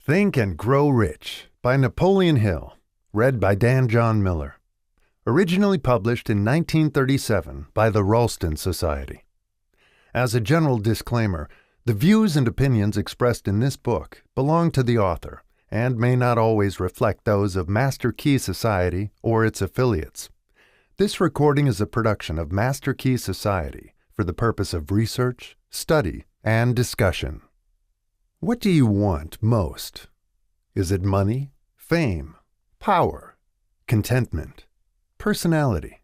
Think and Grow Rich by Napoleon Hill, read by Dan John Miller. Originally published in 1937 by the Ralston Society. As a general disclaimer, the views and opinions expressed in this book belong to the author and may not always reflect those of Master Key Society or its affiliates. This recording is a production of Master Key Society for the purpose of research, study, and discussion. What do you want most? Is it money, fame, power, contentment, personality,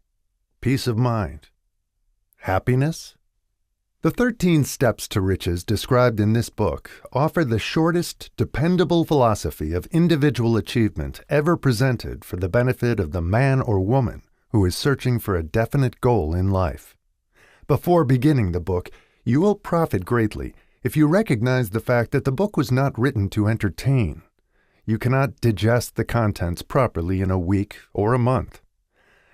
peace of mind, happiness? The 13 steps to riches described in this book offer the shortest, dependable philosophy of individual achievement ever presented for the benefit of the man or woman who is searching for a definite goal in life. Before beginning the book, you will profit greatly if you recognize the fact that the book was not written to entertain. You cannot digest the contents properly in a week or a month.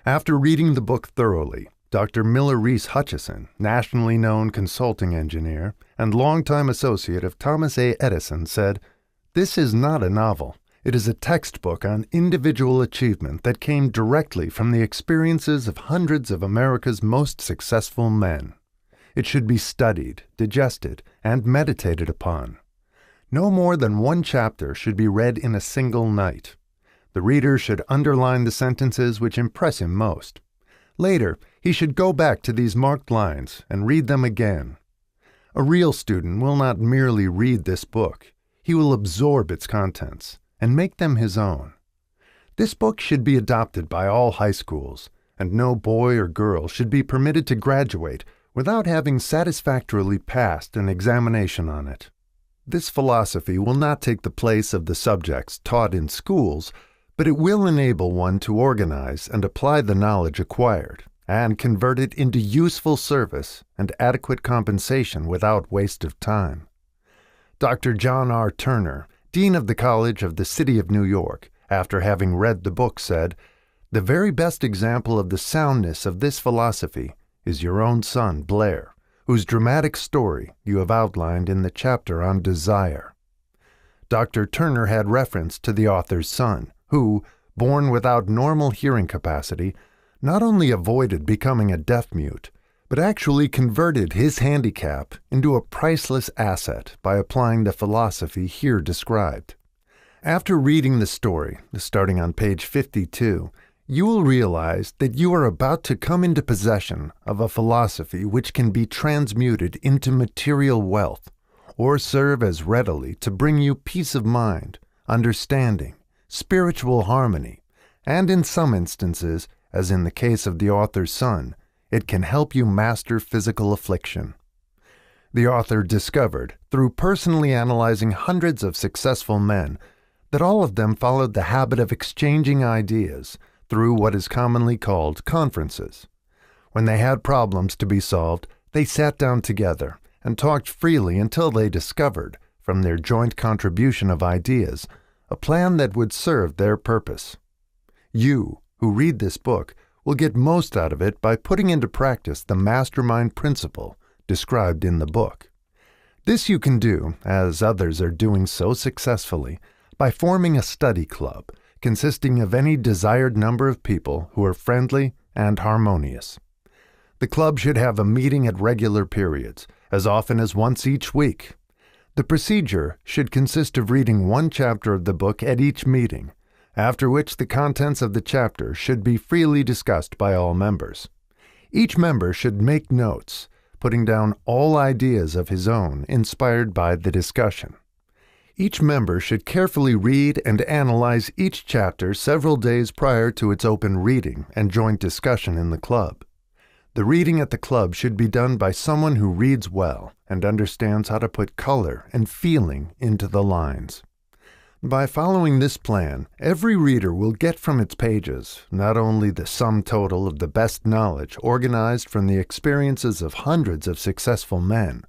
After reading the book thoroughly, Dr. Miller Reese Hutchison, nationally known consulting engineer and longtime associate of Thomas A. Edison, said, "This is not a novel. It is a textbook on individual achievement that came directly from the experiences of hundreds of America's most successful men. It should be studied, digested, and meditated upon. No more than one chapter should be read in a single night. The reader should underline the sentences which impress him most. Later, he should go back to these marked lines and read them again. A real student will not merely read this book. He will absorb its contents and make them his own. This book should be adopted by all high schools, and no boy or girl should be permitted to graduate without having satisfactorily passed an examination on it. This philosophy will not take the place of the subjects taught in schools, but it will enable one to organize and apply the knowledge acquired, and convert it into useful service and adequate compensation without waste of time. Dr. John R. Turner, Dean of the College of the City of New York, after having read the book, said, "The very best example of the soundness of this philosophy is your own son, Blair, whose dramatic story you have outlined in the chapter on desire." Dr. Turner had reference to the author's son, who, born without normal hearing capacity, not only avoided becoming a deaf-mute, but actually converted his handicap into a priceless asset by applying the philosophy here described. After reading the story, starting on page 52, you will realize that you are about to come into possession of a philosophy which can be transmuted into material wealth, or serve as readily to bring you peace of mind, understanding, spiritual harmony, and in some instances, as in the case of the author's son, it can help you master physical affliction. The author discovered, through personally analyzing hundreds of successful men, that all of them followed the habit of exchanging ideas through what is commonly called conferences. When they had problems to be solved, they sat down together and talked freely until they discovered, from their joint contribution of ideas, a plan that would serve their purpose. You, who read this book, will get most out of it by putting into practice the mastermind principle described in the book. This you can do, as others are doing so successfully, by forming a study club consisting of any desired number of people who are friendly and harmonious. The club should have a meeting at regular periods, as often as once each week. The procedure should consist of reading one chapter of the book at each meeting, after which the contents of the chapter should be freely discussed by all members. Each member should make notes, putting down all ideas of his own inspired by the discussion. Each member should carefully read and analyze each chapter several days prior to its open reading and joint discussion in the club. The reading at the club should be done by someone who reads well and understands how to put color and feeling into the lines. By following this plan, every reader will get from its pages not only the sum total of the best knowledge organized from the experiences of hundreds of successful men,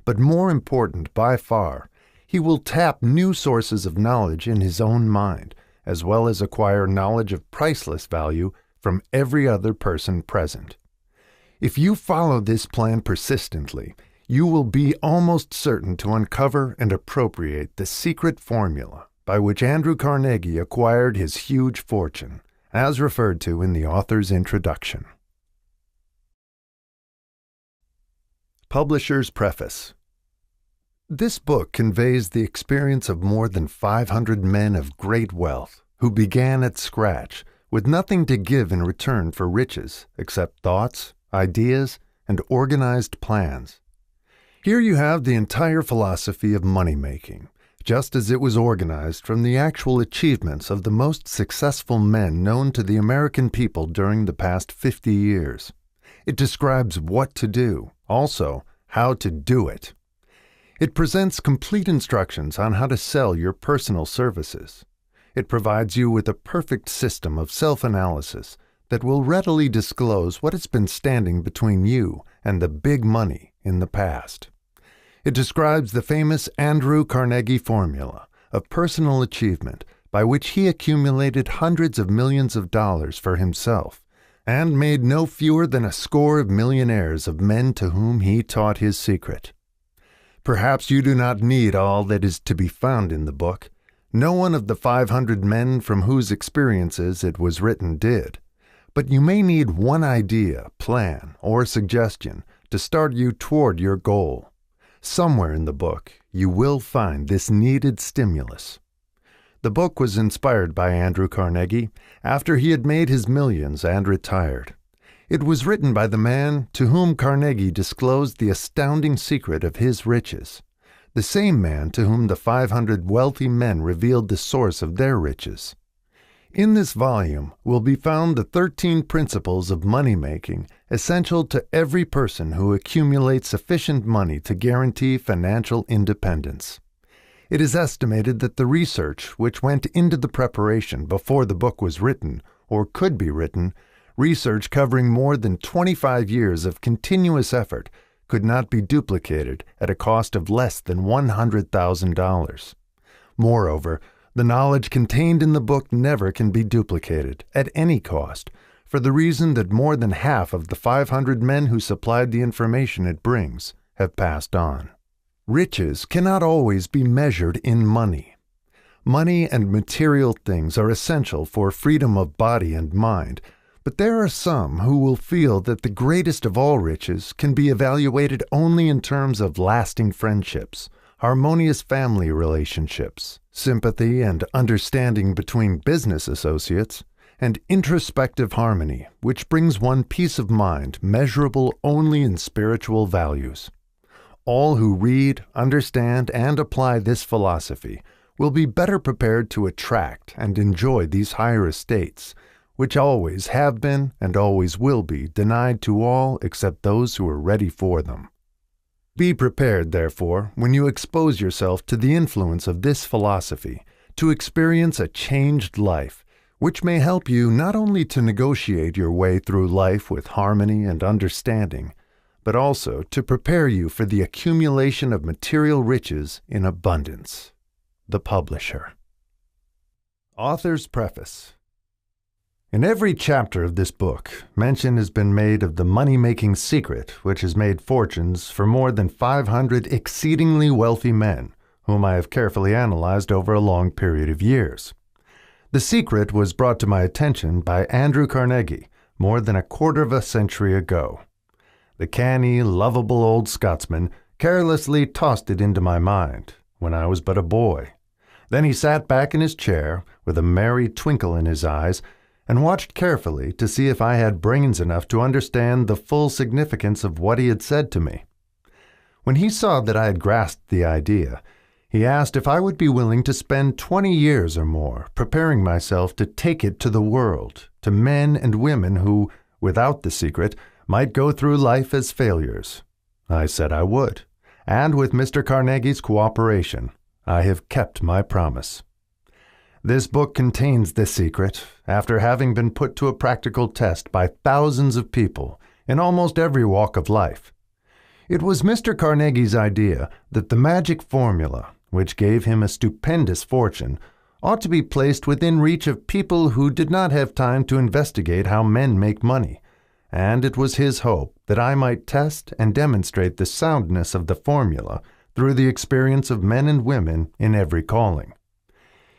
but more important by far, he will tap new sources of knowledge in his own mind, as well as acquire knowledge of priceless value from every other person present. If you follow this plan persistently, you will be almost certain to uncover and appropriate the secret formula by which Andrew Carnegie acquired his huge fortune, as referred to in the author's introduction. Publisher's Preface. This book conveys the experience of more than 500 men of great wealth who began at scratch with nothing to give in return for riches except thoughts, ideas, and organized plans. Here you have the entire philosophy of money-making, just as it was organized from the actual achievements of the most successful men known to the American people during the past 50 years. It describes what to do, also how to do it. It presents complete instructions on how to sell your personal services. It provides you with a perfect system of self-analysis that will readily disclose what has been standing between you and the big money in the past. It describes the famous Andrew Carnegie formula of personal achievement by which he accumulated hundreds of millions of dollars for himself and made no fewer than a score of millionaires of men to whom he taught his secret. Perhaps you do not need all that is to be found in the book. No one of the 500 men from whose experiences it was written did. But you may need one idea, plan, or suggestion to start you toward your goal. Somewhere in the book, you will find this needed stimulus. The book was inspired by Andrew Carnegie after he had made his millions and retired. It was written by the man to whom Carnegie disclosed the astounding secret of his riches, the same man to whom the 500 wealthy men revealed the source of their riches. In this volume will be found the 13 principles of money-making essential to every person who accumulates sufficient money to guarantee financial independence. It is estimated that the research which went into the preparation before the book was written, or could be written, research covering more than 25 years of continuous effort, could not be duplicated at a cost of less than $100,000. Moreover, the knowledge contained in the book never can be duplicated, at any cost, for the reason that more than half of the 500 men who supplied the information it brings have passed on. Riches cannot always be measured in money. Money and material things are essential for freedom of body and mind, but there are some who will feel that the greatest of all riches can be evaluated only in terms of lasting friendships, harmonious family relationships, sympathy and understanding between business associates, and introspective harmony, which brings one peace of mind measurable only in spiritual values. All who read, understand, and apply this philosophy will be better prepared to attract and enjoy these higher estates, which always have been and always will be denied to all except those who are ready for them. Be prepared, therefore, when you expose yourself to the influence of this philosophy, to experience a changed life, which may help you not only to negotiate your way through life with harmony and understanding, but also to prepare you for the accumulation of material riches in abundance. The Publisher. Author's Preface. In every chapter of this book, mention has been made of the money-making secret which has made fortunes for more than 500 exceedingly wealthy men, whom I have carefully analyzed over a long period of years. The secret was brought to my attention by Andrew Carnegie more than a quarter of a century ago. The canny, lovable old Scotsman carelessly tossed it into my mind when I was but a boy. Then he sat back in his chair with a merry twinkle in his eyes and watched carefully to see if I had brains enough to understand the full significance of what he had said to me. When he saw that I had grasped the idea, he asked if I would be willing to spend 20 years or more preparing myself to take it to the world, to men and women who, without the secret, might go through life as failures. I said I would, and with Mr. Carnegie's cooperation, I have kept my promise. This book contains this secret, after having been put to a practical test by thousands of people in almost every walk of life. It was Mr. Carnegie's idea that the magic formula, which gave him a stupendous fortune, ought to be placed within reach of people who did not have time to investigate how men make money, and it was his hope that I might test and demonstrate the soundness of the formula through the experience of men and women in every calling.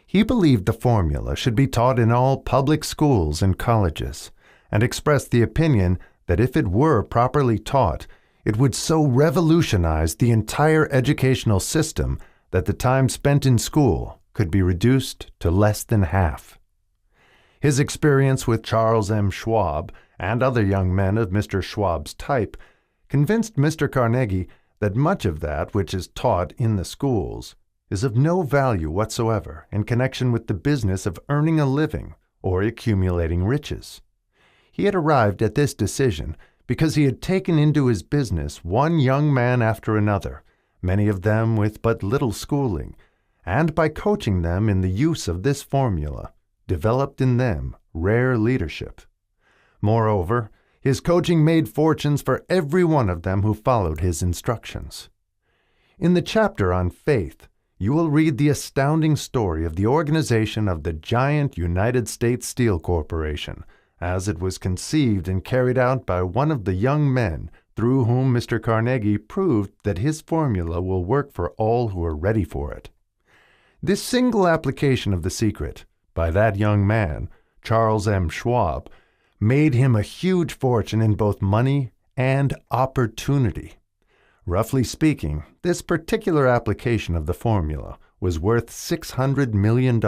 He believed the formula should be taught in all public schools and colleges, and expressed the opinion that if it were properly taught, it would so revolutionize the entire educational system that the time spent in school could be reduced to less than half. His experience with Charles M. Schwab and other young men of Mr. Schwab's type convinced Mr. Carnegie that much of that which is taught in the schools is of no value whatsoever in connection with the business of earning a living or accumulating riches. He had arrived at this decision because he had taken into his business one young man after another, many of them with but little schooling, and by coaching them in the use of this formula, developed in them rare leadership. Moreover, his coaching made fortunes for every one of them who followed his instructions. In the chapter on faith, you will read the astounding story of the organization of the giant United States Steel Corporation, as it was conceived and carried out by one of the young men through whom Mr. Carnegie proved that his formula will work for all who are ready for it. This single application of the secret, by that young man, Charles M. Schwab, made him a huge fortune in both money and opportunity. Roughly speaking, this particular application of the formula was worth $600 million.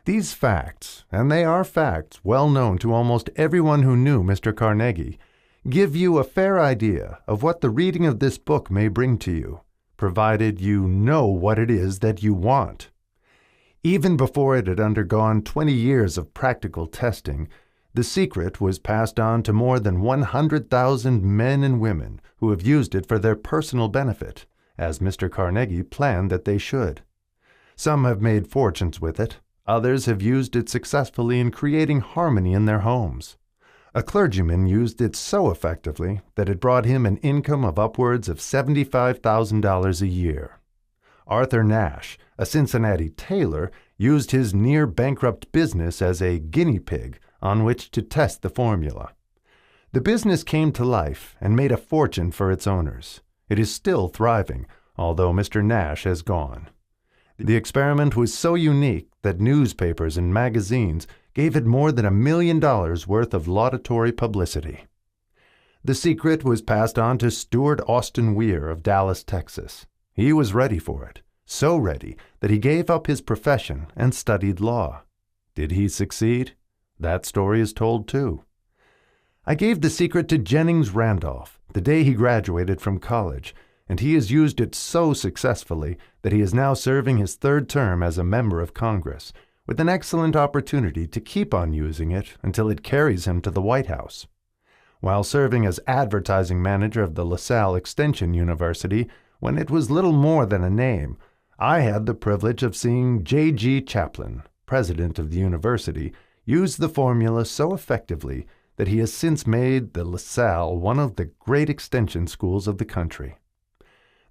These facts, and they are facts well known to almost everyone who knew Mr. Carnegie, give you a fair idea of what the reading of this book may bring to you, provided you know what it is that you want. Even before it had undergone 20 years of practical testing, the secret was passed on to more than 100,000 men and women who have used it for their personal benefit, as Mr. Carnegie planned that they should. Some have made fortunes with it. Others have used it successfully in creating harmony in their homes. A clergyman used it so effectively that it brought him an income of upwards of $75,000 a year. Arthur Nash, a Cincinnati tailor, used his near-bankrupt business as a guinea pig on which to test the formula. The business came to life and made a fortune for its owners. It is still thriving, although Mr. Nash has gone. The experiment was so unique that newspapers and magazines gave it more than $1 million worth of laudatory publicity. The secret was passed on to Stewart Austin Weir of Dallas, Texas. He was ready for it, so ready that he gave up his profession and studied law. Did he succeed? That story is told too. I gave the secret to Jennings Randolph the day he graduated from college, and he has used it so successfully that he is now serving his third term as a member of Congress, with an excellent opportunity to keep on using it until it carries him to the White House. While serving as advertising manager of the LaSalle Extension University, when it was little more than a name, I had the privilege of seeing J.G. Chaplin, president of the university, use the formula so effectively that he has since made the LaSalle one of the great extension schools of the country.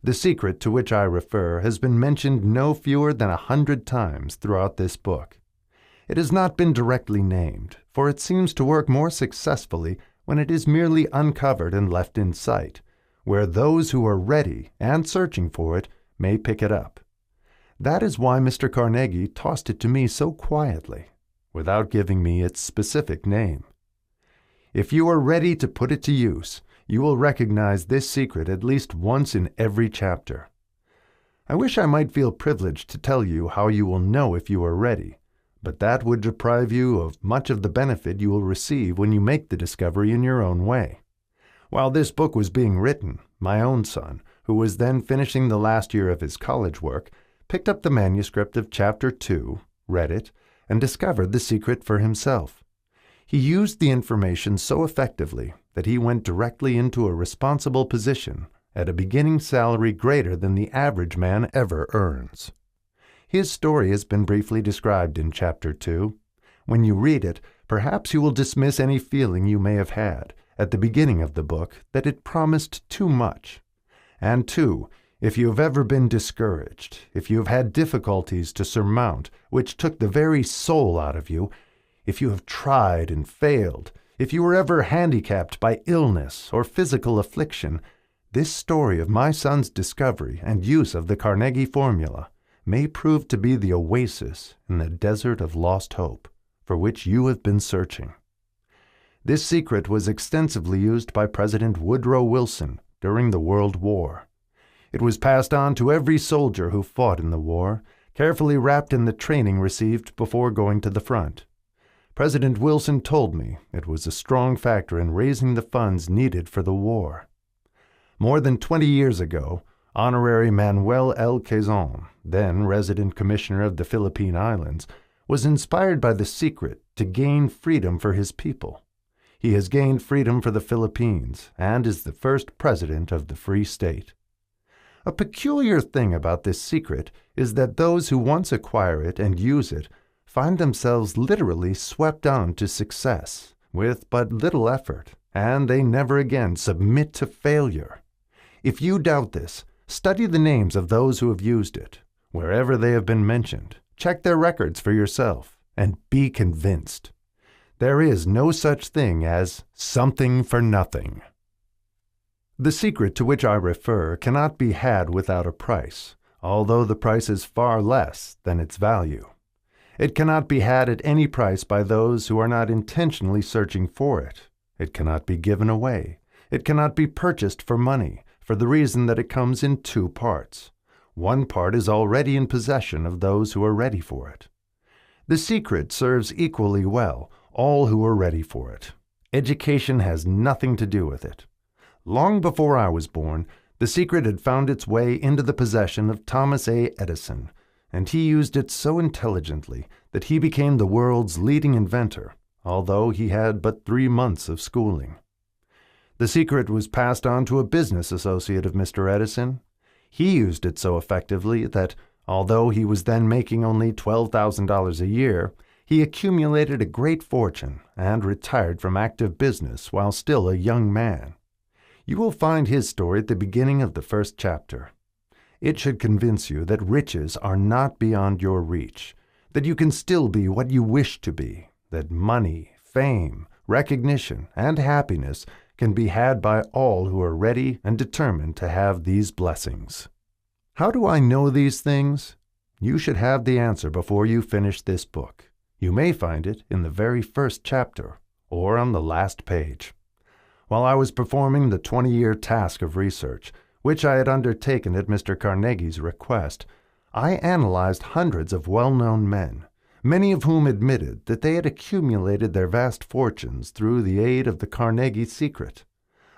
The secret to which I refer has been mentioned no fewer than 100 times throughout this book. It has not been directly named, for it seems to work more successfully when it is merely uncovered and left in sight, where those who are ready and searching for it may pick it up. That is why Mr. Carnegie tossed it to me so quietly, without giving me its specific name. If you are ready to put it to use, you will recognize this secret at least once in every chapter. I wish I might feel privileged to tell you how you will know if you are ready, but that would deprive you of much of the benefit you will receive when you make the discovery in your own way. While this book was being written, my own son, who was then finishing the last year of his college work, picked up the manuscript of Chapter 2, read it, and discovered the secret for himself. He used the information so effectively that he went directly into a responsible position at a beginning salary greater than the average man ever earns. His story has been briefly described in Chapter 2. When you read it, perhaps you will dismiss any feeling you may have had at the beginning of the book that it promised too much. And two, if you have ever been discouraged, if you have had difficulties to surmount which took the very soul out of you, if you have tried and failed, if you were ever handicapped by illness or physical affliction, this story of my son's discovery and use of the Carnegie formula may prove to be the oasis in the desert of lost hope for which you have been searching. This secret was extensively used by President Woodrow Wilson during the World War. It was passed on to every soldier who fought in the war, carefully wrapped in the training received before going to the front. President Wilson told me it was a strong factor in raising the funds needed for the war. More than 20 years ago, Honorary Manuel L. Quezon, then resident commissioner of the Philippine Islands, was inspired by the secret to gain freedom for his people. He has gained freedom for the Philippines and is the first president of the Free State. A peculiar thing about this secret is that those who once acquire it and use it find themselves literally swept on to success with but little effort, and they never again submit to failure. If you doubt this, study the names of those who have used it. Wherever they have been mentioned, check their records for yourself and be convinced. There is no such thing as something for nothing. The secret to which I refer cannot be had without a price, although the price is far less than its value. It cannot be had at any price by those who are not intentionally searching for it. It cannot be given away. It cannot be purchased for money, for the reason that it comes in two parts. One part is already in possession of those who are ready for it. The secret serves equally well all who are ready for it. Education has nothing to do with it. Long before I was born, the secret had found its way into the possession of Thomas A. Edison, and he used it so intelligently that he became the world's leading inventor, although he had but 3 months of schooling. The secret was passed on to a business associate of Mr. Edison. He used it so effectively that, although he was then making only $12,000 a year, he accumulated a great fortune and retired from active business while still a young man. You will find his story at the beginning of the first chapter. It should convince you that riches are not beyond your reach, that you can still be what you wish to be, that money, fame, recognition, and happiness can be had by all who are ready and determined to have these blessings. How do I know these things? You should have the answer before you finish this book. You may find it in the very first chapter, or on the last page. While I was performing the 20-year task of research, which I had undertaken at Mr. Carnegie's request, I analyzed hundreds of well-known men, many of whom admitted that they had accumulated their vast fortunes through the aid of the Carnegie secret.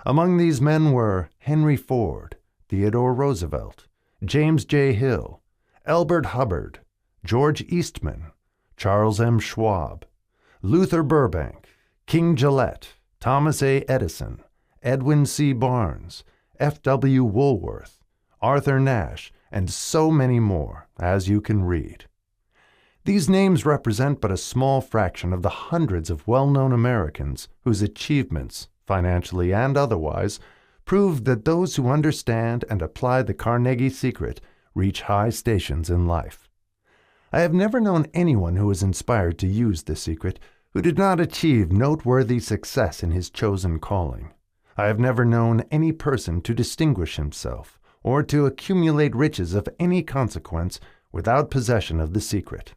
Among these men were Henry Ford, Theodore Roosevelt, James J. Hill, Elbert Hubbard, George Eastman, Charles M. Schwab, Luther Burbank, King Gillette, Thomas A. Edison, Edwin C. Barnes, F. W. Woolworth, Arthur Nash, and so many more, as you can read. These names represent but a small fraction of the hundreds of well-known Americans whose achievements, financially and otherwise, prove that those who understand and apply the Carnegie secret reach high stations in life. I have never known anyone who was inspired to use the secret who did not achieve noteworthy success in his chosen calling. I have never known any person to distinguish himself or to accumulate riches of any consequence without possession of the secret.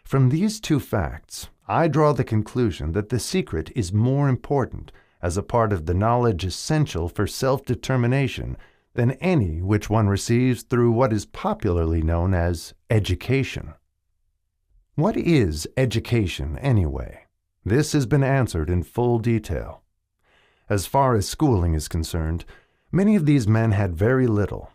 From these two facts, I draw the conclusion that the secret is more important as a part of the knowledge essential for self-determination than any which one receives through what is popularly known as education. What is education, anyway? This has been answered in full detail. As far as schooling is concerned, many of these men had very little.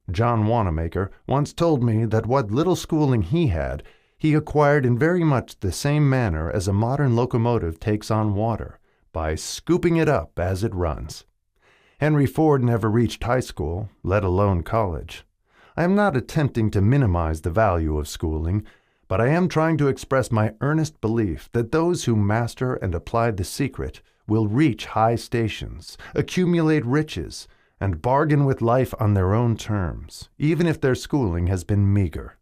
John Wanamaker once told me that what little schooling he had, he acquired in very much the same manner as a modern locomotive takes on water, by scooping it up as it runs. Henry Ford never reached high school, let alone college. I am not attempting to minimize the value of schooling, but I am trying to express my earnest belief that those who master and apply the secret will reach high stations, accumulate riches, and bargain with life on their own terms, even if their schooling has been meager.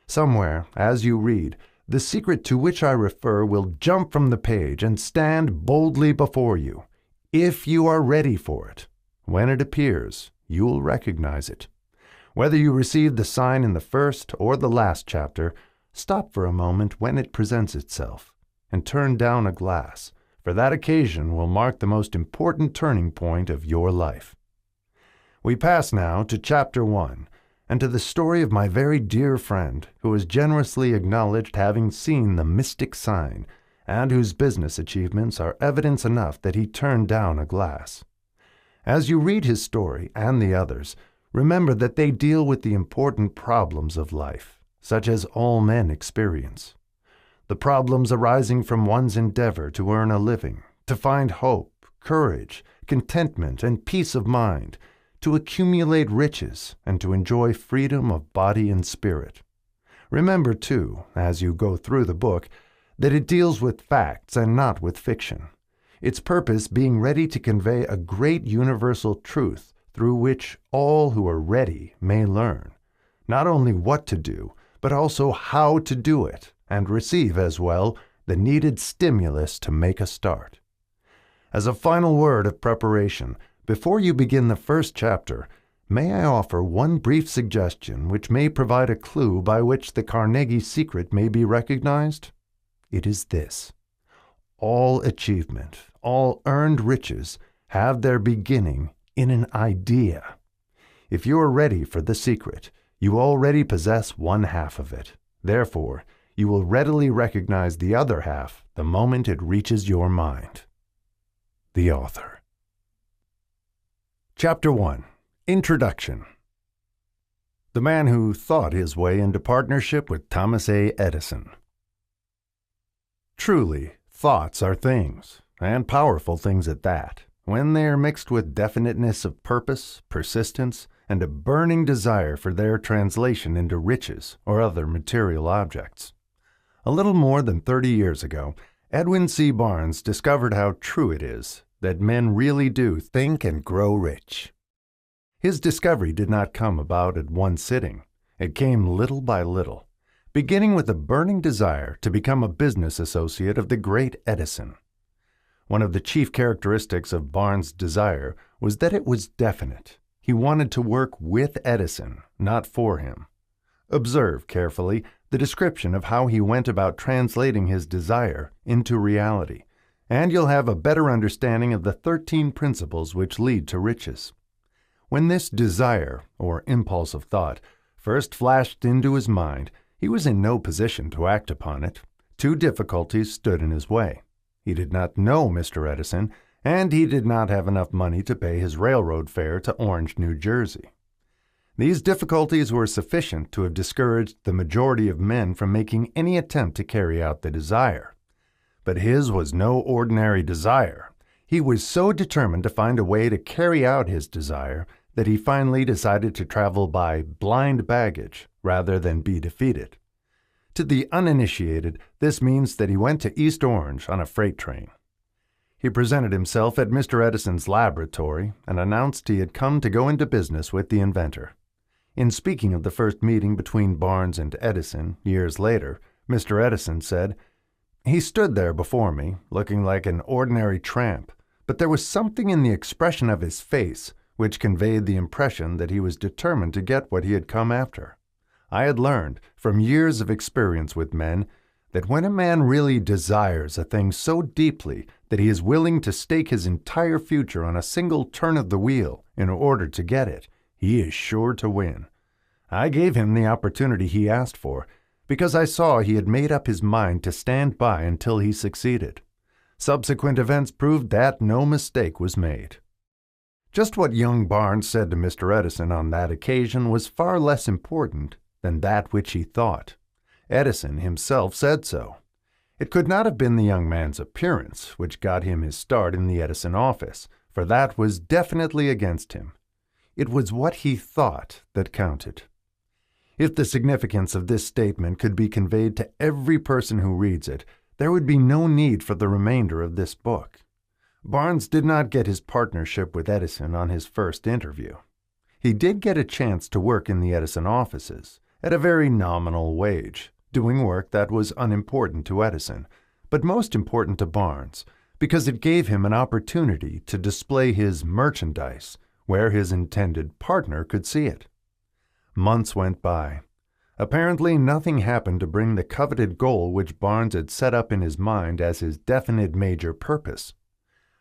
Somewhere, as you read, the secret to which I refer will jump from the page and stand boldly before you, if you are ready for it. When it appears, you will recognize it. Whether you receive the sign in the first or the last chapter, stop for a moment when it presents itself and turn down a glass, for that occasion will mark the most important turning point of your life. We pass now to Chapter 1, and to the story of my very dear friend who has generously acknowledged having seen the mystic sign, and whose business achievements are evidence enough that he turned down a glass. As you read his story and the others, remember that they deal with the important problems of life, such as all men experience. The problems arising from one's endeavor to earn a living, to find hope, courage, contentment, and peace of mind, to accumulate riches, and to enjoy freedom of body and spirit. Remember, too, as you go through the book, that it deals with facts and not with fiction, its purpose being ready to convey a great universal truth through which all who are ready may learn, not only what to do, but also how to do it, and receive as well the needed stimulus to make a start. As a final word of preparation, before you begin the first chapter, may I offer one brief suggestion which may provide a clue by which the Carnegie secret may be recognized? It is this: all achievement, all earned riches have their beginning in an idea. If you are ready for the secret, you already possess one half of it. Therefore, you will readily recognize the other half the moment it reaches your mind. The author. Chapter 1. Introduction. The man who thought his way into partnership with Thomas A. Edison. Truly, thoughts are things, and powerful things at that, when they are mixed with definiteness of purpose, persistence, and a burning desire for their translation into riches or other material objects. A little more than 30 years ago, Edwin C. Barnes discovered how true it is that men really do think and grow rich. His discovery did not come about at one sitting. It came little by little, beginning with a burning desire to become a business associate of the great Edison. One of the chief characteristics of Barnes' desire was that it was definite. He wanted to work with Edison, not for him. Observe carefully the description of how he went about translating his desire into reality, and you'll have a better understanding of the 13 principles which lead to riches. When this desire, or impulse of thought, first flashed into his mind, he was in no position to act upon it. Two difficulties stood in his way. He did not know Mr. Edison, and he did not have enough money to pay his railroad fare to Orange, New Jersey. These difficulties were sufficient to have discouraged the majority of men from making any attempt to carry out the desire. But his was no ordinary desire. He was so determined to find a way to carry out his desire that he finally decided to travel by blind baggage rather than be defeated. To the uninitiated, this means that he went to East Orange on a freight train. He presented himself at Mr. Edison's laboratory and announced he had come to go into business with the inventor. In speaking of the first meeting between Barnes and Edison years later, Mr. Edison said, "He stood there before me, looking like an ordinary tramp, but there was something in the expression of his face which conveyed the impression that he was determined to get what he had come after. I had learned, from years of experience with men, that when a man really desires a thing so deeply that he is willing to stake his entire future on a single turn of the wheel in order to get it, he is sure to win. I gave him the opportunity he asked for, because I saw he had made up his mind to stand by until he succeeded. Subsequent events proved that no mistake was made." Just what young Barnes said to Mr. Edison on that occasion was far less important than that which he thought. Edison himself said so. It could not have been the young man's appearance which got him his start in the Edison office, for that was definitely against him. It was what he thought that counted. If the significance of this statement could be conveyed to every person who reads it, there would be no need for the remainder of this book. Barnes did not get his partnership with Edison on his first interview. He did get a chance to work in the Edison offices, at a very nominal wage, doing work that was unimportant to Edison, but most important to Barnes, because it gave him an opportunity to display his merchandise where his intended partner could see it. Months went by. Apparently nothing happened to bring the coveted goal which Barnes had set up in his mind as his definite major purpose.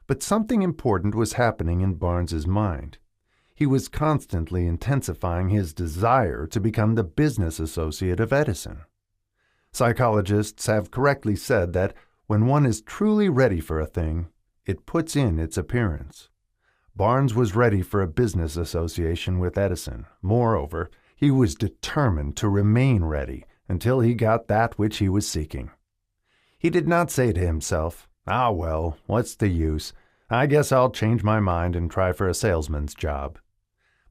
But something important was happening in Barnes's mind. He was constantly intensifying his desire to become the business associate of Edison. Psychologists have correctly said that when one is truly ready for a thing, it puts in its appearance. Barnes was ready for a business association with Edison. Moreover, he was determined to remain ready until he got that which he was seeking. He did not say to himself, "Ah, well, what's the use? I guess I'll change my mind and try for a salesman's job."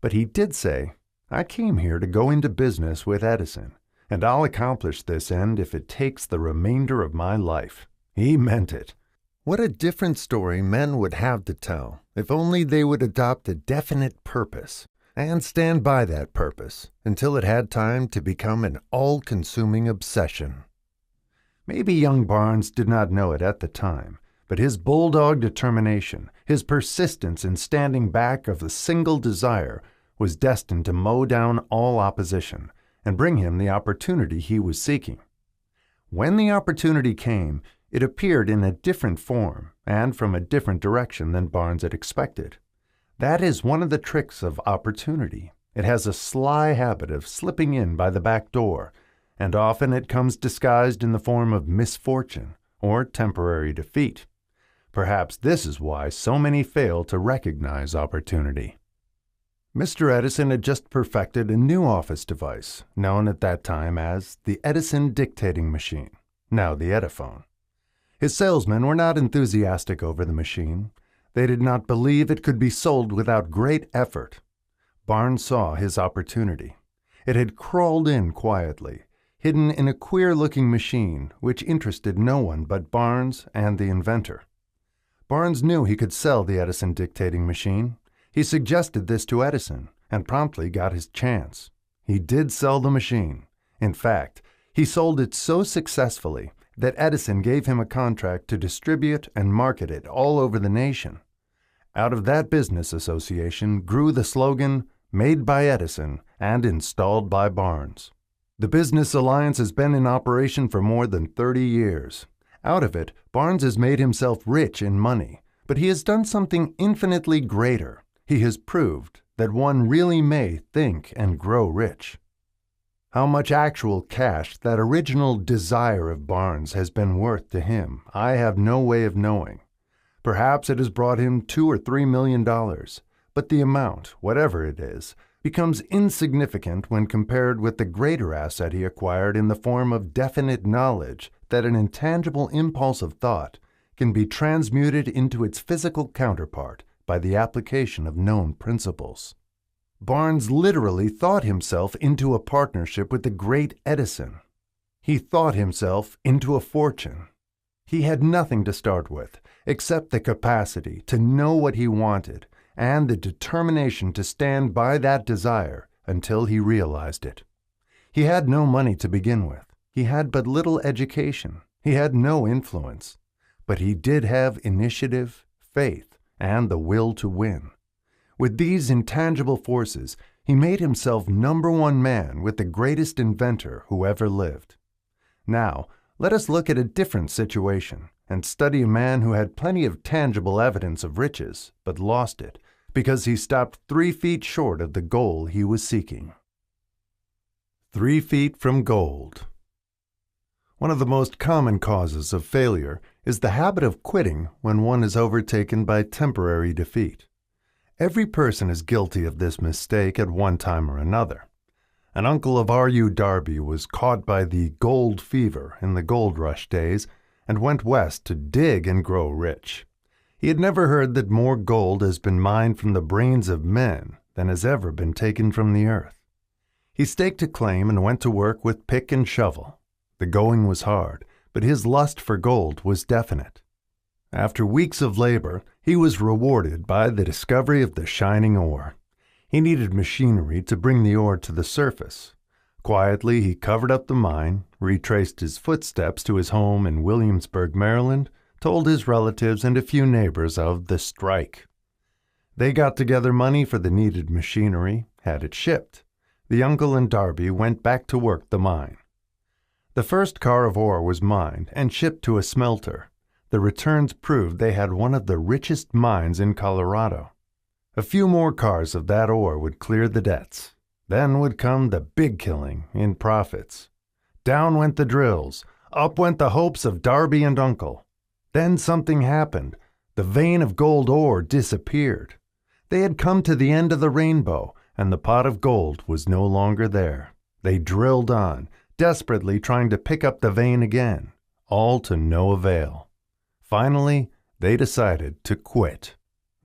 But he did say, "I came here to go into business with Edison, and I'll accomplish this end if it takes the remainder of my life." He meant it. What a different story men would have to tell if only they would adopt a definite purpose and stand by that purpose until it had time to become an all-consuming obsession. Maybe young Barnes did not know it at the time, but his bulldog determination, his persistence in standing back of a single desire, was destined to mow down all opposition and bring him the opportunity he was seeking. When the opportunity came, it appeared in a different form and from a different direction than Barnes had expected. That is one of the tricks of opportunity. It has a sly habit of slipping in by the back door, and often it comes disguised in the form of misfortune or temporary defeat. Perhaps this is why so many fail to recognize opportunity. Mr. Edison had just perfected a new office device, known at that time as the Edison dictating machine, now the Ediphone. His salesmen were not enthusiastic over the machine. They did not believe it could be sold without great effort. Barnes saw his opportunity. It had crawled in quietly, hidden in a queer-looking machine which interested no one but Barnes and the inventor. Barnes knew he could sell the Edison dictating machine. He suggested this to Edison and promptly got his chance. He did sell the machine. In fact, he sold it so successfully that Edison gave him a contract to distribute and market it all over the nation. Out of that business association grew the slogan, "Made by Edison and installed by Barnes." The business alliance has been in operation for more than 30 years. Out of it, Barnes has made himself rich in money, but he has done something infinitely greater. He has proved that one really may think and grow rich. How much actual cash that original desire of Barnes has been worth to him, I have no way of knowing. Perhaps it has brought him $2 or $3 million, but the amount, whatever it is, becomes insignificant when compared with the greater asset he acquired in the form of definite knowledge that an intangible impulse of thought can be transmuted into its physical counterpart by the application of known principles. Barnes literally thought himself into a partnership with the great Edison. He thought himself into a fortune. He had nothing to start with except the capacity to know what he wanted and the determination to stand by that desire until he realized it. He had no money to begin with. He had but little education. He had no influence. But he did have initiative, faith, and the will to win. With these intangible forces, he made himself #1 man with the greatest inventor who ever lived. Now, let us look at a different situation and study a man who had plenty of tangible evidence of riches, but lost it because he stopped 3 feet short of the goal he was seeking. 3 feet from gold. One of the most common causes of failure is the habit of quitting when one is overtaken by temporary defeat. Every person is guilty of this mistake at one time or another. An uncle of R.U. Darby was caught by the gold fever in the gold rush days and went west to dig and grow rich. He had never heard that more gold has been mined from the brains of men than has ever been taken from the earth. He staked a claim and went to work with pick and shovel. The going was hard, but his lust for gold was definite. After weeks of labor, he was rewarded by the discovery of the shining ore. He needed machinery to bring the ore to the surface. Quietly, he covered up the mine, retraced his footsteps to his home in Williamsburg, Maryland, told his relatives and a few neighbors of the strike. They got together money for the needed machinery, had it shipped. the uncle and Darby went back to work the mine. The first car of ore was mined and shipped to a smelter. The returns proved they had one of the richest mines in Colorado. A few more cars of that ore would clear the debts. Then would come the big killing in profits. Down went the drills. Up went the hopes of Darby and Uncle. Then something happened. The vein of gold ore disappeared. They had come to the end of the rainbow, and the pot of gold was no longer there. They drilled on, desperately trying to pick up the vein again, all to no avail. Finally, they decided to quit.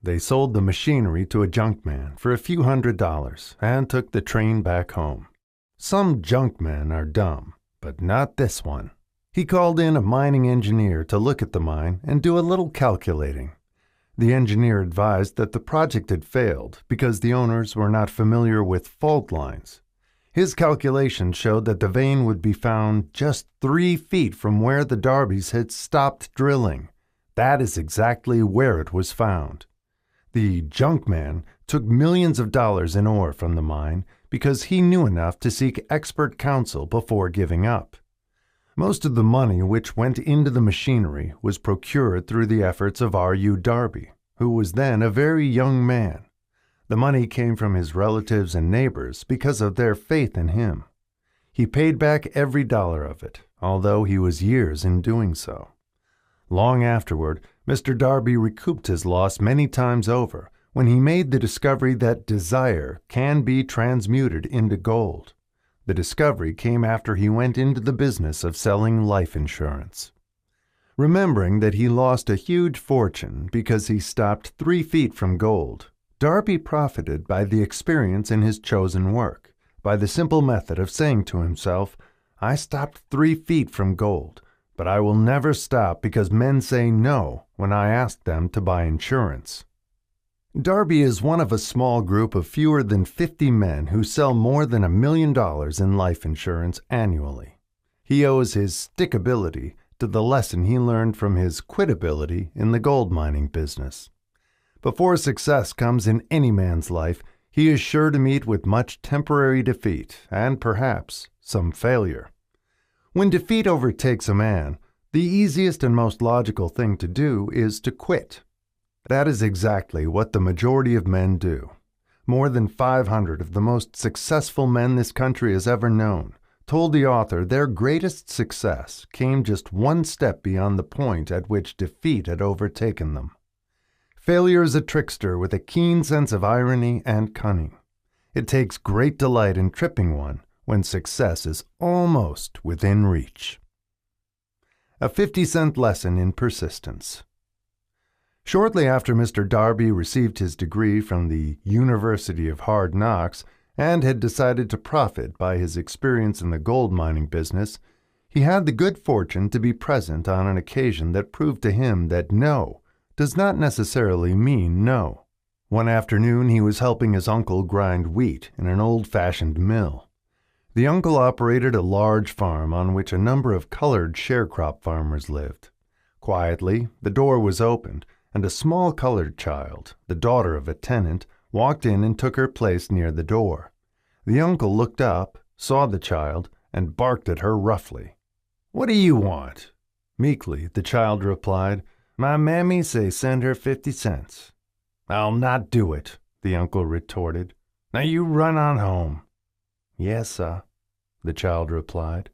They sold the machinery to a junkman for a few $100s and took the train back home. Some junkmen are dumb, but not this one. He called in a mining engineer to look at the mine and do a little calculating. The engineer advised that the project had failed because the owners were not familiar with fault lines. His calculations showed that the vein would be found just 3 feet from where the Darbys had stopped drilling. That is exactly where it was found. The junkman took millions of dollars in ore from the mine because he knew enough to seek expert counsel before giving up. Most of the money which went into the machinery was procured through the efforts of R.U. Darby, who was then a very young man. The money came from his relatives and neighbors because of their faith in him. He paid back every dollar of it, although he was years in doing so. Long afterward, Mr. Darby recouped his loss many times over when he made the discovery that desire can be transmuted into gold. The discovery came after he went into the business of selling life insurance. Remembering that he lost a huge fortune because he stopped 3 feet from gold, Darby profited by the experience in his chosen work, by the simple method of saying to himself, "I stopped 3 feet from gold, but I will never stop because men say no when I ask them to buy insurance." Darby is one of a small group of fewer than 50 men who sell more than $1 million in life insurance annually. He owes his stickability to the lesson he learned from his quitability in the gold mining business. Before success comes in any man's life, he is sure to meet with much temporary defeat and perhaps some failure. When defeat overtakes a man, the easiest and most logical thing to do is to quit. That is exactly what the majority of men do. More than 500 of the most successful men this country has ever known told the author their greatest success came just one step beyond the point at which defeat had overtaken them. Failure is a trickster with a keen sense of irony and cunning. It takes great delight in tripping one when success is almost within reach. A 50-cent lesson in persistence. Shortly after Mr. Darby received his degree from the University of Hard Knocks and had decided to profit by his experience in the gold mining business, he had the good fortune to be present on an occasion that proved to him that no does not necessarily mean no. One afternoon he was helping his uncle grind wheat in an old-fashioned mill. The uncle operated a large farm on which a number of colored sharecrop farmers lived. Quietly, the door was opened, and a small colored child, the daughter of a tenant, walked in and took her place near the door. The uncle looked up, saw the child, and barked at her roughly. "What do you want?" Meekly, the child replied, "My mammy say send her 50 cents. "I'll not do it," the uncle retorted. "Now you run on home." "Yes, sir," the child replied.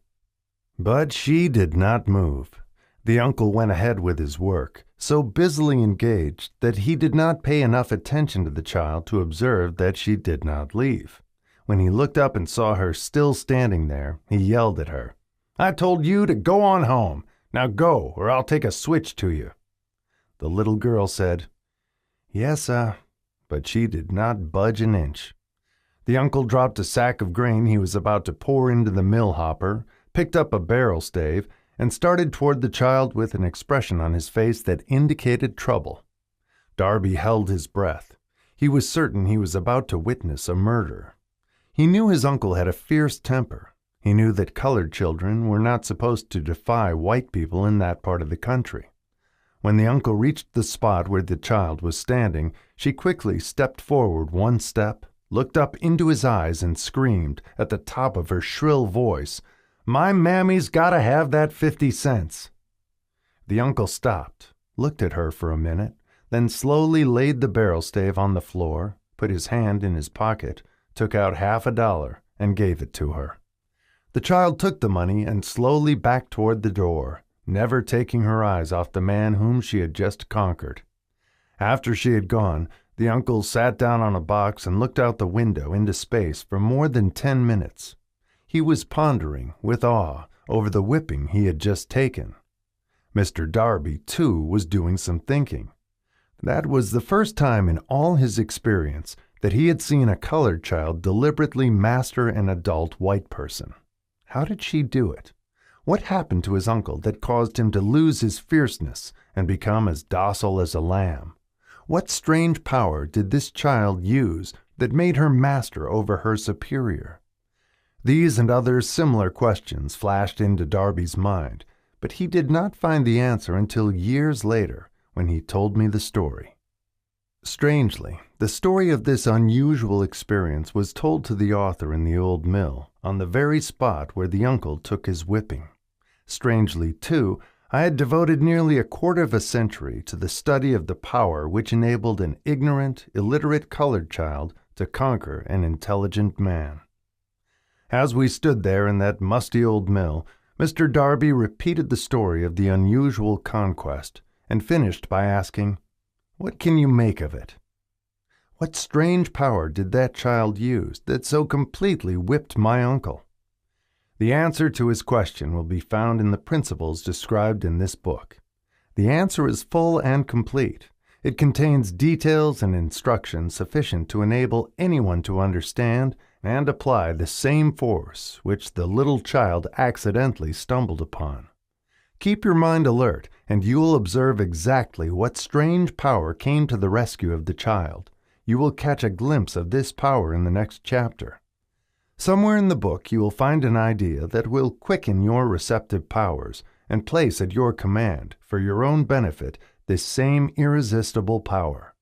But she did not move. The uncle went ahead with his work, so busily engaged that he did not pay enough attention to the child to observe that she did not leave. When he looked up and saw her still standing there, he yelled at her, "I told you to go on home. Now go, or I'll take a switch to you." The little girl said, "Yes, sir," but she did not budge an inch. The uncle dropped a sack of grain he was about to pour into the mill hopper, picked up a barrel stave, and started toward the child with an expression on his face that indicated trouble. Darby held his breath. He was certain he was about to witness a murder. He knew his uncle had a fierce temper. He knew that colored children were not supposed to defy white people in that part of the country. When the uncle reached the spot where the child was standing, she quickly stepped forward one step, looked up into his eyes and screamed at the top of her shrill voice, "My mammy's gotta have that 50 cents. The uncle stopped, looked at her for a minute, then slowly laid the barrel stave on the floor, put his hand in his pocket, took out $50 and gave it to her. The child took the money and slowly backed toward the door, never taking her eyes off the man whom she had just conquered. After she had gone, the uncle sat down on a box and looked out the window into space for more than 10 minutes. He was pondering, with awe, over the whipping he had just taken. Mr. Darby, too, was doing some thinking. That was the first time in all his experience that he had seen a colored child deliberately master an adult white person. How did she do it? What happened to his uncle that caused him to lose his fierceness and become as docile as a lamb? What strange power did this child use that made her master over her superior? These and other similar questions flashed into Darby's mind, but he did not find the answer until years later when he told me the story. Strangely, the story of this unusual experience was told to the author in the old mill, on the very spot where the uncle took his whipping. Strangely, too, I had devoted nearly a quarter of a century to the study of the power which enabled an ignorant, illiterate colored child to conquer an intelligent man. As we stood there in that musty old mill, Mr. Darby repeated the story of the unusual conquest and finished by asking, "What can you make of it? What strange power did that child use that so completely whipped my uncle?" The answer to his question will be found in the principles described in this book. The answer is full and complete. It contains details and instructions sufficient to enable anyone to understand and apply the same force which the little child accidentally stumbled upon. Keep your mind alert, and you will observe exactly what strange power came to the rescue of the child. You will catch a glimpse of this power in the next chapter. Somewhere in the book you will find an idea that will quicken your receptive powers and place at your command, for your own benefit, this same irresistible power.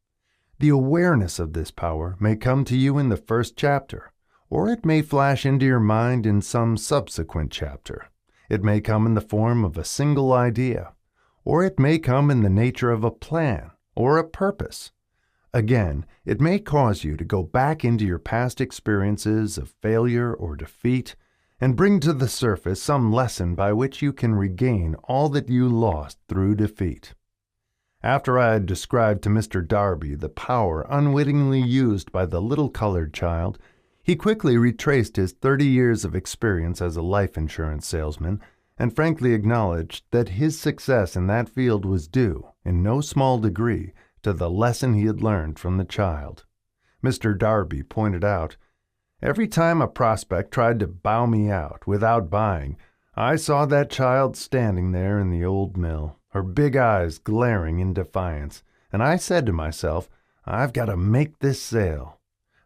The awareness of this power may come to you in the first chapter, or it may flash into your mind in some subsequent chapter. It may come in the form of a single idea, or it may come in the nature of a plan or a purpose. Again, it may cause you to go back into your past experiences of failure or defeat and bring to the surface some lesson by which you can regain all that you lost through defeat. After I had described to Mr. Darby the power unwittingly used by the little colored child, he quickly retraced his 30 years of experience as a life insurance salesman and frankly acknowledged that his success in that field was due, in no small degree, to the lesson he had learned from the child. Mr. Darby pointed out, "Every time a prospect tried to bow me out without buying, I saw that child standing there in the old mill, her big eyes glaring in defiance, and I said to myself, I've got to make this sale.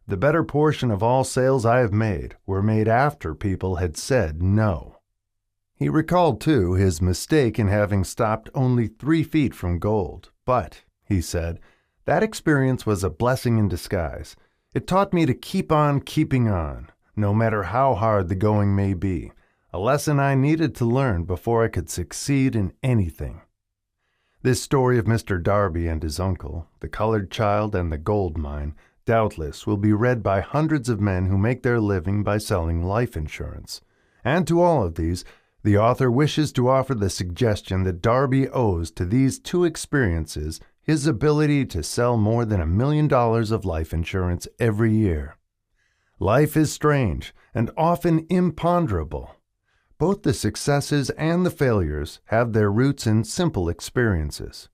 The better portion of all sales I have made were made after people had said no." He recalled, too, his mistake in having stopped only 3 feet from gold, but, he said, that experience was a blessing in disguise. It taught me to keep on keeping on, no matter how hard the going may be, a lesson I needed to learn before I could succeed in anything. This story of Mr. Darby and his uncle, the colored child and the gold mine, doubtless will be read by hundreds of men who make their living by selling life insurance. And to all of these, the author wishes to offer the suggestion that Darby owes to these 2 experiences his ability to sell more than $1 million of life insurance every year. Life is strange and often imponderable. Both the successes and the failures have their roots in simple experiences.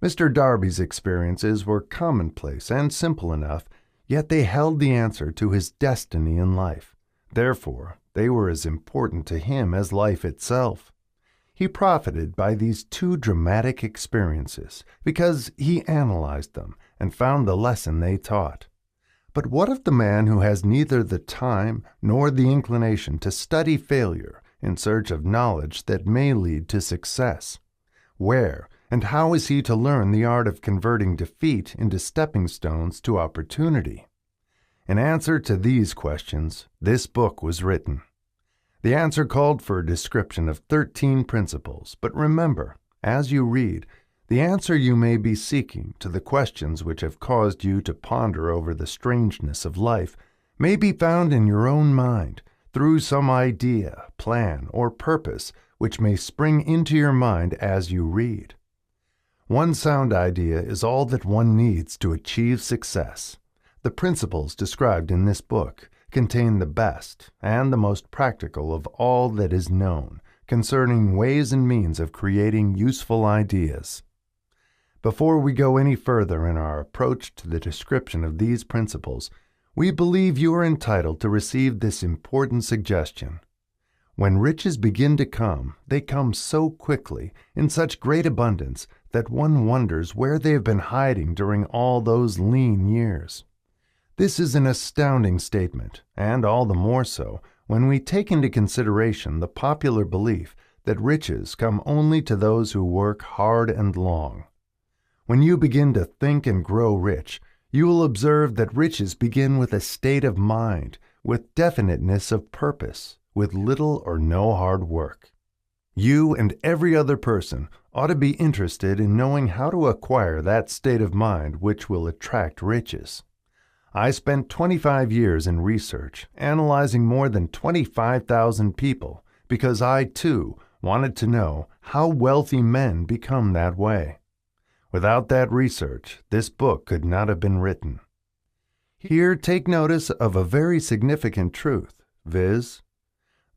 Mr. Darby's experiences were commonplace and simple enough, yet they held the answer to his destiny in life. Therefore, they were as important to him as life itself. He profited by these 2 dramatic experiences because he analyzed them and found the lesson they taught. But what of the man who has neither the time nor the inclination to study failure in search of knowledge that may lead to success? Where and how is he to learn the art of converting defeat into stepping stones to opportunity? In answer to these questions, this book was written. The answer called for a description of 13 principles, but remember, as you read, the answer you may be seeking to the questions which have caused you to ponder over the strangeness of life may be found in your own mind through some idea, plan, or purpose which may spring into your mind as you read. One sound idea is all that one needs to achieve success. The principles described in this book contain the best and the most practical of all that is known concerning ways and means of creating useful ideas. Before we go any further in our approach to the description of these principles, we believe you are entitled to receive this important suggestion. When riches begin to come, they come so quickly, in such great abundance, that one wonders where they have been hiding during all those lean years. This is an astounding statement, and all the more so when we take into consideration the popular belief that riches come only to those who work hard and long. When you begin to think and grow rich, you will observe that riches begin with a state of mind, with definiteness of purpose, with little or no hard work. You and every other person ought to be interested in knowing how to acquire that state of mind which will attract riches. I spent 25 years in research, analyzing more than 25,000 people, because I, too, wanted to know how wealthy men become that way. Without that research, this book could not have been written. Here, take notice of a very significant truth, viz.,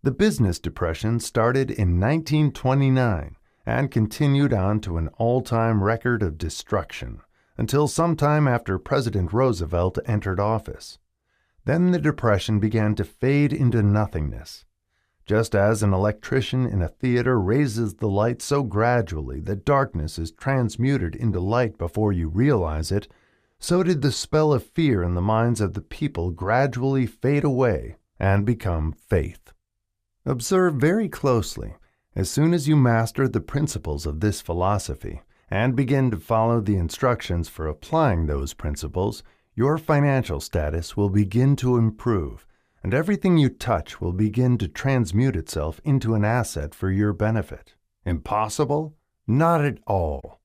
the business depression started in 1929 and continued on to an all-time record of destruction until sometime after President Roosevelt entered office. Then the depression began to fade into nothingness. Just as an electrician in a theater raises the light so gradually that darkness is transmuted into light before you realize it, so did the spell of fear in the minds of the people gradually fade away and become faith. Observe very closely. As soon as you master the principles of this philosophy and begin to follow the instructions for applying those principles, your financial status will begin to improve, and everything you touch will begin to transmute itself into an asset for your benefit. Impossible? Not at all.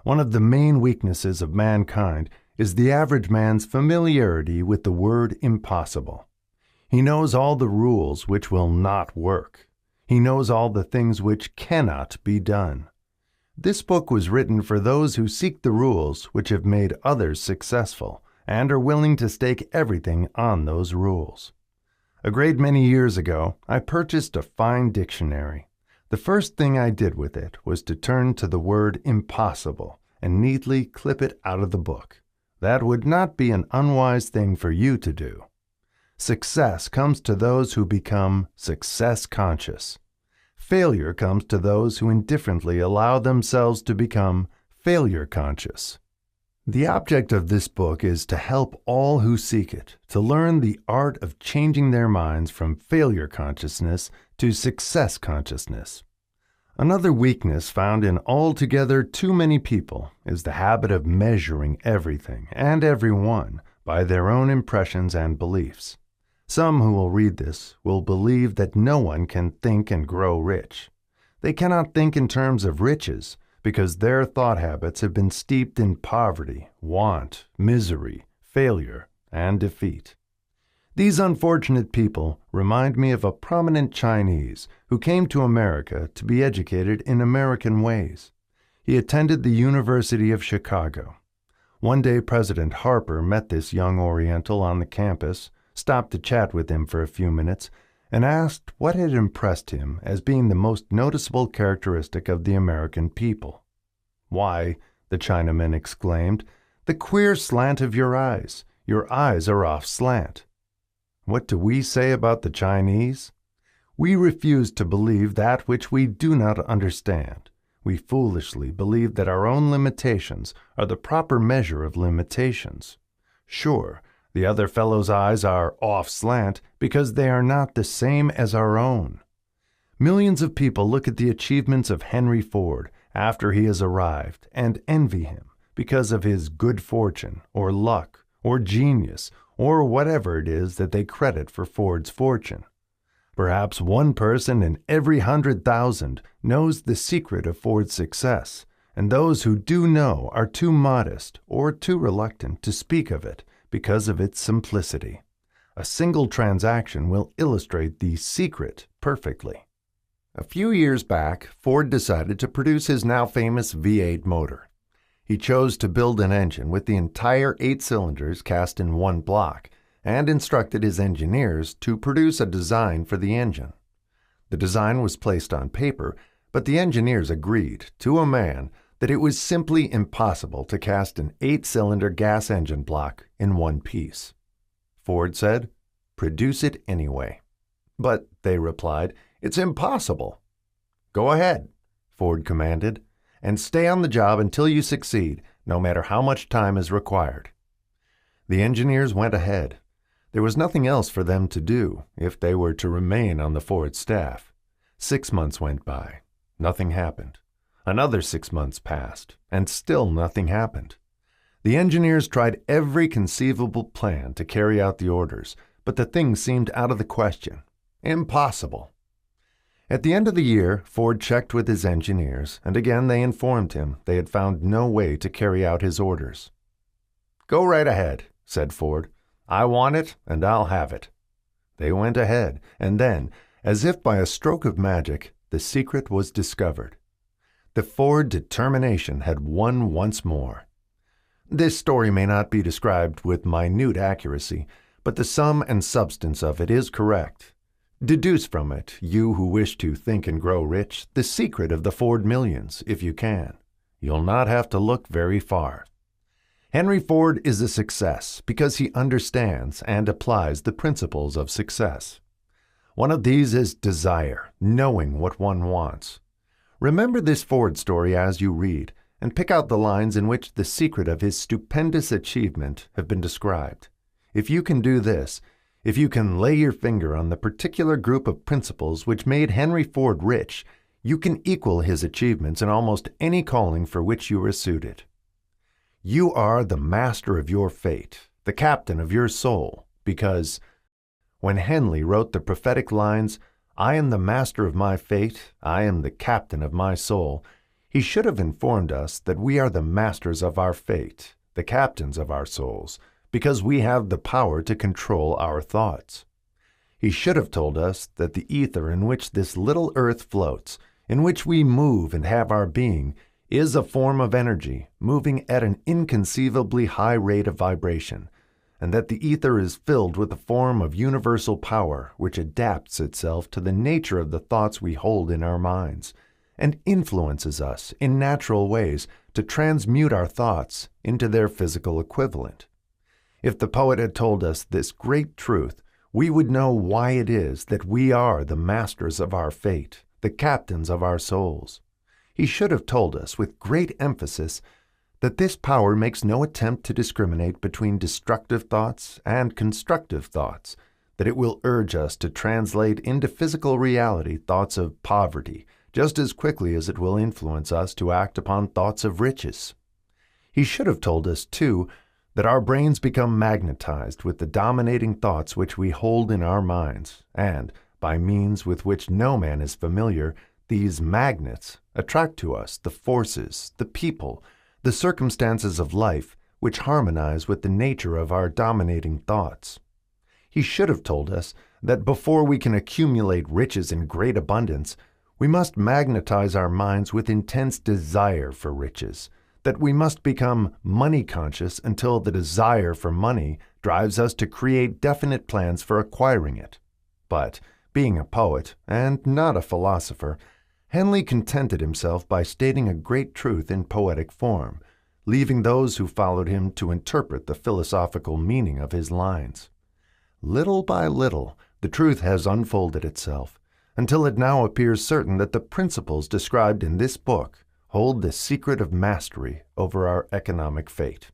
One of the main weaknesses of mankind is the average man's familiarity with the word impossible. He knows all the rules which will not work. He knows all the things which cannot be done. This book was written for those who seek the rules which have made others successful and are willing to stake everything on those rules. A great many years ago, I purchased a fine dictionary. The first thing I did with it was to turn to the word impossible and neatly clip it out of the book. That would not be an unwise thing for you to do. Success comes to those who become success conscious. Failure comes to those who indifferently allow themselves to become failure conscious. The object of this book is to help all who seek it to learn the art of changing their minds from failure consciousness to success consciousness. Another weakness found in altogether too many people is the habit of measuring everything and everyone by their own impressions and beliefs. Some who will read this will believe that no one can think and grow rich. They cannot think in terms of riches because their thought habits have been steeped in poverty, want, misery, failure, and defeat. These unfortunate people remind me of a prominent Chinese who came to America to be educated in American ways. He attended the University of Chicago. One day President Harper met this young Oriental on the campus, stopped to chat with him for a few minutes, and asked what had impressed him as being the most noticeable characteristic of the American people. "Why," the Chinaman exclaimed, "the queer slant of your eyes. Your eyes are off slant." What do we say about the Chinese? We refuse to believe that which we do not understand. We foolishly believe that our own limitations are the proper measure of limitations. Sure, the other fellow's eyes are off slant because they are not the same as our own. Millions of people look at the achievements of Henry Ford after he has arrived and envy him because of his good fortune or luck or genius or whatever it is that they credit for Ford's fortune. Perhaps one person in every 100,000 knows the secret of Ford's success, and those who do know are too modest or too reluctant to speak of it because of its simplicity. A single transaction will illustrate the secret perfectly. A few years back, Ford decided to produce his now famous V8 motor. He chose to build an engine with the entire 8 cylinders cast in one block, and instructed his engineers to produce a design for the engine. The design was placed on paper, but the engineers agreed, to a man, that it was simply impossible to cast an 8-cylinder gas engine block in one piece. Ford said, "Produce it anyway." But they replied, "It's impossible." "Go ahead," Ford commanded, "and stay on the job until you succeed, no matter how much time is required." The engineers went ahead. There was nothing else for them to do if they were to remain on the Ford staff. 6 months went by. Nothing happened. Another 6 months passed, and still nothing happened. The engineers tried every conceivable plan to carry out the orders, but the thing seemed out of the question. Impossible. At the end of the year, Ford checked with his engineers, and again they informed him they had found no way to carry out his orders. "Go right ahead," said Ford. "I want it, and I'll have it." They went ahead, and then, as if by a stroke of magic, the secret was discovered. The Ford determination had won once more. This story may not be described with minute accuracy, but the sum and substance of it is correct. Deduce from it, you who wish to think and grow rich, the secret of the Ford millions, if you can. You'll not have to look very far. Henry Ford is a success because he understands and applies the principles of success. One of these is desire, knowing what one wants. Remember this Ford story as you read, and pick out the lines in which the secret of his stupendous achievement have been described. If you can do this, if you can lay your finger on the particular group of principles which made Henry Ford rich, you can equal his achievements in almost any calling for which you are suited. You are the master of your fate, the captain of your soul, because when Henley wrote the prophetic lines, "I am the master of my fate, I am the captain of my soul," he should have informed us that we are the masters of our fate, the captains of our souls, because we have the power to control our thoughts. He should have told us that the ether in which this little earth floats, in which we move and have our being, is a form of energy moving at an inconceivably high rate of vibration, and that the ether is filled with a form of universal power which adapts itself to the nature of the thoughts we hold in our minds, and influences us in natural ways to transmute our thoughts into their physical equivalent. If the poet had told us this great truth, we would know why it is that we are the masters of our fate, the captains of our souls. He should have told us with great emphasis that this power makes no attempt to discriminate between destructive thoughts and constructive thoughts, that it will urge us to translate into physical reality thoughts of poverty just as quickly as it will influence us to act upon thoughts of riches. He should have told us, too, that our brains become magnetized with the dominating thoughts which we hold in our minds, and, by means with which no man is familiar, these magnets attract to us the forces, the people, the circumstances of life which harmonize with the nature of our dominating thoughts. He should have told us that before we can accumulate riches in great abundance, we must magnetize our minds with intense desire for riches, that we must become money conscious until the desire for money drives us to create definite plans for acquiring it. But, being a poet, and not a philosopher, Henley contented himself by stating a great truth in poetic form, leaving those who followed him to interpret the philosophical meaning of his lines. Little by little, the truth has unfolded itself, until it now appears certain that the principles described in this book hold the secret of mastery over our economic fate.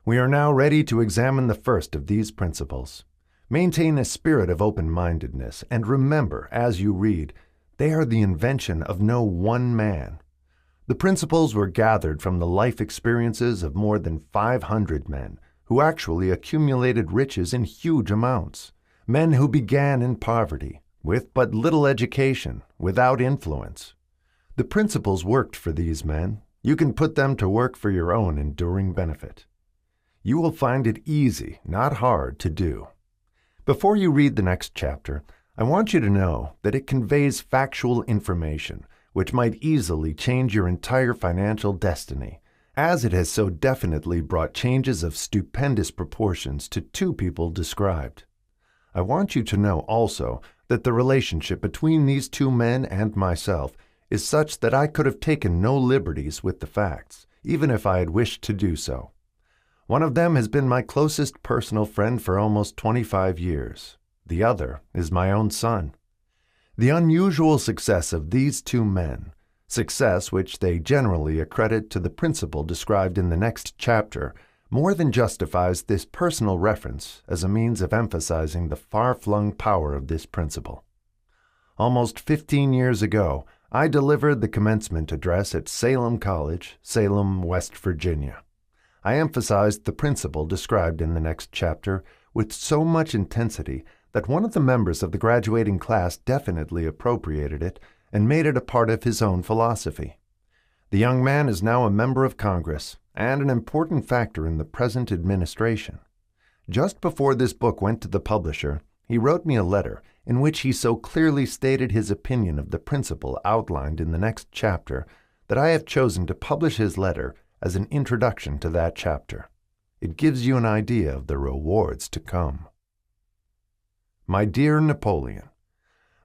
We are now ready to examine the first of these principles. Maintain a spirit of open-mindedness, and remember, as you read, they are the invention of no one man. The principles were gathered from the life experiences of more than 500 men who actually accumulated riches in huge amounts, men who began in poverty, with but little education, without influence. The principles worked for these men. You can put them to work for your own enduring benefit. You will find it easy, not hard, to do. Before you read the next chapter, I want you to know that it conveys factual information which might easily change your entire financial destiny, as it has so definitely brought changes of stupendous proportions to two people described. I want you to know also that the relationship between these two men and myself is such that I could have taken no liberties with the facts, even if I had wished to do so. One of them has been my closest personal friend for almost 25 years. The other is my own son. The unusual success of these two men, success which they generally accredit to the principle described in the next chapter, more than justifies this personal reference as a means of emphasizing the far-flung power of this principle. Almost 15 years ago, I delivered the commencement address at Salem College, Salem, West Virginia. I emphasized the principle described in the next chapter with so much intensity that one of the members of the graduating class definitely appropriated it and made it a part of his own philosophy. The young man is now a member of Congress and an important factor in the present administration. Just before this book went to the publisher, he wrote me a letter in which he so clearly stated his opinion of the principle outlined in the next chapter that I have chosen to publish his letter as an introduction to that chapter. It gives you an idea of the rewards to come. My dear Napoleon,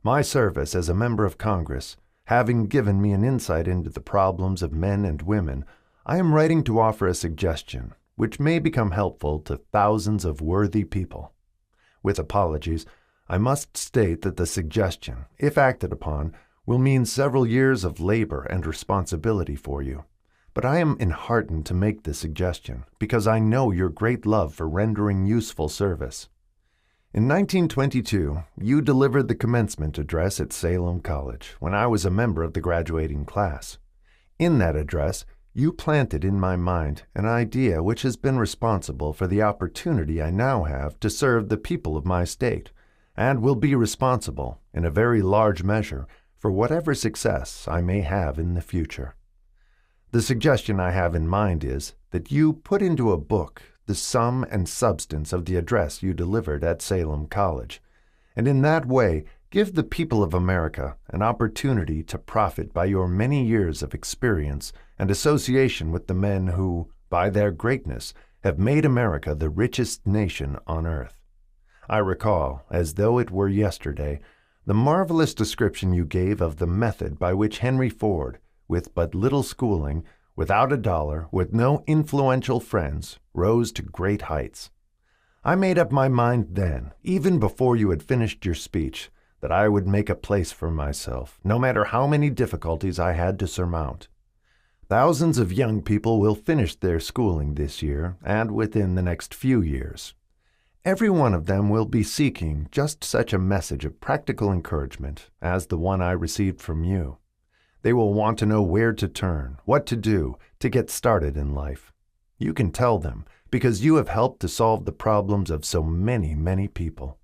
my service as a member of Congress, having given me an insight into the problems of men and women, I am writing to offer a suggestion which may become helpful to thousands of worthy people. With apologies, I must state that the suggestion, if acted upon, will mean several years of labor and responsibility for you. But I am enheartened to make this suggestion because I know your great love for rendering useful service. In 1922, you delivered the commencement address at Salem College when I was a member of the graduating class. In that address, you planted in my mind an idea which has been responsible for the opportunity I now have to serve the people of my state, and will be responsible, in a very large measure, for whatever success I may have in the future. The suggestion I have in mind is that you put into a book the sum and substance of the address you delivered at Salem College, and in that way give the people of America an opportunity to profit by your many years of experience and association with the men who, by their greatness, have made America the richest nation on earth. I recall, as though it were yesterday, the marvelous description you gave of the method by which Henry Ford, with but little schooling, without a dollar, with no influential friends, rose to great heights. I made up my mind then, even before you had finished your speech, that I would make a place for myself, no matter how many difficulties I had to surmount. Thousands of young people will finish their schooling this year and within the next few years. Every one of them will be seeking just such a message of practical encouragement as the one I received from you. They will want to know where to turn, what to do, to get started in life. You can tell them, because you have helped to solve the problems of so many, many people.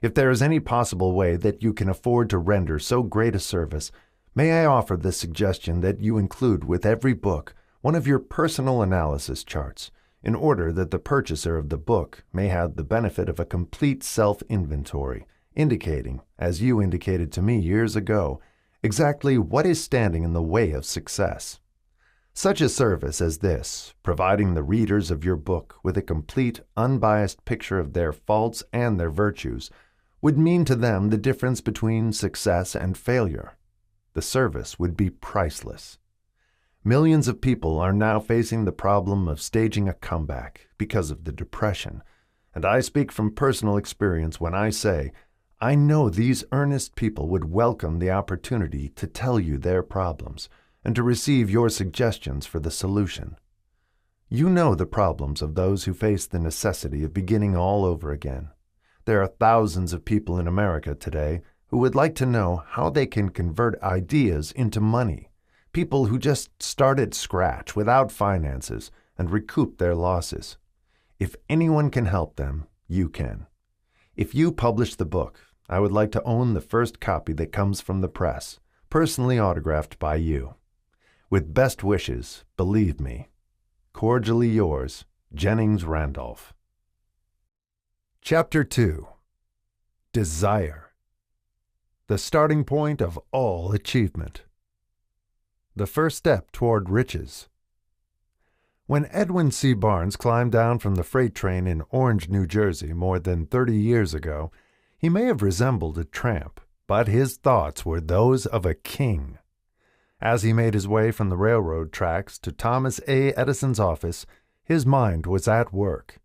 If there is any possible way that you can afford to render so great a service, may I offer the suggestion that you include with every book one of your personal analysis charts, in order that the purchaser of the book may have the benefit of a complete self-inventory, indicating, as you indicated to me years ago, exactly what is standing in the way of success. Such a service as this, providing the readers of your book with a complete, unbiased picture of their faults and their virtues, would mean to them the difference between success and failure. The service would be priceless. Millions of people are now facing the problem of staging a comeback because of the Depression, and I speak from personal experience when I say, I know these earnest people would welcome the opportunity to tell you their problems and to receive your suggestions for the solution. You know the problems of those who face the necessity of beginning all over again. There are thousands of people in America today who would like to know how they can convert ideas into money, people who just start at scratch without finances and recoup their losses. If anyone can help them, you can. If you publish the book, I would like to own the first copy that comes from the press, personally autographed by you. With best wishes, believe me. Cordially yours, Jennings Randolph. Chapter 2. Desire. The starting point of all achievement. The first step toward riches. When Edwin C. Barnes climbed down from the freight train in Orange, New Jersey, more than 30 years ago, he may have resembled a tramp, but his thoughts were those of a king. As he made his way from the railroad tracks to Thomas A. Edison's office, his mind was at work.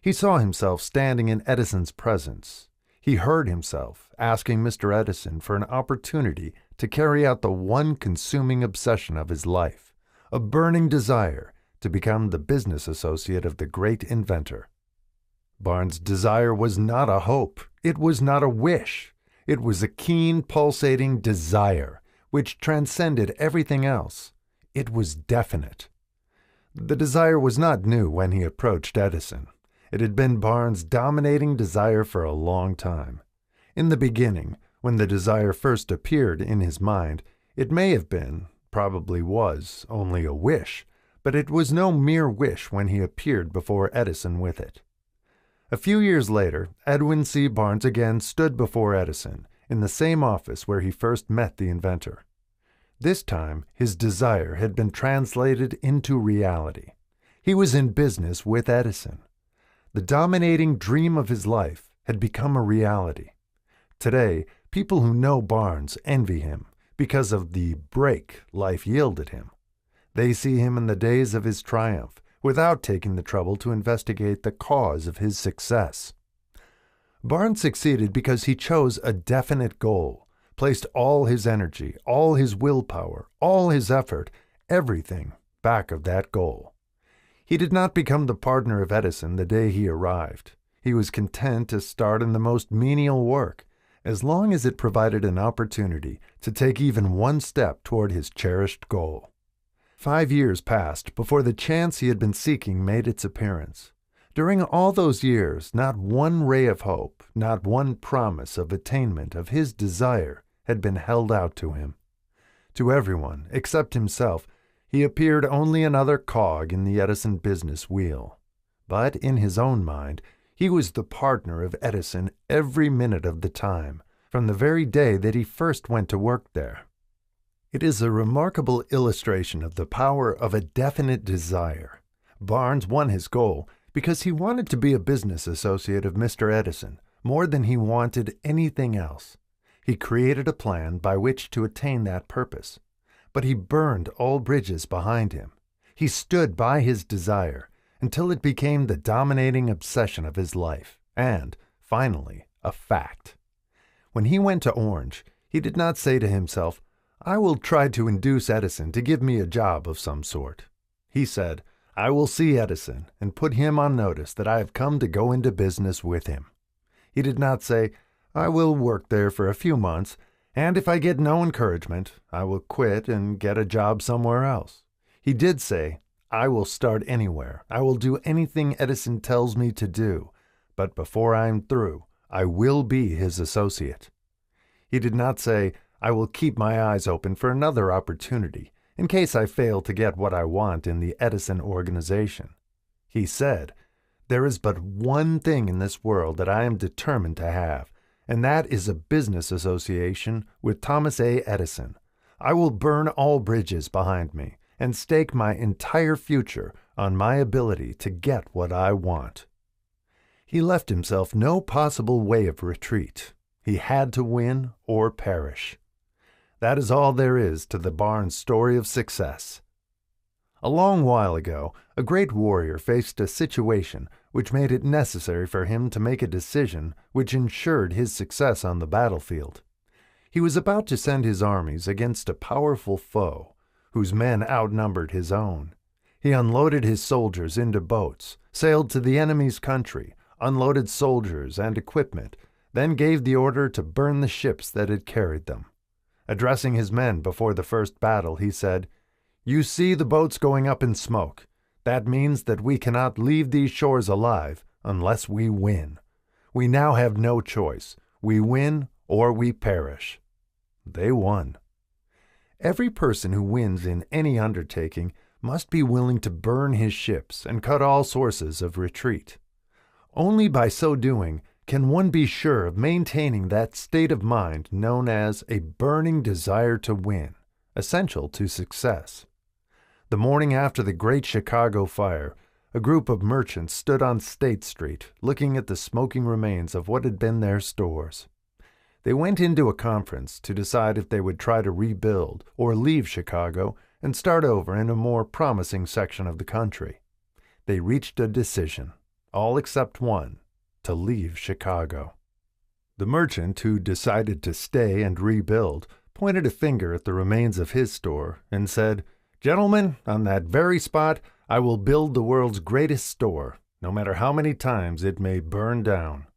He saw himself standing in Edison's presence. He heard himself asking Mr. Edison for an opportunity to carry out the one consuming obsession of his life, a burning desire to become the business associate of the great inventor. Barnes' desire was not a hope. It was not a wish. It was a keen, pulsating desire, which transcended everything else. It was definite. The desire was not new when he approached Edison. It had been Barnes' dominating desire for a long time. In the beginning, when the desire first appeared in his mind, it may have been, probably was, only a wish, but it was no mere wish when he appeared before Edison with it. A few years later, Edwin C. Barnes again stood before Edison in the same office where he first met the inventor. This time, his desire had been translated into reality. He was in business with Edison. The dominating dream of his life had become a reality. Today, people who know Barnes envy him because of the break life yielded him. They see him in the days of his triumph without taking the trouble to investigate the cause of his success. Barnes succeeded because he chose a definite goal, placed all his energy, all his willpower, all his effort, everything back of that goal. He did not become the partner of Edison the day he arrived. He was content to start in the most menial work, as long as it provided an opportunity to take even one step toward his cherished goal. 5 years passed before the chance he had been seeking made its appearance. During all those years, not one ray of hope, not one promise of attainment of his desire had been held out to him. To everyone, except himself, he appeared only another cog in the Edison business wheel. But in his own mind, he was the partner of Edison every minute of the time, from the very day that he first went to work there. It is a remarkable illustration of the power of a definite desire. Barnes won his goal because he wanted to be a business associate of Mr. Edison more than he wanted anything else. He created a plan by which to attain that purpose. But he burned all bridges behind him. He stood by his desire until it became the dominating obsession of his life and, finally, a fact. When he went to Orange, he did not say to himself, "I will try to induce Edison to give me a job of some sort." He said, "I will see Edison and put him on notice that I have come to go into business with him." He did not say, "I will work there for a few months, and if I get no encouragement, I will quit and get a job somewhere else." He did say, "I will start anywhere. I will do anything Edison tells me to do, but before I'm through, I will be his associate." He did not say, "I will keep my eyes open for another opportunity in case I fail to get what I want in the Edison organization." He said, "There is but one thing in this world that I am determined to have, and that is a business association with Thomas A. Edison. I will burn all bridges behind me and stake my entire future on my ability to get what I want." He left himself no possible way of retreat. He had to win or perish. That is all there is to the Barnes story of success. A long while ago, a great warrior faced a situation which made it necessary for him to make a decision which ensured his success on the battlefield. He was about to send his armies against a powerful foe, whose men outnumbered his own. He unloaded his soldiers into boats, sailed to the enemy's country, unloaded soldiers and equipment, then gave the order to burn the ships that had carried them. Addressing his men before the first battle, he said, "You see the boats going up in smoke. That means that we cannot leave these shores alive unless we win. We now have no choice. We win or we perish." They won. Every person who wins in any undertaking must be willing to burn his ships and cut all sources of retreat. Only by so doing can one be sure of maintaining that state of mind known as a burning desire to win, essential to success. The morning after the Great Chicago Fire, a group of merchants stood on State Street looking at the smoking remains of what had been their stores. They went into a conference to decide if they would try to rebuild or leave Chicago and start over in a more promising section of the country. They reached a decision, all except one, to leave Chicago. The merchant who decided to stay and rebuild pointed a finger at the remains of his store and said, "Gentlemen, on that very spot I will build the world's greatest store, no matter how many times it may burn down."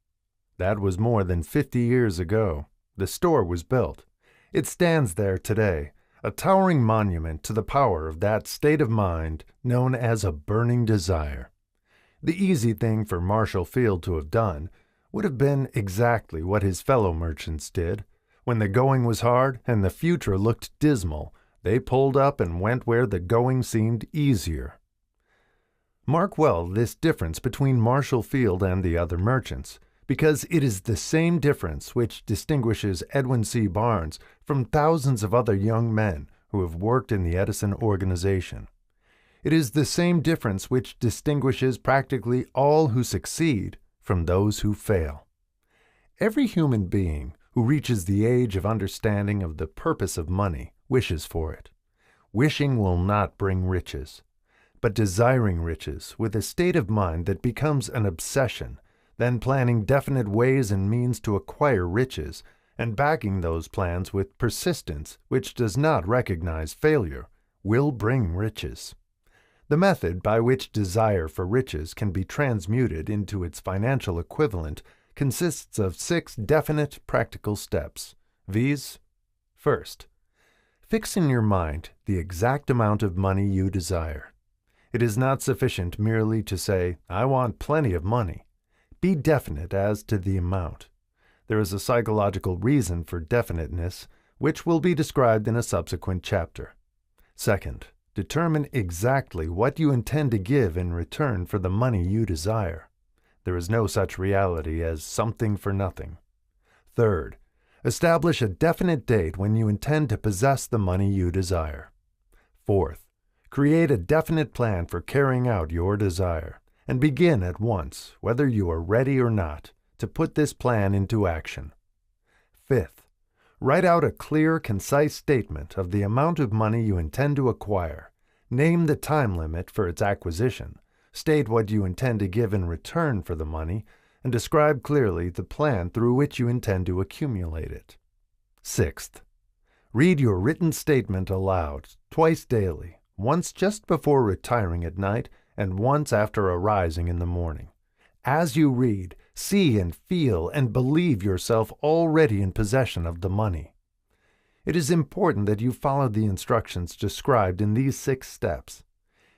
That was more than 50 years ago. The store was built. It stands there today, a towering monument to the power of that state of mind known as a burning desire. The easy thing for Marshall Field to have done would have been exactly what his fellow merchants did. When the going was hard and the future looked dismal, they pulled up and went where the going seemed easier. Mark well this difference between Marshall Field and the other merchants, because it is the same difference which distinguishes Edwin C. Barnes from thousands of other young men who have worked in the Edison organization. It is the same difference which distinguishes practically all who succeed from those who fail. Every human being who reaches the age of understanding of the purpose of money wishes for it. Wishing will not bring riches, but desiring riches with a state of mind that becomes an obsession, then planning definite ways and means to acquire riches, and backing those plans with persistence which does not recognize failure, will bring riches. The method by which desire for riches can be transmuted into its financial equivalent consists of 6 definite practical steps, viz. First, fix in your mind the exact amount of money you desire. It is not sufficient merely to say, "I want plenty of money." Be definite as to the amount. There is a psychological reason for definiteness, which will be described in a subsequent chapter. Second, determine exactly what you intend to give in return for the money you desire. There is no such reality as something for nothing. Third, establish a definite date when you intend to possess the money you desire. Fourth, create a definite plan for carrying out your desire, and begin at once, whether you are ready or not, to put this plan into action. Fifth, write out a clear, concise statement of the amount of money you intend to acquire. Name the time limit for its acquisition, state what you intend to give in return for the money, and describe clearly the plan through which you intend to accumulate it. Sixth, read your written statement aloud, twice daily, once just before retiring at night and once after arising in the morning. As you read, see and feel and believe yourself already in possession of the money. It is important that you follow the instructions described in these 6 steps.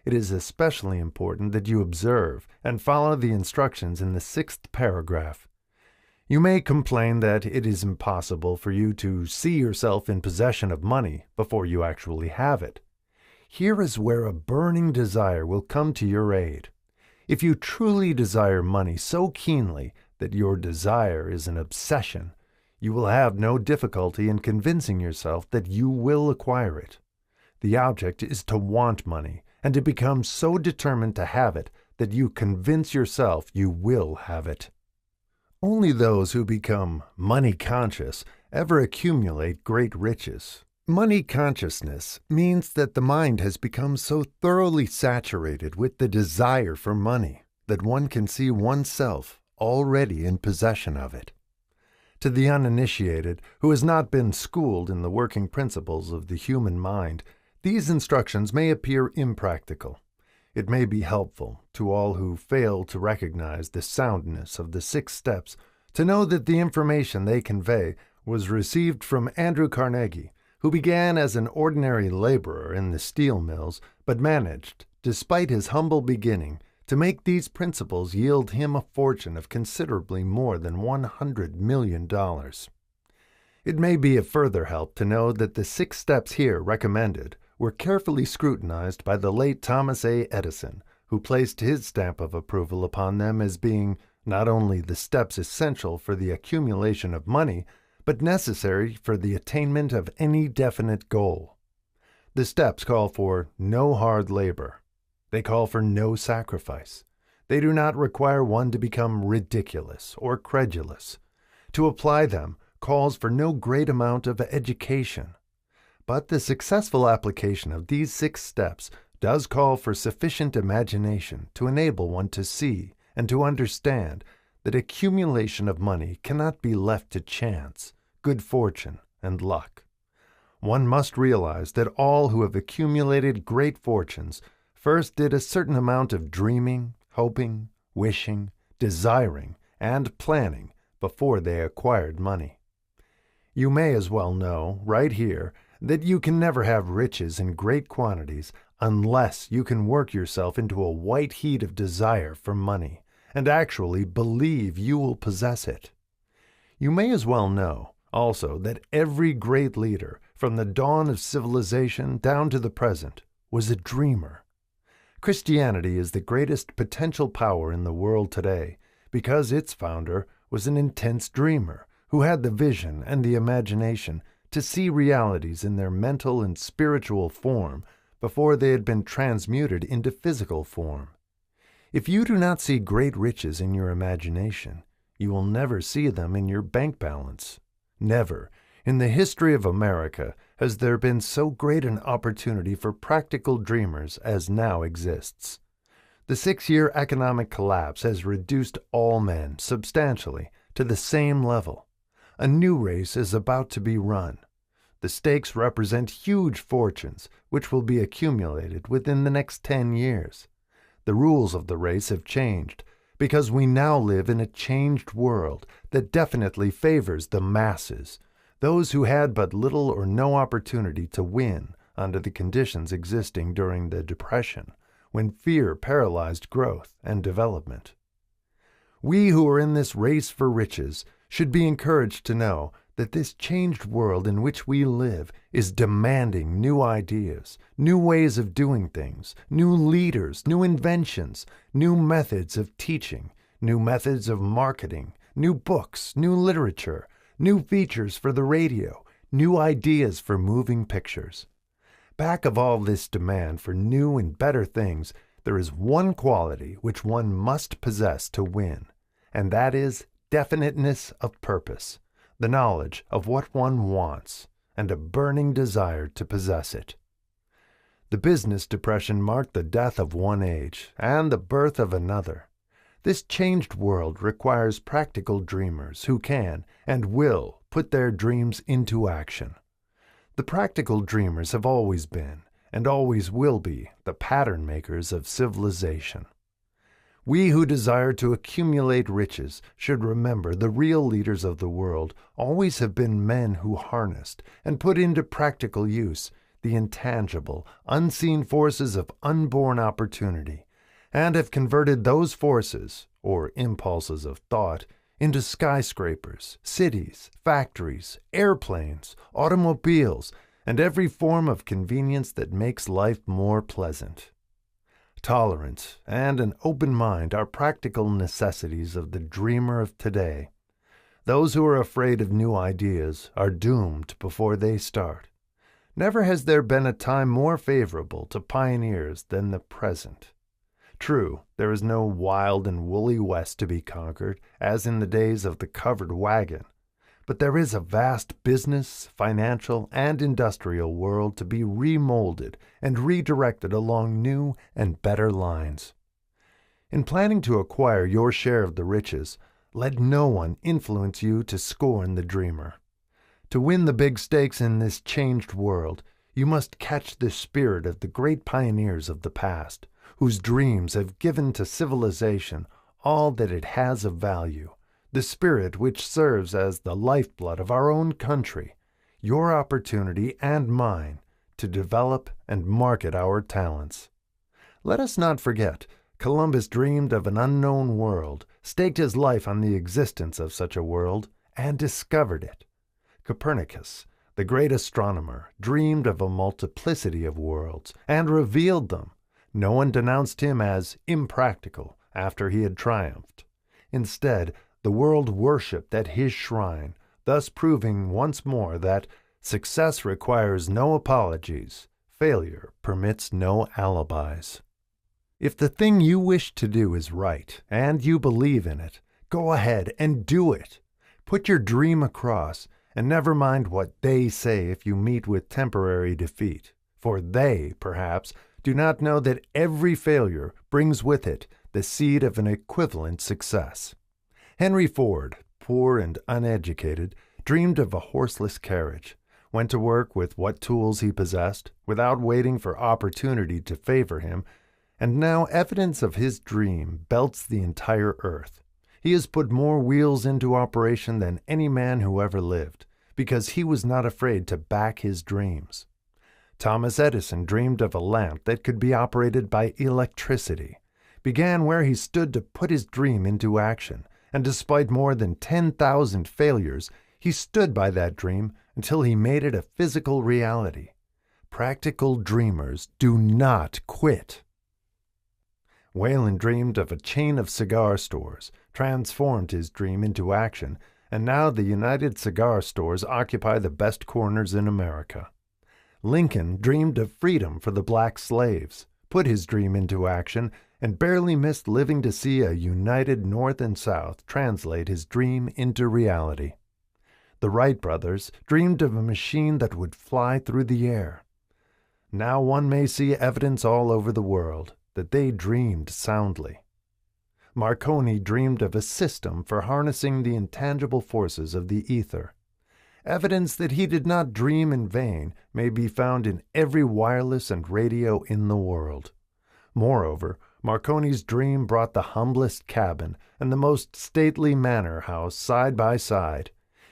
It is especially important that you observe and follow the instructions in the 6th paragraph. You may complain that it is impossible for you to see yourself in possession of money before you actually have it. Here is where a burning desire will come to your aid. If you truly desire money so keenly that your desire is an obsession, you will have no difficulty in convincing yourself that you will acquire it. The object is to want money and to become so determined to have it that you convince yourself you will have it. Only those who become money conscious ever accumulate great riches. Money consciousness means that the mind has become so thoroughly saturated with the desire for money that one can see oneself already in possession of it. To the uninitiated, who has not been schooled in the working principles of the human mind, these instructions may appear impractical. It may be helpful to all who fail to recognize the soundness of the 6 steps to know that the information they convey was received from Andrew Carnegie, who began as an ordinary laborer in the steel mills, but managed despite his humble beginning, to make these principles yield him a fortune of considerably more than $100 million. It may be of further help to know that the 6 steps here recommended were carefully scrutinized by the late Thomas A. Edison, who placed his stamp of approval upon them as being not only the steps essential for the accumulation of money, but necessary for the attainment of any definite goal. The steps call for no hard labor. They call for no sacrifice. They do not require one to become ridiculous or credulous. To apply them calls for no great amount of education. But the successful application of these 6 steps does call for sufficient imagination to enable one to see and to understand that accumulation of money cannot be left to chance, good fortune, and luck. One must realize that all who have accumulated great fortunes first did a certain amount of dreaming, hoping, wishing, desiring, and planning before they acquired money. You may as well know, right here, that you can never have riches in great quantities unless you can work yourself into a white heat of desire for money, and actually believe you will possess it. You may as well know, also, that every great leader, from the dawn of civilization down to the present, was a dreamer. Christianity is the greatest potential power in the world today because its founder was an intense dreamer who had the vision and the imagination to see realities in their mental and spiritual form before they had been transmuted into physical form. If you do not see great riches in your imagination, you will never see them in your bank balance. Never, in the history of America, has there been so great an opportunity for practical dreamers as now exists. The 6-year economic collapse has reduced all men substantially to the same level. A new race is about to be run. The stakes represent huge fortunes which will be accumulated within the next 10 years. The rules of the race have changed because we now live in a changed world that definitely favors the masses, those who had but little or no opportunity to win under the conditions existing during the Depression, when fear paralyzed growth and development. We who are in this race for riches should be encouraged to know that this changed world in which we live is demanding new ideas, new ways of doing things, new leaders, new inventions, new methods of teaching, new methods of marketing, new books, new literature, new features for the radio, new ideas for moving pictures. Back of all this demand for new and better things, there is one quality which one must possess to win, and that is definiteness of purpose, the knowledge of what one wants, and a burning desire to possess it. The business depression marked the death of one age and the birth of another. This changed world requires practical dreamers who can and will put their dreams into action. The practical dreamers have always been, and always will be, the pattern makers of civilization. We who desire to accumulate riches should remember the real leaders of the world always have been men who harnessed and put into practical use the intangible, unseen forces of unborn opportunity, and have converted those forces, or impulses of thought, into skyscrapers, cities, factories, airplanes, automobiles, and every form of convenience that makes life more pleasant. Tolerance and an open mind are practical necessities of the dreamer of today. Those who are afraid of new ideas are doomed before they start. Never has there been a time more favorable to pioneers than the present. True, there is no wild and woolly West to be conquered, as in the days of the covered wagon, but there is a vast business, financial, and industrial world to be remolded and redirected along new and better lines. In planning to acquire your share of the riches, let no one influence you to scorn the dreamer. To win the big stakes in this changed world, you must catch the spirit of the great pioneers of the past, whose dreams have given to civilization all that it has of value, the spirit which serves as the lifeblood of our own country, your opportunity and mine to develop and market our talents. Let us not forget, Columbus dreamed of an unknown world, staked his life on the existence of such a world, and discovered it. Copernicus, the great astronomer, dreamed of a multiplicity of worlds, and revealed them. No one denounced him as impractical after he had triumphed. Instead, the world worshipped at his shrine, thus proving once more that success requires no apologies, failure permits no alibis. If the thing you wish to do is right, and you believe in it, go ahead and do it. Put your dream across, and never mind what they say if you meet with temporary defeat, for they, perhaps, do not know that every failure brings with it the seed of an equivalent success. Henry Ford, poor and uneducated, dreamed of a horseless carriage, went to work with what tools he possessed, without waiting for opportunity to favor him, and now evidence of his dream belts the entire earth. He has put more wheels into operation than any man who ever lived, because he was not afraid to back his dreams. Thomas Edison dreamed of a lamp that could be operated by electricity, began where he stood to put his dream into action, and despite more than 10,000 failures, he stood by that dream until he made it a physical reality. Practical dreamers do not quit. Whalen dreamed of a chain of cigar stores, transformed his dream into action, and now the United Cigar Stores occupy the best corners in America. Lincoln dreamed of freedom for the black slaves, put his dream into action, and barely missed living to see a united North and South translate his dream into reality. The Wright brothers dreamed of a machine that would fly through the air. Now one may see evidence all over the world that they dreamed soundly. Marconi dreamed of a system for harnessing the intangible forces of the ether. Evidence that he did not dream in vain may be found in every wireless and radio in the world. Moreover, Marconi's dream brought the humblest cabin and the most stately manor house side by side.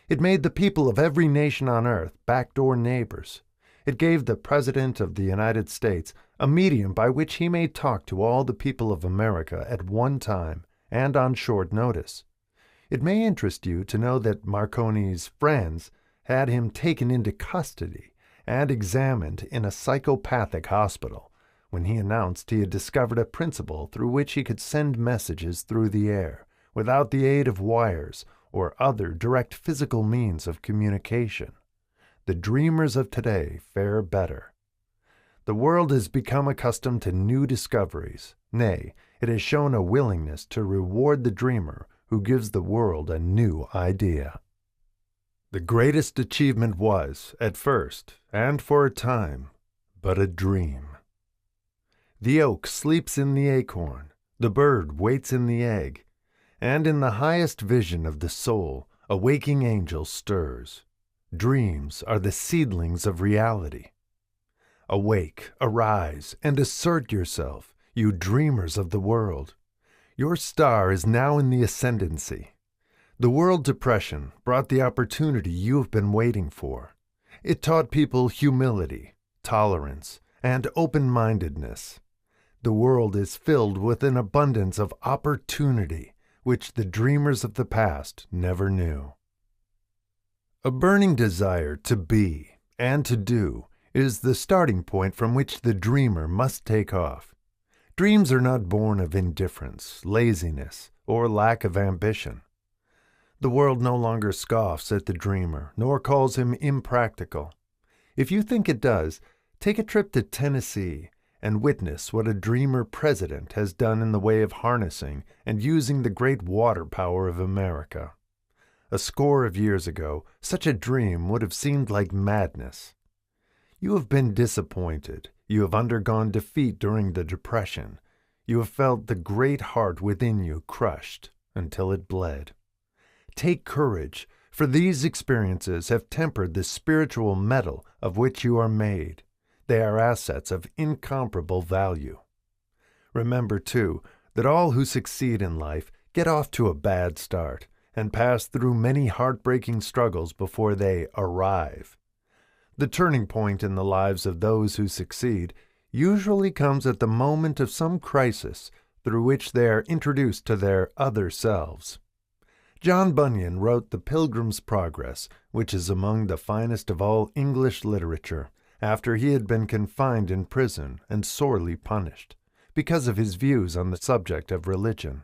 It made the people of every nation on earth backdoor neighbors. It gave the President of the United States a medium by which he may talk to all the people of America at one time and on short notice. It may interest you to know that Marconi's friends had him taken into custody and examined in a psychopathic hospital when he announced he had discovered a principle through which he could send messages through the air without the aid of wires or other direct physical means of communication. The dreamers of today fare better. The world has become accustomed to new discoveries. Nay, it has shown a willingness to reward the dreamer who gives the world a new idea. The greatest achievement was, at first, and for a time, but a dream. The oak sleeps in the acorn, the bird waits in the egg, and in the highest vision of the soul, a waking angel stirs. Dreams are the seedlings of reality. Awake, arise, and assert yourself, you dreamers of the world. Your star is now in the ascendancy. The World Depression brought the opportunity you have been waiting for. It taught people humility, tolerance, and open-mindedness. The world is filled with an abundance of opportunity which the dreamers of the past never knew. A burning desire to be and to do is the starting point from which the dreamer must take off. Dreams are not born of indifference, laziness, or lack of ambition. The world no longer scoffs at the dreamer, nor calls him impractical. If you think it does, take a trip to Tennessee and witness what a dreamer president has done in the way of harnessing and using the great water power of America. A score of years ago, such a dream would have seemed like madness. You have been disappointed. You have undergone defeat during the Depression. You have felt the great heart within you crushed until it bled. Take courage, for these experiences have tempered the spiritual metal of which you are made. They are assets of incomparable value. Remember, too, that all who succeed in life get off to a bad start and pass through many heartbreaking struggles before they arrive. The turning point in the lives of those who succeed usually comes at the moment of some crisis through which they are introduced to their other selves. John Bunyan wrote The Pilgrim's Progress, which is among the finest of all English literature, after he had been confined in prison and sorely punished, because of his views on the subject of religion.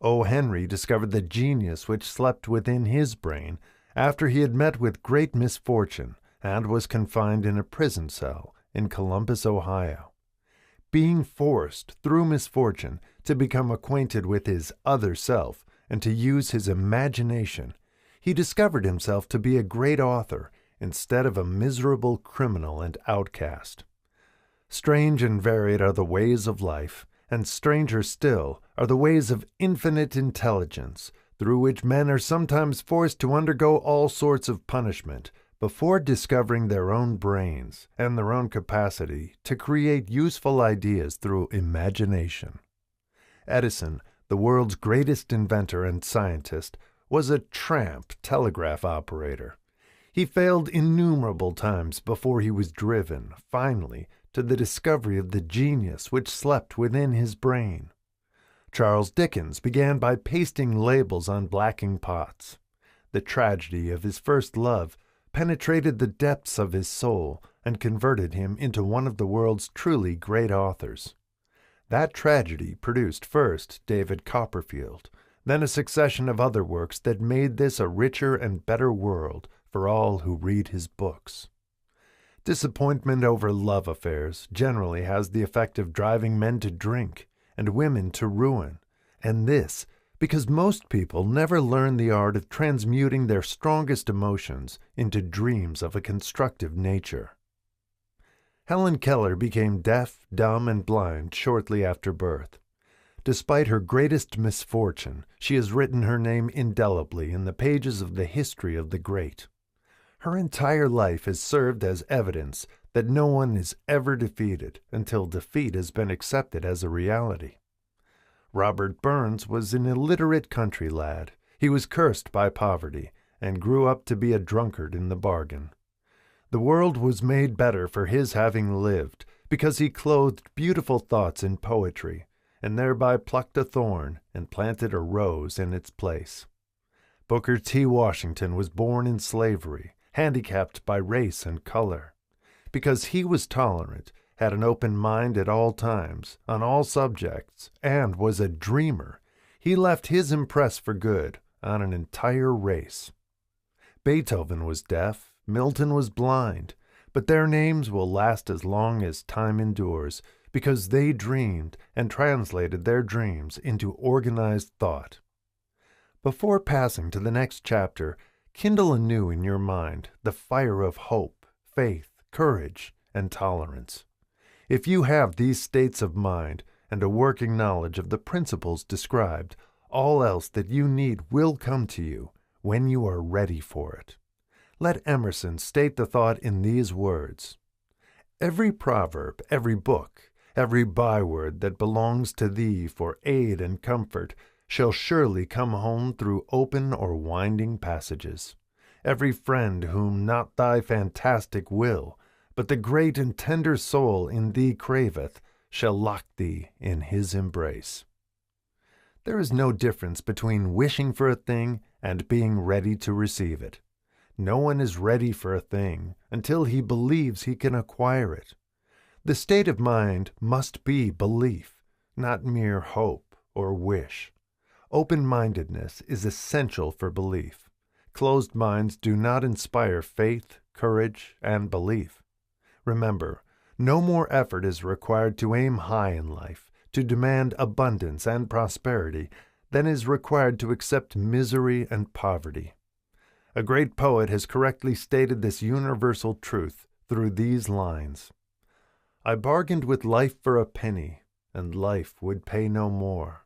O. Henry discovered the genius which slept within his brain after he had met with great misfortune and was confined in a prison cell in Columbus, Ohio. Being forced, through misfortune, to become acquainted with his other self and to use his imagination, he discovered himself to be a great author instead of a miserable criminal and outcast. Strange and varied are the ways of life, and stranger still are the ways of infinite intelligence, through which men are sometimes forced to undergo all sorts of punishment before discovering their own brains and their own capacity to create useful ideas through imagination. Edison, the world's greatest inventor and scientist, was a tramp telegraph operator. He failed innumerable times before he was driven, finally, to the discovery of the genius which slept within his brain. Charles Dickens began by pasting labels on blacking pots. The tragedy of his first love penetrated the depths of his soul and converted him into one of the world's truly great authors. That tragedy produced first David Copperfield, then a succession of other works that made this a richer and better world for all who read his books. Disappointment over love affairs generally has the effect of driving men to drink and women to ruin, and this because most people never learn the art of transmuting their strongest emotions into dreams of a constructive nature. Helen Keller became deaf, dumb, and blind shortly after birth. Despite her greatest misfortune, she has written her name indelibly in the pages of the history of the great. Her entire life has served as evidence that no one is ever defeated until defeat has been accepted as a reality. Robert Burns was an illiterate country lad. He was cursed by poverty and grew up to be a drunkard in the bargain. The world was made better for his having lived because he clothed beautiful thoughts in poetry and thereby plucked a thorn and planted a rose in its place. Booker T. Washington was born in slavery, handicapped by race and color. Because he was tolerant, had an open mind at all times, on all subjects, and was a dreamer, he left his impress for good on an entire race. Beethoven was deaf, Milton was blind, but their names will last as long as time endures, because they dreamed and translated their dreams into organized thought. Before passing to the next chapter, kindle anew in your mind the fire of hope, faith, courage, and tolerance. If you have these states of mind and a working knowledge of the principles described, all else that you need will come to you when you are ready for it. Let Emerson state the thought in these words: "Every proverb, every book, every byword that belongs to thee for aid and comfort shall surely come home through open or winding passages. Every friend whom not thy fantastic will, but the great and tender soul in thee craveth, shall lock thee in his embrace." There is no difference between wishing for a thing and being ready to receive it. No one is ready for a thing until he believes he can acquire it. The state of mind must be belief, not mere hope or wish. Open-mindedness is essential for belief. Closed minds do not inspire faith, courage, and belief. Remember, no more effort is required to aim high in life, to demand abundance and prosperity, than is required to accept misery and poverty. A great poet has correctly stated this universal truth through these lines: "I bargained with life for a penny, and life would pay no more.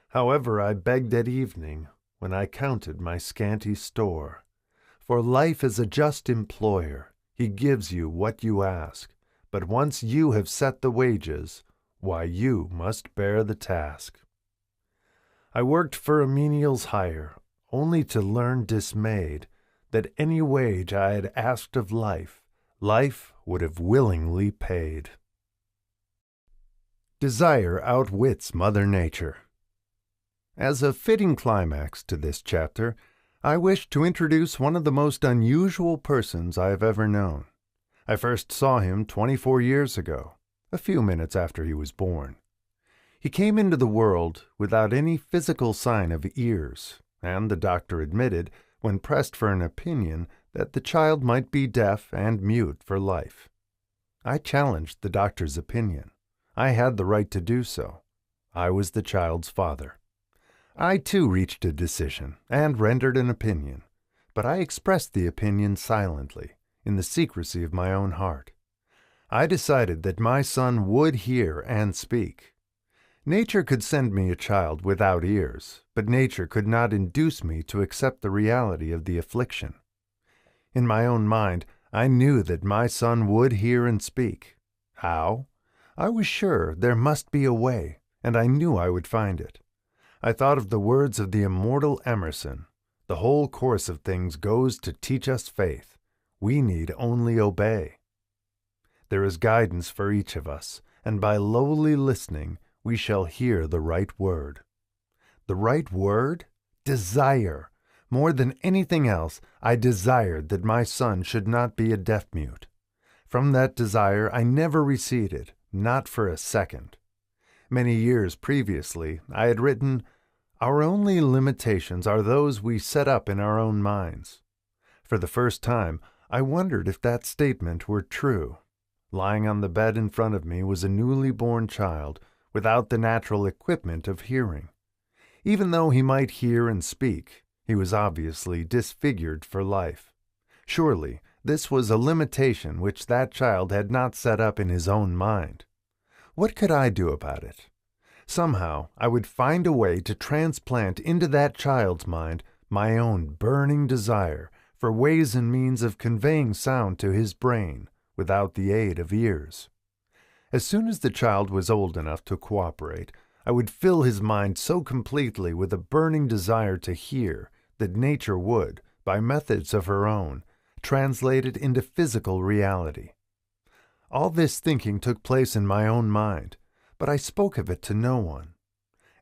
However, I begged at evening, when I counted my scanty store. For life is a just employer, he gives you what you ask, but once you have set the wages, why you must bear the task. I worked for a menial's hire, only to learn dismayed that any wage I had asked of life, life would have willingly paid." Desire outwits Mother Nature. As a fitting climax to this chapter, I wish to introduce one of the most unusual persons I have ever known. I first saw him 24 years ago, a few minutes after he was born. He came into the world without any physical sign of ears, and the doctor admitted, when pressed for an opinion, that the child might be deaf and mute for life. I challenged the doctor's opinion. I had the right to do so. I was the child's father. I too reached a decision and rendered an opinion, but I expressed the opinion silently, in the secrecy of my own heart. I decided that my son would hear and speak. Nature could send me a child without ears, but nature could not induce me to accept the reality of the affliction. In my own mind, I knew that my son would hear and speak. How? I was sure there must be a way, and I knew I would find it. I thought of the words of the immortal Emerson. The whole course of things goes to teach us faith. We need only obey. There is guidance for each of us, and by lowly listening, we shall hear the right word. The right word? Desire. More than anything else, I desired that my son should not be a deaf-mute. From that desire I never receded, not for a second. Many years previously, I had written, "Our only limitations are those we set up in our own minds." For the first time, I wondered if that statement were true. Lying on the bed in front of me was a newly born child, without the natural equipment of hearing. Even though he might hear and speak, he was obviously disfigured for life. Surely, this was a limitation which that child had not set up in his own mind. What could I do about it? Somehow, I would find a way to transplant into that child's mind my own burning desire for ways and means of conveying sound to his brain without the aid of ears. As soon as the child was old enough to cooperate, I would fill his mind so completely with a burning desire to hear that nature would, by methods of her own, translate it into physical reality. All this thinking took place in my own mind, but I spoke of it to no one.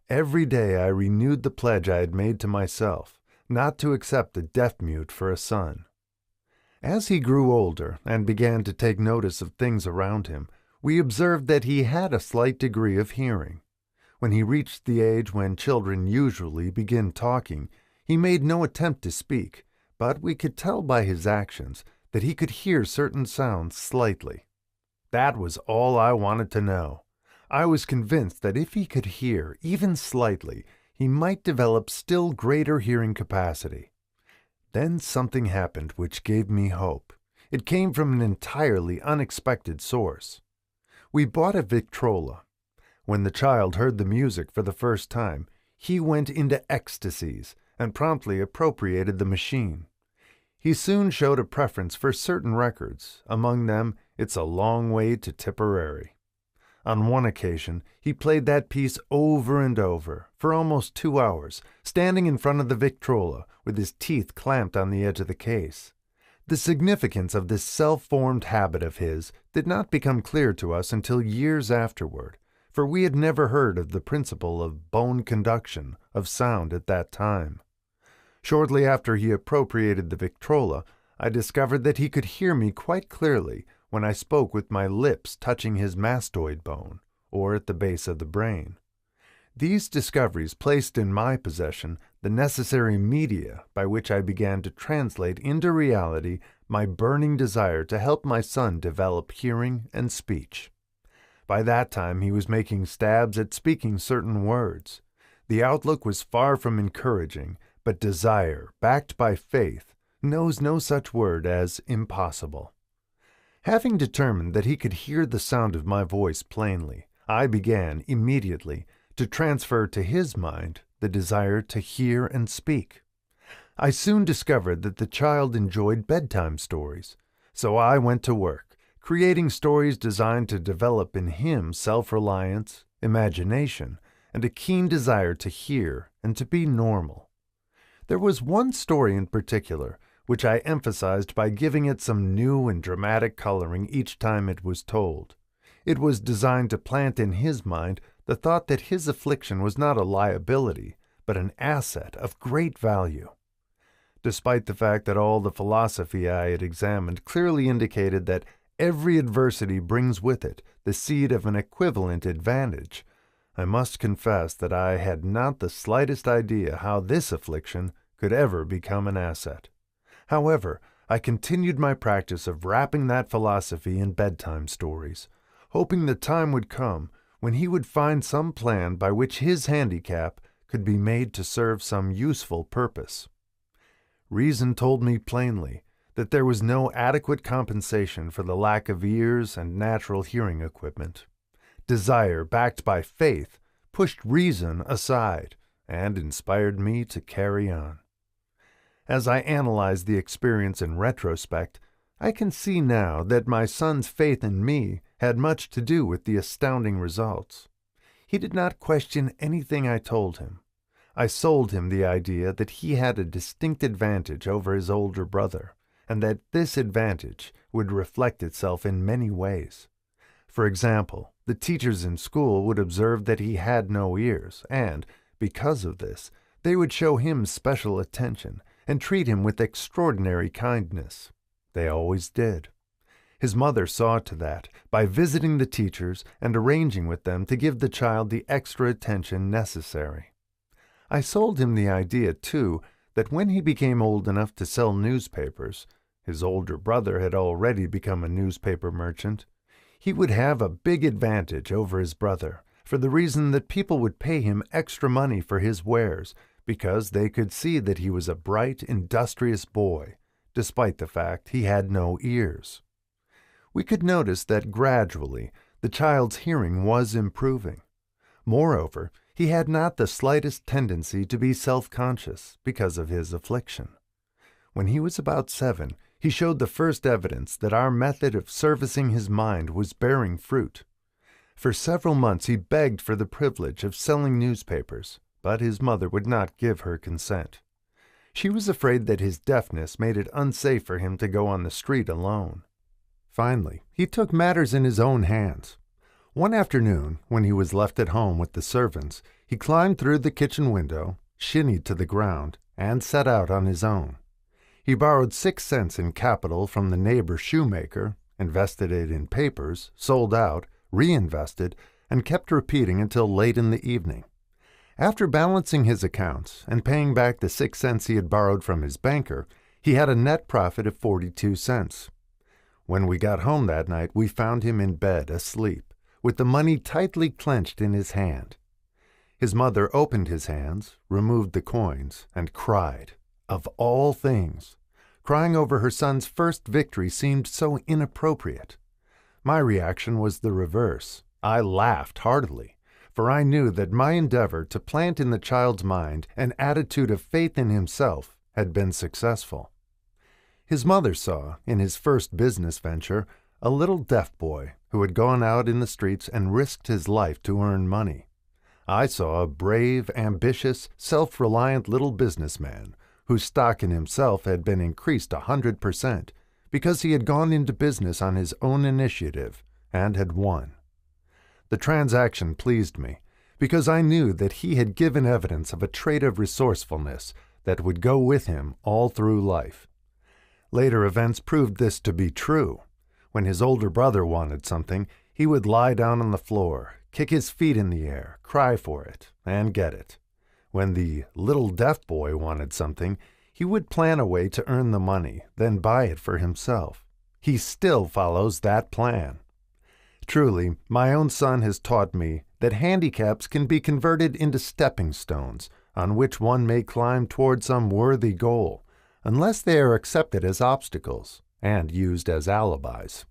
Every day I renewed the pledge I had made to myself, not to accept a deaf-mute for a son. As he grew older and began to take notice of things around him, we observed that he had a slight degree of hearing. When he reached the age when children usually begin talking, he made no attempt to speak, but we could tell by his actions that he could hear certain sounds slightly. That was all I wanted to know. I was convinced that if he could hear, even slightly, he might develop still greater hearing capacity. Then something happened which gave me hope. It came from an entirely unexpected source. We bought a Victrola. When the child heard the music for the first time, he went into ecstasies and promptly appropriated the machine. He soon showed a preference for certain records, among them "It's a Long Way to Tipperary." On one occasion, he played that piece over and over, for almost 2 hours, standing in front of the Victrola, with his teeth clamped on the edge of the case. The significance of this self-formed habit of his did not become clear to us until years afterward, for we had never heard of the principle of bone conduction of sound at that time. Shortly after he appropriated the Victrola, I discovered that he could hear me quite clearly when I spoke with my lips touching his mastoid bone, or at the base of the brain. These discoveries placed in my possession the necessary media by which I began to translate into reality my burning desire to help my son develop hearing and speech. By that time he was making stabs at speaking certain words. The outlook was far from encouraging, but desire, backed by faith, knows no such word as impossible. Having determined that he could hear the sound of my voice plainly, I began, immediately, to transfer to his mind the desire to hear and speak. I soon discovered that the child enjoyed bedtime stories, so I went to work, creating stories designed to develop in him self-reliance, imagination, and a keen desire to hear and to be normal. There was one story in particular which I emphasized by giving it some new and dramatic coloring each time it was told. It was designed to plant in his mind the thought that his affliction was not a liability, but an asset of great value. Despite the fact that all the philosophy I had examined clearly indicated that every adversity brings with it the seed of an equivalent advantage, I must confess that I had not the slightest idea how this affliction could ever become an asset. However, I continued my practice of wrapping that philosophy in bedtime stories, hoping the time would come when he would find some plan by which his handicap could be made to serve some useful purpose. Reason told me plainly that there was no adequate compensation for the lack of ears and natural hearing equipment. Desire, backed by faith, pushed reason aside and inspired me to carry on. As I analyze the experience in retrospect, I can see now that my son's faith in me had much to do with the astounding results. He did not question anything I told him. I sold him the idea that he had a distinct advantage over his older brother, and that this advantage would reflect itself in many ways. For example, the teachers in school would observe that he had no ears, and, because of this, they would show him special attention and treat him with extraordinary kindness. They always did. His mother saw to that by visiting the teachers and arranging with them to give the child the extra attention necessary. I sold him the idea, too, that when he became old enough to sell newspapers — his older brother had already become a newspaper merchant — he would have a big advantage over his brother, for the reason that people would pay him extra money for his wares, because they could see that he was a bright, industrious boy, despite the fact he had no ears. We could notice that gradually the child's hearing was improving. Moreover, he had not the slightest tendency to be self-conscious because of his affliction. When he was about 7, he showed the first evidence that our method of servicing his mind was bearing fruit. For several months he begged for the privilege of selling newspapers, but his mother would not give her consent. She was afraid that his deafness made it unsafe for him to go on the street alone. Finally, he took matters in his own hands. One afternoon, when he was left at home with the servants, he climbed through the kitchen window, shinnied to the ground, and set out on his own. He borrowed 6 cents in capital from the neighbor shoemaker, invested it in papers, sold out, reinvested, and kept repeating until late in the evening. After balancing his accounts and paying back the 6 cents he had borrowed from his banker, he had a net profit of 42 cents. When we got home that night, we found him in bed, asleep, with the money tightly clenched in his hand. His mother opened his hands, removed the coins, and cried. Of all things, crying over her son's first victory seemed so inappropriate. My reaction was the reverse. I laughed heartily, for I knew that my endeavor to plant in the child's mind an attitude of faith in himself had been successful. His mother saw, in his first business venture, a little deaf boy who had gone out in the streets and risked his life to earn money. I saw a brave, ambitious, self-reliant little businessman whose stock in himself had been increased 100% because he had gone into business on his own initiative and had won. The transaction pleased me because I knew that he had given evidence of a trait of resourcefulness that would go with him all through life. Later events proved this to be true. When his older brother wanted something, he would lie down on the floor, kick his feet in the air, cry for it, and get it. When the little deaf boy wanted something, he would plan a way to earn the money, then buy it for himself. He still follows that plan. Truly, my own son has taught me that handicaps can be converted into stepping stones on which one may climb toward some worthy goal, unless they are accepted as obstacles and used as alibis.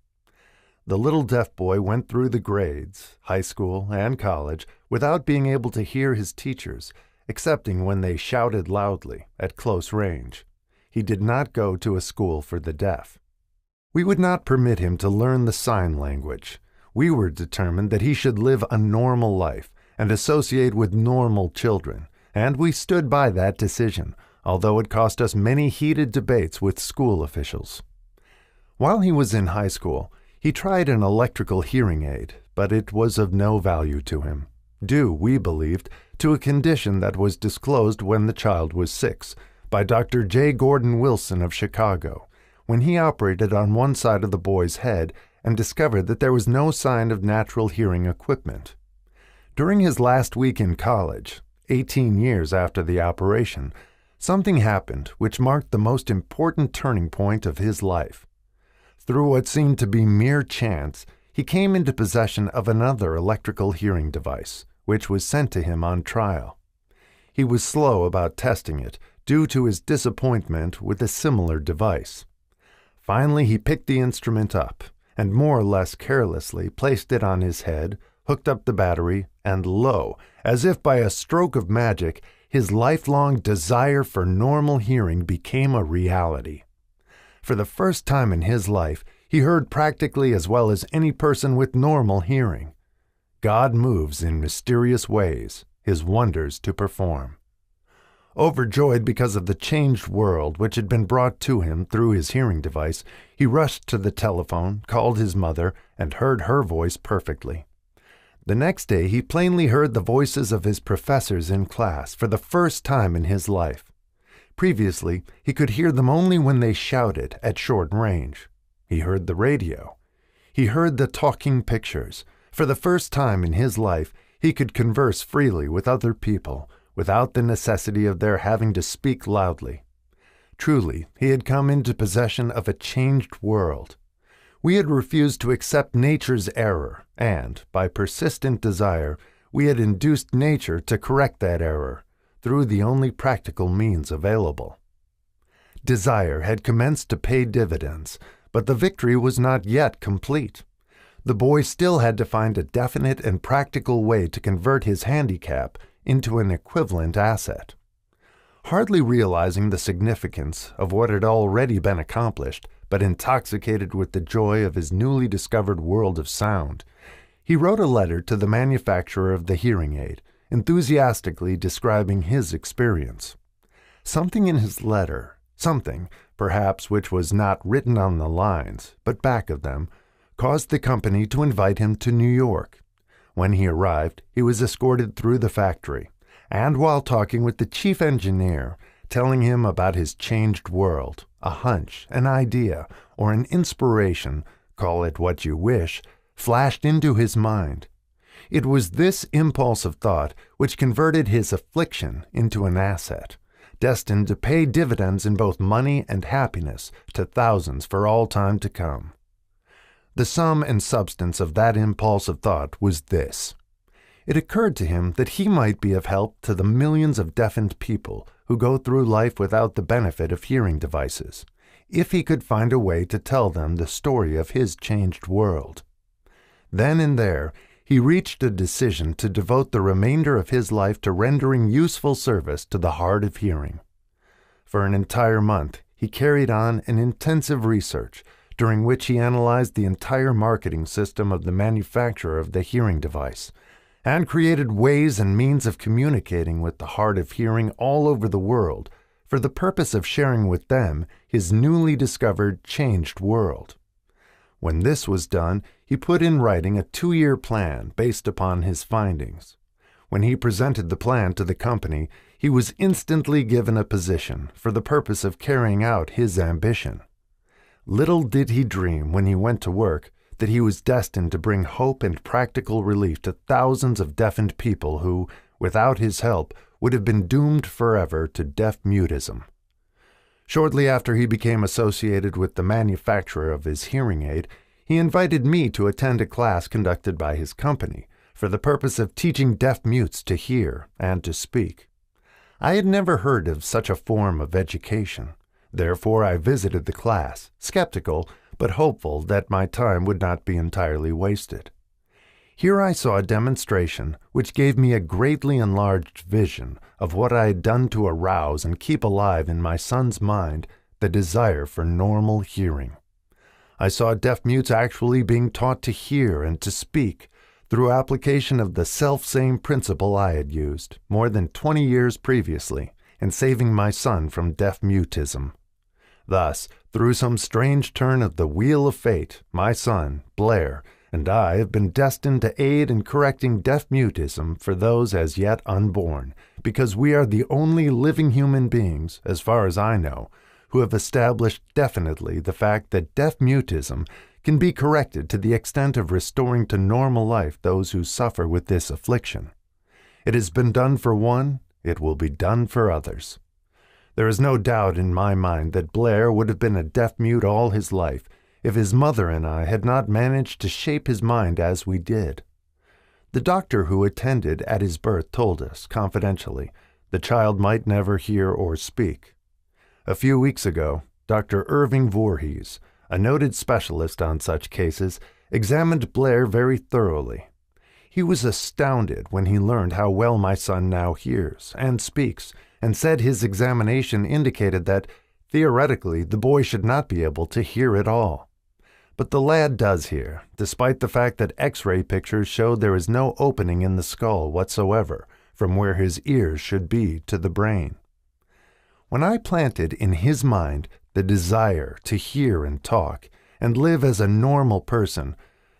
The little deaf boy went through the grades, high school and college, without being able to hear his teachers, excepting when they shouted loudly at close range. He did not go to a school for the deaf. We would not permit him to learn the sign language. We were determined that he should live a normal life and associate with normal children, and we stood by that decision, although it cost us many heated debates with school officials. While he was in high school, he tried an electrical hearing aid, but it was of no value to him, due, we believed, to a condition that was disclosed when the child was 6 by Dr. J. Gordon Wilson of Chicago, when he operated on one side of the boy's head and discovered that there was no sign of natural hearing equipment. During his last week in college, 18 years after the operation, something happened which marked the most important turning point of his life. Through what seemed to be mere chance, he came into possession of another electrical hearing device, which was sent to him on trial. He was slow about testing it due to his disappointment with a similar device. Finally, he picked the instrument up and more or less carelessly placed it on his head, hooked up the battery, and lo, as if by a stroke of magic, his lifelong desire for normal hearing became a reality. For the first time in his life, he heard practically as well as any person with normal hearing. God moves in mysterious ways, his wonders to perform. Overjoyed because of the changed world which had been brought to him through his hearing device, he rushed to the telephone, called his mother, and heard her voice perfectly. The next day he plainly heard the voices of his professors in class for the first time in his life. Previously, he could hear them only when they shouted at short range. He heard the radio. He heard the talking pictures. For the first time in his life, he could converse freely with other people, without the necessity of their having to speak loudly. Truly, he had come into possession of a changed world. We had refused to accept nature's error, and, by persistent desire, we had induced nature to correct that error, through the only practical means available. Desire had commenced to pay dividends, but the victory was not yet complete. The boy still had to find a definite and practical way to convert his handicap into an equivalent asset. Hardly realizing the significance of what had already been accomplished, but intoxicated with the joy of his newly discovered world of sound, he wrote a letter to the manufacturer of the hearing aid, enthusiastically describing his experience. Something in his letter, something, perhaps, which was not written on the lines, but back of them, caused the company to invite him to New York. When he arrived, he was escorted through the factory, and while talking with the chief engineer, telling him about his changed world, a hunch, an idea, or an inspiration, call it what you wish, flashed into his mind. It was this impulse of thought which converted his affliction into an asset, destined to pay dividends in both money and happiness to thousands for all time to come. The sum and substance of that impulse of thought was this. It occurred to him that he might be of help to the millions of deafened people who go through life without the benefit of hearing devices, if he could find a way to tell them the story of his changed world. Then and there, he reached a decision to devote the remainder of his life to rendering useful service to the hard of hearing. For an entire month, he carried on an intensive research, during which he analyzed the entire marketing system of the manufacturer of the hearing device, and created ways and means of communicating with the hard of hearing all over the world for the purpose of sharing with them his newly discovered changed world. When this was done, he put in writing a 2-year plan based upon his findings. When he presented the plan to the company, he was instantly given a position for the purpose of carrying out his ambition. Little did he dream when he went to work that he was destined to bring hope and practical relief to thousands of deafened people who, without his help, would have been doomed forever to deaf-mutism. Shortly after he became associated with the manufacturer of his hearing aid, he invited me to attend a class conducted by his company for the purpose of teaching deaf-mutes to hear and to speak. I had never heard of such a form of education. Therefore, I visited the class, skeptical but hopeful that my time would not be entirely wasted. Here I saw a demonstration which gave me a greatly enlarged vision of what I had done to arouse and keep alive in my son's mind the desire for normal hearing. I saw deaf-mutes actually being taught to hear and to speak through application of the self-same principle I had used more than 20 years previously in saving my son from deaf-mutism. Thus, through some strange turn of the wheel of fate, my son, Blair, and I have been destined to aid in correcting deaf mutism for those as yet unborn, because we are the only living human beings, as far as I know, who have established definitely the fact that deaf mutism can be corrected to the extent of restoring to normal life those who suffer with this affliction. It has been done for one, it will be done for others. There is no doubt in my mind that Blair would have been a deaf-mute all his life if his mother and I had not managed to shape his mind as we did. The doctor who attended at his birth told us, confidentially, the child might never hear or speak. A few weeks ago, Dr. Irving Voorhees, a noted specialist on such cases, examined Blair very thoroughly. He was astounded when he learned how well my son now hears and speaks, and said his examination indicated that, theoretically, the boy should not be able to hear at all. But the lad does hear, despite the fact that X-ray pictures showed there is no opening in the skull whatsoever from where his ears should be to the brain. When I planted in his mind the desire to hear and talk and live as a normal person,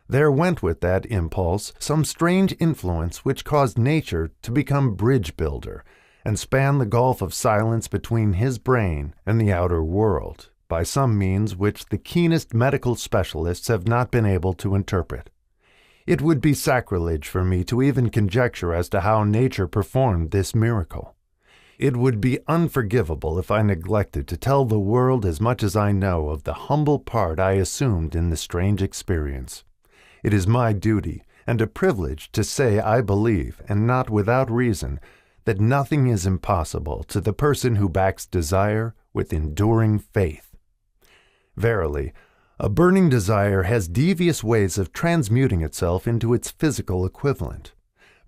there went with that impulse some strange influence which caused nature to become bridge builder and span the gulf of silence between his brain and the outer world, by some means which the keenest medical specialists have not been able to interpret. It would be sacrilege for me to even conjecture as to how nature performed this miracle. It would be unforgivable if I neglected to tell the world as much as I know of the humble part I assumed in the strange experience. It is my duty and a privilege to say I believe, and not without reason, that nothing is impossible to the person who backs desire with enduring faith. Verily, a burning desire has devious ways of transmuting itself into its physical equivalent.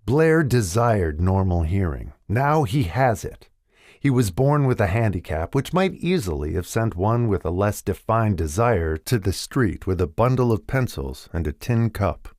Blair desired normal hearing. Now he has it. He was born with a handicap which might easily have sent one with a less defined desire to the street with a bundle of pencils and a tin cup.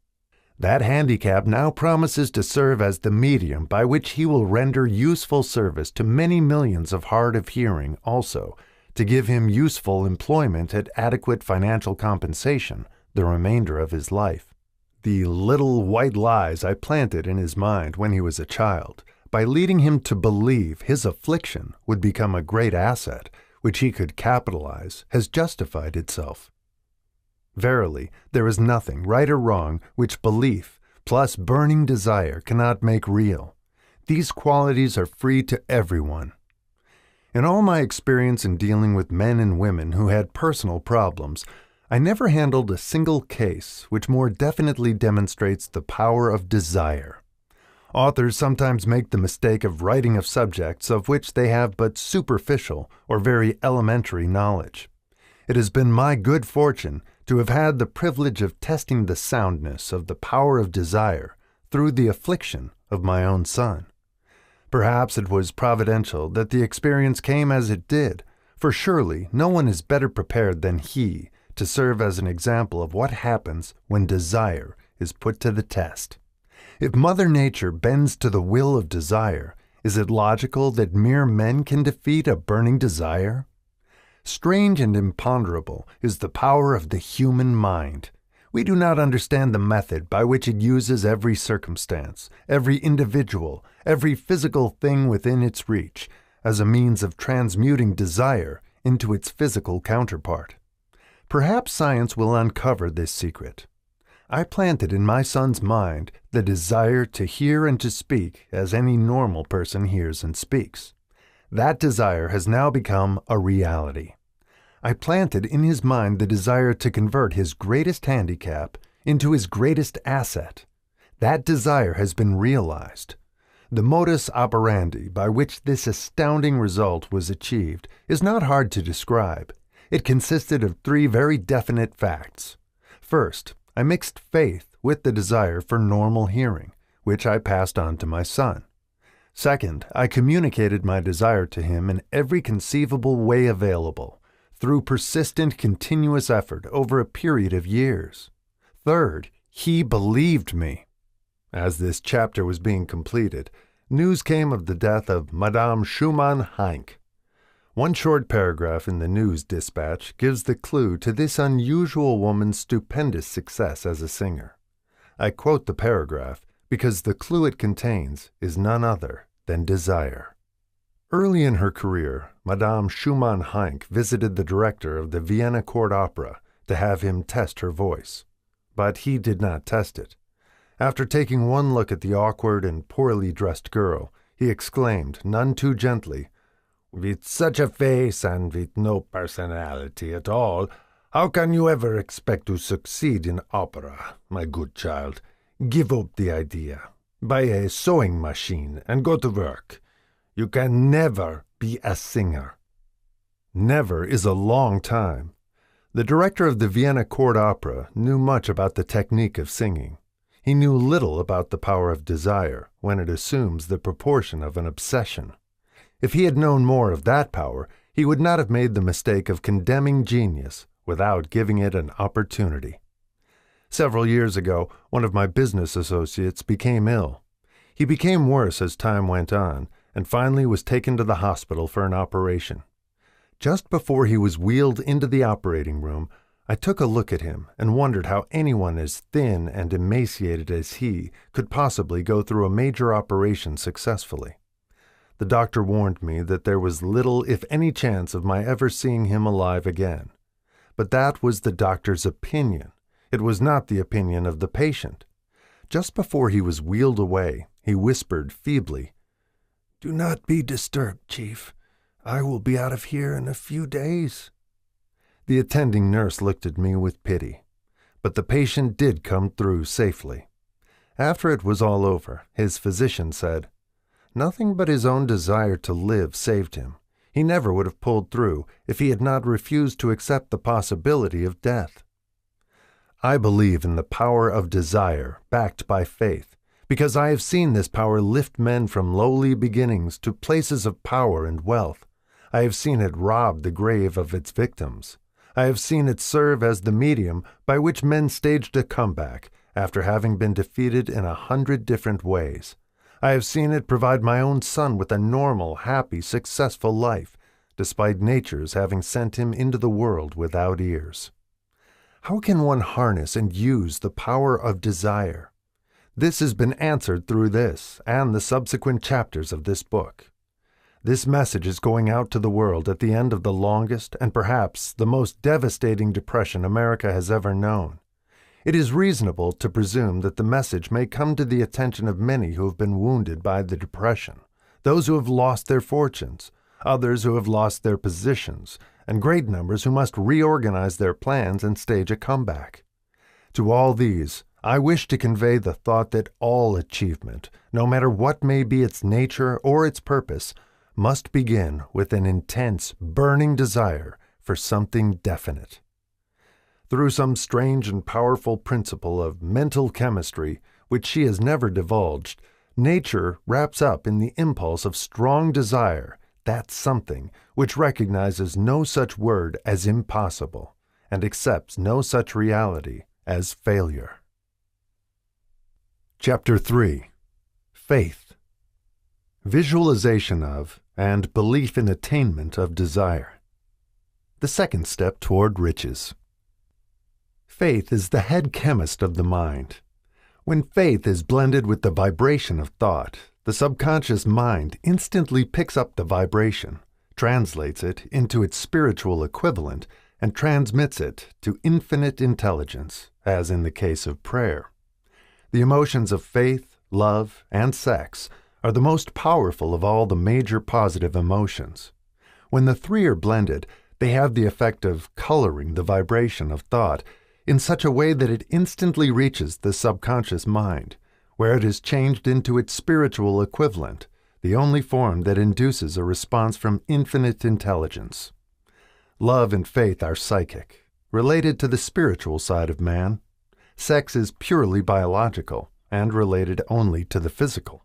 That handicap now promises to serve as the medium by which he will render useful service to many millions of hard of hearing also, to give him useful employment at adequate financial compensation the remainder of his life. The little white lies I planted in his mind when he was a child, by leading him to believe his affliction would become a great asset, which he could capitalize, has justified itself. Verily, there is nothing, right or wrong, which belief, plus burning desire, cannot make real. These qualities are free to everyone. In all my experience in dealing with men and women who had personal problems, I never handled a single case which more definitely demonstrates the power of desire. Authors sometimes make the mistake of writing of subjects of which they have but superficial or very elementary knowledge. It has been my good fortune to have had the privilege of testing the soundness of the power of desire through the affliction of my own son. Perhaps it was providential that the experience came as it did, for surely no one is better prepared than he to serve as an example of what happens when desire is put to the test. If Mother Nature bends to the will of desire, is it logical that mere men can defeat a burning desire? Strange and imponderable is the power of the human mind. We do not understand the method by which it uses every circumstance, every individual, every physical thing within its reach, as a means of transmuting desire into its physical counterpart. Perhaps science will uncover this secret. I planted in my son's mind the desire to hear and to speak as any normal person hears and speaks. That desire has now become a reality. I planted in his mind the desire to convert his greatest handicap into his greatest asset. That desire has been realized. The modus operandi by which this astounding result was achieved is not hard to describe. It consisted of three very definite facts. First, I mixed faith with the desire for normal hearing, which I passed on to my son. Second, I communicated my desire to him in every conceivable way available, through persistent, continuous effort over a period of years. Third, he believed me. As this chapter was being completed, news came of the death of Madame Schumann-Heink. One short paragraph in the news dispatch gives the clue to this unusual woman's stupendous success as a singer. I quote the paragraph because the clue it contains is none other than desire. Early in her career, Madame Schumann-Heink visited the director of the Vienna Court Opera to have him test her voice. But he did not test it. After taking one look at the awkward and poorly dressed girl, he exclaimed, none too gently, "With such a face and with no personality at all, how can you ever expect to succeed in opera, my good child? Give up the idea. Buy a sewing machine and go to work. You can never be a singer." Never is a long time. The director of the Vienna Court Opera knew much about the technique of singing. He knew little about the power of desire when it assumes the proportion of an obsession. If he had known more of that power, he would not have made the mistake of condemning genius without giving it an opportunity. Several years ago, one of my business associates became ill. He became worse as time went on, and finally was taken to the hospital for an operation. Just before he was wheeled into the operating room, I took a look at him and wondered how anyone as thin and emaciated as he could possibly go through a major operation successfully. The doctor warned me that there was little, if any, chance of my ever seeing him alive again. But that was the doctor's opinion. It was not the opinion of the patient. Just before he was wheeled away, he whispered feebly, "Do not be disturbed, Chief. I will be out of here in a few days." The attending nurse looked at me with pity, but the patient did come through safely. After it was all over, his physician said, "Nothing but his own desire to live saved him. He never would have pulled through if he had not refused to accept the possibility of death." I believe in the power of desire backed by faith, because I have seen this power lift men from lowly beginnings to places of power and wealth. I have seen it rob the grave of its victims. I have seen it serve as the medium by which men staged a comeback after having been defeated in 100 different ways. I have seen it provide my own son with a normal, happy, successful life, despite nature's having sent him into the world without ears. How can one harness and use the power of desire? This has been answered through this and the subsequent chapters of this book. This message is going out to the world at the end of the longest and perhaps the most devastating depression America has ever known. It is reasonable to presume that the message may come to the attention of many who have been wounded by the depression, those who have lost their fortunes, others who have lost their positions, and great numbers who must reorganize their plans and stage a comeback. To all these, I wish to convey the thought that all achievement, no matter what may be its nature or its purpose, must begin with an intense, burning desire for something definite. Through some strange and powerful principle of mental chemistry, which she has never divulged, nature wraps up in the impulse of strong desire that something which recognizes no such word as impossible and accepts no such reality as failure. Chapter 3. Faith. Visualization of and belief in attainment of desire. The second step toward riches. Faith is the head chemist of the mind. When faith is blended with the vibration of thought, the subconscious mind instantly picks up the vibration, translates it into its spiritual equivalent, and transmits it to infinite intelligence, as in the case of prayer. The emotions of faith, love, and sex are the most powerful of all the major positive emotions. When the three are blended, they have the effect of coloring the vibration of thought in such a way that it instantly reaches the subconscious mind, where it is changed into its spiritual equivalent, the only form that induces a response from infinite intelligence. Love and faith are psychic, related to the spiritual side of man. Sex is purely biological and related only to the physical.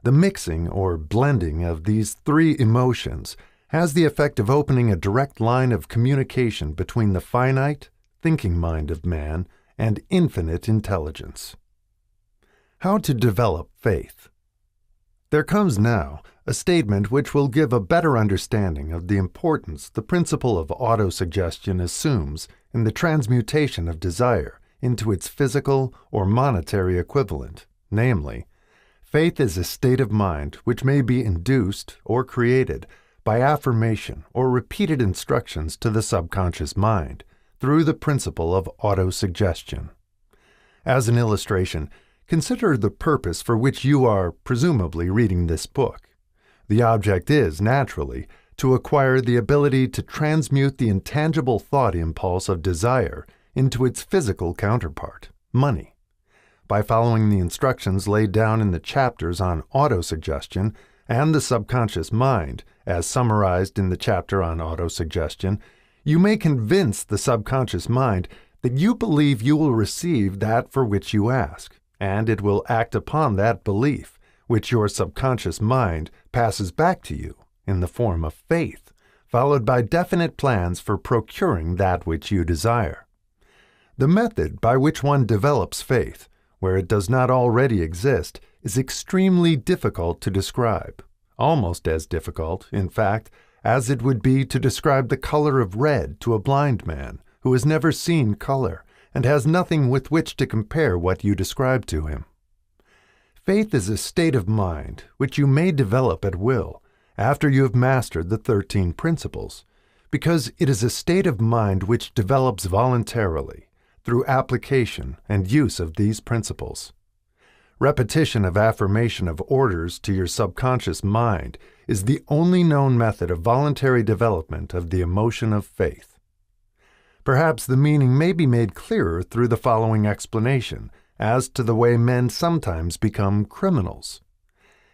The mixing or blending of these three emotions has the effect of opening a direct line of communication between the finite, thinking mind of man and infinite intelligence. How to develop faith. There comes now a statement which will give a better understanding of the importance the principle of autosuggestion assumes in the transmutation of desire into its physical or monetary equivalent, namely, faith is a state of mind which may be induced or created by affirmation or repeated instructions to the subconscious mind through the principle of autosuggestion. As an illustration, consider the purpose for which you are presumably reading this book. The object is, naturally, to acquire the ability to transmute the intangible thought impulse of desire into its physical counterpart, money. By following the instructions laid down in the chapters on autosuggestion and the subconscious mind, as summarized in the chapter on autosuggestion, you may convince the subconscious mind that you believe you will receive that for which you ask, and it will act upon that belief, which your subconscious mind passes back to you in the form of faith, followed by definite plans for procuring that which you desire. The method by which one develops faith, where it does not already exist, is extremely difficult to describe, almost as difficult, in fact, as it would be to describe the color of red to a blind man who has never seen color and has nothing with which to compare what you describe to him. Faith is a state of mind which you may develop at will after you have mastered the 13 principles, because it is a state of mind which develops voluntarily through application and use of these principles. Repetition of affirmation of orders to your subconscious mind is the only known method of voluntary development of the emotion of faith. Perhaps the meaning may be made clearer through the following explanation as to the way men sometimes become criminals.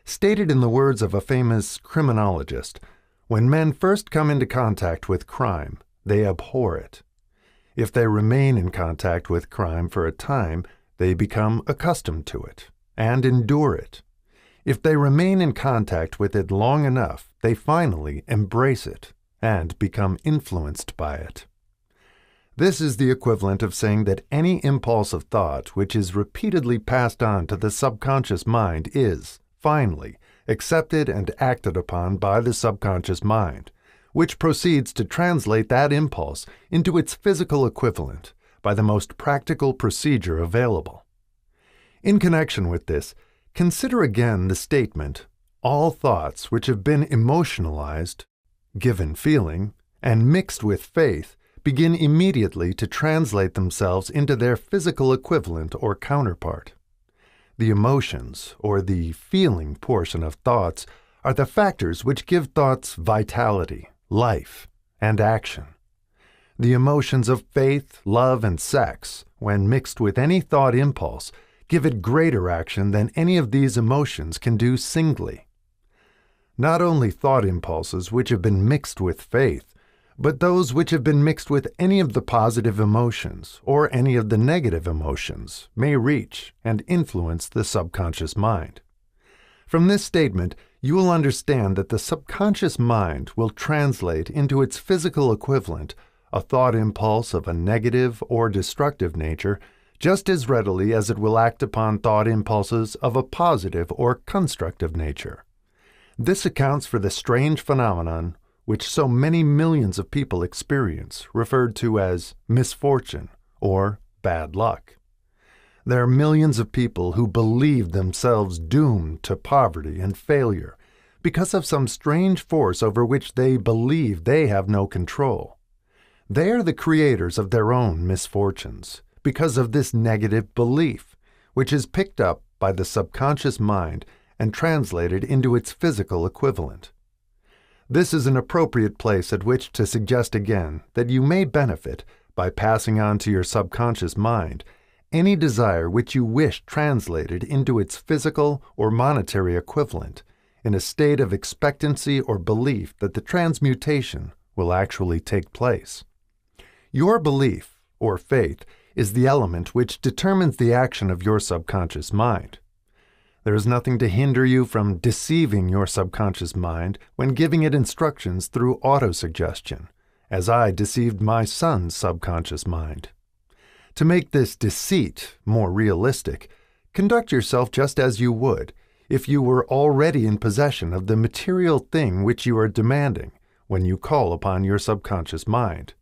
Stated in the words of a famous criminologist, when men first come into contact with crime, they abhor it. If they remain in contact with crime for a time, they become accustomed to it and endure it. If they remain in contact with it long enough, they finally embrace it and become influenced by it. This is the equivalent of saying that any impulse of thought which is repeatedly passed on to the subconscious mind is, finally, accepted and acted upon by the subconscious mind, which proceeds to translate that impulse into its physical equivalent by the most practical procedure available. In connection with this, consider again the statement, all thoughts which have been emotionalized, given feeling, and mixed with faith begin immediately to translate themselves into their physical equivalent or counterpart. The emotions, or the feeling portion of thoughts, are the factors which give thoughts vitality, life, and action. The emotions of faith, love, and sex, when mixed with any thought impulse, give it greater action than any of these emotions can do singly. Not only thought impulses which have been mixed with faith, but those which have been mixed with any of the positive emotions or any of the negative emotions may reach and influence the subconscious mind. From this statement, you will understand that the subconscious mind will translate into its physical equivalent a thought impulse of a negative or destructive nature just as readily as it will act upon thought impulses of a positive or constructive nature. This accounts for the strange phenomenon which so many millions of people experience, referred to as misfortune or bad luck. There are millions of people who believe themselves doomed to poverty and failure because of some strange force over which they believe they have no control. They are the creators of their own misfortunes because of this negative belief, which is picked up by the subconscious mind and translated into its physical equivalent. This is an appropriate place at which to suggest again that you may benefit by passing on to your subconscious mind any desire which you wish translated into its physical or monetary equivalent in a state of expectancy or belief that the transmutation will actually take place. Your belief, or faith, is the element which determines the action of your subconscious mind. There is nothing to hinder you from deceiving your subconscious mind when giving it instructions through autosuggestion, as I deceived my son's subconscious mind. To make this deceit more realistic, conduct yourself just as you would if you were already in possession of the material thing which you are demanding when you call upon your subconscious mind.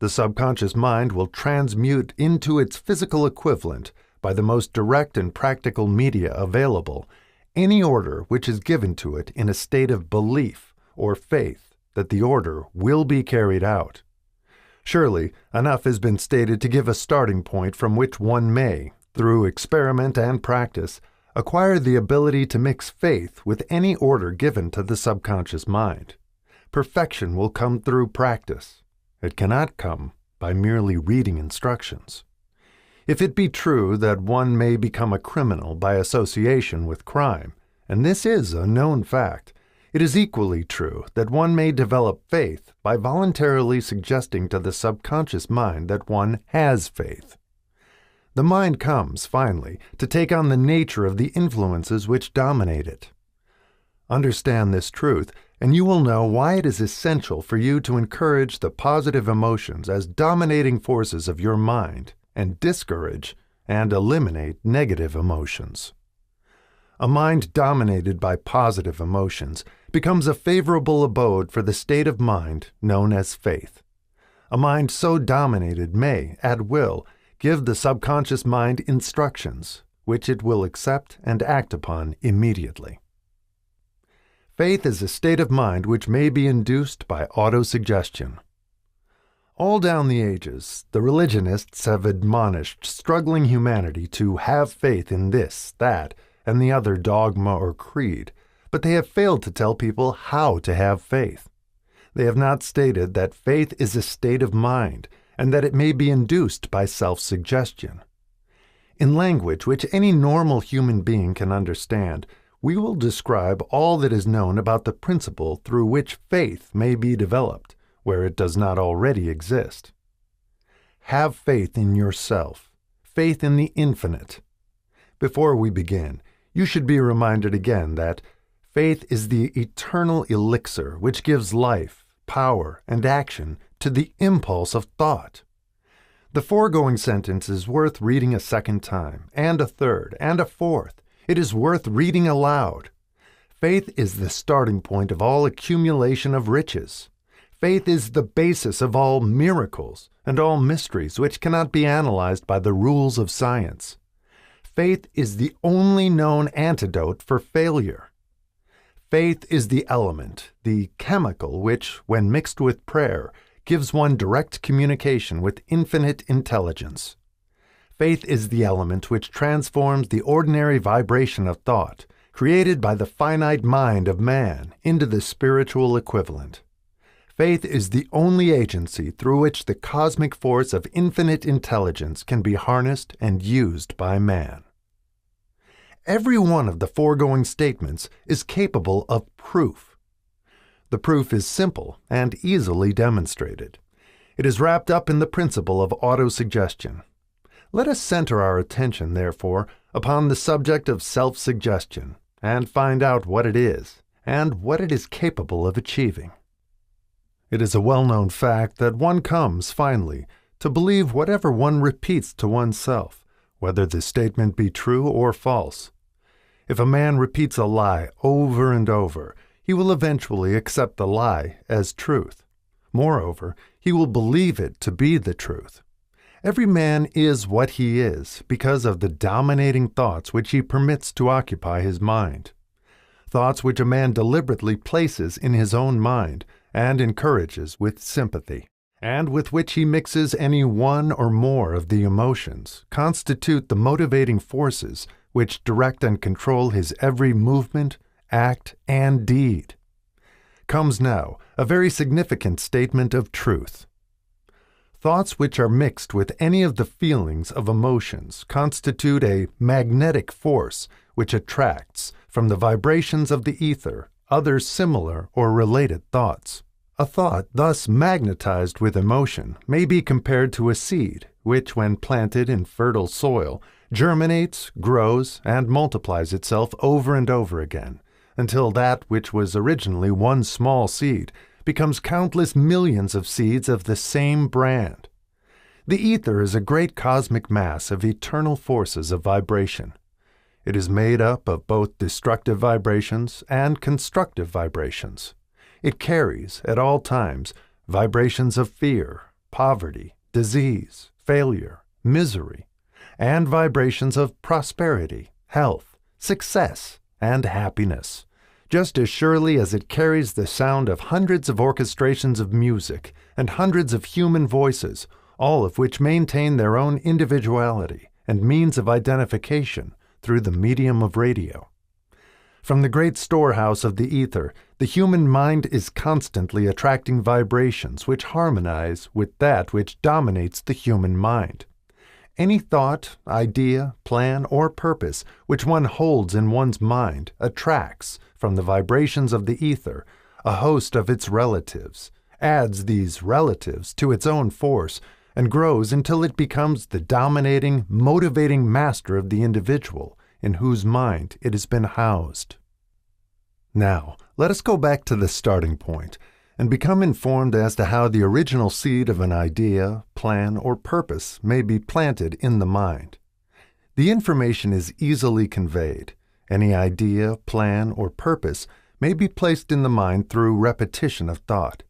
the subconscious mind will transmute into its physical equivalent, by the most direct and practical media available, any order which is given to it in a state of belief or faith that the order will be carried out. Surely, enough has been stated to give a starting point from which one may, through experiment and practice, acquire the ability to mix faith with any order given to the subconscious mind. Perfection will come through practice. It cannot come by merely reading instructions. If it be true that one may become a criminal by association with crime, and this is a known fact, it is equally true that one may develop faith by voluntarily suggesting to the subconscious mind that one has faith. The mind comes, finally, to take on the nature of the influences which dominate it. Understand this truth, and you will know why it is essential for you to encourage the positive emotions as dominating forces of your mind and discourage and eliminate negative emotions. A mind dominated by positive emotions becomes a favorable abode for the state of mind known as faith. A mind so dominated may, at will, give the subconscious mind instructions, which it will accept and act upon immediately. Faith is a state of mind which may be induced by autosuggestion. All down the ages, the religionists have admonished struggling humanity to have faith in this, that, and the other dogma or creed, but they have failed to tell people how to have faith. They have not stated that faith is a state of mind, and that it may be induced by self-suggestion. In language which any normal human being can understand, we will describe all that is known about the principle through which faith may be developed, where it does not already exist. Have faith in yourself, faith in the infinite. Before we begin, you should be reminded again that faith is the eternal elixir which gives life, power, and action to the impulse of thought. The foregoing sentence is worth reading a second time, and a third, and a fourth. It is worth reading aloud. Faith is the starting point of all accumulation of riches. Faith is the basis of all miracles and all mysteries which cannot be analyzed by the rules of science. Faith is the only known antidote for failure. Faith is the element, the chemical which, when mixed with prayer, gives one direct communication with infinite intelligence. Faith is the element which transforms the ordinary vibration of thought, created by the finite mind of man, into the spiritual equivalent. Faith is the only agency through which the cosmic force of infinite intelligence can be harnessed and used by man. Every one of the foregoing statements is capable of proof. The proof is simple and easily demonstrated. It is wrapped up in the principle of autosuggestion. Let us center our attention, therefore, upon the subject of self-suggestion and find out what it is and what it is capable of achieving. It is a well-known fact that one comes, finally, to believe whatever one repeats to oneself, whether the statement be true or false. If a man repeats a lie over and over, he will eventually accept the lie as truth. Moreover, he will believe it to be the truth. Every man is what he is because of the dominating thoughts which he permits to occupy his mind. Thoughts which a man deliberately places in his own mind and encourages with sympathy, and with which he mixes any one or more of the emotions, constitute the motivating forces which direct and control his every movement, act, and deed. Comes now a very significant statement of truth. Thoughts which are mixed with any of the feelings of emotions constitute a magnetic force which attracts, from the vibrations of the ether, other similar or related thoughts. A thought thus magnetized with emotion may be compared to a seed which, when planted in fertile soil, germinates, grows, and multiplies itself over and over again, until that which was originally one small seed becomes countless millions of seeds of the same brand. The ether is a great cosmic mass of eternal forces of vibration. It is made up of both destructive vibrations and constructive vibrations. It carries, at all times, vibrations of fear, poverty, disease, failure, misery, and vibrations of prosperity, health, success, and happiness, just as surely as it carries the sound of hundreds of orchestrations of music and hundreds of human voices, all of which maintain their own individuality and means of identification through the medium of radio. From the great storehouse of the ether, the human mind is constantly attracting vibrations which harmonize with that which dominates the human mind. Any thought, idea, plan, or purpose which one holds in one's mind attracts, from the vibrations of the ether, a host of its relatives, adds these relatives to its own force, and grows until it becomes the dominating, motivating master of the individual in whose mind it has been housed. Now, let us go back to the starting point and become informed as to how the original seed of an idea, plan, or purpose may be planted in the mind. The information is easily conveyed. Any idea, plan, or purpose may be placed in the mind through repetition of thought.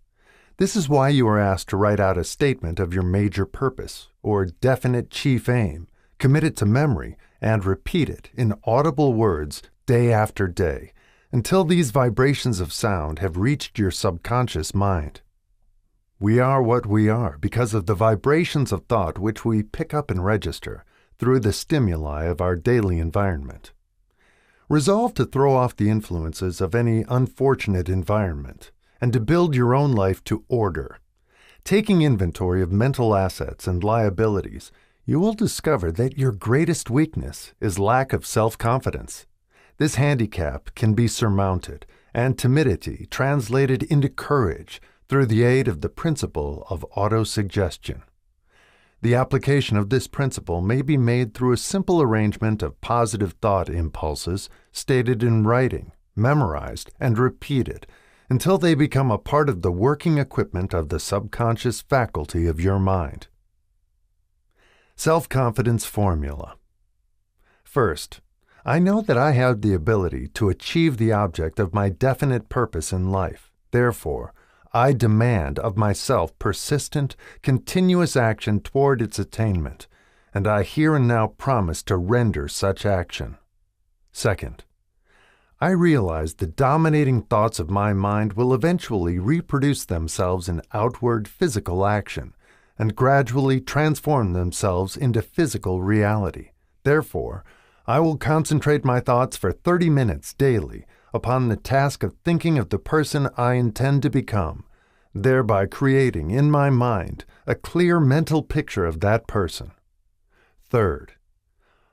This is why you are asked to write out a statement of your major purpose or definite chief aim, commit it to memory, and repeat it in audible words day after day, until these vibrations of sound have reached your subconscious mind. We are what we are because of the vibrations of thought which we pick up and register through the stimuli of our daily environment. Resolve to throw off the influences of any unfortunate environment and to build your own life to order. Taking inventory of mental assets and liabilities, you will discover that your greatest weakness is lack of self-confidence. This handicap can be surmounted and timidity translated into courage through the aid of the principle of autosuggestion. The application of this principle may be made through a simple arrangement of positive thought impulses stated in writing, memorized, and repeated until they become a part of the working equipment of the subconscious faculty of your mind. Self-confidence formula. First, I know that I have the ability to achieve the object of my definite purpose in life. Therefore, I demand of myself persistent, continuous action toward its attainment, and I here and now promise to render such action. Second, I realize the dominating thoughts of my mind will eventually reproduce themselves in outward physical action, and gradually transform themselves into physical reality. Therefore, I will concentrate my thoughts for 30 minutes daily upon the task of thinking of the person I intend to become, thereby creating in my mind a clear mental picture of that person. Third,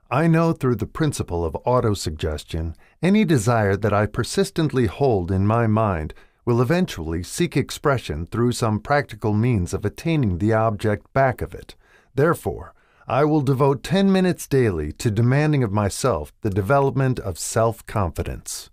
I know through the principle of autosuggestion any desire that I persistently hold in my mind will eventually seek expression through some practical means of attaining the object back of it. Therefore, I will devote 10 minutes daily to demanding of myself the development of self-confidence.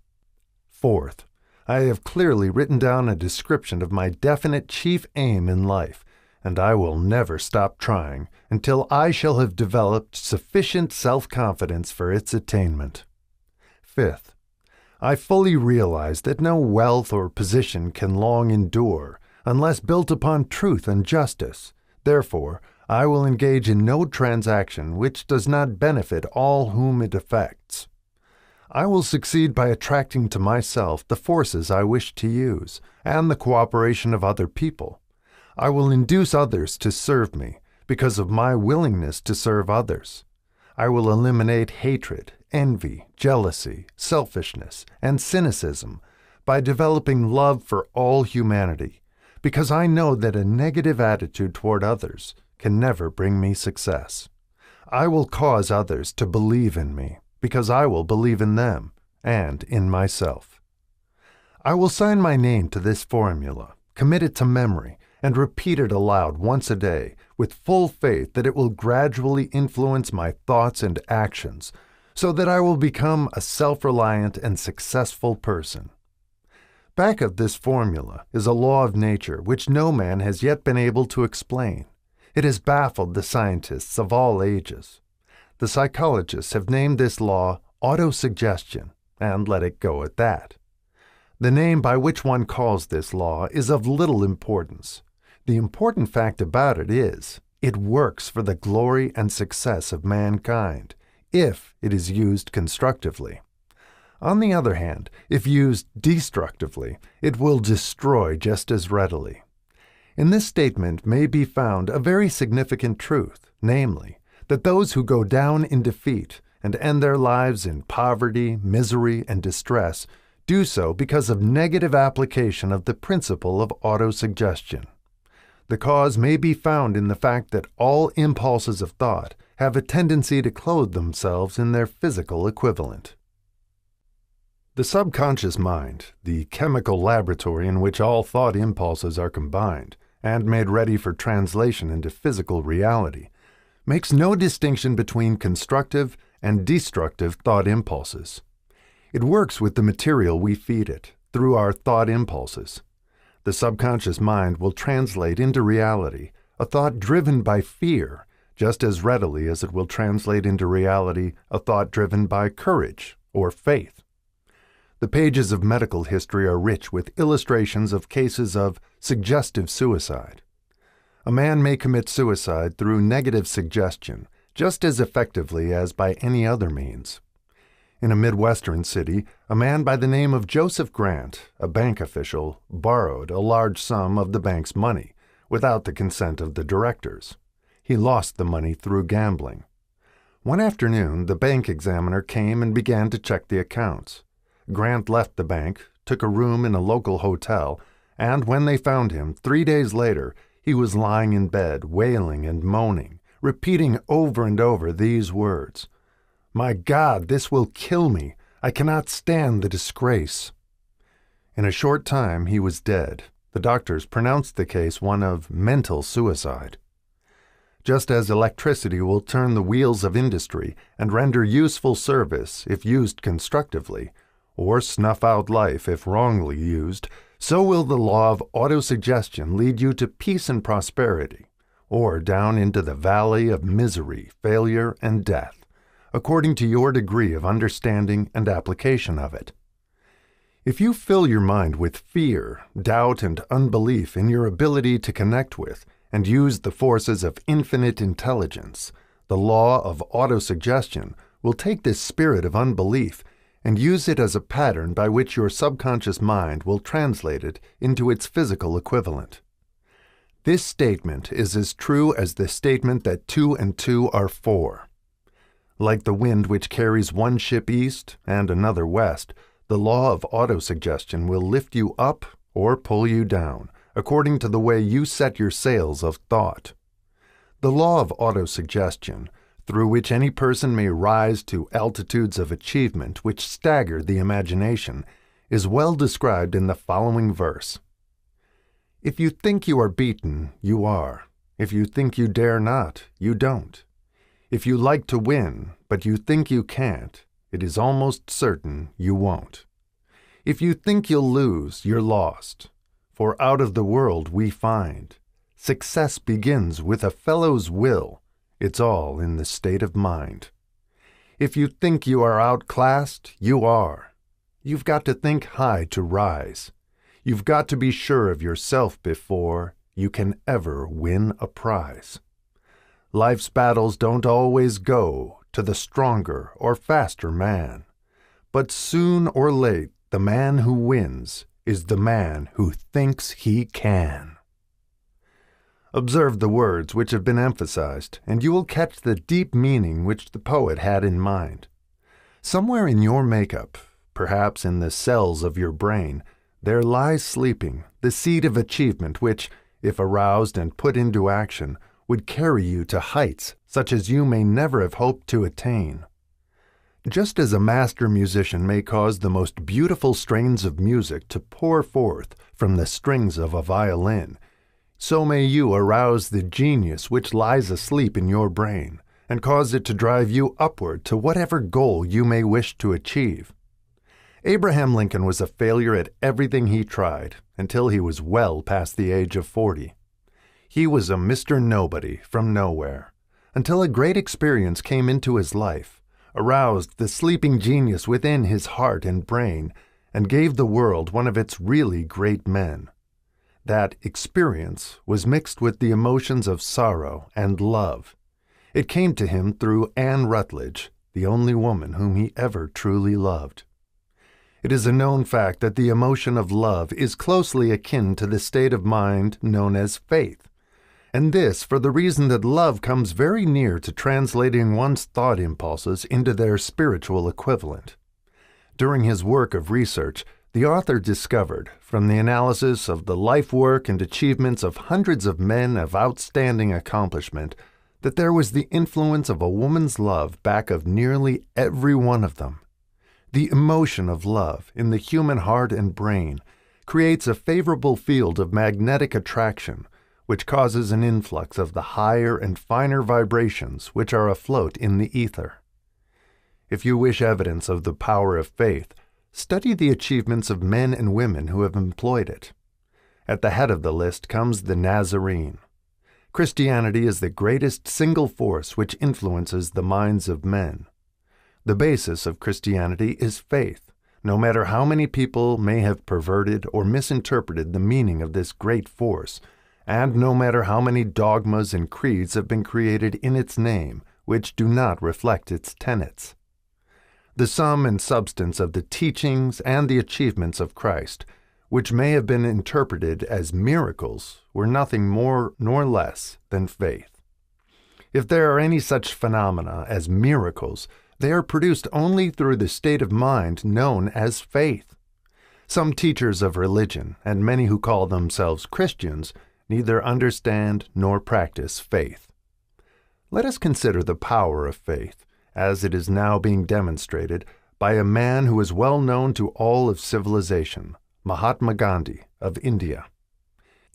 Fourth, I have clearly written down a description of my definite chief aim in life, and I will never stop trying until I shall have developed sufficient self-confidence for its attainment. Fifth, I fully realize that no wealth or position can long endure unless built upon truth and justice. Therefore, I will engage in no transaction which does not benefit all whom it affects. I will succeed by attracting to myself the forces I wish to use and the cooperation of other people. I will induce others to serve me because of my willingness to serve others. I will eliminate hatred, envy, jealousy, selfishness, and cynicism by developing love for all humanity, because I know that a negative attitude toward others can never bring me success. I will cause others to believe in me, because I will believe in them and in myself. I will sign my name to this formula, commit it to memory, and repeat it aloud once a day with full faith that it will gradually influence my thoughts and actions so that I will become a self-reliant and successful person. Back of this formula is a law of nature which no man has yet been able to explain. It has baffled the scientists of all ages. The psychologists have named this law autosuggestion and let it go at that. The name by which one calls this law is of little importance. The important fact about it is, it works for the glory and success of mankind, if it is used constructively. On the other hand, if used destructively, it will destroy just as readily. In this statement may be found a very significant truth, namely, that those who go down in defeat and end their lives in poverty, misery, and distress do so because of negative application of the principle of autosuggestion. The cause may be found in the fact that all impulses of thought have a tendency to clothe themselves in their physical equivalent. The subconscious mind, the chemical laboratory in which all thought impulses are combined and made ready for translation into physical reality, makes no distinction between constructive and destructive thought impulses. It works with the material we feed it, through our thought impulses. The subconscious mind will translate into reality a thought driven by fear just as readily as it will translate into reality a thought driven by courage or faith. The pages of medical history are rich with illustrations of cases of suggestive suicide. A man may commit suicide through negative suggestion just as effectively as by any other means. In a Midwestern city, a man by the name of Joseph Grant, a bank official, borrowed a large sum of the bank's money without the consent of the directors. He lost the money through gambling. One afternoon, the bank examiner came and began to check the accounts. Grant left the bank, took a room in a local hotel, and when they found him 3 days later, he was lying in bed, wailing and moaning, repeating over and over these words, "My God, this will kill me. I cannot stand the disgrace." In a short time, he was dead. The doctors pronounced the case one of mental suicide. Just as electricity will turn the wheels of industry and render useful service if used constructively, or snuff out life if wrongly used, so will the law of autosuggestion lead you to peace and prosperity, or down into the valley of misery, failure, and death, according to your degree of understanding and application of it. If you fill your mind with fear, doubt, and unbelief in your ability to connect with and use the forces of infinite intelligence, the law of autosuggestion will take this spirit of unbelief and use it as a pattern by which your subconscious mind will translate it into its physical equivalent. This statement is as true as the statement that 2 and 2 are 4. Like the wind which carries one ship east and another west, the law of autosuggestion will lift you up or pull you down, according to the way you set your sails of thought. The law of autosuggestion, through which any person may rise to altitudes of achievement which stagger the imagination, is well described in the following verse. If you think you are beaten, you are. If you think you dare not, you don't. If you like to win, but you think you can't, it is almost certain you won't. If you think you'll lose, you're lost. For out of the world we find, success begins with a fellow's will. It's all in the state of mind. If you think you are outclassed, you are. You've got to think high to rise. You've got to be sure of yourself before you can ever win a prize. Life's battles don't always go to the stronger or faster man, but soon or late the man who wins is the man who thinks he can. Observe the words which have been emphasized, and you will catch the deep meaning which the poet had in mind. Somewhere in your makeup, perhaps in the cells of your brain, there lies sleeping the seed of achievement which, if aroused and put into action, would carry you to heights such as you may never have hoped to attain. Just as a master musician may cause the most beautiful strains of music to pour forth from the strings of a violin, so may you arouse the genius which lies asleep in your brain and cause it to drive you upward to whatever goal you may wish to achieve. Abraham Lincoln was a failure at everything he tried until he was well past the age of 40. He was a Mr. Nobody from nowhere, until a great experience came into his life, aroused the sleeping genius within his heart and brain, and gave the world one of its really great men. That experience was mixed with the emotions of sorrow and love. It came to him through Anne Rutledge, the only woman whom he ever truly loved. It is a known fact that the emotion of love is closely akin to the state of mind known as faith, and this for the reason that love comes very near to translating one's thought impulses into their spiritual equivalent. During his work of research, the author discovered, from the analysis of the life work and achievements of hundreds of men of outstanding accomplishment, that there was the influence of a woman's love back of nearly every one of them. The emotion of love in the human heart and brain creates a favorable field of magnetic attraction, which causes an influx of the higher and finer vibrations which are afloat in the ether. If you wish evidence of the power of faith, study the achievements of men and women who have employed it. At the head of the list comes the Nazarene. Christianity is the greatest single force which influences the minds of men. The basis of Christianity is faith, no matter how many people may have perverted or misinterpreted the meaning of this great force, and no matter how many dogmas and creeds have been created in its name which do not reflect its tenets. The sum and substance of the teachings and the achievements of Christ, which may have been interpreted as miracles, were nothing more nor less than faith. If there are any such phenomena as miracles, they are produced only through the state of mind known as faith. Some teachers of religion, and many who call themselves Christians, neither understand nor practice faith. Let us consider the power of faith, as it is now being demonstrated by a man who is well known to all of civilization, Mahatma Gandhi of India.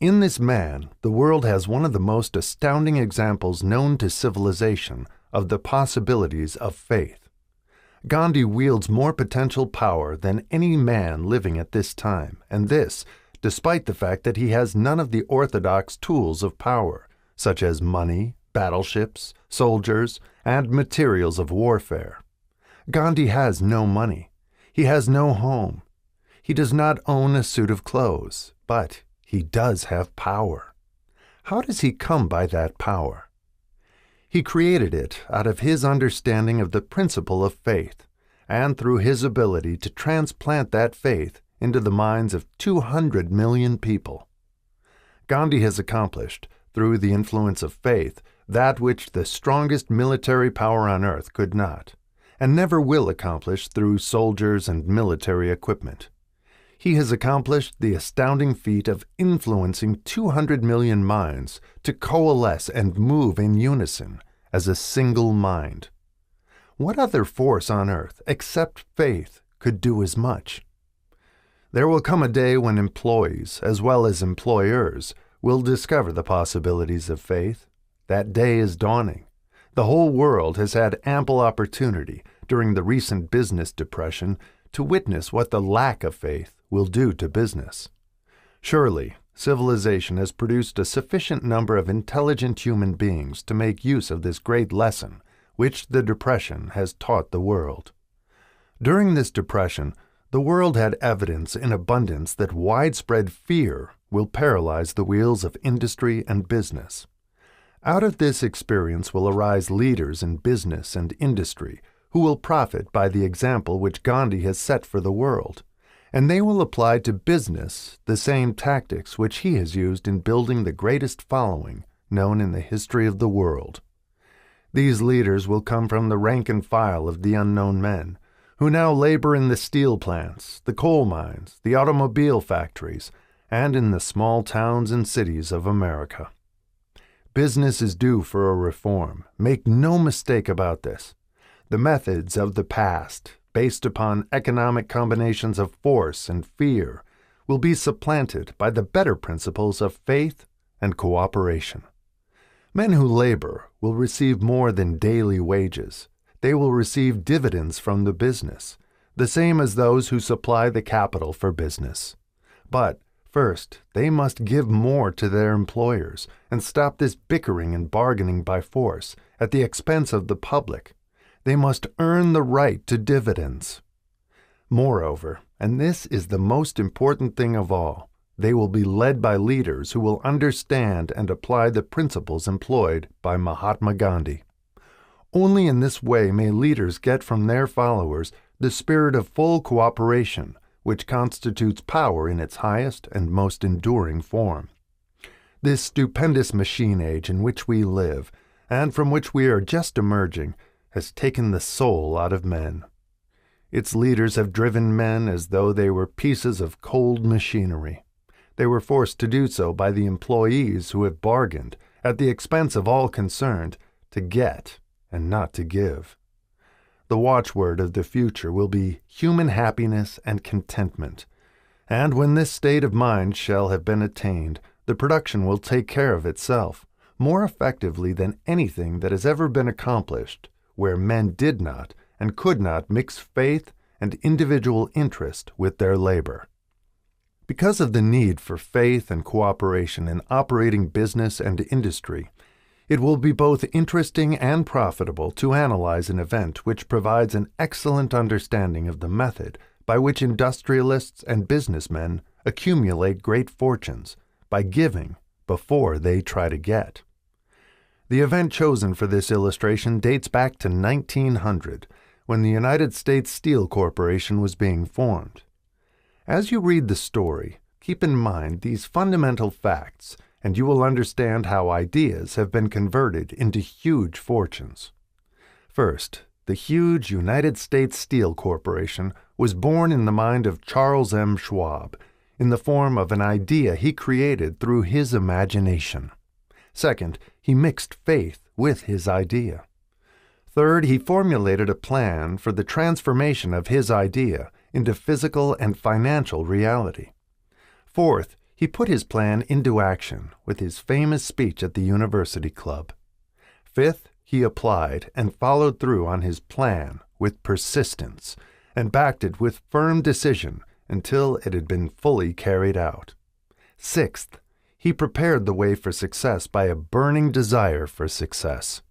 In this man, the world has one of the most astounding examples known to civilization of the possibilities of faith. Gandhi wields more potential power than any man living at this time, and this, despite the fact that he has none of the orthodox tools of power, such as money, battleships, soldiers, and materials of warfare. Gandhi has no money. He has no home. He does not own a suit of clothes, but he does have power. How does he come by that power? He created it out of his understanding of the principle of faith, and through his ability to transplant that faith into the minds of 200 million people. Gandhi has accomplished, through the influence of faith, that which the strongest military power on earth could not, and never will accomplish through soldiers and military equipment. He has accomplished the astounding feat of influencing 200 million minds to coalesce and move in unison as a single mind. What other force on earth, except faith, could do as much? There will come a day when employees, as well as employers, will discover the possibilities of faith. That day is dawning. The whole world has had ample opportunity during the recent business depression to witness what the lack of faith will do to business. Surely, civilization has produced a sufficient number of intelligent human beings to make use of this great lesson which the depression has taught the world. During this depression, the world had evidence in abundance that widespread fear will paralyze the wheels of industry and business. Out of this experience will arise leaders in business and industry who will profit by the example which Gandhi has set for the world, and they will apply to business the same tactics which he has used in building the greatest following known in the history of the world. These leaders will come from the rank and file of the unknown men, who now labor in the steel plants, the coal mines, the automobile factories, and in the small towns and cities of America. Business is due for a reform. Make no mistake about this. The methods of the past, based upon economic combinations of force and fear, will be supplanted by the better principles of faith and cooperation. Men who labor will receive more than daily wages. They will receive dividends from the business, the same as those who supply the capital for business. But first, they must give more to their employers and stop this bickering and bargaining by force at the expense of the public. They must earn the right to dividends. Moreover, and this is the most important thing of all, they will be led by leaders who will understand and apply the principles employed by Mahatma Gandhi. Only in this way may leaders get from their followers the spirit of full cooperation, which constitutes power in its highest and most enduring form. This stupendous machine age in which we live, and from which we are just emerging, has taken the soul out of men. Its leaders have driven men as though they were pieces of cold machinery. They were forced to do so by the employees who have bargained, at the expense of all concerned, to get and not to give. The watchword of the future will be human happiness and contentment, and when this state of mind shall have been attained, the production will take care of itself, more effectively than anything that has ever been accomplished, where men did not and could not mix faith and individual interest with their labor. Because of the need for faith and cooperation in operating business and industry, it will be both interesting and profitable to analyze an event which provides an excellent understanding of the method by which industrialists and businessmen accumulate great fortunes, by giving before they try to get. The event chosen for this illustration dates back to 1900, when the United States Steel Corporation was being formed. As you read the story, keep in mind these fundamental facts, and you will understand how ideas have been converted into huge fortunes. First, the huge United States Steel Corporation was born in the mind of Charles M. Schwab, in the form of an idea he created through his imagination. Second, he mixed faith with his idea. Third, he formulated a plan for the transformation of his idea into physical and financial reality. Fourth, he put his plan into action with his famous speech at the University Club. Fifth, he applied and followed through on his plan with persistence and backed it with firm decision until it had been fully carried out. Sixth, he prepared the way for success by a burning desire for success.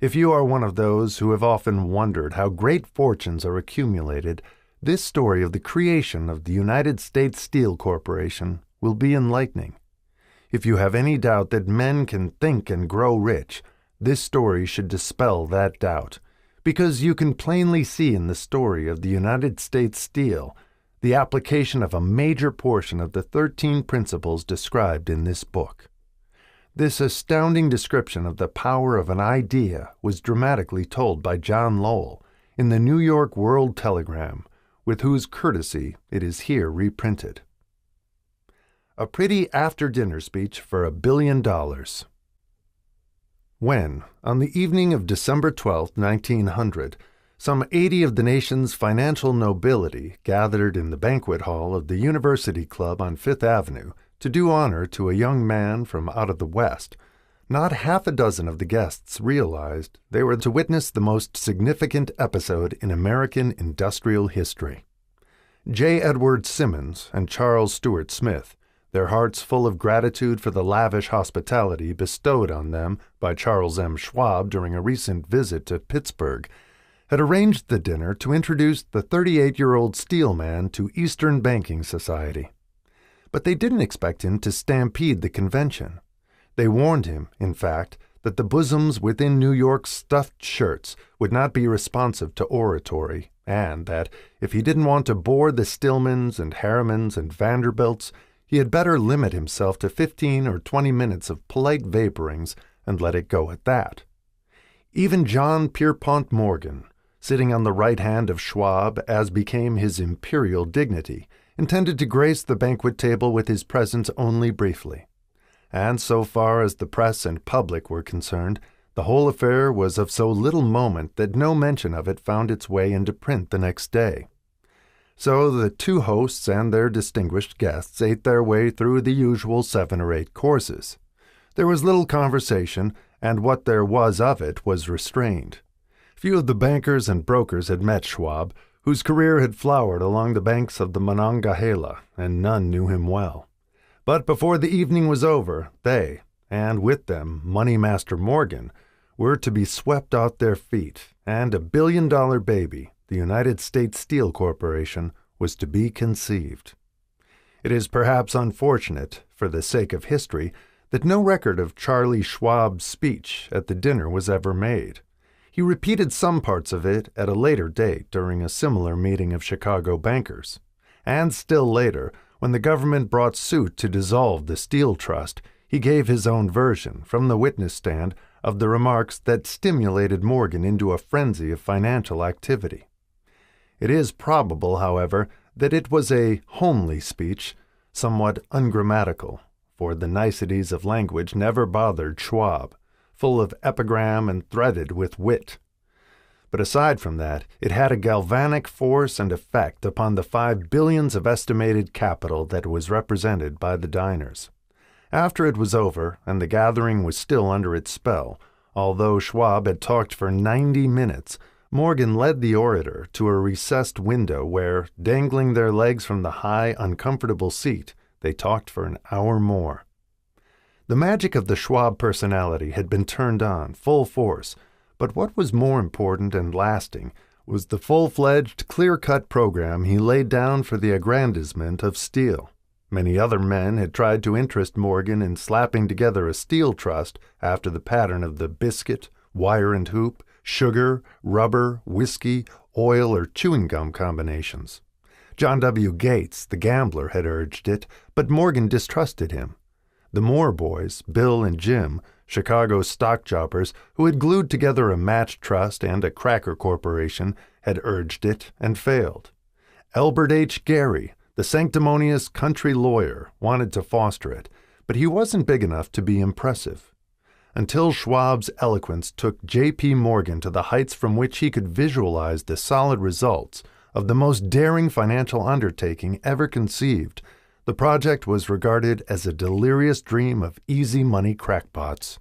If you are one of those who have often wondered how great fortunes are accumulated, this story of the creation of the United States Steel Corporation will be enlightening. If you have any doubt that men can think and grow rich, this story should dispel that doubt, because you can plainly see in the story of the United States Steel the application of a major portion of the 13 principles described in this book. This astounding description of the power of an idea was dramatically told by John Lowell in the New York World Telegram, with whose courtesy it is here reprinted. A pretty after-dinner speech for $1 billion. When, on the evening of December 12, 1900, some 80 of the nation's financial nobility gathered in the banquet hall of the University Club on Fifth Avenue to do honor to a young man from out of the West, not half a dozen of the guests realized they were to witness the most significant episode in American industrial history. J. Edward Simmons and Charles Stuart Smith, their hearts full of gratitude for the lavish hospitality bestowed on them by Charles M. Schwab during a recent visit to Pittsburgh, had arranged the dinner to introduce the 38-year-old steelman to Eastern Banking Society. But they didn't expect him to stampede the convention. They warned him, in fact, that the bosoms within New York's stuffed shirts would not be responsive to oratory, and that, if he didn't want to bore the Stillmans and Harrimans and Vanderbilts, he had better limit himself to 15 or 20 minutes of polite vaporings and let it go at that. Even John Pierpont Morgan, sitting on the right hand of Schwab as became his imperial dignity, intended to grace the banquet table with his presence only briefly. And so far as the press and public were concerned, the whole affair was of so little moment that no mention of it found its way into print the next day. So the two hosts and their distinguished guests ate their way through the usual 7 or 8 courses. There was little conversation, and what there was of it was restrained. Few of the bankers and brokers had met Schwab, whose career had flowered along the banks of the Monongahela, and none knew him well. But before the evening was over, they, and with them Money Master Morgan, were to be swept off their feet, and $1 billion baby, the United States Steel Corporation, was to be conceived. It is perhaps unfortunate, for the sake of history, that no record of Charlie Schwab's speech at the dinner was ever made. He repeated some parts of it at a later date during a similar meeting of Chicago bankers. And still later, when the government brought suit to dissolve the Steel Trust, he gave his own version, from the witness stand, of the remarks that stimulated Morgan into a frenzy of financial activity. It is probable, however, that it was a homely speech, somewhat ungrammatical, for the niceties of language never bothered Schwab, full of epigram and threaded with wit. But aside from that, it had a galvanic force and effect upon the 5 billions of estimated capital that was represented by the diners. After it was over, and the gathering was still under its spell, although Schwab had talked for 90 minutes, Morgan led the orator to a recessed window where, dangling their legs from the high, uncomfortable seat, they talked for an hour more. The magic of the Schwab personality had been turned on, full force, but what was more important and lasting was the full-fledged, clear-cut program he laid down for the aggrandizement of steel. Many other men had tried to interest Morgan in slapping together a steel trust after the pattern of the biscuit, wire and hoop, sugar, rubber, whiskey, oil, or chewing gum combinations. John W. Gates, the gambler, had urged it, but Morgan distrusted him. The Moore boys, Bill and Jim, Chicago's stock jobbers, who had glued together a match trust and a cracker corporation, had urged it and failed. Elbert H. Gary, the sanctimonious country lawyer, wanted to foster it, but he wasn't big enough to be impressive. Until Schwab's eloquence took J.P. Morgan to the heights from which he could visualize the solid results of the most daring financial undertaking ever conceived, the project was regarded as a delirious dream of easy money crackpots.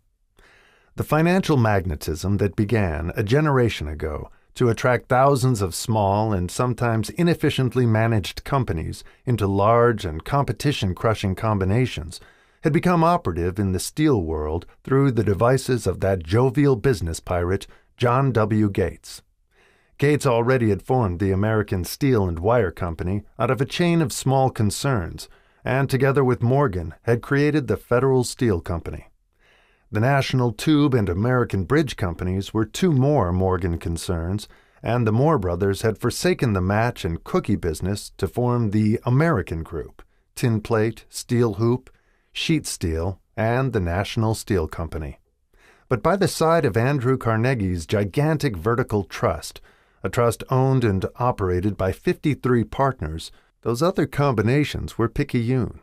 The financial magnetism that began a generation ago to attract thousands of small and sometimes inefficiently managed companies into large and competition-crushing combinations had become operative in the steel world through the devices of that jovial business pirate, John W. Gates. Gates already had formed the American Steel and Wire Company out of a chain of small concerns, and together with Morgan had created the Federal Steel Company. The National Tube and American Bridge Companies were 2 more Morgan concerns, and the Moore brothers had forsaken the match and cookie business to form the American Group, Tin Plate, Steel Hoop, Sheet Steel, and the National Steel Company. But by the side of Andrew Carnegie's gigantic vertical trust, a trust owned and operated by 53 partners, those other combinations were picayune.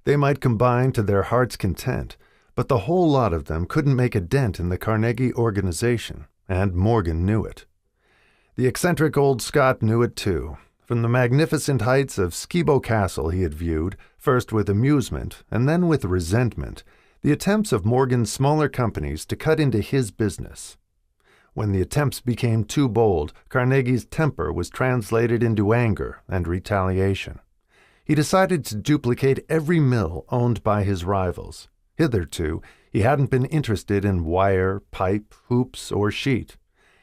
They might combine to their heart's content, but the whole lot of them couldn't make a dent in the Carnegie organization, and Morgan knew it. The eccentric old Scot knew it too. From the magnificent heights of Skibo Castle he had viewed, first with amusement and then with resentment, the attempts of Morgan's smaller companies to cut into his business. When the attempts became too bold, Carnegie's temper was translated into anger and retaliation. He decided to duplicate every mill owned by his rivals. Hitherto, he hadn't been interested in wire, pipe, hoops, or sheet.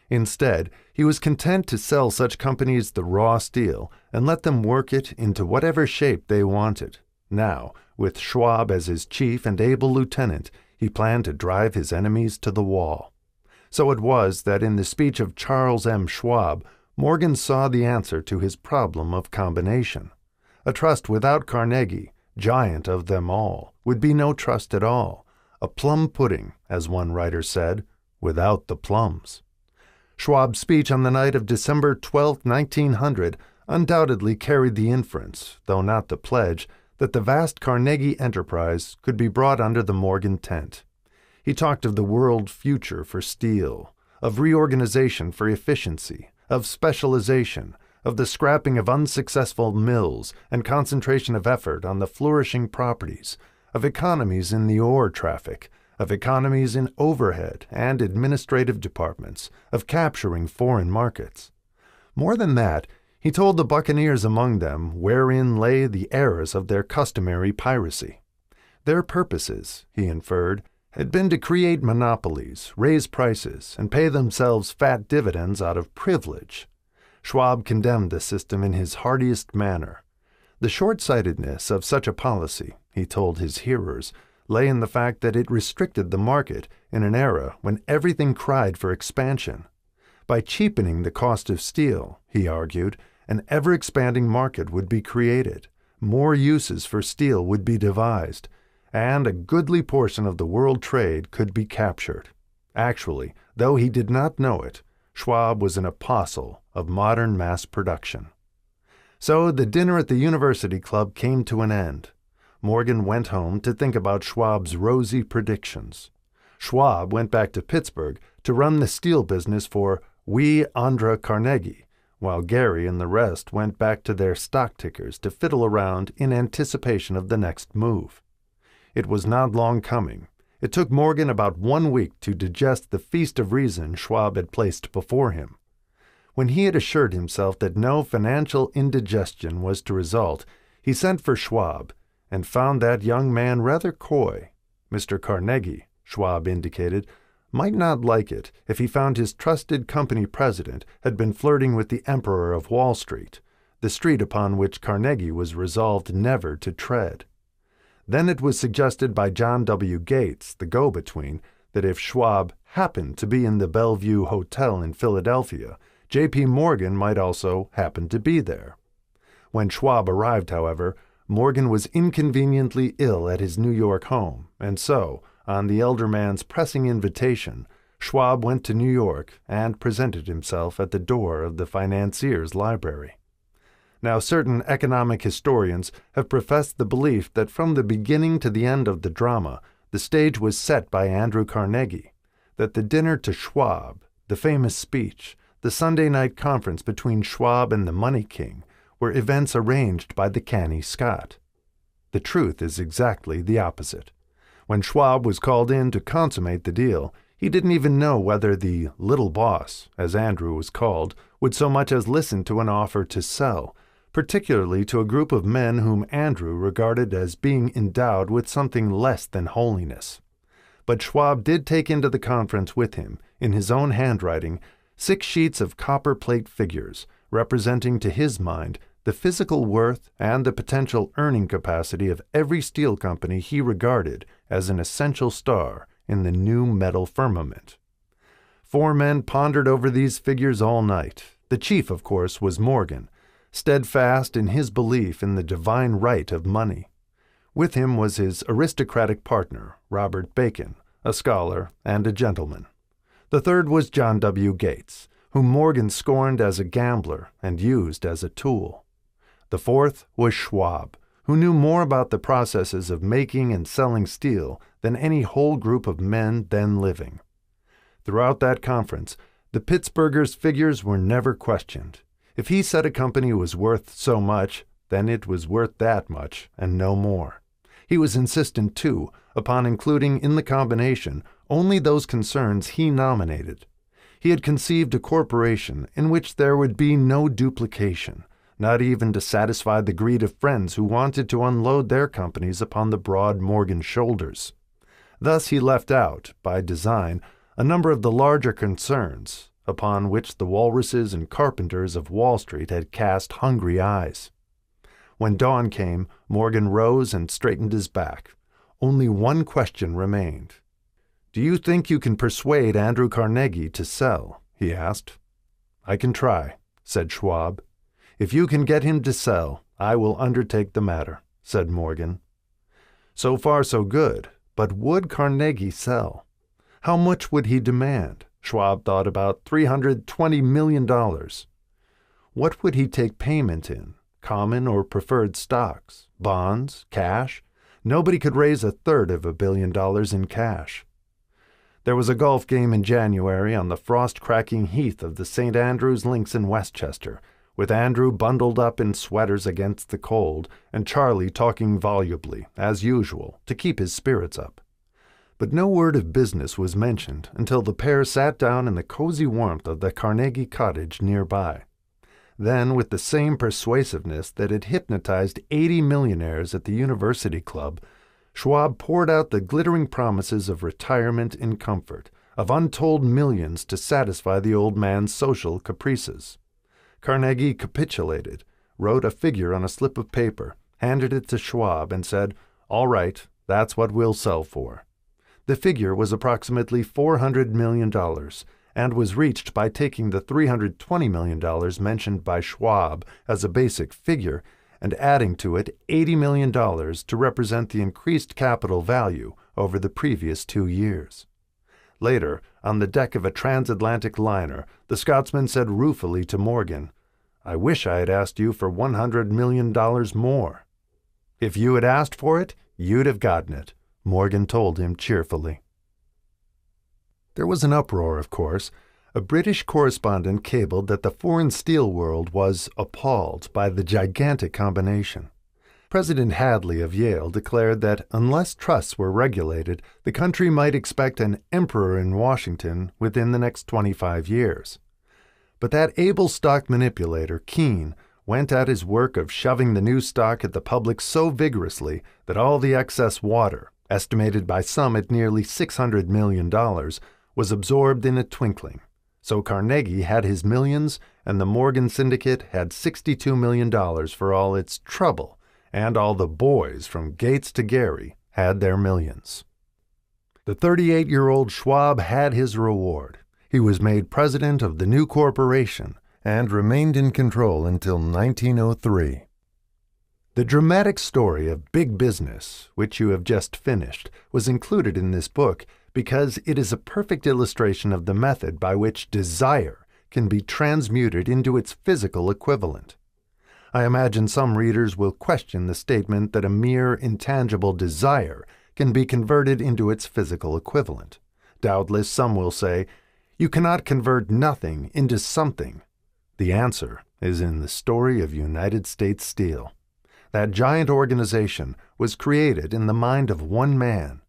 Instead, he was content to sell such companies the raw steel and let them work it into whatever shape they wanted. Now, with Schwab as his chief and able lieutenant, he planned to drive his enemies to the wall. So it was that in the speech of Charles M. Schwab, Morgan saw the answer to his problem of combination. A trust without Carnegie, giant of them all, would be no trust at all, a plum pudding, as one writer said, without the plums. Schwab's speech on the night of December 12, 1900, undoubtedly carried the inference, though not the pledge, that the vast Carnegie enterprise could be brought under the Morgan tent. He talked of the world future for steel, of reorganization for efficiency, of specialization, of the scrapping of unsuccessful mills and concentration of effort on the flourishing properties, of economies in the ore traffic, of economies in overhead and administrative departments, of capturing foreign markets. More than that, he told the buccaneers among them wherein lay the errors of their customary piracy. Their purposes, he inferred, had been to create monopolies, raise prices, and pay themselves fat dividends out of privilege. Schwab condemned the system in his heartiest manner. The short-sightedness of such a policy, he told his hearers, lay in the fact that it restricted the market in an era when everything cried for expansion. By cheapening the cost of steel, he argued, an ever-expanding market would be created, more uses for steel would be devised, and a goodly portion of the world trade could be captured. Actually, though he did not know it, Schwab was an apostle of modern mass production. So the dinner at the University Club came to an end. Morgan went home to think about Schwab's rosy predictions. Schwab went back to Pittsburgh to run the steel business for Andrew Carnegie, while Gary and the rest went back to their stock tickers to fiddle around in anticipation of the next move. It was not long coming. It took Morgan about 1 week to digest the feast of reason Schwab had placed before him. When he had assured himself that no financial indigestion was to result, he sent for Schwab and found that young man rather coy. Mr. Carnegie, Schwab indicated, might not like it if he found his trusted company president had been flirting with the Emperor of Wall Street, the street upon which Carnegie was resolved never to tread. Then it was suggested by John W. Gates, the go-between, that if Schwab happened to be in the Bellevue Hotel in Philadelphia, J.P. Morgan might also happen to be there. When Schwab arrived, however, Morgan was inconveniently ill at his New York home, and so, on the elder man's pressing invitation, Schwab went to New York and presented himself at the door of the financier's library. Now, certain economic historians have professed the belief that from the beginning to the end of the drama, the stage was set by Andrew Carnegie, that the dinner to Schwab, the famous speech, the Sunday night conference between Schwab and the Money King were events arranged by the canny Scot. The truth is exactly the opposite. When Schwab was called in to consummate the deal, he didn't even know whether the little boss, as Andrew was called, would so much as listen to an offer to sell, particularly to a group of men whom Andrew regarded as being endowed with something less than holiness. But Schwab did take into the conference with him, in his own handwriting, 6 sheets of copper-plate figures, representing to his mind the physical worth and the potential earning capacity of every steel company he regarded as an essential star in the new metal firmament. 4 men pondered over these figures all night. The chief, of course, was Morgan, steadfast in his belief in the divine right of money. With him was his aristocratic partner, Robert Bacon, a scholar and a gentleman. The third was John W. Gates, whom Morgan scorned as a gambler and used as a tool. The fourth was Schwab, who knew more about the processes of making and selling steel than any whole group of men then living. Throughout that conference, the Pittsburghers' figures were never questioned. If he said a company was worth so much, then it was worth that much and no more. He was insistent, too, upon including in the combination only those concerns he nominated. He had conceived a corporation in which there would be no duplication, not even to satisfy the greed of friends who wanted to unload their companies upon the broad Morgan shoulders. Thus he left out, by design, a number of the larger concerns, upon which the walruses and carpenters of Wall Street had cast hungry eyes. When dawn came, Morgan rose and straightened his back. Only one question remained. "Do you think you can persuade Andrew Carnegie to sell?" he asked. "I can try," said Schwab. "If you can get him to sell, I will undertake the matter," said Morgan. So far so good, but would Carnegie sell? How much would he demand? Schwab thought about $320 million. What would he take payment in? Common or preferred stocks? Bonds? Cash? Nobody could raise 1/3 of $1 billion in cash. There was a golf game in January on the frost-cracking heath of the St. Andrews Links in Westchester, with Andrew bundled up in sweaters against the cold, and Charlie talking volubly, as usual, to keep his spirits up. But no word of business was mentioned until the pair sat down in the cozy warmth of the Carnegie cottage nearby. Then, with the same persuasiveness that had hypnotized 80 millionaires at the University Club, Schwab poured out the glittering promises of retirement in comfort, of untold millions to satisfy the old man's social caprices. Carnegie capitulated, wrote a figure on a slip of paper, handed it to Schwab, and said, "All right, that's what we'll sell for." The figure was approximately $400 million and was reached by taking the $320 million mentioned by Schwab as a basic figure and adding to it $80 million to represent the increased capital value over the previous 2 years. Later, on the deck of a transatlantic liner, the Scotsman said ruefully to Morgan, "I wish I had asked you for $100 million more." "If you had asked for it, you'd have gotten it," Morgan told him cheerfully. There was an uproar, of course. A British correspondent cabled that the foreign steel world was appalled by the gigantic combination. President Hadley of Yale declared that unless trusts were regulated, the country might expect an emperor in Washington within the next 25 years. But that able stock manipulator, Keene, went at his work of shoving the new stock at the public so vigorously that all the excess water, estimated by some at nearly $600 million, was absorbed in a twinkling. So Carnegie had his millions, and the Morgan Syndicate had $62 million for all its trouble, and all the boys from Gates to Gary had their millions. The 38-year-old Schwab had his reward. He was made president of the new corporation and remained in control until 1903. The dramatic story of big business, which you have just finished, was included in this book because it is a perfect illustration of the method by which desire can be transmuted into its physical equivalent. I imagine some readers will question the statement that a mere intangible desire can be converted into its physical equivalent. Doubtless some will say, "You cannot convert nothing into something." The answer is in the story of United States Steel. That giant organization was created in the mind of one man.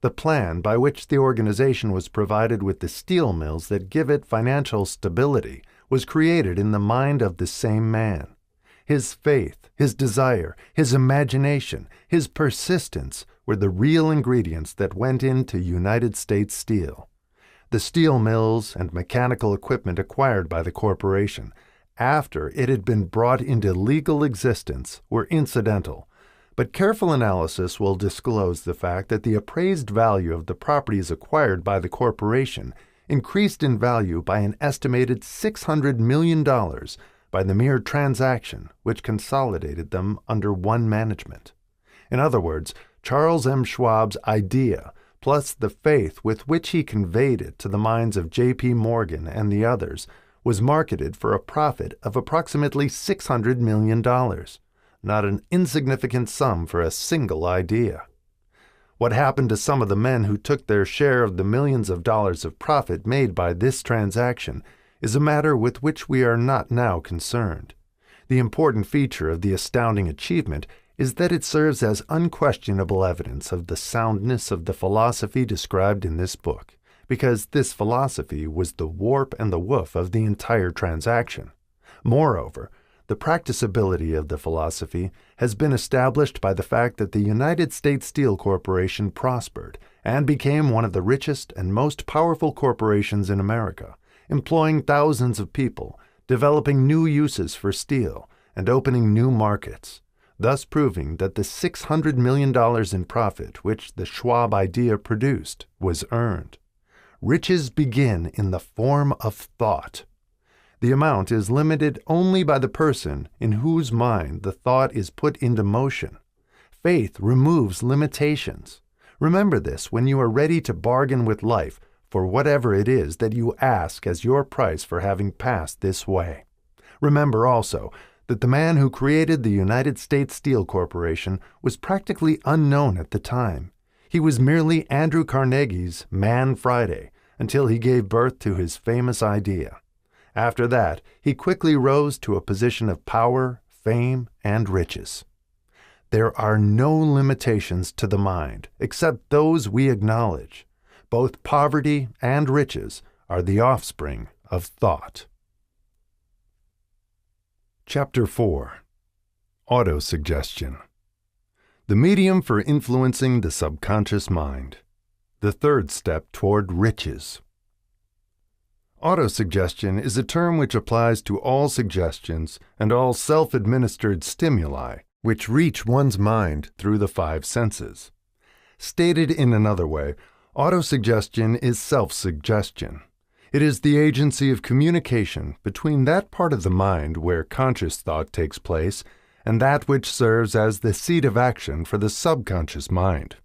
The plan by which the organization was provided with the steel mills that give it financial stability was created in the mind of the same man. His faith, his desire, his imagination, his persistence were the real ingredients that went into United States Steel. The steel mills and mechanical equipment acquired by the corporation, after it had been brought into legal existence, were incidental, but careful analysis will disclose the fact that the appraised value of the properties acquired by the corporation increased in value by an estimated $600 million by the mere transaction which consolidated them under one management. In other words, Charles M. Schwab's idea, plus the faith with which he conveyed it to the minds of J.P. Morgan and the others, was marketed for a profit of approximately $600 million, not an insignificant sum for a single idea. What happened to some of the men who took their share of the millions of dollars of profit made by this transaction is a matter with which we are not now concerned. The important feature of the astounding achievement is that it serves as unquestionable evidence of the soundness of the philosophy described in this book, because this philosophy was the warp and the woof of the entire transaction. Moreover, the practicability of the philosophy has been established by the fact that the United States Steel Corporation prospered and became one of the richest and most powerful corporations in America, employing thousands of people, developing new uses for steel, and opening new markets, thus proving that the $600 million in profit which the Schwab idea produced was earned. Riches begin in the form of thought. The amount is limited only by the person in whose mind the thought is put into motion. Faith removes limitations. Remember this when you are ready to bargain with life for whatever it is that you ask as your price for having passed this way. Remember also that the man who created the United States Steel Corporation was practically unknown at the time. He was merely Andrew Carnegie's Man Friday until he gave birth to his famous idea. After that, he quickly rose to a position of power, fame, and riches. There are no limitations to the mind except those we acknowledge. Both poverty and riches are the offspring of thought. Chapter 4. Autosuggestion. The medium for influencing the subconscious mind. The third step toward riches. Autosuggestion is a term which applies to all suggestions and all self-administered stimuli which reach one's mind through the five senses. Stated in another way, autosuggestion is self-suggestion. It is the agency of communication between that part of the mind where conscious thought takes place and that which serves as the seat of action for the subconscious mind.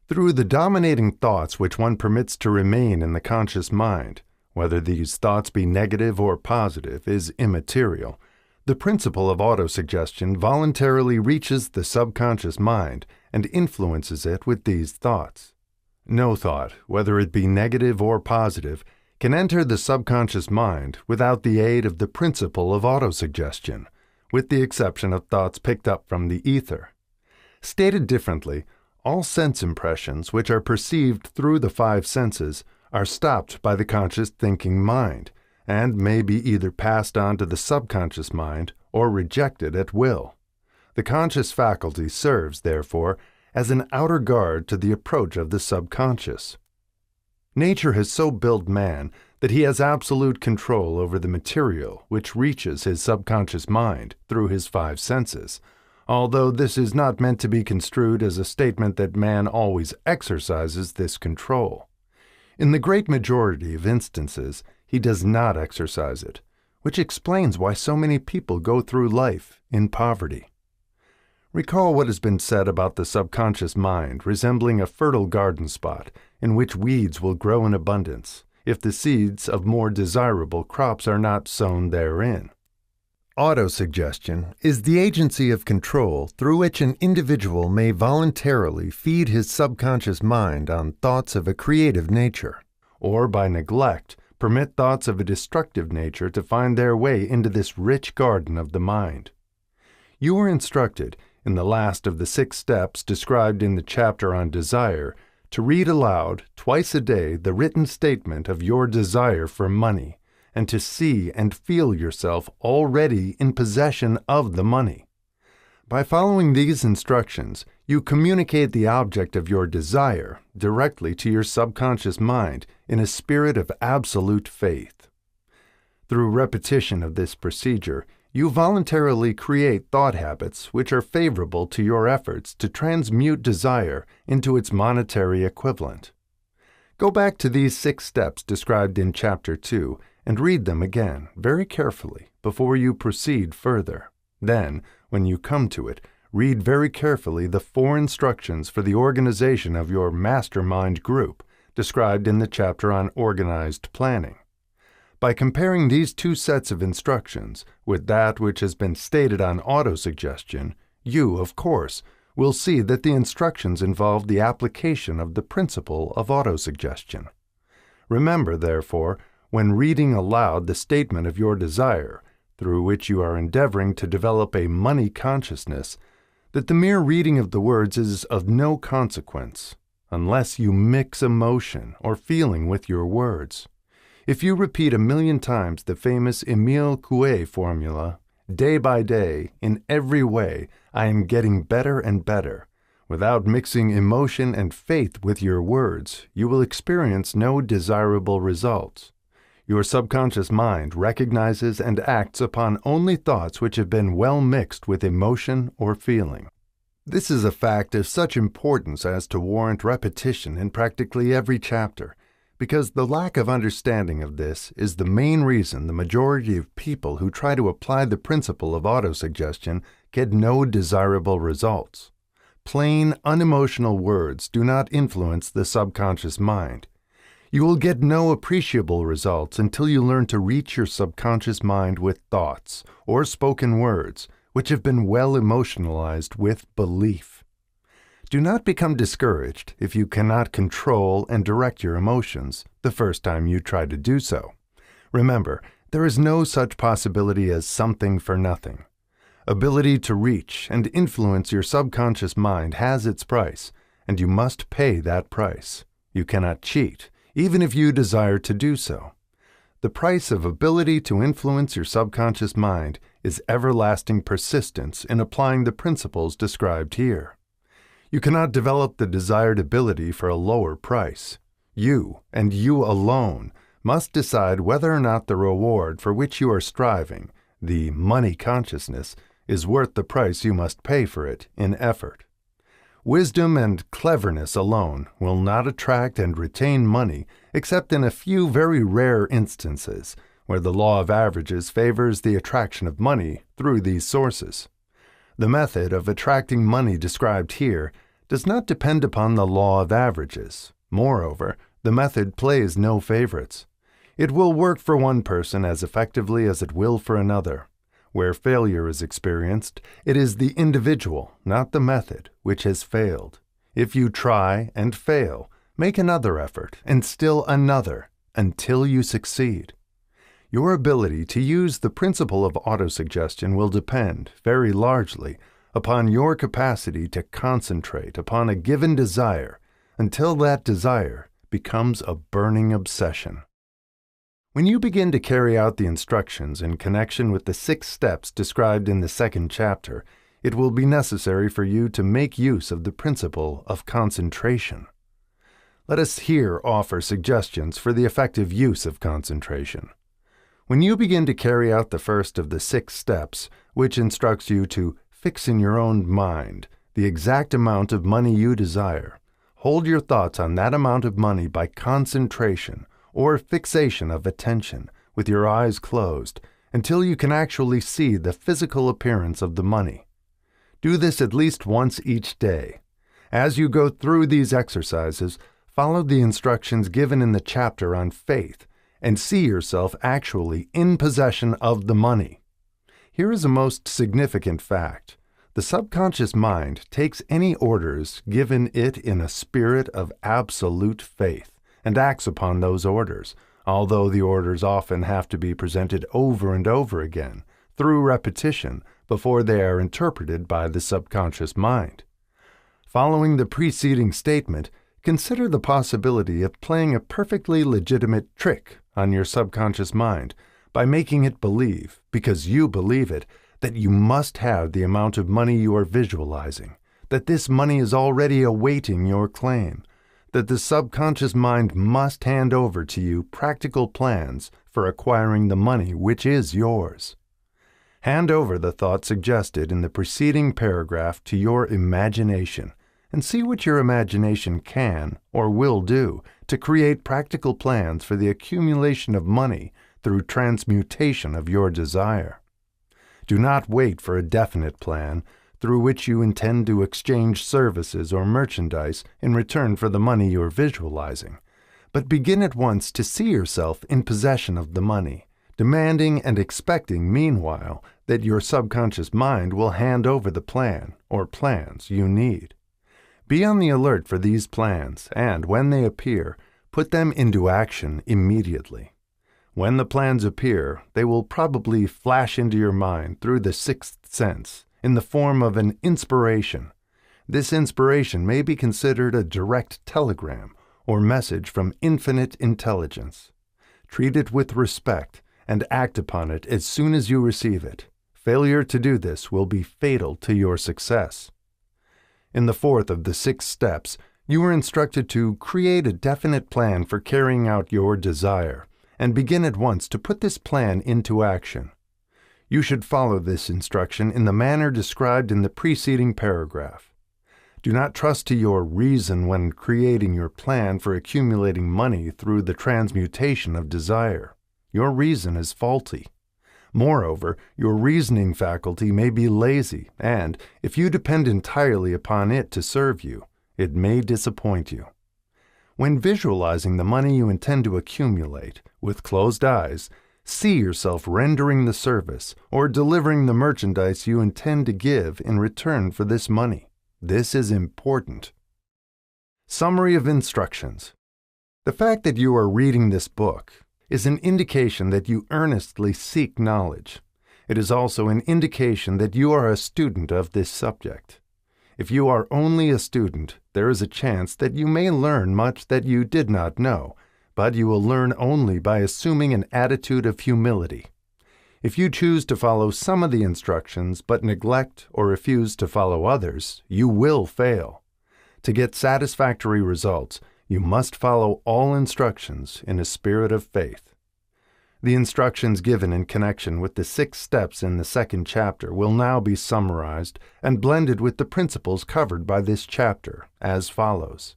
Through the dominating thoughts which one permits to remain in the conscious mind, whether these thoughts be negative or positive is immaterial, the principle of autosuggestion voluntarily reaches the subconscious mind and influences it with these thoughts. No thought, whether it be negative or positive, can enter the subconscious mind without the aid of the principle of autosuggestion, with the exception of thoughts picked up from the ether. Stated differently, all sense impressions which are perceived through the five senses are stopped by the conscious thinking mind, and may be either passed on to the subconscious mind or rejected at will. The conscious faculty serves, therefore, as an outer guard to the approach of the subconscious. Nature has so built man that he has absolute control over the material which reaches his subconscious mind through his five senses, although this is not meant to be construed as a statement that man always exercises this control. In the great majority of instances, he does not exercise it, which explains why so many people go through life in poverty. Recall what has been said about the subconscious mind resembling a fertile garden spot in which weeds will grow in abundance if the seeds of more desirable crops are not sown therein. Autosuggestion is the agency of control through which an individual may voluntarily feed his subconscious mind on thoughts of a creative nature, or by neglect permit thoughts of a destructive nature to find their way into this rich garden of the mind. You were instructed, in the last of the 6 steps described in the chapter on desire, to read aloud twice a day the written statement of your desire for money, and to see and feel yourself already in possession of the money. By following these instructions, you communicate the object of your desire directly to your subconscious mind in a spirit of absolute faith. Through repetition of this procedure, you voluntarily create thought habits which are favorable to your efforts to transmute desire into its monetary equivalent. Go back to these 6 steps described in Chapter 2 and read them again very carefully before you proceed further. Then, when you come to it, read very carefully the 4 instructions for the organization of your mastermind group described in the chapter on organized planning. By comparing these 2 sets of instructions with that which has been stated on autosuggestion, you, of course, will see that the instructions involve the application of the principle of autosuggestion. Remember, therefore, when reading aloud the statement of your desire, through which you are endeavoring to develop a money consciousness, that the mere reading of the words is of no consequence, unless you mix emotion or feeling with your words. If you repeat 1,000,000 times the famous Emile Coué formula, day by day, in every way, I am getting better and better, without mixing emotion and faith with your words, you will experience no desirable results. Your subconscious mind recognizes and acts upon only thoughts which have been well mixed with emotion or feeling. This is a fact of such importance as to warrant repetition in practically every chapter, because the lack of understanding of this is the main reason the majority of people who try to apply the principle of autosuggestion get no desirable results. Plain, unemotional words do not influence the subconscious mind. You will get no appreciable results until you learn to reach your subconscious mind with thoughts or spoken words which have been well emotionalized with belief. Do not become discouraged if you cannot control and direct your emotions the first time you try to do so. Remember, there is no such possibility as something for nothing. Ability to reach and influence your subconscious mind has its price, and you must pay that price. You cannot cheat, even if you desire to do so. The price of ability to influence your subconscious mind is everlasting persistence in applying the principles described here. You cannot develop the desired ability for a lower price. You, and you alone, must decide whether or not the reward for which you are striving, the money consciousness, is worth the price you must pay for it in effort. Wisdom and cleverness alone will not attract and retain money except in a few very rare instances where the law of averages favors the attraction of money through these sources. The method of attracting money described here does not depend upon the law of averages. Moreover, the method plays no favorites. It will work for one person as effectively as it will for another. Where failure is experienced, it is the individual, not the method, which has failed. If you try and fail, make another effort, and still another, until you succeed. Your ability to use the principle of autosuggestion will depend, very largely, upon your capacity to concentrate upon a given desire until that desire becomes a burning obsession. When you begin to carry out the instructions in connection with the 6 steps described in the 2nd chapter, it will be necessary for you to make use of the principle of concentration. Let us here offer suggestions for the effective use of concentration. When you begin to carry out the first of the 6 steps, which instructs you to fix in your own mind the exact amount of money you desire, hold your thoughts on that amount of money by concentration or fixation of attention with your eyes closed until you can actually see the physical appearance of the money. Do this at least once each day. As you go through these exercises, follow the instructions given in the chapter on faith and see yourself actually in possession of the money. Here is a most significant fact. The subconscious mind takes any orders given it in a spirit of absolute faith and acts upon those orders, although the orders often have to be presented over and over again, through repetition, before they are interpreted by the subconscious mind. Following the preceding statement, consider the possibility of playing a perfectly legitimate trick on your subconscious mind by making it believe, because you believe it, that you must have the amount of money you are visualizing, that this money is already awaiting your claim, that the subconscious mind must hand over to you practical plans for acquiring the money which is yours. Hand over the thought suggested in the preceding paragraph to your imagination and see what your imagination can or will do to create practical plans for the accumulation of money through transmutation of your desire. Do not wait for a definite plan through which you intend to exchange services or merchandise in return for the money you are visualizing, but begin at once to see yourself in possession of the money, demanding and expecting meanwhile that your subconscious mind will hand over the plan or plans you need. Be on the alert for these plans, and when they appear, put them into action immediately. When the plans appear, they will probably flash into your mind through the 6th sense, in the form of an inspiration. This inspiration may be considered a direct telegram or message from infinite intelligence. Treat it with respect and act upon it as soon as you receive it. Failure to do this will be fatal to your success. In the 4th of the 6 steps, you are instructed to create a definite plan for carrying out your desire and begin at once to put this plan into action. You should follow this instruction in the manner described in the preceding paragraph. Do not trust to your reason when creating your plan for accumulating money through the transmutation of desire. Your reason is faulty. Moreover, your reasoning faculty may be lazy, and, if you depend entirely upon it to serve you, it may disappoint you. When visualizing the money you intend to accumulate, with closed eyes, see yourself rendering the service or delivering the merchandise you intend to give in return for this money. This is important. Summary of instructions. The fact that you are reading this book is an indication that you earnestly seek knowledge. It is also an indication that you are a student of this subject. If you are only a student, there is a chance that you may learn much that you did not know, but you will learn only by assuming an attitude of humility. If you choose to follow some of the instructions but neglect or refuse to follow others, you will fail. To get satisfactory results, You must follow all instructions in a spirit of faith. The instructions given in connection with the 6 steps in the 2nd chapter will now be summarized and blended with the principles covered by this chapter as follows.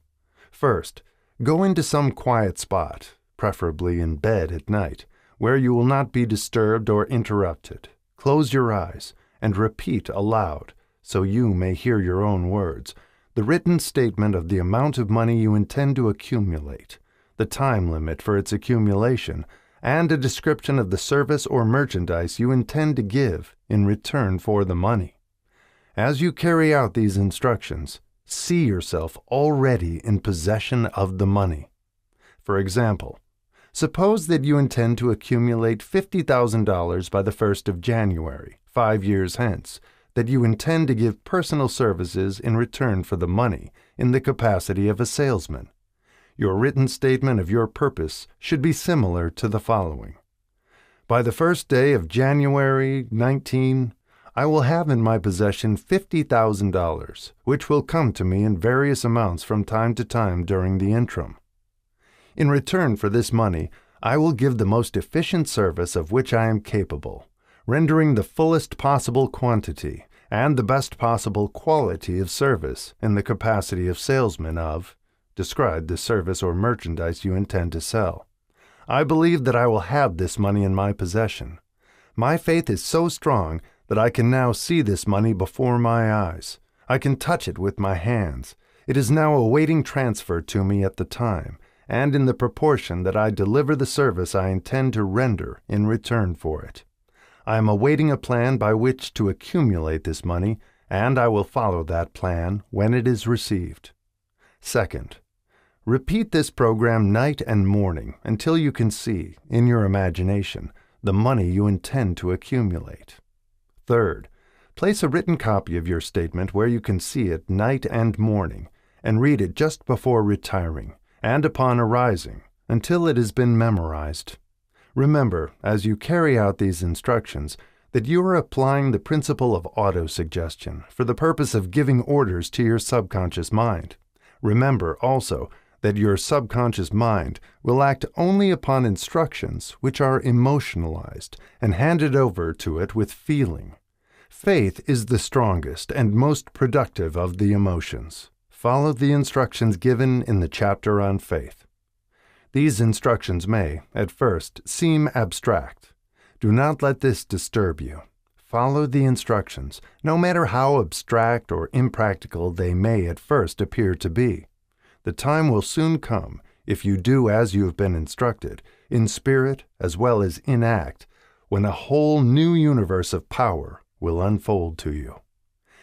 First, go into some quiet spot, preferably in bed at night, where you will not be disturbed or interrupted. Close your eyes and repeat aloud, so you may hear your own words, the written statement of the amount of money you intend to accumulate, the time limit for its accumulation, and a description of the service or merchandise you intend to give in return for the money. As you carry out these instructions, see yourself already in possession of the money. For example, suppose that you intend to accumulate $50,000 by the 1st of January, 5 years hence, that you intend to give personal services in return for the money in the capacity of a salesman. Your written statement of your purpose should be similar to the following. By the 1st day of January 19, I will have in my possession $50,000, which will come to me in various amounts from time to time during the interim. In return for this money, I will give the most efficient service of which I am capable, rendering the fullest possible quantity and the best possible quality of service in the capacity of salesman of, describe the service or merchandise you intend to sell. I believe that I will have this money in my possession. My faith is so strong that I can now see this money before my eyes. I can touch it with my hands. It is now awaiting transfer to me at the time, and in the proportion that I deliver the service I intend to render in return for it. I am awaiting a plan by which to accumulate this money, and I will follow that plan when it is received. Second, repeat this program night and morning until you can see, in your imagination, the money you intend to accumulate. Third, place a written copy of your statement where you can see it night and morning, and read it just before retiring and upon arising until it has been memorized. Remember, as you carry out these instructions, that you are applying the principle of autosuggestion for the purpose of giving orders to your subconscious mind. Remember also that your subconscious mind will act only upon instructions which are emotionalized and handed over to it with feeling. Faith is the strongest and most productive of the emotions. Follow the instructions given in the chapter on faith. These instructions may, at first, seem abstract. Do not let this disturb you. Follow the instructions, no matter how abstract or impractical they may at first appear to be. The time will soon come, if you do as you have been instructed, in spirit as well as in act, when a whole new universe of power will unfold to you.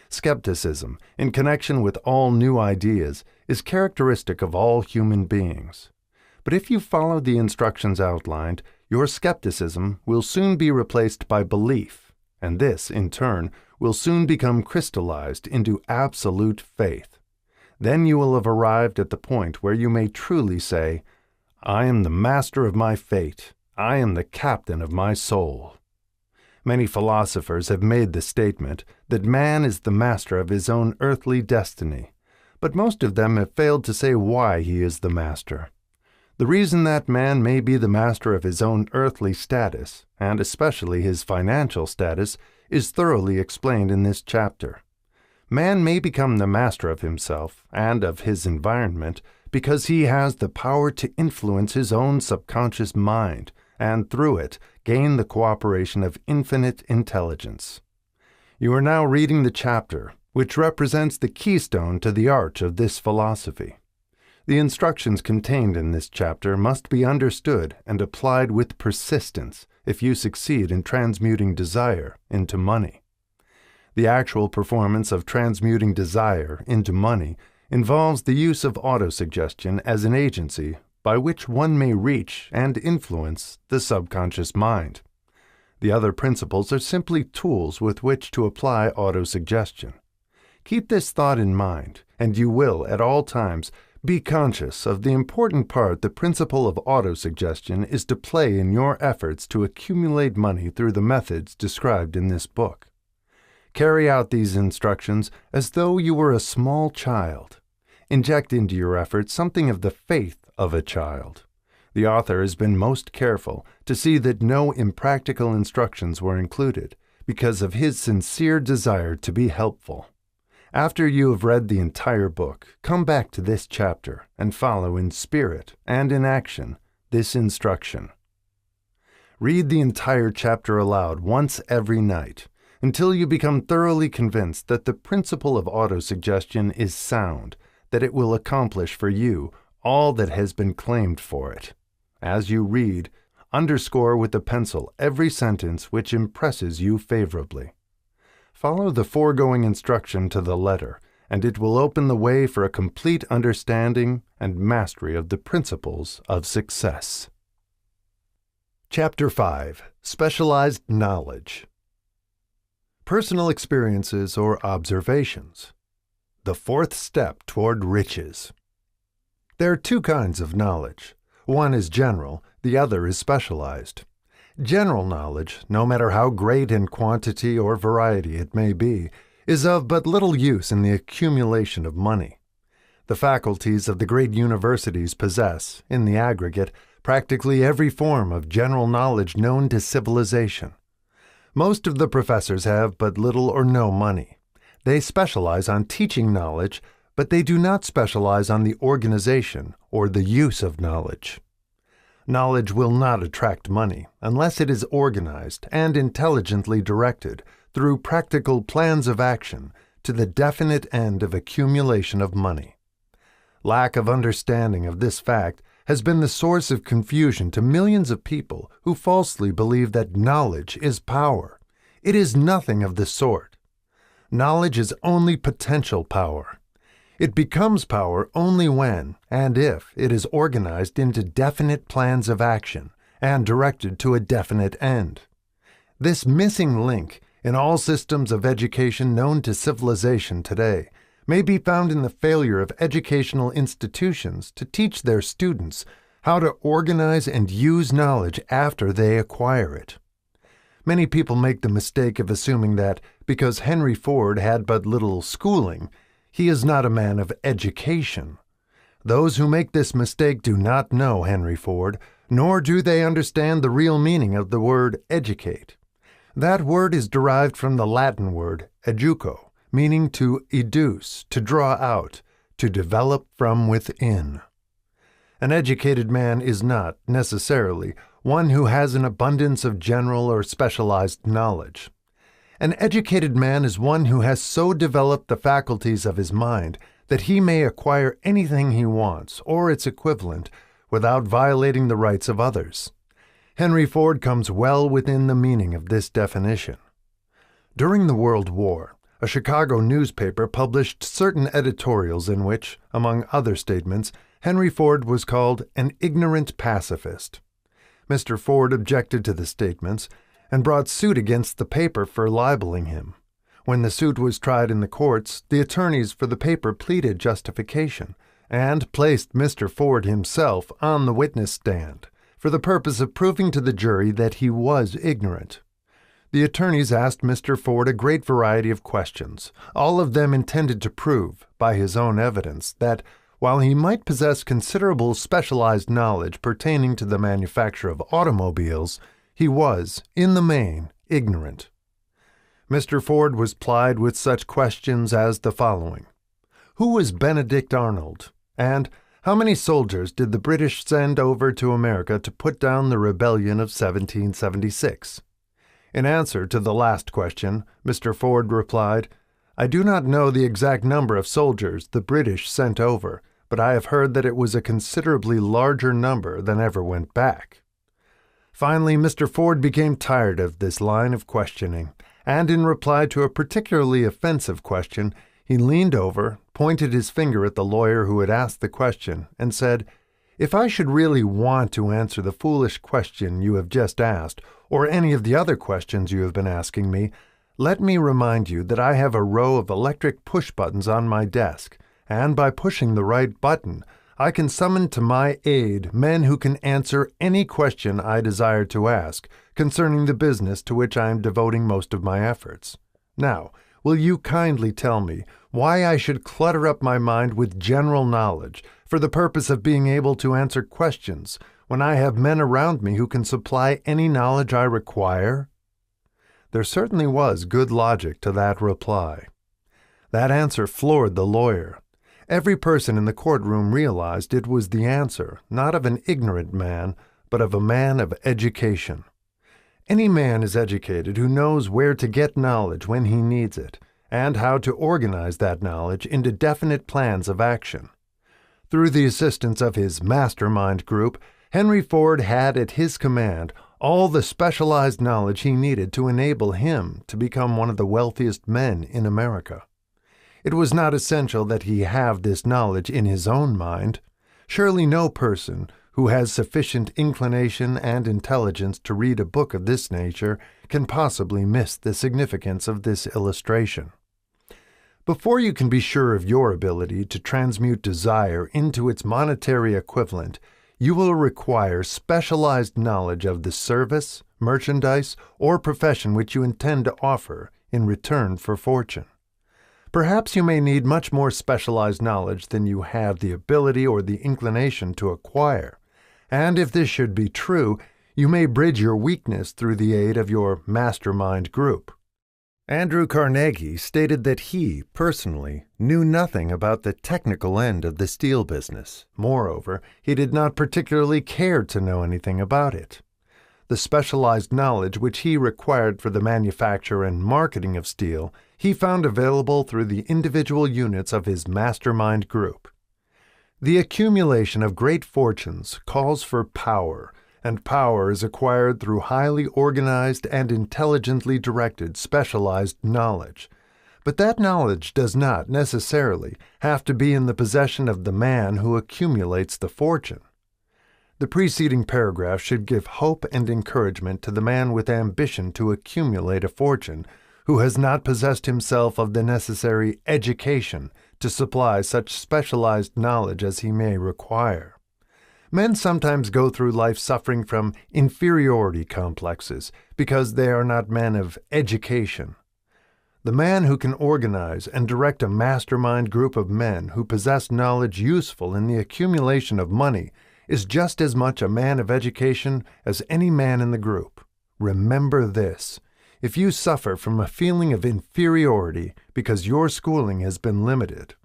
Skepticism, in connection with all new ideas, is characteristic of all human beings. But if you follow the instructions outlined, your skepticism will soon be replaced by belief, and this, in turn, will soon become crystallized into absolute faith. Then you will have arrived at the point where you may truly say, I am the master of my fate. I am the captain of my soul. Many philosophers have made the statement that man is the master of his own earthly destiny, but most of them have failed to say why he is the master. The reason that man may be the master of his own earthly status, and especially his financial status, is thoroughly explained in this chapter. Man may become the master of himself and of his environment because he has the power to influence his own subconscious mind, and through it gain the cooperation of infinite intelligence. You are now reading the chapter, which represents the keystone to the arch of this philosophy. The instructions contained in this chapter must be understood and applied with persistence if you succeed in transmuting desire into money. The actual performance of transmuting desire into money involves the use of autosuggestion as an agency by which one may reach and influence the subconscious mind. The other principles are simply tools with which to apply autosuggestion. Keep this thought in mind, and you will, at all times, be conscious of the important part the principle of autosuggestion is to play in your efforts to accumulate money through the methods described in this book. Carry out these instructions as though you were a small child. Inject into your efforts something of the faith of a child. The author has been most careful to see that no impractical instructions were included because of his sincere desire to be helpful. After you have read the entire book, come back to this chapter and follow in spirit and in action this instruction. Read the entire chapter aloud once every night until you become thoroughly convinced that the principle of autosuggestion is sound, that it will accomplish for you all that has been claimed for it. As you read, underscore with a pencil every sentence which impresses you favorably. Follow the foregoing instruction to the letter, and it will open the way for a complete understanding and mastery of the principles of success. Chapter 5. Specialized Knowledge. Personal experiences or observations. The fourth step toward riches. There are two kinds of knowledge. One is general, the other is specialized. General knowledge, no matter how great in quantity or variety it may be, is of but little use in the accumulation of money. The faculties of the great universities possess, in the aggregate, practically every form of general knowledge known to civilization. Most of the professors have but little or no money. They specialize on teaching knowledge, but they do not specialize on the organization or the use of knowledge. Knowledge will not attract money unless it is organized and intelligently directed through practical plans of action to the definite end of accumulation of money. Lack of understanding of this fact has been the source of confusion to millions of people who falsely believe that knowledge is power. It is nothing of the sort. Knowledge is only potential power. It becomes power only when and if it is organized into definite plans of action and directed to a definite end. This missing link in all systems of education known to civilization today may be found in the failure of educational institutions to teach their students how to organize and use knowledge after they acquire it. Many people make the mistake of assuming that because Henry Ford had but little schooling, he is not a man of education. Those who make this mistake do not know Henry Ford, nor do they understand the real meaning of the word educate. That word is derived from the Latin word educo, meaning to educe, to draw out, to develop from within. An educated man is not, necessarily, one who has an abundance of general or specialized knowledge. An educated man is one who has so developed the faculties of his mind that he may acquire anything he wants, or its equivalent, without violating the rights of others. Henry Ford comes well within the meaning of this definition. During the World War, a Chicago newspaper published certain editorials in which, among other statements, Henry Ford was called an ignorant pacifist. Mr. Ford objected to the statements and brought suit against the paper for libeling him. When the suit was tried in the courts, the attorneys for the paper pleaded justification and placed Mr. Ford himself on the witness stand for the purpose of proving to the jury that he was ignorant. The attorneys asked Mr. Ford a great variety of questions, all of them intended to prove, by his own evidence, that while he might possess considerable specialized knowledge pertaining to the manufacture of automobiles, he was, in the main, ignorant. Mr. Ford was plied with such questions as the following. Who was Benedict Arnold? And how many soldiers did the British send over to America to put down the rebellion of 1776? In answer to the last question, Mr. Ford replied, I do not know the exact number of soldiers the British sent over, but I have heard that it was a considerably larger number than ever went back. Finally, Mr. Ford became tired of this line of questioning, and in reply to a particularly offensive question, he leaned over, pointed his finger at the lawyer who had asked the question, and said, If I should really want to answer the foolish question you have just asked, or any of the other questions you have been asking me, let me remind you that I have a row of electric push buttons on my desk, and by pushing the right button, I can summon to my aid men who can answer any question I desire to ask concerning the business to which I am devoting most of my efforts. Now, will you kindly tell me why I should clutter up my mind with general knowledge for the purpose of being able to answer questions when I have men around me who can supply any knowledge I require? There certainly was good logic to that reply. That answer floored the lawyer. Every person in the courtroom realized it was the answer, not of an ignorant man, but of a man of education. Any man is educated who knows where to get knowledge when he needs it, and how to organize that knowledge into definite plans of action. Through the assistance of his mastermind group, Henry Ford had at his command all the specialized knowledge he needed to enable him to become one of the wealthiest men in America. It was not essential that he have this knowledge in his own mind. Surely no person who has sufficient inclination and intelligence to read a book of this nature can possibly miss the significance of this illustration. Before you can be sure of your ability to transmute desire into its monetary equivalent, you will require specialized knowledge of the service, merchandise, or profession which you intend to offer in return for fortune. Perhaps you may need much more specialized knowledge than you have the ability or the inclination to acquire, and if this should be true, you may bridge your weakness through the aid of your mastermind group. Andrew Carnegie stated that he, personally, knew nothing about the technical end of the steel business. Moreover, he did not particularly care to know anything about it. The specialized knowledge which he required for the manufacture and marketing of steel he found available through the individual units of his mastermind group. The accumulation of great fortunes calls for power, and power is acquired through highly organized and intelligently directed specialized knowledge. But that knowledge does not necessarily have to be in the possession of the man who accumulates the fortune. The preceding paragraph should give hope and encouragement to the man with ambition to accumulate a fortune, who has not possessed himself of the necessary education to supply such specialized knowledge as he may require. Men sometimes go through life suffering from inferiority complexes because they are not men of education. The man who can organize and direct a mastermind group of men who possess knowledge useful in the accumulation of money is just as much a man of education as any man in the group. Remember this: if you suffer from a feeling of inferiority because your schooling has been limited,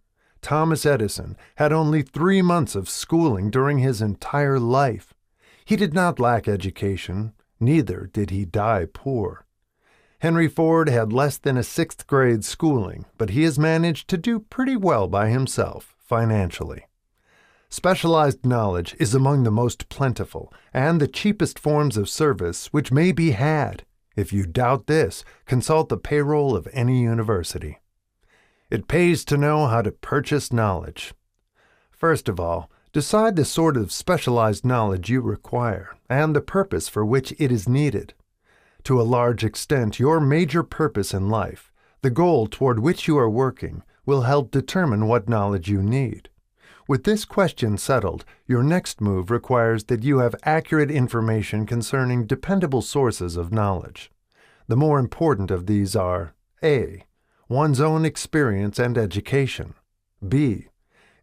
Thomas Edison had only 3 months of schooling during his entire life. He did not lack education, neither did he die poor. Henry Ford had less than a 6th grade schooling, but he has managed to do pretty well by himself financially. Specialized knowledge is among the most plentiful and the cheapest forms of service which may be had. If you doubt this, consult the payroll of any university. It pays to know how to purchase knowledge. First of all, decide the sort of specialized knowledge you require and the purpose for which it is needed. To a large extent, your major purpose in life, the goal toward which you are working, will help determine what knowledge you need. With this question settled, your next move requires that you have accurate information concerning dependable sources of knowledge. The more important of these are A. One's own experience and education. B.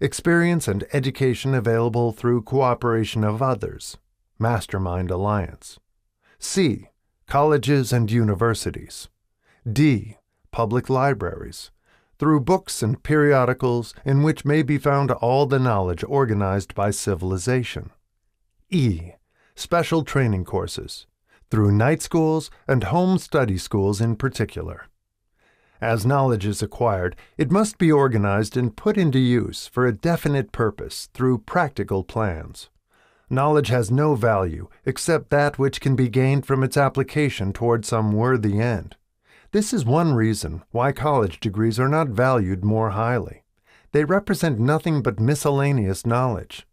Experience and education available through cooperation of others. Mastermind alliance. C. Colleges and universities. D. Public libraries. Through books and periodicals in which may be found all the knowledge organized by civilization. E. Special training courses. Through night schools and home study schools in particular. As knowledge is acquired, it must be organized and put into use for a definite purpose through practical plans. Knowledge has no value except that which can be gained from its application toward some worthy end. This is one reason why college degrees are not valued more highly. They represent nothing but miscellaneous knowledge.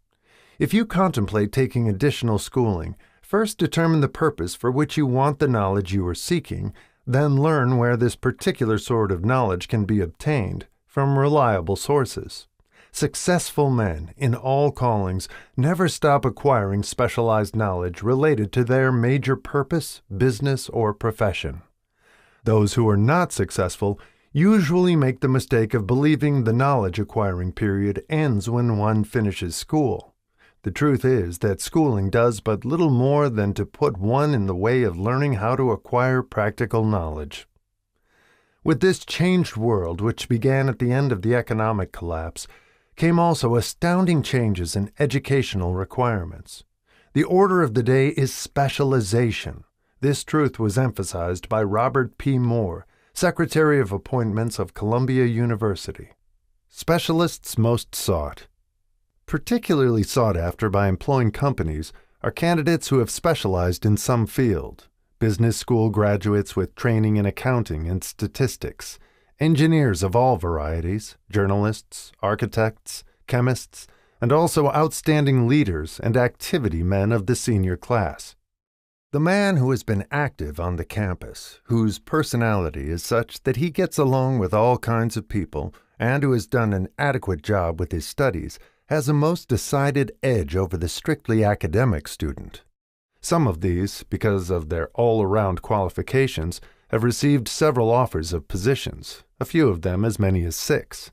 If you contemplate taking additional schooling, first determine the purpose for which you want the knowledge you are seeking, then learn where this particular sort of knowledge can be obtained from reliable sources. Successful men in all callings never stop acquiring specialized knowledge related to their major purpose, business, or profession. Those who are not successful usually make the mistake of believing the knowledge-acquiring period ends when one finishes school. The truth is that schooling does but little more than to put one in the way of learning how to acquire practical knowledge. With this changed world, which began at the end of the economic collapse, came also astounding changes in educational requirements. The order of the day is specialization. This truth was emphasized by Robert P. Moore, Secretary of Appointments of Columbia University. Specialists most sought. Particularly sought after by employing companies are candidates who have specialized in some field: business school graduates with training in accounting and statistics, engineers of all varieties, journalists, architects, chemists, and also outstanding leaders and activity men of the senior class. The man who has been active on the campus, whose personality is such that he gets along with all kinds of people, and who has done an adequate job with his studies, has a most decided edge over the strictly academic student. Some of these, because of their all-around qualifications, have received several offers of positions, a few of them as many as 6.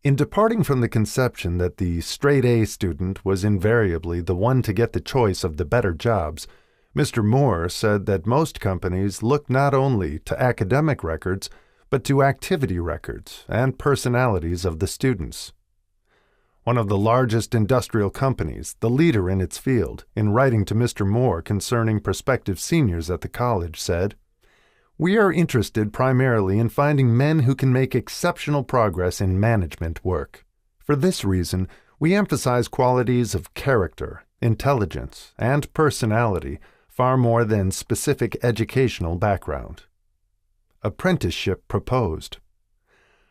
In departing from the conception that the straight-A student was invariably the one to get the choice of the better jobs, Mr. Moore said that most companies look not only to academic records, but to activity records and personalities of the students. One of the largest industrial companies, the leader in its field, in writing to Mr. Moore concerning prospective seniors at the college, said, "We are interested primarily in finding men who can make exceptional progress in management work. For this reason, we emphasize qualities of character, intelligence, and personality far more than specific educational background." Apprenticeship proposed.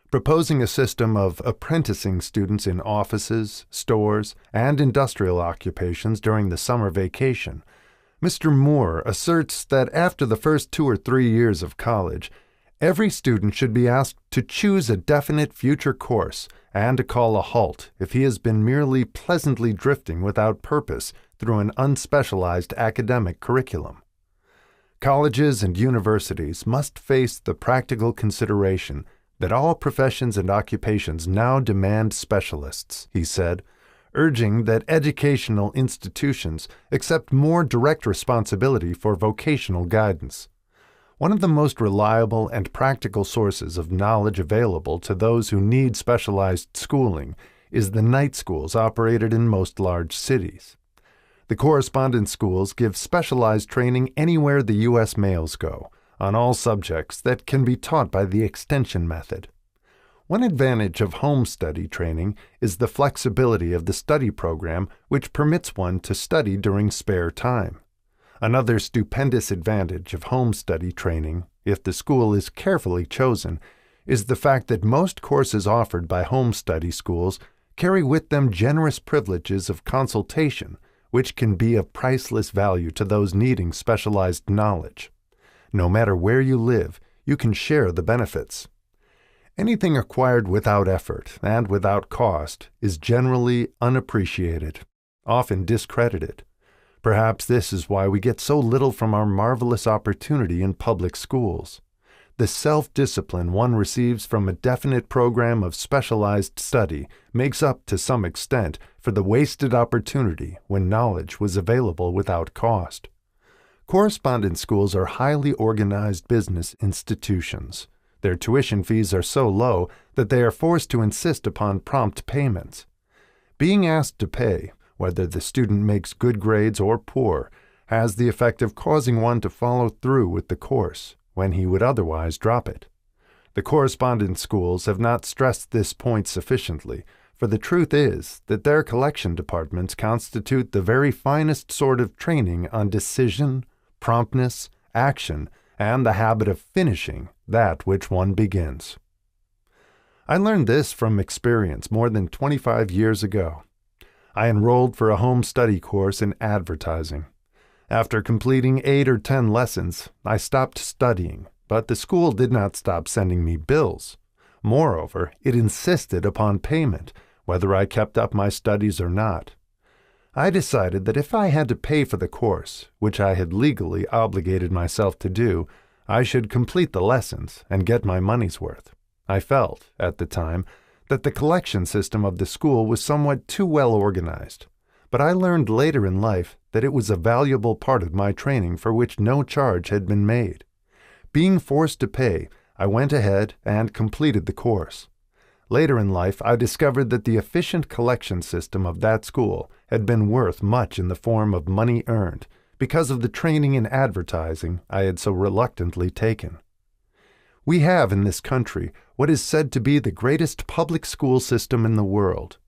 Proposing a system of apprenticing students in offices, stores, and industrial occupations during the summer vacation, Mr. Moore asserts that after the first 2 or 3 years of college, every student should be asked to choose a definite future course and to call a halt if he has been merely pleasantly drifting without purpose through an unspecialized academic curriculum. Colleges and universities must face the practical consideration that all professions and occupations now demand specialists, he said, urging that educational institutions accept more direct responsibility for vocational guidance. One of the most reliable and practical sources of knowledge available to those who need specialized schooling is the night schools operated in most large cities. The correspondence schools give specialized training anywhere the U.S. mails go, on all subjects that can be taught by the extension method. One advantage of home study training is the flexibility of the study program, which permits one to study during spare time. Another stupendous advantage of home study training, if the school is carefully chosen, is the fact that most courses offered by home study schools carry with them generous privileges of consultation, which can be of priceless value to those needing specialized knowledge. No matter where you live, you can share the benefits. Anything acquired without effort and without cost is generally unappreciated, often discredited. Perhaps this is why we get so little from our marvelous opportunity in public schools. The self-discipline one receives from a definite program of specialized study makes up to some extent for the wasted opportunity when knowledge was available without cost. Correspondence schools are highly organized business institutions. Their tuition fees are so low that they are forced to insist upon prompt payments. Being asked to pay, whether the student makes good grades or poor, has the effect of causing one to follow through with the course when he would otherwise drop it. The correspondence schools have not stressed this point sufficiently, for the truth is that their collection departments constitute the very finest sort of training on decision, promptness, action, and the habit of finishing that which one begins. I learned this from experience more than 25 years ago. I enrolled for a home study course in advertising. After completing 8 or 10 lessons, I stopped studying, but the school did not stop sending me bills. Moreover, it insisted upon payment, whether I kept up my studies or not. I decided that if I had to pay for the course, which I had legally obligated myself to do, I should complete the lessons and get my money's worth. I felt, at the time, that the collection system of the school was somewhat too well organized, but I learned later in life that it was a valuable part of my training for which no charge had been made. Being forced to pay, I went ahead and completed the course. Later in life, I discovered that the efficient collection system of that school had been worth much in the form of money earned because of the training in advertising I had so reluctantly taken. We have in this country what is said to be the greatest public school system in the world.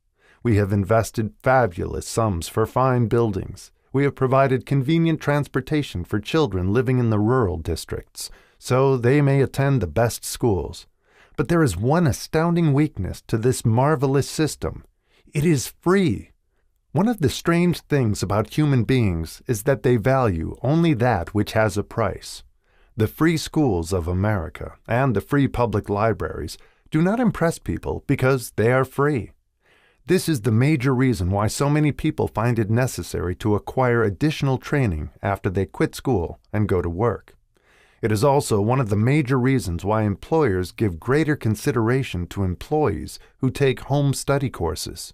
We have invested fabulous sums for fine buildings. We have provided convenient transportation for children living in the rural districts, so they may attend the best schools. But there is one astounding weakness to this marvelous system. It is free. One of the strange things about human beings is that they value only that which has a price. The free schools of America and the free public libraries do not impress people because they are free. This is the major reason why so many people find it necessary to acquire additional training after they quit school and go to work. It is also one of the major reasons why employers give greater consideration to employees who take home study courses.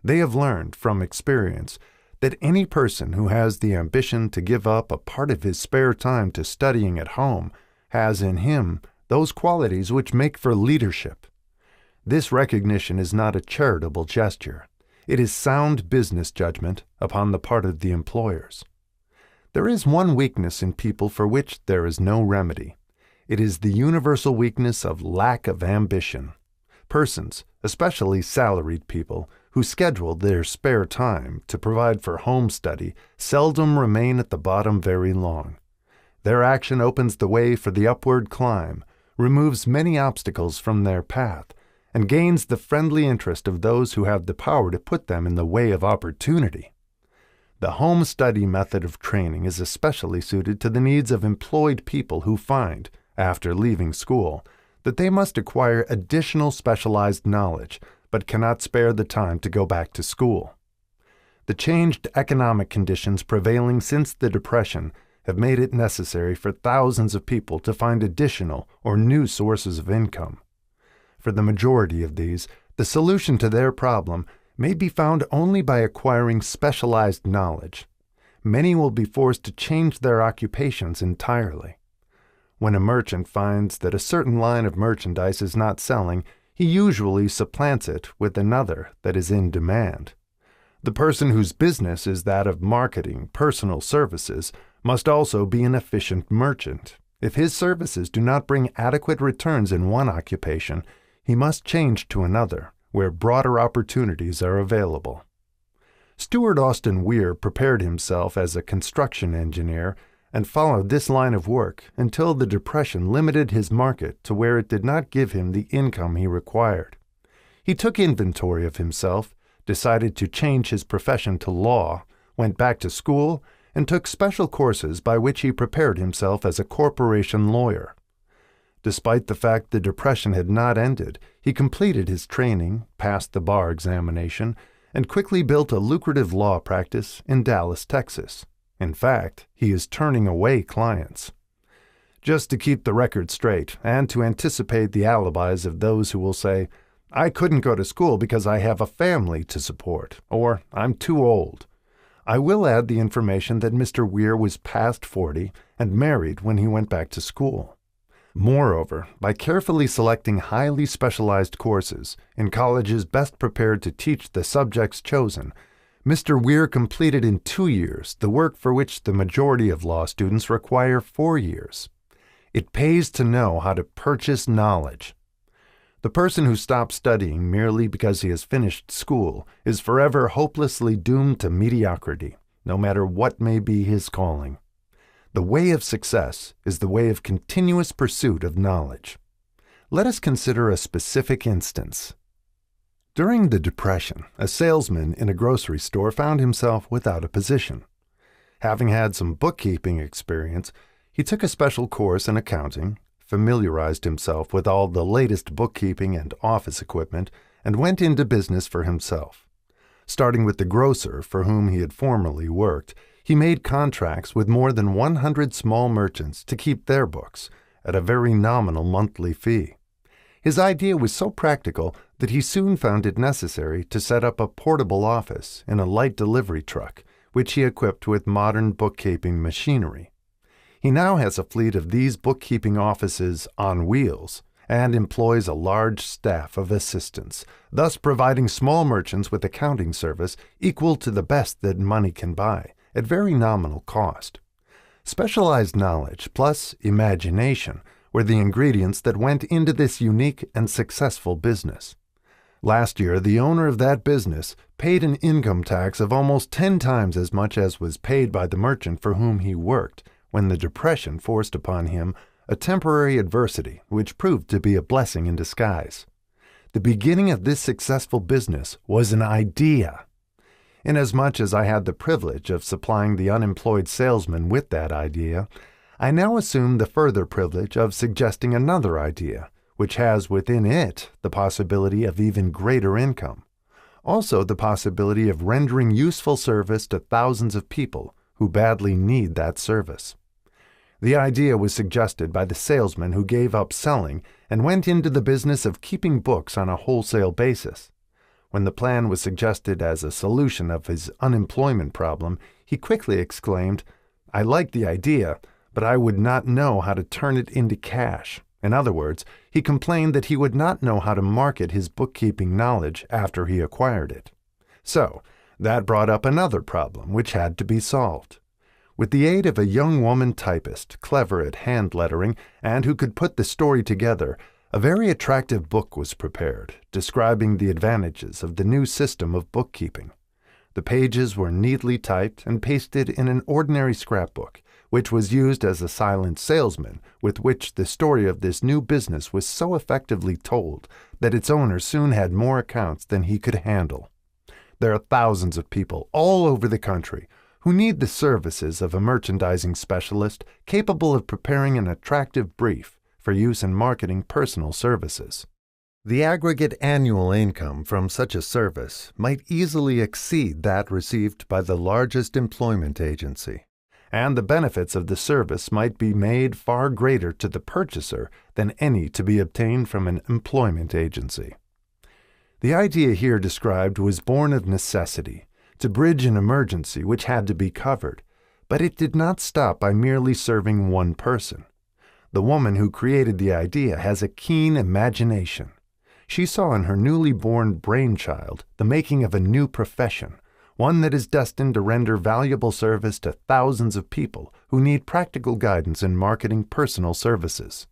They have learned from experience that any person who has the ambition to give up a part of his spare time to studying at home has in him those qualities which make for leadership. This recognition is not a charitable gesture. It is sound business judgment upon the part of the employers. There is one weakness in people for which there is no remedy. It is the universal weakness of lack of ambition. Persons, especially salaried people, who schedule their spare time to provide for home study seldom remain at the bottom very long. Their action opens the way for the upward climb, removes many obstacles from their path, and gains the friendly interest of those who have the power to put them in the way of opportunity. The home study method of training is especially suited to the needs of employed people who find, after leaving school, that they must acquire additional specialized knowledge, but cannot spare the time to go back to school. The changed economic conditions prevailing since the Depression have made it necessary for thousands of people to find additional or new sources of income. For the majority of these, the solution to their problem may be found only by acquiring specialized knowledge. Many will be forced to change their occupations entirely. When a merchant finds that a certain line of merchandise is not selling, he usually supplants it with another that is in demand. The person whose business is that of marketing personal services must also be an efficient merchant. If his services do not bring adequate returns in one occupation, he must change to another, where broader opportunities are available. Stewart Austin Weir prepared himself as a construction engineer and followed this line of work until the Depression limited his market to where it did not give him the income he required. He took inventory of himself, decided to change his profession to law, went back to school, and took special courses by which he prepared himself as a corporation lawyer. Despite the fact the Depression had not ended, he completed his training, passed the bar examination, and quickly built a lucrative law practice in Dallas, Texas. In fact, he is turning away clients. Just to keep the record straight and to anticipate the alibis of those who will say, "I couldn't go to school because I have a family to support," or "I'm too old," I will add the information that Mr. Weir was past 40 and married when he went back to school. Moreover, by carefully selecting highly specialized courses in colleges best prepared to teach the subjects chosen, Mr. Weir completed in 2 years the work for which the majority of law students require 4 years. It pays to know how to purchase knowledge. The person who stops studying merely because he has finished school is forever hopelessly doomed to mediocrity, no matter what may be his calling. The way of success is the way of continuous pursuit of knowledge. Let us consider a specific instance. During the Depression, a salesman in a grocery store found himself without a position. Having had some bookkeeping experience, he took a special course in accounting, familiarized himself with all the latest bookkeeping and office equipment, and went into business for himself. Starting with the grocer for whom he had formerly worked, he made contracts with more than 100 small merchants to keep their books at a very nominal monthly fee. His idea was so practical that he soon found it necessary to set up a portable office in a light delivery truck, which he equipped with modern bookkeeping machinery. He now has a fleet of these bookkeeping offices on wheels and employs a large staff of assistants, thus providing small merchants with accounting service equal to the best that money can buy, at very nominal cost. Specialized knowledge plus imagination were the ingredients that went into this unique and successful business. Last year, the owner of that business paid an income tax of almost 10 times as much as was paid by the merchant for whom he worked, when the Depression forced upon him a temporary adversity which proved to be a blessing in disguise. The beginning of this successful business was an idea. Inasmuch as I had the privilege of supplying the unemployed salesman with that idea, I now assume the further privilege of suggesting another idea, which has within it the possibility of even greater income, also the possibility of rendering useful service to thousands of people who badly need that service. The idea was suggested by the salesman who gave up selling and went into the business of keeping books on a wholesale basis. When the plan was suggested as a solution of his unemployment problem, he quickly exclaimed, "I like the idea, but I would not know how to turn it into cash." In other words, he complained that he would not know how to market his bookkeeping knowledge after he acquired it. So, that brought up another problem which had to be solved. With the aid of a young woman typist, clever at hand lettering, and who could put the story together, a very attractive book was prepared, describing the advantages of the new system of bookkeeping. The pages were neatly typed and pasted in an ordinary scrapbook, which was used as a silent salesman, with which the story of this new business was so effectively told that its owner soon had more accounts than he could handle. There are thousands of people all over the country who need the services of a merchandising specialist capable of preparing an attractive brief for use in marketing personal services. The aggregate annual income from such a service might easily exceed that received by the largest employment agency, and the benefits of the service might be made far greater to the purchaser than any to be obtained from an employment agency. The idea here described was born of necessity, to bridge an emergency which had to be covered, but it did not stop by merely serving one person. The woman who created the idea has a keen imagination. She saw in her newly born brainchild the making of a new profession, one that is destined to render valuable service to thousands of people who need practical guidance in marketing personal services.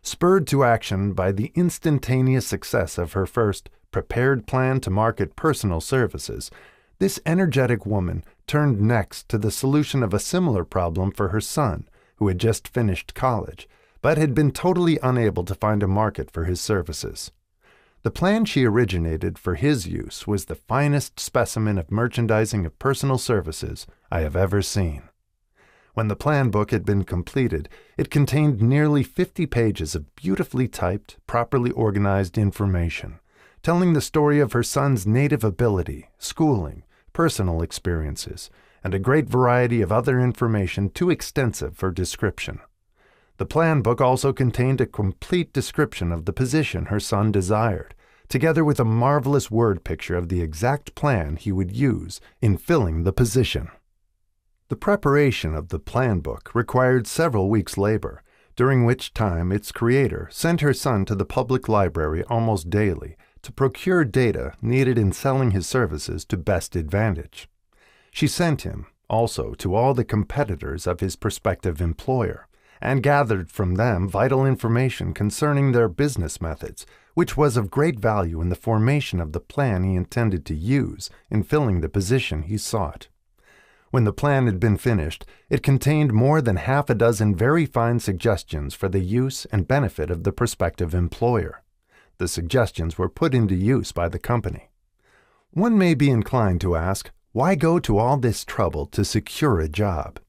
Spurred to action by the instantaneous success of her first prepared plan to market personal services, this energetic woman turned next to the solution of a similar problem for her son, who had just finished college, but had been totally unable to find a market for his services. The plan she originated for his use was the finest specimen of merchandising of personal services I have ever seen. When the plan book had been completed, it contained nearly 50 pages of beautifully typed, properly organized information, telling the story of her son's native ability, schooling, personal experiences, and a great variety of other information too extensive for description. The plan book also contained a complete description of the position her son desired, together with a marvelous word picture of the exact plan he would use in filling the position. The preparation of the plan book required several weeks' labor, during which time its creator sent her son to the public library almost daily to procure data needed in selling his services to best advantage. She sent him, also, to all the competitors of his prospective employer, and gathered from them vital information concerning their business methods, which was of great value in the formation of the plan he intended to use in filling the position he sought. When the plan had been finished, it contained more than half a dozen very fine suggestions for the use and benefit of the prospective employer. The suggestions were put into use by the company. One may be inclined to ask, why go to all this trouble to secure a job?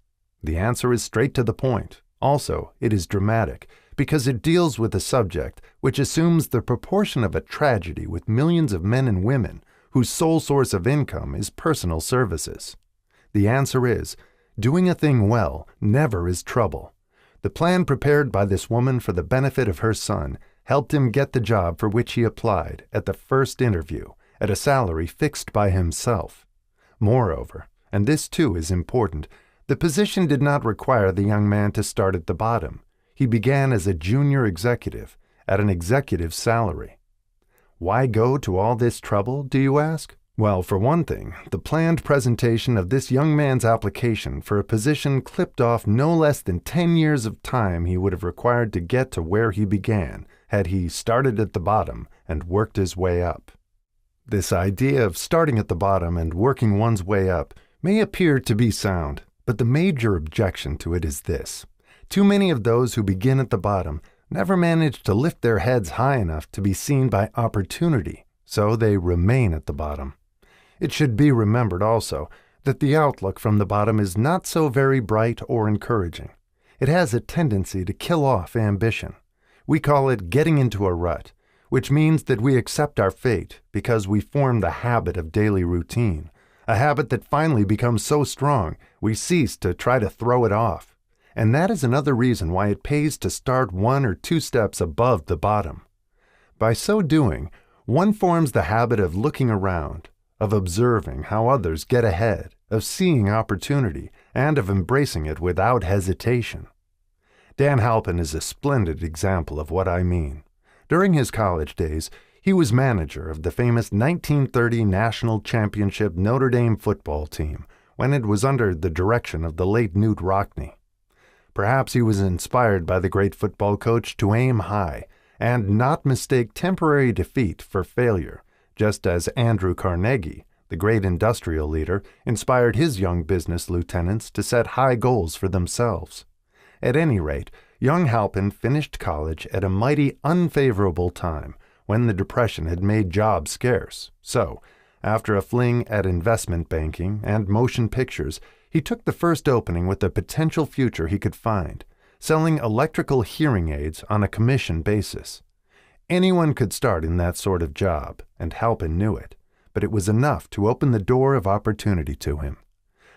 The answer is straight to the point. Also, it is dramatic, because it deals with a subject which assumes the proportion of a tragedy with millions of men and women whose sole source of income is personal services. The answer is, doing a thing well never is trouble. The plan prepared by this woman for the benefit of her son helped him get the job for which he applied at the first interview at a salary fixed by himself. Moreover, and this too is important, the position did not require the young man to start at the bottom. He began as a junior executive at an executive salary. Why go to all this trouble, do you ask? Well, for one thing, the planned presentation of this young man's application for a position clipped off no less than 10 years of time he would have required to get to where he began had he started at the bottom and worked his way up. This idea of starting at the bottom and working one's way up may appear to be sound, but the major objection to it is this. Too many of those who begin at the bottom never manage to lift their heads high enough to be seen by opportunity, so they remain at the bottom. It should be remembered also that the outlook from the bottom is not so very bright or encouraging. It has a tendency to kill off ambition. We call it getting into a rut, which means that we accept our fate because we form the habit of daily routine, a habit that finally becomes so strong we cease to try to throw it off. And that is another reason why it pays to start 1 or 2 steps above the bottom. By so doing, one forms the habit of looking around, of observing how others get ahead, of seeing opportunity, and of embracing it without hesitation. Dan Halpin is a splendid example of what I mean. During his college days, he was manager of the famous 1930 National Championship Notre Dame football team when it was under the direction of the late Knute Rockne. Perhaps he was inspired by the great football coach to aim high and not mistake temporary defeat for failure, just as Andrew Carnegie, the great industrial leader, inspired his young business lieutenants to set high goals for themselves. At any rate, young Halpin finished college at a mighty unfavorable time when the Depression had made jobs scarce. So, after a fling at investment banking and motion pictures, he took the first opening with a potential future he could find, selling electrical hearing aids on a commission basis. Anyone could start in that sort of job, and Halpin knew it, but it was enough to open the door of opportunity to him.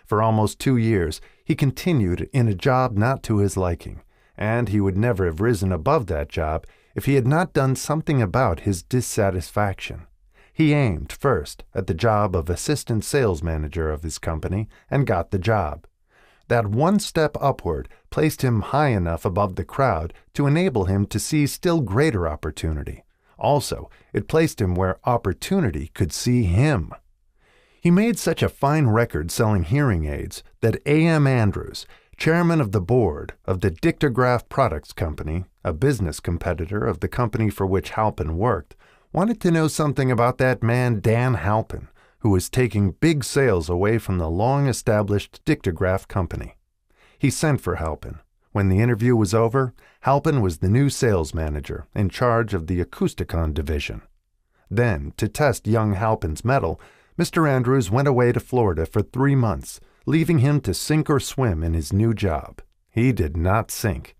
For almost 2 years, he continued in a job not to his liking, and he would never have risen above that job if he had not done something about his dissatisfaction. He aimed first at the job of assistant sales manager of his company and got the job. That one step upward placed him high enough above the crowd to enable him to see still greater opportunity. Also, it placed him where opportunity could see him. He made such a fine record selling hearing aids that A.M. Andrews, chairman of the board of the Dictograph Products Company, a business competitor of the company for which Halpin worked, wanted to know something about that man Dan Halpin, who was taking big sales away from the long-established Dictograph Company. He sent for Halpin. When the interview was over, Halpin was the new sales manager in charge of the Acousticon division. Then, to test young Halpin's mettle, Mr. Andrews went away to Florida for 3 months, leaving him to sink or swim in his new job. He did not sink.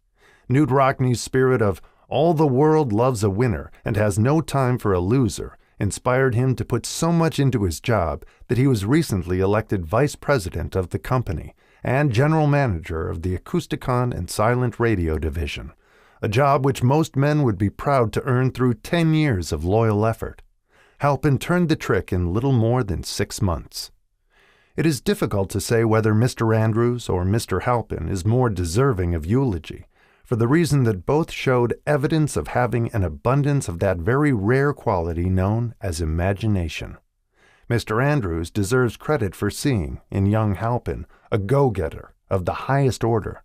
Knute Rockne's spirit of "all the world loves a winner and has no time for a loser" inspired him to put so much into his job that he was recently elected vice president of the company and general manager of the Acousticon and Silent Radio division, a job which most men would be proud to earn through 10 years of loyal effort. Halpin turned the trick in little more than 6 months. It is difficult to say whether Mr. Andrews or Mr. Halpin is more deserving of eulogy, for the reason that both showed evidence of having an abundance of that very rare quality known as imagination. Mr. Andrews deserves credit for seeing, in young Halpin, a go-getter of the highest order.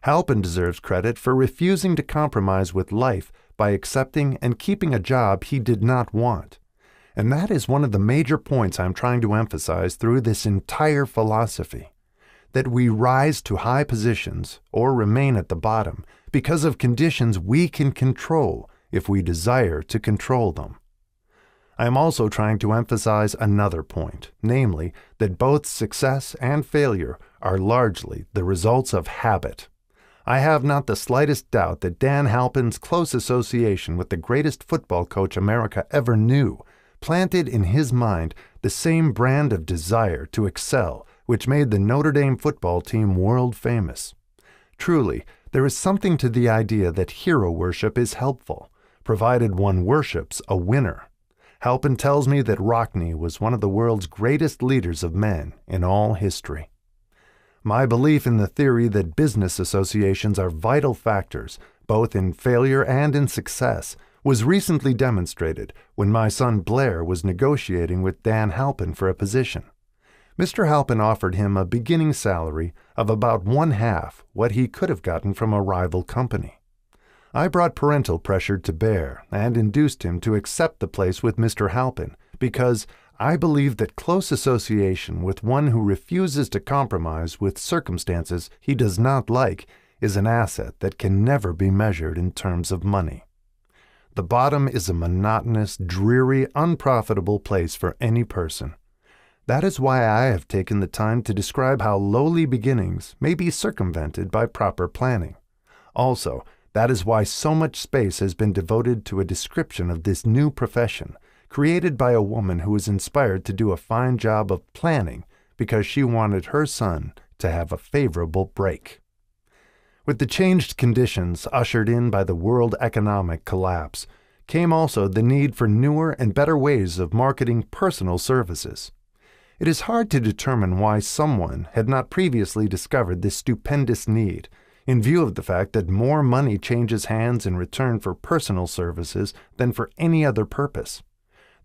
Halpin deserves credit for refusing to compromise with life by accepting and keeping a job he did not want. And that is one of the major points I'm trying to emphasize through this entire philosophy, that we rise to high positions or remain at the bottom because of conditions we can control if we desire to control them. I am also trying to emphasize another point, namely that both success and failure are largely the results of habit. I have not the slightest doubt that Dan Halpin's close association with the greatest football coach America ever knew planted in his mind the same brand of desire to excel which made the Notre Dame football team world famous. Truly, there is something to the idea that hero worship is helpful, provided one worships a winner. Halpin tells me that Rockne was one of the world's greatest leaders of men in all history. My belief in the theory that business associations are vital factors, both in failure and in success, was recently demonstrated when my son Blair was negotiating with Dan Halpin for a position. Mr. Halpin offered him a beginning salary of about one-half what he could have gotten from a rival company. I brought parental pressure to bear and induced him to accept the place with Mr. Halpin because I believe that close association with one who refuses to compromise with circumstances he does not like is an asset that can never be measured in terms of money. The bottom is a monotonous, dreary, unprofitable place for any person. That is why I have taken the time to describe how lowly beginnings may be circumvented by proper planning. Also, that is why so much space has been devoted to a description of this new profession, created by a woman who was inspired to do a fine job of planning because she wanted her son to have a favorable break. With the changed conditions ushered in by the world economic collapse, came also the need for newer and better ways of marketing personal services. It is hard to determine why someone had not previously discovered this stupendous need, in view of the fact that more money changes hands in return for personal services than for any other purpose.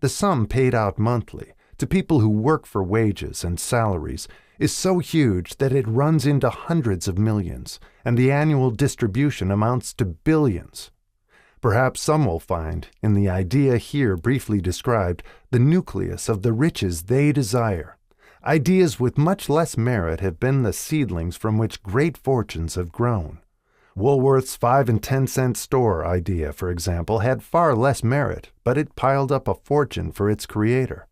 The sum paid out monthly to people who work for wages and salaries is so huge that it runs into hundreds of millions, and the annual distribution amounts to billions. Perhaps some will find, in the idea here briefly described, the nucleus of the riches they desire. Ideas with much less merit have been the seedlings from which great fortunes have grown. Woolworth's 5 and 10 cent store idea, for example, had far less merit, but it piled up a fortune for its creator.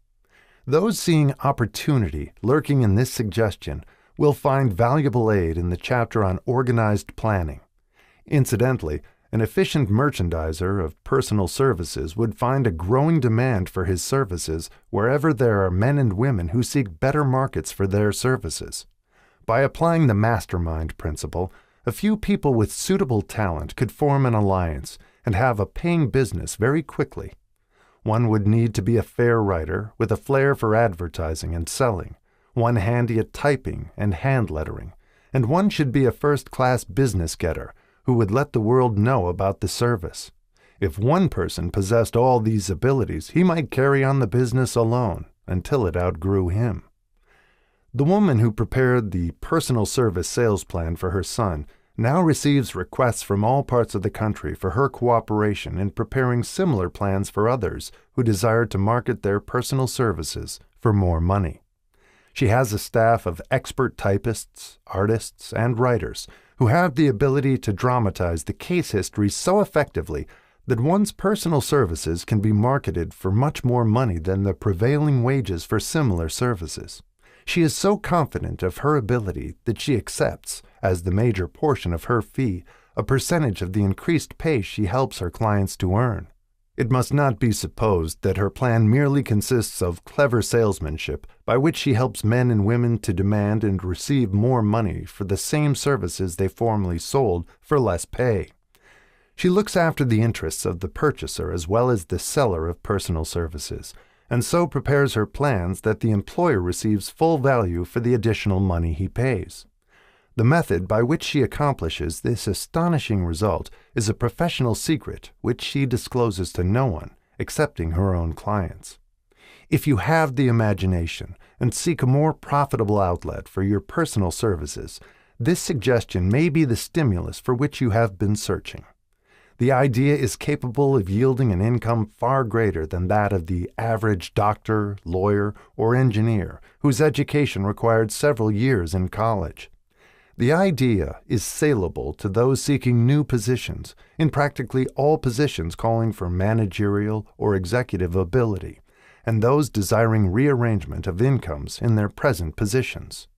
Those seeing opportunity lurking in this suggestion will find valuable aid in the chapter on organized planning. Incidentally, an efficient merchandiser of personal services would find a growing demand for his services wherever there are men and women who seek better markets for their services. By applying the mastermind principle, a few people with suitable talent could form an alliance and have a paying business very quickly. One would need to be a fair writer with a flair for advertising and selling, one handy at typing and hand lettering, and one should be a first-class business getter who would let the world know about the service. If one person possessed all these abilities, he might carry on the business alone until it outgrew him. The woman who prepared the personal service sales plan for her son now receives requests from all parts of the country for her cooperation in preparing similar plans for others who desire to market their personal services for more money. She has a staff of expert typists, artists, and writers who have the ability to dramatize the case history so effectively that one's personal services can be marketed for much more money than the prevailing wages for similar services. She is so confident of her ability that she accepts, as the major portion of her fee, a percentage of the increased pay she helps her clients to earn. It must not be supposed that her plan merely consists of clever salesmanship by which she helps men and women to demand and receive more money for the same services they formerly sold for less pay. She looks after the interests of the purchaser as well as the seller of personal services, and so prepares her plans that the employer receives full value for the additional money he pays. The method by which she accomplishes this astonishing result is a professional secret which she discloses to no one, excepting her own clients. If you have the imagination and seek a more profitable outlet for your personal services, this suggestion may be the stimulus for which you have been searching. The idea is capable of yielding an income far greater than that of the average doctor, lawyer, or engineer whose education required several years in college. The idea is saleable to those seeking new positions, in practically all positions calling for managerial or executive ability, and those desiring rearrangement of incomes in their present positions.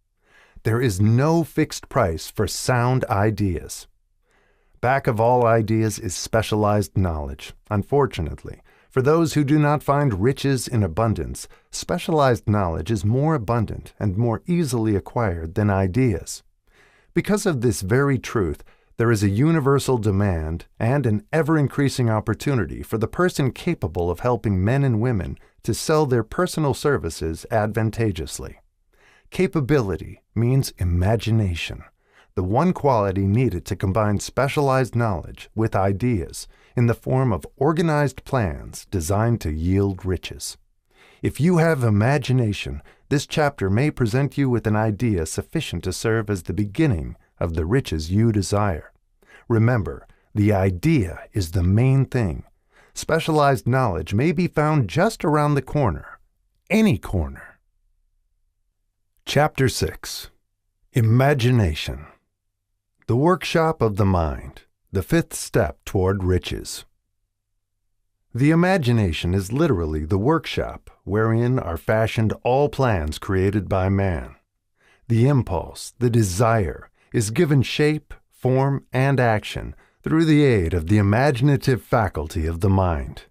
There is no fixed price for sound ideas. Back of all ideas is specialized knowledge. Unfortunately, for those who do not find riches in abundance, specialized knowledge is more abundant and more easily acquired than ideas. Because of this very truth, there is a universal demand and an ever-increasing opportunity for the person capable of helping men and women to sell their personal services advantageously. Capability means imagination, the one quality needed to combine specialized knowledge with ideas in the form of organized plans designed to yield riches. If you have imagination, this chapter may present you with an idea sufficient to serve as the beginning of the riches you desire. Remember, the idea is the main thing. Specialized knowledge may be found just around the corner, any corner. Chapter 6. Imagination. The workshop of the mind, the fifth step toward riches. The imagination is literally the workshop wherein are fashioned all plans created by man. The impulse, the desire, is given shape, form, and action through the aid of the imaginative faculty of the mind.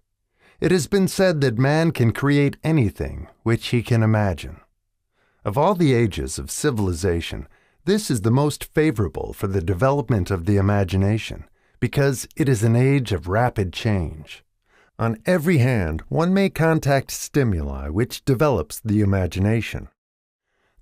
It has been said that man can create anything which he can imagine. Of all the ages of civilization, this is the most favorable for the development of the imagination, because it is an age of rapid change. On every hand, one may contact stimuli which develops the imagination.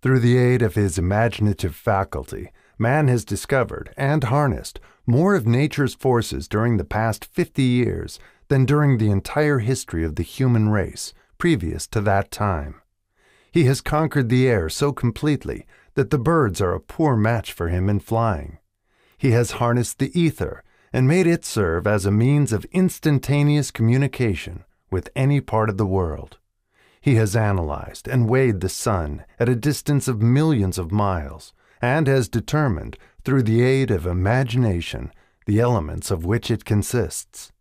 Through the aid of his imaginative faculty, man has discovered and harnessed more of nature's forces during the past 50 years than during the entire history of the human race previous to that time. He has conquered the air so completely that the birds are a poor match for him in flying. He has harnessed the ether and made it serve as a means of instantaneous communication with any part of the world. He has analyzed and weighed the sun at a distance of millions of miles, and has determined, through the aid of imagination, the elements of which it consists.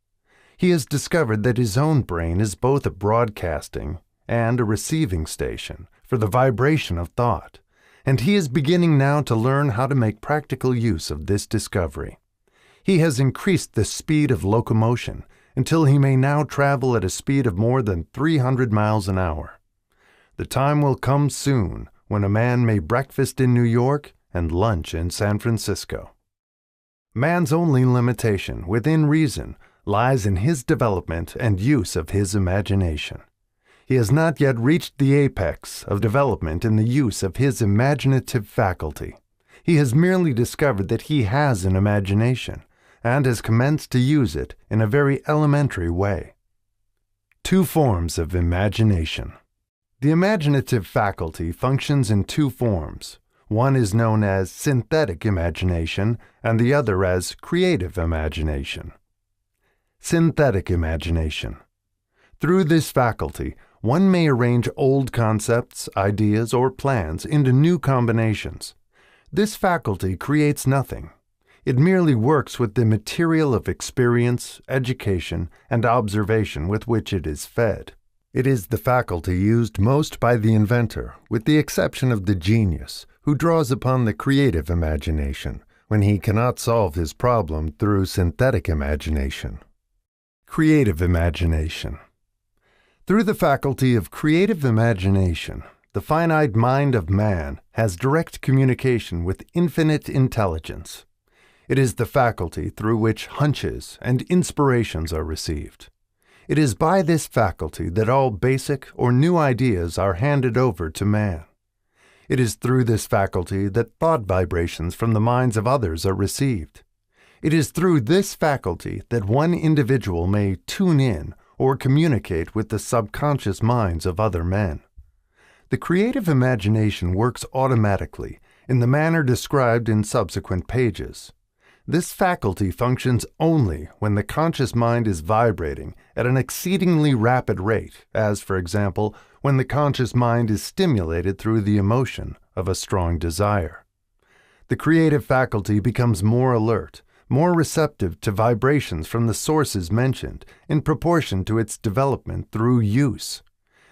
He has discovered that his own brain is both a broadcasting and a receiving station for the vibration of thought, and he is beginning now to learn how to make practical use of this discovery. He has increased the speed of locomotion until he may now travel at a speed of more than 300 miles an hour. The time will come soon when a man may breakfast in New York and lunch in San Francisco. Man's only limitation, within reason, lies in his development and use of his imagination. He has not yet reached the apex of development in the use of his imaginative faculty. He has merely discovered that he has an imagination, and has commenced to use it in a very elementary way. Two forms of imagination. The imaginative faculty functions in two forms. One is known as synthetic imagination, and the other as creative imagination. Synthetic imagination. Through this faculty, one may arrange old concepts, ideas, or plans into new combinations. This faculty creates nothing. It merely works with the material of experience, education, and observation with which it is fed. It is the faculty used most by the inventor, with the exception of the genius, who draws upon the creative imagination when he cannot solve his problem through synthetic imagination. Creative imagination. Through the faculty of creative imagination, the finite mind of man has direct communication with infinite intelligence. It is the faculty through which hunches and inspirations are received. It is by this faculty that all basic or new ideas are handed over to man. It is through this faculty that thought vibrations from the minds of others are received. It is through this faculty that one individual may tune in or communicate with the subconscious minds of other men. The creative imagination works automatically in the manner described in subsequent pages. This faculty functions only when the conscious mind is vibrating at an exceedingly rapid rate, as, for example, when the conscious mind is stimulated through the emotion of a strong desire. The creative faculty becomes more alert, more receptive to vibrations from the sources mentioned in proportion to its development through use.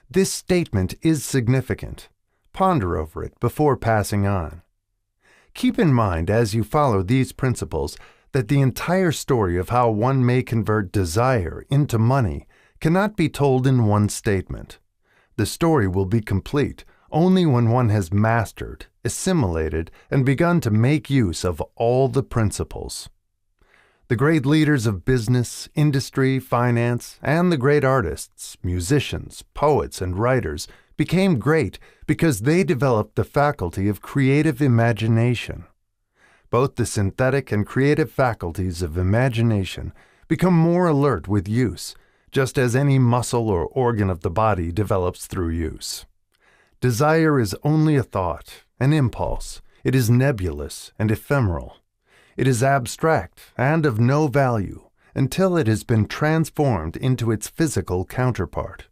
This statement is significant. Ponder over it before passing on. Keep in mind as you follow these principles that the entire story of how one may convert desire into money cannot be told in one statement. The story will be complete only when one has mastered, assimilated, and begun to make use of all the principles. The great leaders of business, industry, finance, and the great artists, musicians, poets, and writers became great because they developed the faculty of creative imagination. Both the synthetic and creative faculties of imagination become more alert with use, just as any muscle or organ of the body develops through use. Desire is only a thought, an impulse. It is nebulous and ephemeral. It is abstract and of no value until it has been transformed into its physical counterpart.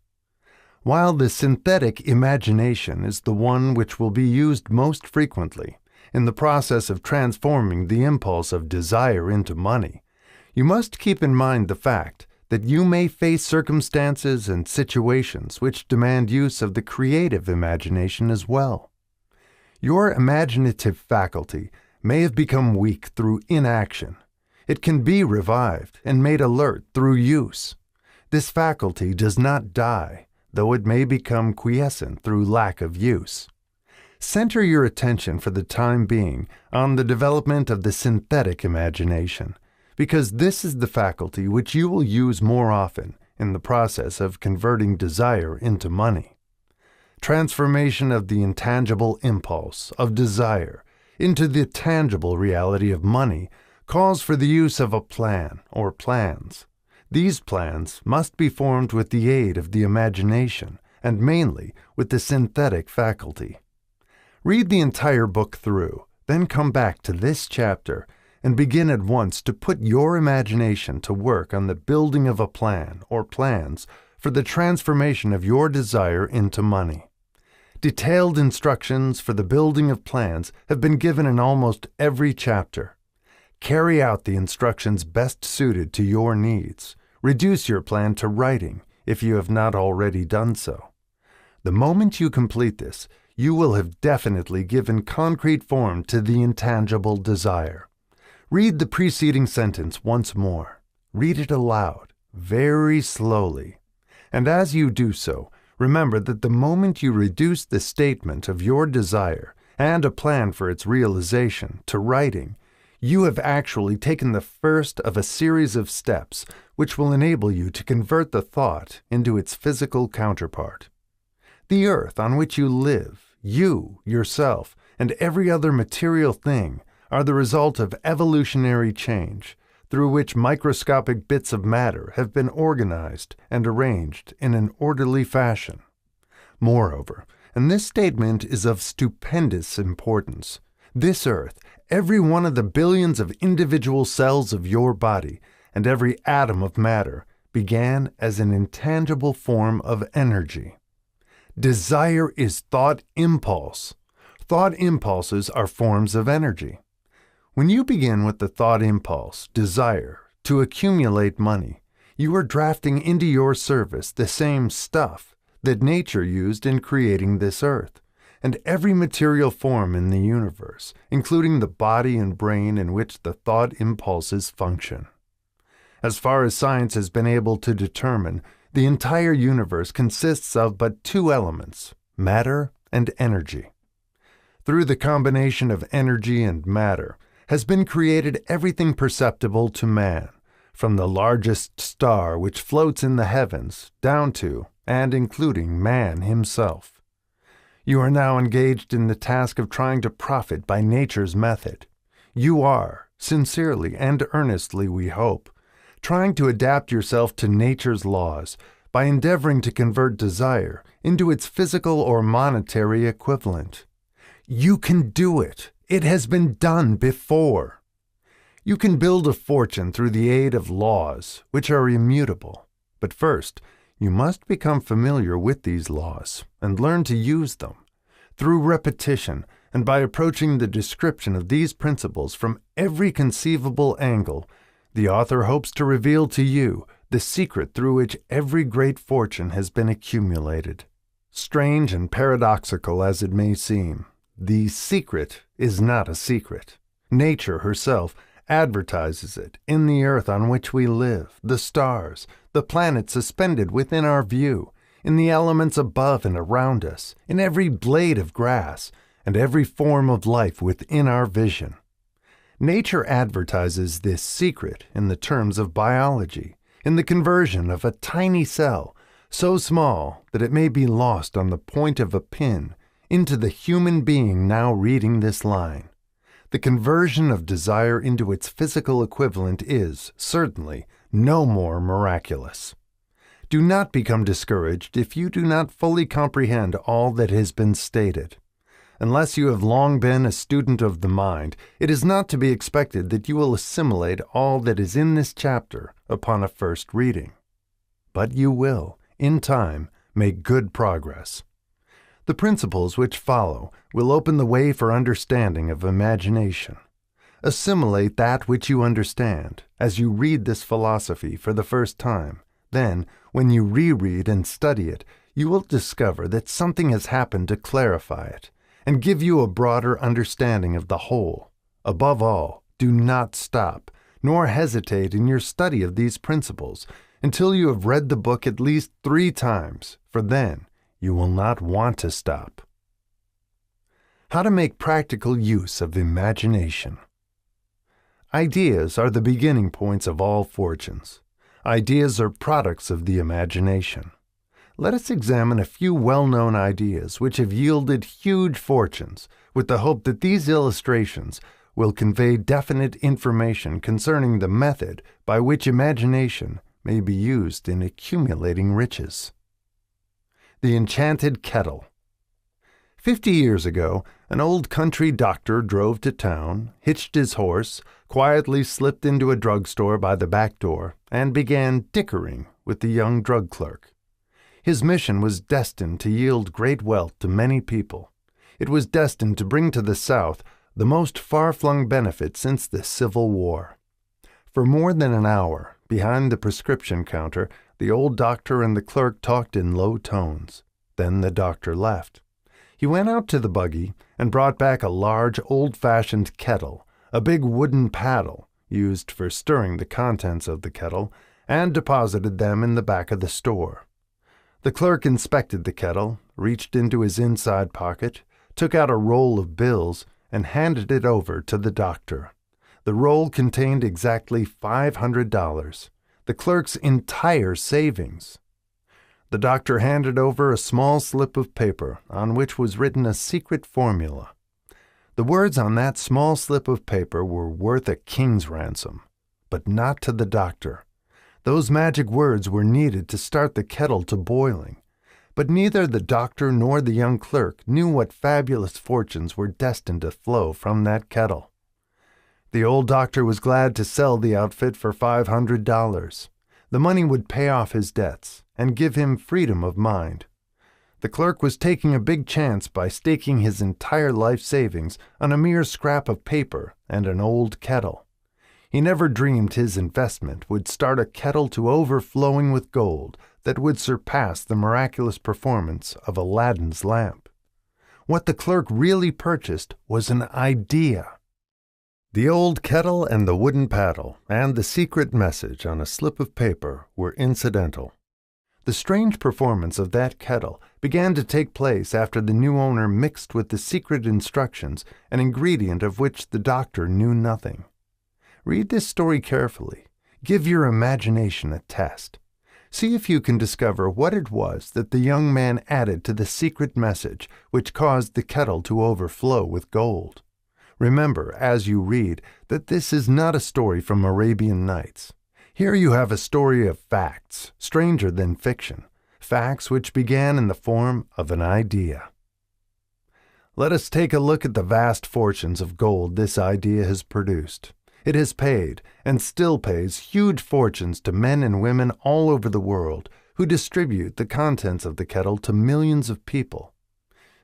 While the synthetic imagination is the one which will be used most frequently in the process of transforming the impulse of desire into money, you must keep in mind the fact that you may face circumstances and situations which demand use of the creative imagination as well. Your imaginative faculty may have become weak through inaction. It can be revived and made alert through use. This faculty does not die, though it may become quiescent through lack of use. Center your attention for the time being on the development of the synthetic imagination, because this is the faculty which you will use more often in the process of converting desire into money. Transformation of the intangible impulse of desire into the tangible reality of money calls for the use of a plan or plans. These plans must be formed with the aid of the imagination and mainly with the synthetic faculty. Read the entire book through, then come back to this chapter and begin at once to put your imagination to work on the building of a plan or plans for the transformation of your desire into money. Detailed instructions for the building of plans have been given in almost every chapter. Carry out the instructions best suited to your needs. Reduce your plan to writing if you have not already done so. The moment you complete this, you will have definitely given concrete form to the intangible desire. Read the preceding sentence once more. Read it aloud, very slowly. And as you do so, remember that the moment you reduce the statement of your desire and a plan for its realization to writing, you have actually taken the first of a series of steps which will enable you to convert the thought into its physical counterpart. The earth on which you live, you, yourself, and every other material thing are the result of evolutionary change, through which microscopic bits of matter have been organized and arranged in an orderly fashion. Moreover, and this statement is of stupendous importance, this earth, every one of the billions of individual cells of your body, and every atom of matter, began as an intangible form of energy. Desire is thought impulse. Thought impulses are forms of energy. When you begin with the thought impulse, desire, to accumulate money, you are drafting into your service the same stuff that nature used in creating this earth, and every material form in the universe, including the body and brain in which the thought impulses function. As far as science has been able to determine, the entire universe consists of but two elements, matter and energy. Through the combination of energy and matter has been created everything perceptible to man, from the largest star which floats in the heavens down to and including man himself. You are now engaged in the task of trying to profit by nature's method. You are, sincerely and earnestly we hope, trying to adapt yourself to nature's laws by endeavoring to convert desire into its physical or monetary equivalent. You can do it. It has been done before. You can build a fortune through the aid of laws, which are immutable. But first, you must become familiar with these laws and learn to use them. Through repetition, and by approaching the description of these principles from every conceivable angle, the author hopes to reveal to you the secret through which every great fortune has been accumulated. Strange and paradoxical as it may seem, the secret is not a secret. Nature herself advertises it in the earth on which we live, the stars, the planets suspended within our view, in the elements above and around us, in every blade of grass, and every form of life within our vision. Nature advertises this secret in the terms of biology, in the conversion of a tiny cell, so small that it may be lost on the point of a pin, into the human being now reading this line. The conversion of desire into its physical equivalent is, certainly, no more miraculous. Do not become discouraged if you do not fully comprehend all that has been stated. Unless you have long been a student of the mind, it is not to be expected that you will assimilate all that is in this chapter upon a first reading. But you will, in time, make good progress. The principles which follow will open the way for understanding of imagination. Assimilate that which you understand as you read this philosophy for the first time. Then, when you reread and study it, you will discover that something has happened to clarify it and give you a broader understanding of the whole. Above all, do not stop, nor hesitate in your study of these principles until you have read the book at least 3 times, for then you will not want to stop. How to make practical use of imagination. Ideas are the beginning points of all fortunes. Ideas are products of the imagination. Let us examine a few well-known ideas which have yielded huge fortunes, with the hope that these illustrations will convey definite information concerning the method by which imagination may be used in accumulating riches. The Enchanted Kettle. 50 years ago, an old country doctor drove to town, hitched his horse, quietly slipped into a drugstore by the back door, and began dickering with the young drug clerk. His mission was destined to yield great wealth to many people. It was destined to bring to the South the most far-flung benefit since the Civil War. For more than an hour, behind the prescription counter, the old doctor and the clerk talked in low tones. Then the doctor left. He went out to the buggy and brought back a large, old-fashioned kettle, a big wooden paddle, used for stirring the contents of the kettle, and deposited them in the back of the store. The clerk inspected the kettle, reached into his inside pocket, took out a roll of bills, and handed it over to the doctor. The roll contained exactly $500, the clerk's entire savings. The doctor handed over a small slip of paper on which was written a secret formula. The words on that small slip of paper were worth a king's ransom, but not to the doctor. Those magic words were needed to start the kettle to boiling, but neither the doctor nor the young clerk knew what fabulous fortunes were destined to flow from that kettle. The old doctor was glad to sell the outfit for $500. The money would pay off his debts and give him freedom of mind. The clerk was taking a big chance by staking his entire life savings on a mere scrap of paper and an old kettle. He never dreamed his investment would start a kettle to overflowing with gold that would surpass the miraculous performance of Aladdin's lamp. What the clerk really purchased was an idea. The old kettle and the wooden paddle and the secret message on a slip of paper were incidental. The strange performance of that kettle began to take place after the new owner mixed with the secret instructions an ingredient of which the doctor knew nothing. Read this story carefully. Give your imagination a test. See if you can discover what it was that the young man added to the secret message which caused the kettle to overflow with gold. Remember, as you read, that this is not a story from Arabian Nights. Here you have a story of facts, stranger than fiction, facts which began in the form of an idea. Let us take a look at the vast fortunes of gold this idea has produced. It has paid, and still pays, huge fortunes to men and women all over the world who distribute the contents of the kettle to millions of people.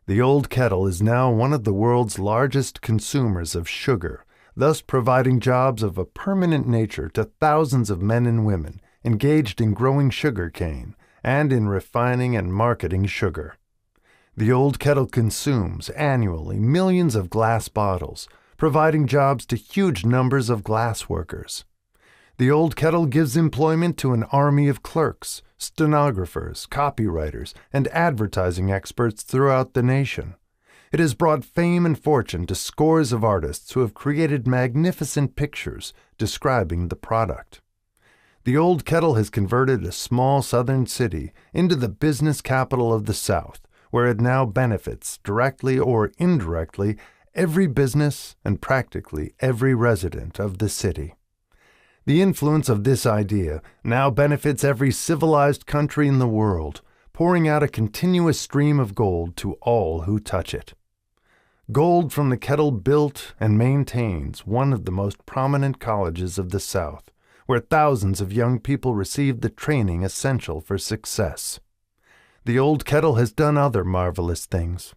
The old kettle is now one of the world's largest consumers of sugar, thus providing jobs of a permanent nature to thousands of men and women engaged in growing sugar cane and in refining and marketing sugar. The old kettle consumes annually millions of glass bottles, providing jobs to huge numbers of glass workers. The old kettle gives employment to an army of clerks, stenographers, copywriters, and advertising experts throughout the nation. It has brought fame and fortune to scores of artists who have created magnificent pictures describing the product. The old kettle has converted a small southern city into the business capital of the South, where it now benefits, directly or indirectly, every business and practically every resident of the city. The influence of this idea now benefits every civilized country in the world, pouring out a continuous stream of gold to all who touch it. Gold from the kettle built and maintains one of the most prominent colleges of the South, where thousands of young people receive the training essential for success. The old kettle has done other marvelous things.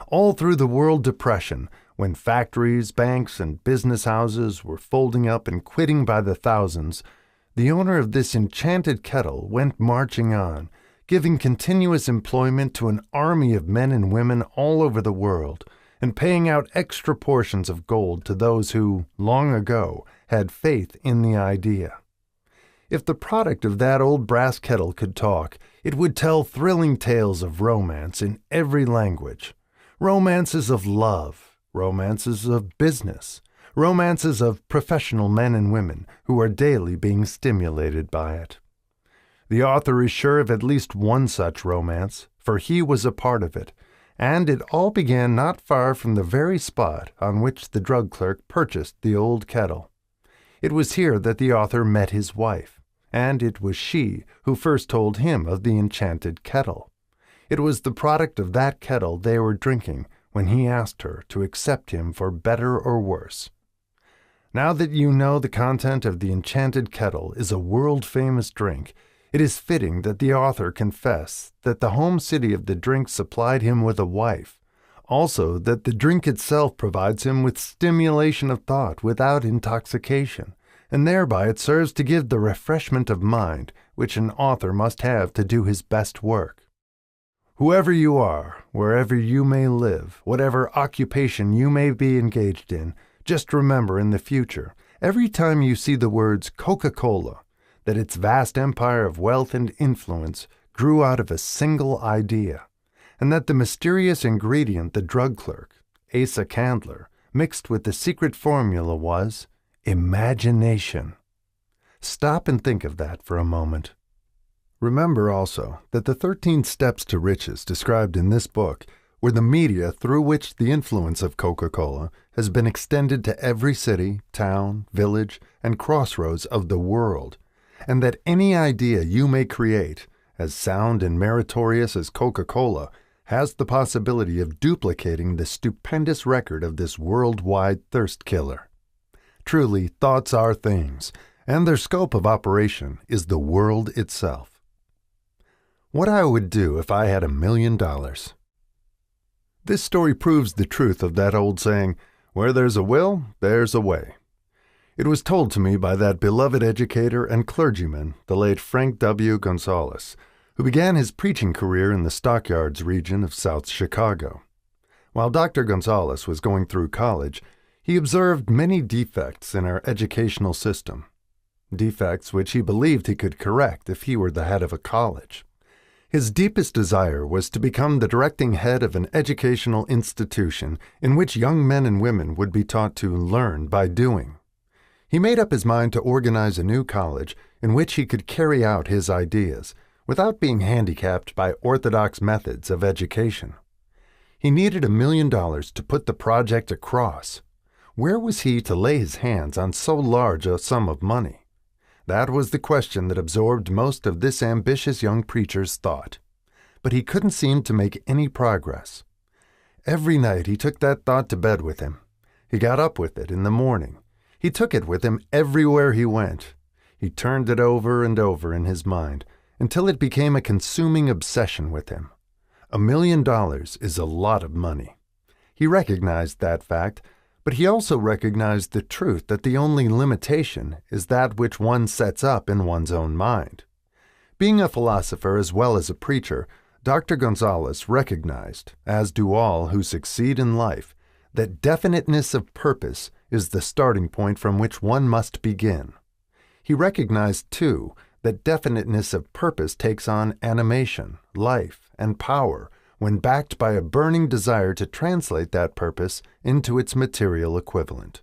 All through the World Depression, when factories, banks, and business houses were folding up and quitting by the thousands, the owner of this enchanted kettle went marching on, giving continuous employment to an army of men and women all over the world, and paying out extra portions of gold to those who, long ago, had faith in the idea. If the product of that old brass kettle could talk, it would tell thrilling tales of romance in every language. Romances of love, romances of business, romances of professional men and women who are daily being stimulated by it. The author is sure of at least one such romance, for he was a part of it, and it all began not far from the very spot on which the drug clerk purchased the old kettle. It was here that the author met his wife, and it was she who first told him of the enchanted kettle. It was the product of that kettle they were drinking when he asked her to accept him for better or worse. Now that you know the content of the enchanted kettle is a world-famous drink, it is fitting that the author confess that the home city of the drink supplied him with a wife, also that the drink itself provides him with stimulation of thought without intoxication, and thereby it serves to give the refreshment of mind which an author must have to do his best work. Whoever you are, wherever you may live, whatever occupation you may be engaged in, just remember in the future, every time you see the words Coca-Cola, that its vast empire of wealth and influence grew out of a single idea, and that the mysterious ingredient the drug clerk, Asa Candler, mixed with the secret formula was imagination. Stop and think of that for a moment. Remember also that the 13 steps to riches described in this book were the media through which the influence of Coca-Cola has been extended to every city, town, village, and crossroads of the world, and that any idea you may create, as sound and meritorious as Coca-Cola, has the possibility of duplicating the stupendous record of this worldwide thirst killer. Truly, thoughts are things, and their scope of operation is the world itself. What I would do if I had $1 million. This story proves the truth of that old saying, where there's a will, there's a way. It was told to me by that beloved educator and clergyman, the late Frank W. Gonzalez, who began his preaching career in the Stockyards region of South Chicago. While Dr. Gonzalez was going through college, he observed many defects in our educational system, defects which he believed he could correct if he were the head of a college. His deepest desire was to become the directing head of an educational institution in which young men and women would be taught to learn by doing. He made up his mind to organize a new college in which he could carry out his ideas without being handicapped by orthodox methods of education. He needed $1 million to put the project across. Where was he to lay his hands on so large a sum of money? That was the question that absorbed most of this ambitious young preacher's thought. But he couldn't seem to make any progress. Every night he took that thought to bed with him. He got up with it in the morning. He took it with him everywhere he went. He turned it over and over in his mind until it became a consuming obsession with him. $1 million is a lot of money. He recognized that fact, but he also recognized the truth that the only limitation is that which one sets up in one's own mind. Being a philosopher as well as a preacher, Dr. Gonzalez recognized, as do all who succeed in life, that definiteness of purpose is the starting point from which one must begin. He recognized, too, that definiteness of purpose takes on animation, life, and power when backed by a burning desire to translate that purpose into its material equivalent.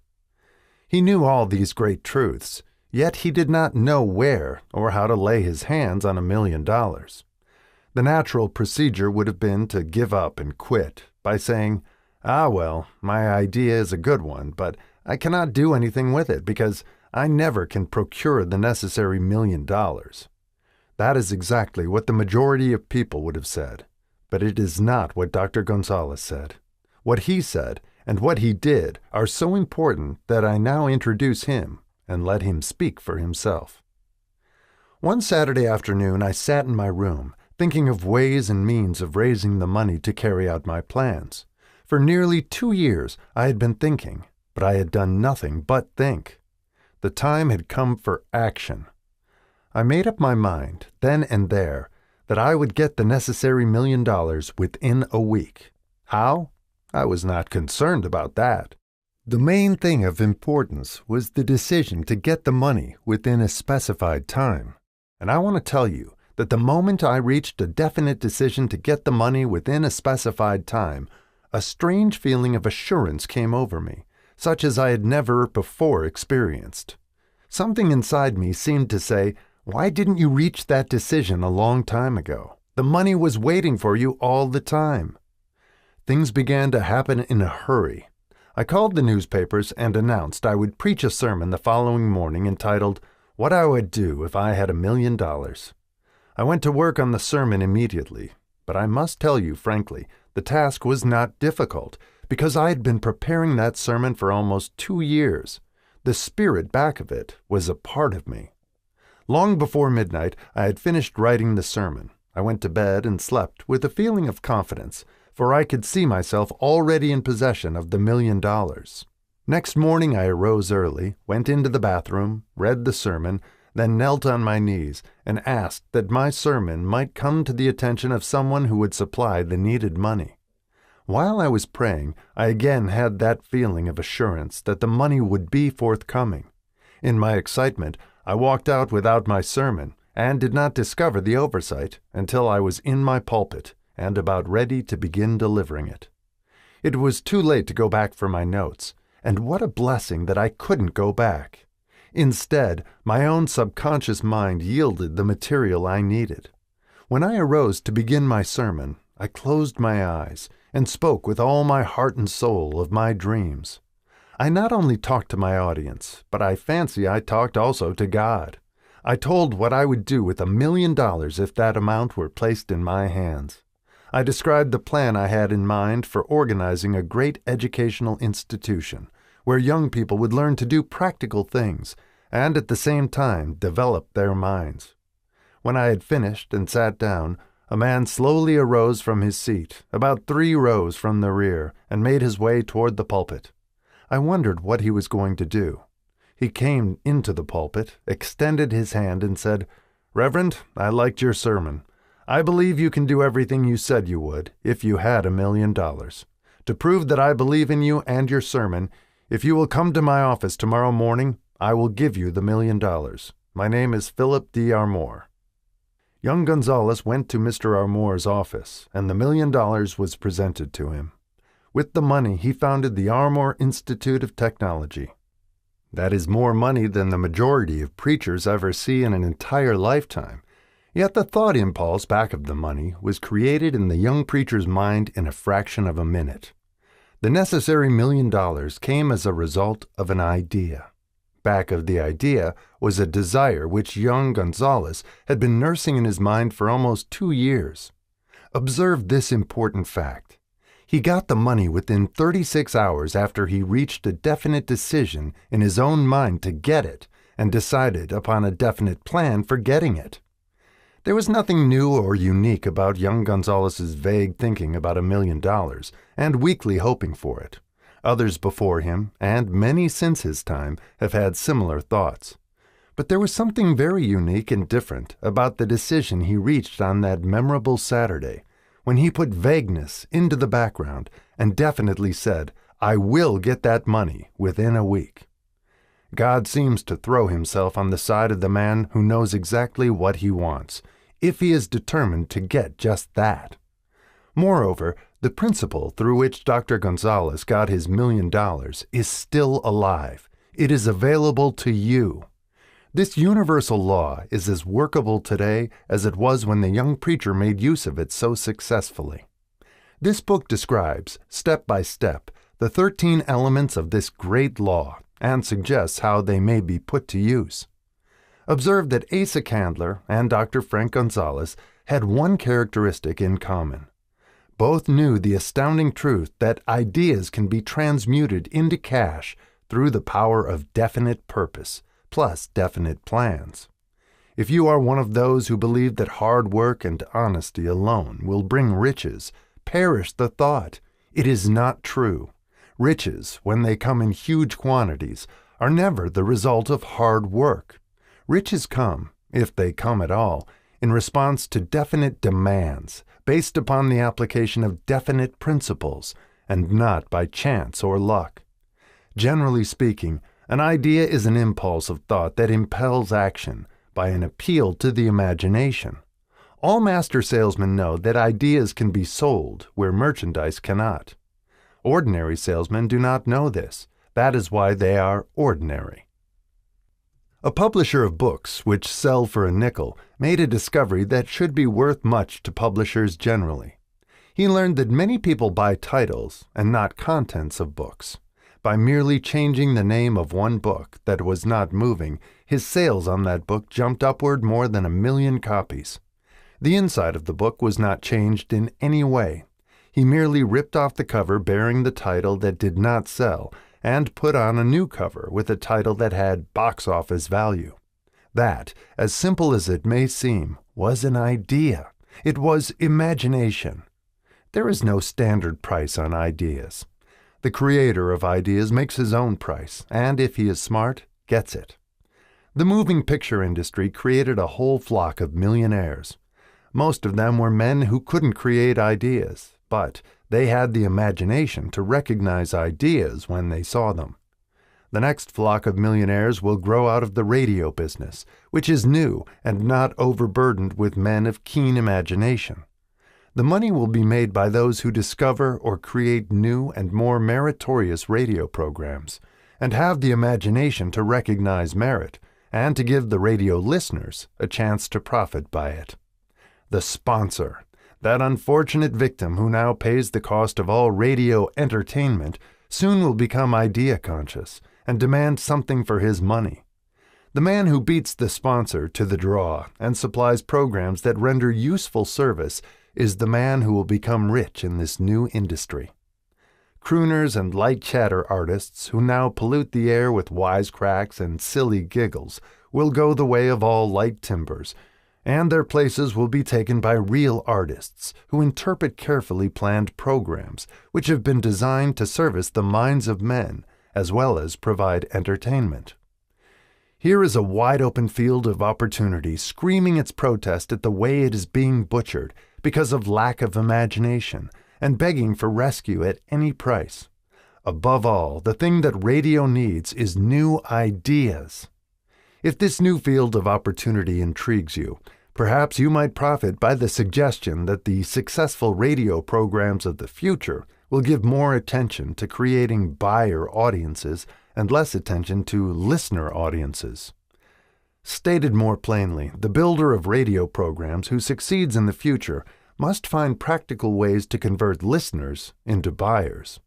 He knew all these great truths, yet he did not know where or how to lay his hands on $1 million. The natural procedure would have been to give up and quit by saying, "Ah, well, my idea is a good one, but I cannot do anything with it because I never can procure the necessary $1 million." That is exactly what the majority of people would have said, but it is not what Dr. Gonzalez said. What he said and what he did are so important that I now introduce him and let him speak for himself. One Saturday afternoon I sat in my room, thinking of ways and means of raising the money to carry out my plans. For nearly 2 years I had been thinking, but I had done nothing but think. The time had come for action. I made up my mind, then and there, that I would get the necessary $1 million within a week. How? I was not concerned about that. The main thing of importance was the decision to get the money within a specified time. And I want to tell you that the moment I reached a definite decision to get the money within a specified time, a strange feeling of assurance came over me, such as I had never before experienced. Something inside me seemed to say, "Why didn't you reach that decision a long time ago? The money was waiting for you all the time." Things began to happen in a hurry. I called the newspapers and announced I would preach a sermon the following morning entitled, "What I Would Do If I Had $1 Million." I went to work on the sermon immediately, but I must tell you frankly, the task was not difficult because I had been preparing that sermon for almost 2 years. The spirit back of it was a part of me. Long before midnight, I had finished writing the sermon. I went to bed and slept with a feeling of confidence, for I could see myself already in possession of the $1 million. Next morning I arose early, went into the bathroom, read the sermon, then knelt on my knees and asked that my sermon might come to the attention of someone who would supply the needed money. While I was praying, I again had that feeling of assurance that the money would be forthcoming. In my excitement, I walked out without my sermon and did not discover the oversight until I was in my pulpit and about ready to begin delivering it. It was too late to go back for my notes, and what a blessing that I couldn't go back. Instead, my own subconscious mind yielded the material I needed. When I arose to begin my sermon, I closed my eyes and spoke with all my heart and soul of my dreams. I not only talked to my audience, but I fancy I talked also to God. I told what I would do with $1 million if that amount were placed in my hands. I described the plan I had in mind for organizing a great educational institution where young people would learn to do practical things and at the same time develop their minds. When I had finished and sat down, a man slowly arose from his seat, about 3 rows from the rear, and made his way toward the pulpit. I wondered what he was going to do. He came into the pulpit, extended his hand, and said, "Reverend, I liked your sermon. I believe you can do everything you said you would if you had $1 million. To prove that I believe in you and your sermon, if you will come to my office tomorrow morning, I will give you the $1 million. My name is Philip D. Armour." Young Gonzalez went to Mr. Armour's office, and the $1 million was presented to him. With the money, he founded the Armour Institute of Technology. That is more money than the majority of preachers ever see in an entire lifetime. Yet the thought impulse back of the money was created in the young preacher's mind in a fraction of a minute. The necessary $1 million came as a result of an idea. Back of the idea was a desire which young Gonzalez had been nursing in his mind for almost 2 years. Observe this important fact. He got the money within 36 hours after he reached a definite decision in his own mind to get it and decided upon a definite plan for getting it. There was nothing new or unique about young Gonzalez's vague thinking about $1 million and weakly hoping for it. Others before him, and many since his time, have had similar thoughts. But there was something very unique and different about the decision he reached on that memorable Saturday, when he put vagueness into the background and definitely said, "I will get that money within a week." God seems to throw himself on the side of the man who knows exactly what he wants, if he is determined to get just that. Moreover, the principle through which Dr. Gonzalez got his $1 million is still alive. It is available to you. This universal law is as workable today as it was when the young preacher made use of it so successfully. This book describes, step by step, the 13 elements of this great law and suggests how they may be put to use. Observe that Asa Candler and Dr. Frank Gonzalez had one characteristic in common. Both knew the astounding truth that ideas can be transmuted into cash through the power of definite purpose, plus definite plans. If you are one of those who believe that hard work and honesty alone will bring riches, perish the thought. It is not true. Riches, when they come in huge quantities, are never the result of hard work. Riches come, if they come at all, in response to definite demands, based upon the application of definite principles, and not by chance or luck. Generally speaking, an idea is an impulse of thought that impels action by an appeal to the imagination. All master salesmen know that ideas can be sold where merchandise cannot. Ordinary salesmen do not know this. That is why they are ordinary. A publisher of books which sell for a nickel made a discovery that should be worth much to publishers generally. He learned that many people buy titles and not contents of books. By merely changing the name of one book that was not moving, his sales on that book jumped upward more than 1 million copies. The inside of the book was not changed in any way. He merely ripped off the cover bearing the title that did not sell and put on a new cover with a title that had box office value. That, as simple as it may seem, was an idea. It was imagination. There is no standard price on ideas. The creator of ideas makes his own price, and if he is smart, gets it. The moving picture industry created a whole flock of millionaires. Most of them were men who couldn't create ideas, but they had the imagination to recognize ideas when they saw them. The next flock of millionaires will grow out of the radio business, which is new and not overburdened with men of keen imagination. The money will be made by those who discover or create new and more meritorious radio programs, and have the imagination to recognize merit, and to give the radio listeners a chance to profit by it. The sponsor, that unfortunate victim who now pays the cost of all radio entertainment, soon will become idea conscious and demand something for his money. The man who beats the sponsor to the draw and supplies programs that render useful service is the man who will become rich in this new industry. Crooners and light chatter artists who now pollute the air with wisecracks and silly giggles will go the way of all light timbers, and their places will be taken by real artists who interpret carefully planned programs which have been designed to service the minds of men as well as provide entertainment. Here is a wide-open field of opportunity screaming its protest at the way it is being butchered because of lack of imagination and begging for rescue at any price. Above all, the thing that radio needs is new ideas. If this new field of opportunity intrigues you, perhaps you might profit by the suggestion that the successful radio programs of the future will give more attention to creating buyer audiences and less attention to listener audiences. Stated more plainly, the builder of radio programs who succeeds in the future must find practical ways to convert listeners into buyers.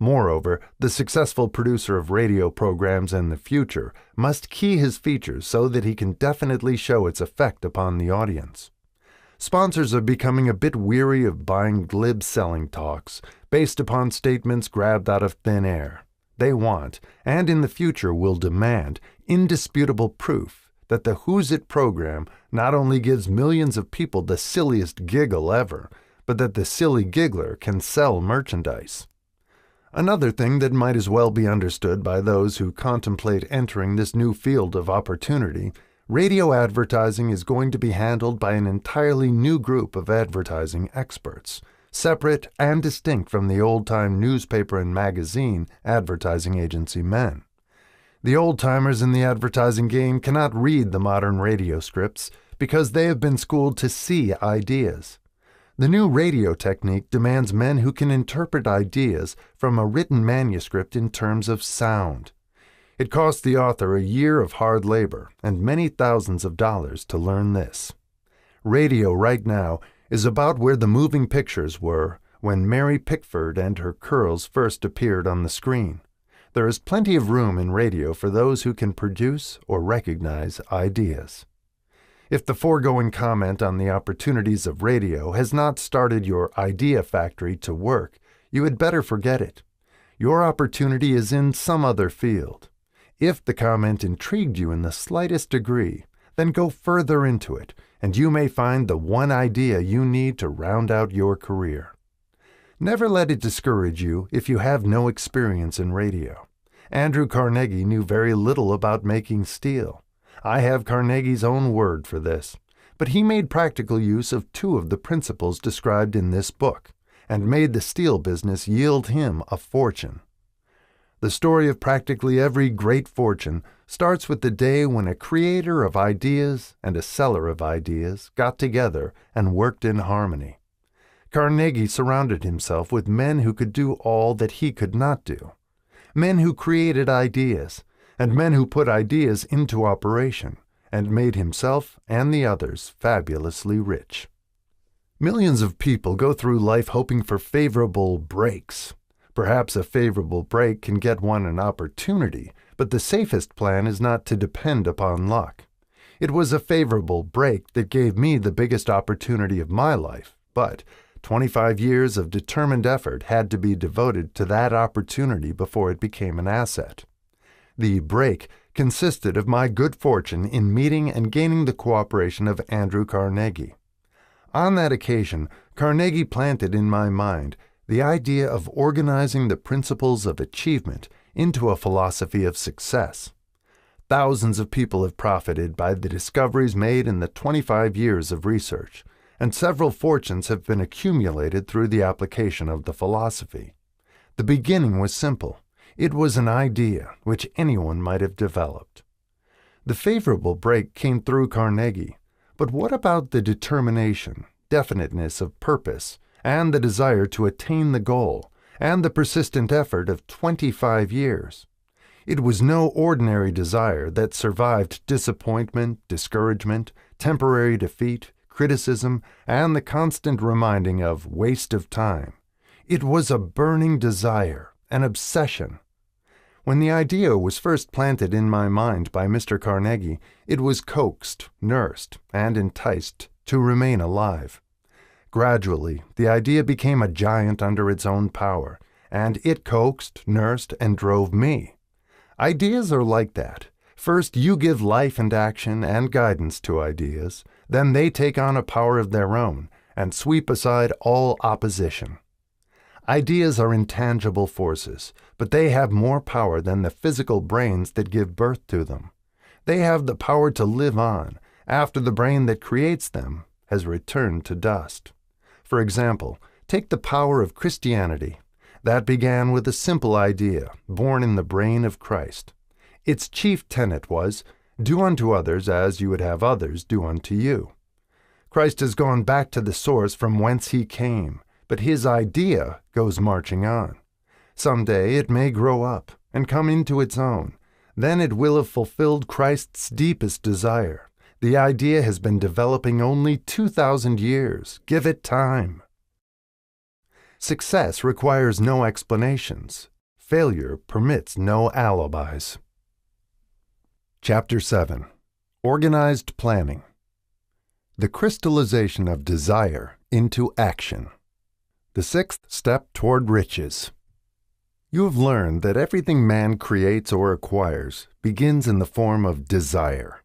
Moreover, the successful producer of radio programs in the future must key his features so that he can definitely show its effect upon the audience. Sponsors are becoming a bit weary of buying glib selling talks based upon statements grabbed out of thin air. They want, and in the future will demand, indisputable proof that the Who's It program not only gives millions of people the silliest giggle ever, but that the silly giggler can sell merchandise. Another thing that might as well be understood by those who contemplate entering this new field of opportunity, radio advertising is going to be handled by an entirely new group of advertising experts, separate and distinct from the old-time newspaper and magazine advertising agency men. The old-timers in the advertising game cannot read the modern radio scripts because they have been schooled to see ideas. The new radio technique demands men who can interpret ideas from a written manuscript in terms of sound. It cost the author a year of hard labor and many thousands of dollars to learn this. Radio right now is about where the moving pictures were when Mary Pickford and her curls first appeared on the screen. There is plenty of room in radio for those who can produce or recognize ideas. If the foregoing comment on the opportunities of radio has not started your idea factory to work, you had better forget it. Your opportunity is in some other field. If the comment intrigued you in the slightest degree, then go further into it, and you may find the one idea you need to round out your career. Never let it discourage you if you have no experience in radio. Andrew Carnegie knew very little about making steel. I have Carnegie's own word for this, but he made practical use of two of the principles described in this book, and made the steel business yield him a fortune. The story of practically every great fortune starts with the day when a creator of ideas and a seller of ideas got together and worked in harmony. Carnegie surrounded himself with men who could do all that he could not do, men who created ideas, and men who put ideas into operation, and made himself and the others fabulously rich. Millions of people go through life hoping for favorable breaks. Perhaps a favorable break can get one an opportunity, but the safest plan is not to depend upon luck. It was a favorable break that gave me the biggest opportunity of my life, but 25 years of determined effort had to be devoted to that opportunity before it became an asset. The break consisted of my good fortune in meeting and gaining the cooperation of Andrew Carnegie. On that occasion, Carnegie planted in my mind the idea of organizing the principles of achievement into a philosophy of success. Thousands of people have profited by the discoveries made in the 25 years of research, and several fortunes have been accumulated through the application of the philosophy. The beginning was simple. It was an idea which anyone might have developed. The favorable break came through Carnegie, but what about the determination, definiteness of purpose, and the desire to attain the goal, and the persistent effort of 25 years? It was no ordinary desire that survived disappointment, discouragement, temporary defeat, criticism, and the constant reminding of waste of time. It was a burning desire, an obsession. When the idea was first planted in my mind by Mr. Carnegie, it was coaxed, nursed, and enticed to remain alive. Gradually, the idea became a giant under its own power, and it coaxed, nursed, and drove me. Ideas are like that. First, you give life and action and guidance to ideas, then they take on a power of their own and sweep aside all opposition. Ideas are intangible forces, but they have more power than the physical brains that give birth to them. They have the power to live on after the brain that creates them has returned to dust. For example, take the power of Christianity. That began with a simple idea, born in the brain of Christ. Its chief tenet was, "Do unto others as you would have others do unto you." Christ has gone back to the source from whence he came, but his idea goes marching on. Someday it may grow up and come into its own. Then it will have fulfilled Christ's deepest desire. The idea has been developing only 2,000 years. Give it time. Success requires no explanations. Failure permits no alibis. Chapter 7. Organized Planning. The crystallization of desire into action. The sixth step toward riches. You have learned that everything man creates or acquires begins in the form of desire.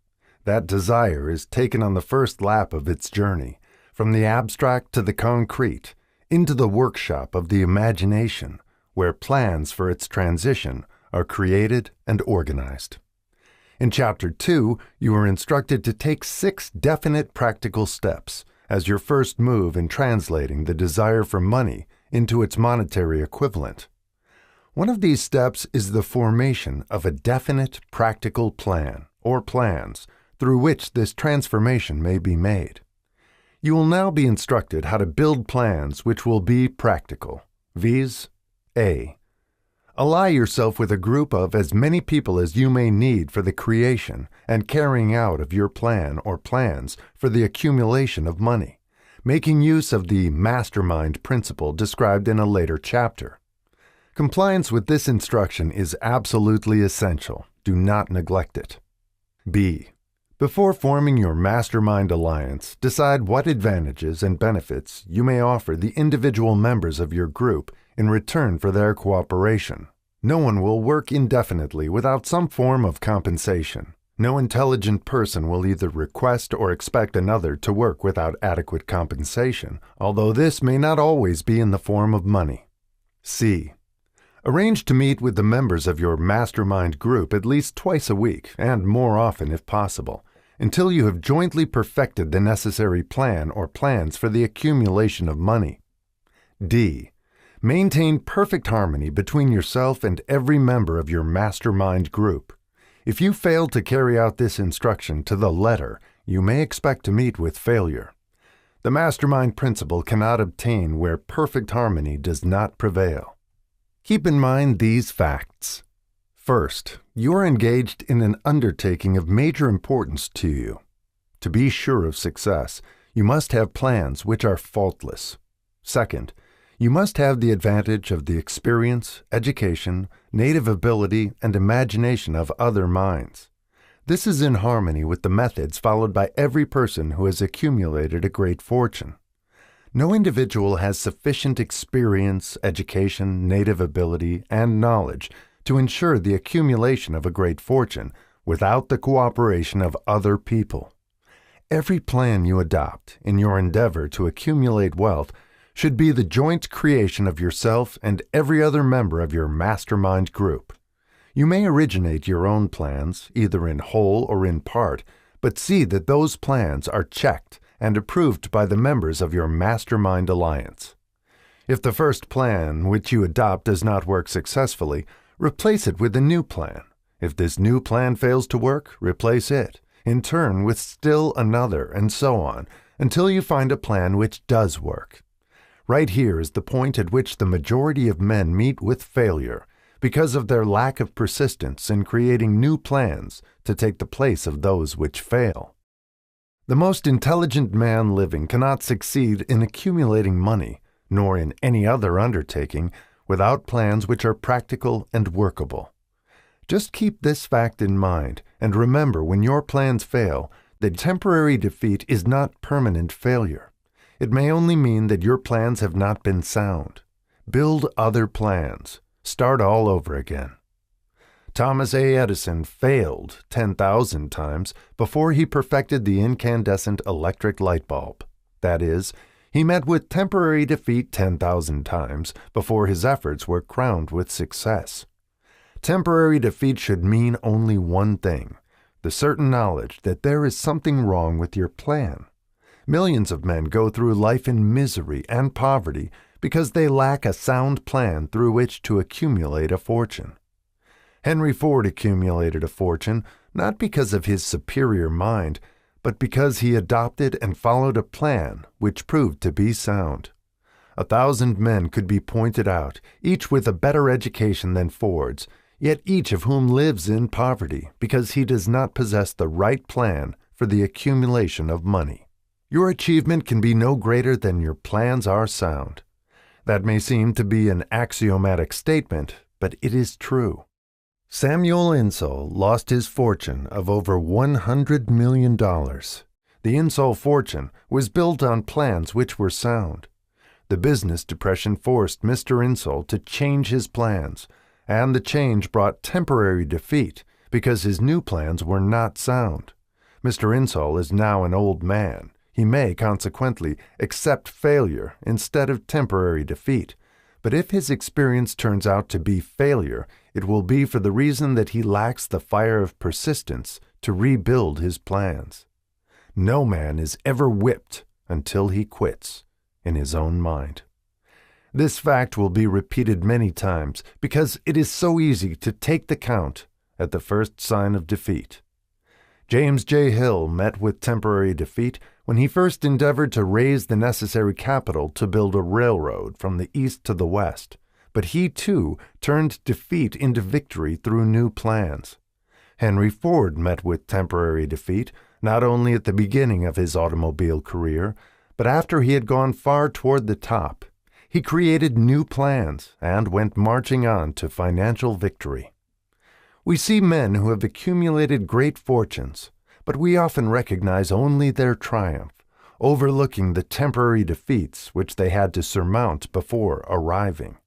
That desire is taken on the first lap of its journey, from the abstract to the concrete, into the workshop of the imagination, where plans for its transition are created and organized. In Chapter 2, you are instructed to take 6 definite practical steps as your first move in translating the desire for money into its monetary equivalent. One of these steps is the formation of a definite practical plan, or plans, through which this transformation may be made. You will now be instructed how to build plans which will be practical. Viz. A. Ally yourself with a group of as many people as you may need for the creation and carrying out of your plan or plans for the accumulation of money, making use of the mastermind principle described in a later chapter. Compliance with this instruction is absolutely essential. Do not neglect it. B. Before forming your mastermind alliance, decide what advantages and benefits you may offer the individual members of your group in return for their cooperation. No one will work indefinitely without some form of compensation. No intelligent person will either request or expect another to work without adequate compensation, although this may not always be in the form of money. C. Arrange to meet with the members of your mastermind group at least twice a week, and more often if possible, until you have jointly perfected the necessary plan or plans for the accumulation of money. D. Maintain perfect harmony between yourself and every member of your mastermind group. If you fail to carry out this instruction to the letter, you may expect to meet with failure. The mastermind principle cannot obtain where perfect harmony does not prevail. Keep in mind these facts. First, you are engaged in an undertaking of major importance to you. To be sure of success, you must have plans which are faultless. Second, you must have the advantage of the experience, education, native ability, and imagination of other minds. This is in harmony with the methods followed by every person who has accumulated a great fortune. No individual has sufficient experience, education, native ability, and knowledge to ensure the accumulation of a great fortune without the cooperation of other people. Every plan you adopt in your endeavor to accumulate wealth should be the joint creation of yourself and every other member of your mastermind group. You may originate your own plans, either in whole or in part, but see that those plans are checked and approved by the members of your mastermind alliance. If the first plan which you adopt does not work successfully, replace it with a new plan. If this new plan fails to work, replace it, in turn with still another, and so on, until you find a plan which does work. Right here is the point at which the majority of men meet with failure, because of their lack of persistence in creating new plans to take the place of those which fail. The most intelligent man living cannot succeed in accumulating money, nor in any other undertaking, without plans which are practical and workable. Just keep this fact in mind, and remember when your plans fail, that temporary defeat is not permanent failure. It may only mean that your plans have not been sound. Build other plans. Start all over again. Thomas A. Edison failed 10,000 times before he perfected the incandescent electric light bulb. That is, he met with temporary defeat 10,000 times before his efforts were crowned with success. Temporary defeat should mean only one thing: the certain knowledge that there is something wrong with your plan. Millions of men go through life in misery and poverty because they lack a sound plan through which to accumulate a fortune. Henry Ford accumulated a fortune not because of his superior mind, but because he adopted and followed a plan which proved to be sound. 1,000 men could be pointed out, each with a better education than Ford's, yet each of whom lives in poverty because he does not possess the right plan for the accumulation of money. Your achievement can be no greater than your plans are sound. That may seem to be an axiomatic statement, but it is true. Samuel Insull lost his fortune of over $100 million. The Insull fortune was built on plans which were sound. The business depression forced Mr. Insull to change his plans, and the change brought temporary defeat because his new plans were not sound. Mr. Insull is now an old man. He may, consequently, accept failure instead of temporary defeat, but if his experience turns out to be failure, it will be for the reason that he lacks the fire of persistence to rebuild his plans. No man is ever whipped until he quits in his own mind. This fact will be repeated many times because it is so easy to take the count at the first sign of defeat. James J. Hill met with temporary defeat when he first endeavored to raise the necessary capital to build a railroad from the east to the west, but he too turned defeat into victory through new plans. Henry Ford met with temporary defeat, not only at the beginning of his automobile career, but after he had gone far toward the top. He created new plans and went marching on to financial victory. We see men who have accumulated great fortunes, but we often recognize only their triumph, overlooking the temporary defeats which they had to surmount before arriving.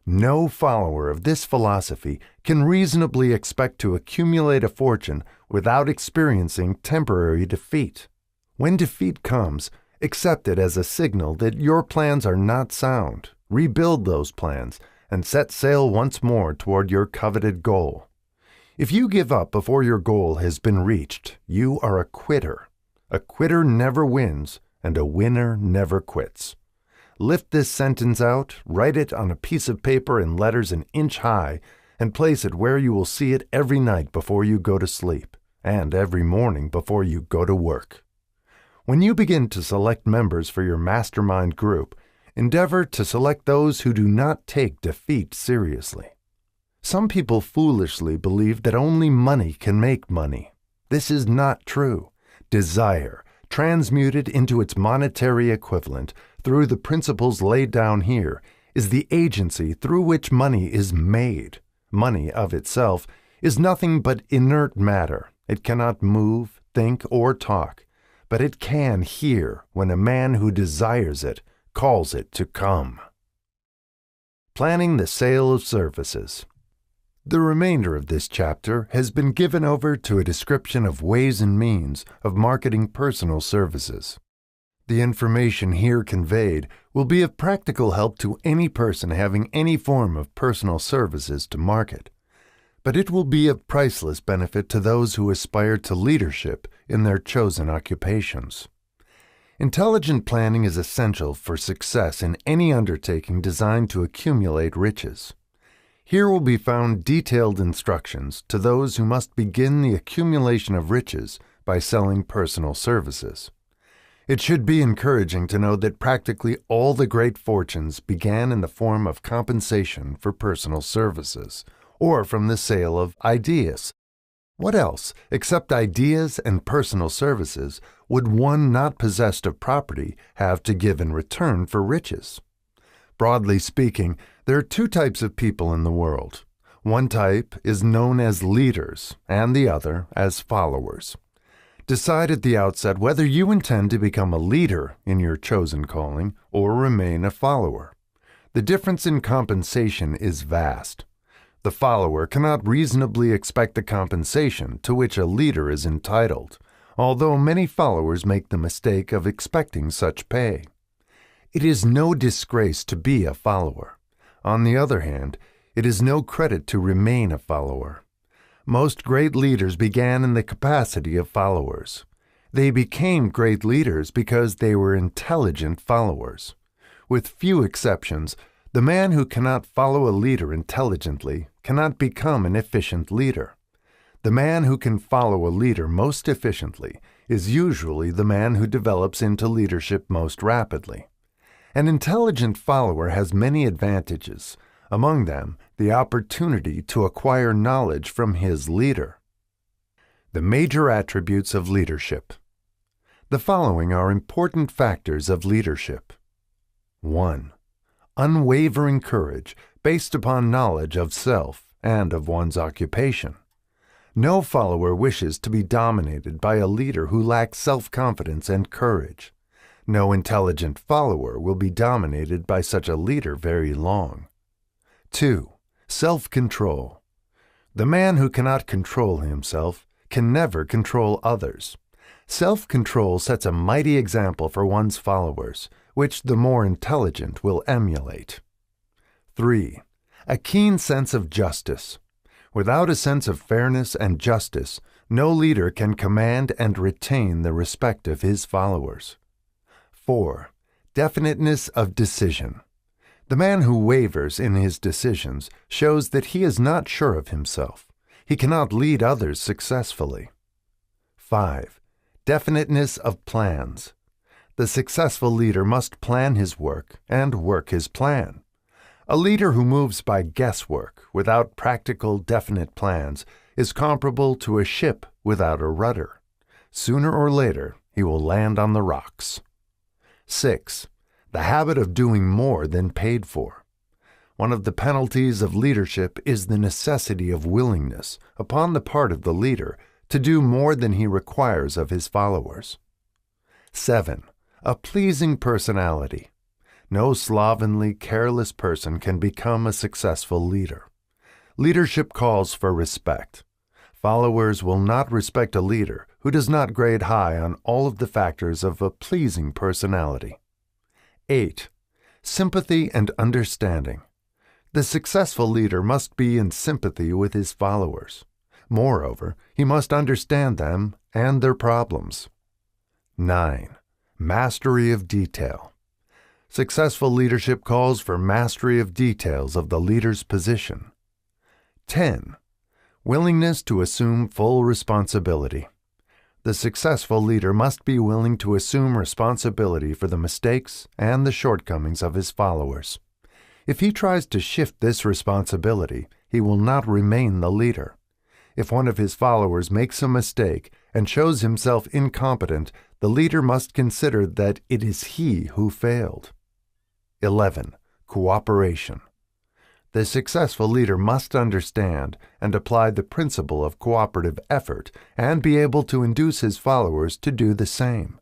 No follower of this philosophy can reasonably expect to accumulate a fortune without experiencing temporary defeat. When defeat comes, accept it as a signal that your plans are not sound. Rebuild those plans and set sail once more toward your coveted goal. If you give up before your goal has been reached, you are a quitter. A quitter never wins, and a winner never quits. Lift this sentence out, write it on a piece of paper in letters an inch high, and place it where you will see it every night before you go to sleep, and every morning before you go to work. When you begin to select members for your mastermind group, endeavor to select those who do not take defeat seriously. Some people foolishly believe that only money can make money. This is not true. Desire, transmuted into its monetary equivalent through the principles laid down here, is the agency through which money is made. Money of itself is nothing but inert matter. It cannot move, think, or talk, but it can hear when a man who desires it calls it to come. Planning the sale of services. The remainder of this chapter has been given over to a description of ways and means of marketing personal services. The information here conveyed will be of practical help to any person having any form of personal services to market, but it will be of priceless benefit to those who aspire to leadership in their chosen occupations. Intelligent planning is essential for success in any undertaking designed to accumulate riches. Here will be found detailed instructions to those who must begin the accumulation of riches by selling personal services. It should be encouraging to know that practically all the great fortunes began in the form of compensation for personal services, or from the sale of ideas. What else, except ideas and personal services, would one not possessed of property have to give in return for riches? Broadly speaking, there are two types of people in the world. One type is known as leaders, and the other as followers. Decide at the outset whether you intend to become a leader in your chosen calling or remain a follower. The difference in compensation is vast. The follower cannot reasonably expect the compensation to which a leader is entitled, although many followers make the mistake of expecting such pay. It is no disgrace to be a follower. On the other hand, it is no credit to remain a follower. Most great leaders began in the capacity of followers. They became great leaders because they were intelligent followers. With few exceptions, the man who cannot follow a leader intelligently cannot become an efficient leader. The man who can follow a leader most efficiently is usually the man who develops into leadership most rapidly. An intelligent follower has many advantages, among them the opportunity to acquire knowledge from his leader. The major attributes of leadership. The following are important factors of leadership. 1. Unwavering courage based upon knowledge of self and of one's occupation. No follower wishes to be dominated by a leader who lacks self-confidence and courage. No intelligent follower will be dominated by such a leader very long. 2. Self-control. The man who cannot control himself can never control others. Self-control sets a mighty example for one's followers, which the more intelligent will emulate. 3. A keen sense of justice. Without a sense of fairness and justice, no leader can command and retain the respect of his followers. 4. Definiteness of decision. The man who wavers in his decisions shows that he is not sure of himself. He cannot lead others successfully. 5. Definiteness of plans. The successful leader must plan his work and work his plan. A leader who moves by guesswork without practical, definite plans is comparable to a ship without a rudder. Sooner or later, he will land on the rocks. 6. The habit of doing more than paid for. One of the penalties of leadership is the necessity of willingness, upon the part of the leader, to do more than he requires of his followers. 7. A pleasing personality. No slovenly, careless person can become a successful leader. Leadership calls for respect. Followers will not respect a leader who does not grade high on all of the factors of a pleasing personality. 8. Sympathy and understanding. The successful leader must be in sympathy with his followers. Moreover, he must understand them and their problems. 9. Mastery of detail. Successful leadership calls for mastery of details of the leader's position. 10. Willingness to assume full responsibility. The successful leader must be willing to assume responsibility for the mistakes and the shortcomings of his followers. If he tries to shift this responsibility, he will not remain the leader. If one of his followers makes a mistake and shows himself incompetent, the leader must consider that it is he who failed. 11. Cooperation. The successful leader must understand and apply the principle of cooperative effort and be able to induce his followers to do the same.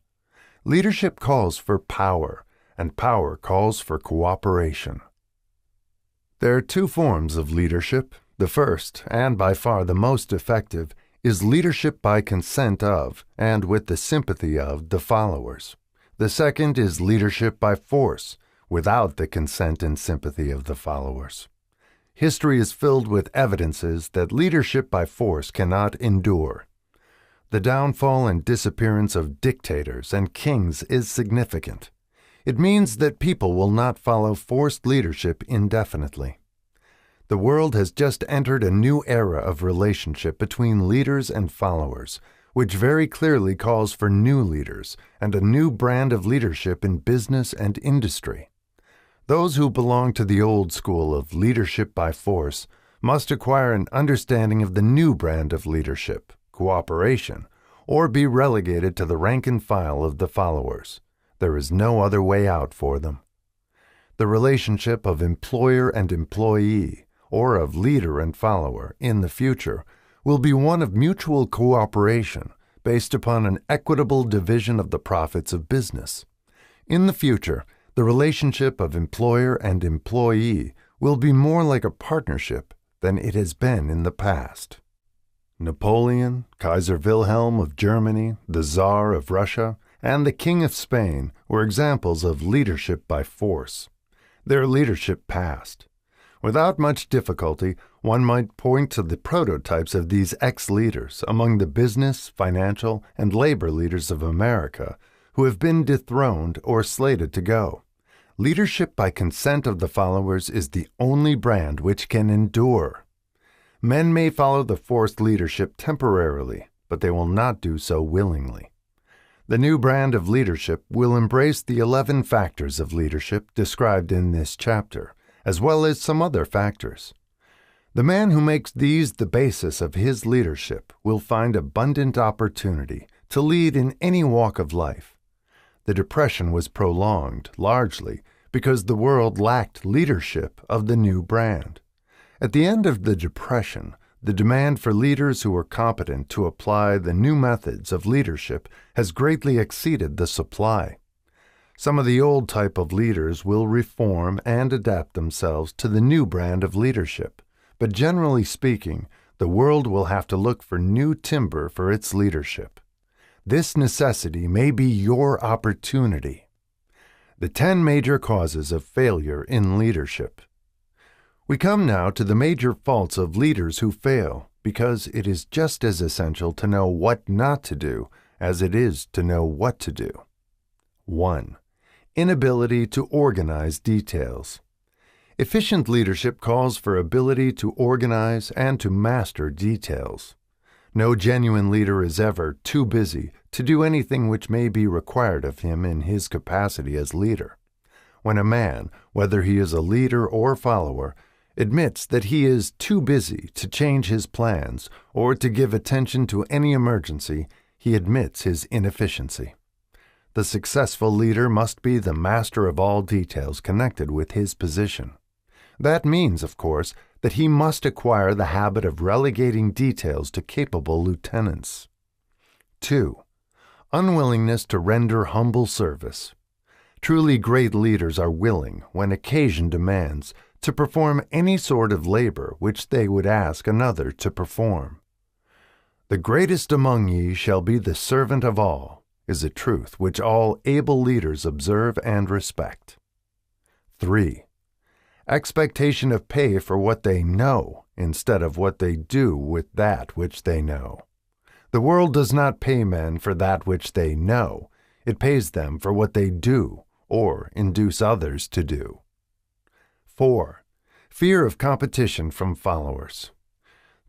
Leadership calls for power, and power calls for cooperation. There are two forms of leadership. The first, and by far the most effective, is leadership by consent of and with the sympathy of the followers. The second is leadership by force, without the consent and sympathy of the followers. History is filled with evidences that leadership by force cannot endure. The downfall and disappearance of dictators and kings is significant. It means that people will not follow forced leadership indefinitely. The world has just entered a new era of relationship between leaders and followers, which very clearly calls for new leaders and a new brand of leadership in business and industry. Those who belong to the old school of leadership by force must acquire an understanding of the new brand of leadership, cooperation, or be relegated to the rank and file of the followers. There is no other way out for them. The relationship of employer and employee, or of leader and follower, in the future, will be one of mutual cooperation based upon an equitable division of the profits of business. In the future, the relationship of employer and employee will be more like a partnership than it has been in the past. Napoleon, Kaiser Wilhelm of Germany, the Tsar of Russia, and the King of Spain were examples of leadership by force. Their leadership passed. Without much difficulty, one might point to the prototypes of these ex-leaders among the business, financial, and labor leaders of America who have been dethroned or slated to go. Leadership by consent of the followers is the only brand which can endure. Men may follow the forced leadership temporarily, but they will not do so willingly. The new brand of leadership will embrace the 11 factors of leadership described in this chapter, as well as some other factors. The man who makes these the basis of his leadership will find abundant opportunity to lead in any walk of life. The Depression was prolonged, largely, because the world lacked leadership of the new brand. At the end of the Depression, the demand for leaders who were competent to apply the new methods of leadership has greatly exceeded the supply. Some of the old type of leaders will reform and adapt themselves to the new brand of leadership, but generally speaking, the world will have to look for new timber for its leadership. This necessity may be your opportunity. The 10 major causes of failure in leadership. We come now to the major faults of leaders who fail, because it is just as essential to know what not to do as it is to know what to do. 1. Inability to organize details. Efficient leadership calls for ability to organize and to master details. No genuine leader is ever too busy to do anything which may be required of him in his capacity as leader. When a man, whether he is a leader or follower, admits that he is too busy to change his plans or to give attention to any emergency, he admits his inefficiency. The successful leader must be the master of all details connected with his position. That means, of course, that he must acquire the habit of relegating details to capable lieutenants. 2. Unwillingness to render humble service. Truly great leaders are willing, when occasion demands, to perform any sort of labor which they would ask another to perform. "The greatest among ye shall be the servant of all," is a truth which all able leaders observe and respect. 3. Expectation of pay for what they know instead of what they do with that which they know. The world does not pay men for that which they know. It pays them for what they do or induce others to do. 4. Fear of competition from followers.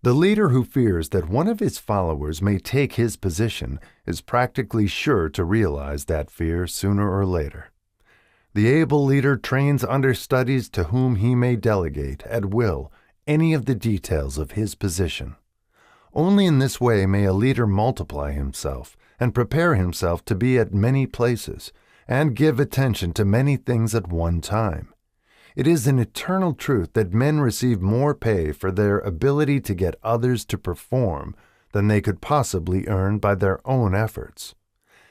The leader who fears that one of his followers may take his position is practically sure to realize that fear sooner or later. The able leader trains understudies to whom he may delegate, at will, any of the details of his position. Only in this way may a leader multiply himself and prepare himself to be at many places and give attention to many things at one time. It is an eternal truth that men receive more pay for their ability to get others to perform than they could possibly earn by their own efforts.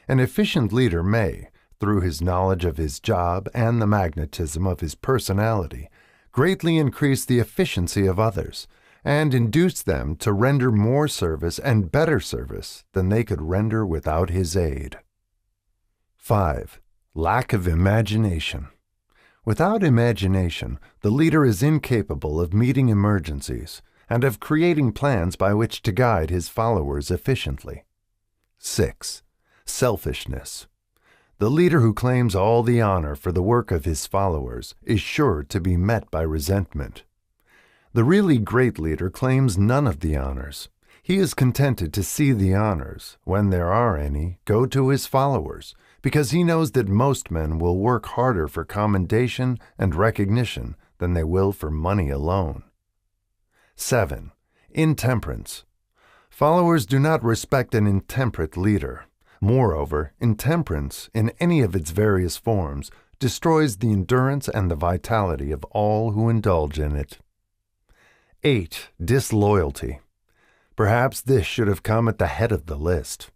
An efficient leader may, through his knowledge of his job and the magnetism of his personality, greatly increase the efficiency of others and induce them to render more service and better service than they could render without his aid. 5. Lack of imagination. Without imagination, the leader is incapable of meeting emergencies and of creating plans by which to guide his followers efficiently. 6. Selfishness. The leader who claims all the honor for the work of his followers is sure to be met by resentment. The really great leader claims none of the honors. He is contented to see the honors, when there are any, go to his followers, because he knows that most men will work harder for commendation and recognition than they will for money alone. 7. Intemperance. Followers do not respect an intemperate leader. Moreover, intemperance, in any of its various forms, destroys the endurance and the vitality of all who indulge in it. 8. Disloyalty. Perhaps this should have come at the head of the list.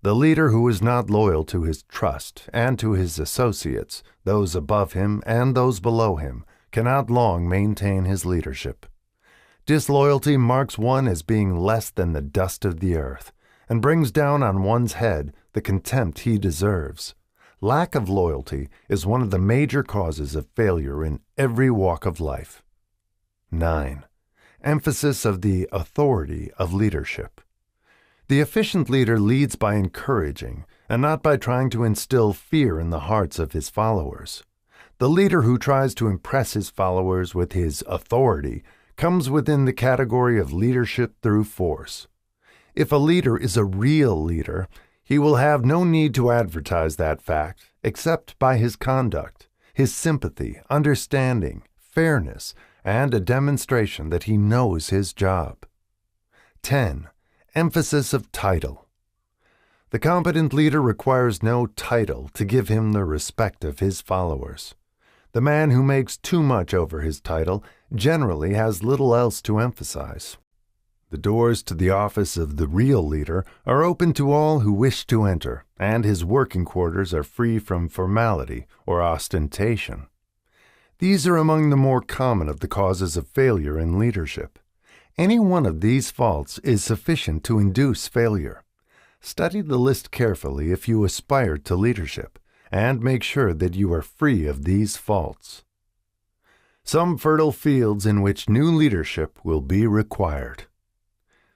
The leader who is not loyal to his trust and to his associates, those above him and those below him, cannot long maintain his leadership. Disloyalty marks one as being less than the dust of the earth, and brings down on one's head the contempt he deserves. Lack of loyalty is one of the major causes of failure in every walk of life. 9. Emphasis of the authority of leadership. The efficient leader leads by encouraging, and not by trying to instill fear in the hearts of his followers. The leader who tries to impress his followers with his authority comes within the category of leadership through force. If a leader is a real leader, he will have no need to advertise that fact except by his conduct, his sympathy, understanding, fairness, and a demonstration that he knows his job. 10. Emphasis of title. The competent leader requires no title to give him the respect of his followers. The man who makes too much over his title generally has little else to emphasize. The doors to the office of the real leader are open to all who wish to enter, and his working quarters are free from formality or ostentation. These are among the more common of the causes of failure in leadership. Any one of these faults is sufficient to induce failure. Study the list carefully if you aspire to leadership, and make sure that you are free of these faults. Some fertile fields in which new leadership will be required.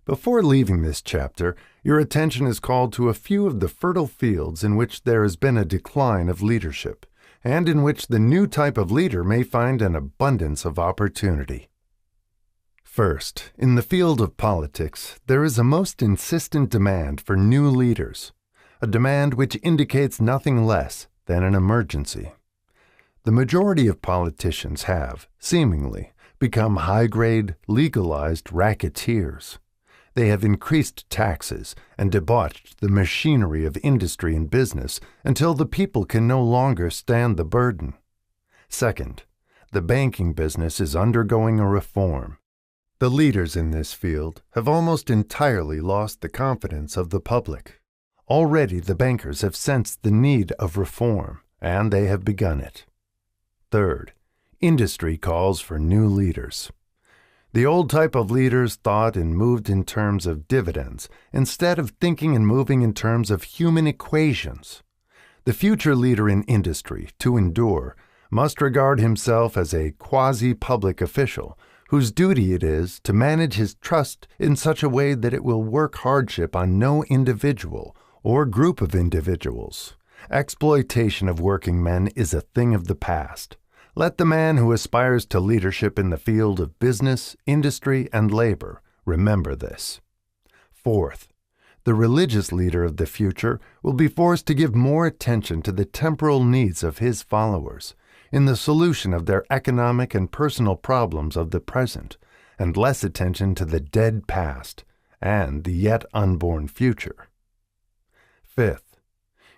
Before leaving this chapter, your attention is called to a few of the fertile fields in which there has been a decline of leadership, and in which the new type of leader may find an abundance of opportunity. First, in the field of politics, there is a most insistent demand for new leaders, a demand which indicates nothing less than an emergency. The majority of politicians have, seemingly, become high-grade, legalized racketeers. They have increased taxes and debauched the machinery of industry and business until the people can no longer stand the burden. Second, the banking business is undergoing a reform. The leaders in this field have almost entirely lost the confidence of the public. Already the bankers have sensed the need of reform, and they have begun it. Third, industry calls for new leaders. The old type of leaders thought and moved in terms of dividends instead of thinking and moving in terms of human equations. The future leader in industry, to endure, must regard himself as a quasi-public official whose duty it is to manage his trust in such a way that it will work hardship on no individual or group of individuals. Exploitation of working men is a thing of the past. Let the man who aspires to leadership in the field of business, industry, and labor remember this. Fourth, the religious leader of the future will be forced to give more attention to the temporal needs of his followers in the solution of their economic and personal problems of the present, and less attention to the dead past and the yet unborn future. Fifth,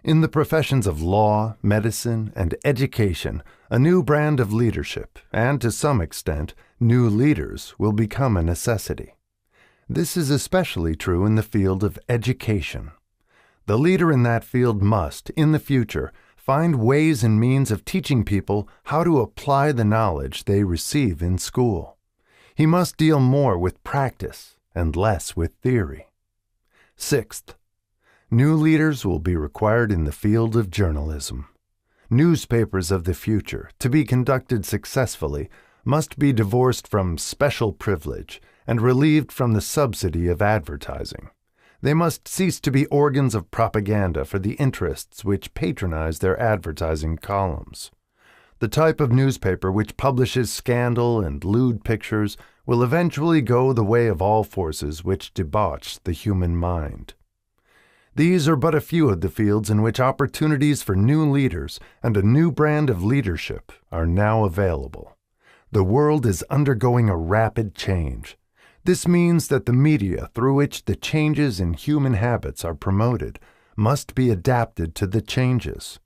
in the professions of law, medicine, and education, a new brand of leadership, and to some extent, new leaders, will become a necessity. This is especially true in the field of education. The leader in that field must, in the future, find ways and means of teaching people how to apply the knowledge they receive in school. He must deal more with practice and less with theory. Sixth, new leaders will be required in the field of journalism. Newspapers of the future, to be conducted successfully, must be divorced from special privilege and relieved from the subsidy of advertising. They must cease to be organs of propaganda for the interests which patronize their advertising columns. The type of newspaper which publishes scandal and lewd pictures will eventually go the way of all forces which debauch the human mind. These are but a few of the fields in which opportunities for new leaders and a new brand of leadership are now available. The world is undergoing a rapid change. This means that the media through which the changes in human habits are promoted must be adapted to the changes.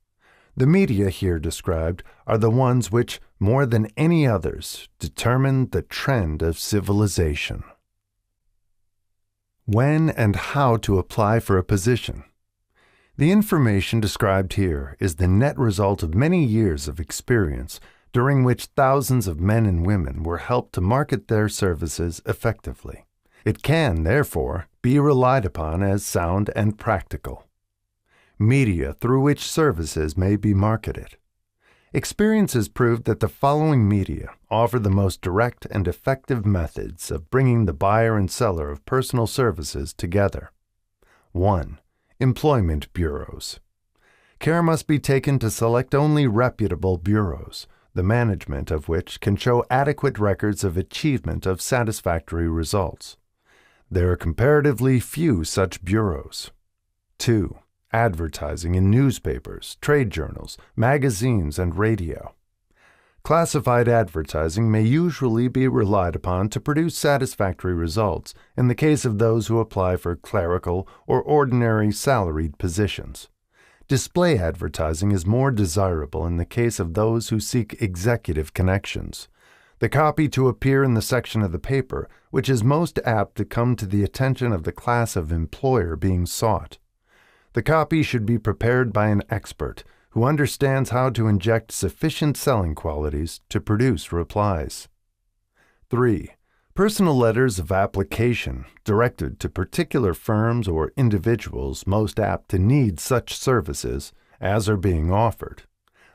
The media here described are the ones which, more than any others, determine the trend of civilization. When and how to apply for a position. The information described here is the net result of many years of experience during which thousands of men and women were helped to market their services effectively. It can, therefore, be relied upon as sound and practical. Media through which services may be marketed. Experience has proved that the following media offer the most direct and effective methods of bringing the buyer and seller of personal services together. 1. Employment bureaus. Care must be taken to select only reputable bureaus, the management of which can show adequate records of achievement of satisfactory results. There are comparatively few such bureaus. 2. Advertising in newspapers, trade journals, magazines, and radio. Classified advertising may usually be relied upon to produce satisfactory results in the case of those who apply for clerical or ordinary salaried positions. Display advertising is more desirable in the case of those who seek executive connections. The copy to appear in the section of the paper which is most apt to come to the attention of the class of employer being sought. The copy should be prepared by an expert who understands how to inject sufficient selling qualities to produce replies. 3. Personal letters of application directed to particular firms or individuals most apt to need such services as are being offered.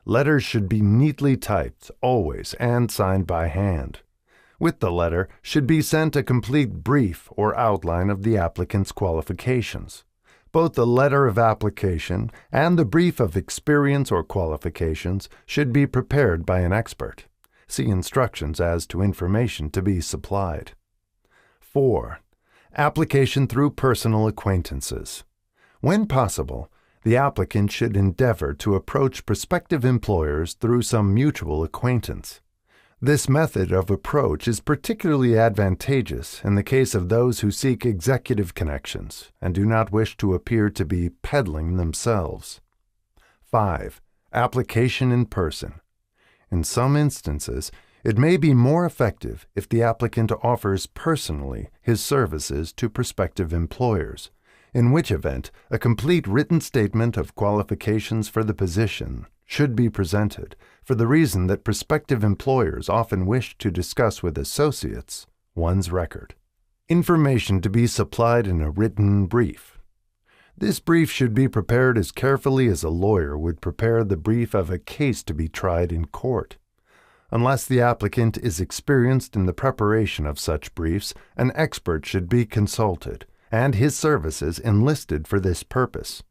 Letters should be neatly typed, always, and signed by hand. With the letter should be sent a complete brief or outline of the applicant's qualifications. Both the letter of application and the brief of experience or qualifications should be prepared by an expert. See instructions as to information to be supplied. 4. Application through personal acquaintances. When possible, the applicant should endeavor to approach prospective employers through some mutual acquaintance. This method of approach is particularly advantageous in the case of those who seek executive connections and do not wish to appear to be peddling themselves. 5. Application in person. In some instances, it may be more effective if the applicant offers personally his services to prospective employers, in which event a complete written statement of qualifications for the position should be presented, for the reason that prospective employers often wish to discuss with associates one's record. Information to be supplied in a written brief. This brief should be prepared as carefully as a lawyer would prepare the brief of a case to be tried in court. Unless the applicant is experienced in the preparation of such briefs, an expert should be consulted, and his services enlisted for this purpose.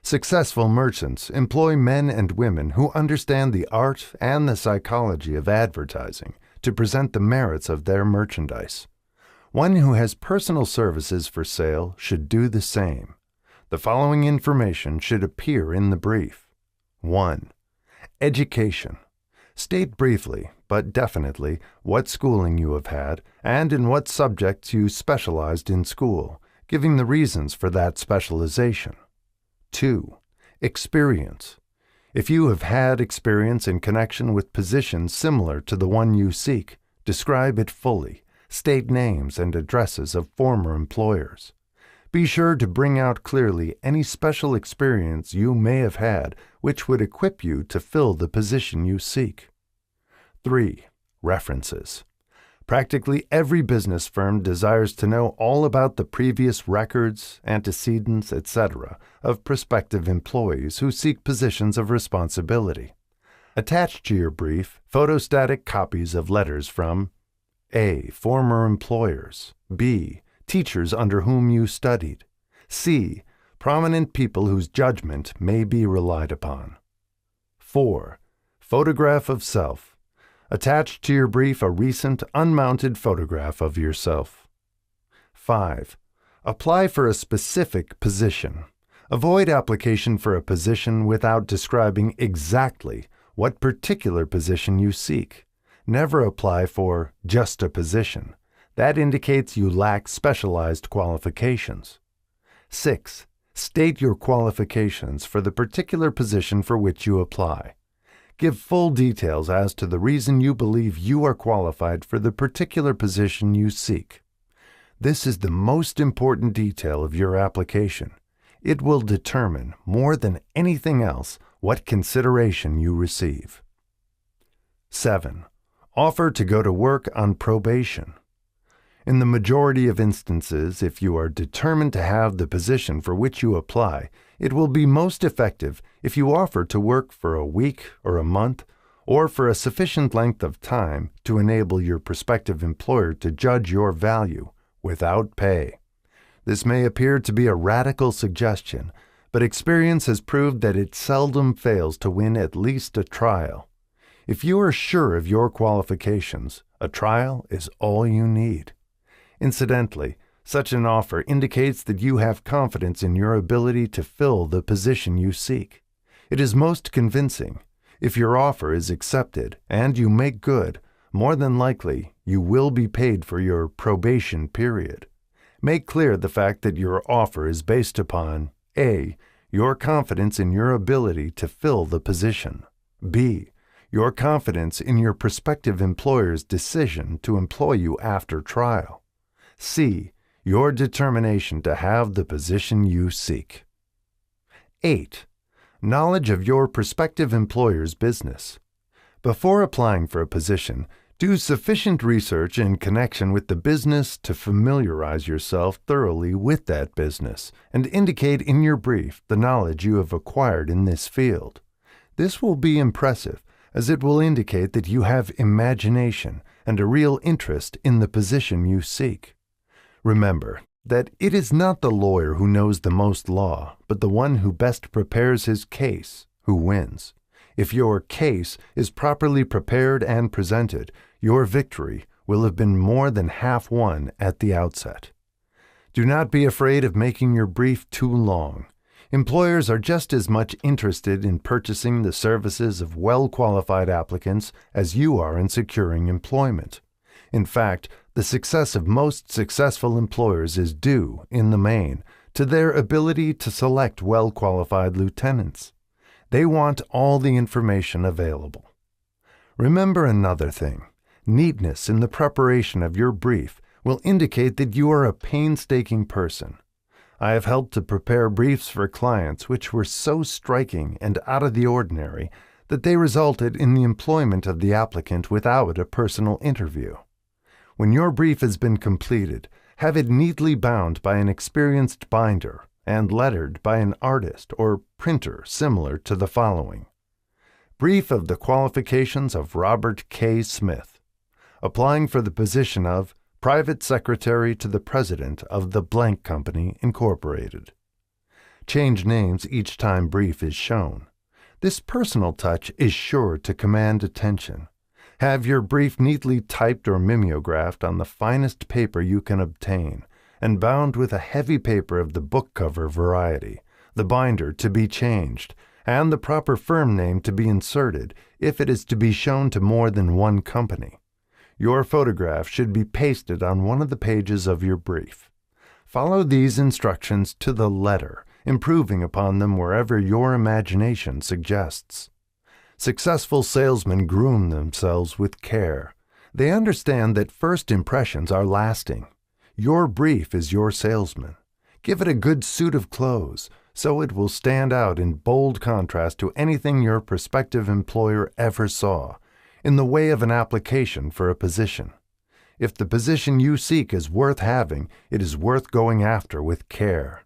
Successful merchants employ men and women who understand the art and the psychology of advertising to present the merits of their merchandise. One who has personal services for sale should do the same. The following information should appear in the brief. 1. Education. State briefly, but definitely, what schooling you have had and in what subjects you specialized in school, giving the reasons for that specialization. 2. Experience. If you have had experience in connection with positions similar to the one you seek, describe it fully. State names and addresses of former employers. Be sure to bring out clearly any special experience you may have had which would equip you to fill the position you seek. 3. References. Practically every business firm desires to know all about the previous records, antecedents, etc. of prospective employees who seek positions of responsibility. Attach to your brief photostatic copies of letters from A. Former employers, B. Teachers under whom you studied, C. Prominent people whose judgment may be relied upon. 4. Photograph of self. Attach to your brief a recent, unmounted photograph of yourself. 5. Apply for a specific position. Avoid application for a position without describing exactly what particular position you seek. Never apply for just a position. That indicates you lack specialized qualifications. 6. State your qualifications for the particular position for which you apply. Give full details as to the reason you believe you are qualified for the particular position you seek. This is the most important detail of your application. It will determine, more than anything else, what consideration you receive. 7. Offer to go to work on probation. In the majority of instances, if you are determined to have the position for which you apply, it will be most effective if you offer to work for a week or a month, or for a sufficient length of time to enable your prospective employer to judge your value without pay. This may appear to be a radical suggestion, but experience has proved that it seldom fails to win at least a trial. If you are sure of your qualifications, a trial is all you need. Incidentally, such an offer indicates that you have confidence in your ability to fill the position you seek. It is most convincing. If your offer is accepted and you make good, more than likely you will be paid for your probation period. Make clear the fact that your offer is based upon A. Your confidence in your ability to fill the position. B. Your confidence in your prospective employer's decision to employ you after trial. C. Your determination to have the position you seek. 8. Knowledge of your prospective employer's business. Before applying for a position, do sufficient research in connection with the business to familiarize yourself thoroughly with that business and indicate in your brief the knowledge you have acquired in this field. This will be impressive, as it will indicate that you have imagination and a real interest in the position you seek. Remember that it is not the lawyer who knows the most law, but the one who best prepares his case who wins. If your case is properly prepared and presented, your victory will have been more than half won at the outset. Do not be afraid of making your brief too long. Employers are just as much interested in purchasing the services of well-qualified applicants as you are in securing employment. In fact, the success of most successful employers is due, in the main, to their ability to select well-qualified lieutenants. They want all the information available. Remember another thing. Neatness in the preparation of your brief will indicate that you are a painstaking person. I have helped to prepare briefs for clients which were so striking and out of the ordinary that they resulted in the employment of the applicant without a personal interview. When your brief has been completed, have it neatly bound by an experienced binder and lettered by an artist or printer similar to the following. Brief of the qualifications of Robert K. Smith, applying for the position of Private Secretary to the President of the Blank Company, Incorporated. Change names each time brief is shown. This personal touch is sure to command attention. Have your brief neatly typed or mimeographed on the finest paper you can obtain, and bound with a heavy paper of the book cover variety, the binder to be changed, and the proper firm name to be inserted if it is to be shown to more than one company. Your photograph should be pasted on one of the pages of your brief. Follow these instructions to the letter, improving upon them wherever your imagination suggests. Successful salesmen groom themselves with care. They understand that first impressions are lasting. Your brief is your salesman. Give it a good suit of clothes, so it will stand out in bold contrast to anything your prospective employer ever saw, in the way of an application for a position. If the position you seek is worth having, it is worth going after with care.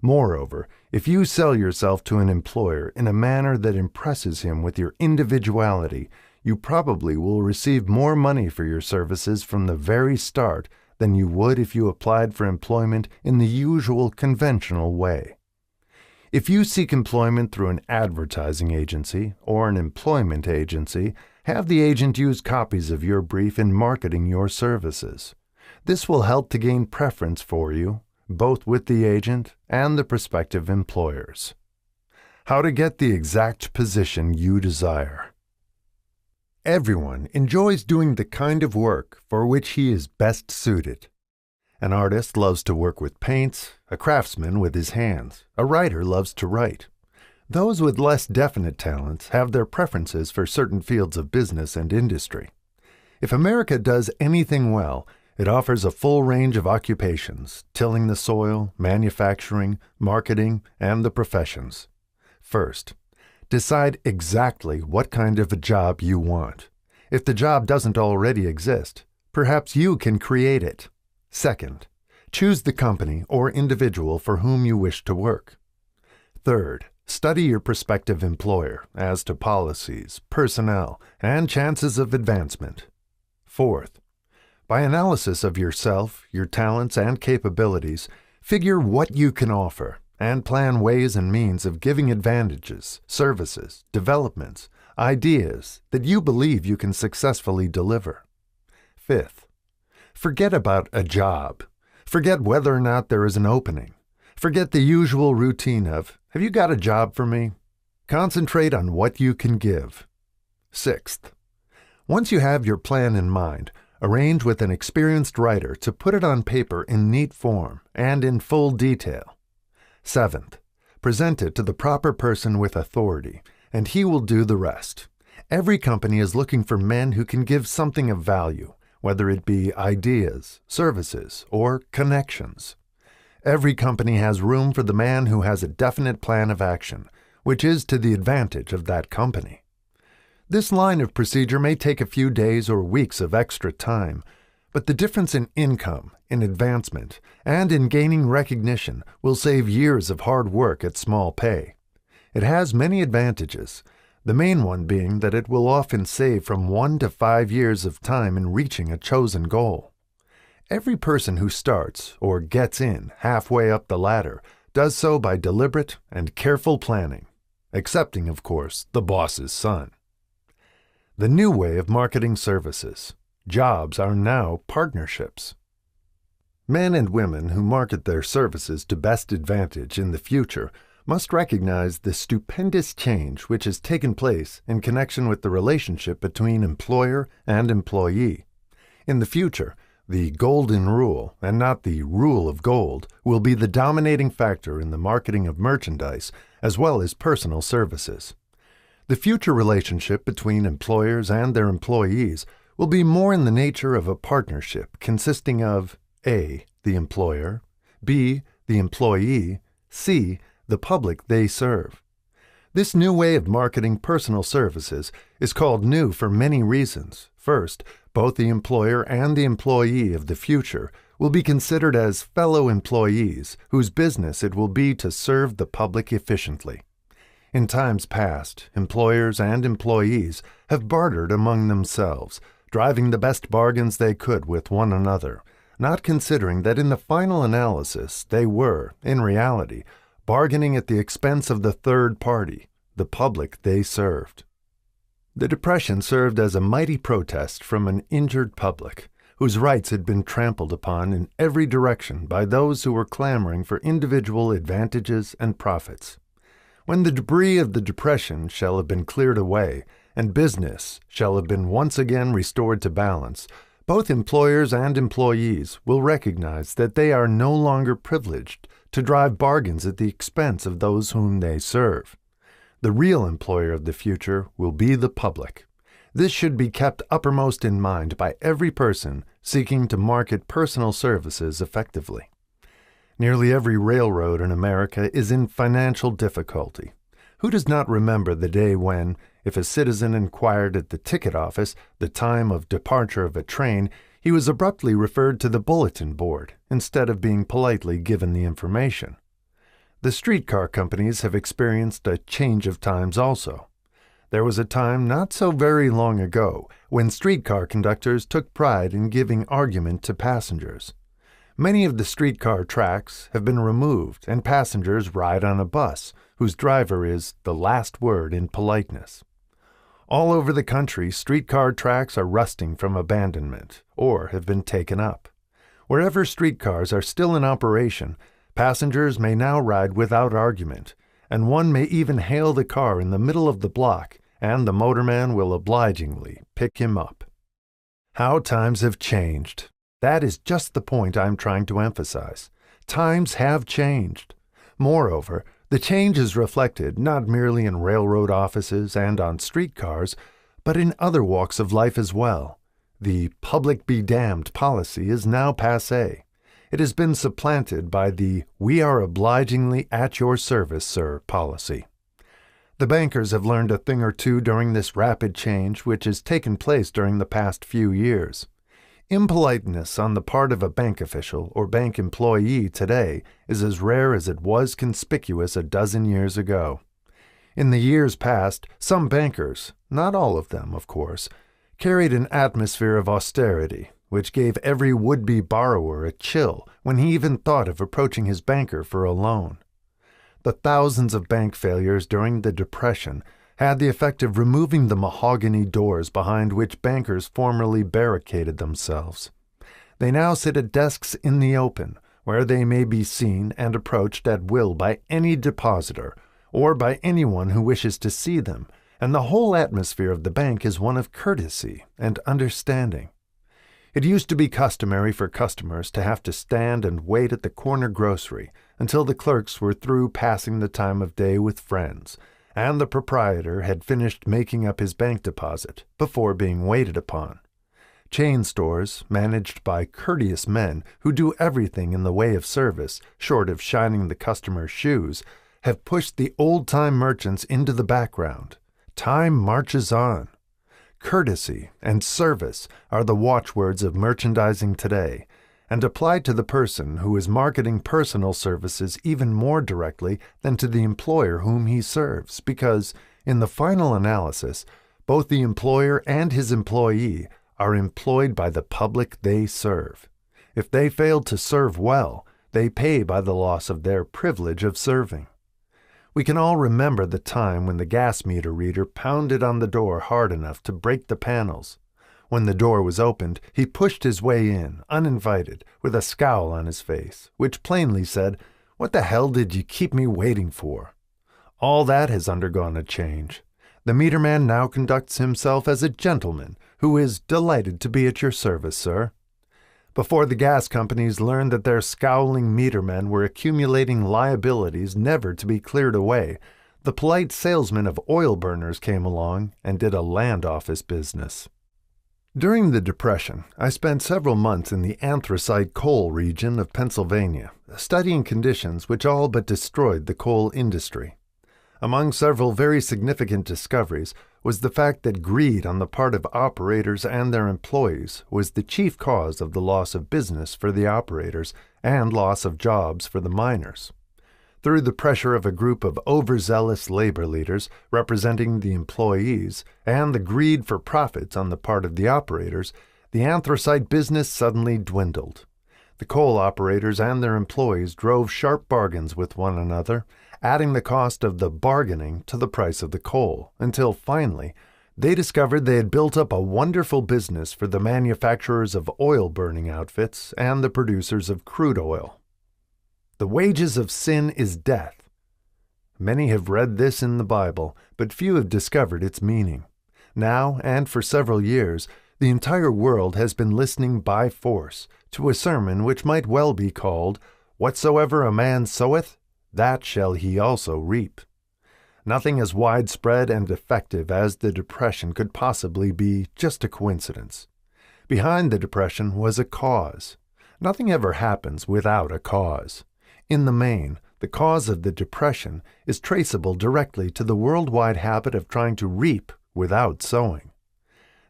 Moreover, if you sell yourself to an employer in a manner that impresses him with your individuality, you probably will receive more money for your services from the very start than you would if you applied for employment in the usual conventional way. If you seek employment through an advertising agency or an employment agency, have the agent use copies of your brief in marketing your services. This will help to gain preference for you, both with the agent and the prospective employers. How to get the exact position you desire. Everyone enjoys doing the kind of work for which he is best suited. An artist loves to work with paints, a craftsman with his hands, a writer loves to write. Those with less definite talents have their preferences for certain fields of business and industry. If America does anything well, it offers a full range of occupations, tilling the soil, manufacturing, marketing, and the professions. First, decide exactly what kind of a job you want. If the job doesn't already exist, perhaps you can create it. Second, choose the company or individual for whom you wish to work. Third, study your prospective employer as to policies, personnel, and chances of advancement. Fourth, by analysis of yourself, your talents, and capabilities, figure what you can offer and plan ways and means of giving advantages, services, developments, ideas that you believe you can successfully deliver. Fifth, forget about a job. Forget whether or not there is an opening. Forget the usual routine of, "Have you got a job for me?" Concentrate on what you can give. Sixth, once you have your plan in mind, arrange with an experienced writer to put it on paper in neat form and in full detail. Seventh, present it to the proper person with authority, and he will do the rest. Every company is looking for men who can give something of value, whether it be ideas, services, or connections. Every company has room for the man who has a definite plan of action, which is to the advantage of that company. This line of procedure may take a few days or weeks of extra time, but the difference in income, in advancement, and in gaining recognition will save years of hard work at small pay. It has many advantages, the main one being that it will often save from 1 to 5 years of time in reaching a chosen goal. Every person who starts or gets in halfway up the ladder does so by deliberate and careful planning, excepting, of course, the boss's son. The new way of marketing services. Jobs are now partnerships. Men and women who market their services to best advantage in the future must recognize the stupendous change which has taken place in connection with the relationship between employer and employee. In the future, the golden rule, and not the rule of gold, will be the dominating factor in the marketing of merchandise as well as personal services. The future relationship between employers and their employees will be more in the nature of a partnership consisting of A, the employer, B, the employee, C, the public they serve. This new way of marketing personal services is called new for many reasons. First, both the employer and the employee of the future will be considered as fellow employees whose business it will be to serve the public efficiently. In times past, employers and employees have bartered among themselves, driving the best bargains they could with one another, not considering that in the final analysis they were, in reality, bargaining at the expense of the third party, the public they served. The Depression served as a mighty protest from an injured public, whose rights had been trampled upon in every direction by those who were clamoring for individual advantages and profits. When the debris of the Depression shall have been cleared away, and business shall have been once again restored to balance, both employers and employees will recognize that they are no longer privileged to drive bargains at the expense of those whom they serve. The real employer of the future will be the public. This should be kept uppermost in mind by every person seeking to market personal services effectively. Nearly every railroad in America is in financial difficulty. Who does not remember the day when, if a citizen inquired at the ticket office the time of departure of a train, he was abruptly referred to the bulletin board instead of being politely given the information? The streetcar companies have experienced a change of times also. There was a time not so very long ago when streetcar conductors took pride in giving argument to passengers. Many of the streetcar tracks have been removed and passengers ride on a bus whose driver is the last word in politeness. All over the country, streetcar tracks are rusting from abandonment or have been taken up. Wherever streetcars are still in operation, passengers may now ride without argument, and one may even hail the car in the middle of the block, and the motorman will obligingly pick him up. How times have changed! That is just the point I'm trying to emphasize. Times have changed. Moreover, the change is reflected not merely in railroad offices and on streetcars, but in other walks of life as well. The public be damned policy is now passé. It has been supplanted by the "we are obligingly at your service, sir" policy. The bankers have learned a thing or two during this rapid change which has taken place during the past few years. Impoliteness on the part of a bank official or bank employee today is as rare as it was conspicuous a dozen years ago. In the years past, some bankers, not all of them, of course, carried an atmosphere of austerity, which gave every would-be borrower a chill when he even thought of approaching his banker for a loan. The thousands of bank failures during the Depression had the effect of removing the mahogany doors behind which bankers formerly barricaded themselves. They now sit at desks in the open, where they may be seen and approached at will by any depositor, or by anyone who wishes to see them, and the whole atmosphere of the bank is one of courtesy and understanding. It used to be customary for customers to have to stand and wait at the corner grocery until the clerks were through passing the time of day with friends, and the proprietor had finished making up his bank deposit before being waited upon. Chain stores, managed by courteous men who do everything in the way of service, short of shining the customer's shoes, have pushed the old-time merchants into the background. Time marches on. Courtesy and service are the watchwords of merchandising today, and apply to the person who is marketing personal services even more directly than to the employer whom he serves, because, in the final analysis, both the employer and his employee are employed by the public they serve. If they fail to serve well, they pay by the loss of their privilege of serving. We can all remember the time when the gas meter reader pounded on the door hard enough to break the panels. When the door was opened, he pushed his way in, uninvited, with a scowl on his face, which plainly said, "What the hell did you keep me waiting for?" All that has undergone a change. The meterman now conducts himself as a gentleman who is delighted to be at your service, sir. Before the gas companies learned that their scowling metermen were accumulating liabilities never to be cleared away, the polite salesman of oil burners came along and did a land office business. During the Depression, I spent several months in the anthracite coal region of Pennsylvania, studying conditions which all but destroyed the coal industry. Among several very significant discoveries was the fact that greed on the part of operators and their employees was the chief cause of the loss of business for the operators and loss of jobs for the miners. Through the pressure of a group of overzealous labor leaders representing the employees and the greed for profits on the part of the operators, the anthracite business suddenly dwindled. The coal operators and their employees drove sharp bargains with one another, adding the cost of the bargaining to the price of the coal, until finally they discovered they had built up a wonderful business for the manufacturers of oil-burning outfits and the producers of crude oil. The wages of sin is death. Many have read this in the Bible, but few have discovered its meaning. Now, and for several years, the entire world has been listening by force to a sermon which might well be called, "Whatsoever a man soweth, that shall he also reap." Nothing as widespread and effective as the Depression could possibly be just a coincidence. Behind the Depression was a cause. Nothing ever happens without a cause. In the main, the cause of the Depression is traceable directly to the worldwide habit of trying to reap without sowing.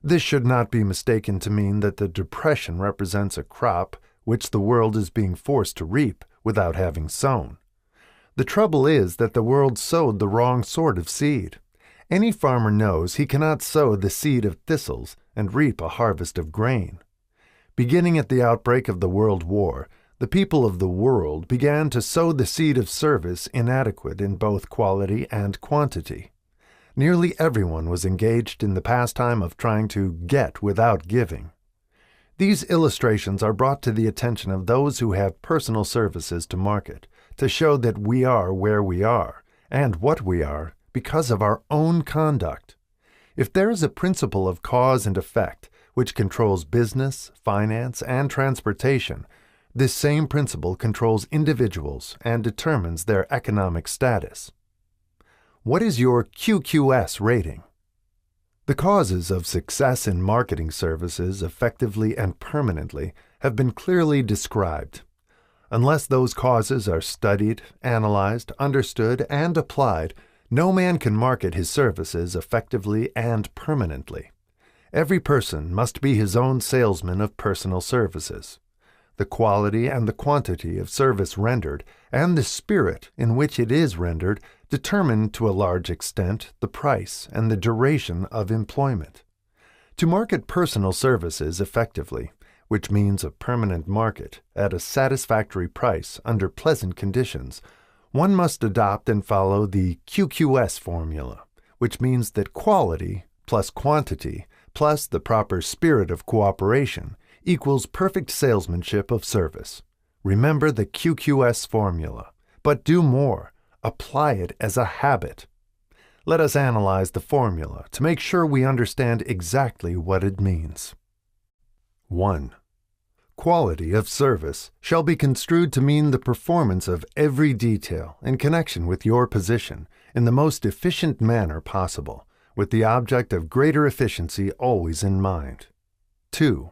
This should not be mistaken to mean that the Depression represents a crop which the world is being forced to reap without having sown. The trouble is that the world sowed the wrong sort of seed. Any farmer knows he cannot sow the seed of thistles and reap a harvest of grain. Beginning at the outbreak of the World War, the people of the world began to sow the seed of service inadequate in both quality and quantity. Nearly everyone was engaged in the pastime of trying to get without giving. These illustrations are brought to the attention of those who have personal services to market, to show that we are where we are, and what we are, because of our own conduct. If there is a principle of cause and effect which controls business, finance, and transportation, this same principle controls individuals and determines their economic status. What is your QQS rating? The causes of success in marketing services effectively and permanently have been clearly described. Unless those causes are studied, analyzed, understood, and applied, no man can market his services effectively and permanently. Every person must be his own salesman of personal services. The quality and the quantity of service rendered, and the spirit in which it is rendered, determine to a large extent the price and the duration of employment. To market personal services effectively, which means a permanent market at a satisfactory price under pleasant conditions, one must adopt and follow the QQS formula, which means that quality plus quantity plus the proper spirit of cooperation equals perfect salesmanship of service. Remember the QQS formula, but do more. Apply it as a habit. Let us analyze the formula to make sure we understand exactly what it means. 1. Quality of service shall be construed to mean the performance of every detail in connection with your position in the most efficient manner possible, with the object of greater efficiency always in mind. 2.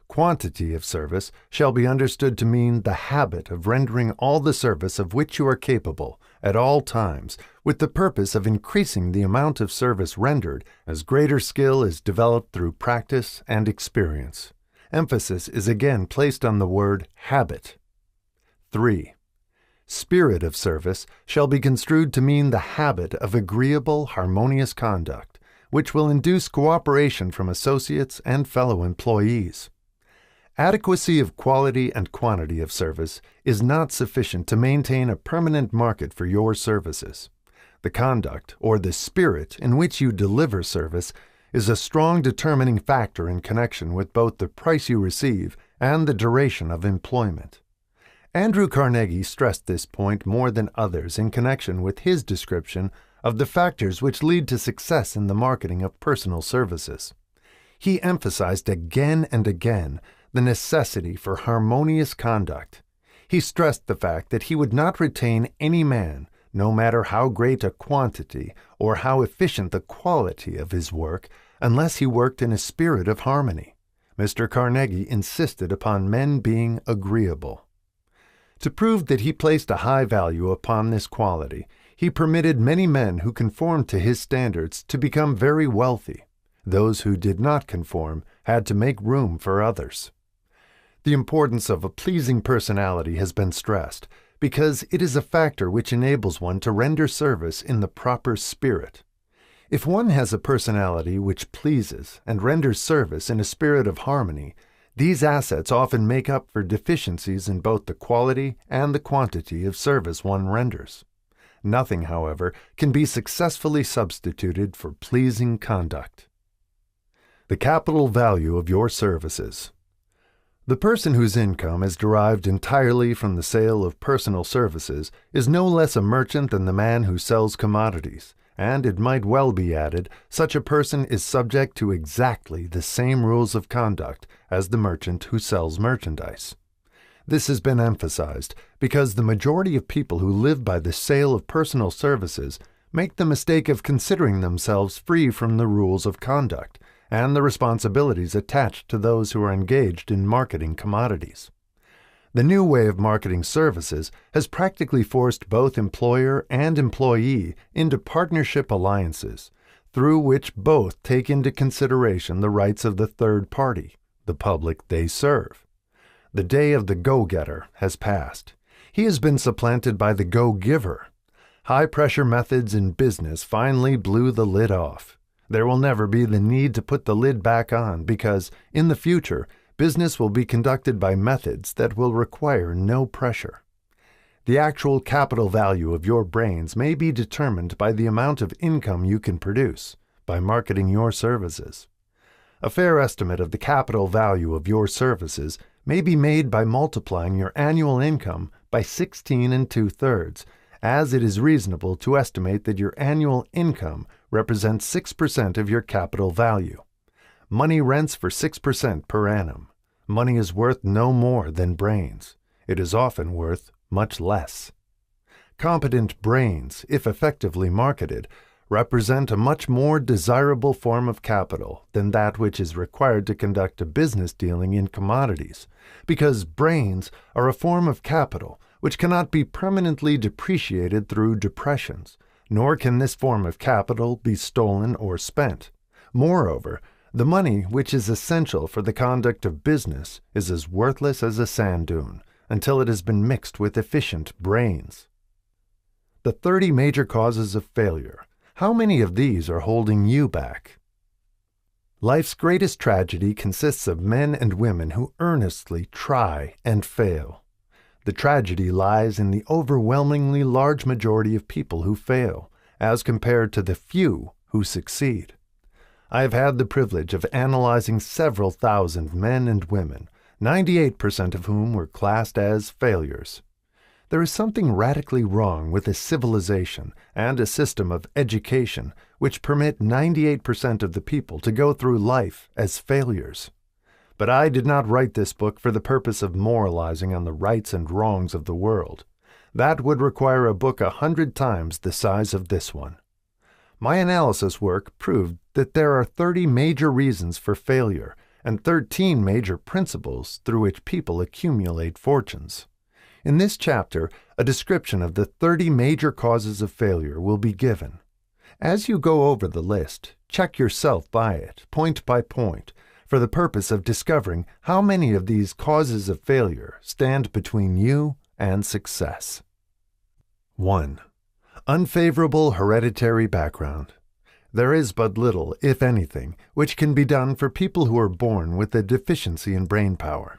Quantity of service shall be understood to mean the habit of rendering all the service of which you are capable at all times, with the purpose of increasing the amount of service rendered as greater skill is developed through practice and experience. Emphasis is again placed on the word habit. 3. Spirit of service shall be construed to mean the habit of agreeable, harmonious conduct, which will induce cooperation from associates and fellow employees. Adequacy of quality and quantity of service is not sufficient to maintain a permanent market for your services. The conduct, or the spirit in which you deliver service, is a strong determining factor in connection with both the price you receive and the duration of employment. Andrew Carnegie stressed this point more than others in connection with his description of the factors which lead to success in the marketing of personal services. He emphasized again and again the necessity for harmonious conduct. He stressed the fact that he would not retain any man, no matter how great a quantity or how efficient the quality of his work, unless he worked in a spirit of harmony. Mr. Carnegie insisted upon men being agreeable. To prove that he placed a high value upon this quality, he permitted many men who conformed to his standards to become very wealthy. Those who did not conform had to make room for others. The importance of a pleasing personality has been stressed, because it is a factor which enables one to render service in the proper spirit. If one has a personality which pleases and renders service in a spirit of harmony, these assets often make up for deficiencies in both the quality and the quantity of service one renders. Nothing, however, can be successfully substituted for pleasing conduct. The capital value of your services. The person whose income is derived entirely from the sale of personal services is no less a merchant than the man who sells commodities, and it might well be added, such a person is subject to exactly the same rules of conduct as the merchant who sells merchandise. This has been emphasized because the majority of people who live by the sale of personal services make the mistake of considering themselves free from the rules of conduct and the responsibilities attached to those who are engaged in marketing commodities. The new way of marketing services has practically forced both employer and employee into partnership alliances, through which both take into consideration the rights of the third party, the public they serve. The day of the go-getter has passed. He has been supplanted by the go-giver. High-pressure methods in business finally blew the lid off. There will never be the need to put the lid back on because, in the future, business will be conducted by methods that will require no pressure. The actual capital value of your brains may be determined by the amount of income you can produce by marketing your services. A fair estimate of the capital value of your services may be made by multiplying your annual income by 16 2/3, as it is reasonable to estimate that your annual income represents 6% of your capital value. Money rents for 6% per annum. Money is worth no more than brains. It is often worth much less. Competent brains, if effectively marketed, represent a much more desirable form of capital than that which is required to conduct a business dealing in commodities, because brains are a form of capital which cannot be permanently depreciated through depressions, nor can this form of capital be stolen or spent. Moreover, the money which is essential for the conduct of business is as worthless as a sand dune until it has been mixed with efficient brains. The 30 major causes of failure. How many of these are holding you back? Life's greatest tragedy consists of men and women who earnestly try and fail. The tragedy lies in the overwhelmingly large majority of people who fail, as compared to the few who succeed. I have had the privilege of analyzing several thousand men and women, 98% of whom were classed as failures. There is something radically wrong with a civilization and a system of education which permit 98% of the people to go through life as failures. But I did not write this book for the purpose of moralizing on the rights and wrongs of the world. That would require a book 100 times the size of this one. My analysis work proved that there are 30 major reasons for failure and 13 major principles through which people accumulate fortunes. In this chapter, a description of the 30 major causes of failure will be given. As you go over the list, check yourself by it, point by point, for the purpose of discovering how many of these causes of failure stand between you and success. 1. Unfavorable hereditary background. There is but little, if anything, which can be done for people who are born with a deficiency in brain power.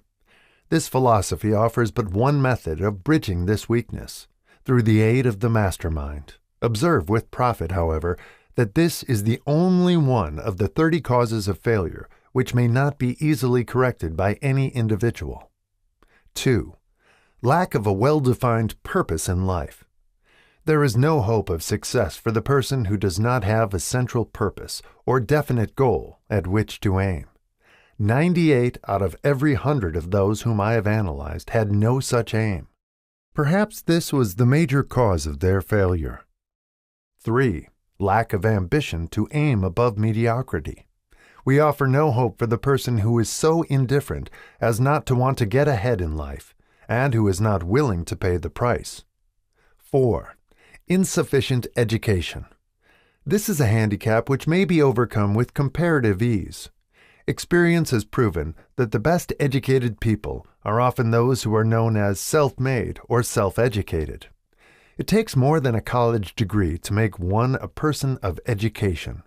This philosophy offers but one method of bridging this weakness, through the aid of the mastermind. Observe with profit, however, that this is the only one of the 30 causes of failure which may not be easily corrected by any individual. 2. Lack of a well-defined purpose in life. There is no hope of success for the person who does not have a central purpose or definite goal at which to aim. 98 out of every 100 of those whom I have analyzed had no such aim. Perhaps this was the major cause of their failure. 3. Lack of ambition to aim above mediocrity. We offer no hope for the person who is so indifferent as not to want to get ahead in life, and who is not willing to pay the price. 4. Insufficient education. This is a handicap which may be overcome with comparative ease. Experience has proven that the best educated people are often those who are known as self-made or self-educated. It takes more than a college degree to make one a person of education.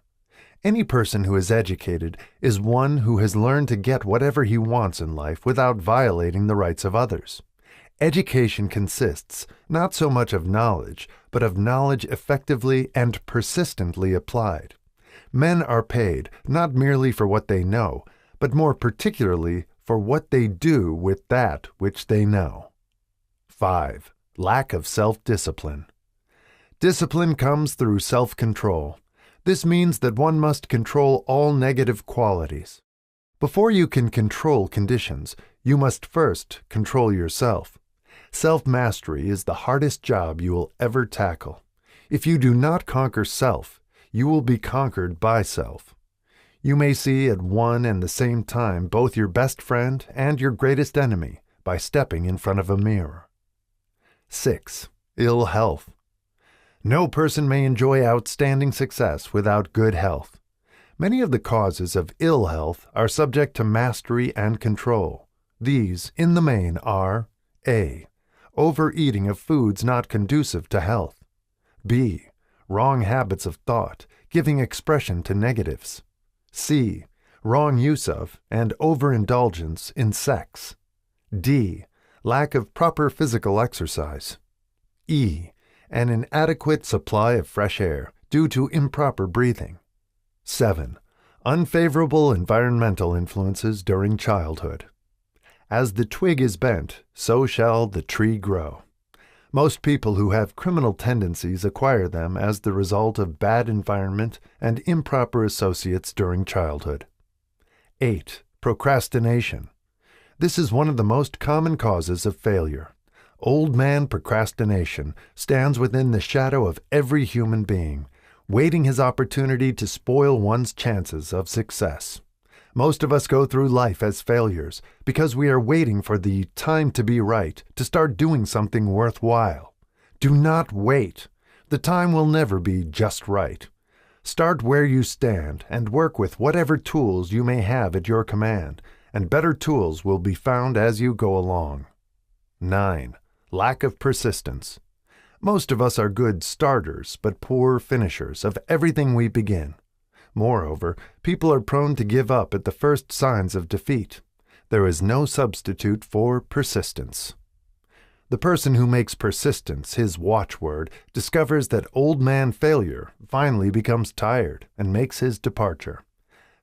Any person who is educated is one who has learned to get whatever he wants in life without violating the rights of others. Education consists not so much of knowledge, but of knowledge effectively and persistently applied. Men are paid not merely for what they know, but more particularly for what they do with that which they know. 5. Lack of self-discipline. Discipline comes through self-control. This means that one must control all negative qualities. Before you can control conditions, you must first control yourself. Self-mastery is the hardest job you will ever tackle. If you do not conquer self, you will be conquered by self. You may see at one and the same time both your best friend and your greatest enemy by stepping in front of a mirror. 6. Ill health. No person may enjoy outstanding success without good health. Many of the causes of ill health are subject to mastery and control. These, in the main, are A. Overeating of foods not conducive to health. B. Wrong habits of thought, giving expression to negatives. C. Wrong use of and overindulgence in sex. D. Lack of proper physical exercise. E. An inadequate supply of fresh air due to improper breathing. 7. Unfavorable environmental influences during childhood. As the twig is bent, so shall the tree grow. Most people who have criminal tendencies acquire them as the result of bad environment and improper associates during childhood. 8. Procrastination. This is one of the most common causes of failure. Old man procrastination stands within the shadow of every human being, waiting his opportunity to spoil one's chances of success. Most of us go through life as failures because we are waiting for the time to be right to start doing something worthwhile. Do not wait. The time will never be just right. Start where you stand and work with whatever tools you may have at your command, and better tools will be found as you go along. 9. Lack of persistence. Most of us are good starters but poor finishers of everything we begin. Moreover, people are prone to give up at the first signs of defeat. There is no substitute for persistence. The person who makes persistence his watchword discovers that old man failure finally becomes tired and makes his departure.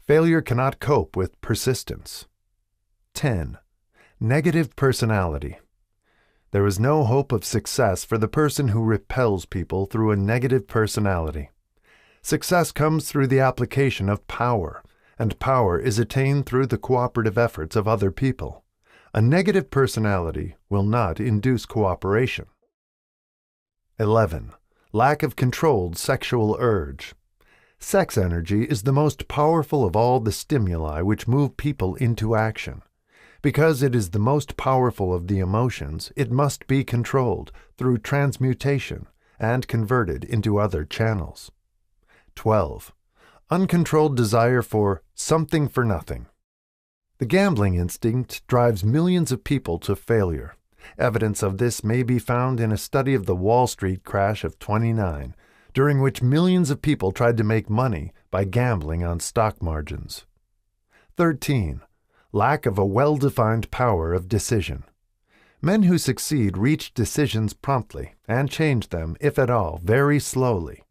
Failure cannot cope with persistence. 10. Negative personality. There is no hope of success for the person who repels people through a negative personality. Success comes through the application of power, and power is attained through the cooperative efforts of other people. A negative personality will not induce cooperation. 11. Lack of controlled sexual urge. Sex energy is the most powerful of all the stimuli which move people into action. Because it is the most powerful of the emotions, it must be controlled through transmutation and converted into other channels. 12. Uncontrolled desire for something for nothing. The gambling instinct drives millions of people to failure. Evidence of this may be found in a study of the Wall Street crash of '29, during which millions of people tried to make money by gambling on stock margins. 13. Lack of a well-defined power of decision. Men who succeed reach decisions promptly and change them, if at all, very slowly.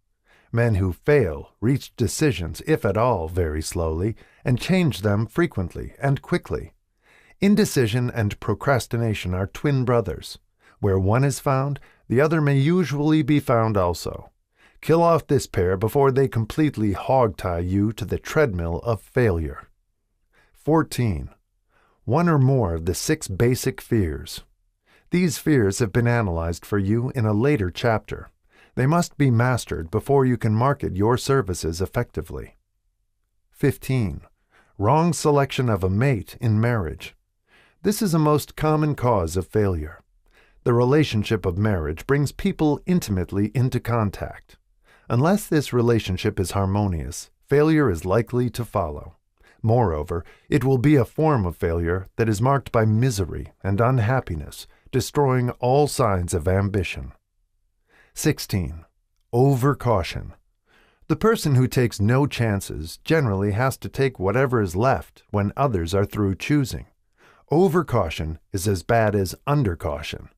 Men who fail reach decisions, if at all, very slowly, and change them frequently and quickly. Indecision and procrastination are twin brothers. Where one is found, the other may usually be found also. Kill off this pair before they completely hog-tie you to the treadmill of failure. 14. One or more of the 6 basic fears. These fears have been analyzed for you in a later chapter. They must be mastered before you can market your services effectively. 15. Wrong selection of a mate in marriage. This is a most common cause of failure. The relationship of marriage brings people intimately into contact. Unless this relationship is harmonious, failure is likely to follow. Moreover, it will be a form of failure that is marked by misery and unhappiness, destroying all signs of ambition. 16. Overcaution. The person who takes no chances generally has to take whatever is left when others are through choosing. Overcaution is as bad as undercaution.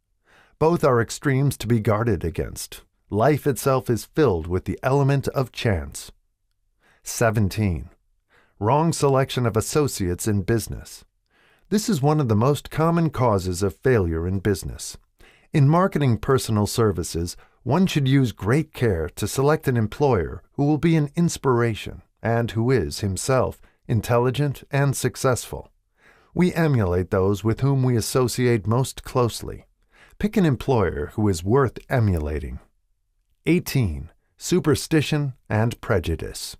Both are extremes to be guarded against. Life itself is filled with the element of chance. 17. Wrong selection of associates in business. This is one of the most common causes of failure in business. In marketing personal services, one should use great care to select an employer who will be an inspiration and who is, himself, intelligent and successful. We emulate those with whom we associate most closely. Pick an employer who is worth emulating. 18. Superstition and prejudice.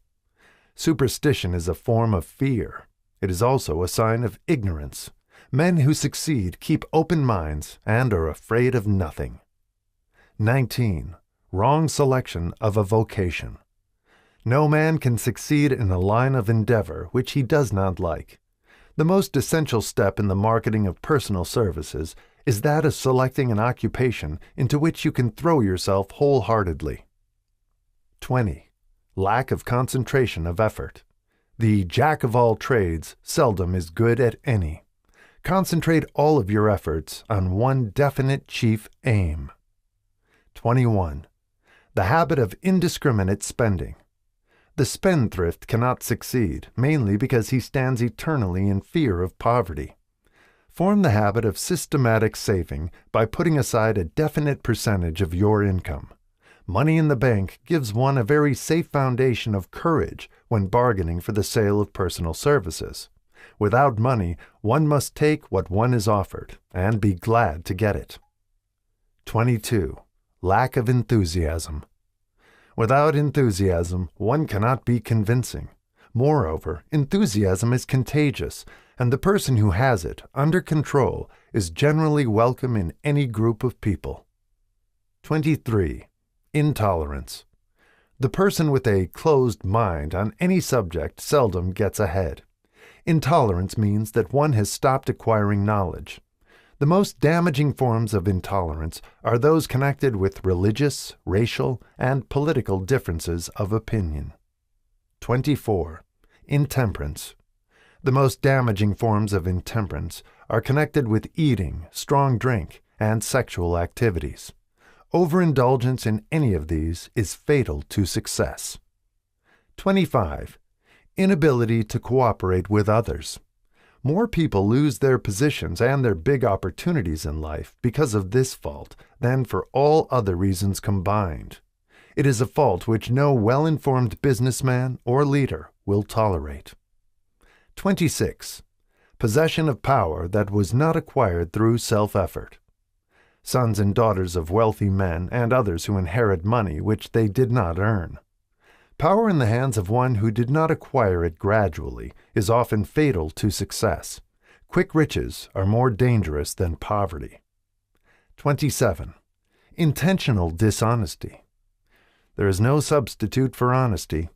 Superstition is a form of fear. It is also a sign of ignorance. Men who succeed keep open minds and are afraid of nothing. 19. Wrong selection of a vocation. No man can succeed in a line of endeavor which he does not like. The most essential step in the marketing of personal services is that of selecting an occupation into which you can throw yourself wholeheartedly. 20. Lack of concentration of effort. The jack of all trades seldom is good at any. Concentrate all of your efforts on one definite chief aim. 21. The habit of indiscriminate spending. The spendthrift cannot succeed, mainly because he stands eternally in fear of poverty. Form the habit of systematic saving by putting aside a definite percentage of your income. Money in the bank gives one a very safe foundation of courage when bargaining for the sale of personal services. Without money, one must take what one is offered and be glad to get it. 22. Lack of enthusiasm. Without enthusiasm, one cannot be convincing. Moreover, enthusiasm is contagious, and the person who has it under control is generally welcome in any group of people. 23. Intolerance. The person with a closed mind on any subject seldom gets ahead. Intolerance means that one has stopped acquiring knowledge. The most damaging forms of intolerance are those connected with religious, racial, and political differences of opinion. 24. Intemperance. The most damaging forms of intemperance are connected with eating, strong drink, and sexual activities. Overindulgence in any of these is fatal to success. 25. Inability to cooperate with others. More people lose their positions and their big opportunities in life because of this fault than for all other reasons combined. It is a fault which no well-informed businessman or leader will tolerate. 26. Possession of power that was not acquired through self-effort. Sons and daughters of wealthy men and others who inherit money which they did not earn. Power in the hands of one who did not acquire it gradually is often fatal to success. Quick riches are more dangerous than poverty. 27. Intentional dishonesty. There is no substitute for honesty.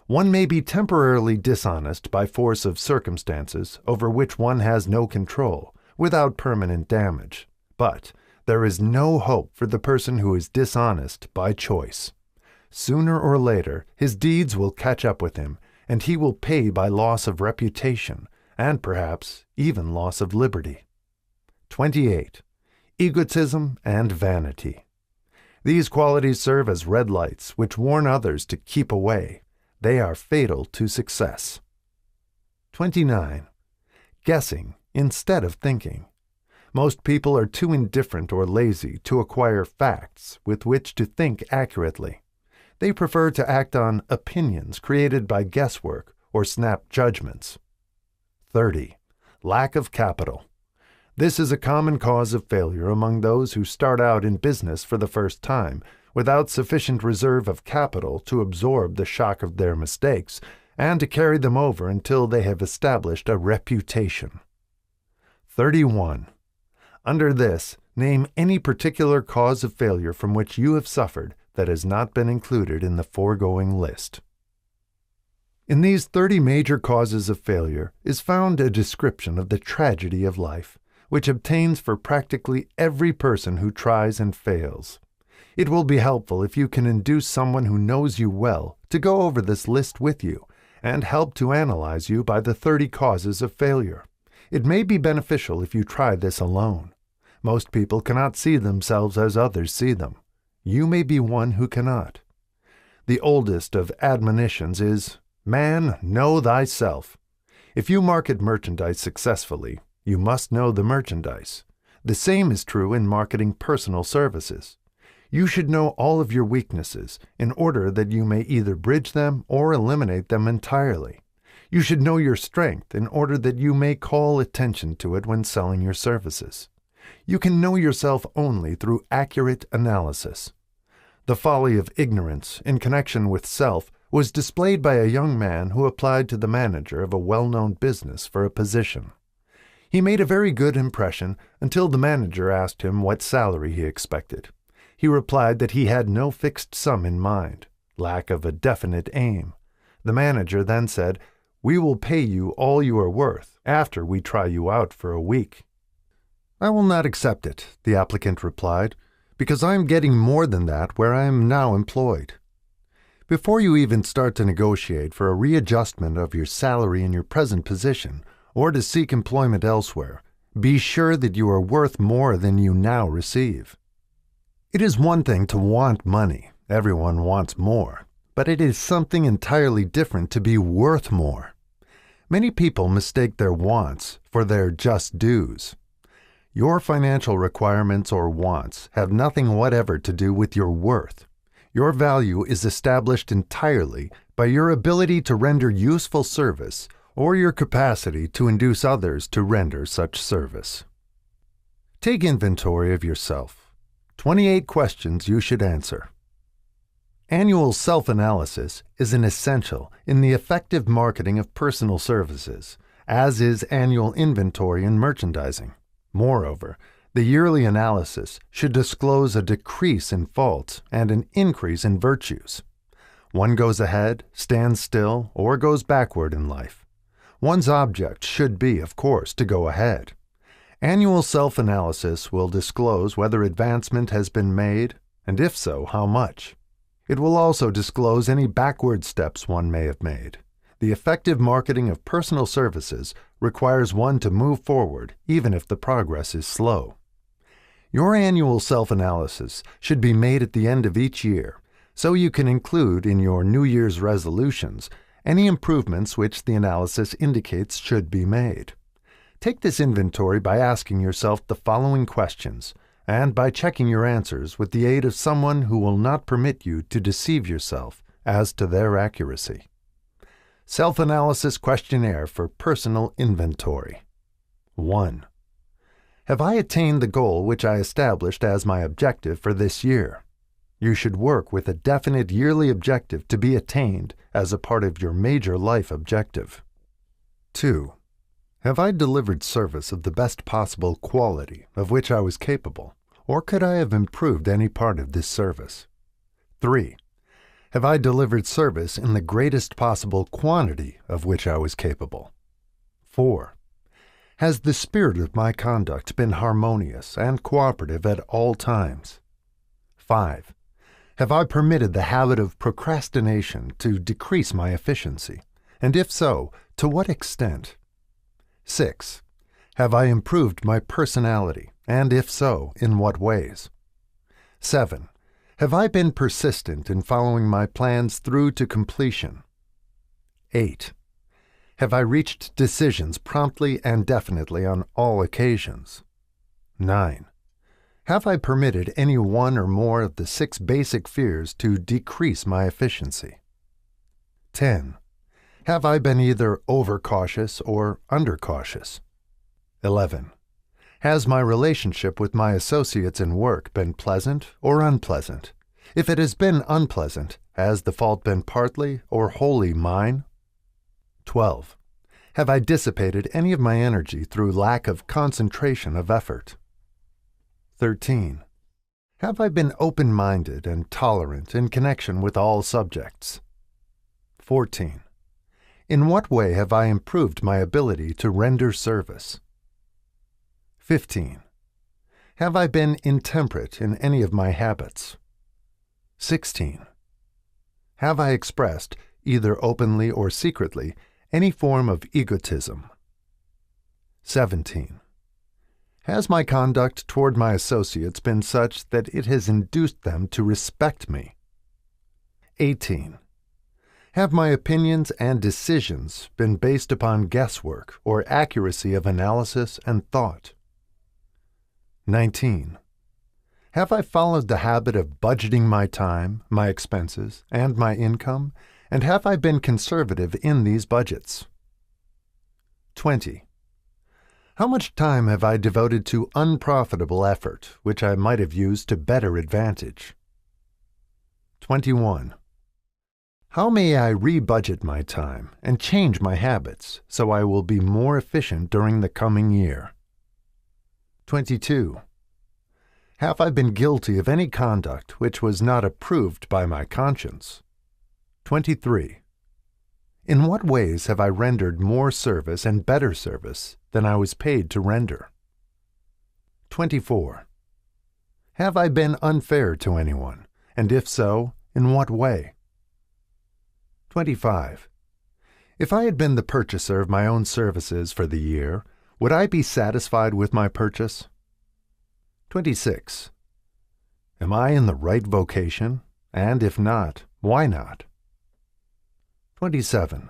One may be temporarily dishonest by force of circumstances over which one has no control, without permanent damage. But there is no hope for the person who is dishonest by choice. Sooner or later, his deeds will catch up with him, and he will pay by loss of reputation, and perhaps even loss of liberty. 28. Egotism and vanity. These qualities serve as red lights which warn others to keep away. They are fatal to success. 29. Guessing instead of thinking. Most people are too indifferent or lazy to acquire facts with which to think accurately. They prefer to act on opinions created by guesswork or snap judgments. 30. Lack of capital. This is a common cause of failure among those who start out in business for the first time, without sufficient reserve of capital to absorb the shock of their mistakes and to carry them over until they have established a reputation. 31. Under this, name any particular cause of failure from which you have suffered that has not been included in the foregoing list. In these 30 major causes of failure is found a description of the tragedy of life, which obtains for practically every person who tries and fails. It will be helpful if you can induce someone who knows you well to go over this list with you and help to analyze you by the 30 causes of failure. It may be beneficial if you try this alone. Most people cannot see themselves as others see them. You may be one who cannot. The oldest of admonitions is, "Man, know thyself." If you market merchandise successfully, you must know the merchandise. The same is true in marketing personal services. You should know all of your weaknesses in order that you may either bridge them or eliminate them entirely. You should know your strength in order that you may call attention to it when selling your services. You can know yourself only through accurate analysis. The folly of ignorance in connection with self was displayed by a young man who applied to the manager of a well-known business for a position. He made a very good impression until the manager asked him what salary he expected. He replied that he had no fixed sum in mind, lack of a definite aim. The manager then said, "We will pay you all you are worth after we try you out for a week." "I will not accept it," the applicant replied, "because I am getting more than that where I am now employed." Before you even start to negotiate for a readjustment of your salary in your present position or to seek employment elsewhere, be sure that you are worth more than you now receive. It is one thing to want money. Everyone wants more. But it is something entirely different to be worth more. Many people mistake their wants for their just dues. Your financial requirements or wants have nothing whatever to do with your worth. Your value is established entirely by your ability to render useful service or your capacity to induce others to render such service. Take inventory of yourself. 28 questions you should answer. Annual self-analysis is an essential in the effective marketing of personal services, as is annual inventory in merchandising. Moreover, the yearly analysis should disclose a decrease in faults and an increase in virtues. One goes ahead, stands still, or goes backward in life. One's object should be, of course, to go ahead. Annual self-analysis will disclose whether advancement has been made, and if so, how much. It will also disclose any backward steps one may have made. The effective marketing of personal services requires one to move forward, even if the progress is slow. Your annual self-analysis should be made at the end of each year, so you can include in your New Year's resolutions any improvements which the analysis indicates should be made. Take this inventory by asking yourself the following questions, and by checking your answers with the aid of someone who will not permit you to deceive yourself as to their accuracy. Self-analysis questionnaire for personal inventory. 1. Have I attained the goal which I established as my objective for this year? You should work with a definite yearly objective to be attained as a part of your major life objective. 2. Have I delivered service of the best possible quality of which I was capable, or could I have improved any part of this service? 3. Have I delivered service in the greatest possible quantity of which I was capable? 4. Has the spirit of my conduct been harmonious and cooperative at all times? 5. Have I permitted the habit of procrastination to decrease my efficiency, and if so, to what extent? 6. Have I improved my personality, and if so, in what ways? 7. Have I been persistent in following my plans through to completion? 8. Have I reached decisions promptly and definitely on all occasions? 9. Have I permitted any one or more of the 6 basic fears to decrease my efficiency? 10. Have I been either overcautious or undercautious? 11. Has my relationship with my associates in work been pleasant or unpleasant? If it has been unpleasant, has the fault been partly or wholly mine? 12. Have I dissipated any of my energy through lack of concentration of effort? 13. Have I been open-minded and tolerant in connection with all subjects? 14. In what way have I improved my ability to render service? 15. Have I been intemperate in any of my habits? 16. Have I expressed, either openly or secretly, any form of egotism? 17. Has my conduct toward my associates been such that it has induced them to respect me? 18. Have my opinions and decisions been based upon guesswork or accuracy of analysis and thought? 19. Have I followed the habit of budgeting my time, my expenses, and my income, and have I been conservative in these budgets? 20. How much time have I devoted to unprofitable effort, which I might have used to better advantage? 21. How may I rebudget my time and change my habits so I will be more efficient during the coming year? 22. Have I been guilty of any conduct which was not approved by my conscience? 23. In what ways have I rendered more service and better service than I was paid to render? 24. Have I been unfair to anyone, and if so, in what way? 25. If I had been the purchaser of my own services for the year, would I be satisfied with my purchase? 26. Am I in the right vocation, and if not, why not? 27.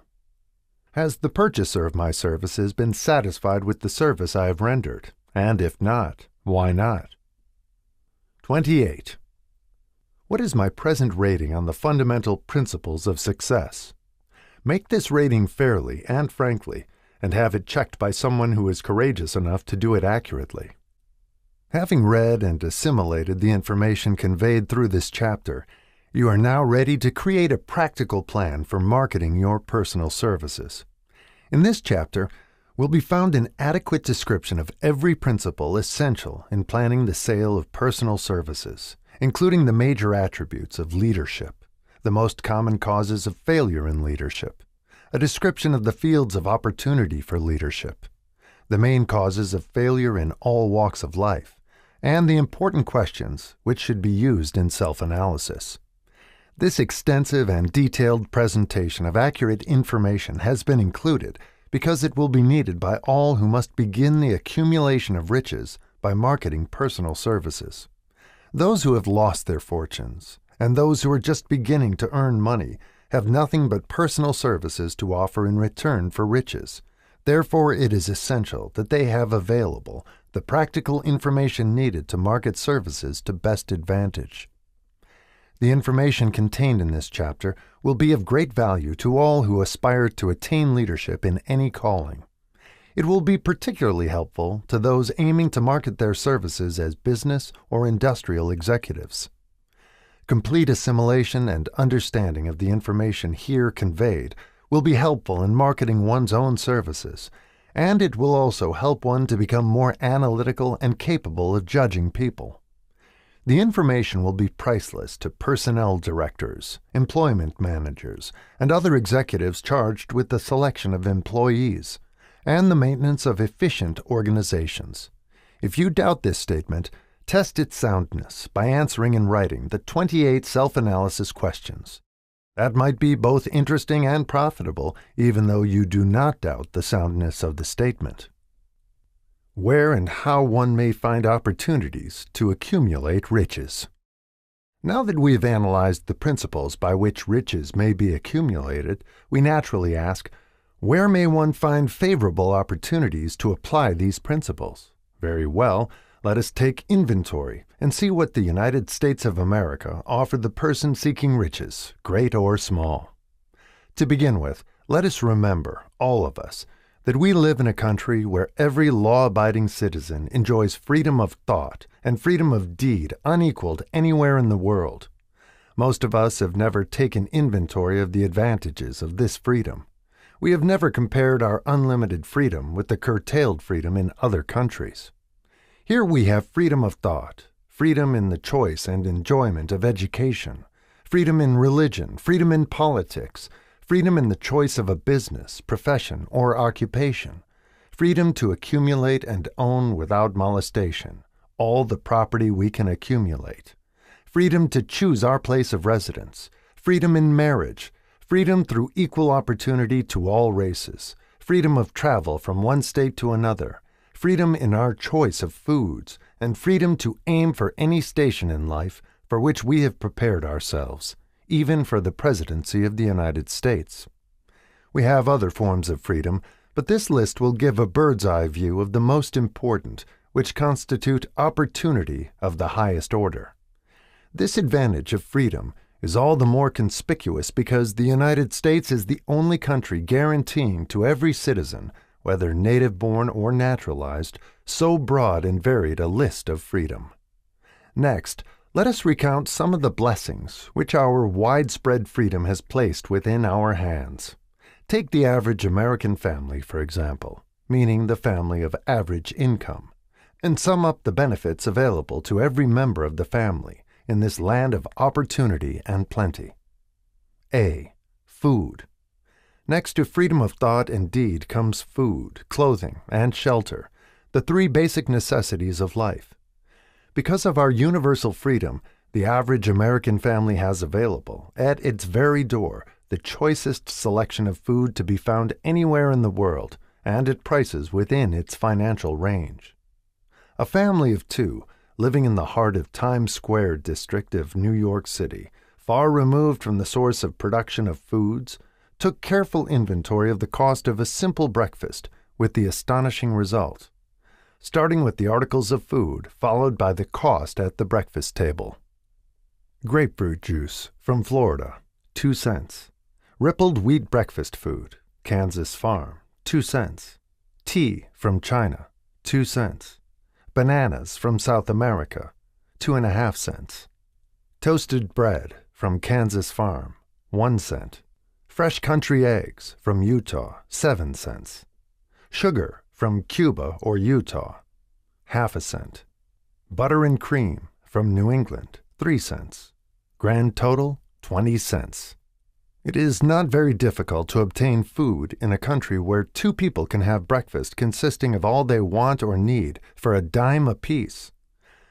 Has the purchaser of my services been satisfied with the service I have rendered, and if not, why not? 28. What is my present rating on the fundamental principles of success? Make this rating fairly and frankly, and have it checked by someone who is courageous enough to do it accurately. Having read and assimilated the information conveyed through this chapter, you are now ready to create a practical plan for marketing your personal services. In this chapter will be found an adequate description of every principle essential in planning the sale of personal services, including the major attributes of leadership, the most common causes of failure in leadership, a description of the fields of opportunity for leadership, the main causes of failure in all walks of life, and the important questions which should be used in self-analysis. This extensive and detailed presentation of accurate information has been included because it will be needed by all who must begin the accumulation of riches by marketing personal services. Those who have lost their fortunes and those who are just beginning to earn money have nothing but personal services to offer in return for riches. Therefore, it is essential that they have available the practical information needed to market services to best advantage. The information contained in this chapter will be of great value to all who aspire to attain leadership in any calling. It will be particularly helpful to those aiming to market their services as business or industrial executives. Complete assimilation and understanding of the information here conveyed will be helpful in marketing one's own services, and it will also help one to become more analytical and capable of judging people. The information will be priceless to personnel directors, employment managers, and other executives charged with the selection of employees and the maintenance of efficient organizations. If you doubt this statement, test its soundness by answering in writing the 28 self-analysis questions. That might be both interesting and profitable, even though you do not doubt the soundness of the statement. Where and how one may find opportunities to accumulate riches. Now that we've analyzed the principles by which riches may be accumulated, we naturally ask, where may one find favorable opportunities to apply these principles? Very well, let us take inventory and see what the United States of America offer the person seeking riches, great or small. To begin with, let us remember, all of us, that we live in a country where every law-abiding citizen enjoys freedom of thought and freedom of deed unequaled anywhere in the world. Most of us have never taken inventory of the advantages of this freedom. We have never compared our unlimited freedom with the curtailed freedom in other countries. Here we have freedom of thought, freedom in the choice and enjoyment of education, freedom in religion, freedom in politics, freedom in the choice of a business, profession, or occupation, freedom to accumulate and own without molestation all the property we can accumulate, freedom to choose our place of residence, freedom in marriage, freedom through equal opportunity to all races, freedom of travel from one state to another, freedom in our choice of foods, and freedom to aim for any station in life for which we have prepared ourselves, even for the presidency of the United States. We have other forms of freedom, but this list will give a bird's-eye view of the most important, which constitute opportunity of the highest order. This advantage of freedom is all the more conspicuous because the United States is the only country guaranteeing to every citizen, whether native-born or naturalized, so broad and varied a list of freedom. Next, let us recount some of the blessings which our widespread freedom has placed within our hands. Take the average American family, for example, meaning the family of average income, and sum up the benefits available to every member of the family in this land of opportunity and plenty. A. Food. Next to freedom of thought and deed comes food, clothing, and shelter, the three basic necessities of life. Because of our universal freedom, the average American family has available, at its very door, the choicest selection of food to be found anywhere in the world, and at prices within its financial range. A family of two, living in the heart of Times Square district of New York City, far removed from the source of production of foods, took careful inventory of the cost of a simple breakfast, with the astonishing result. Starting with the articles of food, followed by the cost at the breakfast table. Grapefruit juice from Florida, 2 cents. Rippled wheat breakfast food, Kansas Farm, 2 cents. Tea from China, 2 cents. Bananas from South America, 2.5 cents. Toasted bread from Kansas Farm, 1 cent. Fresh country eggs from Utah, 7 cents. Sugar from Cuba or Utah, 1/2 cent. Butter and cream from New England, 3 cents. Grand total, 20 cents. It is not very difficult to obtain food in a country where two people can have breakfast consisting of all they want or need for a dime apiece.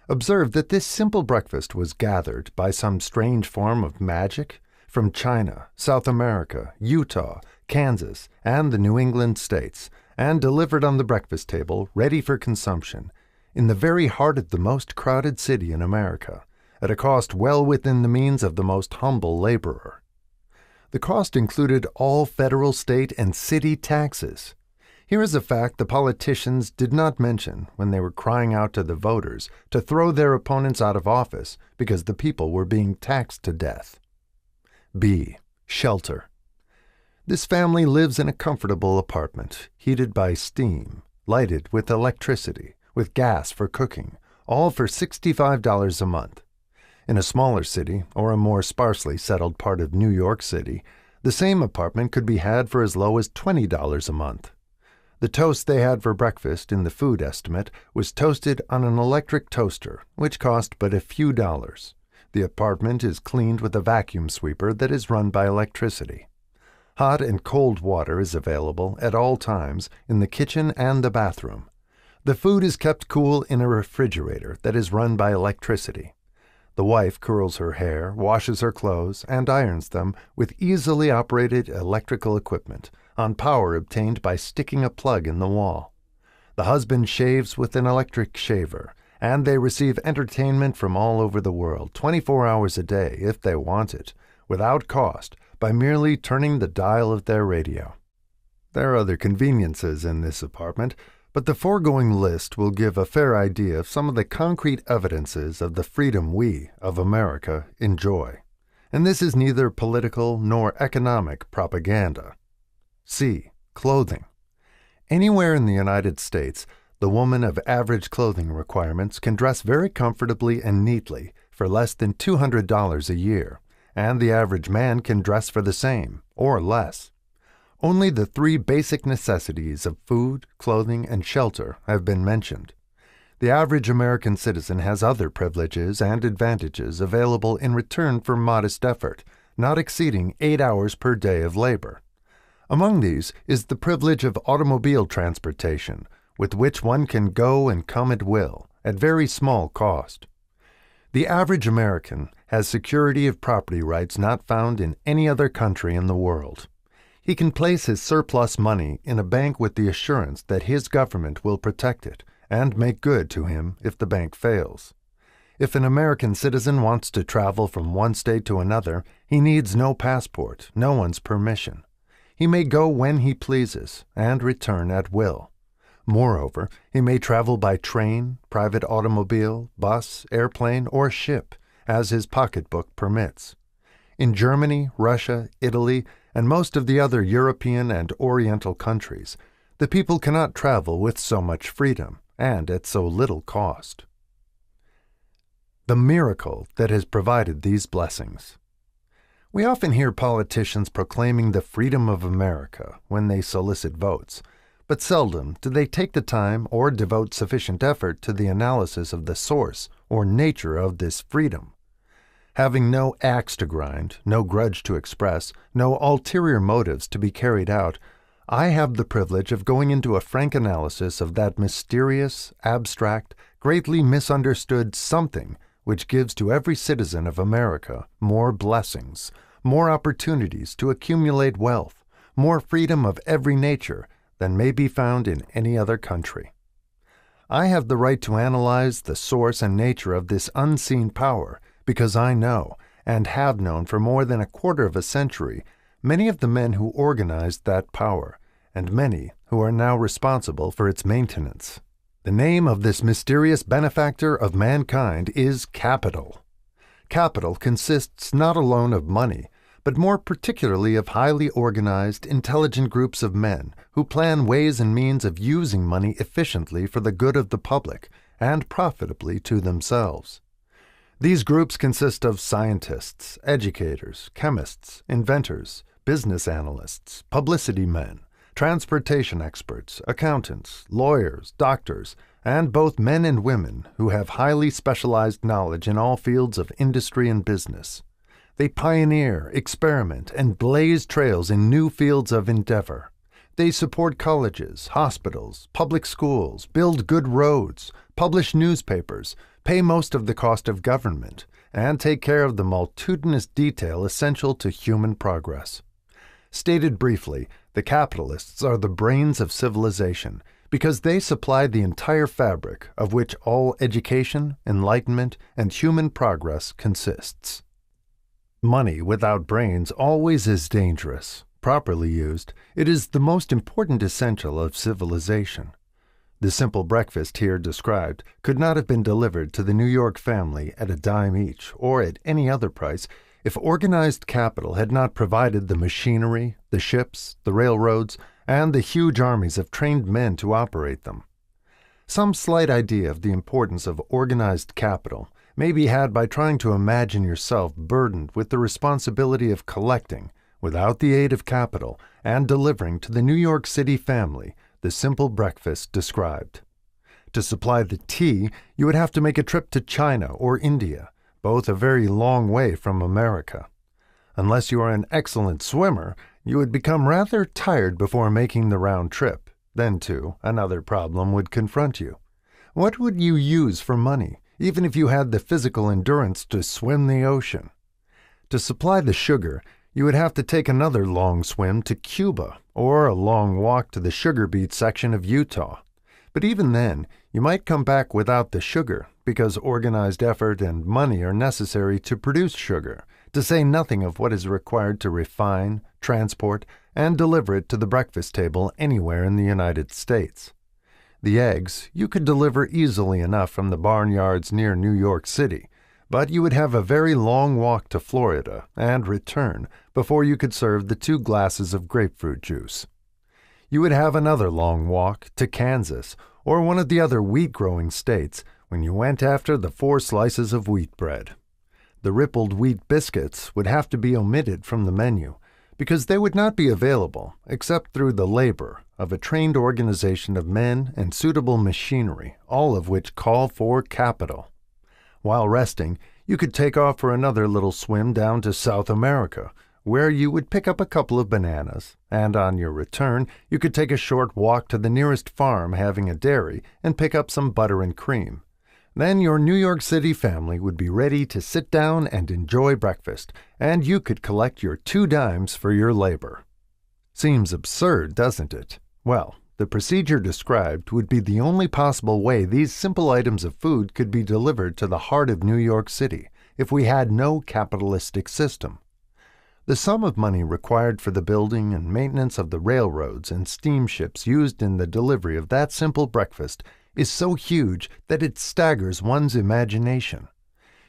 Observe that this simple breakfast was gathered by some strange form of magic from China, South America, Utah, Kansas, and the New England states, and delivered on the breakfast table, ready for consumption, in the very heart of the most crowded city in America, at a cost well within the means of the most humble laborer. The cost included all federal, state, and city taxes. Here is a fact the politicians did not mention when they were crying out to the voters to throw their opponents out of office because the people were being taxed to death. B. Shelter. This family lives in a comfortable apartment, heated by steam, lighted with electricity, with gas for cooking, all for $65 a month. In a smaller city, or a more sparsely settled part of New York City, the same apartment could be had for as low as $20 a month. The toast they had for breakfast in the food estimate was toasted on an electric toaster, which cost but a few dollars. The apartment is cleaned with a vacuum sweeper that is run by electricity. Hot and cold water is available at all times in the kitchen and the bathroom. The food is kept cool in a refrigerator that is run by electricity. The wife curls her hair, washes her clothes, and irons them with easily operated electrical equipment on power obtained by sticking a plug in the wall. The husband shaves with an electric shaver, and they receive entertainment from all over the world 24 hours a day if they want it, without cost, by merely turning the dial of their radio. There are other conveniences in this apartment, but the foregoing list will give a fair idea of some of the concrete evidences of the freedom we, of America, enjoy. And this is neither political nor economic propaganda. C. Clothing. Anywhere in the United States, the woman of average clothing requirements can dress very comfortably and neatly for less than $200 a year, and the average man can dress for the same, or less. Only the three basic necessities of food, clothing, and shelter have been mentioned. The average American citizen has other privileges and advantages available in return for modest effort, not exceeding 8 hours per day of labor. Among these is the privilege of automobile transportation, with which one can go and come at will, at very small cost. The average American has security of property rights not found in any other country in the world. He can place his surplus money in a bank with the assurance that his government will protect it and make good to him if the bank fails. If an American citizen wants to travel from one state to another, he needs no passport, no one's permission. He may go when he pleases and return at will. Moreover, he may travel by train, private automobile, bus, airplane, or ship, as his pocketbook permits. In Germany, Russia, Italy, and most of the other European and Oriental countries, the people cannot travel with so much freedom and at so little cost. The miracle that has provided these blessings. We often hear politicians proclaiming the freedom of America when they solicit votes, but seldom do they take the time or devote sufficient effort to the analysis of the source or nature of this freedom. Having no axe to grind, no grudge to express, no ulterior motives to be carried out, I have the privilege of going into a frank analysis of that mysterious, abstract, greatly misunderstood something which gives to every citizen of America more blessings, more opportunities to accumulate wealth, more freedom of every nature than may be found in any other country. I have the right to analyze the source and nature of this unseen power because I know, and have known for more than a quarter of a century, many of the men who organized that power, and many who are now responsible for its maintenance. The name of this mysterious benefactor of mankind is capital. Capital consists not alone of money, but more particularly of highly organized, intelligent groups of men who plan ways and means of using money efficiently for the good of the public and profitably to themselves. These groups consist of scientists, educators, chemists, inventors, business analysts, publicity men, transportation experts, accountants, lawyers, doctors, and both men and women who have highly specialized knowledge in all fields of industry and business. They pioneer, experiment, and blaze trails in new fields of endeavor. They support colleges, hospitals, public schools, build good roads, publish newspapers, pay most of the cost of government, and take care of the multitudinous detail essential to human progress. Stated briefly, the capitalists are the brains of civilization because they supply the entire fabric of which all education, enlightenment, and human progress consists. Money without brains always is dangerous. Properly used, it is the most important essential of civilization. The simple breakfast here described could not have been delivered to the New York family at a dime each or at any other price if organized capital had not provided the machinery, the ships, the railroads, and the huge armies of trained men to operate them. Some slight idea of the importance of organized capital may be had by trying to imagine yourself burdened with the responsibility of collecting, without the aid of capital, and delivering to the New York City family the simple breakfast described. To supply the tea, you would have to make a trip to China or India, both a very long way from America. Unless you are an excellent swimmer, you would become rather tired before making the round trip. Then, too, another problem would confront you. What would you use for money, even if you had the physical endurance to swim the ocean? To supply the sugar, you would have to take another long swim to Cuba or a long walk to the sugar beet section of Utah. But even then, you might come back without the sugar because organized effort and money are necessary to produce sugar, to say nothing of what is required to refine, transport, and deliver it to the breakfast table anywhere in the United States. The eggs you could deliver easily enough from the barnyards near New York City, but you would have a very long walk to Florida and return before you could serve the 2 glasses of grapefruit juice. You would have another long walk to Kansas or one of the other wheat-growing states when you went after the 4 slices of wheat bread. The rippled wheat biscuits would have to be omitted from the menu because they would not be available except through the labor of a trained organization of men and suitable machinery, all of which call for capital. While resting, you could take off for another little swim down to South America, where you would pick up a couple of bananas, and on your return, you could take a short walk to the nearest farm having a dairy and pick up some butter and cream. Then your New York City family would be ready to sit down and enjoy breakfast, and you could collect your 2 dimes for your labor. Seems absurd, doesn't it? Well, the procedure described would be the only possible way these simple items of food could be delivered to the heart of New York City if we had no capitalistic system. The sum of money required for the building and maintenance of the railroads and steamships used in the delivery of that simple breakfast is so huge that it staggers one's imagination.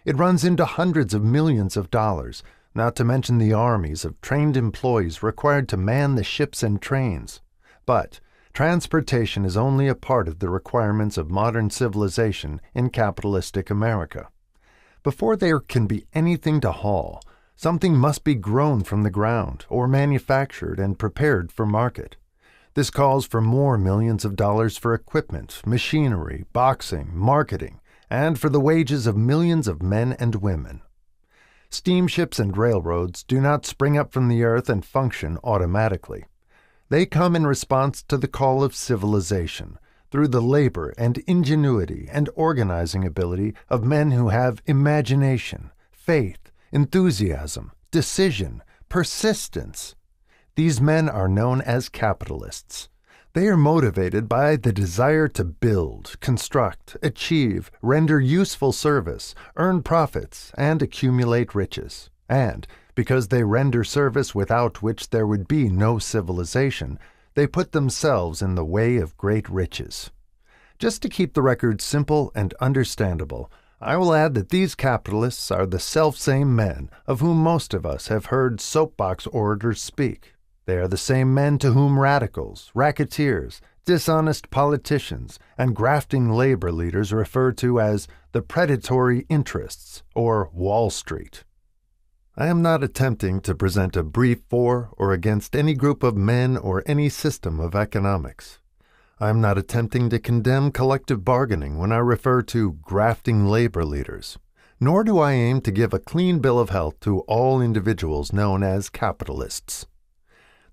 It runs into hundreds of millions of dollars, not to mention the armies of trained employees required to man the ships and trains. But transportation is only a part of the requirements of modern civilization in capitalistic America. Before there can be anything to haul, something must be grown from the ground or manufactured and prepared for market. This calls for more millions of dollars for equipment, machinery, boxing, marketing, and for the wages of millions of men and women. Steamships and railroads do not spring up from the earth and function automatically. They come in response to the call of civilization, through the labor and ingenuity and organizing ability of men who have imagination, faith, enthusiasm, decision, persistence. These men are known as capitalists. They are motivated by the desire to build, construct, achieve, render useful service, earn profits, and accumulate riches. And, because they render service without which there would be no civilization, they put themselves in the way of great riches. Just to keep the record simple and understandable, I will add that these capitalists are the selfsame men of whom most of us have heard soapbox orators speak. They are the same men to whom radicals, racketeers, dishonest politicians, and grafting labor leaders refer to as the predatory interests, or Wall Street. I am not attempting to present a brief for or against any group of men or any system of economics. I am not attempting to condemn collective bargaining when I refer to grafting labor leaders, nor do I aim to give a clean bill of health to all individuals known as capitalists.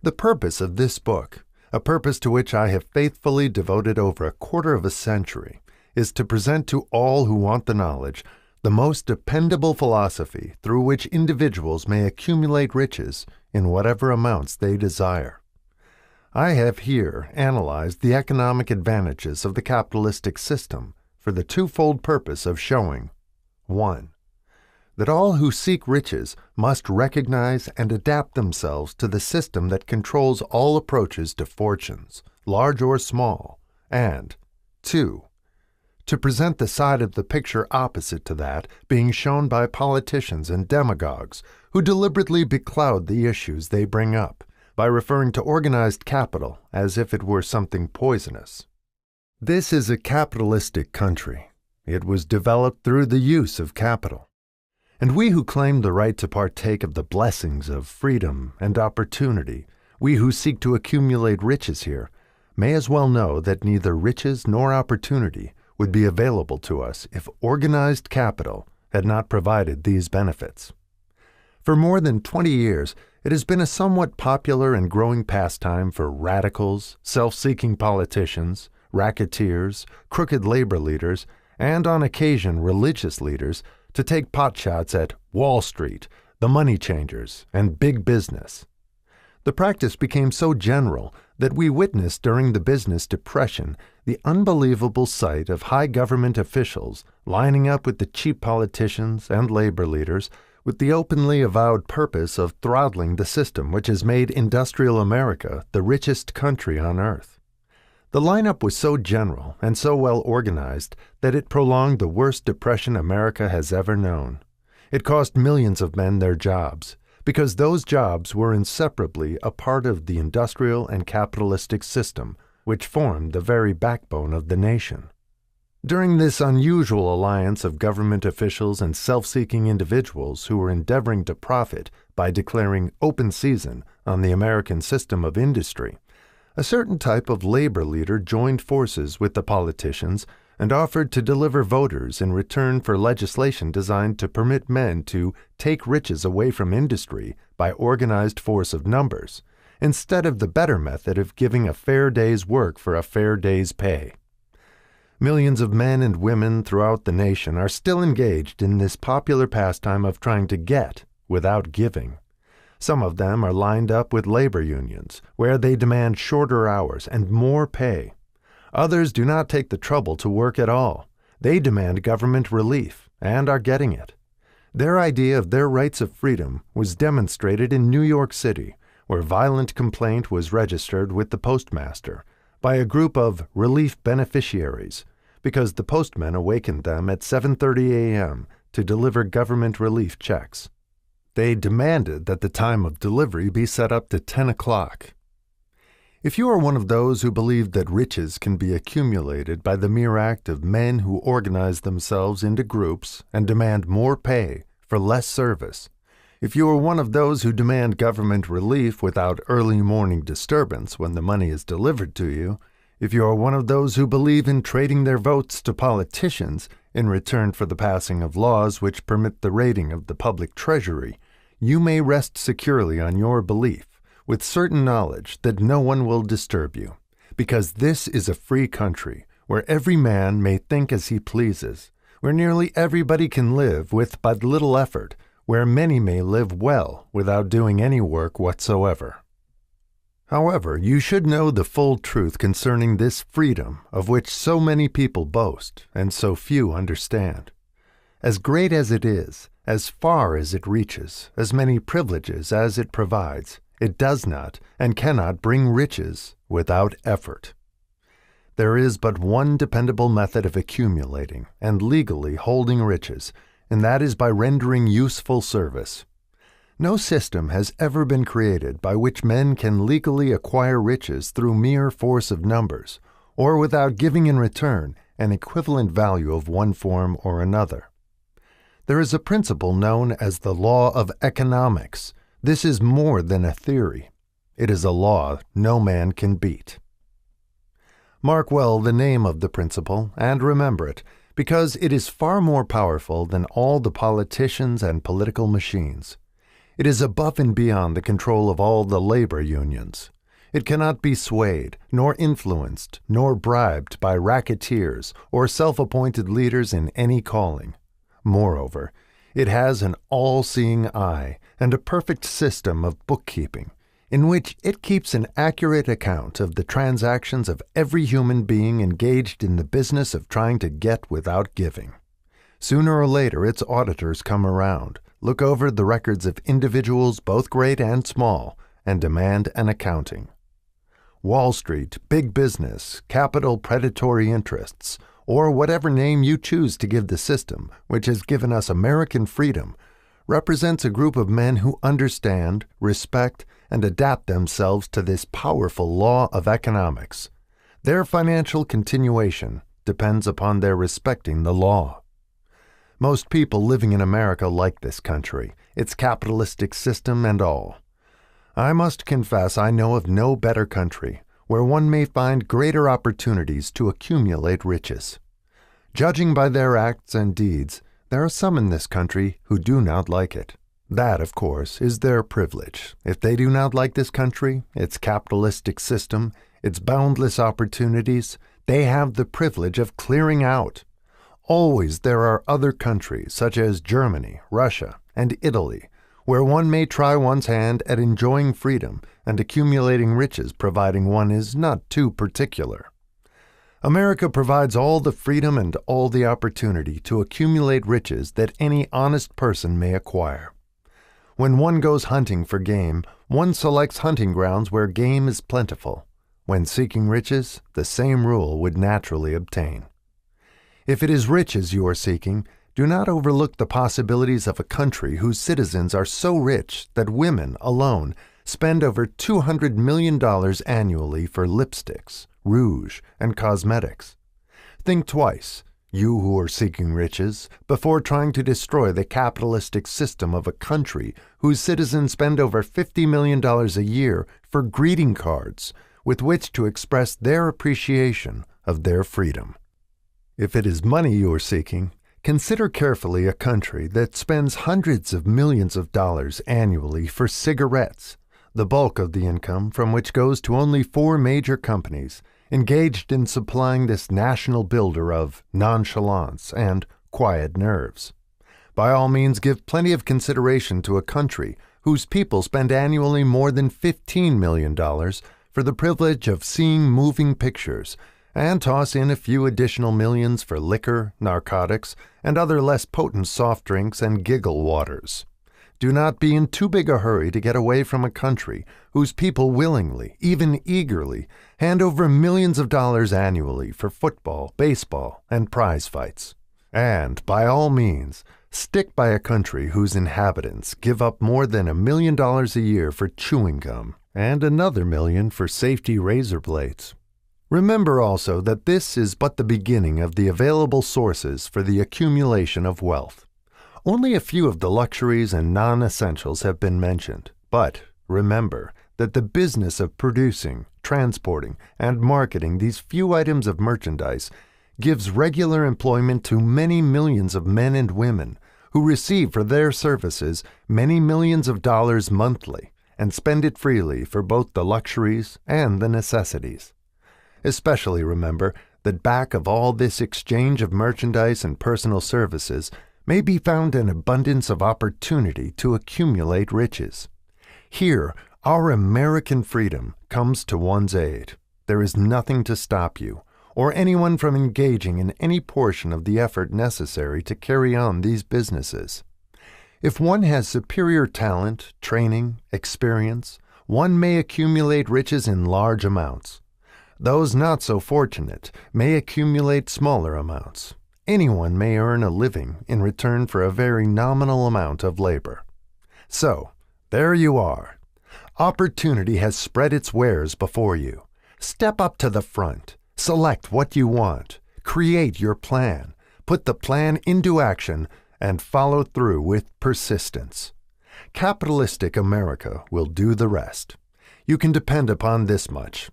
The purpose of this book, a purpose to which I have faithfully devoted over a quarter of a century, is to present to all who want the knowledge the most dependable philosophy through which individuals may accumulate riches in whatever amounts they desire. I have here analyzed the economic advantages of the capitalistic system for the twofold purpose of showing 1. That all who seek riches must recognize and adapt themselves to the system that controls all approaches to fortunes, large or small, and 2. To present the side of the picture opposite to that being shown by politicians and demagogues who deliberately becloud the issues they bring up, by referring to organized capital as if it were something poisonous. This is a capitalistic country. It was developed through the use of capital. And we who claim the right to partake of the blessings of freedom and opportunity, we who seek to accumulate riches here, may as well know that neither riches nor opportunity would be available to us if organized capital had not provided these benefits. For more than 20 years, it has been a somewhat popular and growing pastime for radicals, self-seeking politicians, racketeers, crooked labor leaders, and on occasion religious leaders to take potshots at Wall Street, the money changers, and big business. The practice became so general that we witnessed during the business depression the unbelievable sight of high government officials lining up with the cheap politicians and labor leaders with the openly avowed purpose of throttling the system which has made industrial America the richest country on earth. The lineup was so general and so well organized that it prolonged the worst depression America has ever known. It cost millions of men their jobs, because those jobs were inseparably a part of the industrial and capitalistic system which formed the very backbone of the nation. During this unusual alliance of government officials and self-seeking individuals who were endeavoring to profit by declaring open season on the American system of industry, a certain type of labor leader joined forces with the politicians and offered to deliver voters in return for legislation designed to permit men to take riches away from industry by organized force of numbers, instead of the better method of giving a fair day's work for a fair day's pay. Millions of men and women throughout the nation are still engaged in this popular pastime of trying to get without giving. Some of them are lined up with labor unions, where they demand shorter hours and more pay. Others do not take the trouble to work at all. They demand government relief, and are getting it. Their idea of their rights of freedom was demonstrated in New York City, where violent complaint was registered with the postmaster by a group of relief beneficiaries, because the postman awakened them at 7:30 a.m. to deliver government relief checks. They demanded that the time of delivery be set up to 10 o'clock. If you are one of those who believe that riches can be accumulated by the mere act of men who organize themselves into groups and demand more pay for less service, if you are one of those who demand government relief without early morning disturbance when the money is delivered to you, if you are one of those who believe in trading their votes to politicians in return for the passing of laws which permit the raiding of the public treasury, you may rest securely on your belief, with certain knowledge that no one will disturb you, because this is a free country where every man may think as he pleases, where nearly everybody can live with but little effort, where many may live well without doing any work whatsoever. However, you should know the full truth concerning this freedom of which so many people boast and so few understand. As great as it is, as far as it reaches, as many privileges as it provides, it does not and cannot bring riches without effort. There is but one dependable method of accumulating and legally holding riches, and that is by rendering useful service. No system has ever been created by which men can legally acquire riches through mere force of numbers, or without giving in return an equivalent value of one form or another. There is a principle known as the law of economics. This is more than a theory. It is a law no man can beat. Mark well the name of the principle, and remember it, because it is far more powerful than all the politicians and political machines. It is above and beyond the control of all the labor unions. It cannot be swayed, nor influenced, nor bribed by racketeers or self-appointed leaders in any calling. Moreover, it has an all-seeing eye and a perfect system of bookkeeping, in which it keeps an accurate account of the transactions of every human being engaged in the business of trying to get without giving. Sooner or later its auditors come around, look over the records of individuals both great and small, and demand an accounting. Wall Street, big business, capital predatory interests, or whatever name you choose to give the system which has given us American freedom, represents a group of men who understand, respect, and adapt themselves to this powerful law of economics. Their financial continuation depends upon their respecting the law. Most people living in America like this country, its capitalistic system and all. I must confess I know of no better country where one may find greater opportunities to accumulate riches. Judging by their acts and deeds, there are some in this country who do not like it. That, of course, is their privilege. If they do not like this country, its capitalistic system, its boundless opportunities, they have the privilege of clearing out. Always there are other countries, such as Germany, Russia, and Italy, where one may try one's hand at enjoying freedom and accumulating riches providing one is not too particular. America provides all the freedom and all the opportunity to accumulate riches that any honest person may acquire. When one goes hunting for game, one selects hunting grounds where game is plentiful. When seeking riches, the same rule would naturally obtain. If it is riches you are seeking, do not overlook the possibilities of a country whose citizens are so rich that women alone spend over $200 million annually for lipsticks, rouge, and cosmetics. Think twice, you who are seeking riches, before trying to destroy the capitalistic system of a country whose citizens spend over $50 million a year for greeting cards with which to express their appreciation of their freedom. If it is money you are seeking, consider carefully a country that spends hundreds of millions of dollars annually for cigarettes, the bulk of the income from which goes to only 4 major companies engaged in supplying this national builder of nonchalance and quiet nerves. By all means, give plenty of consideration to a country whose people spend annually more than $15 million for the privilege of seeing moving pictures, and toss in a few additional millions for liquor, narcotics, and other less potent soft drinks and giggle waters. Do not be in too big a hurry to get away from a country whose people willingly, even eagerly, hand over millions of dollars annually for football, baseball, and prize fights. And, by all means, stick by a country whose inhabitants give up more than $1 million a year for chewing gum and another $1 million for safety razor blades. Remember also that this is but the beginning of the available sources for the accumulation of wealth. Only a few of the luxuries and non-essentials have been mentioned, but remember that the business of producing, transporting, and marketing these few items of merchandise gives regular employment to many millions of men and women who receive for their services many millions of dollars monthly and spend it freely for both the luxuries and the necessities. Especially remember that back of all this exchange of merchandise and personal services may be found an abundance of opportunity to accumulate riches. Here, our American freedom comes to one's aid. There is nothing to stop you, or anyone from engaging in any portion of the effort necessary to carry on these businesses. If one has superior talent, training, experience, one may accumulate riches in large amounts. Those not so fortunate may accumulate smaller amounts. Anyone may earn a living in return for a very nominal amount of labor. So, there you are. Opportunity has spread its wares before you. Step up to the front. Select what you want. Create your plan. Put the plan into action and follow through with persistence. Capitalistic America will do the rest. You can depend upon this much.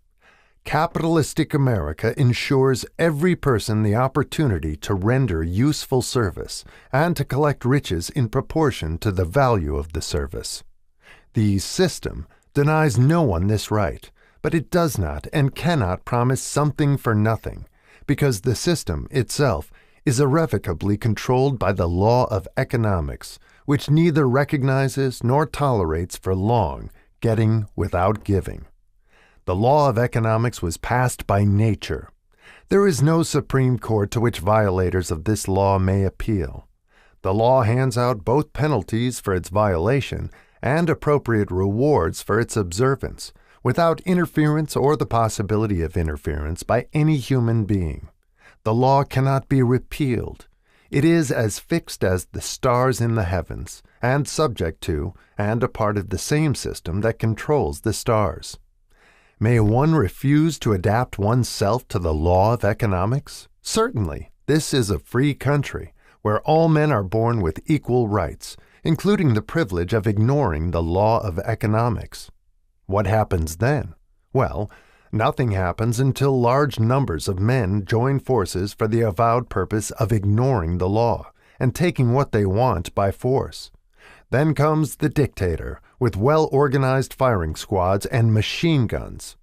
Capitalistic America ensures every person the opportunity to render useful service and to collect riches in proportion to the value of the service. The system denies no one this right, but it does not and cannot promise something for nothing, because the system itself is irrevocably controlled by the law of economics, which neither recognizes nor tolerates for long getting without giving. The law of economics was passed by nature. There is no Supreme Court to which violators of this law may appeal. The law hands out both penalties for its violation and appropriate rewards for its observance, without interference or the possibility of interference by any human being. The law cannot be repealed. It is as fixed as the stars in the heavens, and subject to, and a part of the same system that controls the stars. May one refuse to adapt oneself to the law of economics? Certainly, this is a free country, where all men are born with equal rights, including the privilege of ignoring the law of economics. What happens then? Well, nothing happens until large numbers of men join forces for the avowed purpose of ignoring the law and taking what they want by force. Then comes the dictator, with well-organized firing squads and machine guns.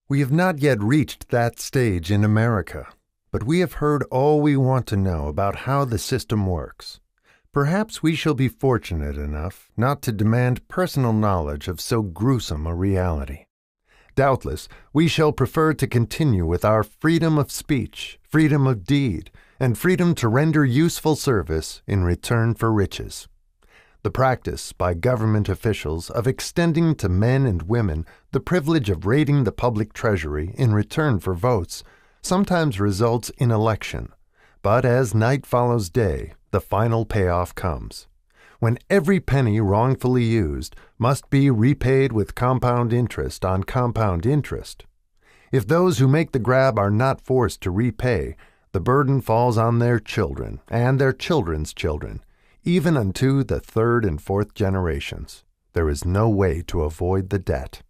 We have not yet reached that stage in America, but we have heard all we want to know about how the system works. Perhaps we shall be fortunate enough not to demand personal knowledge of so gruesome a reality. Doubtless, we shall prefer to continue with our freedom of speech, freedom of deed, and freedom to render useful service in return for riches. The practice by government officials of extending to men and women the privilege of raiding the public treasury in return for votes sometimes results in election, but as night follows day, the final payoff comes, when every penny wrongfully used must be repaid with compound interest on compound interest. If those who make the grab are not forced to repay, the burden falls on their children and their children's children, even unto the third and fourth generations. There is no way to avoid the debt.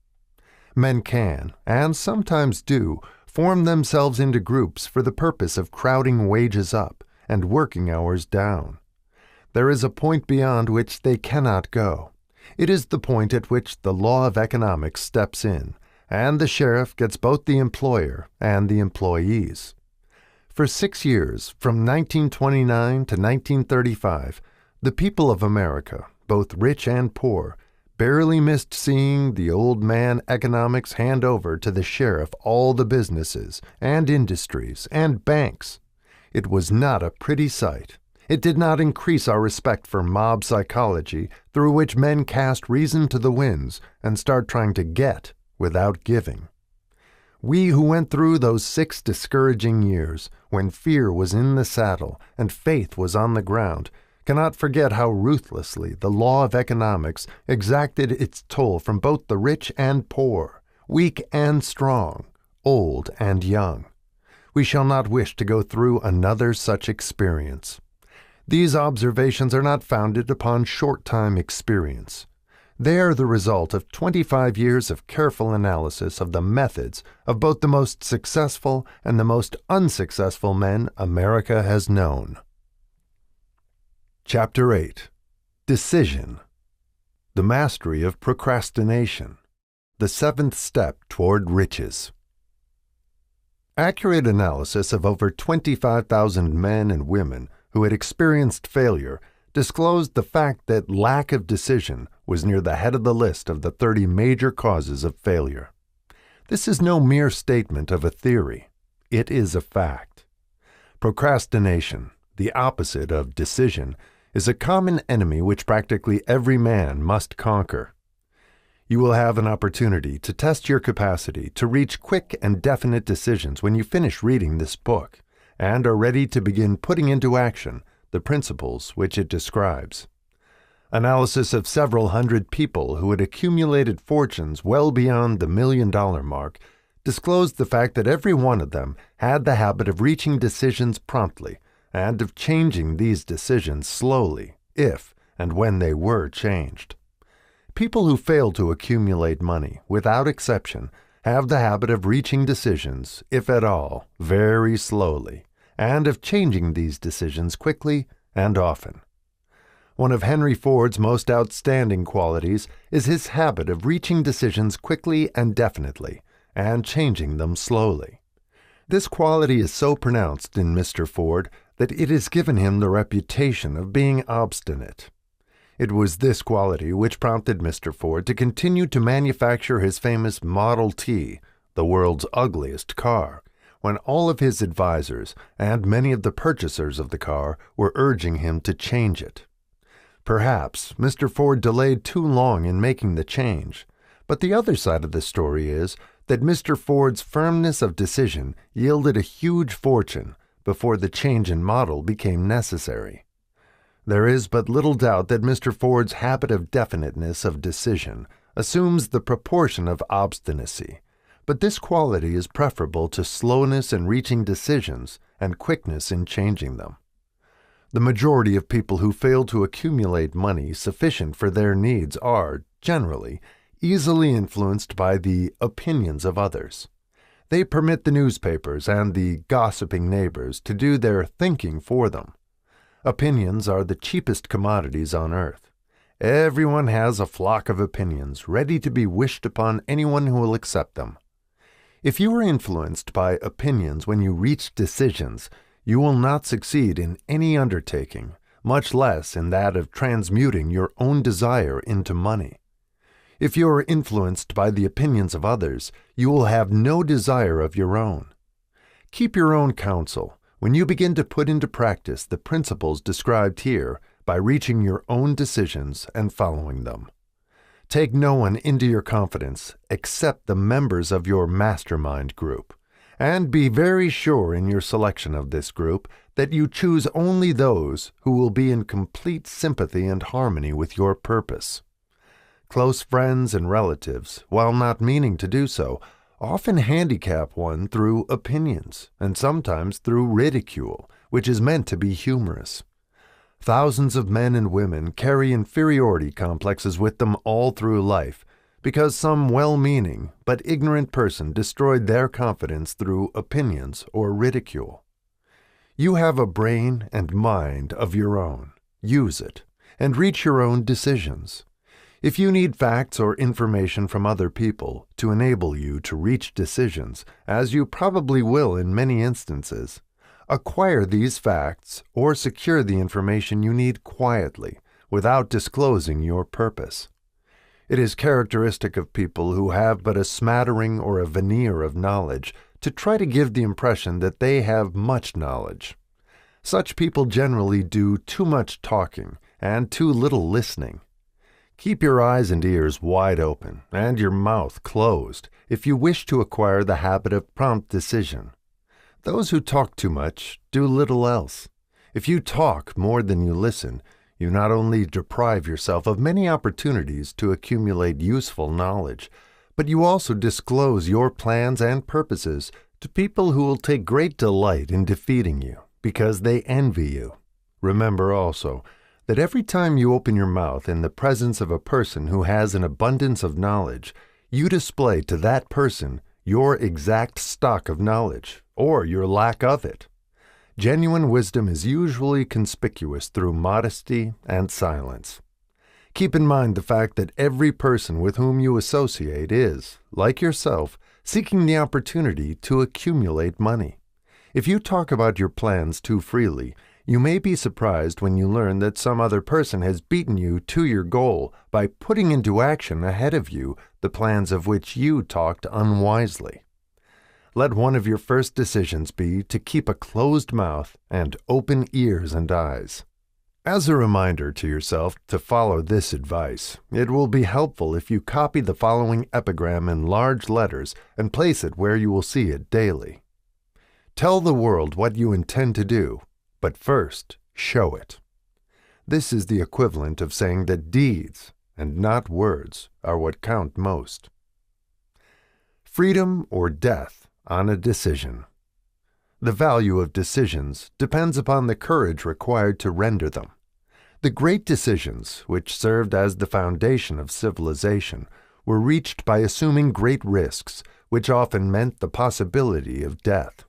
Men can, and sometimes do, form themselves into groups for the purpose of crowding wages up and working hours down. There is a point beyond which they cannot go. It is the point at which the law of economics steps in, and the sheriff gets both the employer and the employees. For 6 years, from 1929 to 1935, the people of America, both rich and poor, barely missed seeing the old man economics hand over to the sheriff all the businesses and industries and banks. It was not a pretty sight. It did not increase our respect for mob psychology, through which men cast reason to the winds and start trying to get without giving. We who went through those 6 discouraging years, when fear was in the saddle and faith was on the ground, cannot forget how ruthlessly the law of economics exacted its toll from both the rich and poor, weak and strong, old and young. We shall not wish to go through another such experience. These observations are not founded upon short-time experience. They are the result of 25 years of careful analysis of the methods of both the most successful and the most unsuccessful men America has known. Chapter 8. Decision. The Mastery of Procrastination. The 7th Step Toward Riches. Accurate analysis of over 25,000 men and women who had experienced failure disclosed the fact that lack of decision was near the head of the list of the 30 major causes of failure. This is no mere statement of a theory. It is a fact. Procrastination, the opposite of decision, is a common enemy which practically every man must conquer. You will have an opportunity to test your capacity to reach quick and definite decisions when you finish reading this book and are ready to begin putting into action the principles which it describes. Analysis of several hundred people who had accumulated fortunes well beyond the $1 million mark disclosed the fact that every one of them had the habit of reaching decisions promptly and of changing these decisions slowly, if and when they were changed. People who fail to accumulate money, without exception, have the habit of reaching decisions, if at all, very slowly, and of changing these decisions quickly and often. One of Henry Ford's most outstanding qualities is his habit of reaching decisions quickly and definitely, and changing them slowly. This quality is so pronounced in Mr. Ford that it has given him the reputation of being obstinate. It was this quality which prompted Mr. Ford to continue to manufacture his famous Model T, the world's ugliest car, when all of his advisors and many of the purchasers of the car were urging him to change it. Perhaps Mr. Ford delayed too long in making the change, but the other side of the story is that Mr. Ford's firmness of decision yielded a huge fortune before the change in model became necessary. There is but little doubt that Mr. Ford's habit of definiteness of decision assumes the proportion of obstinacy, but this quality is preferable to slowness in reaching decisions and quickness in changing them. The majority of people who fail to accumulate money sufficient for their needs are, generally, easily influenced by the opinions of others. They permit the newspapers and the gossiping neighbors to do their thinking for them. Opinions are the cheapest commodities on earth. Everyone has a flock of opinions ready to be wished upon anyone who will accept them. If you are influenced by opinions when you reach decisions, you will not succeed in any undertaking, much less in that of transmuting your own desire into money. If you are influenced by the opinions of others, you will have no desire of your own. Keep your own counsel when you begin to put into practice the principles described here by reaching your own decisions and following them. Take no one into your confidence except the members of your mastermind group, and be very sure in your selection of this group that you choose only those who will be in complete sympathy and harmony with your purpose. Close friends and relatives, while not meaning to do so, often handicap one through opinions, and sometimes through ridicule, which is meant to be humorous. Thousands of men and women carry inferiority complexes with them all through life, because some well-meaning but ignorant person destroyed their confidence through opinions or ridicule. You have a brain and mind of your own. Use it, and reach your own decisions. If you need facts or information from other people to enable you to reach decisions, as you probably will in many instances, acquire these facts or secure the information you need quietly, without disclosing your purpose. It is characteristic of people who have but a smattering or a veneer of knowledge to try to give the impression that they have much knowledge. Such people generally do too much talking and too little listening. Keep your eyes and ears wide open and your mouth closed if you wish to acquire the habit of prompt decision. Those who talk too much do little else. If you talk more than you listen, you not only deprive yourself of many opportunities to accumulate useful knowledge, but you also disclose your plans and purposes to people who will take great delight in defeating you because they envy you. Remember also that every time you open your mouth in the presence of a person who has an abundance of knowledge, you display to that person your exact stock of knowledge, or your lack of it. Genuine wisdom is usually conspicuous through modesty and silence. Keep in mind the fact that every person with whom you associate is, like yourself, seeking the opportunity to accumulate money. If you talk about your plans too freely, you may be surprised when you learn that some other person has beaten you to your goal by putting into action ahead of you the plans of which you talked unwisely. Let one of your first decisions be to keep a closed mouth and open ears and eyes. As a reminder to yourself to follow this advice, it will be helpful if you copy the following epigram in large letters and place it where you will see it daily. Tell the world what you intend to do, but first show it. This is the equivalent of saying that deeds, and not words, are what count most. Freedom or death on a decision. The value of decisions depends upon the courage required to render them. The great decisions, which served as the foundation of civilization, were reached by assuming great risks, which often meant the possibility of death.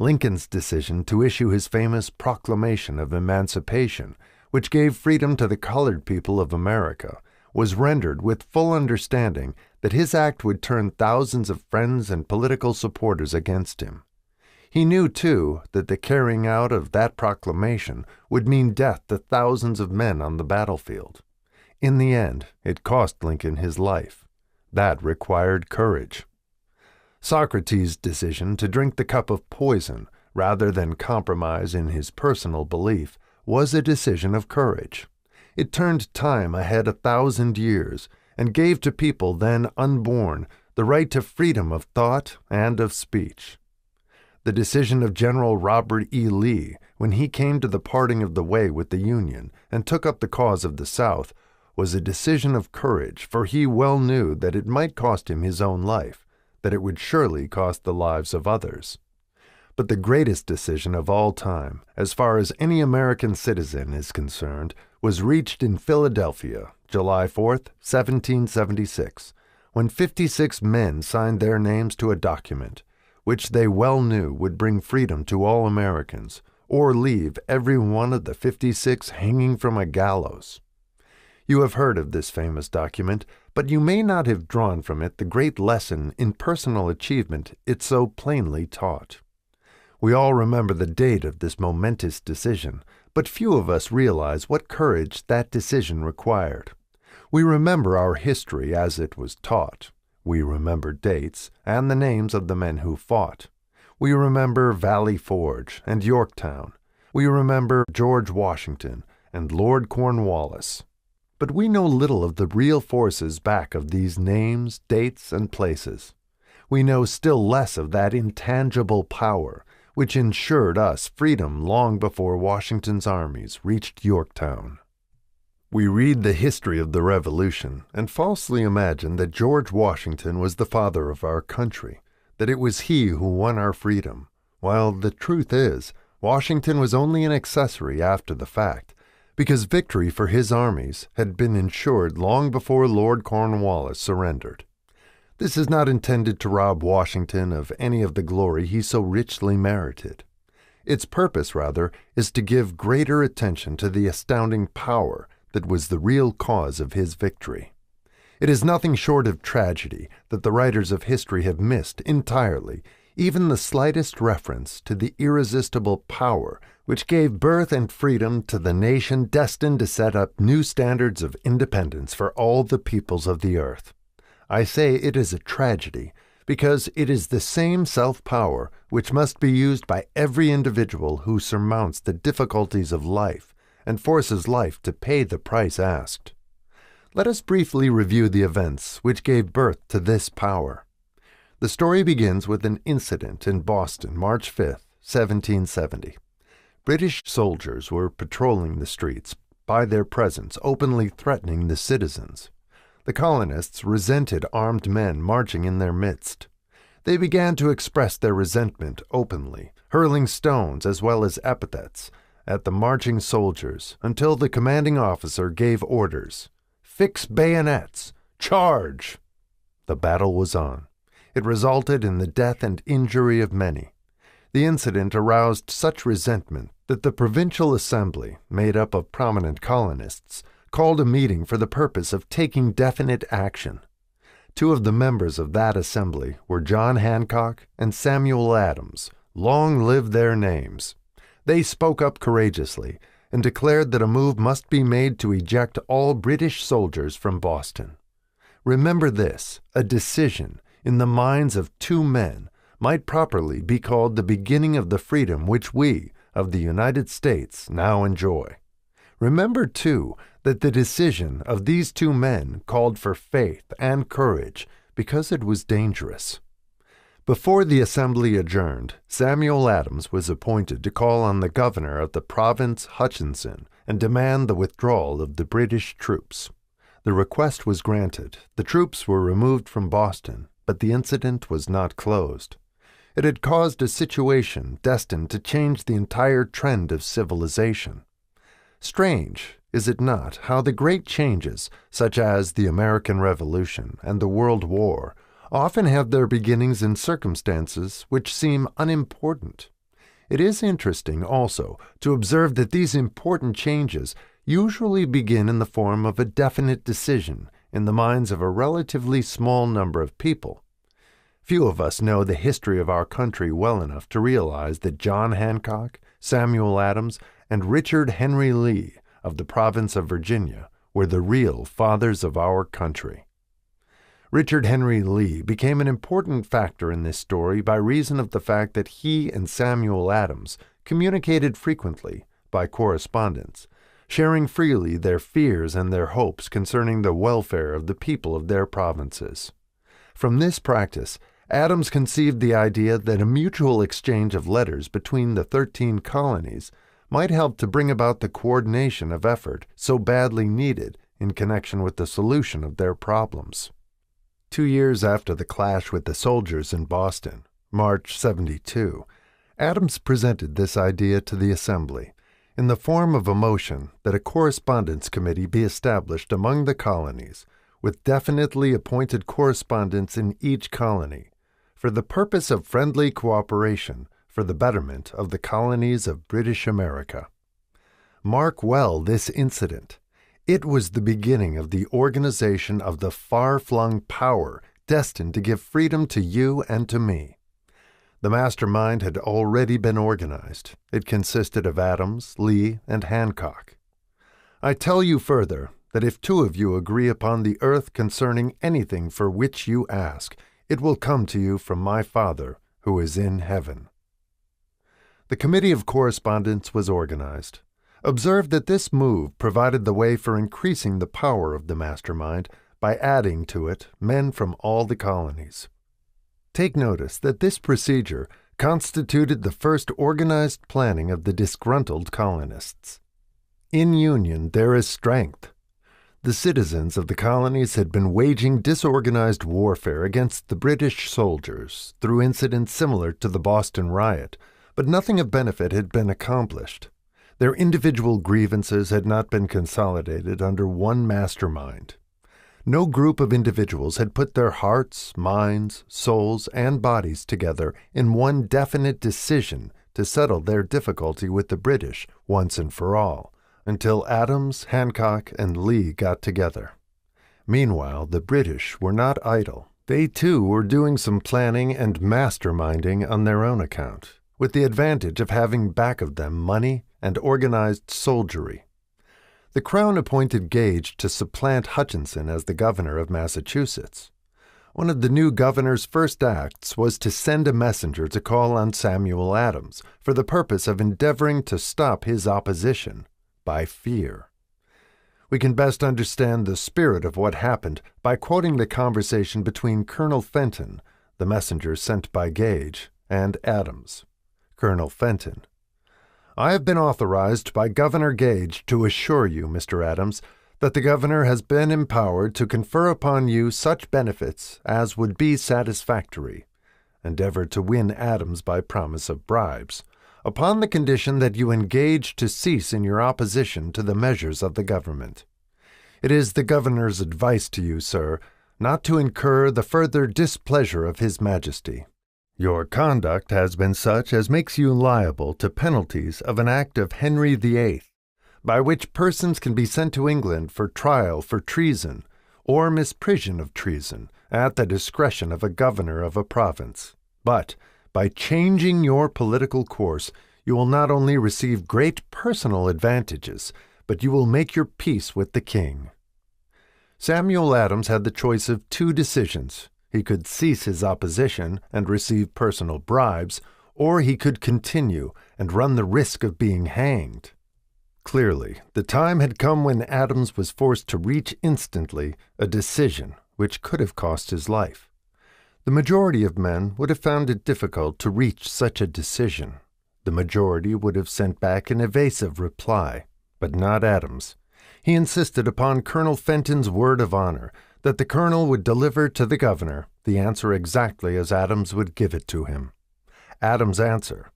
Lincoln's decision to issue his famous Proclamation of Emancipation, which gave freedom to the colored people of America, was rendered with full understanding that his act would turn thousands of friends and political supporters against him. He knew, too, that the carrying out of that proclamation would mean death to thousands of men on the battlefield. In the end, it cost Lincoln his life. That required courage. Socrates' decision to drink the cup of poison rather than compromise in his personal belief was a decision of courage. It turned time ahead 1,000 years and gave to people then unborn the right to freedom of thought and of speech. The decision of General Robert E. Lee, when he came to the parting of the way with the Union and took up the cause of the South, was a decision of courage, for he well knew that it might cost him his own life, that it would surely cost the lives of others. But the greatest decision of all time, as far as any American citizen is concerned, was reached in Philadelphia, July 4th, 1776, when 56 men signed their names to a document, which they well knew would bring freedom to all Americans, or leave every one of the 56 hanging from a gallows. You have heard of this famous document, but you may not have drawn from it the great lesson in personal achievement it so plainly taught. We all remember the date of this momentous decision, but few of us realize what courage that decision required. We remember our history as it was taught. We remember dates and the names of the men who fought. We remember Valley Forge and Yorktown. We remember George Washington and Lord Cornwallis. But we know little of the real forces back of these names, dates, and places. We know still less of that intangible power which ensured us freedom long before Washington's armies reached Yorktown. We read the history of the Revolution and falsely imagine that George Washington was the father of our country, that it was he who won our freedom, while the truth is, Washington was only an accessory after the fact, because victory for his armies had been ensured long before Lord Cornwallis surrendered. This is not intended to rob Washington of any of the glory he so richly merited. Its purpose, rather, is to give greater attention to the astounding power that was the real cause of his victory. It is nothing short of tragedy that the writers of history have missed entirely even the slightest reference to the irresistible power which gave birth and freedom to the nation destined to set up new standards of independence for all the peoples of the earth. I say it is a tragedy because it is the same self-power which must be used by every individual who surmounts the difficulties of life and forces life to pay the price asked. Let us briefly review the events which gave birth to this power. The story begins with an incident in Boston, March 5, 1770. British soldiers were patrolling the streets, by their presence openly threatening the citizens. The colonists resented armed men marching in their midst. They began to express their resentment openly, hurling stones as well as epithets at the marching soldiers until the commanding officer gave orders. "Fix bayonets! Charge!" The battle was on. It resulted in the death and injury of many. The incident aroused such resentment that the Provincial Assembly, made up of prominent colonists, called a meeting for the purpose of taking definite action. Two of the members of that assembly were John Hancock and Samuel Adams. Long live their names! They spoke up courageously and declared that a move must be made to eject all British soldiers from Boston. Remember this, a decision in the minds of two men might properly be called the beginning of the freedom which we, of the United States, now enjoy. Remember, too, that the decision of these two men called for faith and courage because it was dangerous. Before the assembly adjourned, Samuel Adams was appointed to call on the governor of the province, Hutchinson, and demand the withdrawal of the British troops. The request was granted. The troops were removed from Boston, but the incident was not closed. It had caused a situation destined to change the entire trend of civilization. Strange, is it not, how the great changes, such as the American Revolution and the World War, often have their beginnings in circumstances which seem unimportant. It is interesting, also, to observe that these important changes usually begin in the form of a definite decision in the minds of a relatively small number of people. Few of us know the history of our country well enough to realize that John Hancock, Samuel Adams, and Richard Henry Lee of the province of Virginia were the real fathers of our country. Richard Henry Lee became an important factor in this story by reason of the fact that he and Samuel Adams communicated frequently by correspondence, sharing freely their fears and their hopes concerning the welfare of the people of their provinces. From this practice, Adams conceived the idea that a mutual exchange of letters between the 13 colonies might help to bring about the coordination of effort so badly needed in connection with the solution of their problems. 2 years after the clash with the soldiers in Boston, March 72, Adams presented this idea to the Assembly in the form of a motion that a correspondence committee be established among the colonies with definitely appointed correspondents in each colony for the purpose of friendly cooperation for the betterment of the colonies of British America. Mark well this incident. It was the beginning of the organization of the far-flung power destined to give freedom to you and to me. The mastermind had already been organized. It consisted of Adams, Lee, and Hancock. I tell you further that if two of you agree upon the earth concerning anything for which you ask, it will come to you from my Father who is in heaven." The Committee of Correspondence was organized. Observe that this move provided the way for increasing the power of the mastermind by adding to it men from all the colonies. Take notice that this procedure constituted the first organized planning of the disgruntled colonists. In union there is strength. The citizens of the colonies had been waging disorganized warfare against the British soldiers through incidents similar to the Boston riot, but nothing of benefit had been accomplished. Their individual grievances had not been consolidated under one mastermind. No group of individuals had put their hearts, minds, souls, and bodies together in one definite decision to settle their difficulty with the British once and for all, until Adams, Hancock, and Lee got together. Meanwhile, the British were not idle. They too were doing some planning and masterminding on their own account, with the advantage of having back of them money and organized soldiery. The Crown appointed Gage to supplant Hutchinson as the governor of Massachusetts. One of the new governor's first acts was to send a messenger to call on Samuel Adams for the purpose of endeavoring to stop his opposition by fear. We can best understand the spirit of what happened by quoting the conversation between Colonel Fenton, the messenger sent by Gage, and Adams. Colonel Fenton: "I have been authorized by Governor Gage to assure you, Mr. Adams, that the governor has been empowered to confer upon you such benefits as would be satisfactory. Endeavor to win Adams by promise of bribes, upon the condition that you engage to cease in your opposition to the measures of the government. It is the governor's advice to you, sir, not to incur the further displeasure of His Majesty. Your conduct has been such as makes you liable to penalties of an act of Henry VIII, by which persons can be sent to England for trial for treason or misprision of treason at the discretion of a governor of a province. But by changing your political course, you will not only receive great personal advantages, but you will make your peace with the king." Samuel Adams had the choice of two decisions. He could cease his opposition and receive personal bribes, or he could continue and run the risk of being hanged. Clearly, the time had come when Adams was forced to reach instantly a decision which could have cost his life. The majority of men would have found it difficult to reach such a decision. The majority would have sent back an evasive reply, but not Adams. He insisted upon Colonel Fenton's word of honor that the colonel would deliver to the governor the answer exactly as Adams would give it to him. Adams' answer: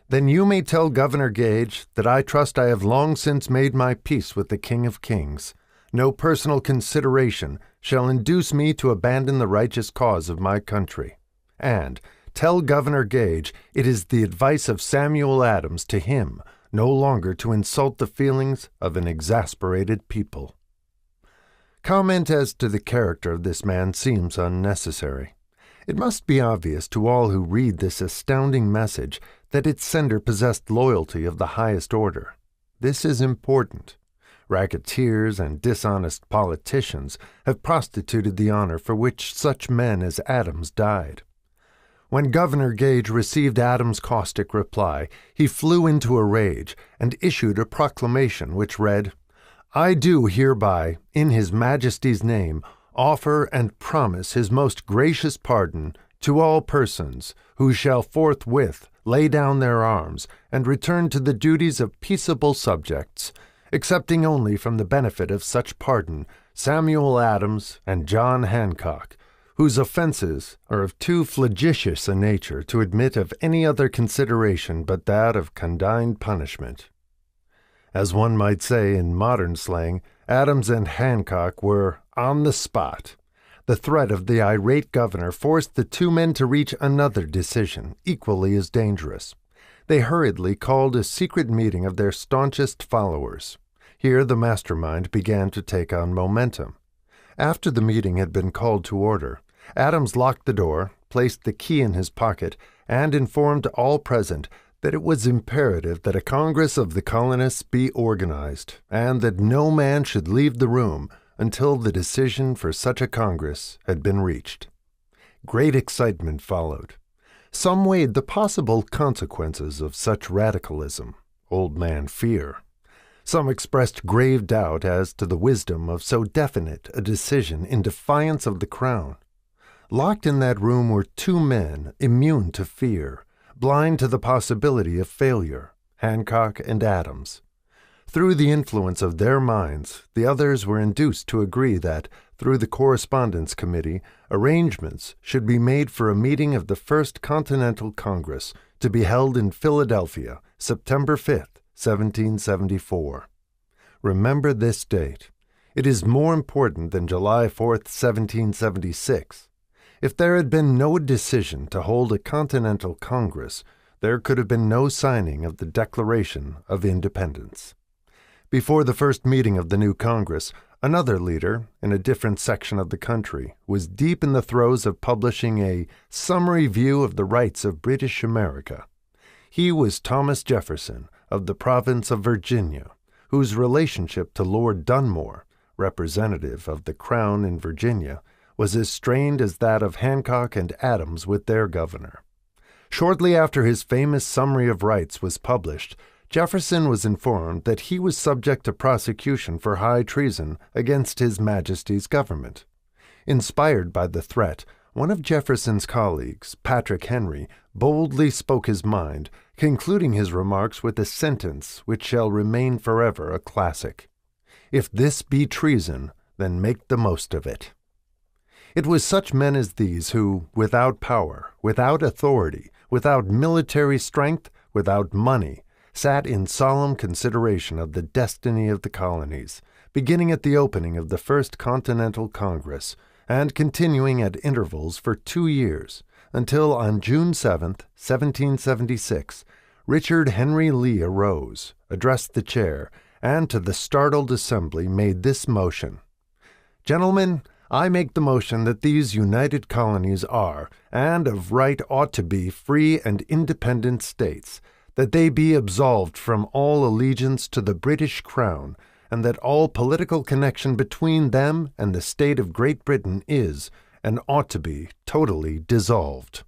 "Then you may tell Governor Gage that I trust I have long since made my peace with the King of Kings. No personal consideration shall induce me to abandon the righteous cause of my country. And tell Governor Gage it is the advice of Samuel Adams to him no longer to insult the feelings of an exasperated people." Comment as to the character of this man seems unnecessary. It must be obvious to all who read this astounding message that its sender possessed loyalty of the highest order. This is important. Racketeers and dishonest politicians have prostituted the honor for which such men as Adams died. When Governor Gage received Adams' caustic reply, he flew into a rage and issued a proclamation which read, "I do hereby, in His Majesty's name, offer and promise His most gracious pardon to all persons who shall forthwith lay down their arms and return to the duties of peaceable subjects, excepting only from the benefit of such pardon Samuel Adams and John Hancock, whose offenses are of too flagitious a nature to admit of any other consideration but that of condign punishment." As one might say in modern slang, Adams and Hancock were on the spot. The threat of the irate governor forced the two men to reach another decision, equally as dangerous. They hurriedly called a secret meeting of their staunchest followers. Here the mastermind began to take on momentum. After the meeting had been called to order, Adams locked the door, placed the key in his pocket, and informed all present that it was imperative that a Congress of the colonists be organized, and that no man should leave the room until the decision for such a Congress had been reached. Great excitement followed. Some weighed the possible consequences of such radicalism, old man fear. Some expressed grave doubt as to the wisdom of so definite a decision in defiance of the Crown. Locked in that room were two men immune to fear, blind to the possibility of failure, Hancock and Adams. Through the influence of their minds, the others were induced to agree that, through the Correspondence Committee, arrangements should be made for a meeting of the First Continental Congress to be held in Philadelphia, September 5th, 1774. Remember this date. It is more important than July 4th, 1776. If there had been no decision to hold a Continental Congress, there could have been no signing of the Declaration of Independence. Before the first meeting of the new Congress, another leader, in a different section of the country, was deep in the throes of publishing a summary view of the rights of British America. He was Thomas Jefferson, of the province of Virginia, whose relationship to Lord Dunmore, representative of the Crown in Virginia, was as strained as that of Hancock and Adams with their governor. Shortly after his famous Summary of Rights was published, Jefferson was informed that he was subject to prosecution for high treason against His Majesty's government. Inspired by the threat, one of Jefferson's colleagues, Patrick Henry, boldly spoke his mind, concluding his remarks with a sentence which shall remain forever a classic. "If this be treason, then make the most of it." It was such men as these who, without power, without authority, without military strength, without money, sat in solemn consideration of the destiny of the colonies, beginning at the opening of the First Continental Congress, and continuing at intervals for 2 years, until on June 7th, 1776, Richard Henry Lee arose, addressed the chair, and to the startled assembly made this motion: "Gentlemen, I make the motion that these united colonies are, and of right ought to be, free and independent states, that they be absolved from all allegiance to the British Crown, and that all political connection between them and the state of Great Britain is, and ought to be, totally dissolved."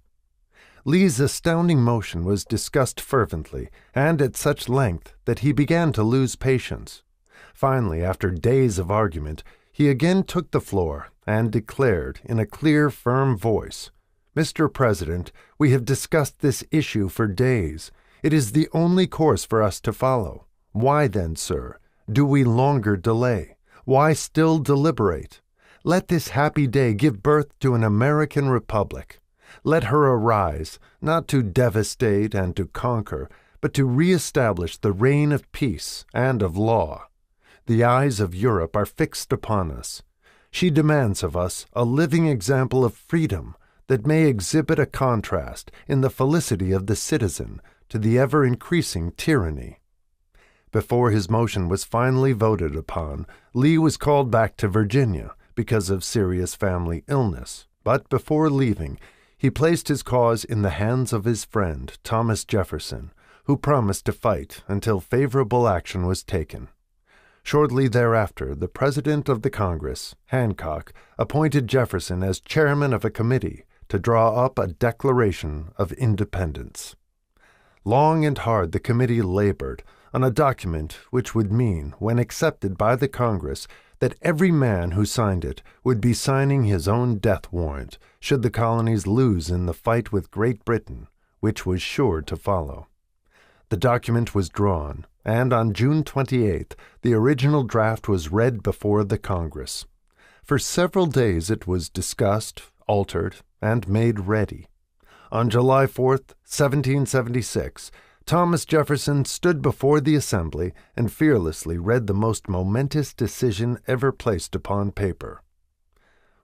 Lee's astounding motion was discussed fervently, and at such length that he began to lose patience. Finally, after days of argument, he again took the floor and declared in a clear, firm voice, "Mr. President, we have discussed this issue for days. It is the only course for us to follow. Why then, sir, do we longer delay? Why still deliberate? Let this happy day give birth to an American republic. Let her arise, not to devastate and to conquer, but to reestablish the reign of peace and of law. The eyes of Europe are fixed upon us. She demands of us a living example of freedom that may exhibit a contrast in the felicity of the citizen to the ever-increasing tyranny." Before his motion was finally voted upon, Lee was called back to Virginia because of serious family illness, but before leaving, he placed his cause in the hands of his friend, Thomas Jefferson, who promised to fight until favorable action was taken. Shortly thereafter, the President of the Congress, Hancock, appointed Jefferson as chairman of a committee to draw up a Declaration of Independence. Long and hard the committee labored on a document which would mean, when accepted by the Congress, that every man who signed it would be signing his own death warrant should the colonies lose in the fight with Great Britain, which was sure to follow. The document was drawn, and on June 28th the original draft was read before the Congress. For several days it was discussed, altered, and made ready. On July 4th, 1776, Thomas Jefferson stood before the assembly and fearlessly read the most momentous decision ever placed upon paper.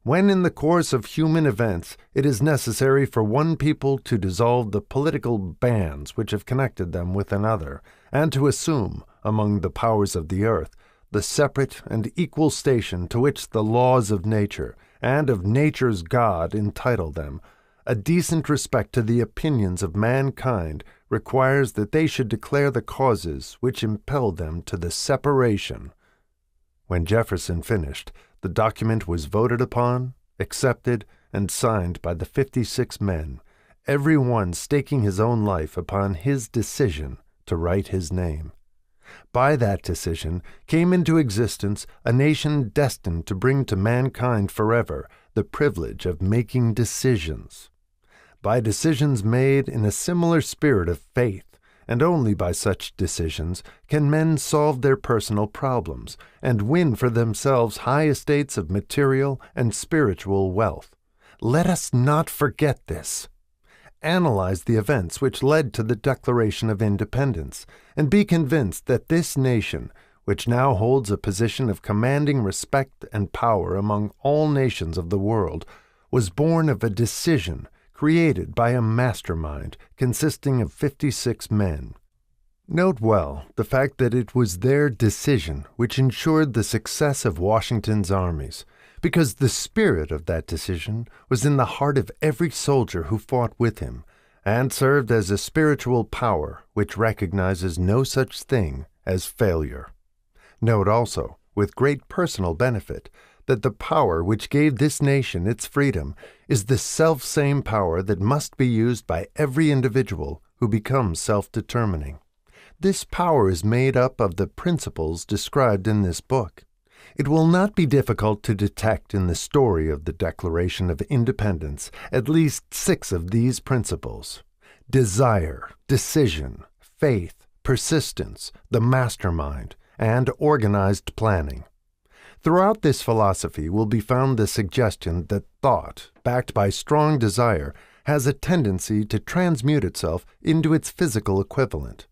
"When in the course of human events it is necessary for one people to dissolve the political bands which have connected them with another, and to assume, among the powers of the earth, the separate and equal station to which the laws of nature and of nature's God entitle them, a decent respect to the opinions of mankind requires that they should declare the causes which impelled them to the separation. When Jefferson finished, the document was voted upon, accepted, and signed by the 56 men, every one staking his own life upon his decision to write his name. By that decision came into existence a nation destined to bring to mankind forever the privilege of making decisions. By decisions made in a similar spirit of faith, and only by such decisions, can men solve their personal problems and win for themselves high estates of material and spiritual wealth. Let us not forget this. Analyze the events which led to the Declaration of Independence, and be convinced that this nation, which now holds a position of commanding respect and power among all nations of the world, was born of a decision created by a mastermind consisting of 56 men. Note well the fact that it was their decision which ensured the success of Washington's armies, because the spirit of that decision was in the heart of every soldier who fought with him, and served as a spiritual power which recognizes no such thing as failure. Note also, with great personal benefit, that the power which gave this nation its freedom is the self-same power that must be used by every individual who becomes self-determining. This power is made up of the principles described in this book. It will not be difficult to detect in the story of the Declaration of Independence at least 6 of these principles: desire, decision, faith, persistence, the mastermind, and organized planning. Throughout this philosophy will be found the suggestion that thought, backed by strong desire, has a tendency to transmute itself into its physical equivalent.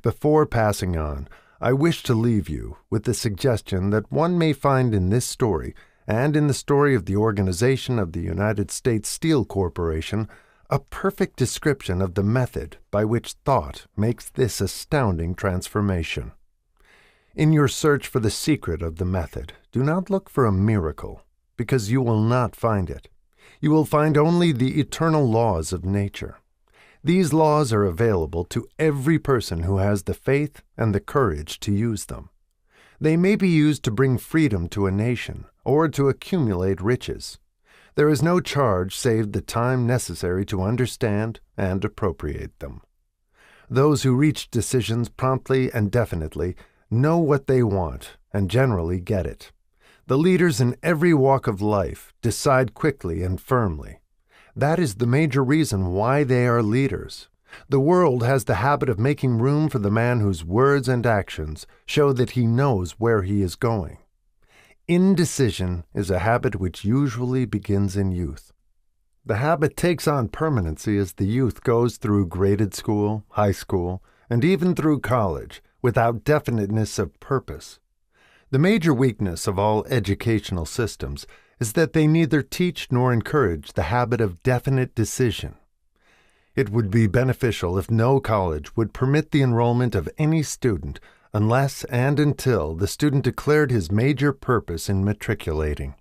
Before passing on, I wish to leave you with the suggestion that one may find in this story, and in the story of the organization of the United States Steel Corporation, a perfect description of the method by which thought makes this astounding transformation. In your search for the secret of the method, do not look for a miracle, because you will not find it. You will find only the eternal laws of nature. These laws are available to every person who has the faith and the courage to use them. They may be used to bring freedom to a nation or to accumulate riches. There is no charge save the time necessary to understand and appropriate them. Those who reach decisions promptly and definitely know what they want and generally get it. The leaders in every walk of life decide quickly and firmly. That is the major reason why they are leaders. The world has the habit of making room for the man whose words and actions show that he knows where he is going. Indecision is a habit which usually begins in youth. The habit takes on permanency as the youth goes through graded school, high school, and even through college, without definiteness of purpose. The major weakness of all educational systems is that they neither teach nor encourage the habit of definite decision. It would be beneficial if no college would permit the enrollment of any student unless and until the student declared his major purpose in matriculating.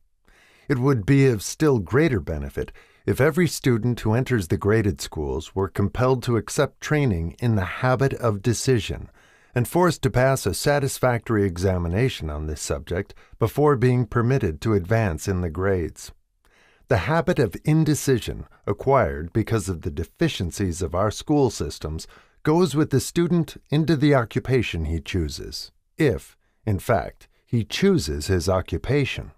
It would be of still greater benefit if every student who enters the graded schools were compelled to accept training in the habit of decision, and forced to pass a satisfactory examination on this subject before being permitted to advance in the grades. The habit of indecision, acquired because of the deficiencies of our school systems, goes with the student into the occupation he chooses, if, in fact, he chooses his occupation.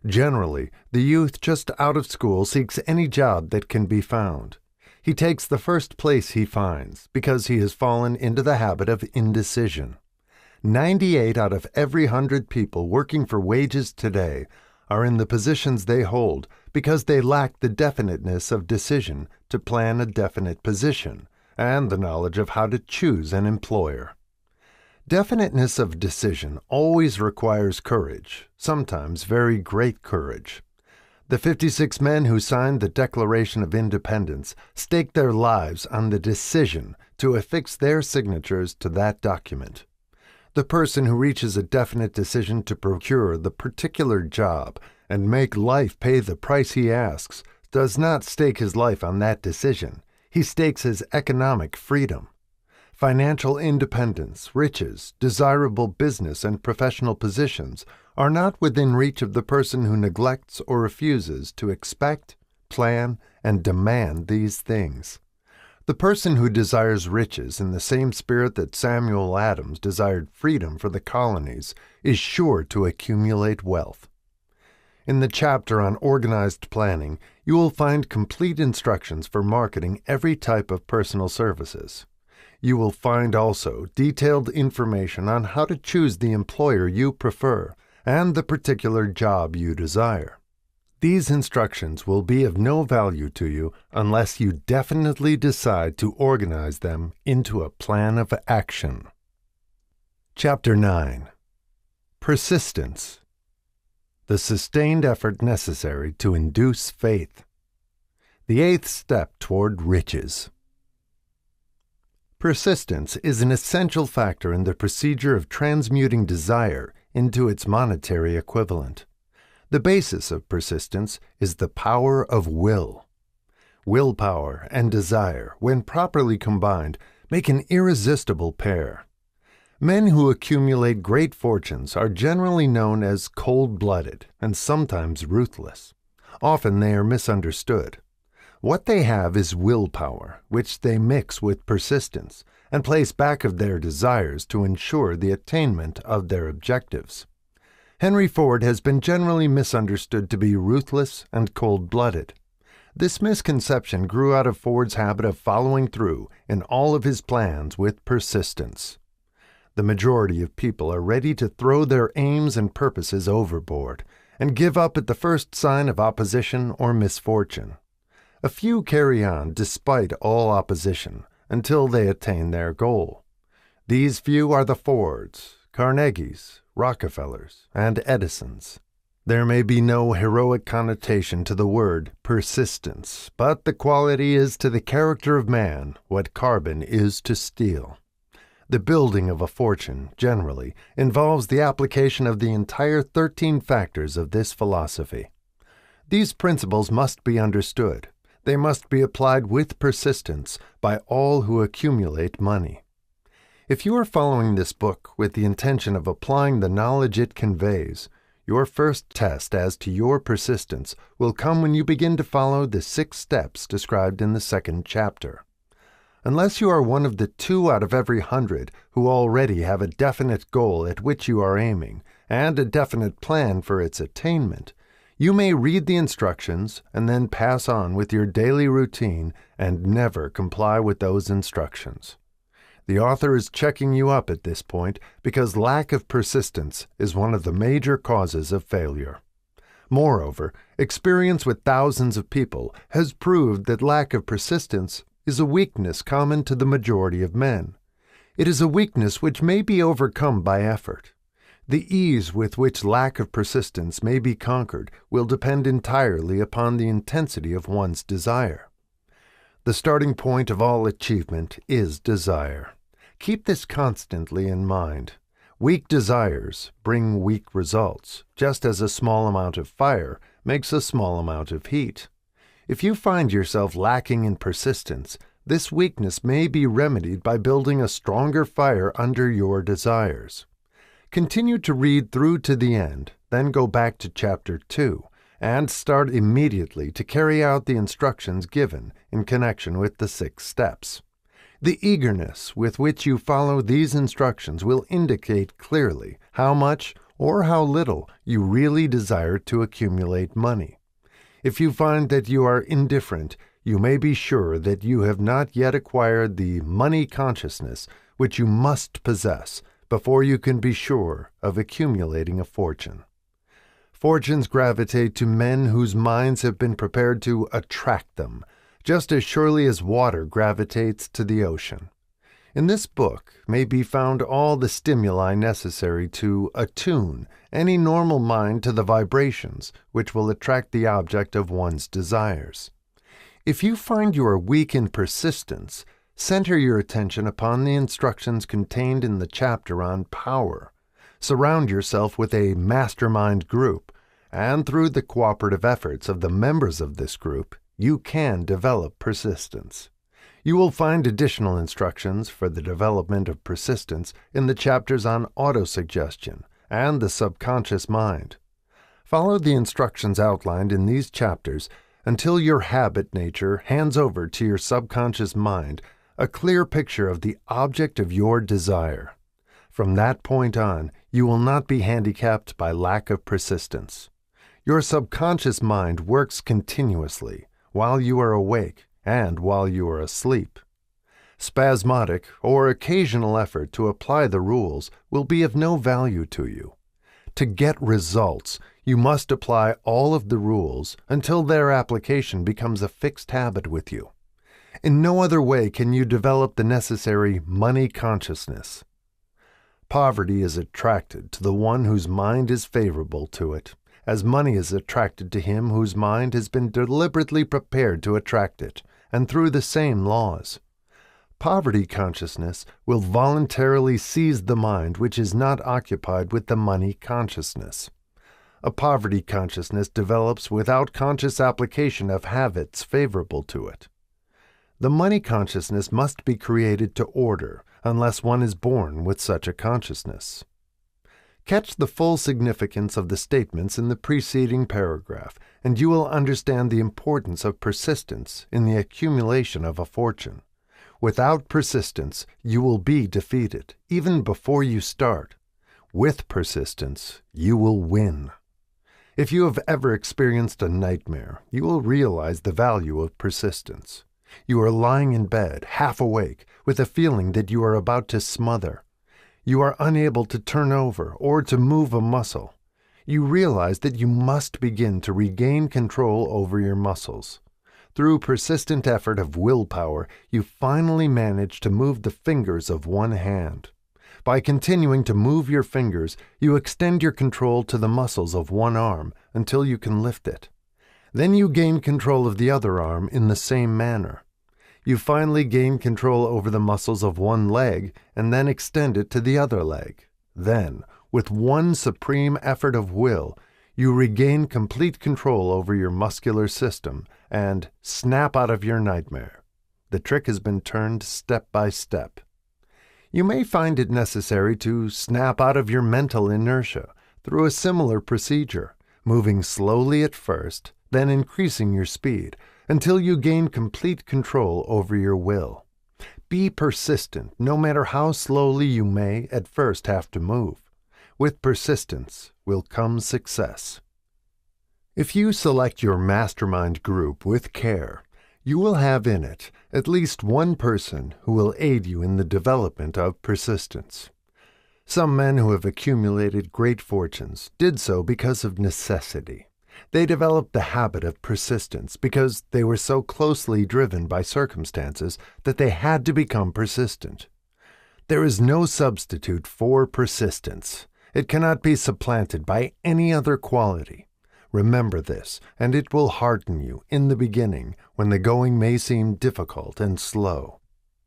Generally, the youth just out of school seeks any job that can be found. He takes the first place he finds because he has fallen into the habit of indecision. 98 out of every 100 people working for wages today are in the positions they hold because they lack the definiteness of decision to plan a definite position and the knowledge of how to choose an employer. Definiteness of decision always requires courage, sometimes very great courage. The 56 men who signed the Declaration of Independence staked their lives on the decision to affix their signatures to that document. The person who reaches a definite decision to procure the particular job and make life pay the price he asks does not stake his life on that decision. He stakes his economic freedom. Financial independence, riches, desirable business and professional positions are not within reach of the person who neglects or refuses to expect, plan, and demand these things. The person who desires riches in the same spirit that Samuel Adams desired freedom for the colonies is sure to accumulate wealth. In the chapter on organized planning, you will find complete instructions for marketing every type of personal services. You will find also detailed information on how to choose the employer you prefer and the particular job you desire. These instructions will be of no value to you unless you definitely decide to organize them into a plan of action. Chapter 9. Persistence. The sustained effort necessary to induce faith. The 8th step toward riches. Persistence is an essential factor in the procedure of transmuting desire into its monetary equivalent. The basis of persistence is the power of will. Willpower and desire, when properly combined, make an irresistible pair. Men who accumulate great fortunes are generally known as cold-blooded and sometimes ruthless. Often they are misunderstood. What they have is willpower, which they mix with persistence and place back of their desires to ensure the attainment of their objectives. Henry Ford has been generally misunderstood to be ruthless and cold-blooded. This misconception grew out of Ford's habit of following through in all of his plans with persistence. The majority of people are ready to throw their aims and purposes overboard and give up at the first sign of opposition or misfortune. A few carry on despite all opposition until they attain their goal. These few are the Fords, Carnegies, Rockefellers, and Edisons. There may be no heroic connotation to the word persistence, but the quality is to the character of man what carbon is to steel. The building of a fortune, generally, involves the application of the entire 13 factors of this philosophy. These principles must be understood. They must be applied with persistence by all who accumulate money. If you are following this book with the intention of applying the knowledge it conveys, your first test as to your persistence will come when you begin to follow the 6 steps described in the 2nd chapter. Unless you are one of the 2 out of every 100 who already have a definite goal at which you are aiming and a definite plan for its attainment, you may read the instructions and then pass on with your daily routine and never comply with those instructions. The author is checking you up at this point because lack of persistence is one of the major causes of failure. Moreover, experience with thousands of people has proved that lack of persistence is a weakness common to the majority of men. It is a weakness which may be overcome by effort. The ease with which lack of persistence may be conquered will depend entirely upon the intensity of one's desire. The starting point of all achievement is desire. Keep this constantly in mind. Weak desires bring weak results, just as a small amount of fire makes a small amount of heat. If you find yourself lacking in persistence, this weakness may be remedied by building a stronger fire under your desires. Continue to read through to the end, then go back to Chapter 2, and start immediately to carry out the instructions given in connection with the 6 steps. The eagerness with which you follow these instructions will indicate clearly how much or how little you really desire to accumulate money. If you find that you are indifferent, you may be sure that you have not yet acquired the money consciousness which you must possess before you can be sure of accumulating a fortune. Fortunes gravitate to men whose minds have been prepared to attract them, just as surely as water gravitates to the ocean. In this book may be found all the stimuli necessary to attune any normal mind to the vibrations which will attract the object of one's desires. If you find you are weak in persistence, center your attention upon the instructions contained in the chapter on power. Surround yourself with a mastermind group, and through the cooperative efforts of the members of this group, you can develop persistence. You will find additional instructions for the development of persistence in the chapters on autosuggestion and the subconscious mind. Follow the instructions outlined in these chapters until your habit nature hands over to your subconscious mind a clear picture of the object of your desire. From that point on, you will not be handicapped by lack of persistence. Your subconscious mind works continuously while you are awake and while you are asleep. Spasmodic or occasional effort to apply the rules will be of no value to you. To get results, you must apply all of the rules until their application becomes a fixed habit with you. In no other way can you develop the necessary money consciousness. Poverty is attracted to the one whose mind is favorable to it, as money is attracted to him whose mind has been deliberately prepared to attract it, and through the same laws. Poverty consciousness will voluntarily seize the mind which is not occupied with the money consciousness. A poverty consciousness develops without conscious application of habits favorable to it. The money consciousness must be created to order unless one is born with such a consciousness. Catch the full significance of the statements in the preceding paragraph, and you will understand the importance of persistence in the accumulation of a fortune. Without persistence, you will be defeated, even before you start. With persistence, you will win. If you have ever experienced a nightmare, you will realize the value of persistence. You are lying in bed, half awake, with a feeling that you are about to smother. You are unable to turn over or to move a muscle. You realize that you must begin to regain control over your muscles. Through persistent effort of willpower, you finally manage to move the fingers of one hand. By continuing to move your fingers, you extend your control to the muscles of one arm until you can lift it. Then you gain control of the other arm in the same manner. You finally gain control over the muscles of one leg and then extend it to the other leg. Then, with one supreme effort of will, you regain complete control over your muscular system and snap out of your nightmare. The trick has been turned step by step. You may find it necessary to snap out of your mental inertia through a similar procedure, moving slowly at first, then increasing your speed, until you gain complete control over your will. Be persistent, no matter how slowly you may at first have to move. With persistence will come success. If you select your mastermind group with care, you will have in it at least one person who will aid you in the development of persistence. Some men who have accumulated great fortunes did so because of necessity. They developed the habit of persistence because they were so closely driven by circumstances that they had to become persistent. There is no substitute for persistence. It cannot be supplanted by any other quality. Remember this, and it will hearten you in the beginning when the going may seem difficult and slow.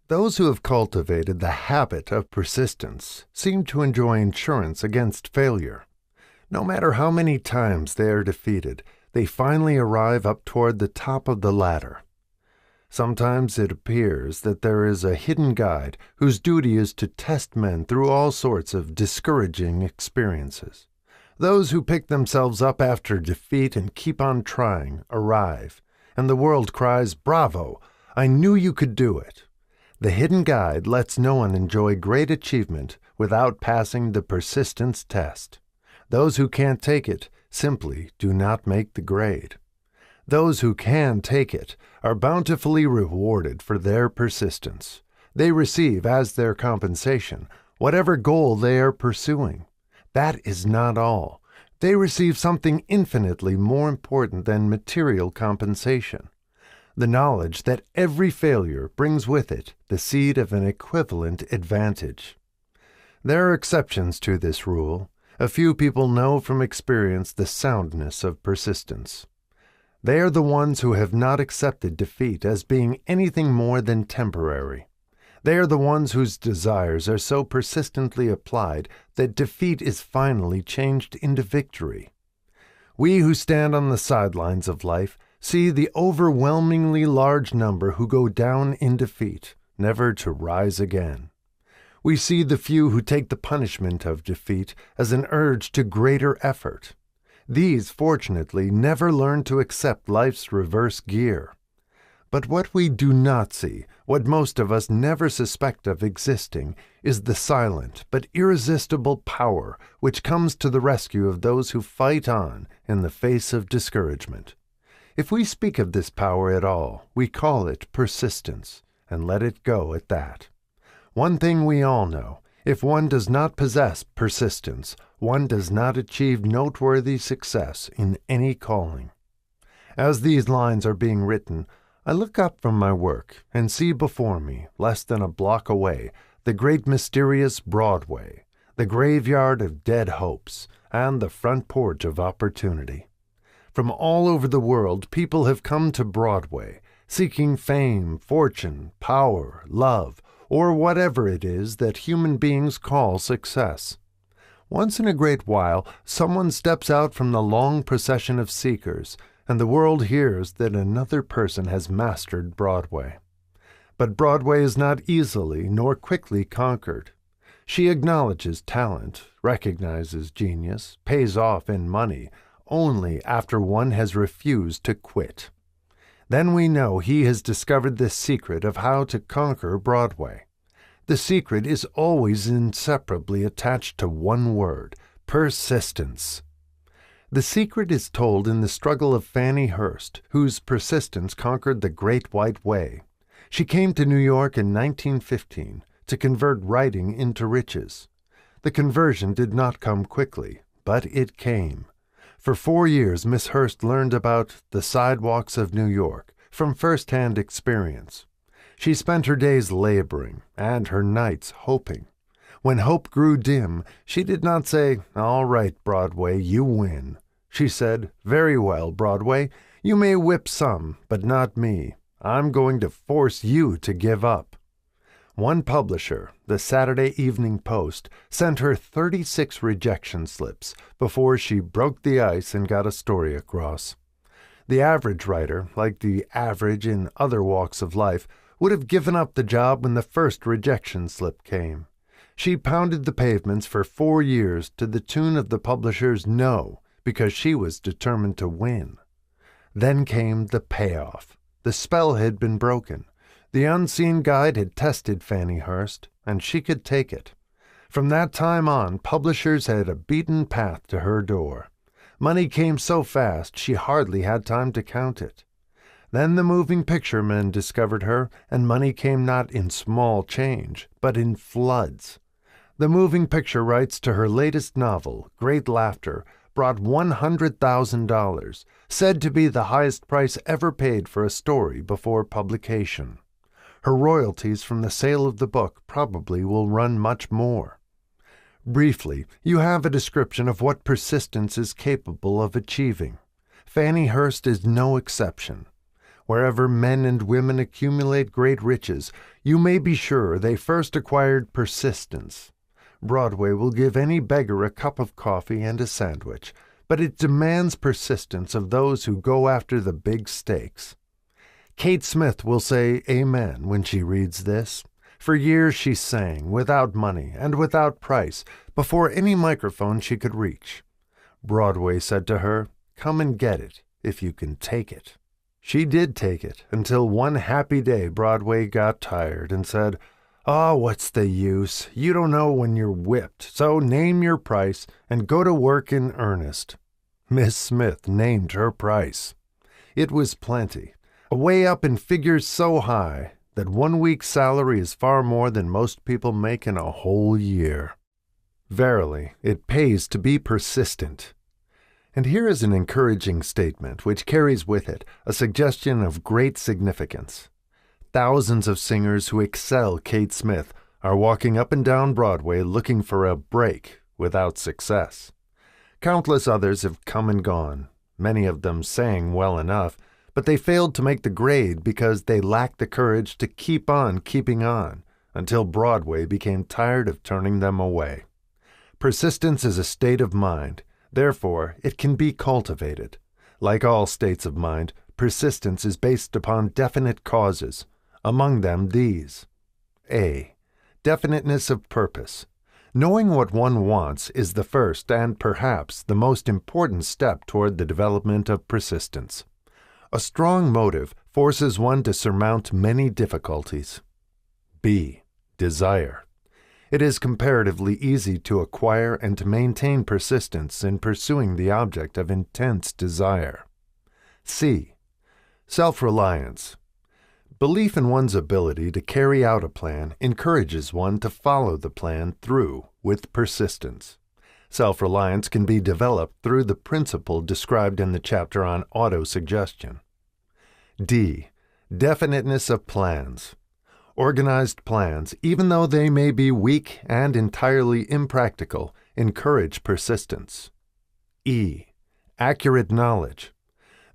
Those who have cultivated the habit of persistence seem to enjoy insurance against failure. No matter how many times they are defeated, they finally arrive up toward the top of the ladder. Sometimes it appears that there is a hidden guide whose duty is to test men through all sorts of discouraging experiences. Those who pick themselves up after defeat and keep on trying arrive, and the world cries, "Bravo! I knew you could do it." The hidden guide lets no one enjoy great achievement without passing the persistence test. Those who can't take it simply do not make the grade. Those who can take it are bountifully rewarded for their persistence. They receive as their compensation whatever goal they are pursuing. That is not all. They receive something infinitely more important than material compensation: the knowledge that every failure brings with it the seed of an equivalent advantage. There are exceptions to this rule. A few people know from experience the soundness of persistence. They are the ones who have not accepted defeat as being anything more than temporary. They are the ones whose desires are so persistently applied that defeat is finally changed into victory. We who stand on the sidelines of life see the overwhelmingly large number who go down in defeat, never to rise again. We see the few who take the punishment of defeat as an urge to greater effort. These, fortunately, never learn to accept life's reverse gear. But what we do not see, what most of us never suspect of existing, is the silent but irresistible power which comes to the rescue of those who fight on in the face of discouragement. If we speak of this power at all, we call it persistence, and let it go at that. One thing we all know, if one does not possess persistence, one does not achieve noteworthy success in any calling. As these lines are being written, I look up from my work and see before me, less than a block away, the great mysterious Broadway, the graveyard of dead hopes, and the front porch of opportunity. From all over the world, people have come to Broadway, seeking fame, fortune, power, love, or whatever it is that human beings call success. Once in a great while, someone steps out from the long procession of seekers, and the world hears that another person has mastered Broadway. But Broadway is not easily nor quickly conquered. She acknowledges talent, recognizes genius, pays off in money, only after one has refused to quit. Then we know he has discovered the secret of how to conquer Broadway. The secret is always inseparably attached to one word: persistence. The secret is told in the struggle of Fannie Hurst, whose persistence conquered the Great White Way. She came to New York in 1915 to convert writing into riches. The conversion did not come quickly, but it came. For 4 years, Miss Hurst learned about the sidewalks of New York from first-hand experience. She spent her days laboring and her nights hoping. When hope grew dim, she did not say, "All right, Broadway, you win." She said, "Very well, Broadway, you may whip some, but not me. I'm going to force you to give up." One publisher, the Saturday Evening Post, sent her 36 rejection slips before she broke the ice and got a story across. The average writer, like the average in other walks of life, would have given up the job when the first rejection slip came. She pounded the pavements for 4 years to the tune of the publisher's no, because she was determined to win. Then came the payoff. The spell had been broken. The unseen guide had tested Fannie Hurst, and she could take it. From that time on, publishers had a beaten path to her door. Money came so fast she hardly had time to count it. Then the moving picture men discovered her, and money came not in small change, but in floods. The moving picture rights to her latest novel, Great Laughter, brought $100,000, said to be the highest price ever paid for a story before publication. Her royalties from the sale of the book probably will run much more. Briefly, you have a description of what persistence is capable of achieving. Fannie Hurst is no exception. Wherever men and women accumulate great riches, you may be sure they first acquired persistence. Broadway will give any beggar a cup of coffee and a sandwich, but it demands persistence of those who go after the big stakes. Kate Smith will say amen when she reads this. For years she sang, without money and without price, before any microphone she could reach. Broadway said to her, "Come and get it, if you can take it." She did take it, until one happy day Broadway got tired and said, "Oh, what's the use? You don't know when you're whipped, so name your price and go to work in earnest." Miss Smith named her price. It was plenty. Way up in figures so high that 1 week's salary is far more than most people make in a whole year. Verily, it pays to be persistent. And here is an encouraging statement which carries with it a suggestion of great significance. Thousands of singers who excel Kate Smith are walking up and down Broadway looking for a break without success. Countless others have come and gone. Many of them sang well enough, but they failed to make the grade because they lacked the courage to keep on keeping on until Broadway became tired of turning them away. Persistence is a state of mind. Therefore, it can be cultivated. Like all states of mind, Persistence is based upon definite causes, among them these. A. Definiteness of purpose. Knowing what one wants is the first and perhaps the most important step toward the development of persistence. A strong motive forces one to surmount many difficulties. B. Desire. It is comparatively easy to acquire and to maintain persistence in pursuing the object of intense desire. C. Self-reliance. Belief in one's ability to carry out a plan encourages one to follow the plan through with persistence. Self-reliance can be developed through the principle described in the chapter on autosuggestion. D. Definiteness of plans. Organized plans, even though they may be weak and entirely impractical, encourage persistence. E. Accurate knowledge.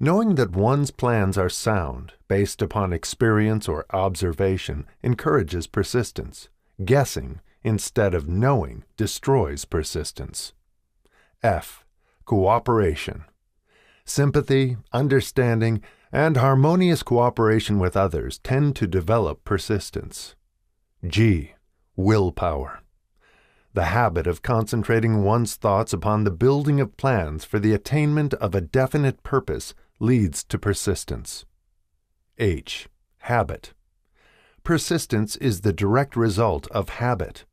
Knowing that one's plans are sound, based upon experience or observation, encourages persistence. Guessing, instead of knowing, destroys persistence. F. Cooperation. Sympathy, understanding, and harmonious cooperation with others tend to develop persistence. G. Willpower. The habit of concentrating one's thoughts upon the building of plans for the attainment of a definite purpose leads to persistence. H. Habit. Persistence is the direct result of habit.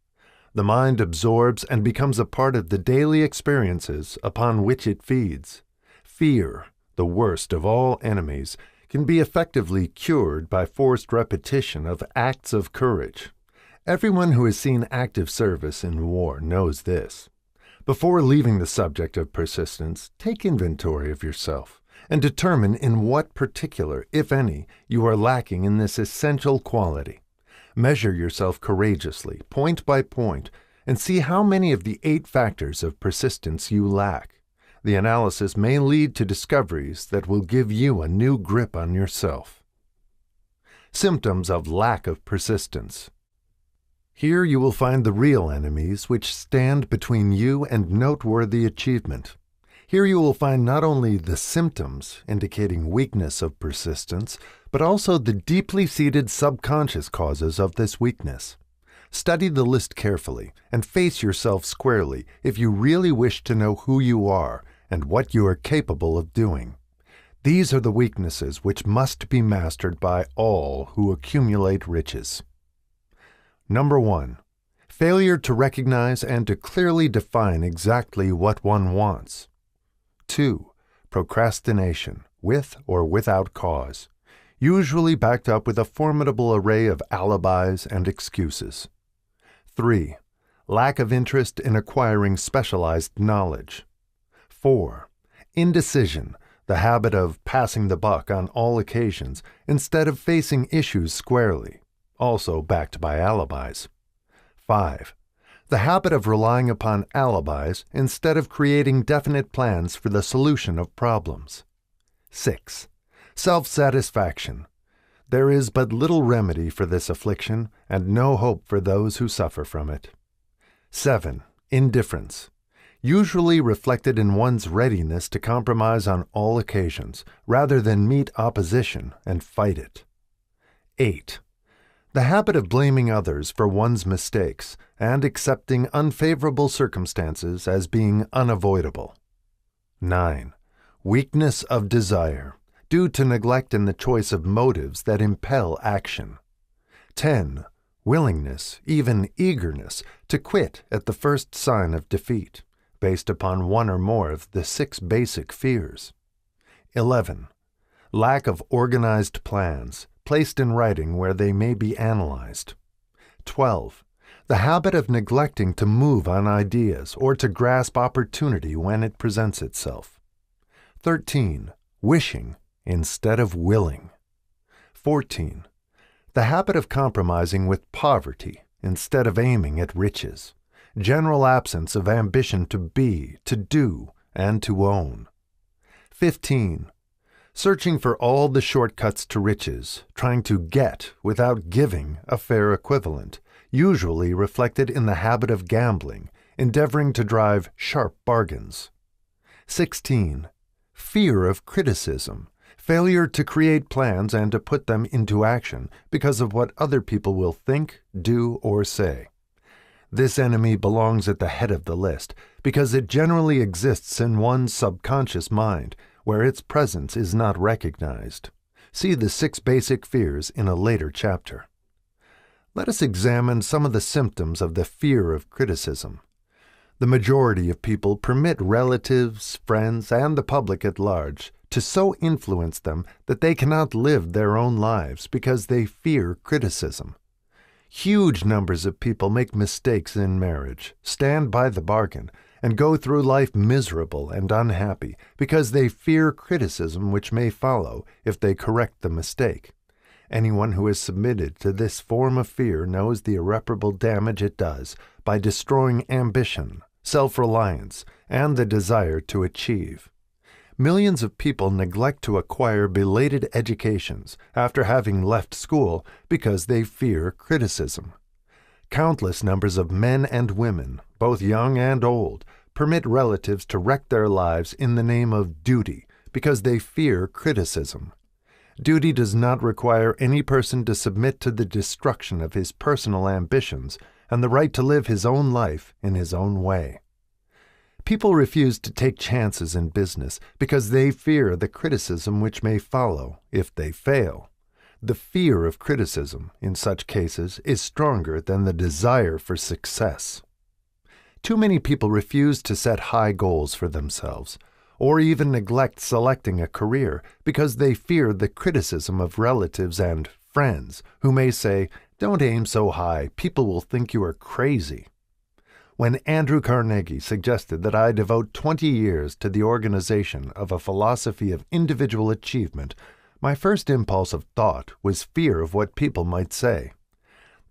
The mind absorbs and becomes a part of the daily experiences upon which it feeds. Fear, the worst of all enemies, can be effectively cured by forced repetition of acts of courage. Everyone who has seen active service in war knows this. Before leaving the subject of persistence, take inventory of yourself and determine in what particular, if any, you are lacking in this essential quality. Measure yourself courageously, point by point, and see how many of the 8 factors of persistence you lack. The analysis may lead to discoveries that will give you a new grip on yourself. Symptoms of lack of persistence. Here you will find the real enemies which stand between you and noteworthy achievement. Here you will find not only the symptoms indicating weakness of persistence, but also the deeply seated subconscious causes of this weakness. Study the list carefully and face yourself squarely if you really wish to know who you are and what you are capable of doing. These are the weaknesses which must be mastered by all who accumulate riches. Number 1. Failure to recognize and to clearly define exactly what one wants. 2. Procrastination, with or without cause, usually backed up with a formidable array of alibis and excuses. 3. Lack of interest in acquiring specialized knowledge. 4. Indecision, the habit of passing the buck on all occasions instead of facing issues squarely, also backed by alibis. 5. The habit of relying upon alibis instead of creating definite plans for the solution of problems. 6. Self-satisfaction. There is but little remedy for this affliction and no hope for those who suffer from it. 7. Indifference. Usually reflected in one's readiness to compromise on all occasions, rather than meet opposition and fight it. 8. The habit of blaming others for one's mistakes and accepting unfavorable circumstances as being unavoidable. 9. Weakness of desire, due to neglect in the choice of motives that impel action. 10. Willingness, even eagerness, to quit at the first sign of defeat, based upon one or more of the 6 basic fears. 11. Lack of organized plans, placed in writing where they may be analyzed. 12. The habit of neglecting to move on ideas or to grasp opportunity when it presents itself. 13. Wishing instead of willing. 14. The habit of compromising with poverty instead of aiming at riches. General absence of ambition to be, to do, and to own. 15. Searching for all the shortcuts to riches, trying to get without giving a fair equivalent, usually reflected in the habit of gambling, endeavoring to drive sharp bargains. 16. Fear of criticism, failure to create plans and to put them into action because of what other people will think, do, or say. This enemy belongs at the head of the list because it generally exists in one's subconscious mind, where its presence is not recognized. See the 6 basic fears in a later chapter. Let us examine some of the symptoms of the fear of criticism. The majority of people permit relatives, friends, and the public at large to so influence them that they cannot live their own lives because they fear criticism. Huge numbers of people make mistakes in marriage, stand by the bargain, and go through life miserable and unhappy because they fear criticism which may follow if they correct the mistake. Anyone who is submitted to this form of fear knows the irreparable damage it does by destroying ambition, self-reliance, and the desire to achieve. Millions of people neglect to acquire belated educations after having left school because they fear criticism. Countless numbers of men and women, both young and old, permit relatives to wreck their lives in the name of duty because they fear criticism. Duty does not require any person to submit to the destruction of his personal ambitions and the right to live his own life in his own way. People refuse to take chances in business because they fear the criticism which may follow if they fail. The fear of criticism, in such cases, is stronger than the desire for success. Too many people refuse to set high goals for themselves, or even neglect selecting a career because they fear the criticism of relatives and friends who may say, "Don't aim so high, people will think you are crazy." When Andrew Carnegie suggested that I devote 20 years to the organization of a philosophy of individual achievement, my first impulse of thought was fear of what people might say.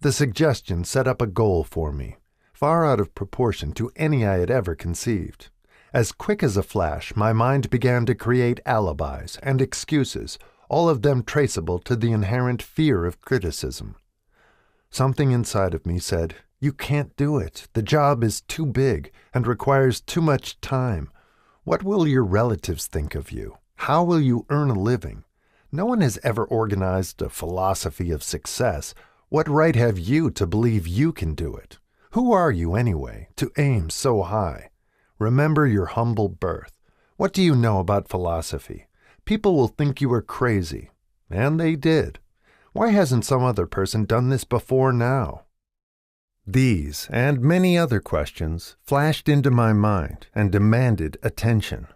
The suggestion set up a goal for me, far out of proportion to any I had ever conceived. As quick as a flash, my mind began to create alibis and excuses, all of them traceable to the inherent fear of criticism. Something inside of me said, "You can't do it. The job is too big and requires too much time. What will your relatives think of you? How will you earn a living? No one has ever organized a philosophy of success. What right have you to believe you can do it? Who are you anyway, to aim so high? Remember your humble birth. What do you know about philosophy? People will think you are crazy." And they did. Why hasn't some other person done this before now? These and many other questions flashed into my mind and demanded attention.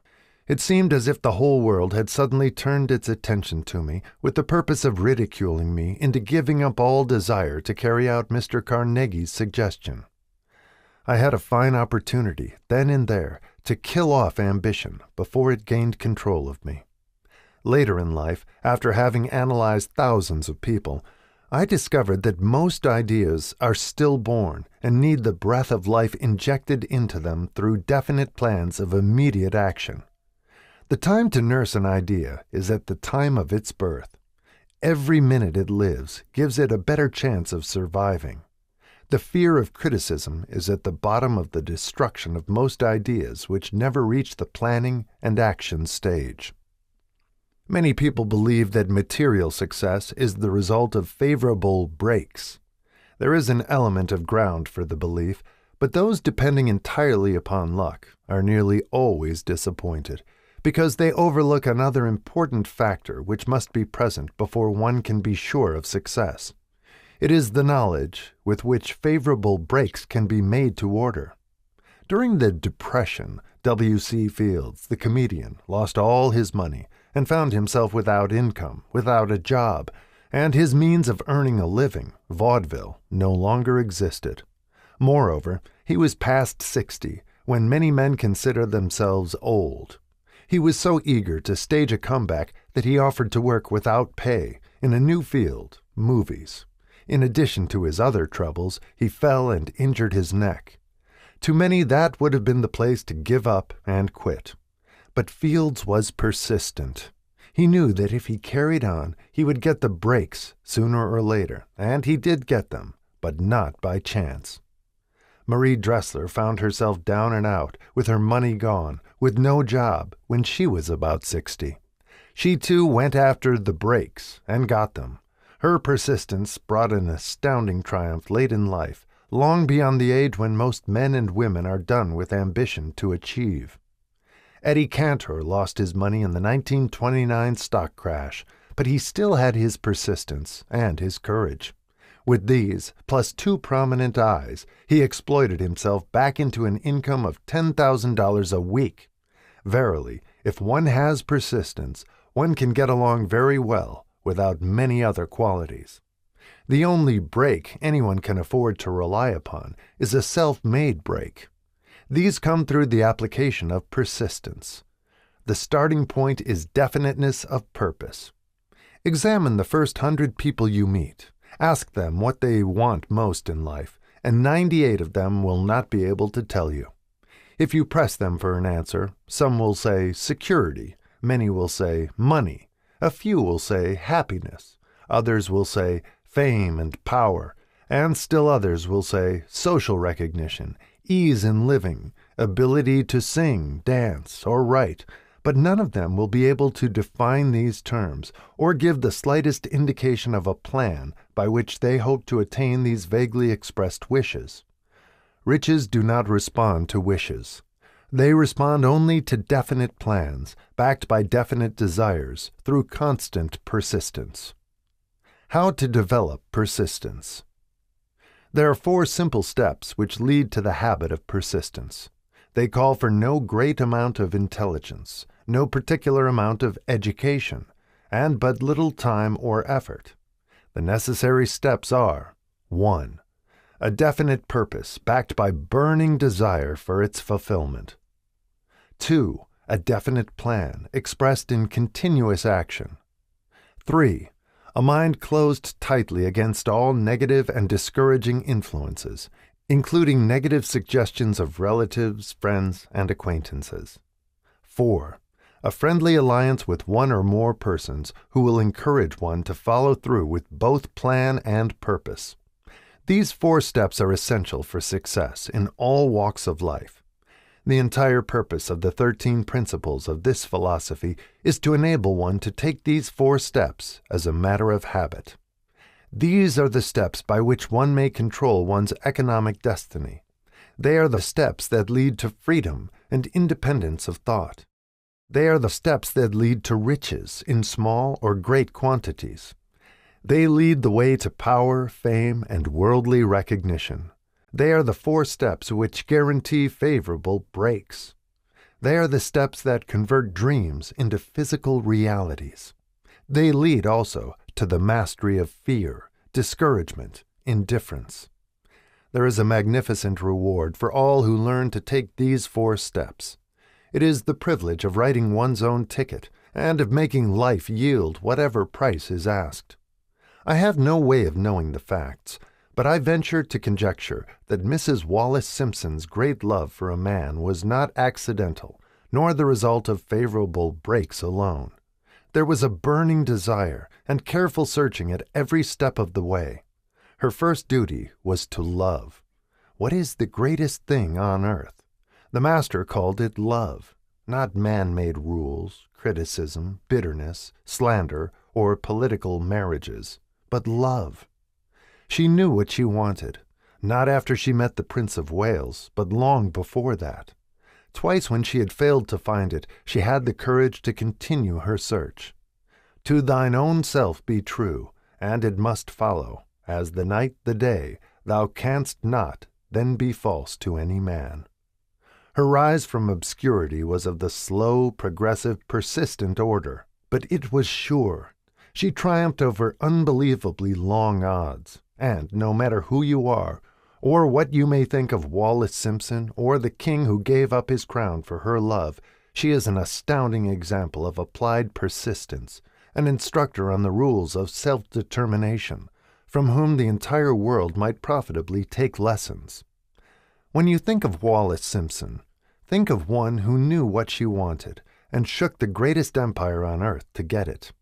It seemed as if the whole world had suddenly turned its attention to me with the purpose of ridiculing me into giving up all desire to carry out Mr. Carnegie's suggestion. I had a fine opportunity, then and there, to kill off ambition before it gained control of me. Later in life, after having analyzed thousands of people, I discovered that most ideas are stillborn and need the breath of life injected into them through definite plans of immediate action. The time to nurse an idea is at the time of its birth. Every minute it lives gives it a better chance of surviving. The fear of criticism is at the bottom of the destruction of most ideas which never reach the planning and action stage. Many people believe that material success is the result of favorable breaks. There is an element of ground for the belief, but those depending entirely upon luck are nearly always disappointed, because they overlook another important factor which must be present before one can be sure of success. It is the knowledge with which favorable breaks can be made to order. During the Depression, W.C. Fields, the comedian, lost all his money and found himself without income, without a job, and his means of earning a living, vaudeville, no longer existed. Moreover, he was past 60, when many men consider themselves old. He was so eager to stage a comeback that he offered to work without pay in a new field, movies. In addition to his other troubles, he fell and injured his neck. To many that would have been the place to give up and quit. But Fields was persistent. He knew that if he carried on, he would get the breaks sooner or later, and he did get them, but not by chance. Marie Dressler found herself down and out, with her money gone, with no job, when she was about 60. She too went after the breaks and got them. Her persistence brought an astounding triumph late in life, long beyond the age when most men and women are done with ambition to achieve. Eddie Cantor lost his money in the 1929 stock crash, but he still had his persistence and his courage. With these, plus 2 prominent eyes, he exploited himself back into an income of $10,000 a week. Verily, if one has persistence, one can get along very well without many other qualities. The only break anyone can afford to rely upon is a self-made break. These come through the application of persistence. The starting point is definiteness of purpose. Examine the first 100 people you meet. Ask them what they want most in life, and 98 of them will not be able to tell you. If you press them for an answer, some will say security, many will say money, a few will say happiness, others will say fame and power, and still others will say social recognition, ease in living, ability to sing, dance, or write, but none of them will be able to define these terms or give the slightest indication of a plan by which they hope to attain these vaguely expressed wishes. Riches do not respond to wishes. They respond only to definite plans, backed by definite desires, through constant persistence. How to develop persistence. There are 4 simple steps which lead to the habit of persistence. They call for no great amount of intelligence, no particular amount of education, and but little time or effort. The necessary steps are: 1. A definite purpose backed by burning desire for its fulfillment. 2. A definite plan expressed in continuous action. 3. A mind closed tightly against all negative and discouraging influences, including negative suggestions of relatives, friends, and acquaintances. 4. A friendly alliance with one or more persons who will encourage one to follow through with both plan and purpose. These 4 steps are essential for success in all walks of life. The entire purpose of the 13 principles of this philosophy is to enable one to take these 4 steps as a matter of habit. These are the steps by which one may control one's economic destiny. They are the steps that lead to freedom and independence of thought. They are the steps that lead to riches in small or great quantities. They lead the way to power, fame, and worldly recognition. They are the 4 steps which guarantee favorable breaks. They are the steps that convert dreams into physical realities. They lead also to the mastery of fear, discouragement, indifference. There is a magnificent reward for all who learn to take these 4 steps. It is the privilege of writing one's own ticket and of making life yield whatever price is asked. I have no way of knowing the facts, but I venture to conjecture that Mrs. Wallace Simpson's great love for a man was not accidental, nor the result of favorable breaks alone. There was a burning desire and careful searching at every step of the way. Her first duty was to love. What is the greatest thing on earth? The Master called it love, not man-made rules, criticism, bitterness, slander, or political marriages, but love. She knew what she wanted, not after she met the Prince of Wales, but long before that. Twice when she had failed to find it, she had the courage to continue her search. To thine own self be true, and it must follow, as the night the day, thou canst not then be false to any man. Her rise from obscurity was of the slow, progressive, persistent order, but it was sure. She triumphed over unbelievably long odds. And no matter who you are, or what you may think of Wallace Simpson or the king who gave up his crown for her love, she is an astounding example of applied persistence, an instructor on the rules of self-determination, from whom the entire world might profitably take lessons. When you think of Wallace Simpson, think of one who knew what she wanted and shook the greatest empire on earth to get it.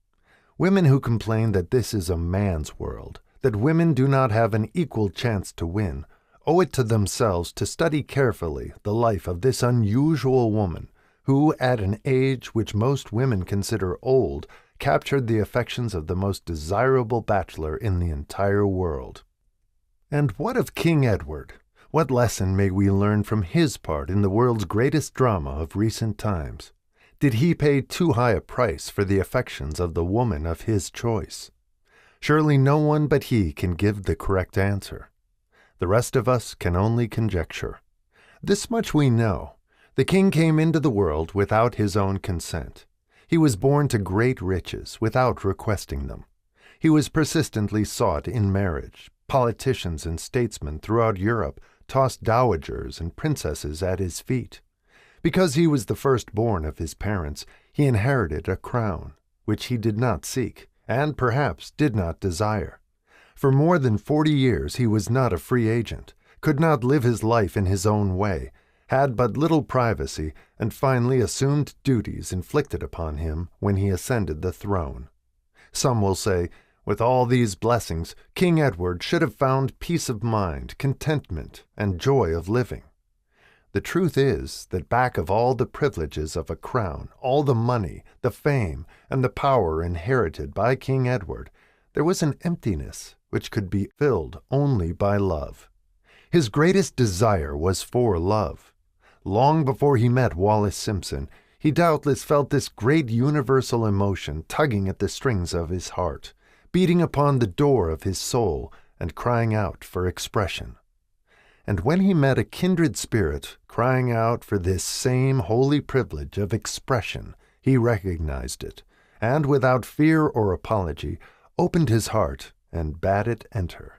Women who complain that this is a man's world, that women do not have an equal chance to win, owe it to themselves to study carefully the life of this unusual woman, who, at an age which most women consider old, captured the affections of the most desirable bachelor in the entire world. And what of King Edward? What lesson may we learn from his part in the world's greatest drama of recent times? Did he pay too high a price for the affections of the woman of his choice? Surely no one but he can give the correct answer. The rest of us can only conjecture. This much we know. The king came into the world without his own consent. He was born to great riches without requesting them. He was persistently sought in marriage. Politicians and statesmen throughout Europe tossed dowagers and princesses at his feet. Because he was the firstborn of his parents, he inherited a crown, which he did not seek, and perhaps did not desire. For more than 40 years he was not a free agent, could not live his life in his own way, had but little privacy, and finally assumed duties inflicted upon him when he ascended the throne. Some will say, with all these blessings, King Edward should have found peace of mind, contentment, and joy of living. The truth is that back of all the privileges of a crown, all the money, the fame, and the power inherited by King Edward, there was an emptiness which could be filled only by love. His greatest desire was for love. Long before he met Wallis Simpson, he doubtless felt this great universal emotion tugging at the strings of his heart, beating upon the door of his soul and crying out for expression. And when he met a kindred spirit crying out for this same holy privilege of expression, he recognized it, and without fear or apology, opened his heart and bade it enter.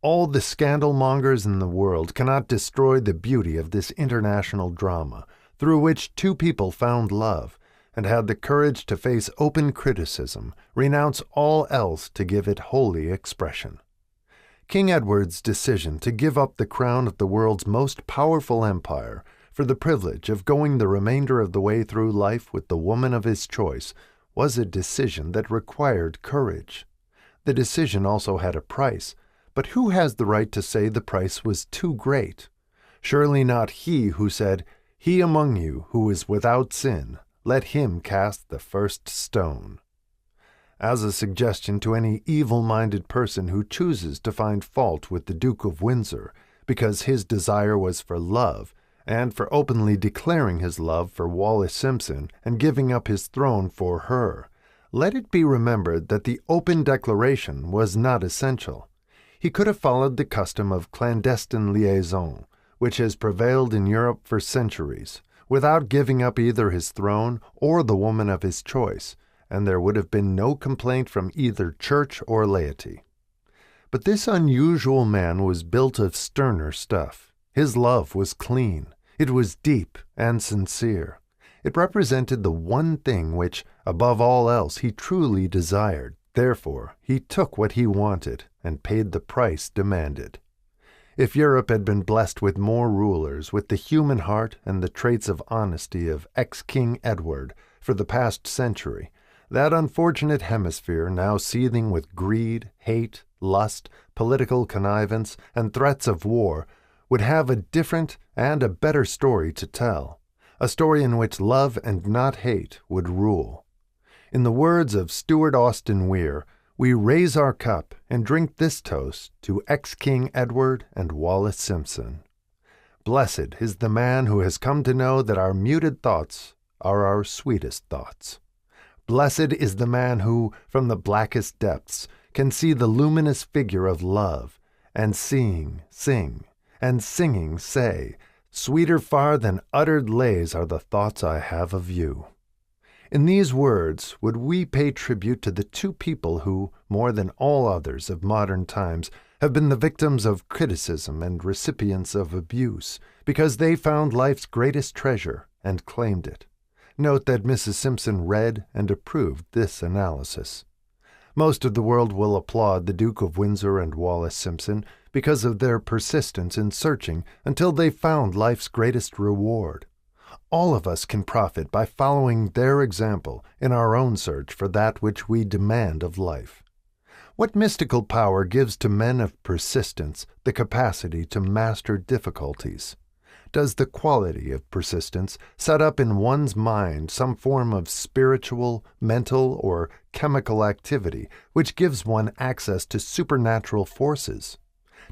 All the scandal-mongers in the world cannot destroy the beauty of this international drama, through which two people found love, and had the courage to face open criticism, renounce all else to give it holy expression. King Edward's decision to give up the crown of the world's most powerful empire for the privilege of going the remainder of the way through life with the woman of his choice was a decision that required courage. The decision also had a price, but who has the right to say the price was too great? Surely not he who said, "He among you who is without sin, let him cast the first stone." As a suggestion to any evil-minded person who chooses to find fault with the Duke of Windsor because his desire was for love, and for openly declaring his love for Wallis Simpson and giving up his throne for her, let it be remembered that the open declaration was not essential. He could have followed the custom of clandestine liaison, which has prevailed in Europe for centuries, without giving up either his throne or the woman of his choice, and there would have been no complaint from either church or laity. But this unusual man was built of sterner stuff. His love was clean. It was deep and sincere. It represented the one thing which, above all else, he truly desired. Therefore, he took what he wanted and paid the price demanded. If Europe had been blessed with more rulers with the human heart and the traits of honesty of ex-King Edward for the past century, that unfortunate hemisphere, now seething with greed, hate, lust, political connivance, and threats of war, would have a different and a better story to tell, a story in which love and not hate would rule. In the words of Stuart Austin Weir, we raise our cup and drink this toast to ex-King Edward and Wallis Simpson. Blessed is the man who has come to know that our muted thoughts are our sweetest thoughts. Blessed is the man who, from the blackest depths, can see the luminous figure of love, and seeing, sing, and singing say, "Sweeter far than uttered lays are the thoughts I have of you." In these words would we pay tribute to the two people who, more than all others of modern times, have been the victims of criticism and recipients of abuse, because they found life's greatest treasure and claimed it. Note that Mrs. Simpson read and approved this analysis. Most of the world will applaud the Duke of Windsor and Wallis Simpson because of their persistence in searching until they found life's greatest reward. All of us can profit by following their example in our own search for that which we demand of life. What mystical power gives to men of persistence the capacity to master difficulties? does the quality of persistence set up in one's mind some form of spiritual, mental, or chemical activity which gives one access to supernatural forces?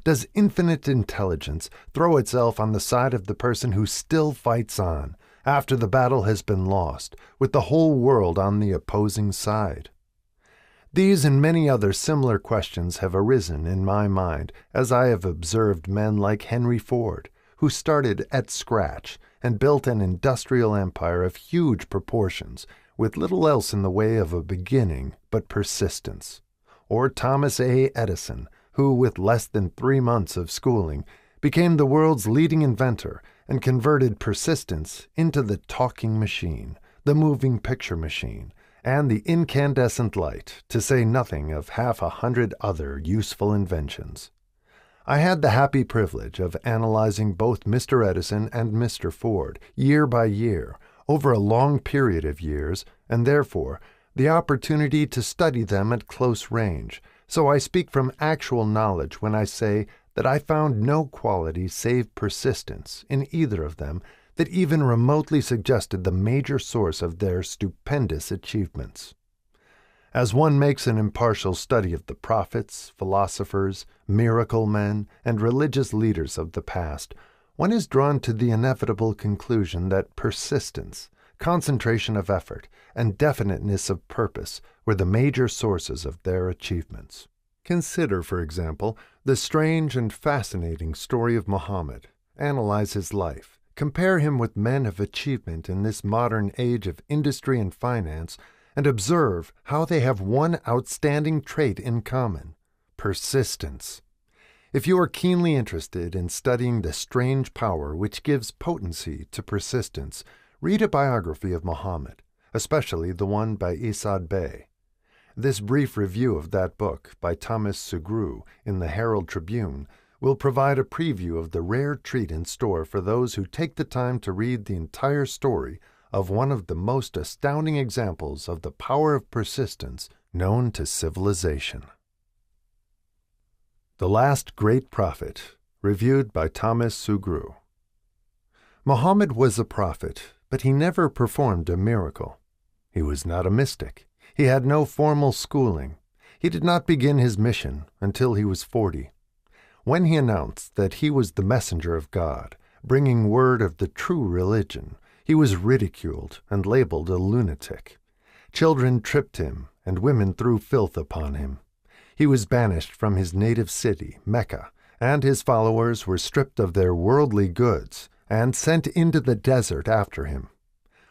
Does infinite intelligence throw itself on the side of the person who still fights on, after the battle has been lost, with the whole world on the opposing side? These and many other similar questions have arisen in my mind as I have observed men like Henry Ford, who started at scratch and built an industrial empire of huge proportions, with little else in the way of a beginning but persistence; or Thomas A. Edison, who, with less than 3 months of schooling, became the world's leading inventor and converted persistence into the talking machine, the moving picture machine, and the incandescent light, to say nothing of 100 other useful inventions. I had the happy privilege of analyzing both Mr. Edison and Mr. Ford, year by year, over a long period of years, and therefore the opportunity to study them at close range, so I speak from actual knowledge when I say that I found no quality save persistence in either of them that even remotely suggested the major source of their stupendous achievements. As one makes an impartial study of the prophets, philosophers, miracle men, and religious leaders of the past, one is drawn to the inevitable conclusion that persistence, concentration of effort, and definiteness of purpose were the major sources of their achievements. Consider, for example, the strange and fascinating story of Muhammad. Analyze his life. Compare him with men of achievement in this modern age of industry and finance, and observe how they have one outstanding trait in common: persistence. If you are keenly interested in studying the strange power which gives potency to persistence, read a biography of Muhammad, especially the one by Isad Bey. This brief review of that book by Thomas Sugrue in the Herald Tribune will provide a preview of the rare treat in store for those who take the time to read the entire story of one of the most astounding examples of the power of persistence known to civilization. The Last Great Prophet, reviewed by Thomas Sugrue. Muhammad was a prophet, but he never performed a miracle. He was not a mystic. He had no formal schooling. He did not begin his mission until he was 40. When he announced that he was the messenger of God, bringing word of the true religion, he was ridiculed and labeled a lunatic. Children tripped him, and women threw filth upon him. He was banished from his native city, Mecca, and his followers were stripped of their worldly goods and sent into the desert after him.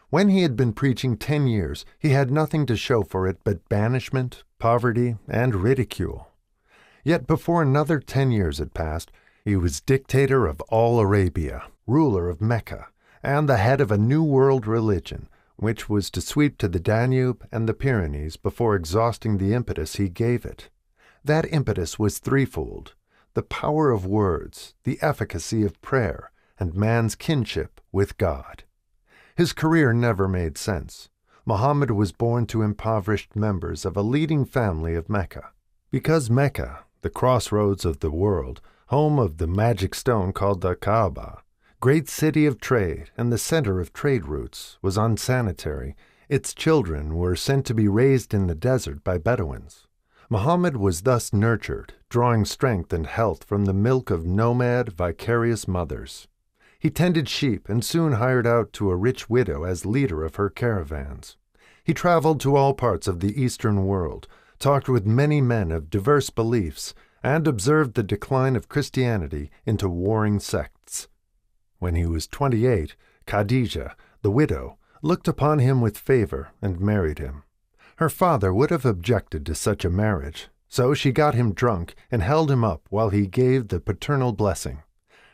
When he had been preaching 10 years, he had nothing to show for it but banishment, poverty, and ridicule. Yet before another 10 years had passed, he was dictator of all Arabia, ruler of Mecca, and the head of a new world religion, which was to sweep to the Danube and the Pyrenees before exhausting the impetus he gave it. That impetus was threefold: the power of words, the efficacy of prayer, and man's kinship with God. His career never made sense. Muhammad was born to impoverished members of a leading family of Mecca. Because Mecca, the crossroads of the world, home of the magic stone called the Kaaba, great city of trade and the center of trade routes, was unsanitary, its children were sent to be raised in the desert by Bedouins. Muhammad was thus nurtured, drawing strength and health from the milk of nomad, vicarious mothers. He tended sheep and soon hired out to a rich widow as leader of her caravans. He traveled to all parts of the Eastern world, talked with many men of diverse beliefs, and observed the decline of Christianity into warring sects. When he was 28, Khadijah, the widow, looked upon him with favor and married him. Her father would have objected to such a marriage, so she got him drunk and held him up while he gave the paternal blessing.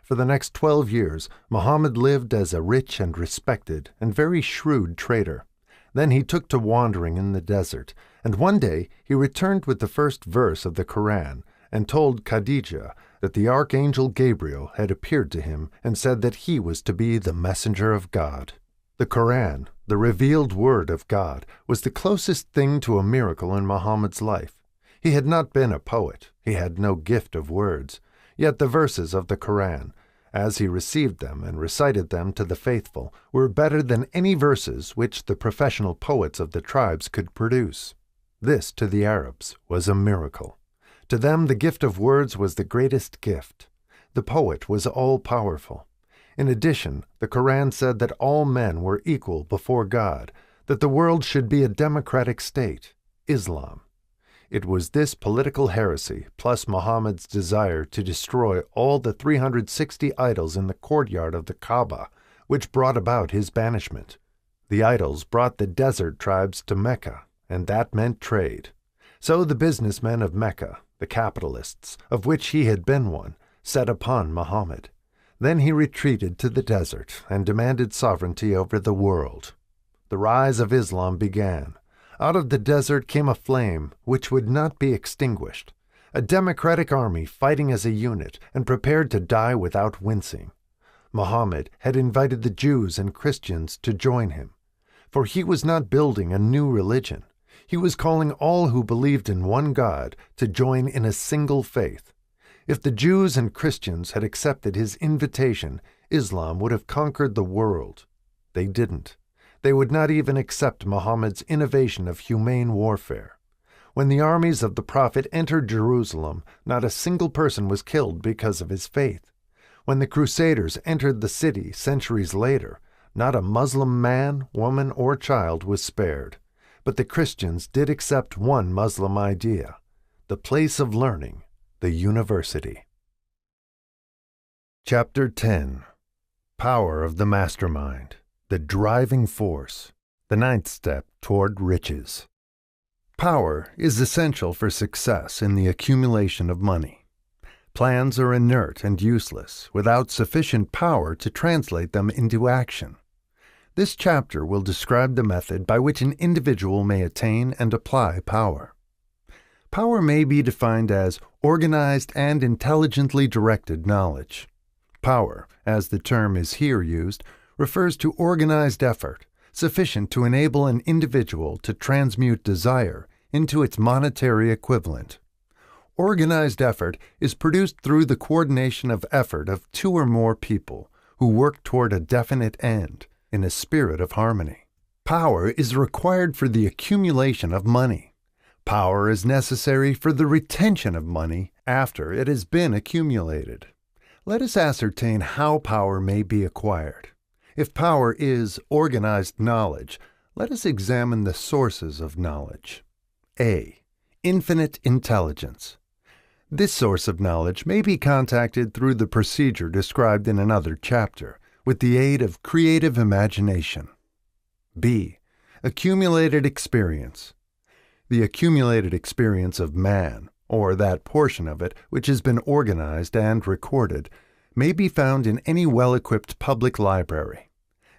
For the next 12 years, Muhammad lived as a rich and respected and very shrewd trader. Then he took to wandering in the desert, and one day he returned with the first verse of the Koran and told Khadijah that the archangel Gabriel had appeared to him and said that he was to be the messenger of God. The Koran, the revealed word of God, was the closest thing to a miracle in Muhammad's life. He had not been a poet. He had no gift of words. Yet the verses of the Koran, as he received them and recited them to the faithful, were better than any verses which the professional poets of the tribes could produce. This, to the Arabs, was a miracle. To them the gift of words was the greatest gift. The poet was all-powerful. In addition, the Quran said that all men were equal before God, that the world should be a democratic state, Islam. It was this political heresy, plus Muhammad's desire to destroy all the 360 idols in the courtyard of the Kaaba, which brought about his banishment. The idols brought the desert tribes to Mecca, and that meant trade. So the businessmen of Mecca, the capitalists, of which he had been one, set upon Muhammad. Then he retreated to the desert and demanded sovereignty over the world. The rise of Islam began. Out of the desert came a flame which would not be extinguished, a democratic army fighting as a unit and prepared to die without wincing. Muhammad had invited the Jews and Christians to join him, for he was not building a new religion. He was calling all who believed in one God to join in a single faith. If the Jews and Christians had accepted his invitation, Islam would have conquered the world. They didn't. They would not even accept Muhammad's innovation of humane warfare. When the armies of the Prophet entered Jerusalem, not a single person was killed because of his faith. When the Crusaders entered the city centuries later, not a Muslim man, woman, or child was spared. But the Christians did accept one Muslim idea, the place of learning, the university. Chapter 10. Power of the Mastermind. The driving force, the ninth step toward riches. Power is essential for success in the accumulation of money. Plans are inert and useless without sufficient power to translate them into action. This chapter will describe the method by which an individual may attain and apply power. Power may be defined as organized and intelligently directed knowledge. Power, as the term is here used, refers to organized effort, sufficient to enable an individual to transmute desire into its monetary equivalent. Organized effort is produced through the coordination of effort of two or more people who work toward a definite end in a spirit of harmony. Power is required for the accumulation of money. Power is necessary for the retention of money after it has been accumulated. Let us ascertain how power may be acquired. If power is organized knowledge, let us examine the sources of knowledge. A. Infinite intelligence. This source of knowledge may be contacted through the procedure described in another chapter, with the aid of creative imagination. B. Accumulated experience. The accumulated experience of man, or that portion of it which has been organized and recorded, may be found in any well-equipped public library.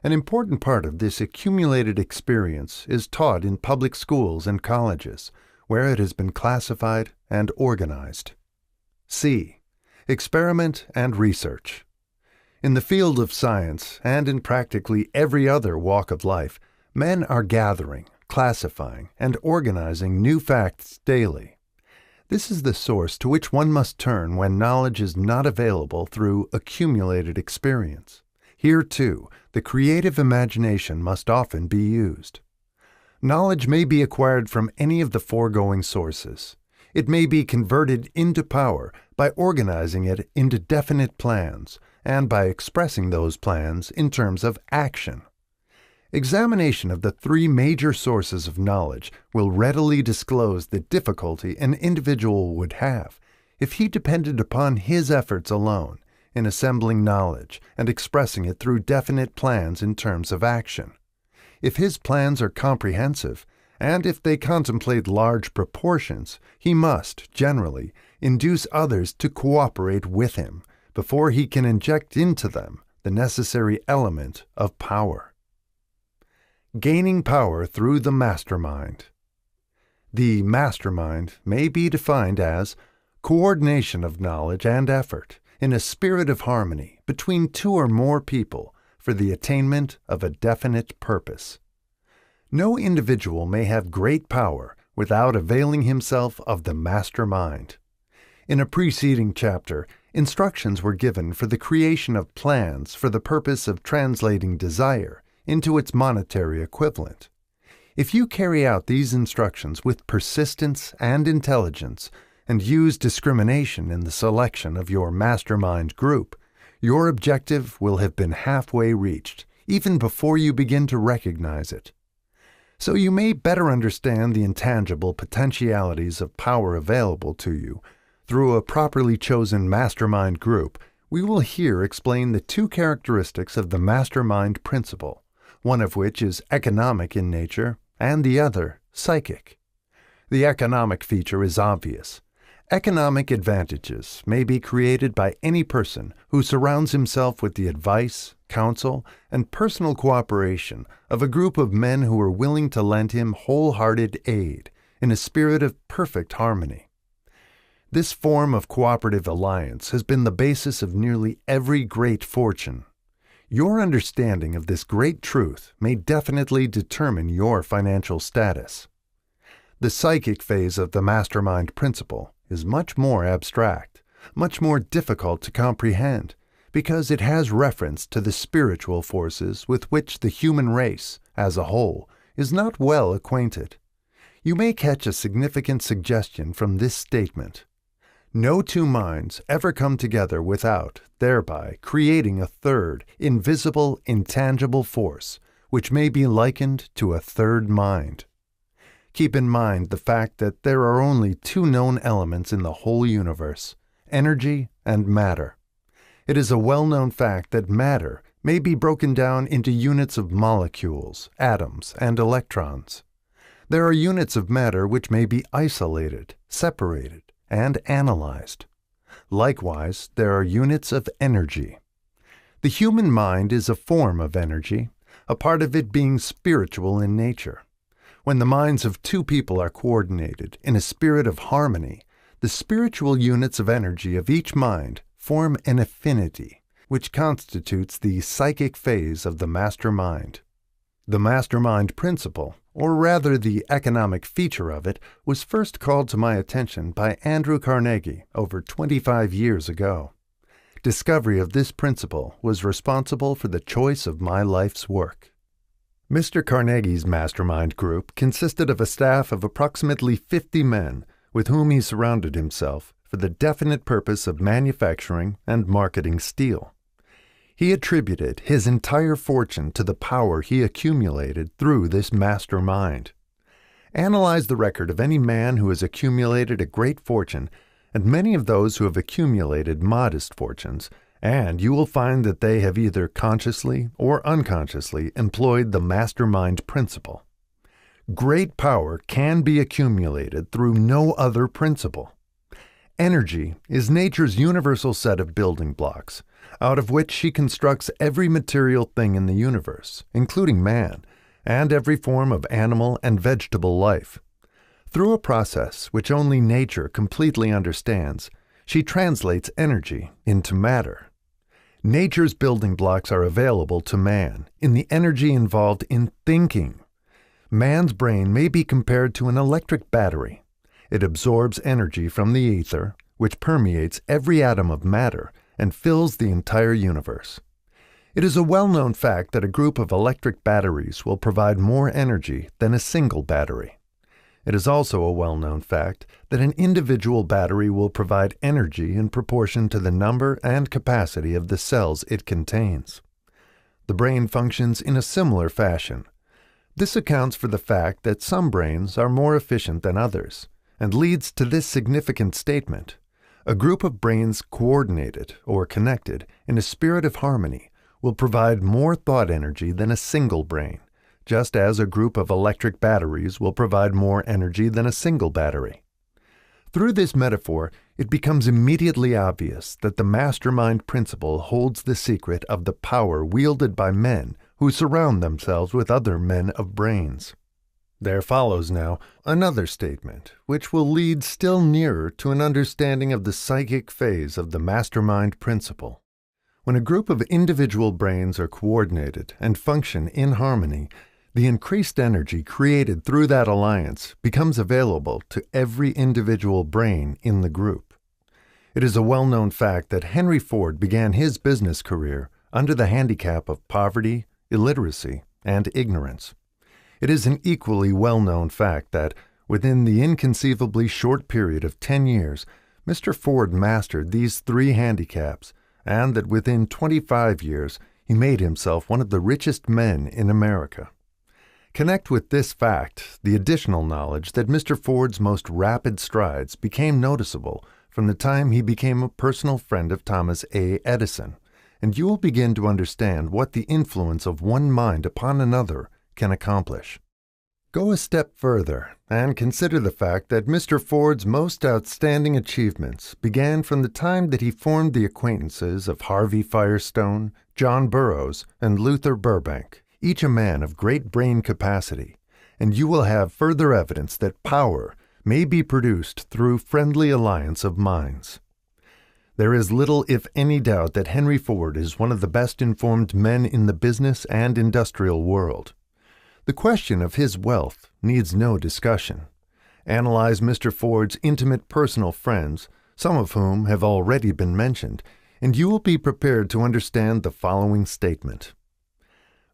An important part of this accumulated experience is taught in public schools and colleges, where it has been classified and organized. C. Experiment and research. In the field of science, and in practically every other walk of life, men are gathering, classifying, and organizing new facts daily. This is the source to which one must turn when knowledge is not available through accumulated experience. Here, too, the creative imagination must often be used. Knowledge may be acquired from any of the foregoing sources. It may be converted into power by organizing it into definite plans and by expressing those plans in terms of action. Examination of the three major sources of knowledge will readily disclose the difficulty an individual would have if he depended upon his efforts alone in assembling knowledge and expressing it through definite plans in terms of action. If his plans are comprehensive, and if they contemplate large proportions, he must, generally, induce others to cooperate with him before he can inject into them the necessary element of power. Gaining power through the mastermind. The mastermind may be defined as coordination of knowledge and effort in a spirit of harmony between two or more people for the attainment of a definite purpose. No individual may have great power without availing himself of the mastermind. In a preceding chapter, instructions were given for the creation of plans for the purpose of translating desire into its monetary equivalent. If you carry out these instructions with persistence and intelligence, and use discrimination in the selection of your mastermind group, your objective will have been halfway reached, even before you begin to recognize it. So you may better understand the intangible potentialities of power available to you through a properly chosen mastermind group. We will here explain the two characteristics of the mastermind principle, one of which is economic in nature and the other psychic. The economic feature is obvious. Economic advantages may be created by any person who surrounds himself with the advice, counsel, and personal cooperation of a group of men who are willing to lend him wholehearted aid in a spirit of perfect harmony. This form of cooperative alliance has been the basis of nearly every great fortune. Your understanding of this great truth may definitely determine your financial status. The psychic phase of the mastermind principle is much more abstract, much more difficult to comprehend, because it has reference to the spiritual forces with which the human race, as a whole, is not well acquainted. You may catch a significant suggestion from this statement. No two minds ever come together without, thereby, creating a third, invisible, intangible force, which may be likened to a third mind. Keep in mind the fact that there are only two known elements in the whole universe, energy and matter. It is a well-known fact that matter may be broken down into units of molecules, atoms, and electrons. There are units of matter which may be isolated, separated, and analyzed. Likewise, there are units of energy. The human mind is a form of energy, a part of it being spiritual in nature. When the minds of two people are coordinated in a spirit of harmony, the spiritual units of energy of each mind form an affinity, which constitutes the psychic phase of the mastermind. The mastermind principle, or rather the economic feature of it, was first called to my attention by Andrew Carnegie over 25 years ago. Discovery of this principle was responsible for the choice of my life's work. Mr. Carnegie's mastermind group consisted of a staff of approximately 50 men with whom he surrounded himself for the definite purpose of manufacturing and marketing steel. He attributed his entire fortune to the power he accumulated through this mastermind. Analyze the record of any man who has accumulated a great fortune and many of those who have accumulated modest fortunes, and you will find that they have either consciously or unconsciously employed the mastermind principle. Great power can be accumulated through no other principle. Energy is nature's universal set of building blocks, out of which she constructs every material thing in the universe, including man, and every form of animal and vegetable life. Through a process which only nature completely understands, she translates energy into matter. Nature's building blocks are available to man in the energy involved in thinking. Man's brain may be compared to an electric battery. It absorbs energy from the ether, which permeates every atom of matter and fills the entire universe. It is a well-known fact that a group of electric batteries will provide more energy than a single battery. It is also a well-known fact that an individual battery will provide energy in proportion to the number and capacity of the cells it contains. The brain functions in a similar fashion. This accounts for the fact that some brains are more efficient than others, and leads to this significant statement. A group of brains coordinated or connected in a spirit of harmony will provide more thought energy than a single brain, just as a group of electric batteries will provide more energy than a single battery. Through this metaphor, it becomes immediately obvious that the mastermind principle holds the secret of the power wielded by men who surround themselves with other men of brains. There follows now another statement, which will lead still nearer to an understanding of the psychic phase of the mastermind principle. When a group of individual brains are coordinated and function in harmony, the increased energy created through that alliance becomes available to every individual brain in the group. It is a well-known fact that Henry Ford began his business career under the handicap of poverty, illiteracy, and ignorance. It is an equally well-known fact that, within the inconceivably short period of 10 years, Mr. Ford mastered these three handicaps, and that within 25 years he made himself one of the richest men in America. Connect with this fact the additional knowledge that Mr. Ford's most rapid strides became noticeable from the time he became a personal friend of Thomas A. Edison, and you will begin to understand what the influence of one mind upon another can accomplish. Go a step further and consider the fact that Mr. Ford's most outstanding achievements began from the time that he formed the acquaintances of Harvey Firestone, John Burroughs, and Luther Burbank, each a man of great brain capacity, and you will have further evidence that power may be produced through friendly alliance of minds. There is little, if any, doubt that Henry Ford is one of the best informed men in the business and industrial world. The question of his wealth needs no discussion. Analyze Mr. Ford's intimate personal friends, some of whom have already been mentioned, and you will be prepared to understand the following statement.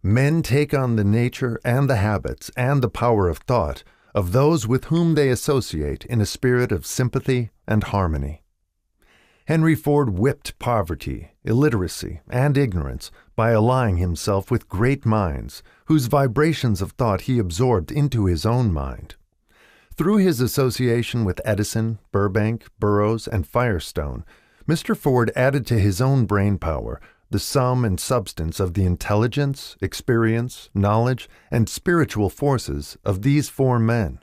Men take on the nature and the habits and the power of thought of those with whom they associate in a spirit of sympathy and harmony. Henry Ford whipped poverty, illiteracy, and ignorance by allying himself with great minds, whose vibrations of thought he absorbed into his own mind. Through his association with Edison, Burbank, Burroughs, and Firestone, Mr. Ford added to his own brain power the sum and substance of the intelligence, experience, knowledge, and spiritual forces of these four men.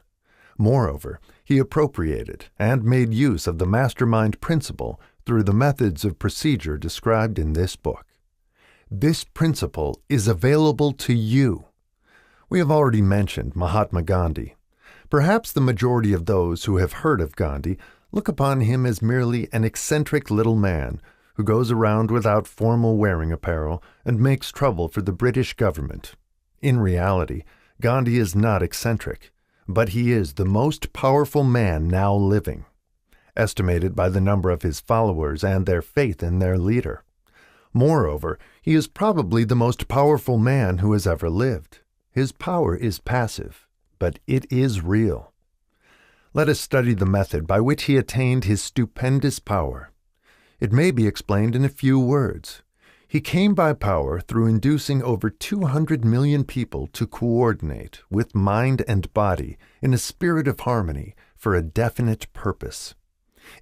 Moreover, he appropriated and made use of the mastermind principle through the methods of procedure described in this book. This principle is available to you. We have already mentioned Mahatma Gandhi. Perhaps the majority of those who have heard of Gandhi look upon him as merely an eccentric little man who goes around without formal wearing apparel and makes trouble for the British government. In reality, Gandhi is not eccentric, but he is the most powerful man now living, estimated by the number of his followers and their faith in their leader. Moreover, he is probably the most powerful man who has ever lived. His power is passive, but it is real. Let us study the method by which he attained his stupendous power. It may be explained in a few words. He came by power through inducing over 200 million people to coordinate with mind and body in a spirit of harmony for a definite purpose.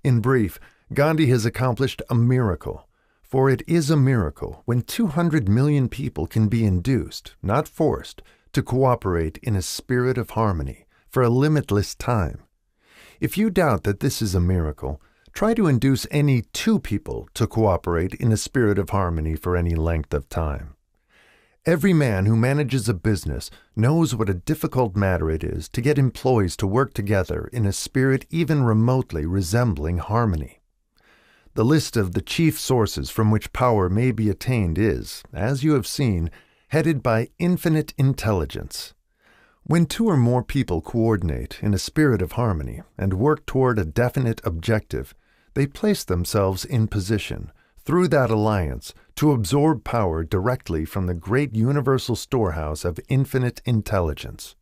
In brief, Gandhi has accomplished a miracle, for it is a miracle when 200 million people can be induced, not forced, to cooperate in a spirit of harmony for a limitless time. If you doubt that this is a miracle, try to induce any two people to cooperate in a spirit of harmony for any length of time. Every man who manages a business knows what a difficult matter it is to get employees to work together in a spirit even remotely resembling harmony. The list of the chief sources from which power may be attained is, as you have seen, headed by infinite intelligence. When two or more people coordinate in a spirit of harmony and work toward a definite objective, they place themselves in position, through that alliance, to absorb power directly from the great universal storehouse of infinite intelligence.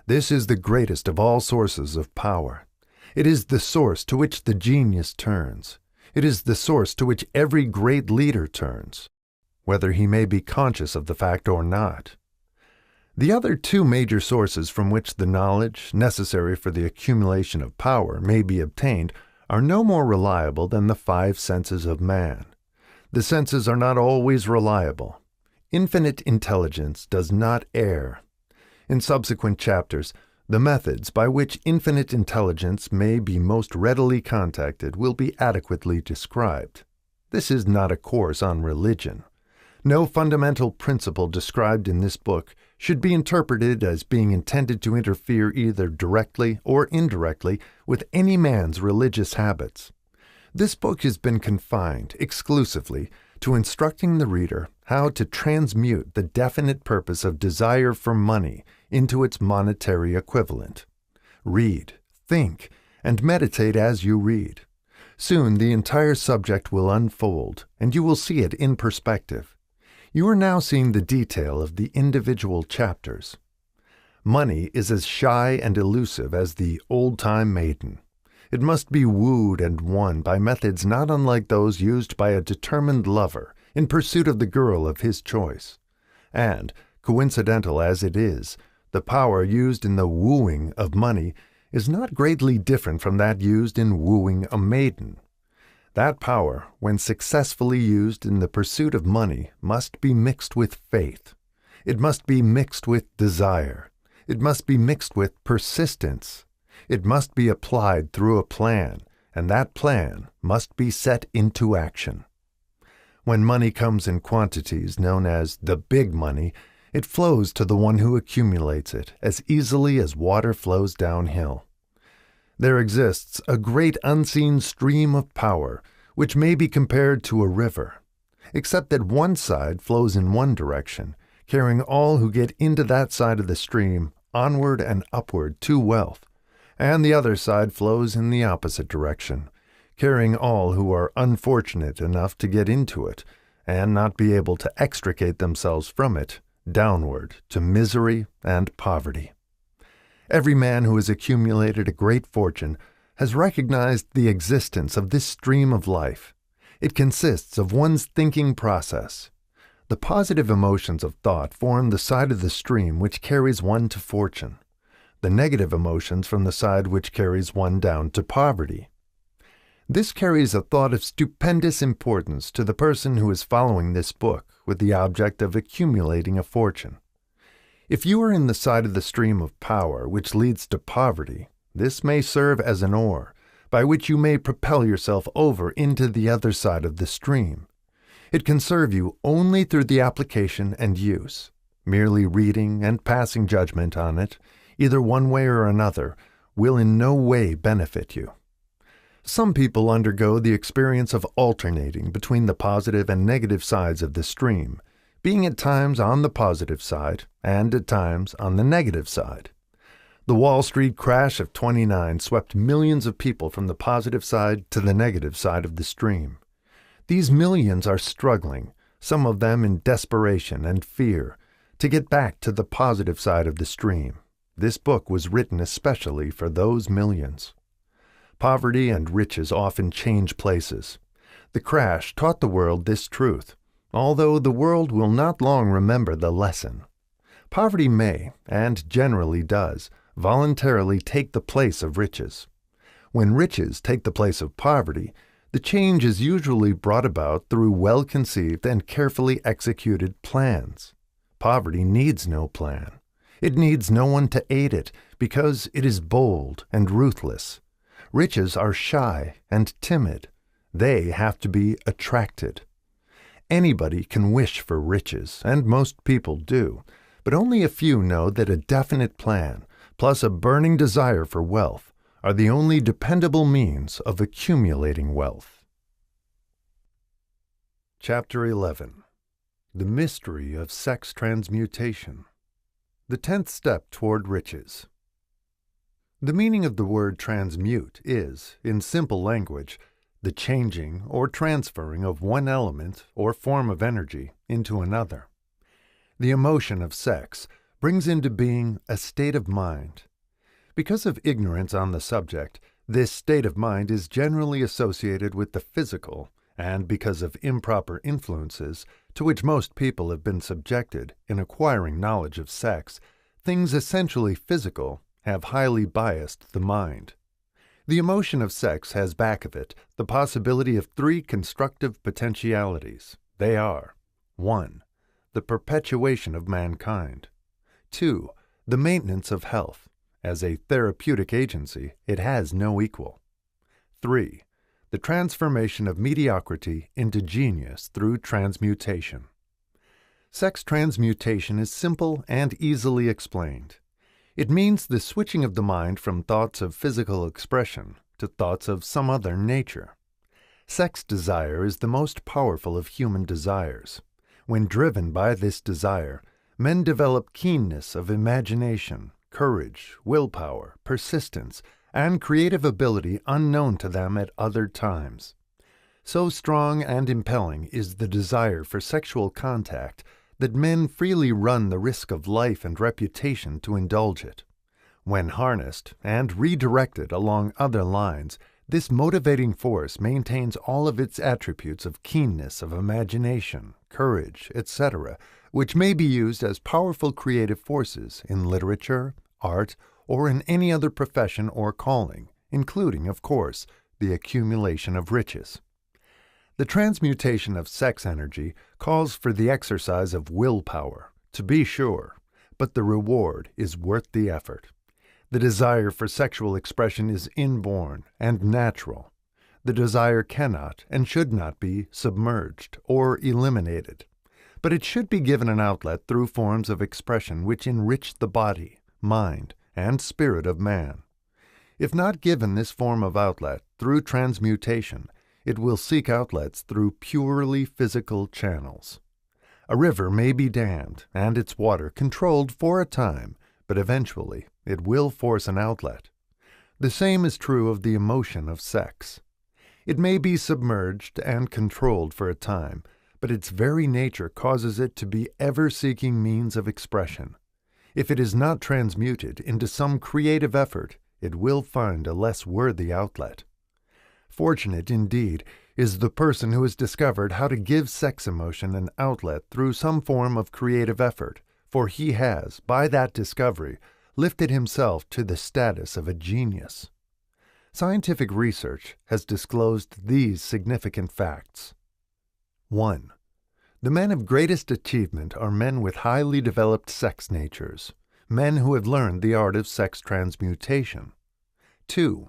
This is the greatest of all sources of power. It is the source to which the genius turns. It is the source to which every great leader turns, whether he may be conscious of the fact or not. The other two major sources from which the knowledge necessary for the accumulation of power may be obtained are no more reliable than the five senses of man. The senses are not always reliable. Infinite intelligence does not err. In subsequent chapters, the methods by which infinite intelligence may be most readily contacted will be adequately described. This is not a course on religion. No fundamental principle described in this book should be interpreted as being intended to interfere either directly or indirectly with any man's religious habits. This book has been confined exclusively to instructing the reader how to transmute the definite purpose of desire for money into its monetary equivalent. Read, think, and meditate as you read. Soon the entire subject will unfold, and you will see it in perspective. You are now seeing the detail of the individual chapters. Money is as shy and elusive as the old-time maiden. It must be wooed and won by methods not unlike those used by a determined lover in pursuit of the girl of his choice. And, coincidental as it is, the power used in the wooing of money is not greatly different from that used in wooing a maiden. That power, when successfully used in the pursuit of money, must be mixed with faith. It must be mixed with desire. It must be mixed with persistence. It must be applied through a plan, and that plan must be set into action. When money comes in quantities known as the big money, it flows to the one who accumulates it as easily as water flows downhill. There exists a great unseen stream of power which may be compared to a river, except that one side flows in one direction, carrying all who get into that side of the stream onward and upward to wealth, and the other side flows in the opposite direction, carrying all who are unfortunate enough to get into it and not be able to extricate themselves from it downward to misery and poverty. Every man who has accumulated a great fortune has recognized the existence of this stream of life. It consists of one's thinking process. The positive emotions of thought form the side of the stream which carries one to fortune, the negative emotions from the side which carries one down to poverty. This carries a thought of stupendous importance to the person who is following this book with the object of accumulating a fortune. If you are in the side of the stream of power which leads to poverty, this may serve as an oar, by which you may propel yourself over into the other side of the stream. It can serve you only through the application and use. Merely reading and passing judgment on it, either one way or another, will in no way benefit you. Some people undergo the experience of alternating between the positive and negative sides of the stream, being at times on the positive side and at times on the negative side. The Wall Street crash of '29 swept millions of people from the positive side to the negative side of the stream. These millions are struggling, some of them in desperation and fear, to get back to the positive side of the stream. This book was written especially for those millions. Poverty and riches often change places. The crash taught the world this truth, although the world will not long remember the lesson. Poverty may, and generally does, voluntarily take the place of riches. When riches take the place of poverty, the change is usually brought about through well-conceived and carefully executed plans. Poverty needs no plan. It needs no one to aid it because it is bold and ruthless. Riches are shy and timid. They have to be attracted. Anybody can wish for riches, and most people do, but only a few know that a definite plan, plus a burning desire for wealth, are the only dependable means of accumulating wealth. Chapter 11. The Mystery of Sex Transmutation. The 10th Step Toward Riches. The meaning of the word transmute is, in simple language, the changing or transferring of one element or form of energy into another. The emotion of sex brings into being a state of mind. Because of ignorance on the subject, this state of mind is generally associated with the physical, and because of improper influences to which most people have been subjected in acquiring knowledge of sex, things essentially physical have highly biased the mind. The emotion of sex has back of it the possibility of 3 constructive potentialities. They are: 1. The perpetuation of mankind. 2. The maintenance of health. As a therapeutic agency, it has no equal. 3. The transformation of mediocrity into genius through transmutation. Sex transmutation is simple and easily explained. It means the switching of the mind from thoughts of physical expression to thoughts of some other nature. Sex desire is the most powerful of human desires. When driven by this desire, men develop keenness of imagination, courage, willpower, persistence, and creative ability unknown to them at other times. So strong and impelling is the desire for sexual contact that men freely run the risk of life and reputation to indulge it. When harnessed and redirected along other lines, this motivating force maintains all of its attributes of keenness of imagination, courage, etc., which may be used as powerful creative forces in literature, art, or in any other profession or calling, including, of course, the accumulation of riches. The transmutation of sex energy calls for the exercise of willpower, to be sure, but the reward is worth the effort. The desire for sexual expression is inborn and natural. The desire cannot and should not be submerged or eliminated, but it should be given an outlet through forms of expression which enrich the body, mind, and spirit of man. If not given this form of outlet through transmutation, it will seek outlets through purely physical channels. A river may be dammed and its water controlled for a time, but eventually it will force an outlet. The same is true of the emotion of sex. It may be submerged and controlled for a time, but its very nature causes it to be ever-seeking means of expression. If it is not transmuted into some creative effort, it will find a less worthy outlet. Fortunate, indeed, is the person who has discovered how to give sex emotion an outlet through some form of creative effort, for he has, by that discovery, lifted himself to the status of a genius. Scientific research has disclosed these significant facts. 1. The men of greatest achievement are men with highly developed sex natures, men who have learned the art of sex transmutation. 2.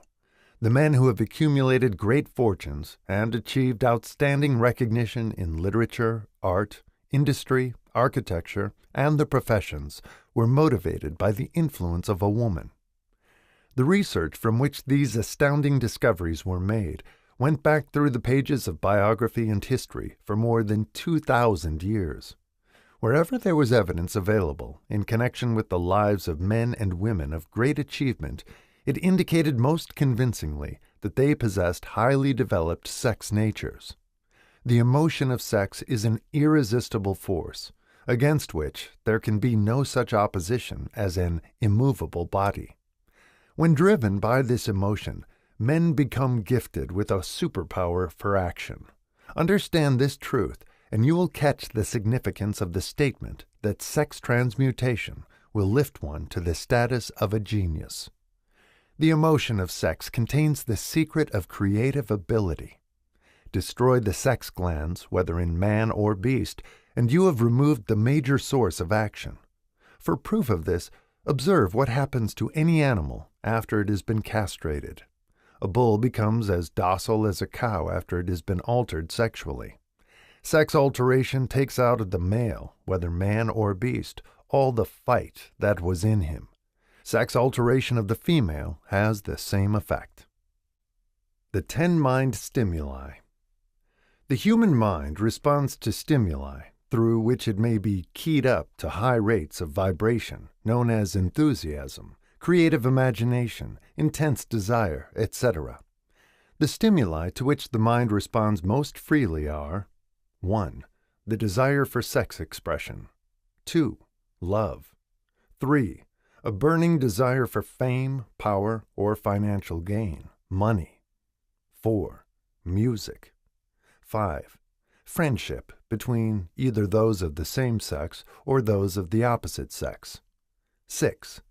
The men who have accumulated great fortunes and achieved outstanding recognition in literature, art, industry, architecture, and the professions were motivated by the influence of a woman. The research from which these astounding discoveries were made went back through the pages of biography and history for more than 2,000 years. Wherever there was evidence available in connection with the lives of men and women of great achievement, it indicated most convincingly that they possessed highly developed sex natures. The emotion of sex is an irresistible force, against which there can be no such opposition as an immovable body. When driven by this emotion, men become gifted with a superpower for action. Understand this truth, and you will catch the significance of the statement that sex transmutation will lift one to the status of a genius. The emotion of sex contains the secret of creative ability. Destroy the sex glands, whether in man or beast, and you have removed the major source of action. For proof of this, observe what happens to any animal after it has been castrated. A bull becomes as docile as a cow after it has been altered sexually. Sex alteration takes out of the male, whether man or beast, all the fight that was in him. Sex alteration of the female has the same effect. The 10 mind stimuli. The human mind responds to stimuli through which it may be keyed up to high rates of vibration, known as enthusiasm, creative imagination, intense desire, etc. The stimuli to which the mind responds most freely are 1. The desire for sex expression. 2. Love. 3. A burning desire for fame, power, or financial gain, money. 4. Music. 5. Friendship between either those of the same sex or those of the opposite sex. 6.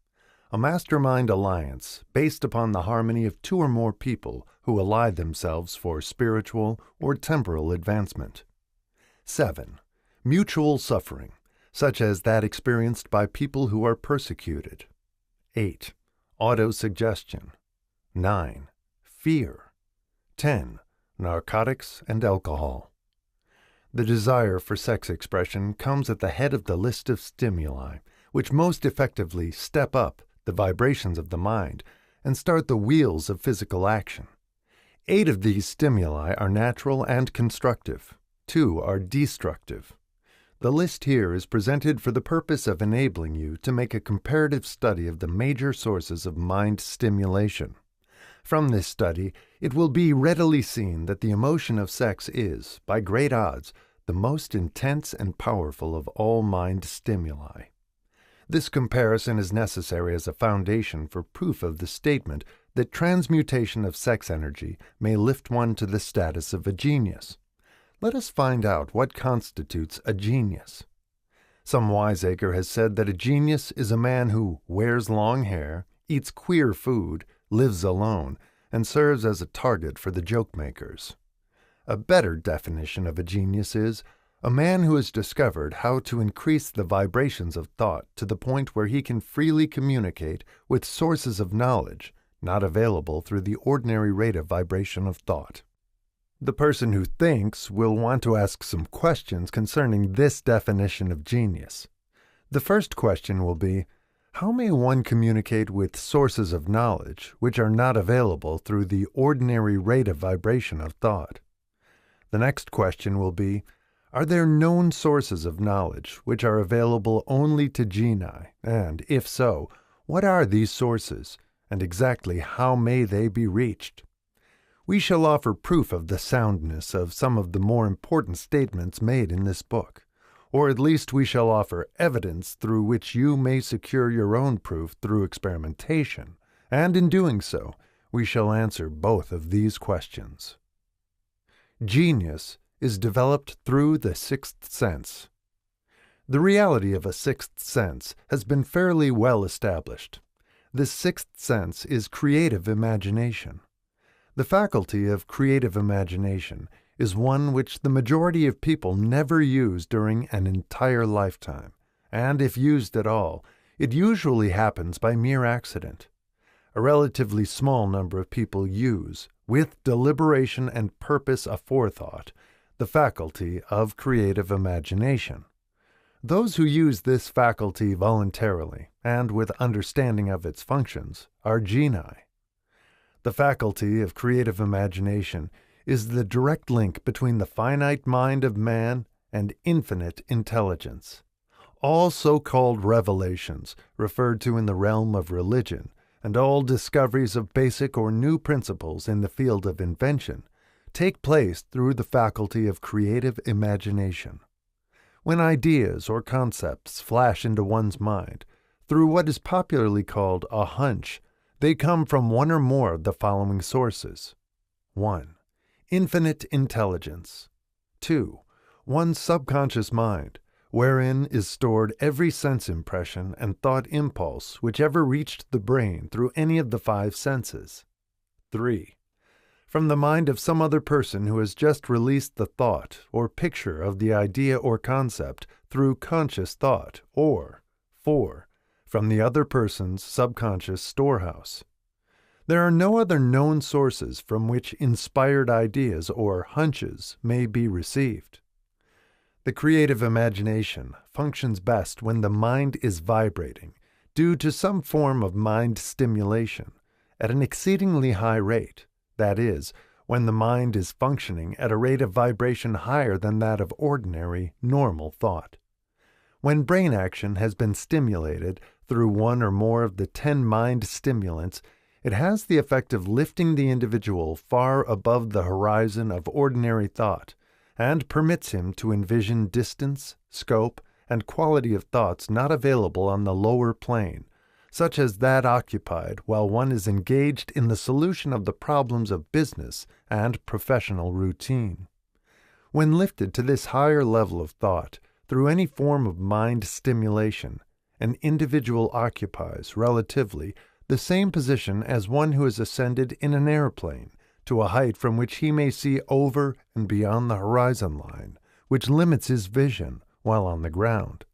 A mastermind alliance based upon the harmony of 2 or more people who ally themselves for spiritual or temporal advancement. 7. Mutual suffering, such as that experienced by people who are persecuted. 8. Autosuggestion. 9. Fear. 10. Narcotics and alcohol. The desire for sex expression comes at the head of the list of stimuli, which most effectively step up the vibrations of the mind and start the wheels of physical action. 8 of these stimuli are natural and constructive. 2 are destructive. The list here is presented for the purpose of enabling you to make a comparative study of the major sources of mind stimulation. From this study, it will be readily seen that the emotion of sex is, by great odds, the most intense and powerful of all mind stimuli. This comparison is necessary as a foundation for proof of the statement that transmutation of sex energy may lift one to the status of a genius. Let us find out what constitutes a genius. Some wiseacre has said that a genius is a man who wears long hair, eats queer food, lives alone, and serves as a target for the joke-makers. A better definition of a genius is a man who has discovered how to increase the vibrations of thought to the point where he can freely communicate with sources of knowledge not available through the ordinary rate of vibration of thought. The person who thinks will want to ask some questions concerning this definition of genius. The first question will be, how may one communicate with sources of knowledge which are not available through the ordinary rate of vibration of thought? The next question will be, are there known sources of knowledge which are available only to genii, and, if so, what are these sources, and exactly how may they be reached? We shall offer proof of the soundness of some of the more important statements made in this book, or at least we shall offer evidence through which you may secure your own proof through experimentation, and in doing so, we shall answer both of these questions. Genius is developed through the sixth sense. The reality of a sixth sense has been fairly well established. This sixth sense is creative imagination. The faculty of creative imagination is one which the majority of people never use during an entire lifetime, and if used at all, it usually happens by mere accident. A relatively small number of people use, with deliberation and purpose aforethought, the faculty of creative imagination. Those who use this faculty voluntarily and with understanding of its functions are genii. The faculty of creative imagination is the direct link between the finite mind of man and infinite intelligence. All so-called revelations referred to in the realm of religion and all discoveries of basic or new principles in the field of invention take place through the faculty of creative imagination. When ideas or concepts flash into one's mind, through what is popularly called a hunch, they come from one or more of the following sources. 1. Infinite intelligence. 2. One's subconscious mind, wherein is stored every sense impression and thought impulse which ever reached the brain through any of the 5 senses. 3. From the mind of some other person who has just released the thought or picture of the idea or concept through conscious thought, or 4. From the other person's subconscious storehouse. There are no other known sources from which inspired ideas or hunches may be received. The creative imagination functions best when the mind is vibrating, due to some form of mind stimulation, at an exceedingly high rate. That is, when the mind is functioning at a rate of vibration higher than that of ordinary, normal thought. When brain action has been stimulated through one or more of the 10 mind stimulants, it has the effect of lifting the individual far above the horizon of ordinary thought, and permits him to envision distance, scope, and quality of thoughts not available on the lower plane, such as that occupied while one is engaged in the solution of the problems of business and professional routine. When lifted to this higher level of thought, through any form of mind stimulation, an individual occupies, relatively, the same position as one who has ascended in an airplane to a height from which he may see over and beyond the horizon line, which limits his vision while on the ground.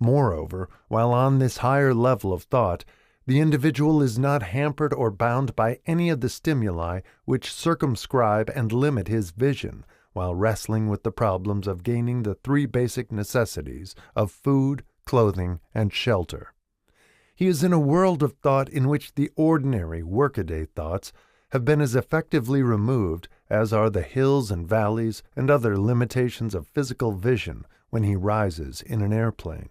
Moreover, while on this higher level of thought, the individual is not hampered or bound by any of the stimuli which circumscribe and limit his vision while wrestling with the problems of gaining the 3 basic necessities of food, clothing, and shelter. He is in a world of thought in which the ordinary workaday thoughts have been as effectively removed as are the hills and valleys and other limitations of physical vision when he rises in an airplane.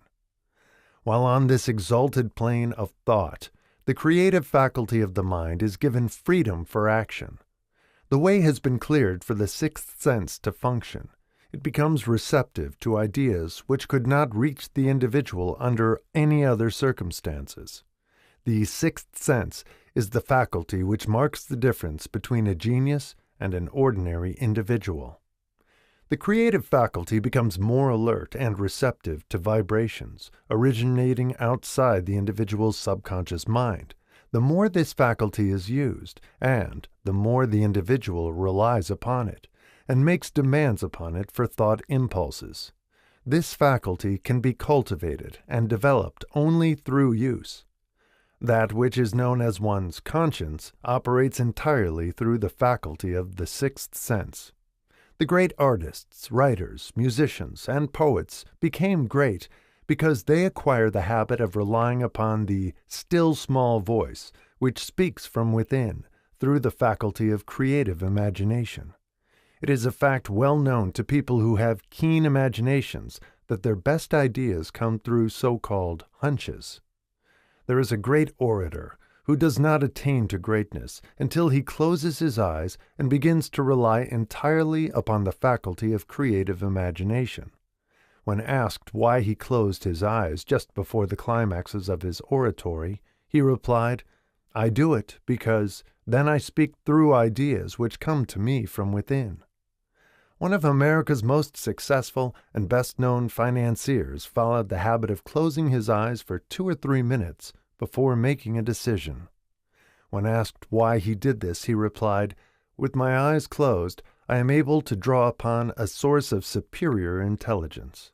While on this exalted plane of thought, The creative faculty of the mind is given freedom for action. The way has been cleared for the sixth sense to function. It becomes receptive to ideas which could not reach the individual under any other circumstances. The sixth sense is the faculty which marks the difference between a genius and an ordinary individual. The creative faculty becomes more alert and receptive to vibrations originating outside the individual's subconscious mind. The more this faculty is used, and the more the individual relies upon it, and makes demands upon it for thought impulses. This faculty can be cultivated and developed only through use. That which is known as one's conscience operates entirely through the faculty of the sixth sense. The great artists, writers, musicians, and poets became great because they acquire the habit of relying upon the still small voice which speaks from within through the faculty of creative imagination. It is a fact well known to people who have keen imaginations that their best ideas come through so-called hunches. There is a great orator who does not attain to greatness until he closes his eyes and begins to rely entirely upon the faculty of creative imagination. When asked why he closed his eyes just before the climaxes of his oratory, he replied, "I do it because then I speak through ideas which come to me from within." One of America's most successful and best-known financiers followed the habit of closing his eyes for 2 or 3 minutes before making a decision. When asked why he did this, he replied, "With my eyes closed, I am able to draw upon a source of superior intelligence."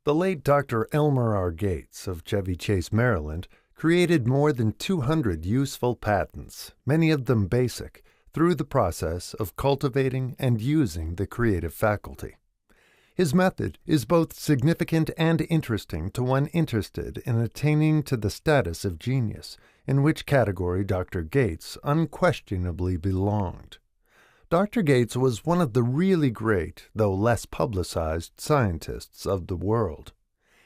The late Dr. Elmer R. Gates of Chevy Chase, Maryland, created more than 200 useful patents, many of them basic, through the process of cultivating and using the creative faculty. His method is both significant and interesting to one interested in attaining to the status of genius, in which category Dr. Gates unquestionably belonged. Dr. Gates was one of the really great, though less publicized, scientists of the world.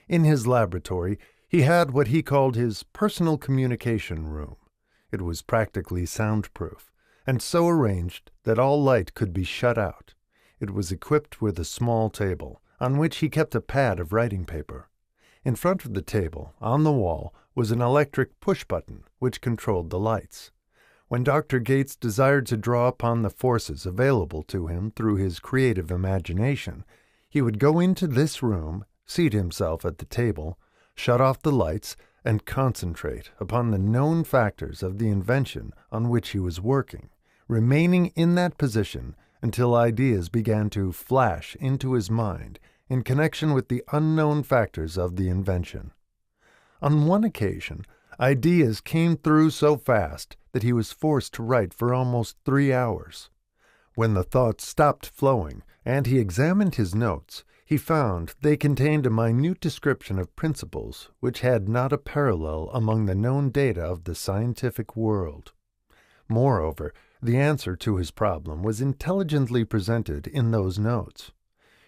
In his laboratory, he had what he called his personal communication room. It was practically soundproof, and so arranged that all light could be shut out. It was equipped with a small table, on which he kept a pad of writing paper. In front of the table, on the wall, was an electric push-button which controlled the lights. When Dr. Gates desired to draw upon the forces available to him through his creative imagination, he would go into this room, seat himself at the table, shut off the lights, and concentrate upon the known factors of the invention on which he was working, remaining in that position until ideas began to flash into his mind in connection with the unknown factors of the invention. On one occasion, ideas came through so fast that he was forced to write for almost 3 hours. When the thoughts stopped flowing and he examined his notes, he found they contained a minute description of principles which had not a parallel among the known data of the scientific world. Moreover, the answer to his problem was intelligently presented in those notes.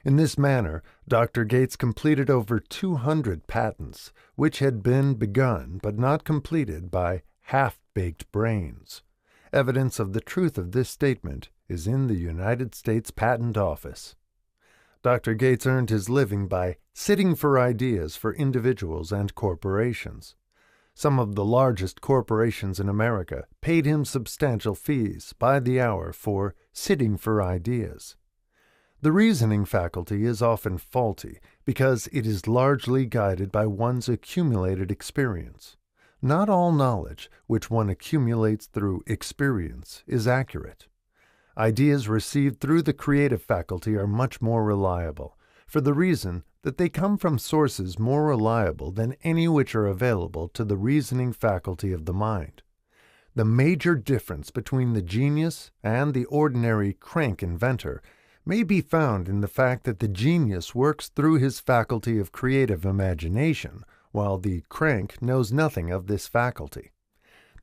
In this manner, Dr. Gates completed over 200 patents, which had been begun but not completed by half-baked brains. Evidence of the truth of this statement is in the United States Patent Office. Dr. Gates earned his living by sitting for ideas for individuals and corporations. Some of the largest corporations in America paid him substantial fees by the hour for sitting for ideas. The reasoning faculty is often faulty because it is largely guided by one's accumulated experience. Not all knowledge which one accumulates through experience is accurate. Ideas received through the creative faculty are much more reliable, for the reason that they come from sources more reliable than any which are available to the reasoning faculty of the mind. The major difference between the genius and the ordinary crank inventor may be found in the fact that the genius works through his faculty of creative imagination, while the crank knows nothing of this faculty.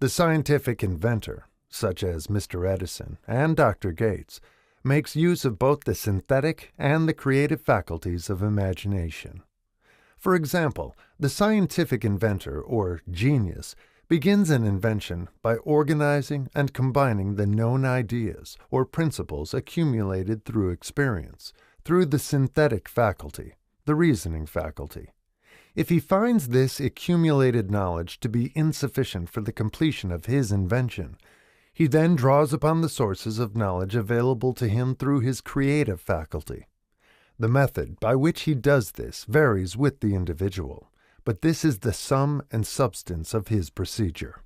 The scientific inventor, such as Mr. Edison and Dr. Gates, makes use of both the synthetic and the creative faculties of imagination. For example, the scientific inventor, or genius, begins an invention by organizing and combining the known ideas or principles accumulated through experience, through the synthetic faculty, the reasoning faculty. If he finds this accumulated knowledge to be insufficient for the completion of his invention, he then draws upon the sources of knowledge available to him through his creative faculty. The method by which he does this varies with the individual, but this is the sum and substance of his procedure.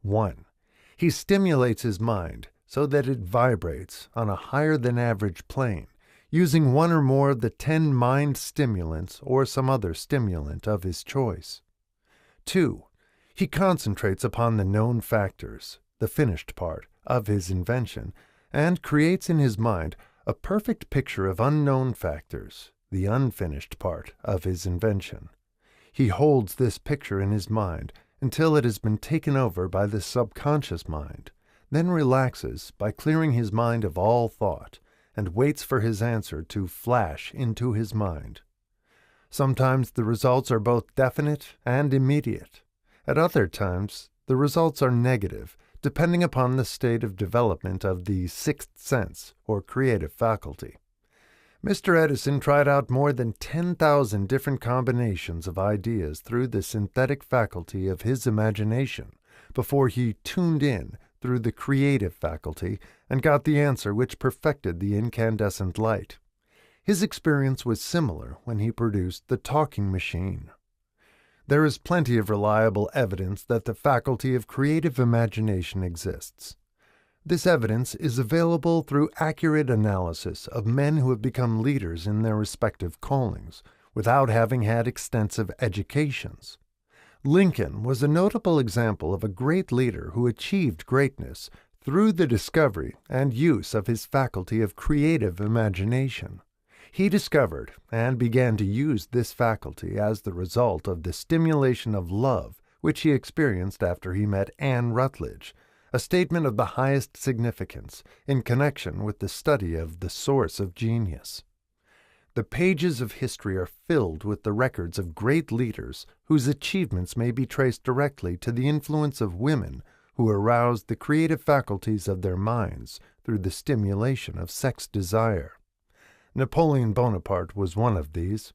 1. He stimulates his mind so that it vibrates on a higher-than-average plane, using one or more of the 10 mind stimulants or some other stimulant of his choice. 2. He concentrates upon the known factors, the finished part, of his invention, and creates in his mind a perfect picture of unknown factors, the unfinished part of his invention. He holds this picture in his mind until it has been taken over by the subconscious mind, then relaxes by clearing his mind of all thought, and waits for his answer to flash into his mind. Sometimes the results are both definite and immediate. At other times, the results are negative, depending upon the state of development of the sixth sense or creative faculty. Mr. Edison tried out more than 10,000 different combinations of ideas through the synthetic faculty of his imagination before he tuned in through the creative faculty and got the answer which perfected the incandescent light. His experience was similar when he produced the talking machine. There is plenty of reliable evidence that the faculty of creative imagination exists. This evidence is available through accurate analysis of men who have become leaders in their respective callings, without having had extensive educations. Lincoln was a notable example of a great leader who achieved greatness through the discovery and use of his faculty of creative imagination. He discovered and began to use this faculty as the result of the stimulation of love which he experienced after he met Anne Rutledge, a statement of the highest significance in connection with the study of the source of genius. The pages of history are filled with the records of great leaders whose achievements may be traced directly to the influence of women who aroused the creative faculties of their minds through the stimulation of sex desire. Napoleon Bonaparte was one of these.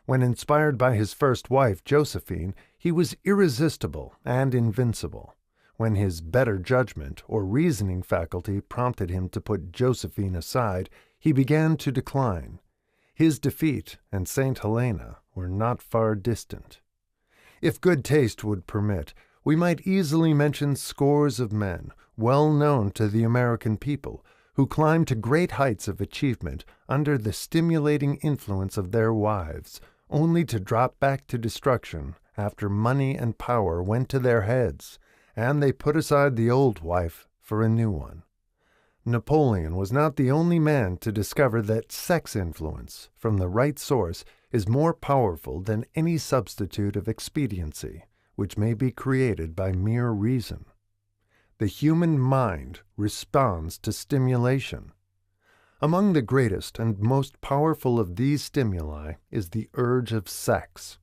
When inspired by his first wife, Josephine, he was irresistible and invincible. When his better judgment or reasoning faculty prompted him to put Josephine aside, he began to decline. His defeat and St. Helena were not far distant. If good taste would permit, we might easily mention scores of men, well known to the American people, who climbed to great heights of achievement under the stimulating influence of their wives, only to drop back to destruction after money and power went to their heads, and they put aside the old wife for a new one. Napoleon was not the only man to discover that sex influence from the right source is more powerful than any substitute of expediency, which may be created by mere reason. The human mind responds to stimulation. Among the greatest and most powerful of these stimuli is the urge of sex.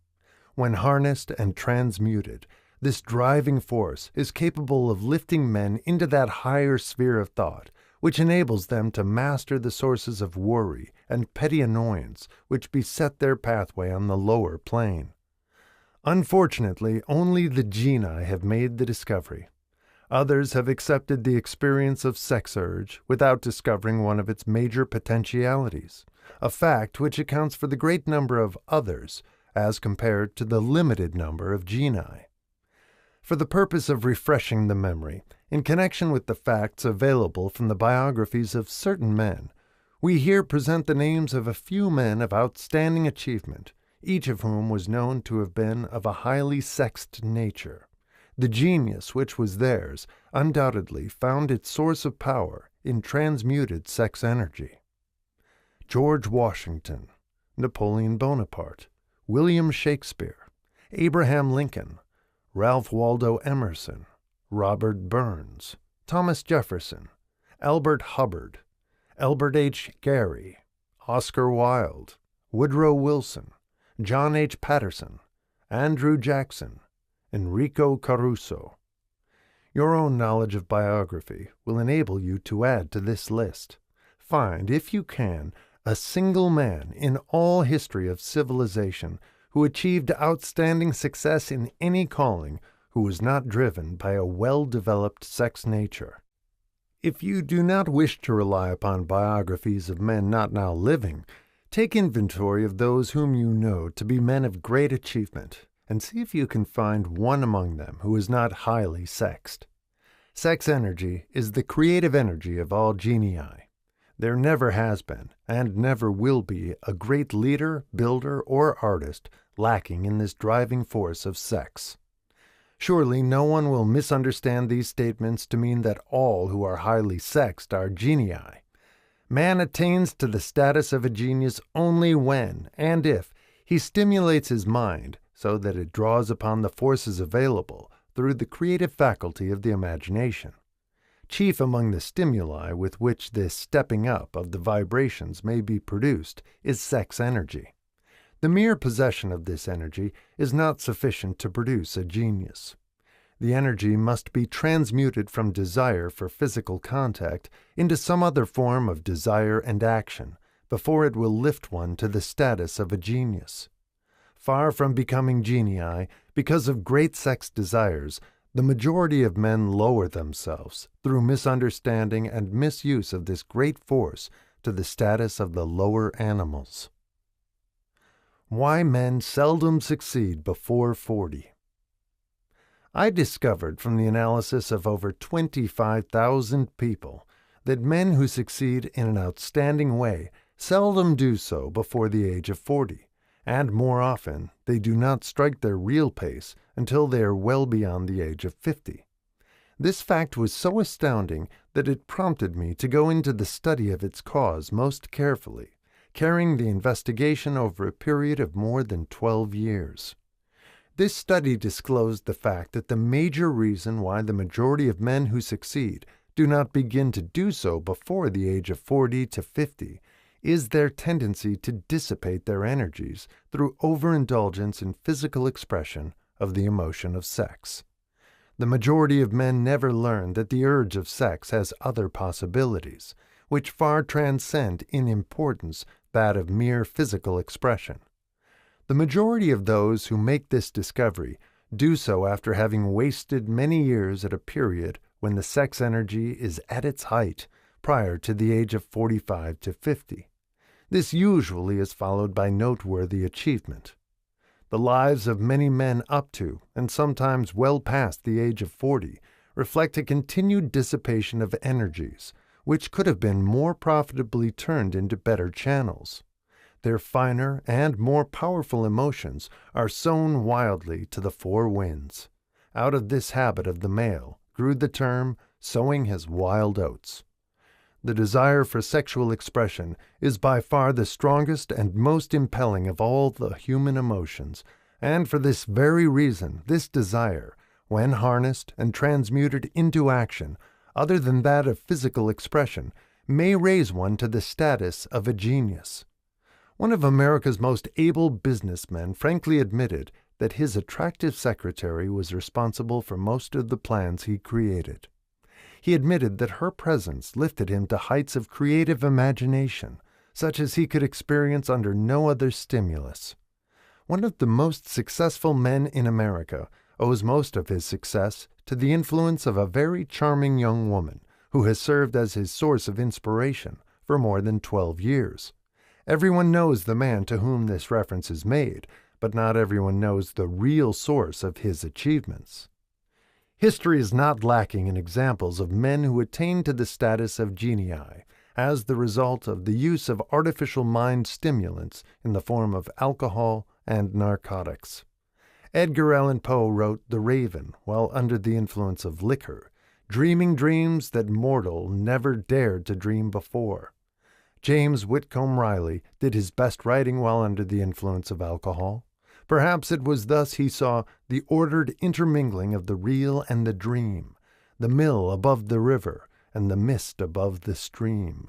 When harnessed and transmuted, this driving force is capable of lifting men into that higher sphere of thought, which enables them to master the sources of worry and petty annoyance which beset their pathway on the lower plane. Unfortunately, only the genii have made the discovery. Others have accepted the experience of sex urge without discovering one of its major potentialities, a fact which accounts for the great number of others as compared to the limited number of genii. For the purpose of refreshing the memory, in connection with the facts available from the biographies of certain men, we here present the names of a few men of outstanding achievement, each of whom was known to have been of a highly sexed nature. The genius which was theirs undoubtedly found its source of power in transmuted sex energy. George Washington, Napoleon Bonaparte, William Shakespeare, Abraham Lincoln, Ralph Waldo Emerson, Robert Burns, Thomas Jefferson, Albert Hubbard, Albert H. Gary, Oscar Wilde, Woodrow Wilson, John H. Patterson, Andrew Jackson, Enrico Caruso. Your own knowledge of biography will enable you to add to this list. Find, if you can, a single man in all history of civilization who achieved outstanding success in any calling who was not driven by a well-developed sex nature. If you do not wish to rely upon biographies of men not now living, take inventory of those whom you know to be men of great achievement, and see if you can find one among them who is not highly sexed. Sex energy is the creative energy of all genii. There never has been, and never will be, a great leader, builder, or artist lacking in this driving force of sex. Surely no one will misunderstand these statements to mean that all who are highly sexed are genii. Man attains to the status of a genius only when, and if, he stimulates his mind so that it draws upon the forces available through the creative faculty of the imagination. Chief among the stimuli with which this stepping up of the vibrations may be produced is sex energy. The mere possession of this energy is not sufficient to produce a genius. The energy must be transmuted from desire for physical contact into some other form of desire and action before it will lift one to the status of a genius. Far from becoming genii because of great sex desires, the majority of men lower themselves through misunderstanding and misuse of this great force to the status of the lower animals. Why men seldom succeed before 40. I discovered from the analysis of over 25,000 people that men who succeed in an outstanding way seldom do so before the age of 40, and more often they do not strike their real pace until they are well beyond the age of 50. This fact was so astounding that it prompted me to go into the study of its cause most carefully, carrying the investigation over a period of more than 12 years. This study disclosed the fact that the major reason why the majority of men who succeed do not begin to do so before the age of 40 to 50 is their tendency to dissipate their energies through overindulgence in physical expression of the emotion of sex. The majority of men never learn that the urge of sex has other possibilities, which far transcend in importance that of mere physical expression. The majority of those who make this discovery do so after having wasted many years at a period when the sex energy is at its height prior to the age of 45 to 50. This usually is followed by noteworthy achievement. The lives of many men up to, and sometimes well past the age of 40, reflect a continued dissipation of energies, which could have been more profitably turned into better channels. Their finer and more powerful emotions are sown wildly to the four winds. Out of this habit of the male grew the term sowing his wild oats. The desire for sexual expression is by far the strongest and most impelling of all the human emotions, and for this very reason this desire, when harnessed and transmuted into action other than that of physical expression, may raise one to the status of a genius. One of America's most able businessmen frankly admitted that his attractive secretary was responsible for most of the plans he created. He admitted that her presence lifted him to heights of creative imagination, such as he could experience under no other stimulus. One of the most successful men in America owes most of his success to the influence of a very charming young woman who has served as his source of inspiration for more than 12 years. Everyone knows the man to whom this reference is made, but not everyone knows the real source of his achievements. History is not lacking in examples of men who attained to the status of genii as the result of the use of artificial mind stimulants in the form of alcohol and narcotics. Edgar Allan Poe wrote The Raven while under the influence of liquor, dreaming dreams that mortal never dared to dream before. James Whitcomb Riley did his best writing while under the influence of alcohol. Perhaps it was thus he saw the ordered intermingling of the real and the dream, the mill above the river and the mist above the stream.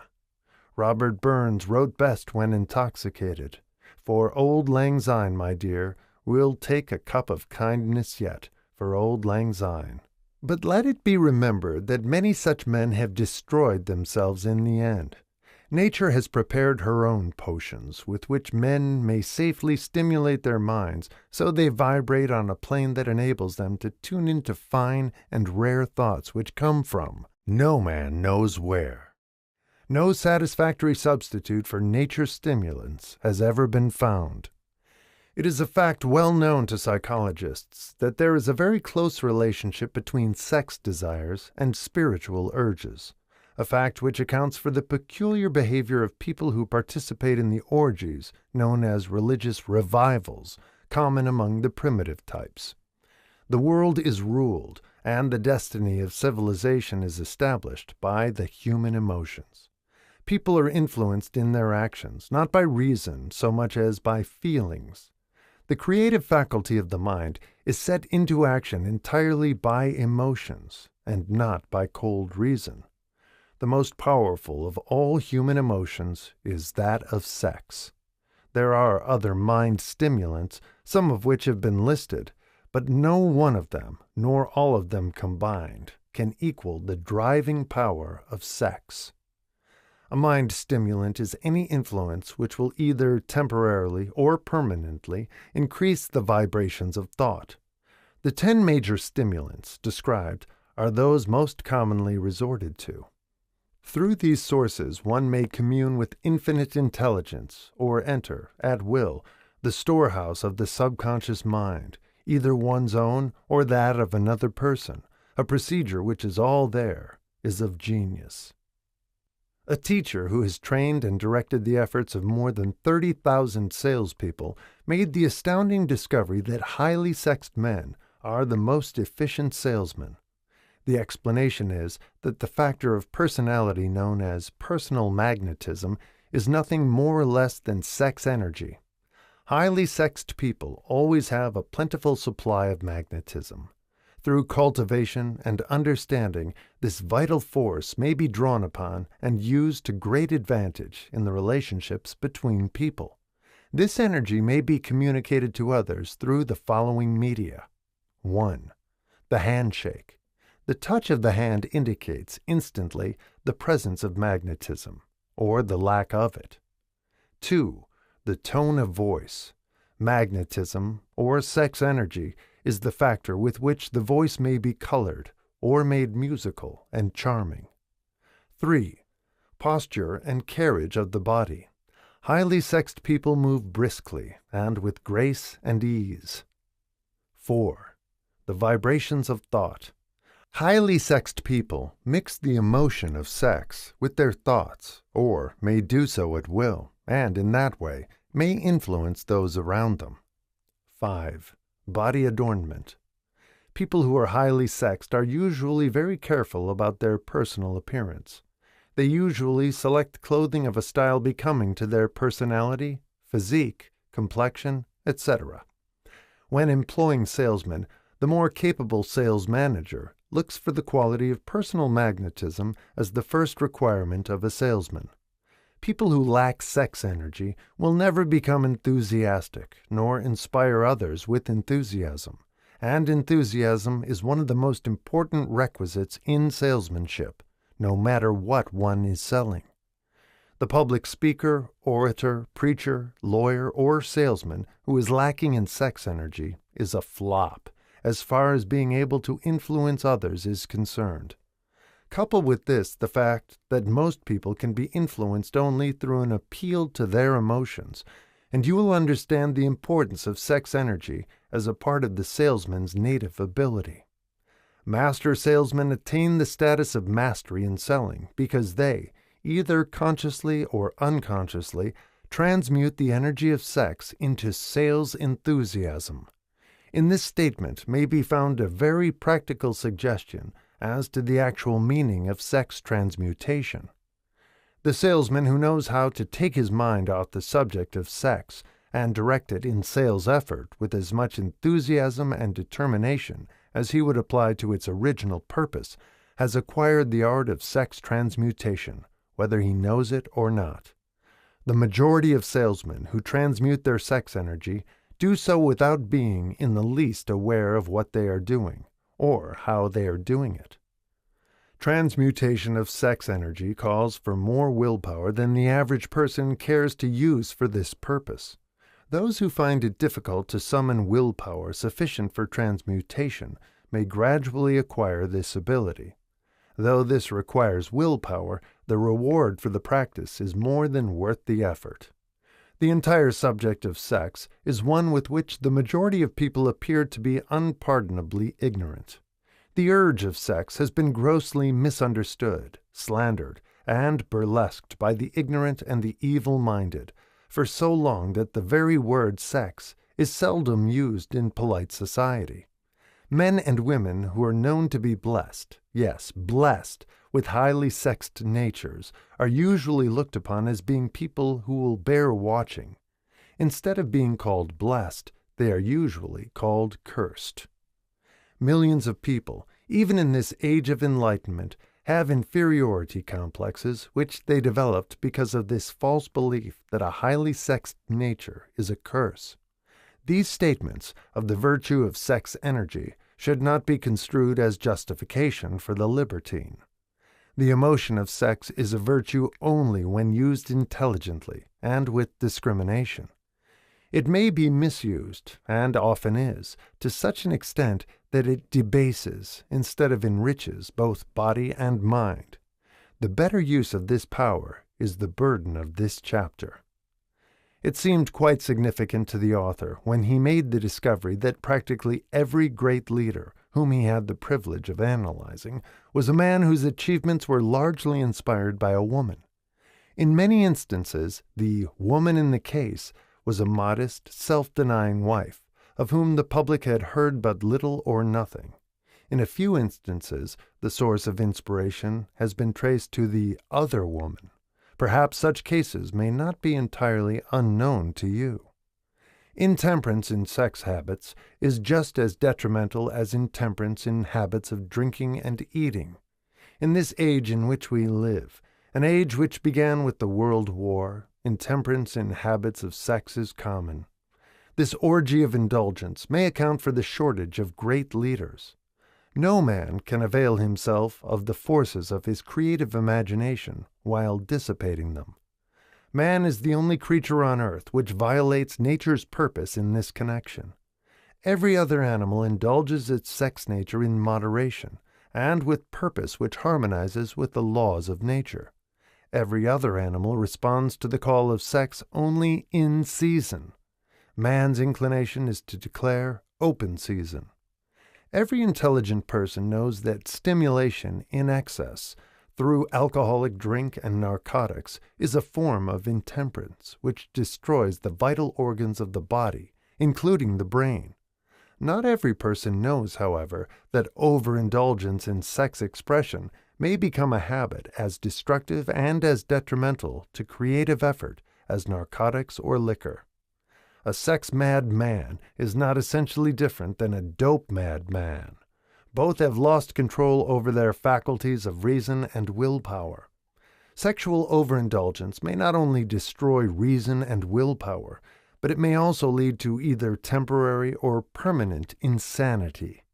Robert Burns wrote best when intoxicated. For old lang syne, my dear, we'll take a cup of kindness yet, for auld lang syne. But let it be remembered that many such men have destroyed themselves in the end. Nature has prepared her own potions, with which men may safely stimulate their minds so they vibrate on a plane that enables them to tune into fine and rare thoughts which come from no man knows where. No satisfactory substitute for nature's stimulants has ever been found. It is a fact well known to psychologists that there is a very close relationship between sex desires and spiritual urges, a fact which accounts for the peculiar behavior of people who participate in the orgies known as religious revivals, common among the primitive types. The world is ruled, and the destiny of civilization is established by the human emotions. People are influenced in their actions, not by reason so much as by feelings. The creative faculty of the mind is set into action entirely by emotions, and not by cold reason. The most powerful of all human emotions is that of sex. There are other mind stimulants, some of which have been listed, but no one of them, nor all of them combined, can equal the driving power of sex. A mind stimulant is any influence which will either temporarily or permanently increase the vibrations of thought. The 10 major stimulants described are those most commonly resorted to. Through these sources one may commune with infinite intelligence or enter, at will, the storehouse of the subconscious mind, either one's own or that of another person. A procedure which is all there is of genius. A teacher who has trained and directed the efforts of more than 30,000 salespeople made the astounding discovery that highly sexed men are the most efficient salesmen. The explanation is that the factor of personality known as personal magnetism is nothing more or less than sex energy. Highly sexed people always have a plentiful supply of magnetism. Through cultivation and understanding, this vital force may be drawn upon and used to great advantage in the relationships between people. This energy may be communicated to others through the following media. 1. The handshake. The touch of the hand indicates instantly the presence of magnetism, or the lack of it. 2. The tone of voice. Magnetism, or sex energy, is the factor with which the voice may be colored or made musical and charming. 3. Posture and carriage of the body. Highly sexed people move briskly and with grace and ease. 4. The vibrations of thought. Highly sexed people mix the emotion of sex with their thoughts, or may do so at will, and in that way may influence those around them. 5. Body adornment. People who are highly sexed are usually very careful about their personal appearance. They usually select clothing of a style becoming to their personality, physique, complexion, etc. When employing salesmen, the more capable sales manager looks for the quality of personal magnetism as the first requirement of a salesman. People who lack sex energy will never become enthusiastic, nor inspire others with enthusiasm, and enthusiasm is one of the most important requisites in salesmanship, no matter what one is selling. The public speaker, orator, preacher, lawyer, or salesman who is lacking in sex energy is a flop, as far as being able to influence others is concerned. Couple with this the fact that most people can be influenced only through an appeal to their emotions, and you will understand the importance of sex energy as a part of the salesman's native ability. Master salesmen attain the status of mastery in selling because they, either consciously or unconsciously, transmute the energy of sex into sales enthusiasm. In this statement may be found a very practical suggestion as to the actual meaning of sex transmutation. The salesman who knows how to take his mind off the subject of sex and direct it in sales effort with as much enthusiasm and determination as he would apply to its original purpose has acquired the art of sex transmutation, whether he knows it or not. The majority of salesmen who transmute their sex energy do so without being in the least aware of what they are doing, or how they are doing it. Transmutation of sex energy calls for more willpower than the average person cares to use for this purpose. Those who find it difficult to summon willpower sufficient for transmutation may gradually acquire this ability. Though this requires willpower, the reward for the practice is more than worth the effort. The entire subject of sex is one with which the majority of people appear to be unpardonably ignorant. The urge of sex has been grossly misunderstood, slandered, and burlesqued by the ignorant and the evil-minded for so long that the very word sex is seldom used in polite society. Men and women who are known to be blessed, yes, blessed, with highly sexed natures, are usually looked upon as being people who will bear watching. Instead of being called blessed, they are usually called cursed. Millions of people, even in this age of enlightenment, have inferiority complexes which they developed because of this false belief that a highly sexed nature is a curse. These statements of the virtue of sex energy should not be construed as justification for the libertine. The emotion of sex is a virtue only when used intelligently and with discrimination. It may be misused, and often is, to such an extent that it debases instead of enriches both body and mind. The better use of this power is the burden of this chapter. It seemed quite significant to the author when he made the discovery that practically every great leader whom he had the privilege of analyzing was a man whose achievements were largely inspired by a woman. In many instances, the woman in the case was a modest, self-denying wife, of whom the public had heard but little or nothing. In a few instances, the source of inspiration has been traced to the other woman. Perhaps such cases may not be entirely unknown to you. Intemperance in sex habits is just as detrimental as intemperance in habits of drinking and eating. In this age in which we live, an age which began with the World War, intemperance in habits of sex is common. This orgy of indulgence may account for the shortage of great leaders. No man can avail himself of the forces of his creative imagination while dissipating them. Man is the only creature on earth which violates nature's purpose in this connection. Every other animal indulges its sex nature in moderation, and with purpose which harmonizes with the laws of nature. Every other animal responds to the call of sex only in season. Man's inclination is to declare open season. Every intelligent person knows that stimulation in excess through alcoholic drink and narcotics is a form of intemperance which destroys the vital organs of the body, including the brain. Not every person knows, however, that overindulgence in sex expression may become a habit as destructive and as detrimental to creative effort as narcotics or liquor. A sex-mad man is not essentially different than a dope-mad man. Both have lost control over their faculties of reason and willpower. Sexual overindulgence may not only destroy reason and willpower, but it may also lead to either temporary or permanent insanity.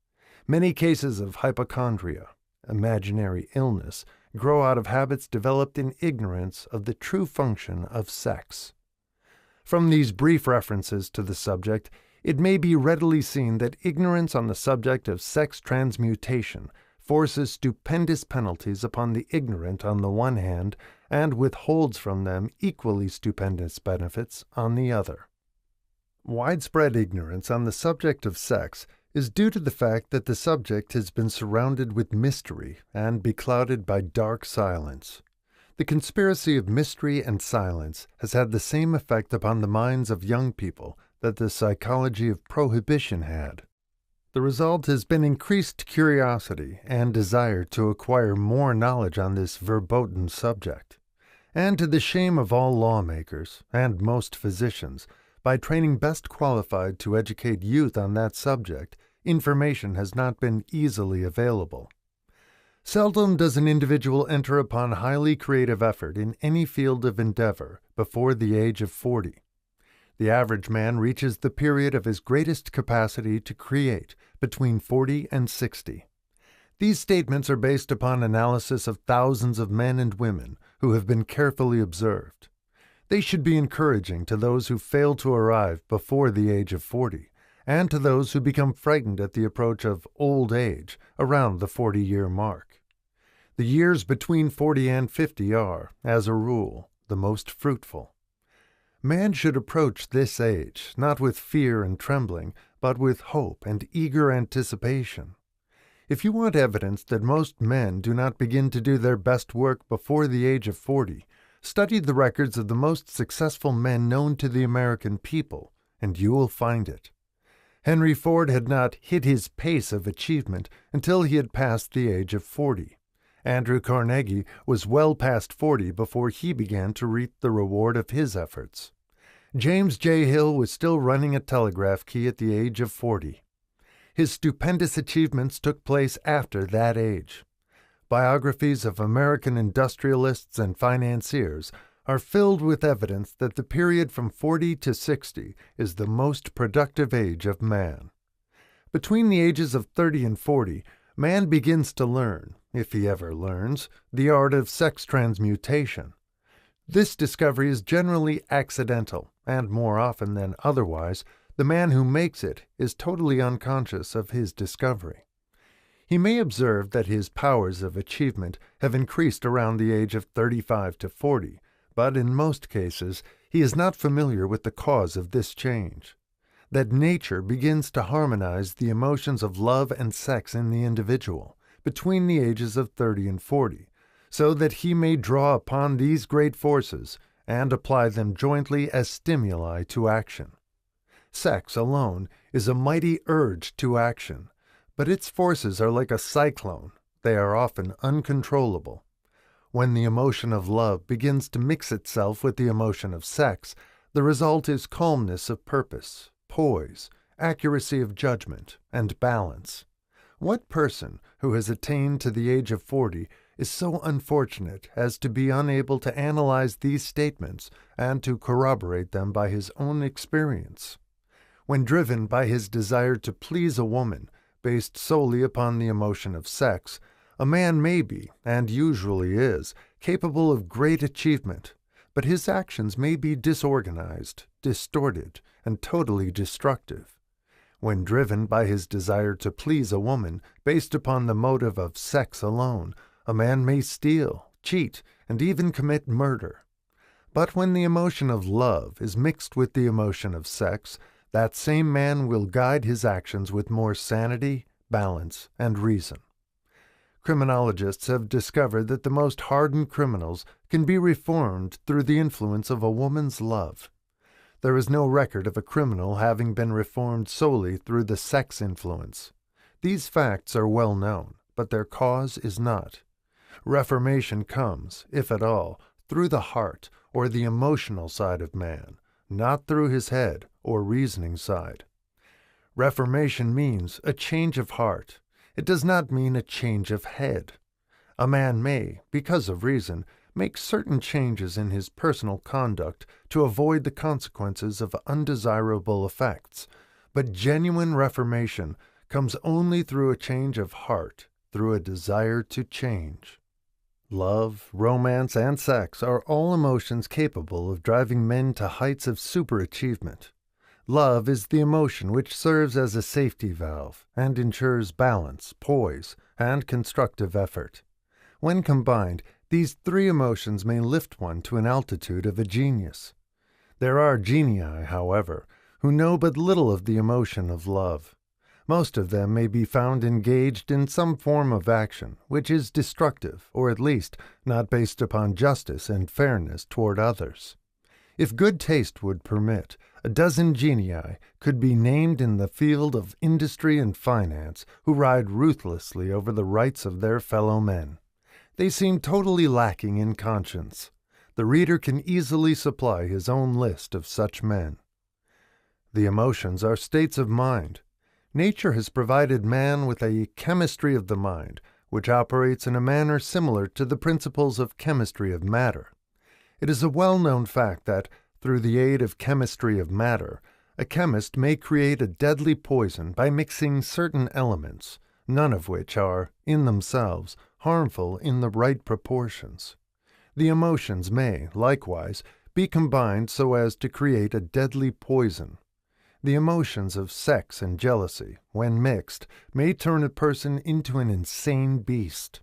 Many cases of hypochondria, imaginary illness, grow out of habits developed in ignorance of the true function of sex. From these brief references to the subject, it may be readily seen that ignorance on the subject of sex transmutation forces stupendous penalties upon the ignorant on the one hand, and withholds from them equally stupendous benefits on the other. Widespread ignorance on the subject of sex is due to the fact that the subject has been surrounded with mystery and beclouded by dark silence. The conspiracy of mystery and silence has had the same effect upon the minds of young people that the psychology of prohibition had. The result has been increased curiosity and desire to acquire more knowledge on this verboten subject. And to the shame of all lawmakers, and most physicians, by training best qualified to educate youth on that subject, information has not been easily available. Seldom does an individual enter upon highly creative effort in any field of endeavor before the age of 40. The average man reaches the period of his greatest capacity to create between 40 and 60. These statements are based upon analysis of thousands of men and women who have been carefully observed. They should be encouraging to those who fail to arrive before the age of 40, and to those who become frightened at the approach of old age around the 40-year mark. The years between 40 and 50 are, as a rule, the most fruitful. Man should approach this age not with fear and trembling, but with hope and eager anticipation. If you want evidence that most men do not begin to do their best work before the age of 40, study the records of the most successful men known to the American people, and you will find it. Henry Ford had not hit his pace of achievement until he had passed the age of 40. Andrew Carnegie was well past 40 before he began to reap the reward of his efforts. James J. Hill was still running a telegraph key at the age of 40. His stupendous achievements took place after that age. Biographies of American industrialists and financiers are filled with evidence that the period from 40 to 60 is the most productive age of man. Between the ages of 30 and 40, man begins to learn, if he ever learns, the art of sex transmutation. This discovery is generally accidental, and more often than otherwise, the man who makes it is totally unconscious of his discovery. He may observe that his powers of achievement have increased around the age of 35 to 40, but in most cases he is not familiar with the cause of this change. That nature begins to harmonize the emotions of love and sex in the individual between the ages of 30 and 40, so that he may draw upon these great forces and apply them jointly as stimuli to action. Sex alone is a mighty urge to action, but its forces are like a cyclone. They are often uncontrollable. When the emotion of love begins to mix itself with the emotion of sex, the result is calmness of purpose, poise, accuracy of judgment, and balance. What person who has attained to the age of 40 is so unfortunate as to be unable to analyze these statements and to corroborate them by his own experience? When driven by his desire to please a woman, based solely upon the emotion of sex, a man may be, and usually is, capable of great achievement, but his actions may be disorganized, distorted, and totally destructive. When driven by his desire to please a woman, based upon the motive of sex alone, a man may steal, cheat, and even commit murder. But when the emotion of love is mixed with the emotion of sex, that same man will guide his actions with more sanity, balance, and reason. Criminologists have discovered that the most hardened criminals can be reformed through the influence of a woman's love. There is no record of a criminal having been reformed solely through the sex influence. These facts are well known, but their cause is not. Reformation comes, if at all, through the heart or the emotional side of man, not through his head or reasoning side. Reformation means a change of heart. It does not mean a change of head. A man may, because of reason, make certain changes in his personal conduct to avoid the consequences of undesirable effects, but genuine reformation comes only through a change of heart, through a desire to change. Love, romance, and sex are all emotions capable of driving men to heights of superachievement. Love is the emotion which serves as a safety valve and ensures balance, poise, and constructive effort. When combined, these three emotions may lift one to an altitude of a genius. There are genii, however, who know but little of the emotion of love. Most of them may be found engaged in some form of action which is destructive, or at least not based upon justice and fairness toward others. If good taste would permit, a dozen genii could be named in the field of industry and finance who ride ruthlessly over the rights of their fellow men. They seem totally lacking in conscience. The reader can easily supply his own list of such men. The emotions are states of mind. Nature has provided man with a chemistry of the mind, which operates in a manner similar to the principles of chemistry of matter. It is a well-known fact that Through the aid of chemistry of matter, a chemist may create a deadly poison by mixing certain elements, none of which are, in themselves, harmful in the right proportions. The emotions may, likewise, be combined so as to create a deadly poison. The emotions of sex and jealousy, when mixed, may turn a person into an insane beast.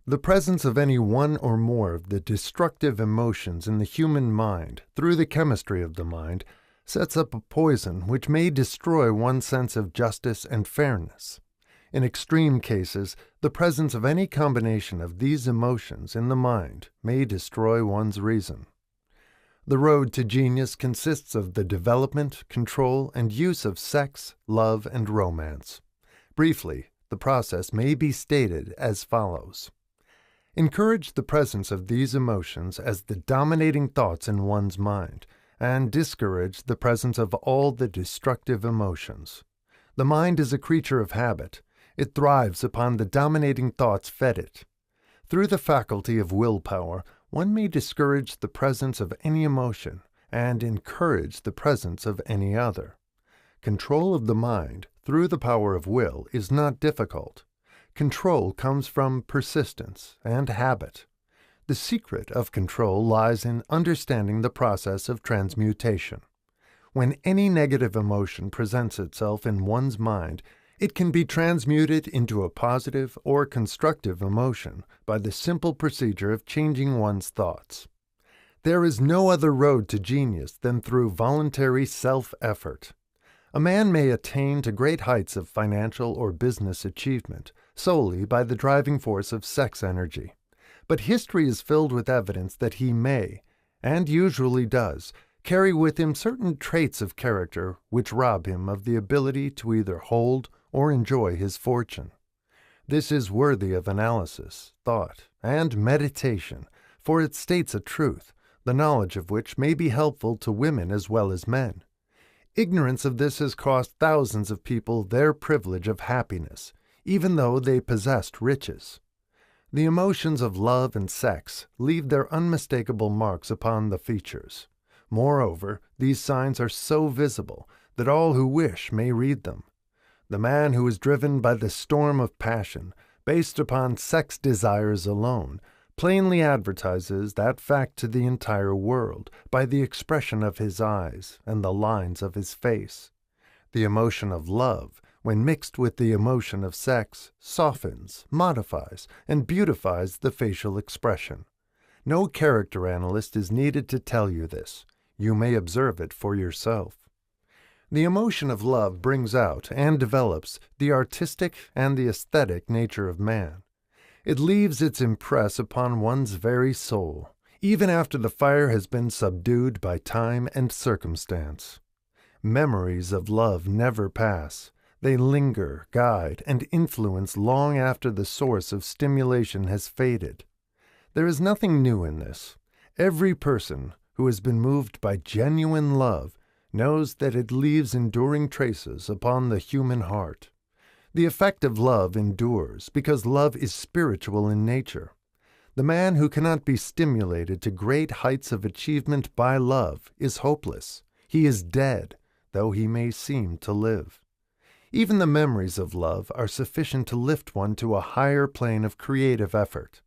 The presence of any one or more of the destructive emotions in the human mind, through the chemistry of the mind, sets up a poison which may destroy one's sense of justice and fairness. In extreme cases, the presence of any combination of these emotions in the mind may destroy one's reason. The road to genius consists of the development, control, and use of sex, love, and romance. Briefly, the process may be stated as follows. Encourage the presence of these emotions as the dominating thoughts in one's mind, and discourage the presence of all the destructive emotions. The mind is a creature of habit. It thrives upon the dominating thoughts fed it. Through the faculty of willpower, one may discourage the presence of any emotion and encourage the presence of any other. Control of the mind through the power of will is not difficult. Control comes from persistence and habit. The secret of control lies in understanding the process of transmutation. When any negative emotion presents itself in one's mind, it can be transmuted into a positive or constructive emotion by the simple procedure of changing one's thoughts. There is no other road to genius than through voluntary self-effort. A man may attain to great heights of financial or business achievement solely by the driving force of sex energy. But history is filled with evidence that he may, and usually does, carry with him certain traits of character which rob him of the ability to either hold or enjoy his fortune. This is worthy of analysis, thought, and meditation, for it states a truth, the knowledge of which may be helpful to women as well as men. Ignorance of this has cost thousands of people their privilege of happiness, even though they possessed riches. The emotions of love and sex leave their unmistakable marks upon the features. Moreover, these signs are so visible that all who wish may read them. The man who is driven by the storm of passion, based upon sex desires alone, plainly advertises that fact to the entire world by the expression of his eyes and the lines of his face. The emotion of love, when mixed with the emotion of sex, softens, modifies, and beautifies the facial expression. No character analyst is needed to tell you this. You may observe it for yourself. The emotion of love brings out and develops the artistic and the aesthetic nature of man. It leaves its impress upon one's very soul, even after the fire has been subdued by time and circumstance. Memories of love never pass. They linger, guide, and influence long after the source of stimulation has faded. There is nothing new in this. Every person who has been moved by genuine love knows that it leaves enduring traces upon the human heart. The effect of love endures because love is spiritual in nature. The man who cannot be stimulated to great heights of achievement by love is hopeless. He is dead, though he may seem to live. Even the memories of love are sufficient to lift one to a higher plane of creative effort.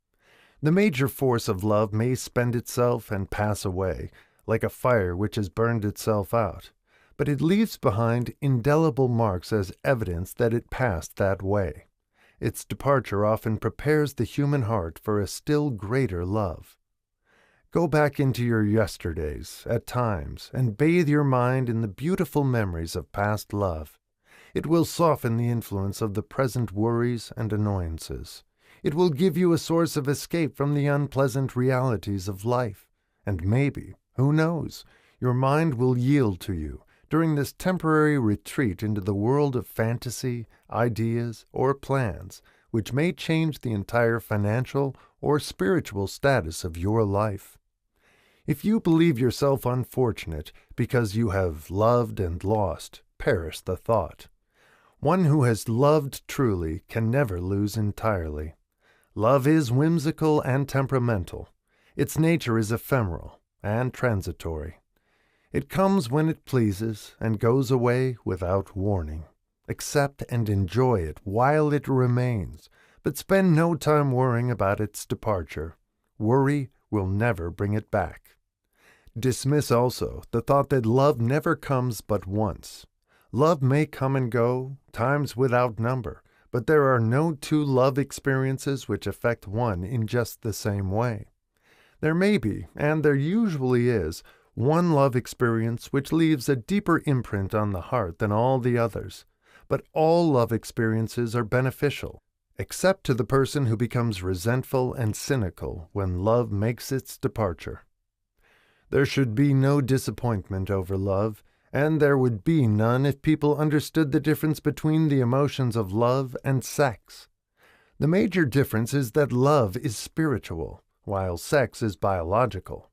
The major force of love may spend itself and pass away, like a fire which has burned itself out, but it leaves behind indelible marks as evidence that it passed that way. Its departure often prepares the human heart for a still greater love. Go back into your yesterdays, at times, and bathe your mind in the beautiful memories of past love. It will soften the influence of the present worries and annoyances. It will give you a source of escape from the unpleasant realities of life, and maybe, who knows, your mind will yield to you during this temporary retreat into the world of fantasy, ideas, or plans, which may change the entire financial or spiritual status of your life. If you believe yourself unfortunate because you have loved and lost, perish the thought. One who has loved truly can never lose entirely. Love is whimsical and temperamental. Its nature is ephemeral and transitory. It comes when it pleases and goes away without warning. Accept and enjoy it while it remains, but spend no time worrying about its departure. Worry will never bring it back. Dismiss also the thought that love never comes but once. Love may come and go, times without number, but there are no two love experiences which affect one in just the same way. There may be, and there usually is, one love experience which leaves a deeper imprint on the heart than all the others, but all love experiences are beneficial, except to the person who becomes resentful and cynical when love makes its departure. There should be no disappointment over love, and there would be none if people understood the difference between the emotions of love and sex. The major difference is that love is spiritual, while sex is biological.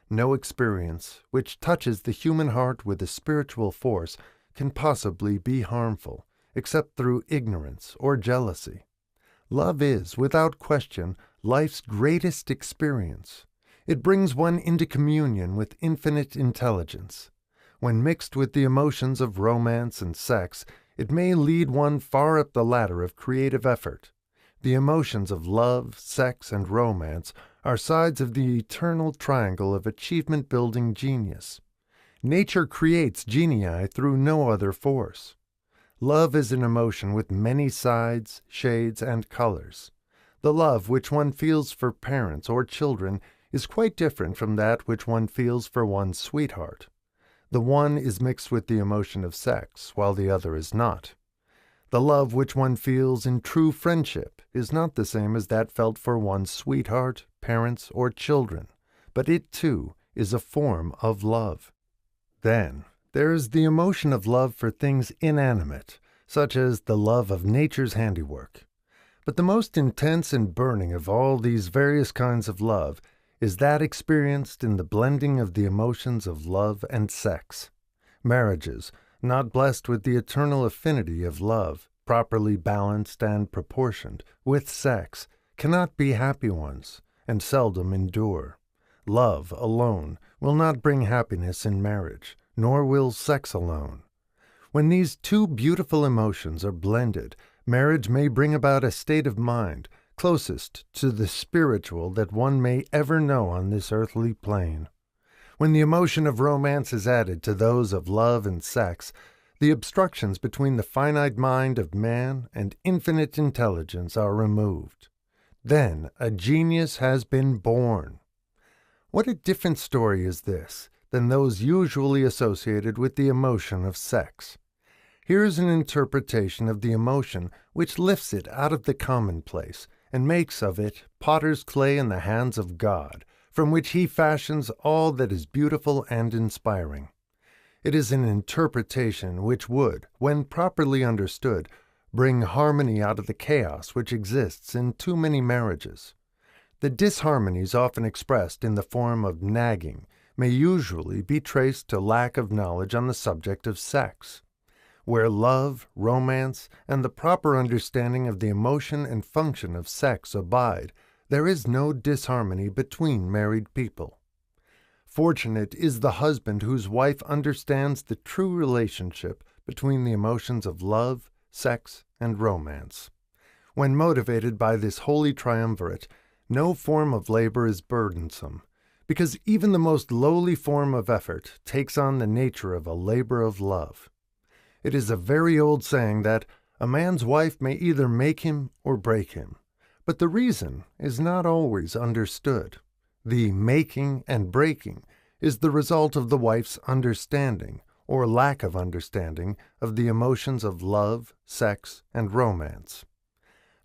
No experience which touches the human heart with a spiritual force can possibly be harmful, except through ignorance or jealousy. Love is, without question, life's greatest experience. It brings one into communion with infinite intelligence. When mixed with the emotions of romance and sex, it may lead one far up the ladder of creative effort. The emotions of love, sex, and romance are sides of the eternal triangle of achievement-building genius. Nature creates genii through no other force. Love is an emotion with many sides, shades, and colors. The love which one feels for parents or children is quite different from that which one feels for one's sweetheart. The one is mixed with the emotion of sex, while the other is not. The love which one feels in true friendship is not the same as that felt for one's sweetheart, parents, or children, but it, too, is a form of love. Then, there is the emotion of love for things inanimate, such as the love of nature's handiwork. But the most intense and burning of all these various kinds of love is that experienced in the blending of the emotions of love and sex. Marriages, not blessed with the eternal affinity of love, properly balanced and proportioned, with sex, cannot be happy ones, and seldom endure. Love alone will not bring happiness in marriage, nor will sex alone. When these two beautiful emotions are blended, marriage may bring about a state of mind closest to the spiritual that one may ever know on this earthly plane. When the emotion of romance is added to those of love and sex, the obstructions between the finite mind of man and infinite intelligence are removed. Then a genius has been born. What a different story is this than those usually associated with the emotion of sex. Here is an interpretation of the emotion which lifts it out of the commonplace and makes of it potter's clay in the hands of God, from which he fashions all that is beautiful and inspiring. It is an interpretation which would, when properly understood, bring harmony out of the chaos which exists in too many marriages. The disharmonies often expressed in the form of nagging may usually be traced to lack of knowledge on the subject of sex. Where love, romance, and the proper understanding of the emotion and function of sex abide, there is no disharmony between married people. Fortunate is the husband whose wife understands the true relationship between the emotions of love, sex, and romance. When motivated by this holy triumvirate, no form of labor is burdensome, because even the most lowly form of effort takes on the nature of a labor of love. It is a very old saying that a man's wife may either make him or break him, but the reason is not always understood. The making and breaking is the result of the wife's understanding, or lack of understanding, of the emotions of love, sex, and romance.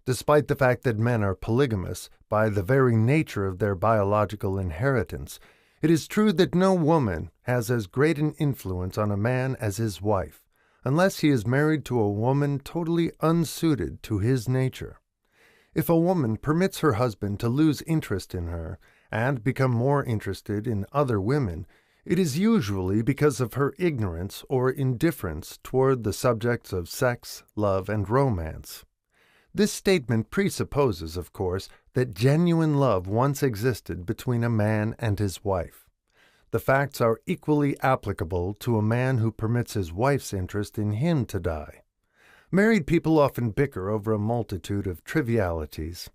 Despite the fact that men are polygamous by the very nature of their biological inheritance, it is true that no woman has as great an influence on a man as his wife, unless he is married to a woman totally unsuited to his nature. If a woman permits her husband to lose interest in her and become more interested in other women, it is usually because of her ignorance or indifference toward the subjects of sex, love, and romance. This statement presupposes, of course, that genuine love once existed between a man and his wife. The facts are equally applicable to a man who permits his wife's interest in him to die. Married people often bicker over a multitude of trivialities.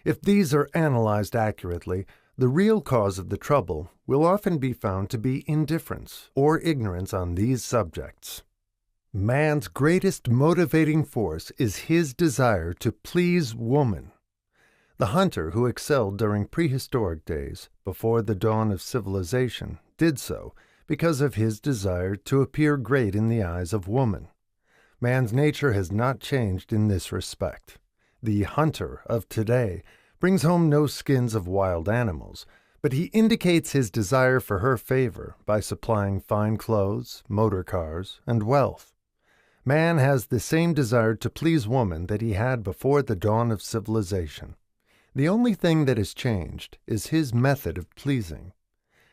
If these are analyzed accurately, the real cause of the trouble will often be found to be indifference or ignorance on these subjects. Man's greatest motivating force is his desire to please woman. The hunter who excelled during prehistoric days, before the dawn of civilization, did so because of his desire to appear great in the eyes of woman. Man's nature has not changed in this respect. The hunter of today brings home no skins of wild animals, but he indicates his desire for her favor by supplying fine clothes, motor cars, and wealth. Man has the same desire to please woman that he had before the dawn of civilization. The only thing that has changed is his method of pleasing.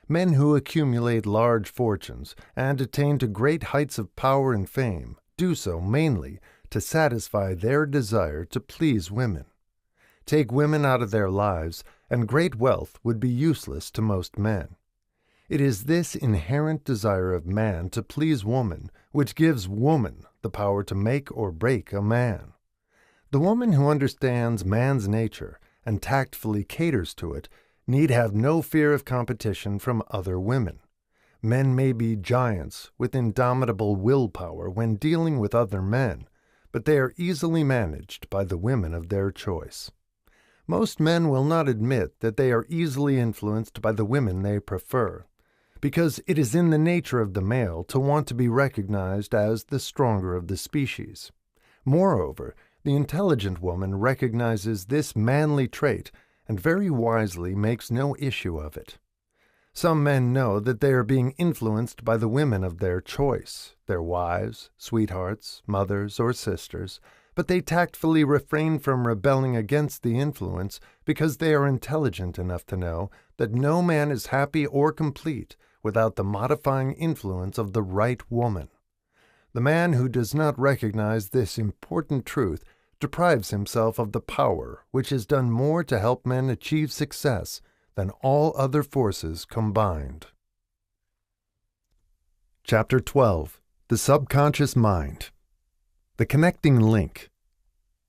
Men who accumulate large fortunes and attain to great heights of power and fame do so mainly to satisfy their desire to please women. Take women out of their lives, and great wealth would be useless to most men. It is this inherent desire of man to please woman which gives woman the power to make or break a man. The woman who understands man's nature and tactfully caters to it need have no fear of competition from other women. Men may be giants with indomitable willpower when dealing with other men, but they are easily managed by the women of their choice. Most men will not admit that they are easily influenced by the women they prefer, because it is in the nature of the male to want to be recognized as the stronger of the species. Moreover, the intelligent woman recognizes this manly trait and very wisely makes no issue of it. Some men know that they are being influenced by the women of their choice, their wives, sweethearts, mothers, or sisters, but they tactfully refrain from rebelling against the influence because they are intelligent enough to know that no man is happy or complete without the modifying influence of the right woman. The man who does not recognize this important truth deprives himself of the power which has done more to help men achieve success than all other forces combined. Chapter 12. The Subconscious Mind. The Connecting Link.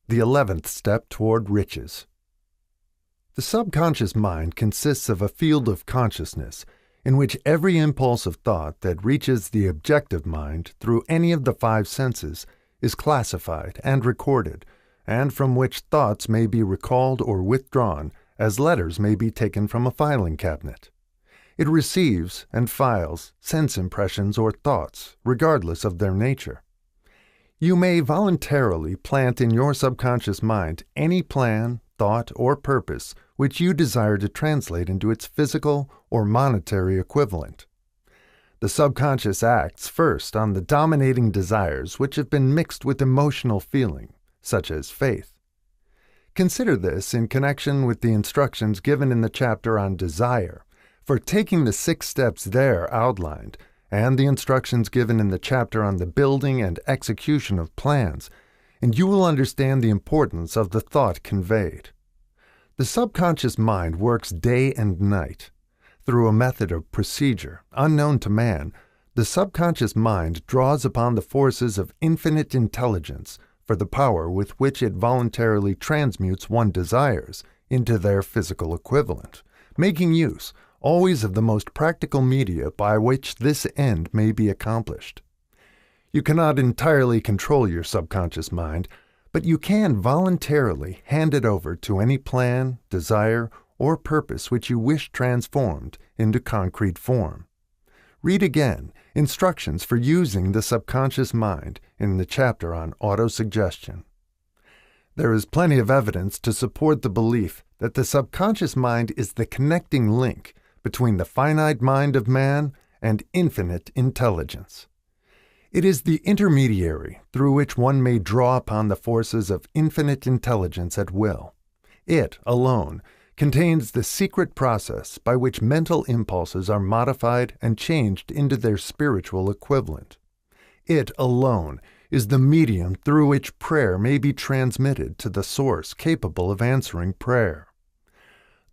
The 11th Step Toward Riches. The subconscious mind consists of a field of consciousness in which every impulse of thought that reaches the objective mind through any of the five senses is classified and recorded, and from which thoughts may be recalled or withdrawn as letters may be taken from a filing cabinet. It receives and files sense impressions or thoughts, regardless of their nature. You may voluntarily plant in your subconscious mind any plan, thought, or purpose which you desire to translate into its physical or monetary equivalent. The subconscious acts first on the dominating desires which have been mixed with emotional feeling, such as faith. Consider this in connection with the instructions given in the chapter on desire, for taking the 6 steps there outlined, and the instructions given in the chapter on the building and execution of plans, and you will understand the importance of the thought conveyed. The subconscious mind works day and night. Through a method of procedure unknown to man, the subconscious mind draws upon the forces of infinite intelligence for the power with which it voluntarily transmutes one's desires into their physical equivalent, making use always of the most practical media by which this end may be accomplished. You cannot entirely control your subconscious mind, but you can voluntarily hand it over to any plan, desire, or purpose which you wish transformed into concrete form. Read again instructions for using the subconscious mind in the chapter on autosuggestion. There is plenty of evidence to support the belief that the subconscious mind is the connecting link between the finite mind of man and infinite intelligence. It is the intermediary through which one may draw upon the forces of infinite intelligence at will. It, alone, contains the secret process by which mental impulses are modified and changed into their spiritual equivalent. It, alone, is the medium through which prayer may be transmitted to the source capable of answering prayer.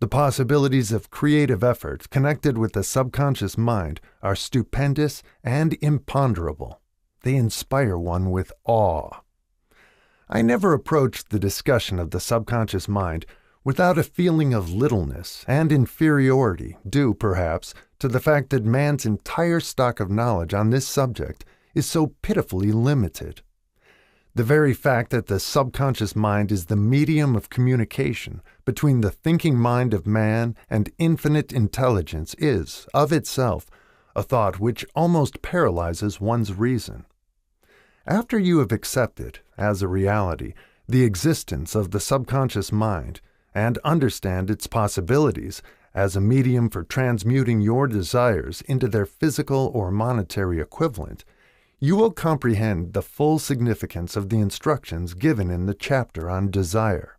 The possibilities of creative effort connected with the subconscious mind are stupendous and imponderable. They inspire one with awe. I never approached the discussion of the subconscious mind without a feeling of littleness and inferiority due, perhaps, to the fact that man's entire stock of knowledge on this subject is so pitifully limited. The very fact that the subconscious mind is the medium of communication between the thinking mind of man and infinite intelligence is, of itself, a thought which almost paralyzes one's reason. After you have accepted, as a reality, the existence of the subconscious mind and understand its possibilities as a medium for transmuting your desires into their physical or monetary equivalent, you will comprehend the full significance of the instructions given in the chapter on desire.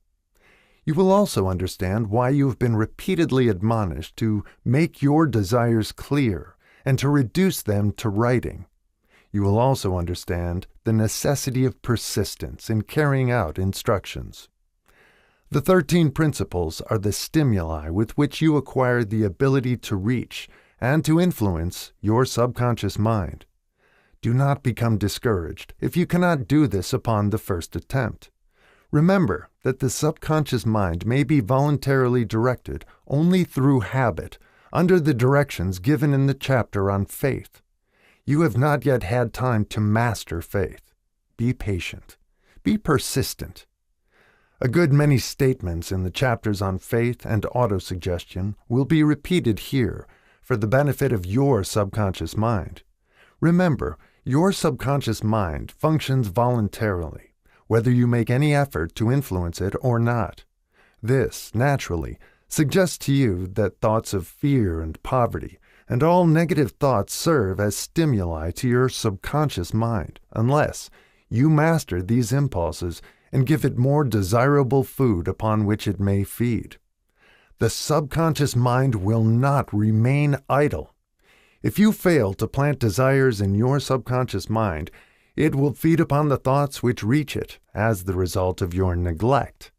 You will also understand why you have been repeatedly admonished to make your desires clear and to reduce them to writing. You will also understand the necessity of persistence in carrying out instructions. The 13 principles are the stimuli with which you acquire the ability to reach and to influence your subconscious mind. Do not become discouraged if you cannot do this upon the first attempt. Remember that the subconscious mind may be voluntarily directed only through habit, under the directions given in the chapter on faith. You have not yet had time to master faith. Be patient. Be persistent. A good many statements in the chapters on faith and autosuggestion will be repeated here for the benefit of your subconscious mind. Remember, your subconscious mind functions voluntarily, whether you make any effort to influence it or not. This, naturally, suggests to you that thoughts of fear and poverty and all negative thoughts serve as stimuli to your subconscious mind, unless you master these impulses and give it more desirable food upon which it may feed. The subconscious mind will not remain idle. If you fail to plant desires in your subconscious mind, it will feed upon the thoughts which reach it as the result of your neglect.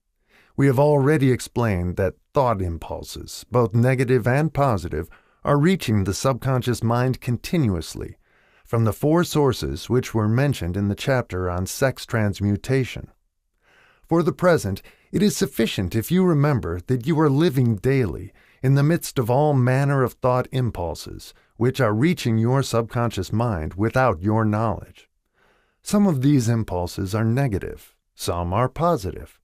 We have already explained that thought impulses, both negative and positive, are reaching the subconscious mind continuously from the 4 sources which were mentioned in the chapter on sex transmutation. For the present, it is sufficient if you remember that you are living daily in the midst of all manner of thought impulses, which are reaching your subconscious mind without your knowledge. Some of these impulses are negative, some are positive.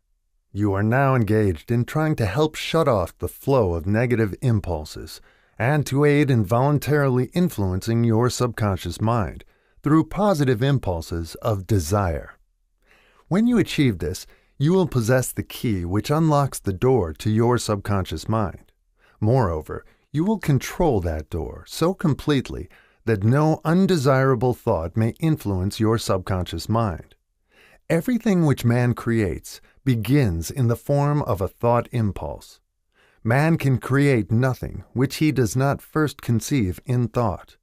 You are now engaged in trying to help shut off the flow of negative impulses and to aid in voluntarily influencing your subconscious mind through positive impulses of desire. When you achieve this, you will possess the key which unlocks the door to your subconscious mind. Moreover, you will control that door so completely that no undesirable thought may influence your subconscious mind. Everything which man creates begins in the form of a thought impulse. Man can create nothing which he does not first conceive in thought.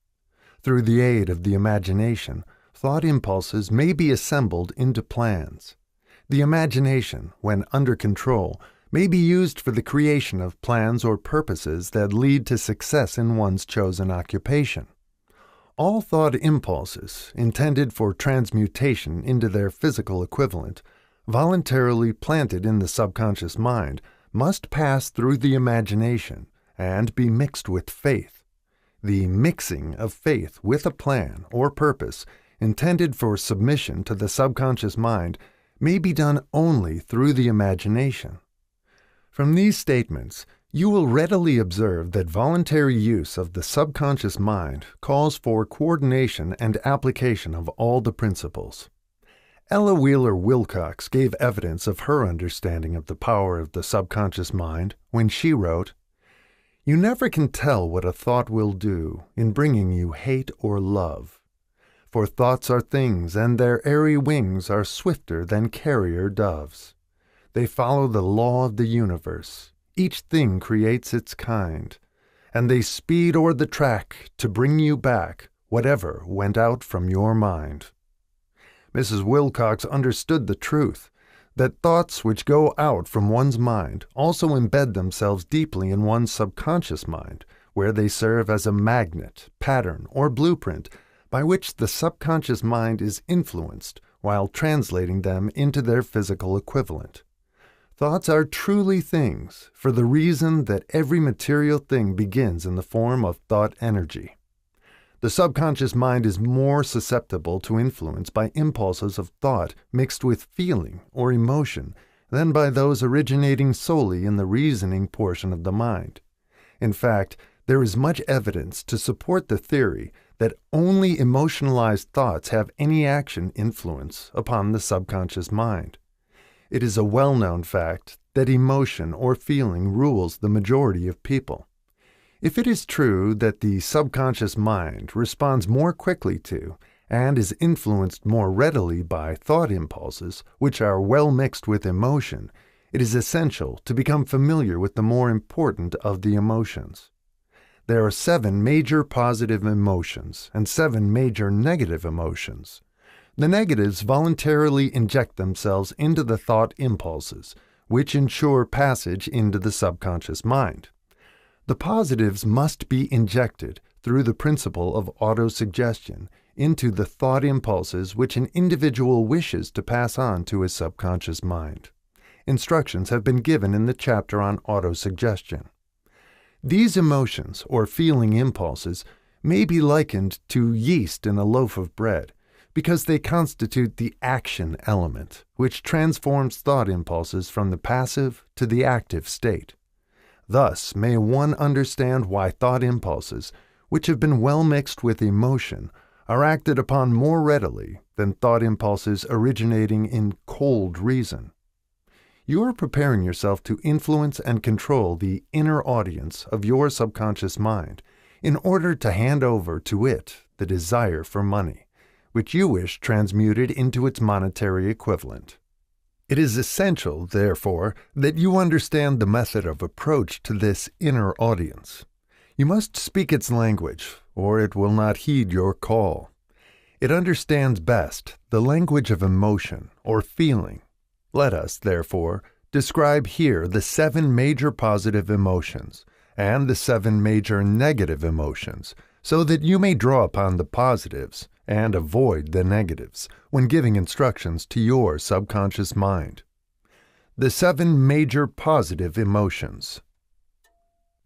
Through the aid of the imagination, thought impulses may be assembled into plans. The imagination, when under control, may be used for the creation of plans or purposes that lead to success in one's chosen occupation. All thought impulses, intended for transmutation into their physical equivalent, voluntarily planted in the subconscious mind, must pass through the imagination and be mixed with faith. The mixing of faith with a plan or purpose intended for submission to the subconscious mind may be done only through the imagination. From these statements, you will readily observe that voluntary use of the subconscious mind calls for coordination and application of all the principles. Ella Wheeler Wilcox gave evidence of her understanding of the power of the subconscious mind when she wrote, "You never can tell what a thought will do in bringing you hate or love. For thoughts are things, and their airy wings are swifter than carrier doves. They follow the law of the universe. Each thing creates its kind, and they speed o'er the track to bring you back whatever went out from your mind." Mrs. Wilcox understood the truth. that thoughts which go out from one's mind also embed themselves deeply in one's subconscious mind, where they serve as a magnet, pattern, or blueprint by which the subconscious mind is influenced while translating them into their physical equivalent. Thoughts are truly things for the reason that every material thing begins in the form of thought energy. The subconscious mind is more susceptible to influence by impulses of thought mixed with feeling or emotion than by those originating solely in the reasoning portion of the mind. In fact, there is much evidence to support the theory that only emotionalized thoughts have any action influence upon the subconscious mind. It is a well-known fact that emotion or feeling rules the majority of people. If it is true that the subconscious mind responds more quickly to and is influenced more readily by thought impulses, which are well mixed with emotion, it is essential to become familiar with the more important of the emotions. There are 7 major positive emotions and 7 major negative emotions. The negatives voluntarily inject themselves into the thought impulses, which ensure passage into the subconscious mind. The positives must be injected through the principle of autosuggestion into the thought impulses which an individual wishes to pass on to his subconscious mind. Instructions have been given in the chapter on autosuggestion. These emotions or feeling impulses may be likened to yeast in a loaf of bread because they constitute the action element, which transforms thought impulses from the passive to the active state. Thus may one understand why thought impulses, which have been well mixed with emotion, are acted upon more readily than thought impulses originating in cold reason. You are preparing yourself to influence and control the inner audience of your subconscious mind in order to hand over to it the desire for money, which you wish transmuted into its monetary equivalent. It is essential, therefore, that you understand the method of approach to this inner audience. You must speak its language, or it will not heed your call. It understands best the language of emotion or feeling. Let us, therefore, describe here the 7 major positive emotions and the 7 major negative emotions, so that you may draw upon the positives and avoid the negatives when giving instructions to your subconscious mind. The 7 major positive emotions.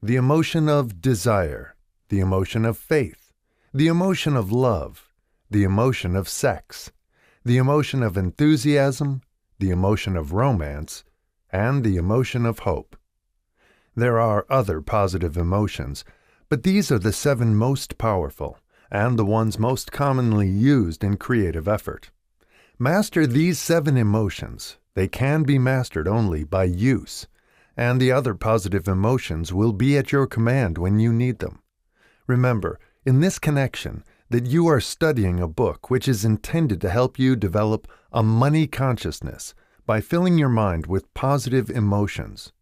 The emotion of desire, the emotion of faith, the emotion of love, the emotion of sex, the emotion of enthusiasm, the emotion of romance, and the emotion of hope. There are other positive emotions, but these are the 7 most powerful and the ones most commonly used in creative effort. Master these 7 emotions. They can be mastered only by use, and the other positive emotions will be at your command when you need them. Remember, in this connection, that you are studying a book which is intended to help you develop a money consciousness by filling your mind with positive emotions.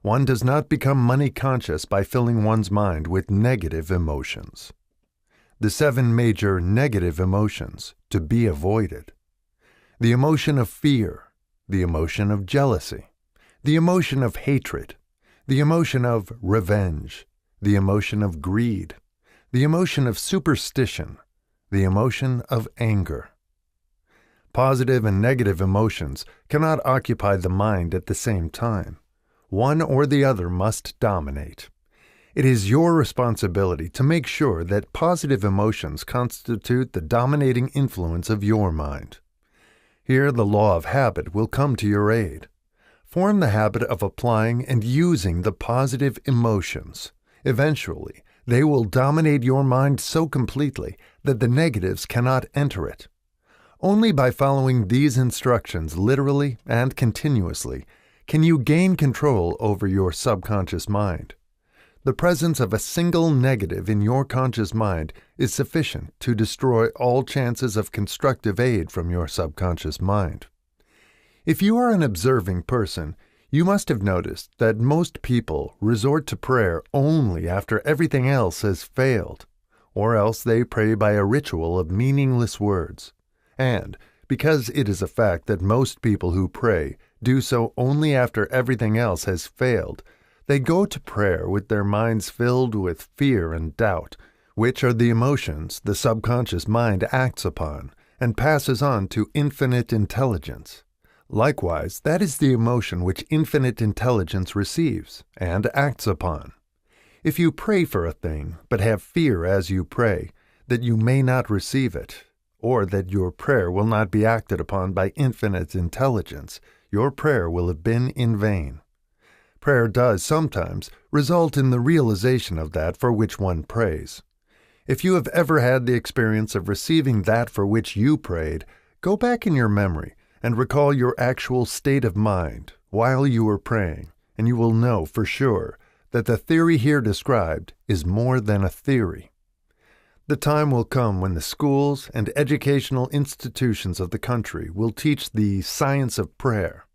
One does not become money conscious by filling one's mind with negative emotions. The 7 major negative emotions to be avoided. The emotion of fear, the emotion of jealousy, the emotion of hatred, the emotion of revenge, the emotion of greed, the emotion of superstition, the emotion of anger. Positive and negative emotions cannot occupy the mind at the same time. One or the other must dominate. It is your responsibility to make sure that positive emotions constitute the dominating influence of your mind. Here the law of habit will come to your aid. Form the habit of applying and using the positive emotions. Eventually, they will dominate your mind so completely that the negatives cannot enter it. Only by following these instructions literally and continuously can you gain control over your subconscious mind. The presence of a single negative in your conscious mind is sufficient to destroy all chances of constructive aid from your subconscious mind. If you are an observing person, you must have noticed that most people resort to prayer only after everything else has failed, or else they pray by a ritual of meaningless words. And, because it is a fact that most people who pray do so only after everything else has failed, they go to prayer with their minds filled with fear and doubt, which are the emotions the subconscious mind acts upon and passes on to infinite intelligence. Likewise, that is the emotion which infinite intelligence receives and acts upon. If you pray for a thing, but have fear as you pray, that you may not receive it, or that your prayer will not be acted upon by infinite intelligence, your prayer will have been in vain. Prayer does sometimes result in the realization of that for which one prays. If you have ever had the experience of receiving that for which you prayed, go back in your memory and recall your actual state of mind while you were praying, and you will know for sure that the theory here described is more than a theory. The time will come when the schools and educational institutions of the country will teach the science of prayer.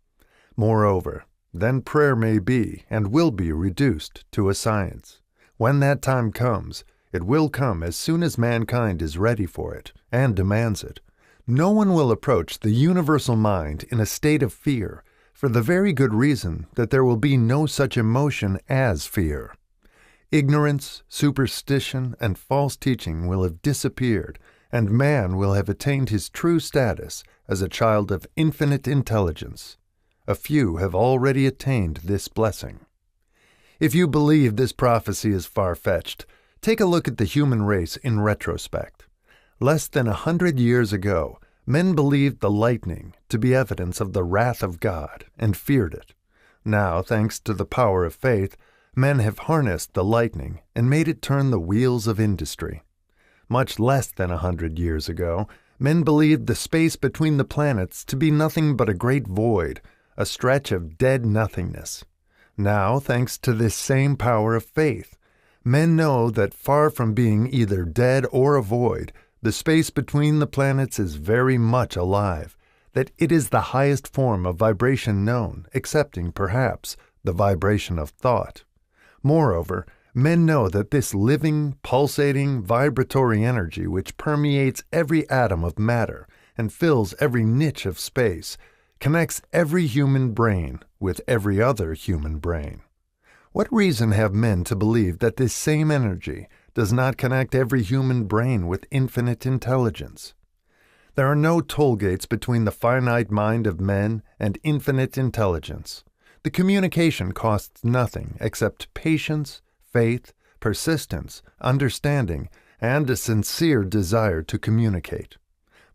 Moreover, then prayer may be and will be reduced to a science. When that time comes, it will come as soon as mankind is ready for it and demands it. No one will approach the universal mind in a state of fear, for the very good reason that there will be no such emotion as fear. Ignorance, superstition, and false teaching will have disappeared, and man will have attained his true status as a child of infinite intelligence. A few have already attained this blessing. If you believe this prophecy is far-fetched, take a look at the human race in retrospect. Less than 100 years ago, men believed the lightning to be evidence of the wrath of God and feared it. Now, thanks to the power of faith, men have harnessed the lightning and made it turn the wheels of industry. Much less than 100 years ago, men believed the space between the planets to be nothing but a great void, a stretch of dead nothingness. Now, thanks to this same power of faith, men know that far from being either dead or a void, the space between the planets is very much alive, that it is the highest form of vibration known, excepting, perhaps, the vibration of thought. Moreover, men know that this living, pulsating, vibratory energy which permeates every atom of matter and fills every niche of space connects every human brain with every other human brain. What reason have men to believe that this same energy does not connect every human brain with infinite intelligence? There are no toll gates between the finite mind of men and infinite intelligence. The communication costs nothing except patience, faith, persistence, understanding, and a sincere desire to communicate.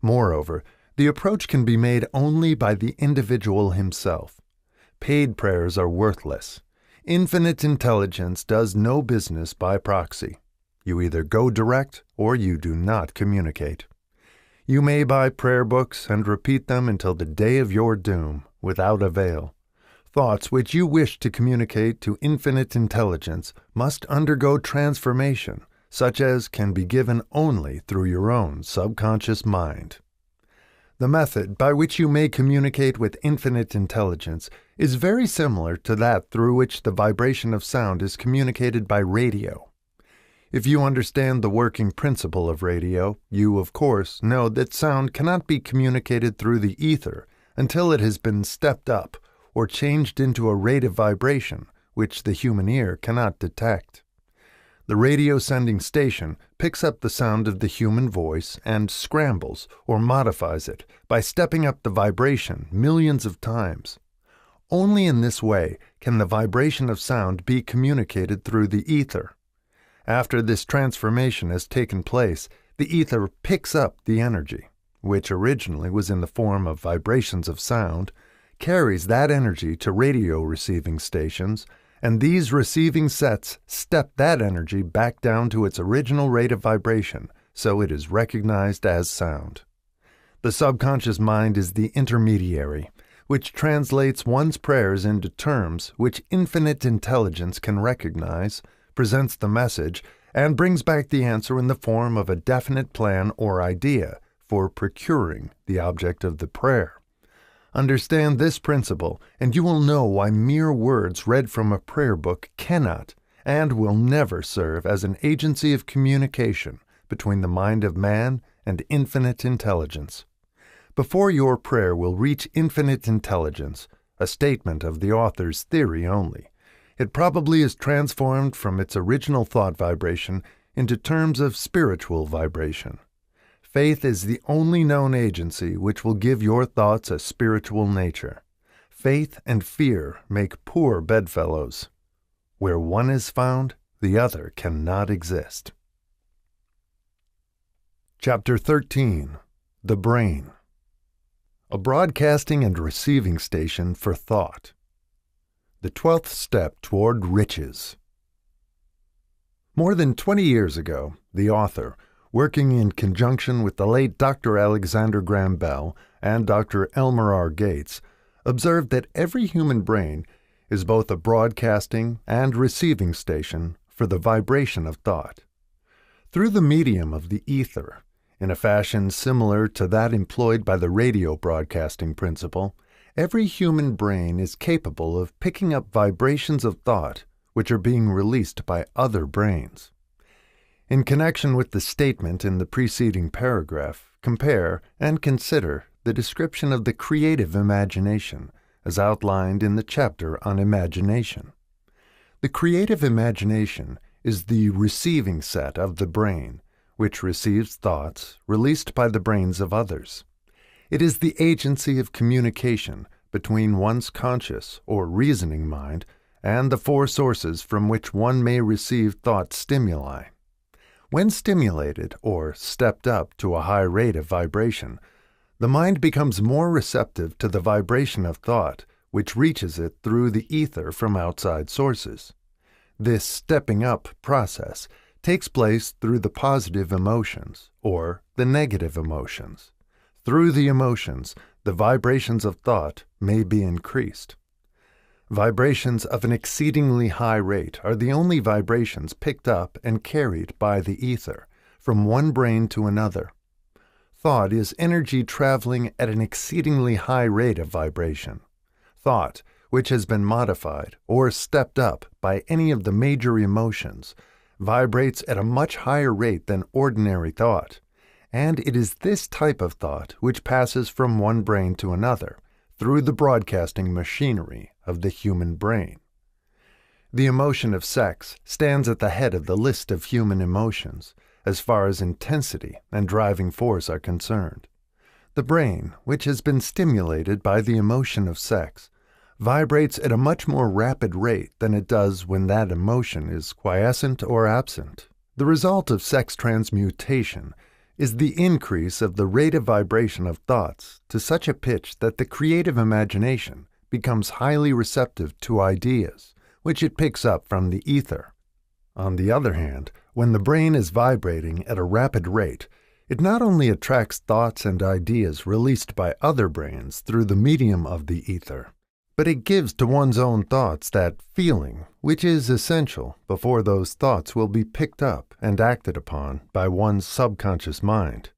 Moreover, the approach can be made only by the individual himself. Paid prayers are worthless. Infinite intelligence does no business by proxy. You either go direct or you do not communicate. You may buy prayer books and repeat them until the day of your doom, without avail. Thoughts which you wish to communicate to infinite intelligence must undergo transformation, such as can be given only through your own subconscious mind. The method by which you may communicate with infinite intelligence is very similar to that through which the vibration of sound is communicated by radio. If you understand the working principle of radio, you, of course, know that sound cannot be communicated through the ether until it has been stepped up or changed into a rate of vibration which the human ear cannot detect. The radio sending station picks up the sound of the human voice and scrambles or modifies it by stepping up the vibration millions of times. Only in this way can the vibration of sound be communicated through the ether. After this transformation has taken place, the ether picks up the energy, which originally was in the form of vibrations of sound, carries that energy to radio receiving stations, and these receiving sets step that energy back down to its original rate of vibration, so it is recognized as sound. The subconscious mind is the intermediary, which translates one's prayers into terms which infinite intelligence can recognize, presents the message, and brings back the answer in the form of a definite plan or idea for procuring the object of the prayer. Understand this principle, and you will know why mere words read from a prayer book cannot and will never serve as an agency of communication between the mind of man and infinite intelligence. Before your prayer will reach infinite intelligence, a statement of the author's theory only. It probably is transformed from its original thought vibration into terms of spiritual vibration. Faith is the only known agency which will give your thoughts a spiritual nature. Faith and fear make poor bedfellows. Where one is found, the other cannot exist. Chapter 13. The Brain. A broadcasting and receiving station for thought. The 12th step toward riches. More than 20 years ago, the author, working in conjunction with the late Dr. Alexander Graham Bell and Dr. Elmer R. Gates, observed that every human brain is both a broadcasting and receiving station for the vibration of thought. Through the medium of the ether, in a fashion similar to that employed by the radio broadcasting principle, every human brain is capable of picking up vibrations of thought which are being released by other brains. In connection with the statement in the preceding paragraph, compare and consider the description of the creative imagination as outlined in the chapter on imagination. The creative imagination is the receiving set of the brain, which receives thoughts released by the brains of others. It is the agency of communication between one's conscious or reasoning mind and the four sources from which one may receive thought stimuli. When stimulated or stepped up to a high rate of vibration, the mind becomes more receptive to the vibration of thought which reaches it through the ether from outside sources. This stepping up process takes place through the positive emotions or the negative emotions. Through the emotions, the vibrations of thought may be increased. Vibrations of an exceedingly high rate are the only vibrations picked up and carried by the ether from one brain to another. Thought is energy traveling at an exceedingly high rate of vibration. Thought, which has been modified or stepped up by any of the major emotions, vibrates at a much higher rate than ordinary thought, and it is this type of thought which passes from one brain to another through the broadcasting machinery of the human brain. The emotion of sex stands at the head of the list of human emotions, as far as intensity and driving force are concerned. The brain, which has been stimulated by the emotion of sex, vibrates at a much more rapid rate than it does when that emotion is quiescent or absent. The result of sex transmutation is the increase of the rate of vibration of thoughts to such a pitch that the creative imagination becomes highly receptive to ideas, which it picks up from the ether. On the other hand, when the brain is vibrating at a rapid rate, it not only attracts thoughts and ideas released by other brains through the medium of the ether, but it gives to one's own thoughts that feeling which is essential before those thoughts will be picked up and acted upon by one's subconscious mind.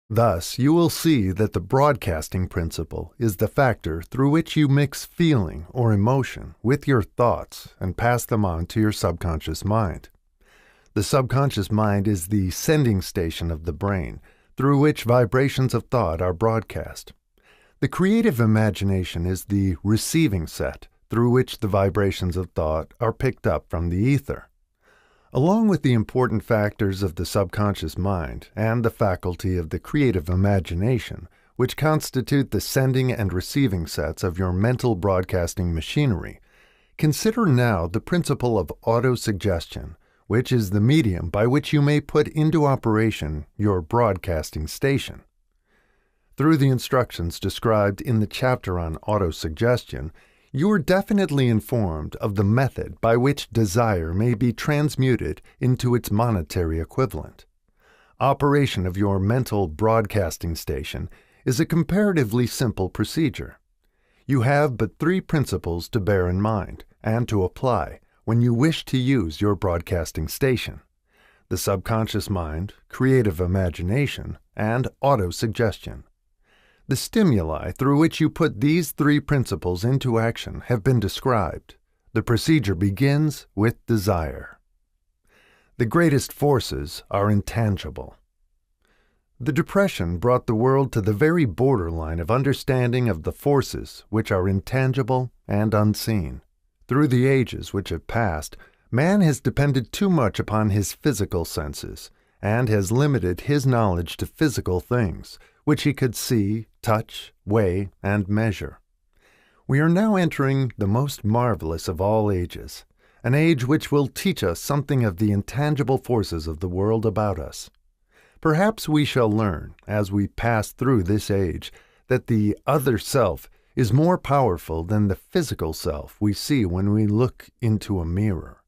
Thus, you will see that the broadcasting principle is the factor through which you mix feeling or emotion with your thoughts and pass them on to your subconscious mind. The subconscious mind is the sending station of the brain through which vibrations of thought are broadcast. The creative imagination is the receiving set through which the vibrations of thought are picked up from the ether. Along with the important factors of the subconscious mind and the faculty of the creative imagination, which constitute the sending and receiving sets of your mental broadcasting machinery, consider now the principle of autosuggestion, which is the medium by which you may put into operation your broadcasting station. Through the instructions described in the chapter on autosuggestion, you are definitely informed of the method by which desire may be transmuted into its monetary equivalent. Operation of your mental broadcasting station is a comparatively simple procedure. You have but three principles to bear in mind and to apply when you wish to use your broadcasting station: the subconscious mind, creative imagination, and autosuggestion. The stimuli through which you put these three principles into action have been described. The procedure begins with desire. The greatest forces are intangible. The Depression brought the world to the very borderline of understanding of the forces which are intangible and unseen. Through the ages which have passed, man has depended too much upon his physical senses, and has limited his knowledge to physical things, which he could see, touch, weigh, and measure. We are now entering the most marvelous of all ages, an age which will teach us something of the intangible forces of the world about us. Perhaps we shall learn, as we pass through this age, that the other self is more powerful than the physical self we see when we look into a mirror.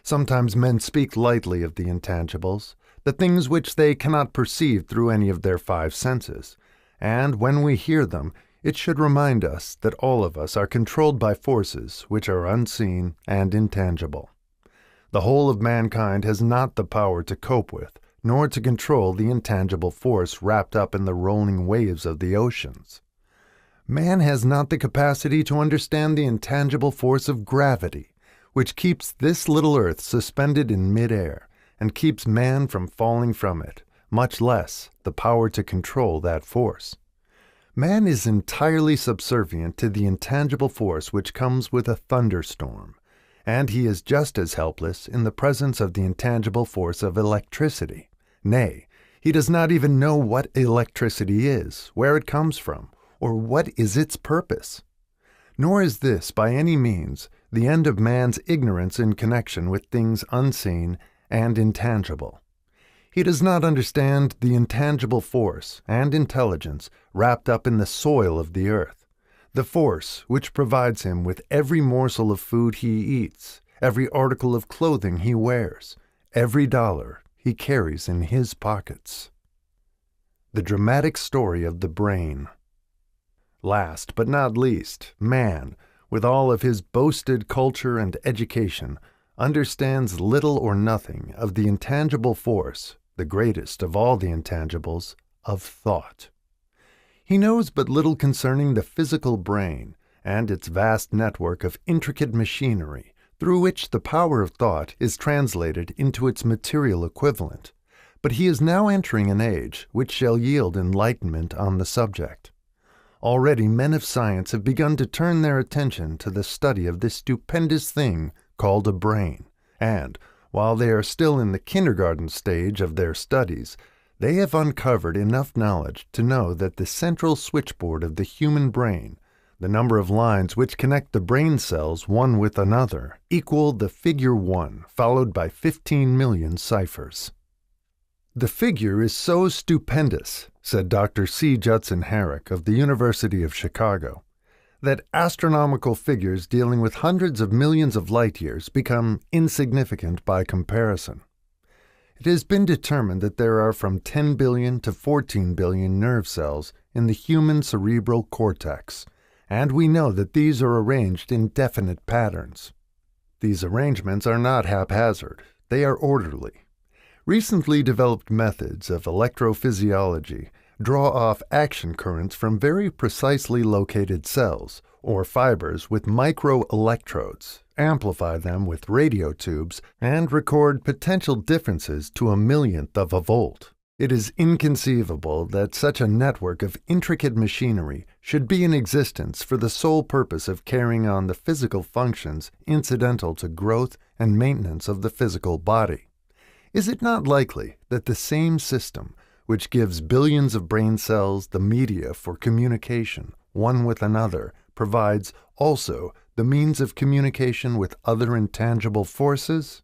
Sometimes men speak lightly of the intangibles, the things which they cannot perceive through any of their five senses, and when we hear them, it should remind us that all of us are controlled by forces which are unseen and intangible. The whole of mankind has not the power to cope with, nor to control the intangible force wrapped up in the rolling waves of the oceans. Man has not the capacity to understand the intangible force of gravity, which keeps this little earth suspended in mid-air, and keeps man from falling from it, much less the power to control that force. Man is entirely subservient to the intangible force which comes with a thunderstorm, and he is just as helpless in the presence of the intangible force of electricity. Nay, he does not even know what electricity is, where it comes from, or what is its purpose. Nor is this, by any means, the end of man's ignorance in connection with things unseen and intangible. He does not understand the intangible force and intelligence wrapped up in the soil of the earth, the force which provides him with every morsel of food he eats, every article of clothing he wears, every dollar he carries in his pockets. The dramatic story of the brain. Last but not least, man, with all of his boasted culture and education, understands little or nothing of the intangible force, the greatest of all the intangibles, of thought. He knows but little concerning the physical brain and its vast network of intricate machinery through which the power of thought is translated into its material equivalent, but he is now entering an age which shall yield enlightenment on the subject. Already men of science have begun to turn their attention to the study of this stupendous thing called a brain, and, while they are still in the kindergarten stage of their studies, they have uncovered enough knowledge to know that the central switchboard of the human brain, the number of lines which connect the brain cells one with another, equal the figure 1, followed by 15 million ciphers. The figure is so stupendous, said Dr. C. Judson Herrick of the University of Chicago, that astronomical figures dealing with hundreds of millions of light years become insignificant by comparison. It has been determined that there are from 10 billion to 14 billion nerve cells in the human cerebral cortex, and we know that these are arranged in definite patterns. These arrangements are not haphazard, they are orderly. Recently developed methods of electrophysiology draw off action currents from very precisely located cells, or fibers with microelectrodes, amplify them with radio tubes, and record potential differences to a millionth of a volt. It is inconceivable that such a network of intricate machinery should be in existence for the sole purpose of carrying on the physical functions incidental to growth and maintenance of the physical body. Is it not likely that the same system, which gives billions of brain cells the media for communication one with another, provides also the means of communication with other intangible forces?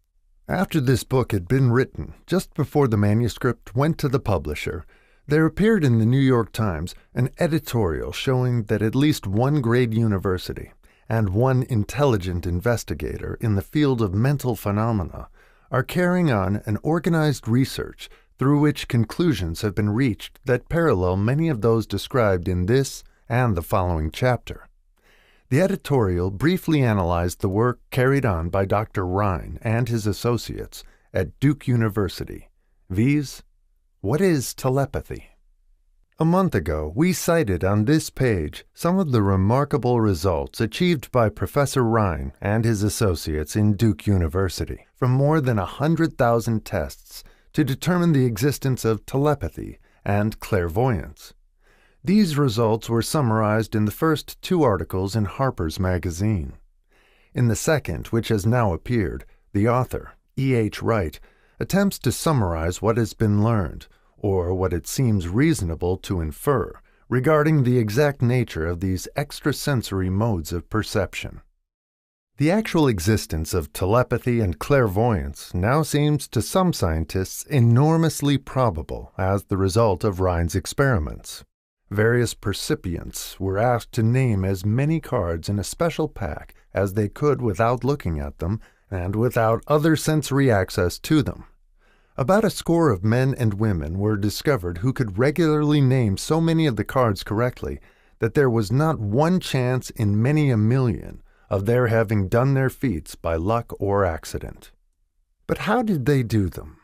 After this book had been written, just before the manuscript went to the publisher, there appeared in the New York Times an editorial showing that at least one great university and one intelligent investigator in the field of mental phenomena are carrying on an organized research through which conclusions have been reached that parallel many of those described in this and the following chapter. The editorial briefly analyzed the work carried on by Dr. Rhine and his associates at Duke University, viz., what is telepathy? A month ago, we cited on this page some of the remarkable results achieved by Professor Rhine and his associates in Duke University from more than 100,000 tests to determine the existence of telepathy and clairvoyance. These results were summarized in the first 2 articles in Harper's Magazine. In the second, which has now appeared, the author, E.H. Wright, attempts to summarize what has been learned, or what it seems reasonable to infer, regarding the exact nature of these extrasensory modes of perception. The actual existence of telepathy and clairvoyance now seems to some scientists enormously probable as the result of Rhine's experiments. Various percipients were asked to name as many cards in a special pack as they could without looking at them and without other sensory access to them. About a score of men and women were discovered who could regularly name so many of the cards correctly that there was not one chance in many a million of their having done their feats by luck or accident. But how did they do them?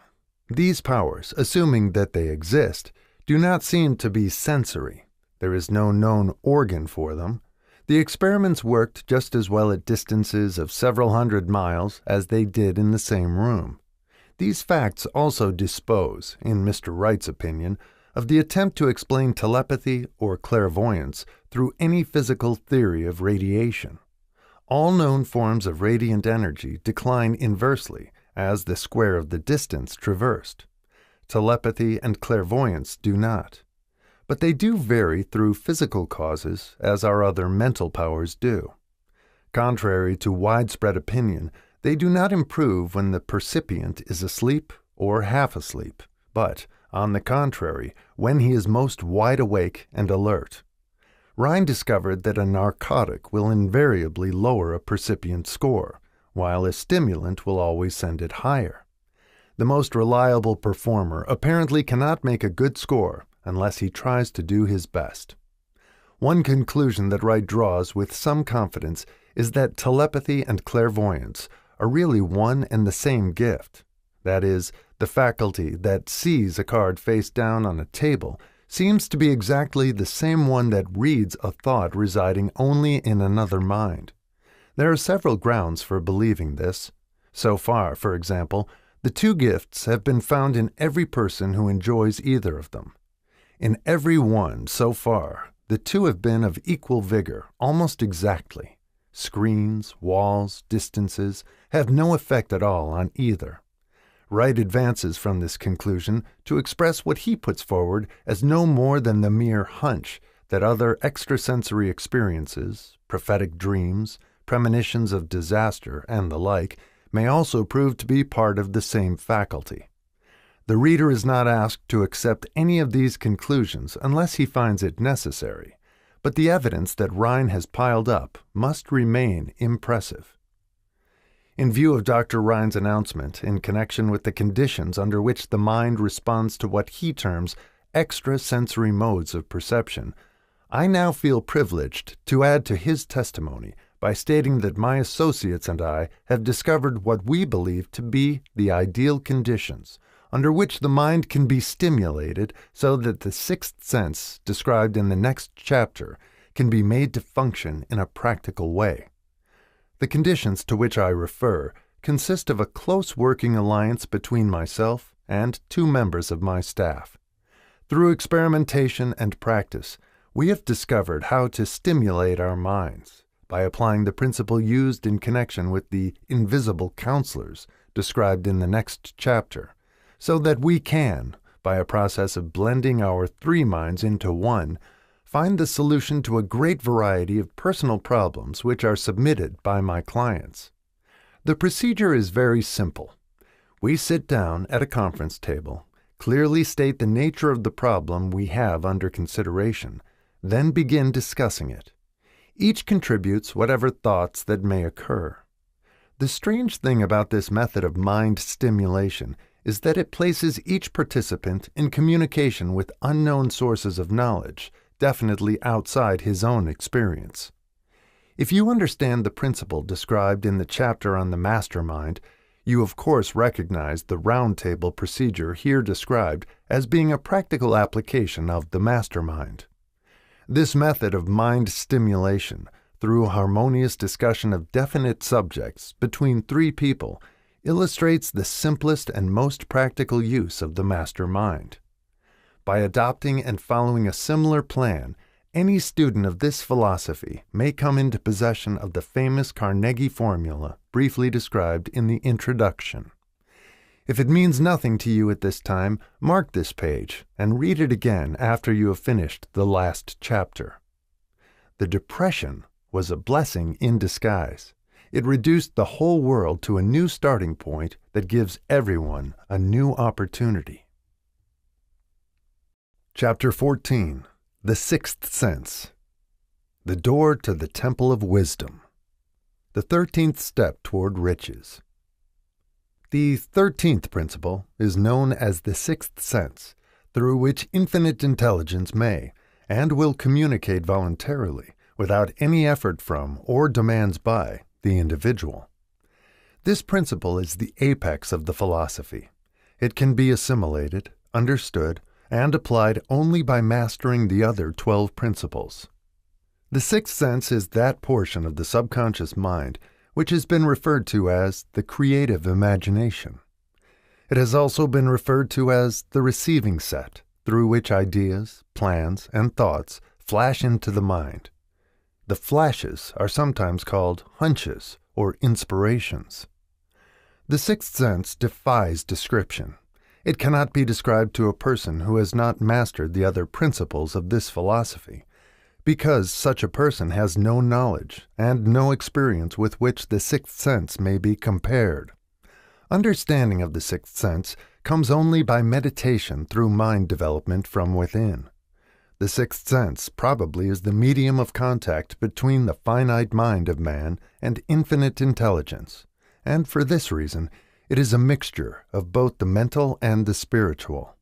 These powers, assuming that they exist, do not seem to be sensory. There is no known organ for them. The experiments worked just as well at distances of several hundred miles as they did in the same room. These facts also dispose, in Mr. Wright's opinion, of the attempt to explain telepathy or clairvoyance through any physical theory of radiation. All known forms of radiant energy decline inversely as the square of the distance traversed. Telepathy and clairvoyance do not. But they do vary through physical causes, as our other mental powers do. Contrary to widespread opinion, they do not improve when the percipient is asleep or half asleep, but, on the contrary, when he is most wide awake and alert. Rhine discovered that a narcotic will invariably lower a percipient score, while a stimulant will always send it higher. The most reliable performer apparently cannot make a good score unless he tries to do his best. One conclusion that Wright draws with some confidence is that telepathy and clairvoyance are really one and the same gift. That is, the faculty that sees a card face down on a table seems to be exactly the same one that reads a thought residing only in another mind. There are several grounds for believing this. So far, for example, the 2 gifts have been found in every person who enjoys either of them. In every one, so far, the 2 have been of equal vigor, almost exactly. Screens, walls, distances have no effect at all on either. Wright advances from this conclusion to express what he puts forward as no more than the mere hunch that other extrasensory experiences, prophetic dreams, premonitions of disaster, and the like, may also prove to be part of the same faculty. The reader is not asked to accept any of these conclusions unless he finds it necessary, but the evidence that Rhine has piled up must remain impressive. In view of Dr. Rhine's announcement in connection with the conditions under which the mind responds to what he terms extrasensory modes of perception, I now feel privileged to add to his testimony by stating that my associates and I have discovered what we believe to be the ideal conditions under which the mind can be stimulated so that the 6th sense described in the next chapter can be made to function in a practical way. The conditions to which I refer consist of a close working alliance between myself and 2 members of my staff. Through experimentation and practice, we have discovered how to stimulate our minds by applying the principle used in connection with the invisible counselors described in the next chapter, so that we can, by a process of blending our 3 minds into one, find the solution to a great variety of personal problems which are submitted by my clients. The procedure is very simple. We sit down at a conference table, clearly state the nature of the problem we have under consideration, then begin discussing it. Each contributes whatever thoughts that may occur. The strange thing about this method of mind stimulation is that it places each participant in communication with unknown sources of knowledge, definitely outside his own experience. If you understand the principle described in the chapter on the mastermind, you of course recognize the round table procedure here described as being a practical application of the mastermind. This method of mind stimulation, through harmonious discussion of definite subjects between 3 people, illustrates the simplest and most practical use of the mastermind. By adopting and following a similar plan, any student of this philosophy may come into possession of the famous Carnegie formula briefly described in the introduction. If it means nothing to you at this time, mark this page and read it again after you have finished the last chapter. The Depression was a blessing in disguise. It reduced the whole world to a new starting point that gives everyone a new opportunity. Chapter 14. The Sixth Sense. The Door to the Temple of Wisdom. The 13th Step Toward Riches. The 13th principle is known as the Sixth Sense, through which infinite intelligence may and will communicate voluntarily, without any effort from or demands by the individual. This principle is the apex of the philosophy. It can be assimilated, understood, and applied only by mastering the other 12 principles. The sixth sense is that portion of the subconscious mind which has been referred to as the creative imagination. It has also been referred to as the receiving set, through which ideas, plans, and thoughts flash into the mind. The flashes are sometimes called hunches or inspirations. The sixth sense defies description. It cannot be described to a person who has not mastered the other principles of this philosophy, because such a person has no knowledge and no experience with which the sixth sense may be compared. Understanding of the sixth sense comes only by meditation through mind development from within. The sixth sense probably is the medium of contact between the finite mind of man and infinite intelligence, and for this reason, it is a mixture of both the mental and the spiritual.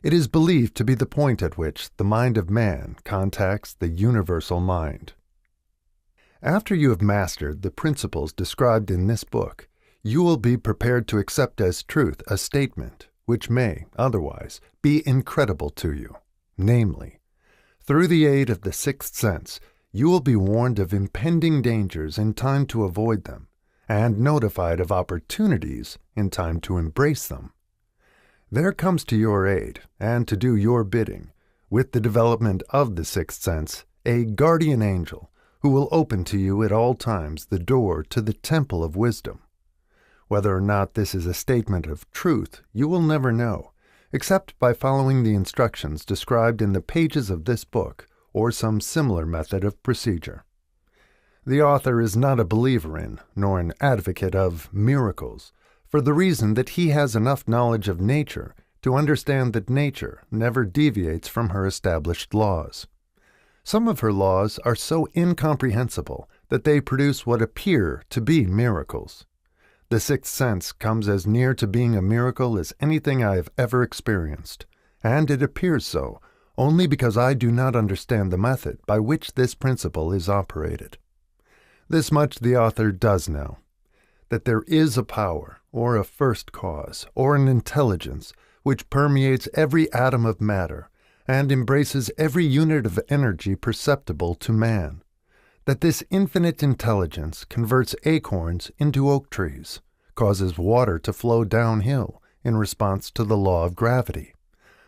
It is believed to be the point at which the mind of man contacts the universal mind. After you have mastered the principles described in this book, you will be prepared to accept as truth a statement which may, otherwise, be incredible to you, namely, through the aid of the sixth sense, you will be warned of impending dangers in time to avoid them, and notified of opportunities in time to embrace them. There comes to your aid, and to do your bidding, with the development of the sixth sense, a guardian angel who will open to you at all times the door to the temple of wisdom. Whether or not this is a statement of truth, you will never know, except by following the instructions described in the pages of this book or some similar method of procedure. The author is not a believer in, nor an advocate of, miracles, for the reason that he has enough knowledge of nature to understand that nature never deviates from her established laws. Some of her laws are so incomprehensible that they produce what appear to be miracles. The sixth sense comes as near to being a miracle as anything I have ever experienced, and it appears so only because I do not understand the method by which this principle is operated. This much the author does know, that there is a power, or a first cause, or an intelligence which permeates every atom of matter and embraces every unit of energy perceptible to man, that this infinite intelligence converts acorns into oak trees, causes water to flow downhill in response to the law of gravity,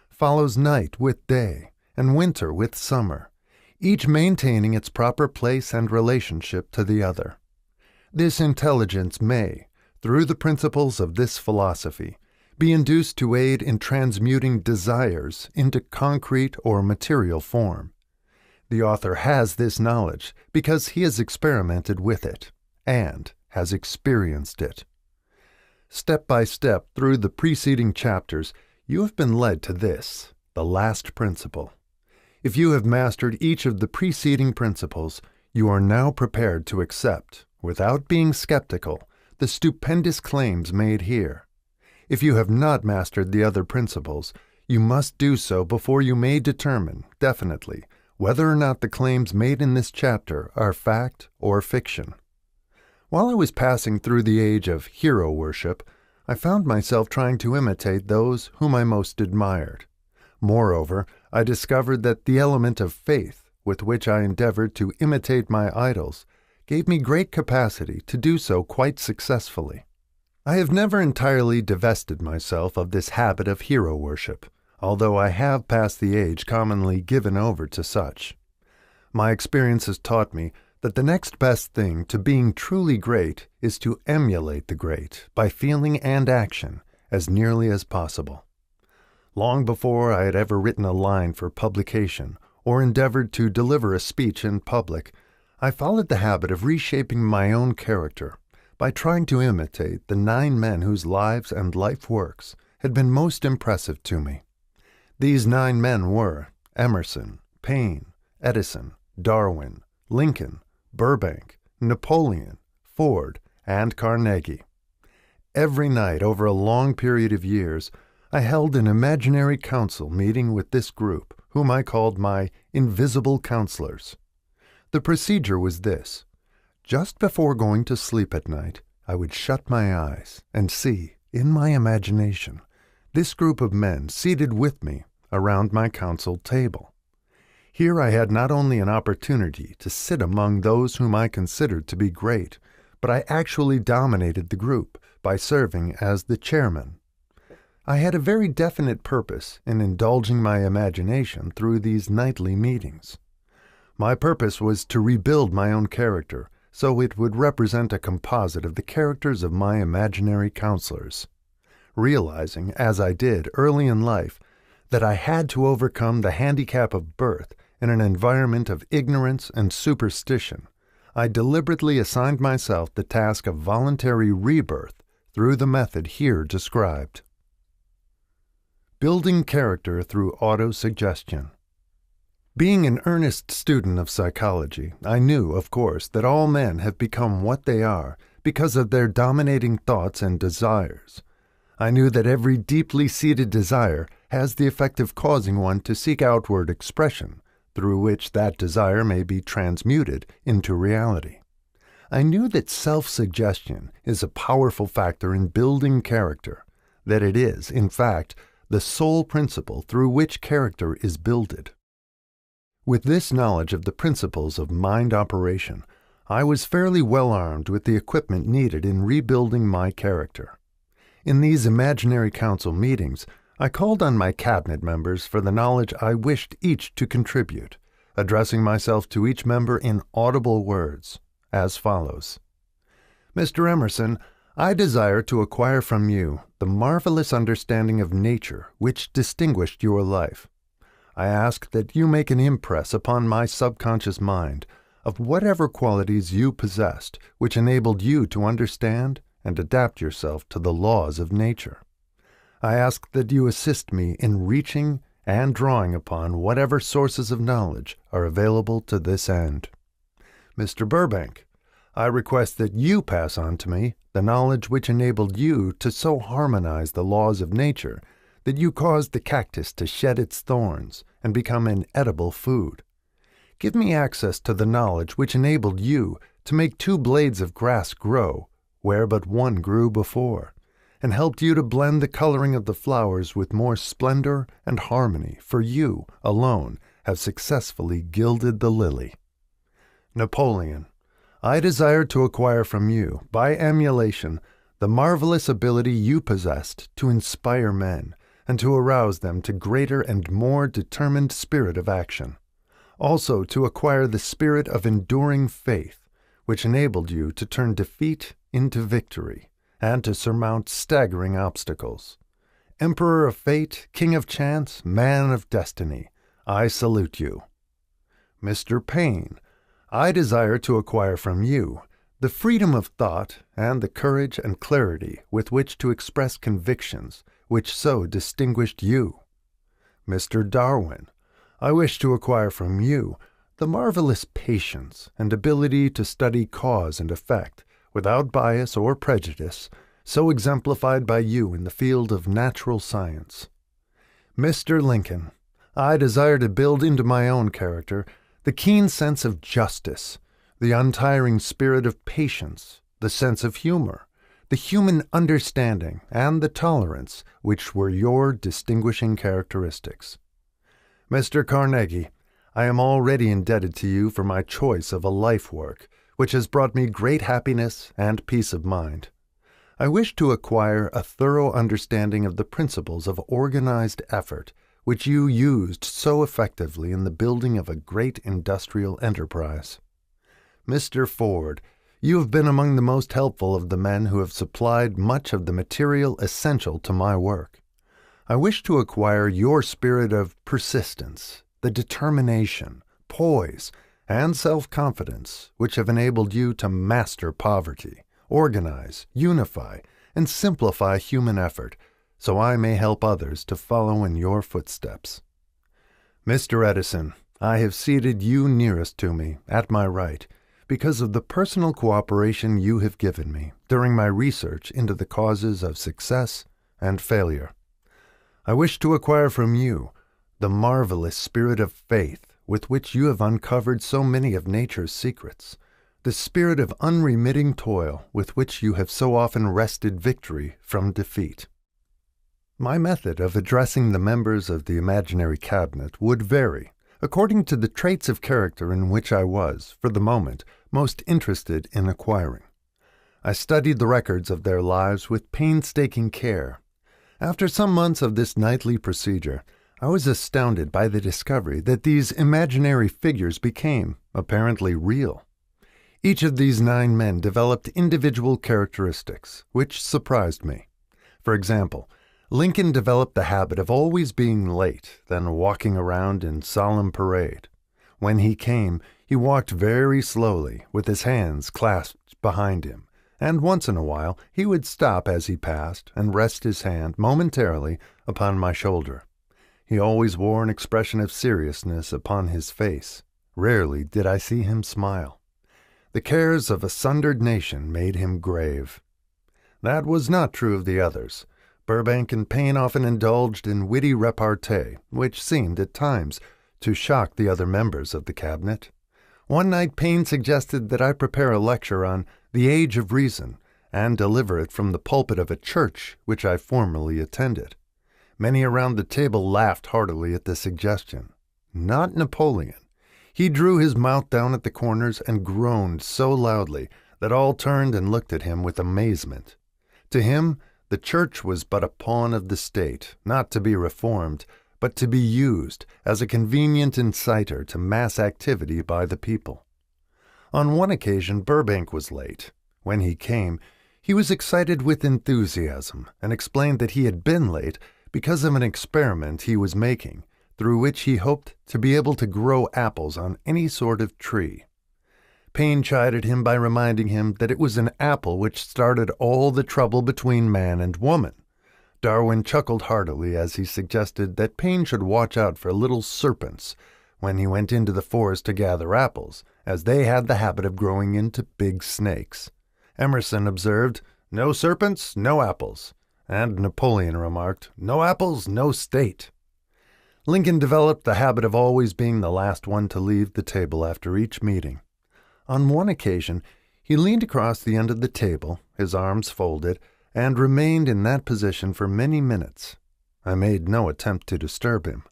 follows night with day and winter with summer, each maintaining its proper place and relationship to the other. This intelligence may, through the principles of this philosophy, be induced to aid in transmuting desires into concrete or material form. The author has this knowledge because he has experimented with it and has experienced it. Step by step through the preceding chapters, you have been led to this, the last principle. If you have mastered each of the preceding principles, you are now prepared to accept, without being skeptical, the stupendous claims made here. If you have not mastered the other principles, you must do so before you may determine, definitely, whether or not the claims made in this chapter are fact or fiction. While I was passing through the age of hero worship, I found myself trying to imitate those whom I most admired. Moreover, I discovered that the element of faith with which I endeavored to imitate my idols gave me great capacity to do so quite successfully. I have never entirely divested myself of this habit of hero worship, although I have passed the age commonly given over to such. My experience has taught me that the next best thing to being truly great is to emulate the great by feeling and action as nearly as possible. Long before I had ever written a line for publication or endeavored to deliver a speech in public, I followed the habit of reshaping my own character by trying to imitate the 9 men whose lives and life works had been most impressive to me. These 9 men were Emerson, Paine, Edison, Darwin, Lincoln, Burbank, Napoleon, Ford, and Carnegie. Every night over a long period of years, I held an imaginary council meeting with this group, whom I called my invisible counselors. The procedure was this. Just before going to sleep at night, I would shut my eyes and see, in my imagination, this group of men seated with me around my council table. Here I had not only an opportunity to sit among those whom I considered to be great, but I actually dominated the group by serving as the chairman. I had a very definite purpose in indulging my imagination through these nightly meetings. My purpose was to rebuild my own character so it would represent a composite of the characters of my imaginary counselors. Realizing, as I did early in life, that I had to overcome the handicap of birth in an environment of ignorance and superstition, I deliberately assigned myself the task of voluntary rebirth through the method here described. Building character through autosuggestion. Being an earnest student of psychology, I knew, of course, that all men have become what they are because of their dominating thoughts and desires. I knew that every deeply seated desire has the effect of causing one to seek outward expression, through which that desire may be transmuted into reality. I knew that self-suggestion is a powerful factor in building character, that it is, in fact, the sole principle through which character is builded. With this knowledge of the principles of mind operation, I was fairly well armed with the equipment needed in rebuilding my character. In these imaginary council meetings, I called on my cabinet members for the knowledge I wished each to contribute, addressing myself to each member in audible words, as follows. Mr. Emerson, I desire to acquire from you the marvelous understanding of nature which distinguished your life. I ask that you make an impress upon my subconscious mind of whatever qualities you possessed which enabled you to understand and adapt yourself to the laws of nature. I ask that you assist me in reaching and drawing upon whatever sources of knowledge are available to this end. Mr. Burbank, I request that you pass on to me the knowledge which enabled you to so harmonize the laws of nature that you caused the cactus to shed its thorns and become an edible food. Give me access to the knowledge which enabled you to make 2 blades of grass grow where but one grew before, and helped you to blend the coloring of the flowers with more splendor and harmony, for you alone have successfully gilded the lily. Napoleon, I desire to acquire from you, by emulation, the marvelous ability you possessed to inspire men and to arouse them to greater and more determined spirit of action. Also to acquire the spirit of enduring faith, which enabled you to turn defeat into victory and to surmount staggering obstacles. Emperor of fate, king of chance, man of destiny, I salute you. Mr. Paine, I desire to acquire from you the freedom of thought and the courage and clarity with which to express convictions which so distinguished you. Mr. Darwin, I wish to acquire from you the marvelous patience and ability to study cause and effect without bias or prejudice, so exemplified by you in the field of natural science. Mr. Lincoln, I desire to build into my own character the keen sense of justice, the untiring spirit of patience, the sense of humor, the human understanding, and the tolerance which were your distinguishing characteristics. Mr. Carnegie, I am already indebted to you for my choice of a life work, which has brought me great happiness and peace of mind. I wish to acquire a thorough understanding of the principles of organized effort which you used so effectively in the building of a great industrial enterprise. Mr. Ford, you have been among the most helpful of the men who have supplied much of the material essential to my work. I wish to acquire your spirit of persistence, the determination, poise, and self-confidence which have enabled you to master poverty, organize, unify, and simplify human effort, so I may help others to follow in your footsteps. Mr. Edison, I have seated you nearest to me, at my right, because of the personal cooperation you have given me during my research into the causes of success and failure. I wish to acquire from you the marvelous spirit of faith with which you have uncovered so many of nature's secrets, the spirit of unremitting toil with which you have so often wrested victory from defeat. My method of addressing the members of the imaginary cabinet would vary according to the traits of character in which I was, for the moment, most interested in acquiring. I studied the records of their lives with painstaking care. After some months of this nightly procedure, I was astounded by the discovery that these imaginary figures became, apparently, real. Each of these 9 men developed individual characteristics, which surprised me. For example, Lincoln developed the habit of always being late, then walking around in solemn parade. When he came, he walked very slowly, with his hands clasped behind him, and once in a while he would stop as he passed and rest his hand momentarily upon my shoulder. He always wore an expression of seriousness upon his face. Rarely did I see him smile. The cares of a sundered nation made him grave. That was not true of the others. Burbank and Payne often indulged in witty repartee, which seemed at times to shock the other members of the cabinet. One night Payne suggested that I prepare a lecture on the Age of Reason and deliver it from the pulpit of a church which I formerly attended. Many around the table laughed heartily at the suggestion. Not Napoleon. He drew his mouth down at the corners and groaned so loudly that all turned and looked at him with amazement. To him, the church was but a pawn of the state, not to be reformed, but to be used as a convenient inciter to mass activity by the people. On one occasion Burbank was late. When he came, he was excited with enthusiasm and explained that he had been late because of an experiment he was making, through which he hoped to be able to grow apples on any sort of tree. Payne chided him by reminding him that it was an apple which started all the trouble between man and woman. Darwin chuckled heartily as he suggested that Payne should watch out for little serpents when he went into the forest to gather apples, as they had the habit of growing into big snakes. Emerson observed, "No serpents, no apples," and Napoleon remarked, "No apples, no state." Lincoln developed the habit of always being the last one to leave the table after each meeting. On one occasion, he leaned across the end of the table, his arms folded, and remained in that position for many minutes. I made no attempt to disturb him.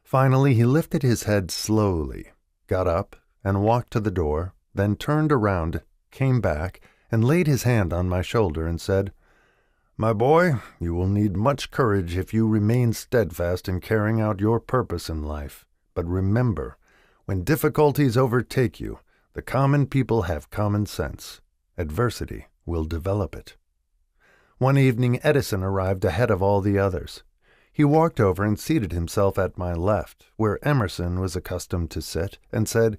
Finally, he lifted his head slowly, got up, and walked to the door, then turned around, came back, and laid his hand on my shoulder and said, "My boy, you will need much courage if you remain steadfast in carrying out your purpose in life. But remember, when difficulties overtake you, the common people have common sense. Adversity will develop it." One evening Edison arrived ahead of all the others. He walked over and seated himself at my left, where Emerson was accustomed to sit, and said,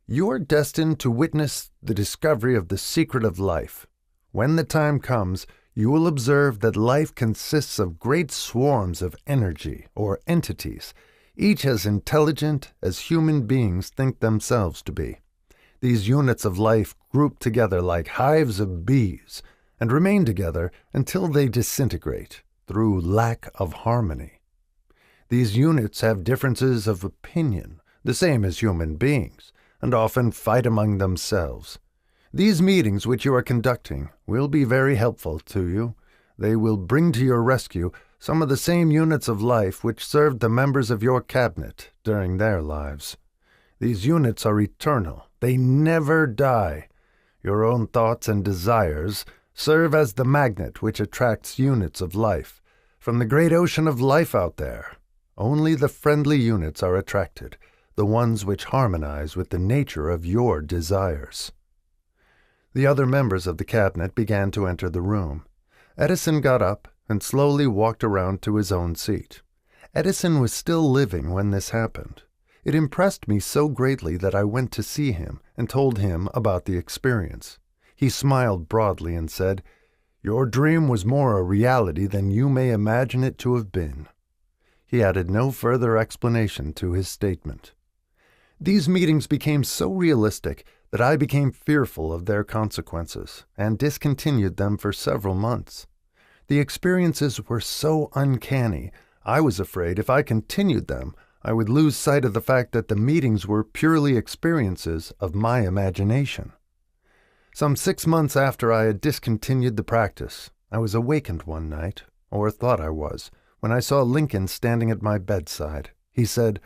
"You are destined to witness the discovery of the secret of life. When the time comes, you will observe that life consists of great swarms of energy or entities, each as intelligent as human beings think themselves to be. These units of life group together like hives of bees and remain together until they disintegrate through lack of harmony. These units have differences of opinion, the same as human beings, and often fight among themselves. These meetings which you are conducting will be very helpful to you. They will bring to your rescue some of the same units of life which served the members of your cabinet during their lives. These units are eternal. They never die. Your own thoughts and desires serve as the magnet which attracts units of life from the great ocean of life out there. Only the friendly units are attracted, the ones which harmonize with the nature of your desires. The other members of the cabinet began to enter the room. Edison got up and slowly walked around to his own seat. Edison was still living when this happened. It impressed me so greatly that I went to see him and told him about the experience. He smiled broadly and said, "Your dream was more a reality than you may imagine it to have been." He added no further explanation to his statement. These meetings became so realistic that I became fearful of their consequences and discontinued them for several months. The experiences were so uncanny, I was afraid if I continued them, I would lose sight of the fact that the meetings were purely experiences of my imagination. Some 6 months after I had discontinued the practice, I was awakened one night, or thought I was, when I saw Lincoln standing at my bedside. He said,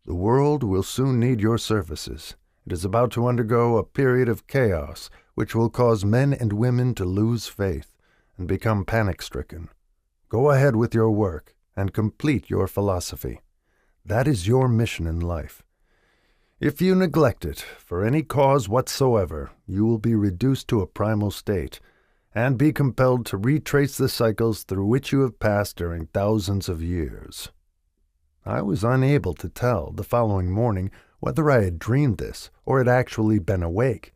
"The world will soon need your services. It is about to undergo a period of chaos which will cause men and women to lose faith and become panic-stricken. Go ahead with your work and complete your philosophy. That is your mission in life. If you neglect it for any cause whatsoever, you will be reduced to a primal state and be compelled to retrace the cycles through which you have passed during thousands of years." I was unable to tell the following morning whether I had dreamed this or had actually been awake,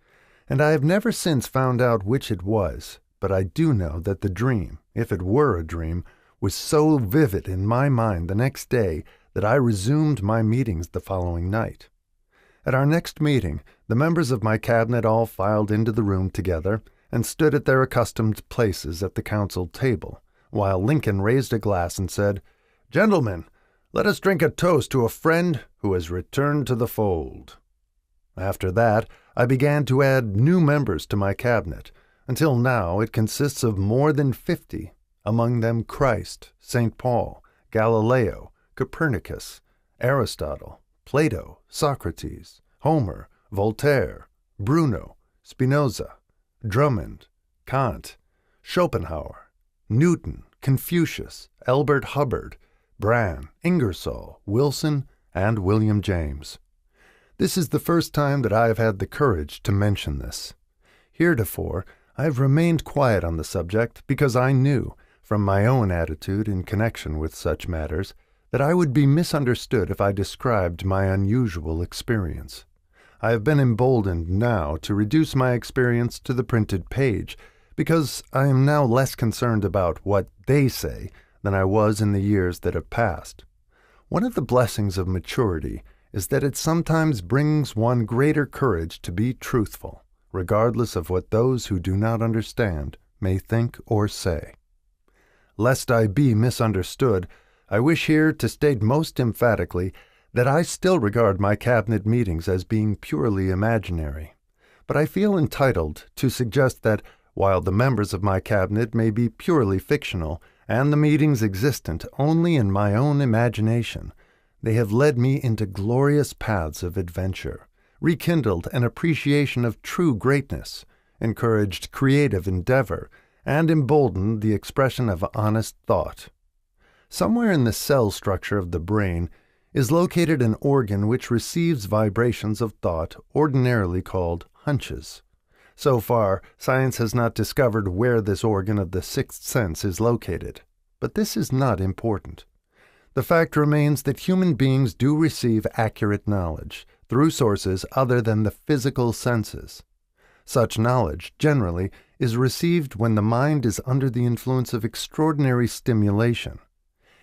and I have never since found out which it was, but I do know that the dream, if it were a dream, was so vivid in my mind the next day that I resumed my meetings the following night. At our next meeting, the members of my cabinet all filed into the room together and stood at their accustomed places at the council table, while Lincoln raised a glass and said, "Gentlemen, let us drink a toast to a friend who has returned to the fold." After that, I began to add new members to my cabinet, until now it consists of more than 50, among them Christ, St. Paul, Galileo, Copernicus, Aristotle, Plato, Socrates, Homer, Voltaire, Bruno, Spinoza, Drummond, Kant, Schopenhauer, Newton, Confucius, Albert Hubbard, Bran, Ingersoll, Wilson, and William James. This is the first time that I have had the courage to mention this. Heretofore, I have remained quiet on the subject because I knew, from my own attitude in connection with such matters, that I would be misunderstood if I described my unusual experience. I have been emboldened now to reduce my experience to the printed page, because I am now less concerned about what they say than I was in the years that have passed. One of the blessings of maturity is that it sometimes brings one greater courage to be truthful, regardless of what those who do not understand may think or say. Lest I be misunderstood, I wish here to state most emphatically that I still regard my cabinet meetings as being purely imaginary, but I feel entitled to suggest that, while the members of my cabinet may be purely fictional, and the meetings existent only in my own imagination, they have led me into glorious paths of adventure, rekindled an appreciation of true greatness, encouraged creative endeavor, and emboldened the expression of honest thought. Somewhere in the cell structure of the brain is located an organ which receives vibrations of thought ordinarily called hunches. So far, science has not discovered where this organ of the sixth sense is located, but this is not important. The fact remains that human beings do receive accurate knowledge through sources other than the physical senses. Such knowledge, generally, is received when the mind is under the influence of extraordinary stimulation.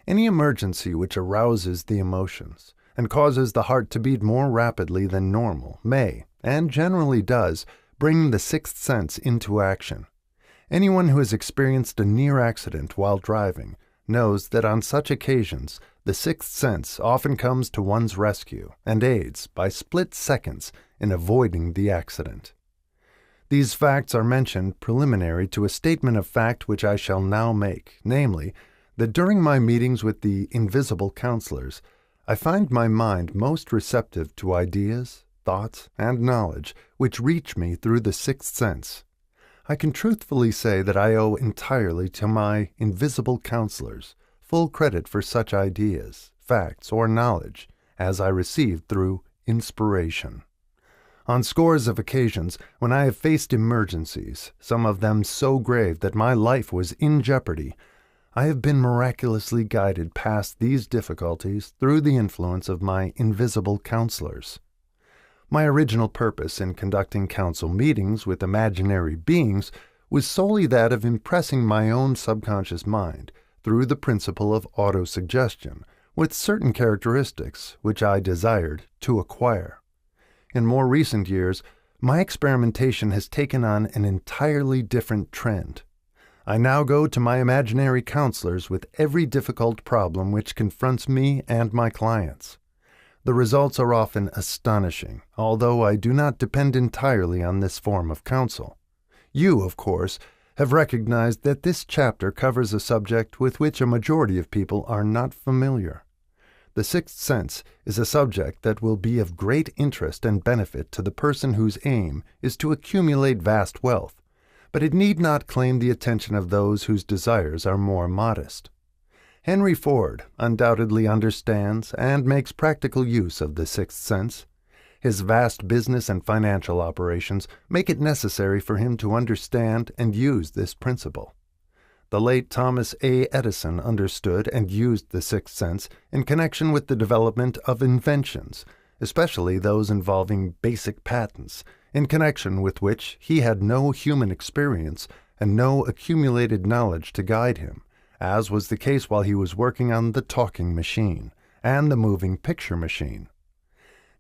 Any emergency which arouses the emotions and causes the heart to beat more rapidly than normal may, and generally does, bring the sixth sense into action. Anyone who has experienced a near accident while driving knows that on such occasions the sixth sense often comes to one's rescue and aids by split seconds in avoiding the accident. These facts are mentioned preliminary to a statement of fact which I shall now make, namely, that during my meetings with the invisible counselors, I find my mind most receptive to ideas, thoughts, and knowledge which reach me through the sixth sense. I can truthfully say that I owe entirely to my invisible counselors full credit for such ideas, facts, or knowledge as I received through inspiration. On scores of occasions, when I have faced emergencies, some of them so grave that my life was in jeopardy, I have been miraculously guided past these difficulties through the influence of my invisible counselors. My original purpose in conducting council meetings with imaginary beings was solely that of impressing my own subconscious mind through the principle of autosuggestion with certain characteristics which I desired to acquire. In more recent years, my experimentation has taken on an entirely different trend. I now go to my imaginary counselors with every difficult problem which confronts me and my clients. The results are often astonishing, although I do not depend entirely on this form of counsel. You, of course, have recognized that this chapter covers a subject with which a majority of people are not familiar. The sixth sense is a subject that will be of great interest and benefit to the person whose aim is to accumulate vast wealth, but it need not claim the attention of those whose desires are more modest. Henry Ford undoubtedly understands and makes practical use of the sixth sense. His vast business and financial operations make it necessary for him to understand and use this principle. The late Thomas A. Edison understood and used the sixth sense in connection with the development of inventions, especially those involving basic patents, in connection with which he had no human experience and no accumulated knowledge to guide him, as was the case while he was working on the talking machine and the moving picture machine.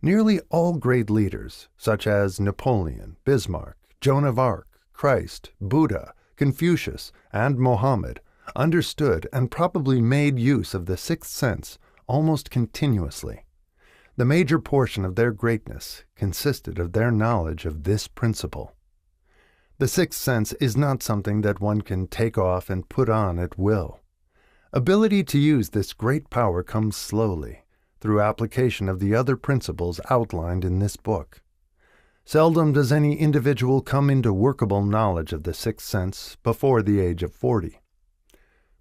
Nearly all great leaders, such as Napoleon, Bismarck, Joan of Arc, Christ, Buddha, Confucius, and Mohammed, understood and probably made use of the sixth sense almost continuously. The major portion of their greatness consisted of their knowledge of this principle. The sixth sense is not something that one can take off and put on at will. Ability to use this great power comes slowly, through application of the other principles outlined in this book. Seldom does any individual come into workable knowledge of the sixth sense before the age of 40.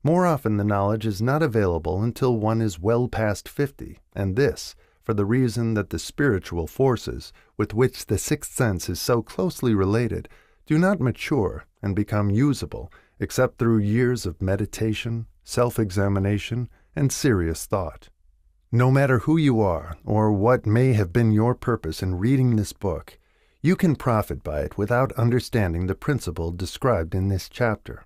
More often the knowledge is not available until one is well past 50, and this, for the reason that the spiritual forces with which the sixth sense is so closely related do not mature and become usable except through years of meditation, self-examination, and serious thought. No matter who you are or what may have been your purpose in reading this book, you can profit by it without understanding the principle described in this chapter.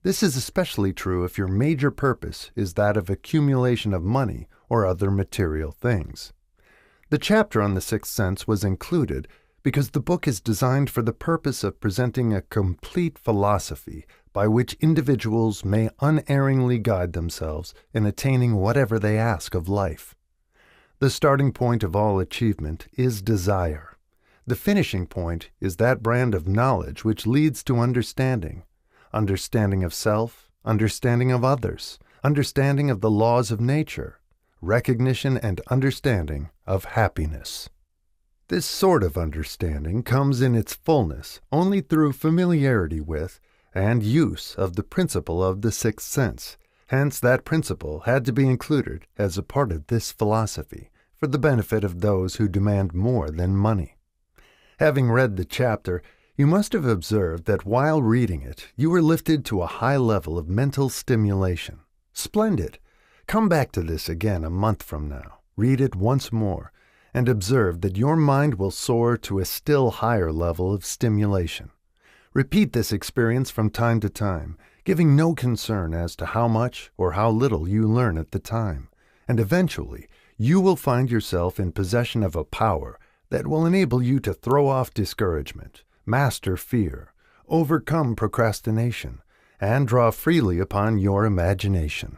This is especially true if your major purpose is that of accumulation of money or other material things. The chapter on the sixth sense was included because the book is designed for the purpose of presenting a complete philosophy by which individuals may unerringly guide themselves in attaining whatever they ask of life. The starting point of all achievement is desire. The finishing point is that brand of knowledge which leads to understanding. Understanding of self, understanding of others, understanding of the laws of nature, recognition and understanding of happiness. This sort of understanding comes in its fullness only through familiarity with and use of the principle of the sixth sense. Hence that principle had to be included as a part of this philosophy for the benefit of those who demand more than money. Having read the chapter, you must have observed that while reading it, you were lifted to a high level of mental stimulation. Splendid! Come back to this again a month from now, read it once more, and observe that your mind will soar to a still higher level of stimulation. Repeat this experience from time to time, giving no concern as to how much or how little you learn at the time, and eventually you will find yourself in possession of a power that will enable you to throw off discouragement, master fear, overcome procrastination, and draw freely upon your imagination.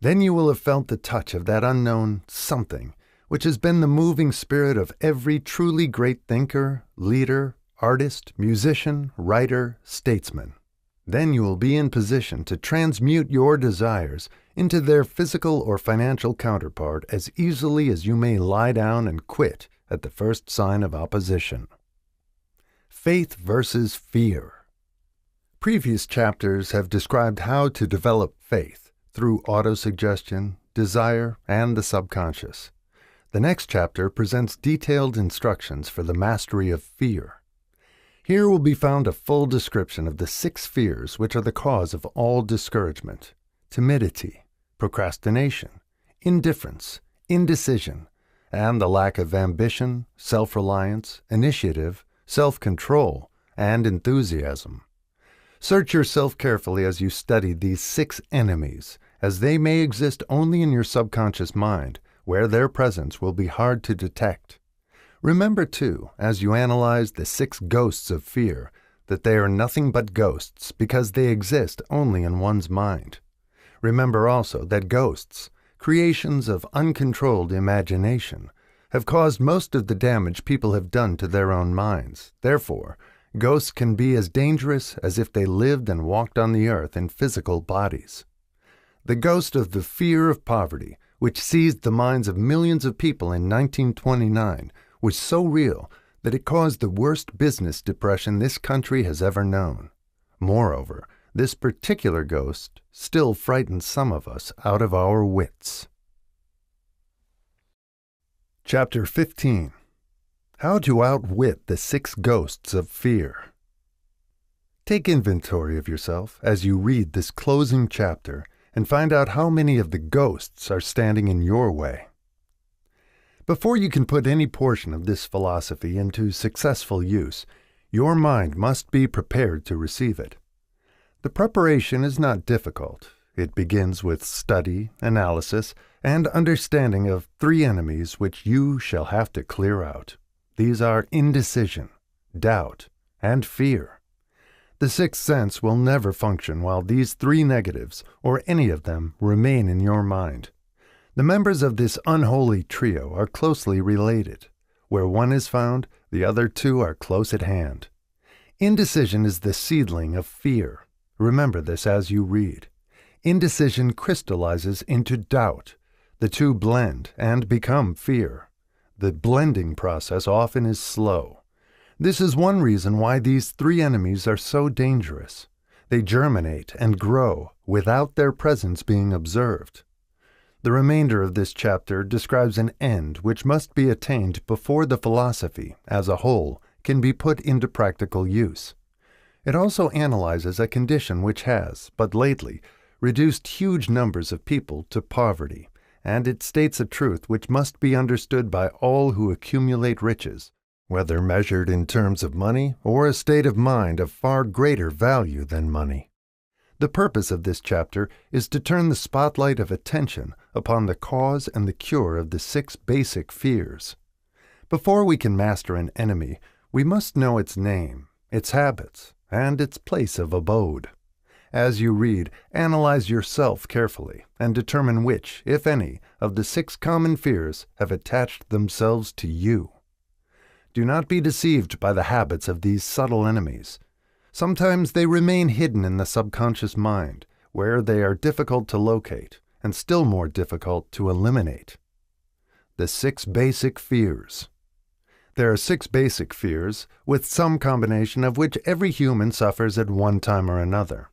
Then you will have felt the touch of that unknown something which has been the moving spirit of every truly great thinker, leader, artist, musician, writer, statesman. Then you will be in position to transmute your desires into their physical or financial counterpart as easily as you may lie down and quit at the first sign of opposition. Faith versus fear. Previous chapters have described how to develop faith through autosuggestion, desire, and the subconscious. The next chapter presents detailed instructions for the mastery of fear. Here will be found a full description of the 6 fears which are the cause of all discouragement: timidity, procrastination, indifference, indecision, and the lack of ambition, self-reliance, initiative, self-control, and enthusiasm. Search yourself carefully as you study these 6 enemies, as they may exist only in your subconscious mind, where their presence will be hard to detect. Remember, too, as you analyze the 6 ghosts of fear, that they are nothing but ghosts because they exist only in one's mind. Remember also that ghosts, creations of uncontrolled imagination, have caused most of the damage people have done to their own minds. Therefore, ghosts can be as dangerous as if they lived and walked on the earth in physical bodies. The ghost of the fear of poverty, which seized the minds of millions of people in 1929, was so real that it caused the worst business depression this country has ever known. Moreover, this particular ghost still frightens some of us out of our wits. Chapter 15. How to Outwit the 6 Ghosts of Fear. Take inventory of yourself as you read this closing chapter and find out how many of the ghosts are standing in your way. Before you can put any portion of this philosophy into successful use, your mind must be prepared to receive it. The preparation is not difficult. It begins with study, analysis, and understanding of 3 enemies which you shall have to clear out. These are indecision, doubt, and fear. The 6th sense will never function while these 3 negatives, or any of them, remain in your mind. The members of this unholy trio are closely related. Where one is found, the other 2 are close at hand. Indecision is the seedling of fear. Remember this as you read. Indecision crystallizes into doubt. The 2 blend and become fear. The blending process often is slow. This is one reason why these 3 enemies are so dangerous. They germinate and grow without their presence being observed. The remainder of this chapter describes an end which must be attained before the philosophy, as a whole, can be put into practical use. It also analyzes a condition which has, but lately, reduced huge numbers of people to poverty, and it states a truth which must be understood by all who accumulate riches, whether measured in terms of money or a state of mind of far greater value than money. The purpose of this chapter is to turn the spotlight of attention upon the cause and the cure of the 6 basic fears. Before we can master an enemy, we must know its name, its habits, and its place of abode. As you read, analyze yourself carefully and determine which, if any, of the 6 common fears have attached themselves to you. Do not be deceived by the habits of these subtle enemies. Sometimes they remain hidden in the subconscious mind, where they are difficult to locate and still more difficult to eliminate. The 6 basic fears. There are 6 basic fears, with some combination of which every human suffers at one time or another.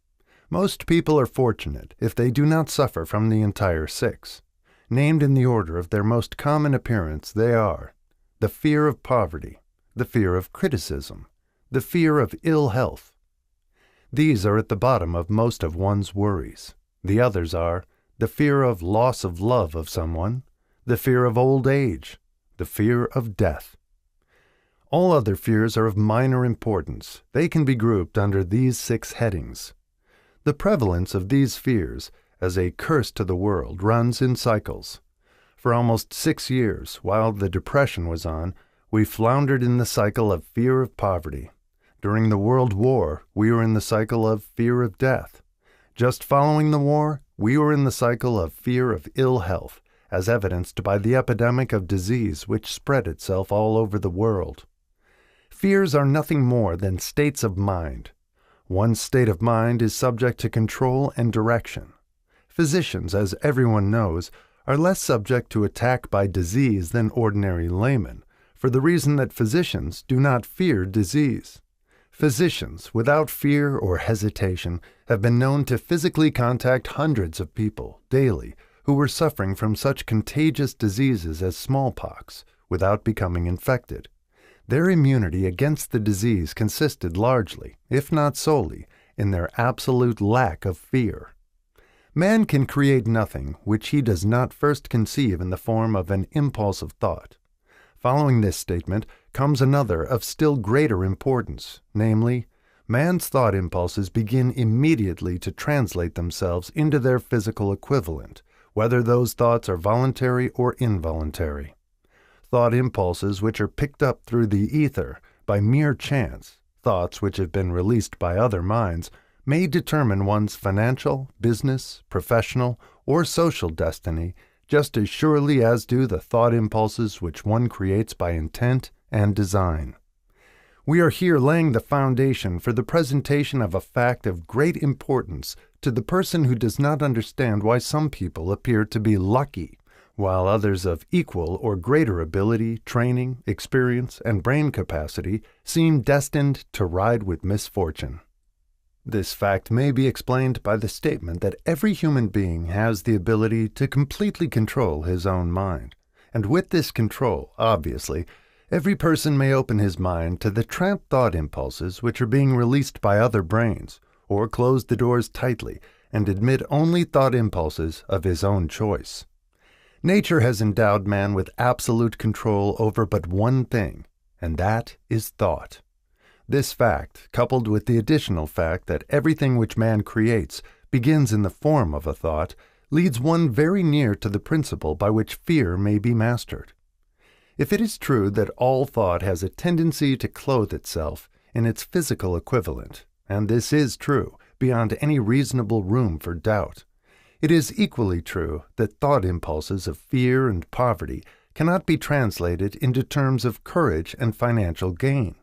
Most people are fortunate if they do not suffer from the entire 6. Named in the order of their most common appearance, they are the fear of poverty, the fear of criticism, the fear of ill health. These are at the bottom of most of one's worries. The others are the fear of loss of love of someone, the fear of old age, the fear of death. All other fears are of minor importance. They can be grouped under these 6 headings. The prevalence of these fears as a curse to the world runs in cycles. For almost 6 years, while the Depression was on, we floundered in the cycle of fear of poverty. During the World War, we were in the cycle of fear of death. Just following the war, we were in the cycle of fear of ill health, as evidenced by the epidemic of disease which spread itself all over the world. Fears are nothing more than states of mind. One state of mind is subject to control and direction. Physicians, as everyone knows, are less subject to attack by disease than ordinary laymen, for the reason that physicians do not fear disease. Physicians, without fear or hesitation, have been known to physically contact hundreds of people daily who were suffering from such contagious diseases as smallpox without becoming infected. Their immunity against the disease consisted largely, if not solely, in their absolute lack of fear. Man can create nothing which he does not first conceive in the form of an impulse of thought. Following this statement comes another of still greater importance, namely, man's thought impulses begin immediately to translate themselves into their physical equivalent, whether those thoughts are voluntary or involuntary. Thought impulses which are picked up through the ether by mere chance, thoughts which have been released by other minds, may determine one's financial, business, professional, or social destiny just as surely as do the thought impulses which one creates by intent and design. We are here laying the foundation for the presentation of a fact of great importance to the person who does not understand why some people appear to be lucky, while others of equal or greater ability, training, experience, and brain capacity seem destined to ride with misfortune. This fact may be explained by the statement that every human being has the ability to completely control his own mind, and with this control, obviously, every person may open his mind to the trapped thought impulses which are being released by other brains, or close the doors tightly and admit only thought impulses of his own choice. Nature has endowed man with absolute control over but one thing, and that is thought. This fact, coupled with the additional fact that everything which man creates begins in the form of a thought, leads one very near to the principle by which fear may be mastered. If it is true that all thought has a tendency to clothe itself in its physical equivalent, and this is true beyond any reasonable room for doubt, it is equally true that thought impulses of fear and poverty cannot be translated into terms of courage and financial gain.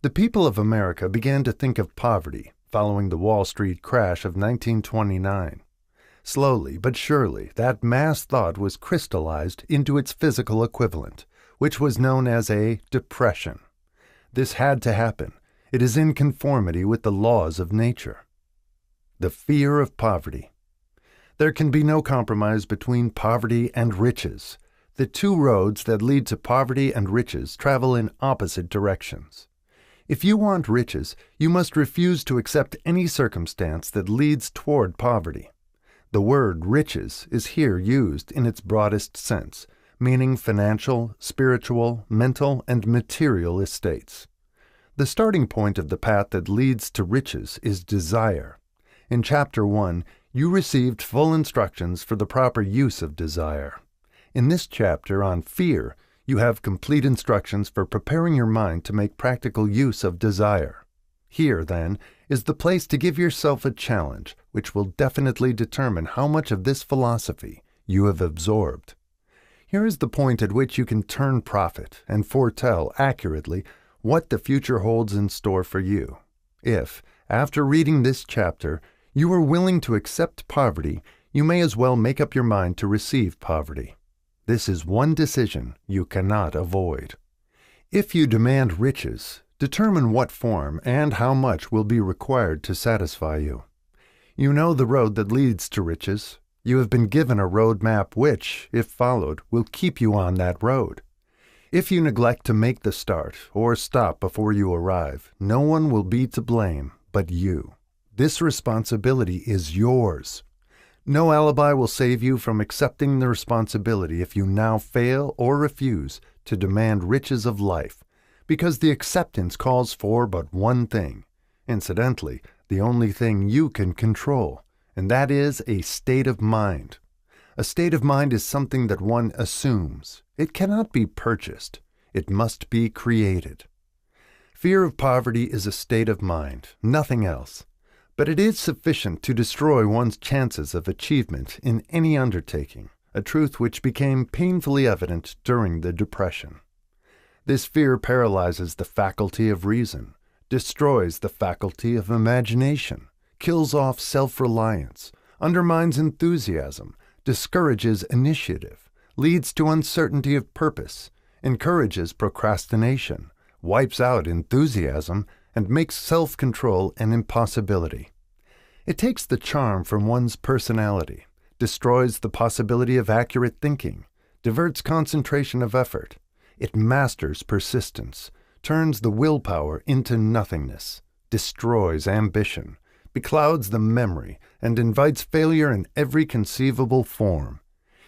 The people of America began to think of poverty following the Wall Street crash of 1929. Slowly but surely, that mass thought was crystallized into its physical equivalent, which was known as a depression. This had to happen. It is in conformity with the laws of nature. The fear of poverty. There can be no compromise between poverty and riches. The two roads that lead to poverty and riches travel in opposite directions. If you want riches, you must refuse to accept any circumstance that leads toward poverty. The word riches is here used in its broadest sense, meaning financial, spiritual, mental, and material estates. The starting point of the path that leads to riches is desire. In Chapter 1, you received full instructions for the proper use of desire. In this chapter on fear, you have complete instructions for preparing your mind to make practical use of desire. Here, then, is the place to give yourself a challenge which will definitely determine how much of this philosophy you have absorbed. Here is the point at which you can turn prophet and foretell accurately what the future holds in store for you. If, after reading this chapter, you are willing to accept poverty, you may as well make up your mind to receive poverty. This is one decision you cannot avoid. If you demand riches, determine what form and how much will be required to satisfy you. You know the road that leads to riches. You have been given a road map which, if followed, will keep you on that road. If you neglect to make the start or stop before you arrive, no one will be to blame but you. This responsibility is yours. No alibi will save you from accepting the responsibility if you now fail or refuse to demand riches of life, because the acceptance calls for but one thing, incidentally, the only thing you can control, and that is a state of mind. A state of mind is something that one assumes. It cannot be purchased. It must be created. Fear of poverty is a state of mind, nothing else. But it is sufficient to destroy one's chances of achievement in any undertaking, a truth which became painfully evident during the Depression. This fear paralyzes the faculty of reason, destroys the faculty of imagination, kills off self-reliance, undermines enthusiasm, discourages initiative, leads to uncertainty of purpose, encourages procrastination, wipes out enthusiasm, and makes self-control an impossibility. It takes the charm from one's personality, destroys the possibility of accurate thinking, diverts concentration of effort. It masters persistence, turns the willpower into nothingness, destroys ambition, beclouds the memory, and invites failure in every conceivable form.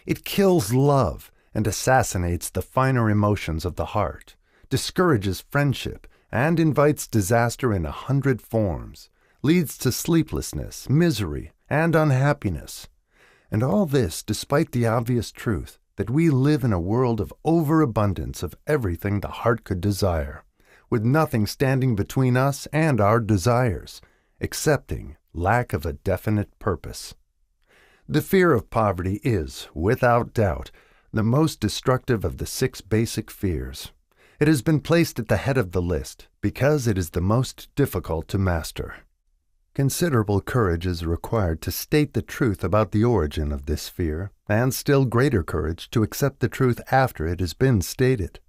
It kills love and assassinates the finer emotions of the heart, discourages friendship, and invites disaster in 100 forms, leads to sleeplessness, misery, and unhappiness. And all this despite the obvious truth that we live in a world of overabundance of everything the heart could desire, with nothing standing between us and our desires, excepting lack of a definite purpose. The fear of poverty is, without doubt, the most destructive of the 6 basic fears. It has been placed at the head of the list because it is the most difficult to master. Considerable courage is required to state the truth about the origin of this fear, and still greater courage to accept the truth after it has been stated.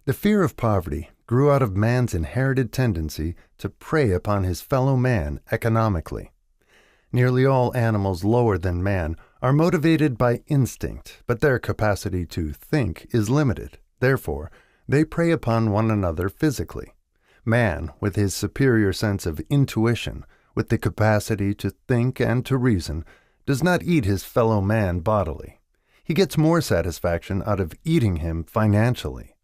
The fear of poverty grew out of man's inherited tendency to prey upon his fellow man economically. Nearly all animals lower than man are motivated by instinct, but their capacity to think is limited. Therefore, they prey upon one another physically. Man, with his superior sense of intuition, with the capacity to think and to reason, does not eat his fellow man bodily. He gets more satisfaction out of eating him financially.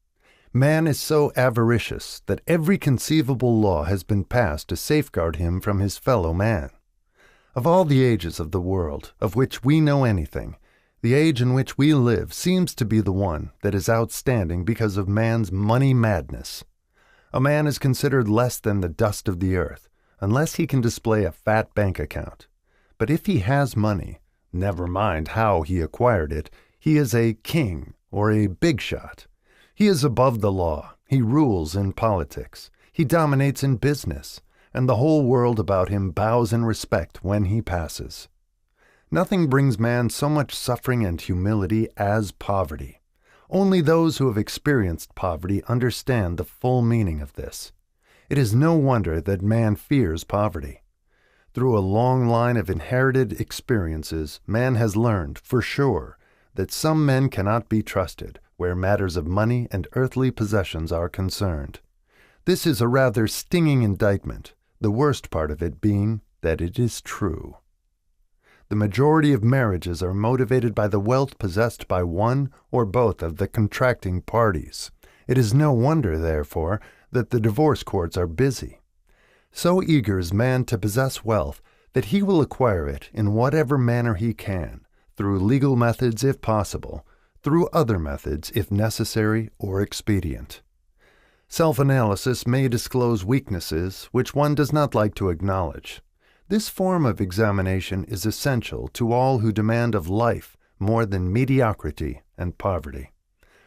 Man is so avaricious that every conceivable law has been passed to safeguard him from his fellow man. Of all the ages of the world, of which we know anything, the age in which we live seems to be the one that is outstanding because of man's money madness. A man is considered less than the dust of the earth, unless he can display a fat bank account. But if he has money, never mind how he acquired it, he is a king or a big shot. He is above the law, he rules in politics, he dominates in business, and the whole world about him bows in respect when he passes. Nothing brings man so much suffering and humility as poverty. Only those who have experienced poverty understand the full meaning of this. It is no wonder that man fears poverty. Through a long line of inherited experiences, man has learned, for sure, that some men cannot be trusted where matters of money and earthly possessions are concerned. This is a rather stinging indictment, the worst part of it being that it is true. The majority of marriages are motivated by the wealth possessed by one or both of the contracting parties. It is no wonder, therefore, that the divorce courts are busy. So eager is man to possess wealth that he will acquire it in whatever manner he can, through legal methods if possible, through other methods if necessary or expedient. Self-analysis may disclose weaknesses which one does not like to acknowledge. This form of examination is essential to all who demand of life more than mediocrity and poverty.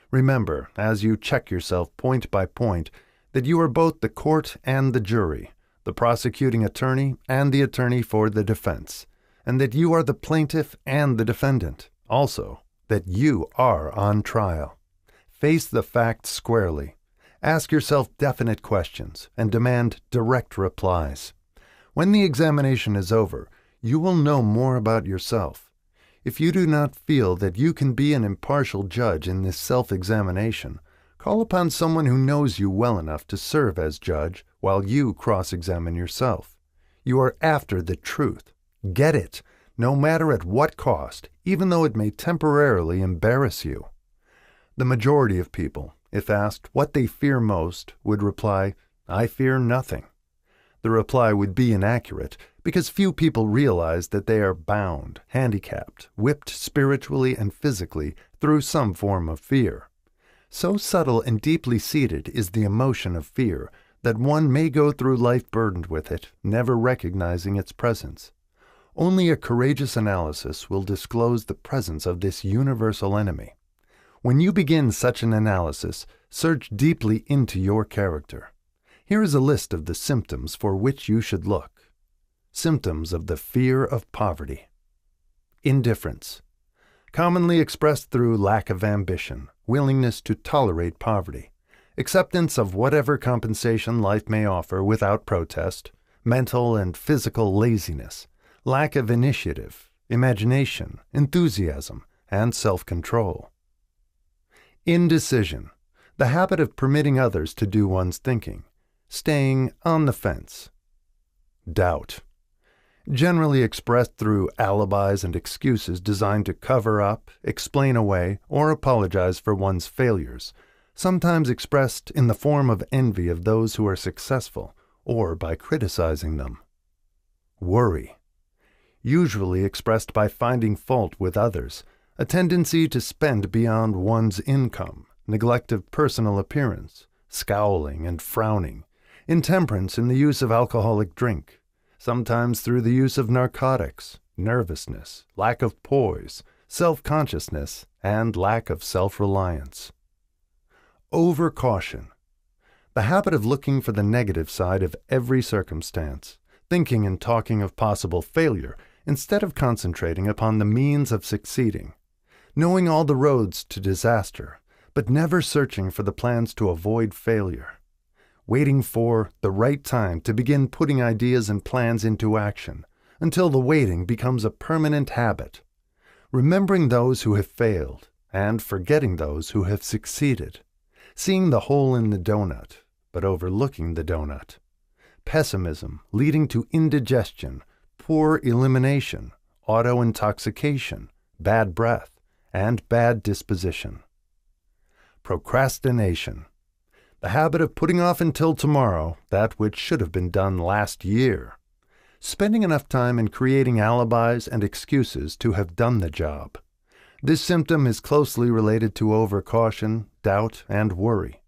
Remember, as you check yourself point by point, that you are both the court and the jury, the prosecuting attorney and the attorney for the defense, and that you are the plaintiff and the defendant, also that you are on trial. Face the facts squarely. Ask yourself definite questions and demand direct replies. When the examination is over, you will know more about yourself. If you do not feel that you can be an impartial judge in this self-examination, call upon someone who knows you well enough to serve as judge while you cross-examine yourself. You are after the truth. Get it, no matter at what cost, even though it may temporarily embarrass you. The majority of people, if asked what they fear most, would reply, "I fear nothing." The reply would be inaccurate because few people realize that they are bound, handicapped, whipped spiritually and physically through some form of fear. So subtle and deeply seated is the emotion of fear that one may go through life burdened with it, never recognizing its presence. Only a courageous analysis will disclose the presence of this universal enemy. When you begin such an analysis, search deeply into your character. Here is a list of the symptoms for which you should look. Symptoms of the fear of poverty. Indifference. Commonly expressed through lack of ambition, willingness to tolerate poverty, acceptance of whatever compensation life may offer without protest, mental and physical laziness, lack of initiative, imagination, enthusiasm, and self-control. Indecision, the habit of permitting others to do one's thinking, staying on the fence. Doubt, generally expressed through alibis and excuses designed to cover up, explain away, or apologize for one's failures, sometimes expressed in the form of envy of those who are successful or by criticizing them. Worry, usually expressed by finding fault with others, a tendency to spend beyond one's income, neglect of personal appearance, scowling and frowning, intemperance in the use of alcoholic drink, sometimes through the use of narcotics, nervousness, lack of poise, self-consciousness, and lack of self-reliance. Overcaution, the habit of looking for the negative side of every circumstance, thinking and talking of possible failure instead of concentrating upon the means of succeeding, knowing all the roads to disaster, but never searching for the plans to avoid failure, waiting for the right time to begin putting ideas and plans into action until the waiting becomes a permanent habit, remembering those who have failed and forgetting those who have succeeded, seeing the hole in the donut, but overlooking the donut. Pessimism leading to indigestion, poor elimination, auto-intoxication, bad breath, and bad disposition. Procrastination, the habit of putting off until tomorrow that which should have been done last year, spending enough time in creating alibis and excuses to have done the job. This symptom is closely related to overcaution, doubt, and worry.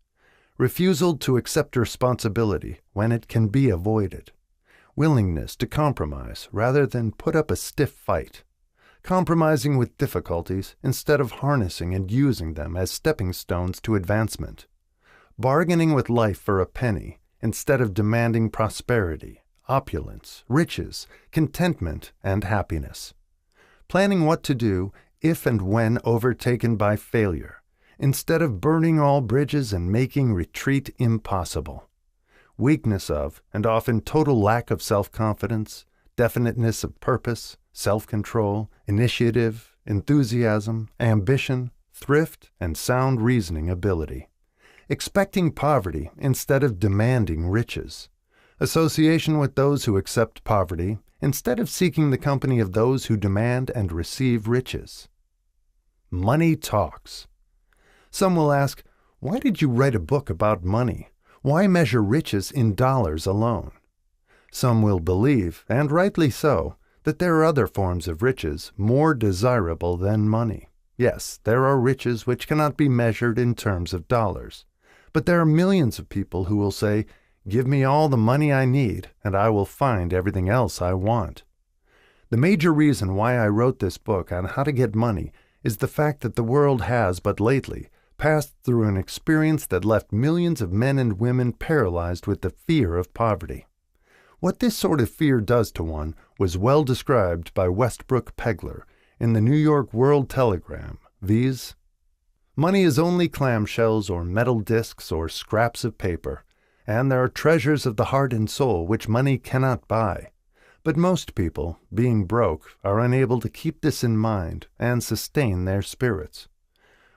Refusal to accept responsibility when it can be avoided. Willingness to compromise rather than put up a stiff fight. Compromising with difficulties instead of harnessing and using them as stepping stones to advancement. Bargaining with life for a penny instead of demanding prosperity, opulence, riches, contentment, and happiness. Planning what to do if and when overtaken by failure, instead of burning all bridges and making retreat impossible. Weakness of, and often total lack of self-confidence, definiteness of purpose, self-control, initiative, enthusiasm, ambition, thrift, and sound reasoning ability. Expecting poverty instead of demanding riches. Association with those who accept poverty instead of seeking the company of those who demand and receive riches. Money talks. Some will ask, why did you write a book about money? Why measure riches in dollars alone? Some will believe, and rightly so, that there are other forms of riches more desirable than money. Yes, there are riches which cannot be measured in terms of dollars. But there are millions of people who will say, give me all the money I need, and I will find everything else I want. The major reason why I wrote this book on how to get money is the fact that the world has but lately passed through an experience that left millions of men and women paralyzed with the fear of poverty. What this sort of fear does to one was well described by Westbrook Pegler in the New York World Telegram, viz. Money is only clamshells or metal discs or scraps of paper, and there are treasures of the heart and soul which money cannot buy. But most people, being broke, are unable to keep this in mind and sustain their spirits.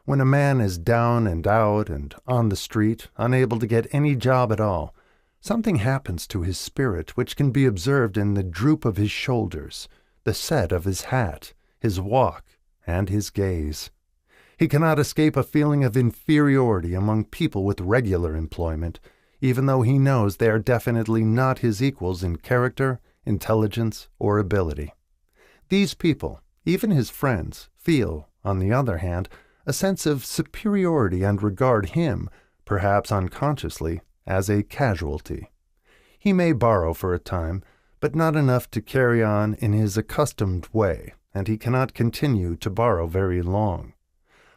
When a man is down and out and on the street, unable to get any job at all, something happens to his spirit which can be observed in the droop of his shoulders, the set of his hat, his walk, and his gaze. He cannot escape a feeling of inferiority among people with regular employment, even though he knows they are definitely not his equals in character, intelligence, or ability. These people, even his friends, feel, on the other hand, a sense of superiority and regard him, perhaps unconsciously, as a casualty. He may borrow for a time, but not enough to carry on in his accustomed way, and he cannot continue to borrow very long.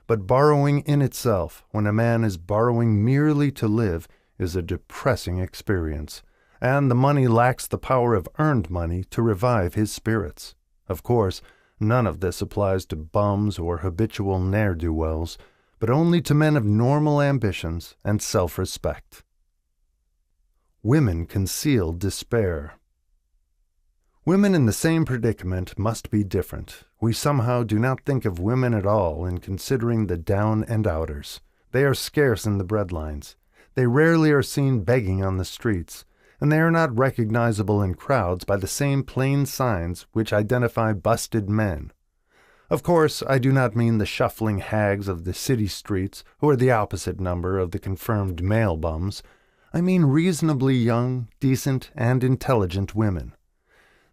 But borrowing in itself, when a man is borrowing merely to live, is a depressing experience, and the money lacks the power of earned money to revive his spirits. Of course, none of this applies to bums or habitual ne'er-do-wells, but only to men of normal ambitions and self-respect. Women conceal despair. Women in the same predicament must be different. We somehow do not think of women at all in considering the down and outers. They are scarce in the breadlines. They rarely are seen begging on the streets, and they are not recognizable in crowds by the same plain signs which identify busted men. Of course, I do not mean the shuffling hags of the city streets, who are the opposite number of the confirmed male bums. I mean reasonably young, decent, and intelligent women.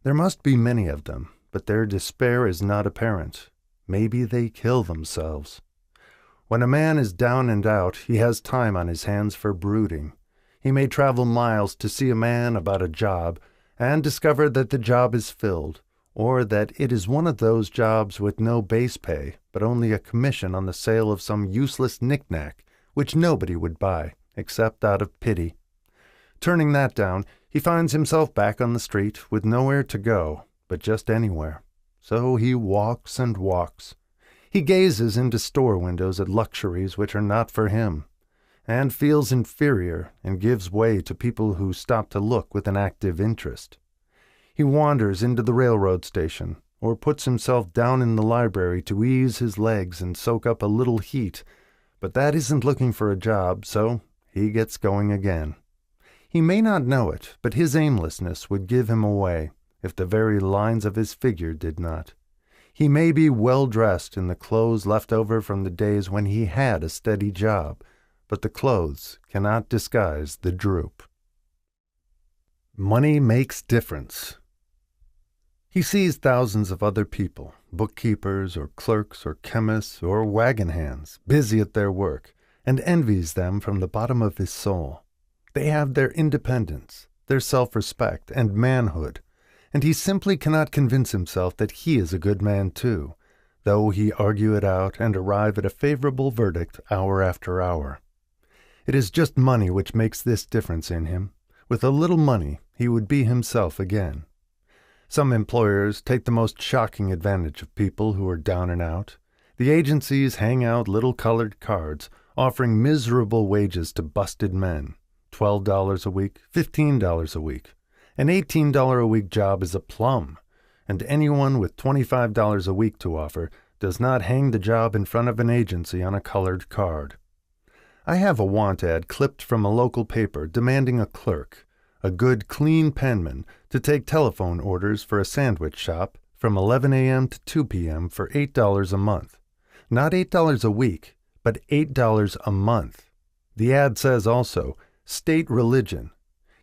There must be many of them, but their despair is not apparent. Maybe they kill themselves. When a man is down and out, he has time on his hands for brooding. He may travel miles to see a man about a job, and discover that the job is filled, or that it is one of those jobs with no base pay, but only a commission on the sale of some useless knick-knack, which nobody would buy, except out of pity. Turning that down, he finds himself back on the street with nowhere to go, but just anywhere. So he walks and walks. He gazes into store windows at luxuries which are not for him, and feels inferior and gives way to people who stop to look with an active interest. He wanders into the railroad station, or puts himself down in the library to ease his legs and soak up a little heat, but that isn't looking for a job, so he gets going again. He may not know it, but his aimlessness would give him away, if the very lines of his figure did not. He may be well dressed in the clothes left over from the days when he had a steady job, but the clothes cannot disguise the droop. Money makes difference. He sees thousands of other people, bookkeepers or clerks or chemists or wagon hands, busy at their work, and envies them from the bottom of his soul. They have their independence, their self-respect, and manhood, and he simply cannot convince himself that he is a good man too, though he argue it out and arrive at a favorable verdict hour after hour. It is just money which makes this difference in him. With a little money, he would be himself again. Some employers take the most shocking advantage of people who are down and out. The agencies hang out little colored cards, offering miserable wages to busted men. $12 a week, $15 a week. An $18 a week job is a plum, and anyone with $25 a week to offer does not hang the job in front of an agency on a colored card. I have a want ad clipped from a local paper demanding a clerk, a good, clean penman, to take telephone orders for a sandwich shop from 11 a.m. to 2 p.m. for $8 a month. Not $8 a week, but $8 a month. The ad says also, state religion.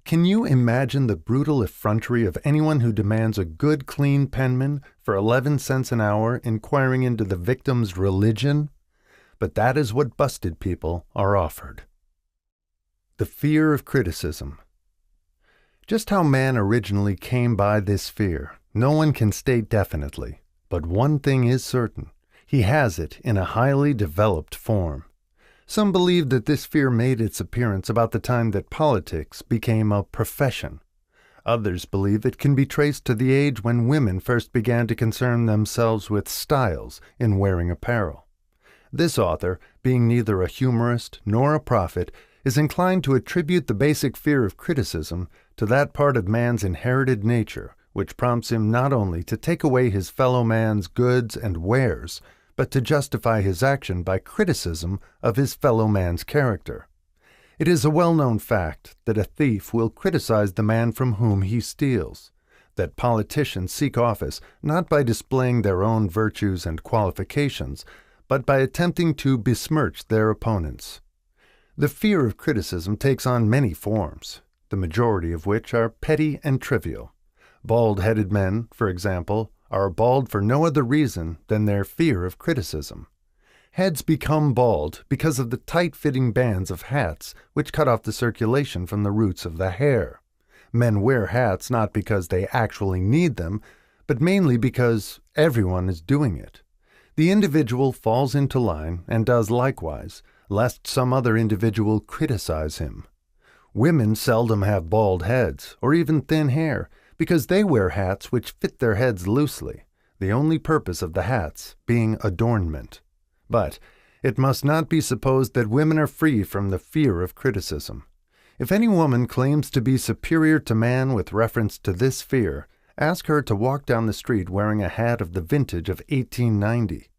Can you imagine the brutal effrontery of anyone who demands a good, clean penman for 11 cents an hour inquiring into the victim's religion? But that is what busted people are offered. The fear of criticism. Just how man originally came by this fear, no one can state definitely, but one thing is certain. He has it in a highly developed form. Some believe that this fear made its appearance about the time that politics became a profession. Others believe it can be traced to the age when women first began to concern themselves with styles in wearing apparel. This author, being neither a humorist nor a prophet, is inclined to attribute the basic fear of criticism to that part of man's inherited nature which prompts him not only to take away his fellow man's goods and wares, but to justify his action by criticism of his fellow man's character. It is a well-known fact that a thief will criticize the man from whom he steals, that politicians seek office not by displaying their own virtues and qualifications, but by attempting to besmirch their opponents. The fear of criticism takes on many forms, the majority of which are petty and trivial. Bald-headed men, for example, are bald for no other reason than their fear of criticism. Heads become bald because of the tight-fitting bands of hats which cut off the circulation from the roots of the hair. Men wear hats not because they actually need them, but mainly because everyone is doing it. The individual falls into line and does likewise, lest some other individual criticize him. Women seldom have bald heads, or even thin hair, because they wear hats which fit their heads loosely, the only purpose of the hats being adornment. But it must not be supposed that women are free from the fear of criticism. If any woman claims to be superior to man with reference to this fear, Ask her to walk down the street wearing a hat of the vintage of 1890.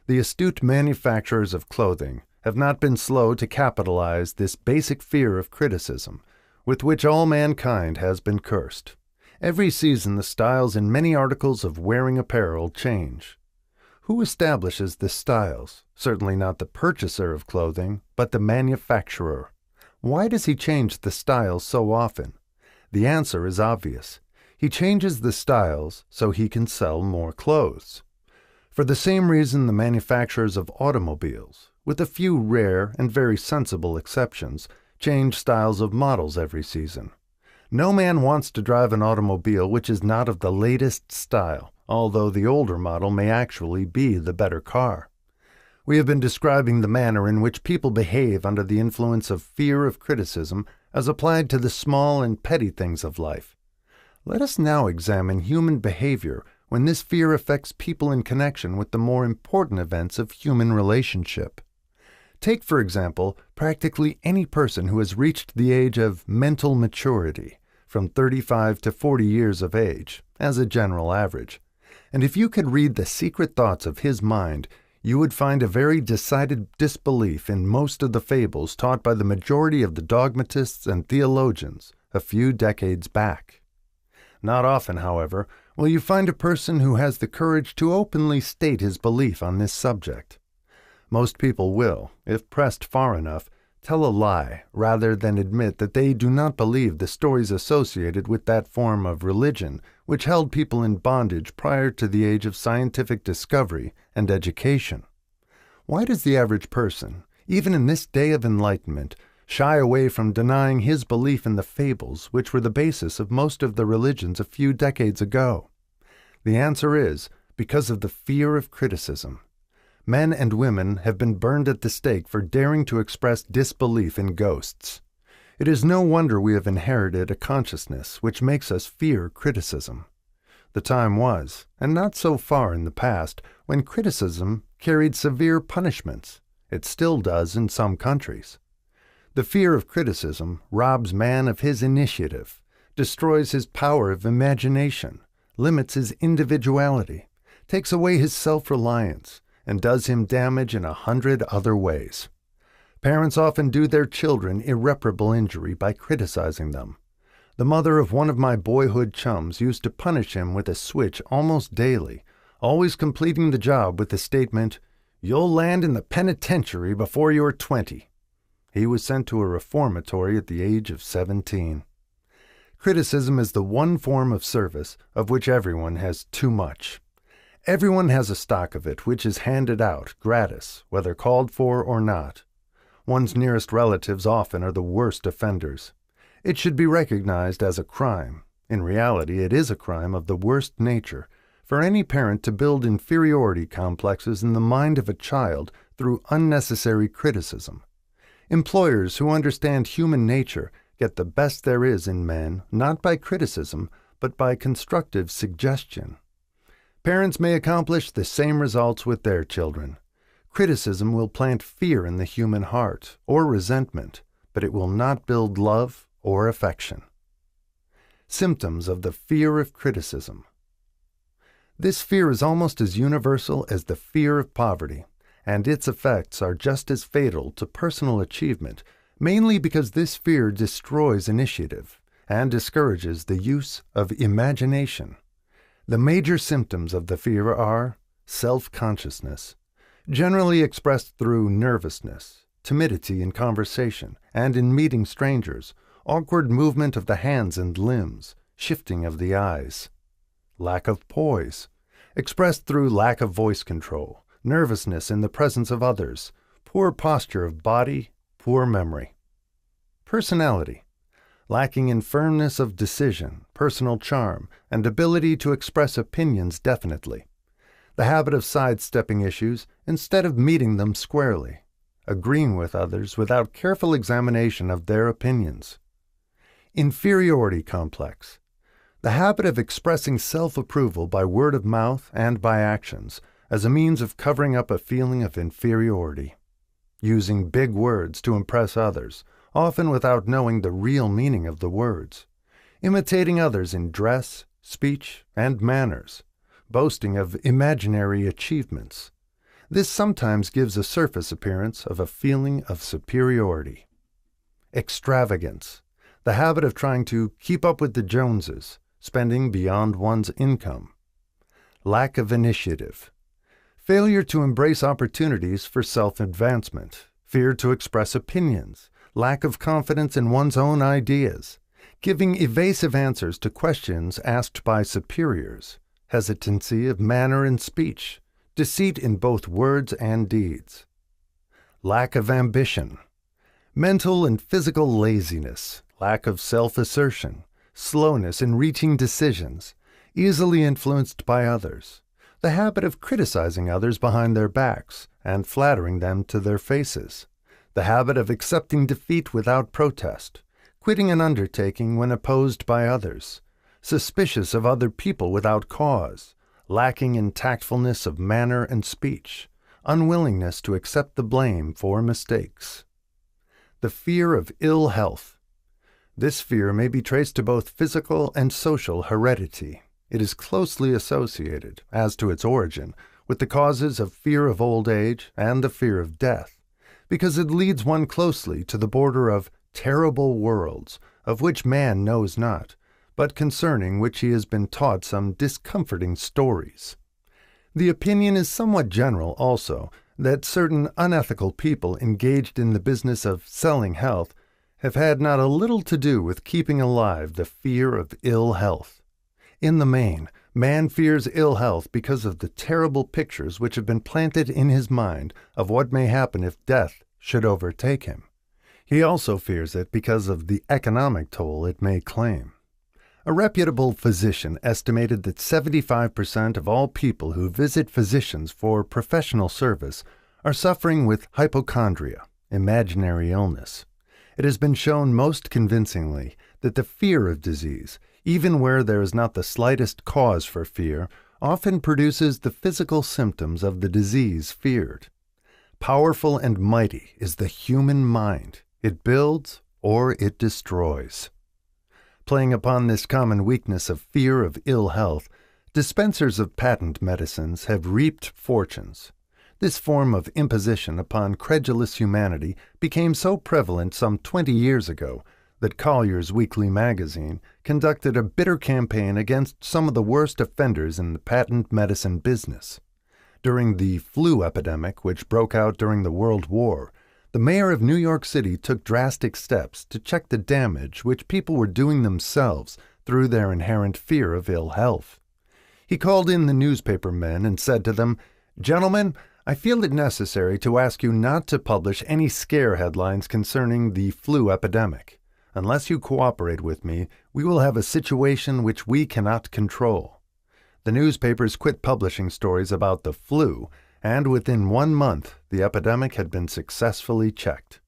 The astute manufacturers of clothing have not been slow to capitalize this basic fear of criticism, with which all mankind has been cursed. Every season the styles in many articles of wearing apparel change. Who establishes the styles? Certainly not the purchaser of clothing, but the manufacturer. Why does he change the styles so often? The answer is obvious. He changes the styles so he can sell more clothes. For the same reason the manufacturers of automobiles, with a few rare and very sensible exceptions, change styles of models every season. No man wants to drive an automobile which is not of the latest style, although the older model may actually be the better car. We have been describing the manner in which people behave under the influence of fear of criticism as applied to the small and petty things of life. Let us now examine human behavior when this fear affects people in connection with the more important events of human relationship. Take, for example, practically any person who has reached the age of mental maturity, from 35 to 40 years of age, as a general average. And if you could read the secret thoughts of his mind, you would find a very decided disbelief in most of the fables taught by the majority of the dogmatists and theologians a few decades back. Not often, however, will you find a person who has the courage to openly state his belief on this subject. Most people will, if pressed far enough, tell a lie rather than admit that they do not believe the stories associated with that form of religion which held people in bondage prior to the age of scientific discovery and education. Why does the average person, even in this day of enlightenment, shy away from denying his belief in the fables which were the basis of most of the religions a few decades ago? The answer is because of the fear of criticism. Men and women have been burned at the stake for daring to express disbelief in ghosts. It is no wonder we have inherited a consciousness which makes us fear criticism. The time was, and not so far in the past, when criticism carried severe punishments. It still does in some countries. The fear of criticism robs man of his initiative, destroys his power of imagination, limits his individuality, takes away his self-reliance, and does him damage in 100 other ways. Parents often do their children irreparable injury by criticizing them. The mother of one of my boyhood chums used to punish him with a switch almost daily, always completing the job with the statement, "You'll land in the penitentiary before you're 20. He was sent to a reformatory at the age of 17. Criticism is the one form of service of which everyone has too much. Everyone has a stock of it which is handed out gratis, whether called for or not. One's nearest relatives often are the worst offenders. It should be recognized as a crime. In reality, it is a crime of the worst nature for any parent to build inferiority complexes in the mind of a child through unnecessary criticism. Employers who understand human nature get the best there is in men not by criticism, but by constructive suggestion. Parents may accomplish the same results with their children. Criticism will plant fear in the human heart or resentment, but it will not build love or affection. Symptoms of the fear of criticism. This fear is almost as universal as the fear of poverty, and its effects are just as fatal to personal achievement, mainly because this fear destroys initiative and discourages the use of imagination. The major symptoms of the fear are self-consciousness, generally expressed through nervousness, timidity in conversation and in meeting strangers, awkward movement of the hands and limbs, shifting of the eyes. Lack of poise, expressed through lack of voice control, nervousness in the presence of others, poor posture of body, poor memory. Personality, lacking in firmness of decision, personal charm, and ability to express opinions definitely. The habit of sidestepping issues instead of meeting them squarely, agreeing with others without careful examination of their opinions. Inferiority complex, the habit of expressing self-approval by word of mouth and by actions as a means of covering up a feeling of inferiority. Using big words to impress others, often without knowing the real meaning of the words. Imitating others in dress, speech, and manners, boasting of imaginary achievements. This sometimes gives a surface appearance of a feeling of superiority. Extravagance, the habit of trying to keep up with the Joneses, spending beyond one's income. Lack of initiative, failure to embrace opportunities for self-advancement, fear to express opinions, lack of confidence in one's own ideas, giving evasive answers to questions asked by superiors, hesitancy of manner and speech, deceit in both words and deeds. Lack of ambition, mental and physical laziness, lack of self-assertion, slowness in reaching decisions, easily influenced by others, the habit of criticizing others behind their backs and flattering them to their faces, the habit of accepting defeat without protest, quitting an undertaking when opposed by others, suspicious of other people without cause, lacking in tactfulness of manner and speech, unwillingness to accept the blame for mistakes. The fear of ill health. This fear may be traced to both physical and social heredity. It is closely associated, as to its origin, with the causes of fear of old age and the fear of death, because it leads one closely to the border of terrible worlds, of which man knows not, but concerning which he has been taught some discomforting stories. The opinion is somewhat general also that certain unethical people engaged in the business of selling health have had not a little to do with keeping alive the fear of ill health. In the main, man fears ill health because of the terrible pictures which have been planted in his mind of what may happen if death should overtake him. He also fears it because of the economic toll it may claim. A reputable physician estimated that 75% of all people who visit physicians for professional service are suffering with hypochondria, imaginary illness. It has been shown most convincingly that the fear of disease, even where there is not the slightest cause for fear, often produces the physical symptoms of the disease feared. Powerful and mighty is the human mind. It builds or it destroys. Playing upon this common weakness of fear of ill health, dispensers of patent medicines have reaped fortunes. This form of imposition upon credulous humanity became so prevalent some 20 years ago that Collier's Weekly Magazine conducted a bitter campaign against some of the worst offenders in the patent medicine business. During the flu epidemic, which broke out during the World War, the mayor of New York City took drastic steps to check the damage which people were doing themselves through their inherent fear of ill health. He called in the newspaper men and said to them, "Gentlemen, I feel it necessary to ask you not to publish any scare headlines concerning the flu epidemic. Unless you cooperate with me, we will have a situation which we cannot control." The newspapers quit publishing stories about the flu, and within 1 month the epidemic had been successfully checked.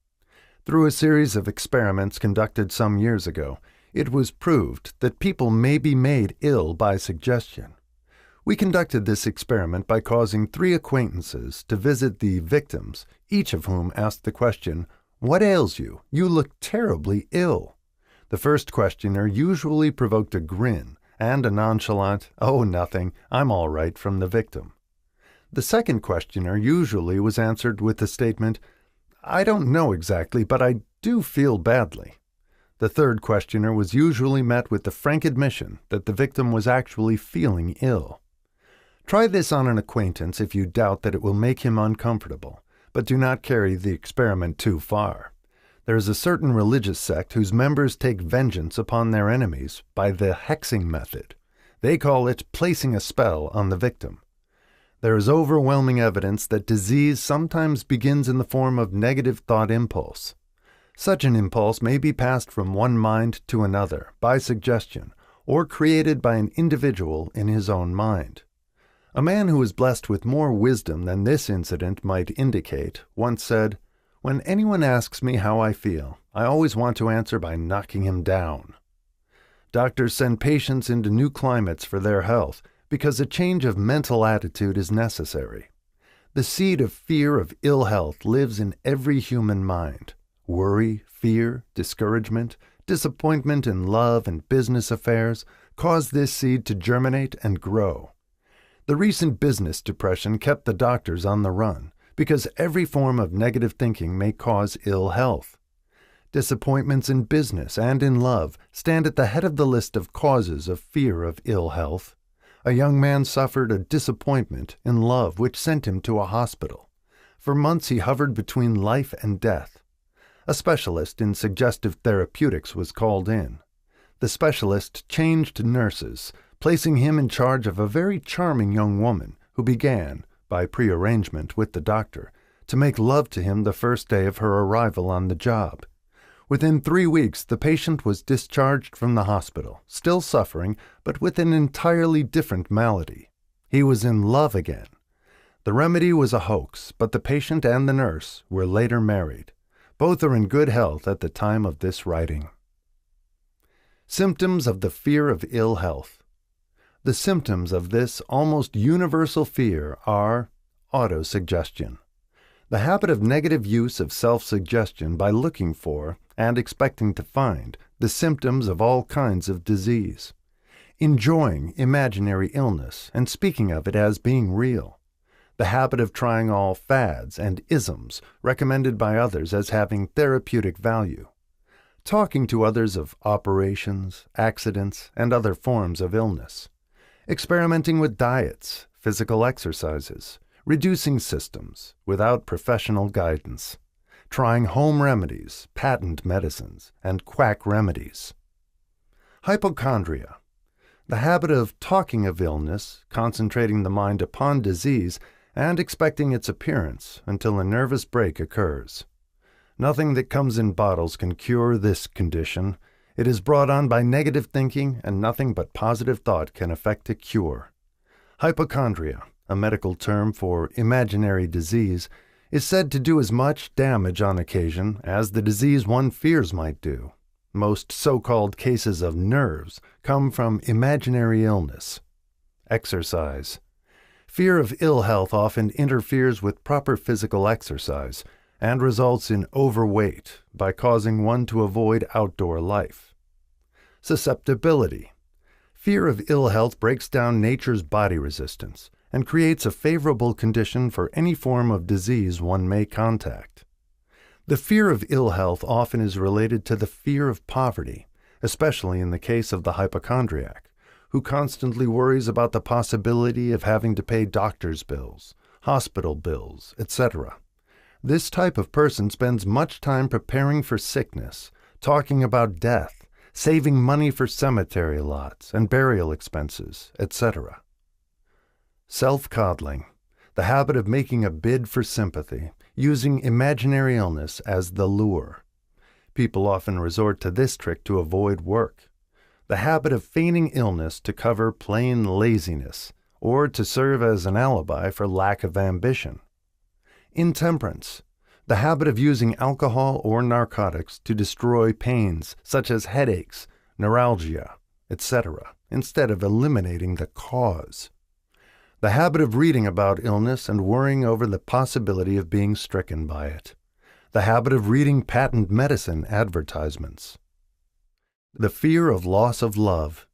Through a series of experiments conducted some years ago, it was proved that people may be made ill by suggestion. We conducted this experiment by causing 3 acquaintances to visit the victims, each of whom asked the question, "What ails you? You look terribly ill." The first questioner usually provoked a grin and a nonchalant, "Oh, nothing, I'm all right," from the victim. The second questioner usually was answered with the statement, "I don't know exactly, but I do feel badly." The third questioner was usually met with the frank admission that the victim was actually feeling ill. Try this on an acquaintance if you doubt that it will make him uncomfortable, but do not carry the experiment too far. There is a certain religious sect whose members take vengeance upon their enemies by the hexing method. They call it placing a spell on the victim. There is overwhelming evidence that disease sometimes begins in the form of negative thought impulse. Such an impulse may be passed from one mind to another by suggestion, or created by an individual in his own mind. A man who was blessed with more wisdom than this incident might indicate once said, "When anyone asks me how I feel, I always want to answer by knocking him down." Doctors send patients into new climates for their health because a change of mental attitude is necessary. The seed of fear of ill health lives in every human mind. Worry, fear, discouragement, disappointment in love and business affairs caused this seed to germinate and grow. The recent business depression kept the doctors on the run, because every form of negative thinking may cause ill health. Disappointments in business and in love stand at the head of the list of causes of fear of ill health. A young man suffered a disappointment in love which sent him to a hospital. For months he hovered between life and death. A specialist in suggestive therapeutics was called in. The specialist changed nurses, placing him in charge of a very charming young woman who began, by prearrangement with the doctor, to make love to him the first day of her arrival on the job. Within 3 weeks, the patient was discharged from the hospital, still suffering, but with an entirely different malady. He was in love again. The remedy was a hoax, but the patient and the nurse were later married. Both are in good health at the time of this writing. Symptoms of the fear of ill health. The symptoms of this almost universal fear are autosuggestion, the habit of negative use of self-suggestion by looking for and expecting to find the symptoms of all kinds of disease, enjoying imaginary illness and speaking of it as being real, the habit of trying all fads and isms recommended by others as having therapeutic value, talking to others of operations, accidents, and other forms of illness, experimenting with diets, physical exercises, reducing systems without professional guidance, trying home remedies, patent medicines, and quack remedies. Hypochondria, the habit of talking of illness, concentrating the mind upon disease, and expecting its appearance until a nervous break occurs. Nothing that comes in bottles can cure this condition. It is brought on by negative thinking, and nothing but positive thought can effect a cure. Hypochondria, a medical term for imaginary disease, is said to do as much damage on occasion as the disease one fears might do. Most so-called cases of nerves come from imaginary illness. Exercise. Fear of ill health often interferes with proper physical exercise and results in overweight by causing one to avoid outdoor life. Susceptibility. Fear of ill health breaks down nature's body resistance and creates a favorable condition for any form of disease one may contact. The fear of ill health often is related to the fear of poverty, especially in the case of the hypochondriac, who constantly worries about the possibility of having to pay doctor's bills, hospital bills, etc. This type of person spends much time preparing for sickness, talking about death, saving money for cemetery lots and burial expenses, etc. Self-coddling, the habit of making a bid for sympathy, using imaginary illness as the lure. People often resort to this trick to avoid work. The habit of feigning illness to cover plain laziness, or to serve as an alibi for lack of ambition. Intemperance, the habit of using alcohol or narcotics to destroy pains such as headaches, neuralgia, etc., instead of eliminating the cause. The habit of reading about illness and worrying over the possibility of being stricken by it. The habit of reading patent medicine advertisements. The fear of loss of love.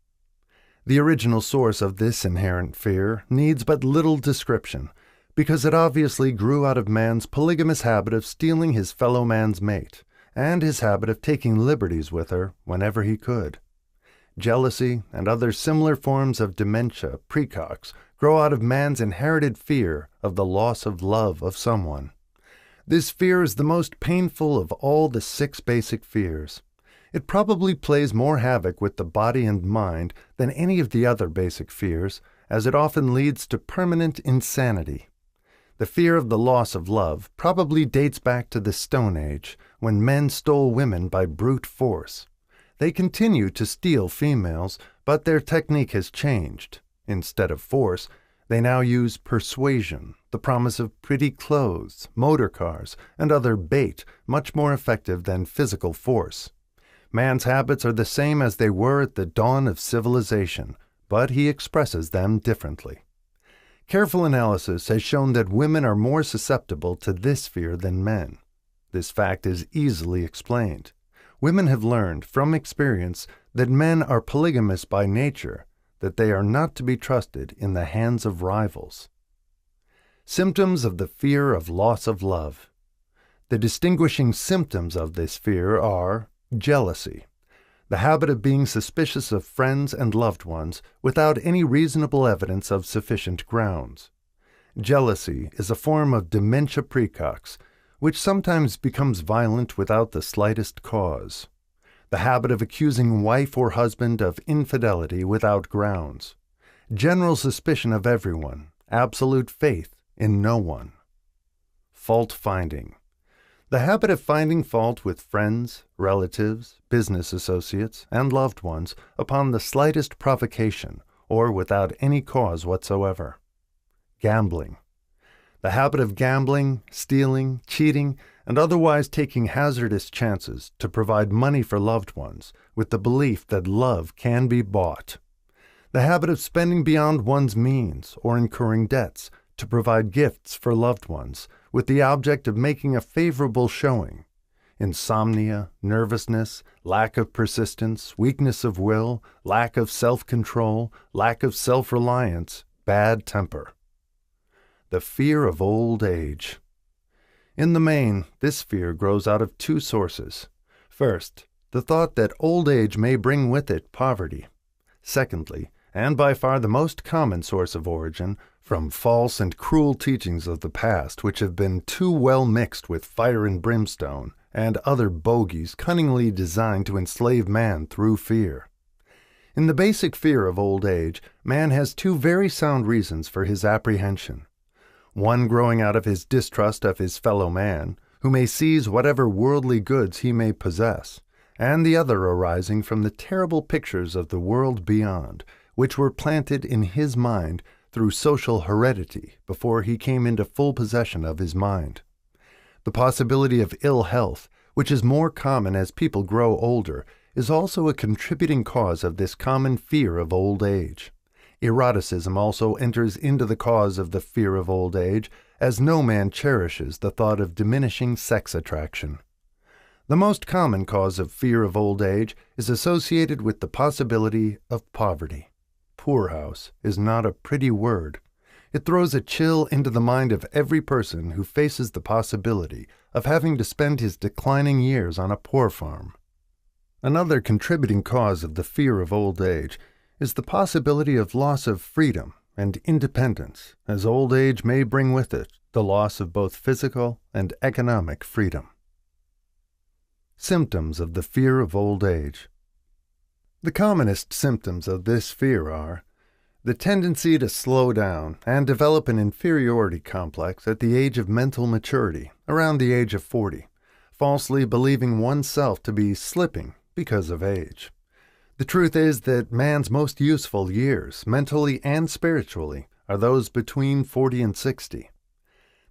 The original source of this inherent fear needs but little description, because it obviously grew out of man's polygamous habit of stealing his fellow man's mate, and his habit of taking liberties with her whenever he could. Jealousy and other similar forms of dementia precox grow out of man's inherited fear of the loss of love of someone. This fear is the most painful of all the 6 basic fears. It probably plays more havoc with the body and mind than any of the other basic fears, as it often leads to permanent insanity. The fear of the loss of love probably dates back to the Stone Age, when men stole women by brute force. They continue to steal females, but their technique has changed. Instead of force, they now use persuasion, the promise of pretty clothes, motor cars, and other bait much more effective than physical force. Man's habits are the same as they were at the dawn of civilization, but he expresses them differently. Careful analysis has shown that women are more susceptible to this fear than men. This fact is easily explained. women have learned from experience that men are polygamous by nature, that they are not to be trusted in the hands of rivals. Symptoms of the fear of loss of love. The distinguishing symptoms of this fear are jealousy, the habit of being suspicious of friends and loved ones without any reasonable evidence of sufficient grounds. Jealousy is a form of dementia praecox, which sometimes becomes violent without the slightest cause. The habit of accusing wife or husband of infidelity without grounds. General suspicion of everyone, absolute faith in no one. Fault-finding. The habit of finding fault with friends, relatives, business associates, and loved ones upon the slightest provocation or without any cause whatsoever. Gambling. The habit of gambling, stealing, cheating, and otherwise taking hazardous chances to provide money for loved ones with the belief that love can be bought. The habit of spending beyond one's means or incurring debts to provide gifts for loved ones with the object of making a favorable showing. Insomnia, nervousness, lack of persistence, weakness of will, lack of self-control, lack of self-reliance, bad temper. The fear of old age. In the main, this fear grows out of two sources. First, the thought that old age may bring with it poverty. Secondly, and by far the most common source of origin, from false and cruel teachings of the past which have been too well mixed with fire and brimstone and other bogies cunningly designed to enslave man through fear. In the basic fear of old age, man has two very sound reasons for his apprehension. One growing out of his distrust of his fellow man, who may seize whatever worldly goods he may possess, and the other arising from the terrible pictures of the world beyond, which were planted in his mind through social heredity before he came into full possession of his mind. The possibility of ill health, which is more common as people grow older, is also a contributing cause of this common fear of old age. Eroticism also enters into the cause of the fear of old age, as no man cherishes the thought of diminishing sex attraction. The most common cause of fear of old age is associated with the possibility of poverty. Poorhouse is not a pretty word. It throws a chill into the mind of every person who faces the possibility of having to spend his declining years on a poor farm. Another contributing cause of the fear of old age is the possibility of loss of freedom and independence, as old age may bring with it the loss of both physical and economic freedom. Symptoms of the fear of old age. The commonest symptoms of this fear are the tendency to slow down and develop an inferiority complex at the age of mental maturity, around the age of 40, falsely believing oneself to be slipping because of age. The truth is that man's most useful years, mentally and spiritually, are those between 40 and 60.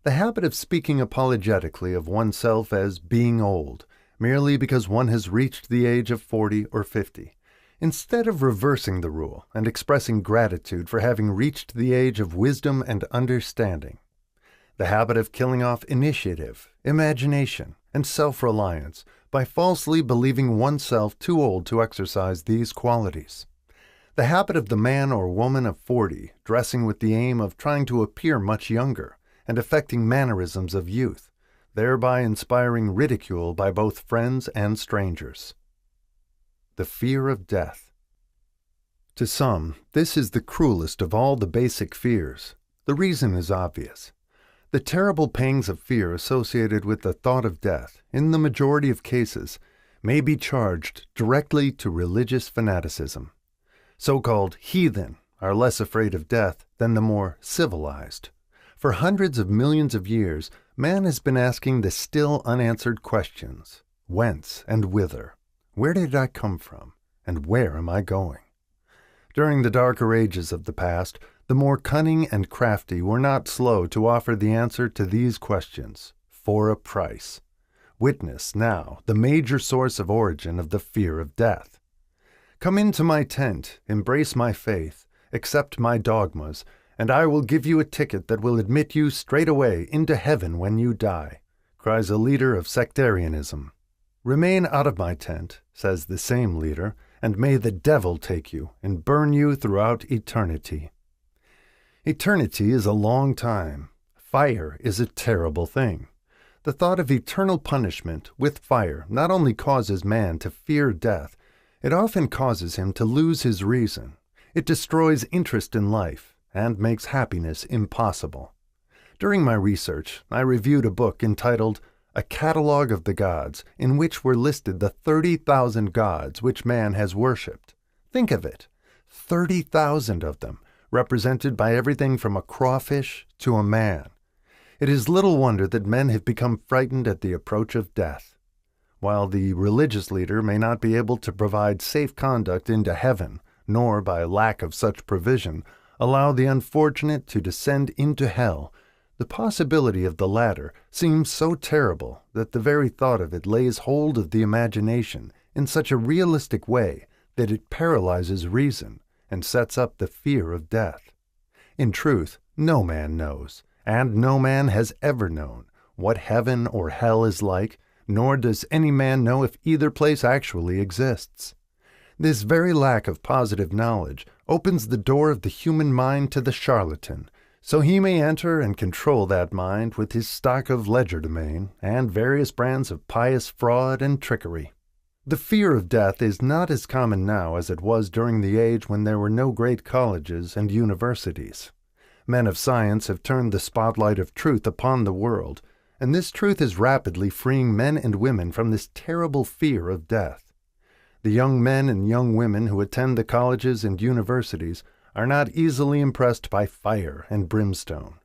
The habit of speaking apologetically of oneself as being old, merely because one has reached the age of 40 or 50, instead of reversing the rule and expressing gratitude for having reached the age of wisdom and understanding. The habit of killing off initiative, imagination, and self-reliance by falsely believing oneself too old to exercise these qualities. The habit of the man or woman of 40 dressing with the aim of trying to appear much younger and affecting mannerisms of youth, thereby inspiring ridicule by both friends and strangers. The fear of death. To some, this is the cruelest of all the basic fears. The reason is obvious. The terrible pangs of fear associated with the thought of death, in the majority of cases, may be charged directly to religious fanaticism. So-called heathen are less afraid of death than the more civilized. For hundreds of millions of years, man has been asking the still unanswered questions: whence and whither? Where did I come from? And where am I going? During the darker ages of the past, the more cunning and crafty were not slow to offer the answer to these questions, for a price. Witness, now, the major source of origin of the fear of death. Come into my tent, embrace my faith, accept my dogmas, and I will give you a ticket that will admit you straightway into heaven when you die, cries a leader of sectarianism. "Remain out of my tent," says the same leader, "and may the devil take you and burn you throughout eternity." Eternity is a long time. Fire is a terrible thing. The thought of eternal punishment with fire not only causes man to fear death, it often causes him to lose his reason. It destroys interest in life and makes happiness impossible. During my research, I reviewed a book entitled A Catalogue of the Gods, in which were listed the 30,000 gods which man has worshipped. Think of it, 30,000 of them, represented by everything from a crawfish to a man. It is little wonder that men have become frightened at the approach of death. While the religious leader may not be able to provide safe conduct into heaven, nor by lack of such provision allow the unfortunate to descend into hell, the possibility of the latter seems so terrible that the very thought of it lays hold of the imagination in such a realistic way that it paralyzes reason and sets up the fear of death. In truth, no man knows, and no man has ever known, what heaven or hell is like, nor does any man know if either place actually exists. This very lack of positive knowledge opens the door of the human mind to the charlatan, so he may enter and control that mind with his stock of legerdemain and various brands of pious fraud and trickery. The fear of death is not as common now as it was during the age when there were no great colleges and universities. Men of science have turned the spotlight of truth upon the world, and this truth is rapidly freeing men and women from this terrible fear of death. The young men and young women who attend the colleges and universities are not easily impressed by fire and brimstone.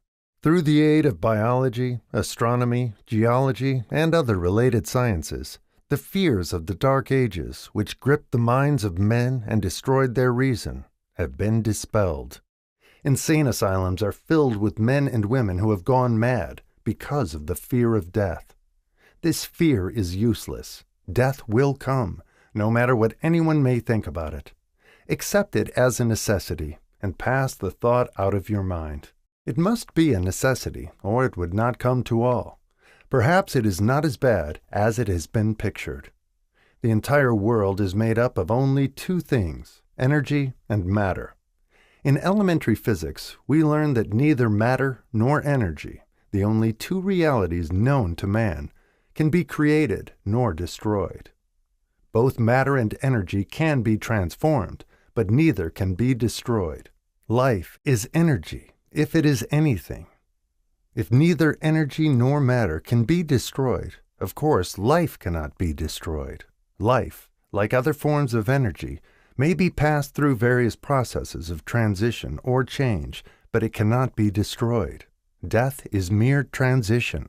Through the aid of biology, astronomy, geology, and other related sciences, the fears of the Dark Ages, which gripped the minds of men and destroyed their reason, have been dispelled. Insane asylums are filled with men and women who have gone mad because of the fear of death. This fear is useless. Death will come, no matter what anyone may think about it. Accept it as a necessity, and pass the thought out of your mind. It must be a necessity, or it would not come to all. Perhaps it is not as bad as it has been pictured. The entire world is made up of only two things, energy and matter. In elementary physics, we learn that neither matter nor energy, the only two realities known to man, can be created nor destroyed. Both matter and energy can be transformed, but neither can be destroyed. Life is energy, if it is anything. If neither energy nor matter can be destroyed, of course life cannot be destroyed. Life, like other forms of energy, may be passed through various processes of transition or change, but it cannot be destroyed. Death is mere transition.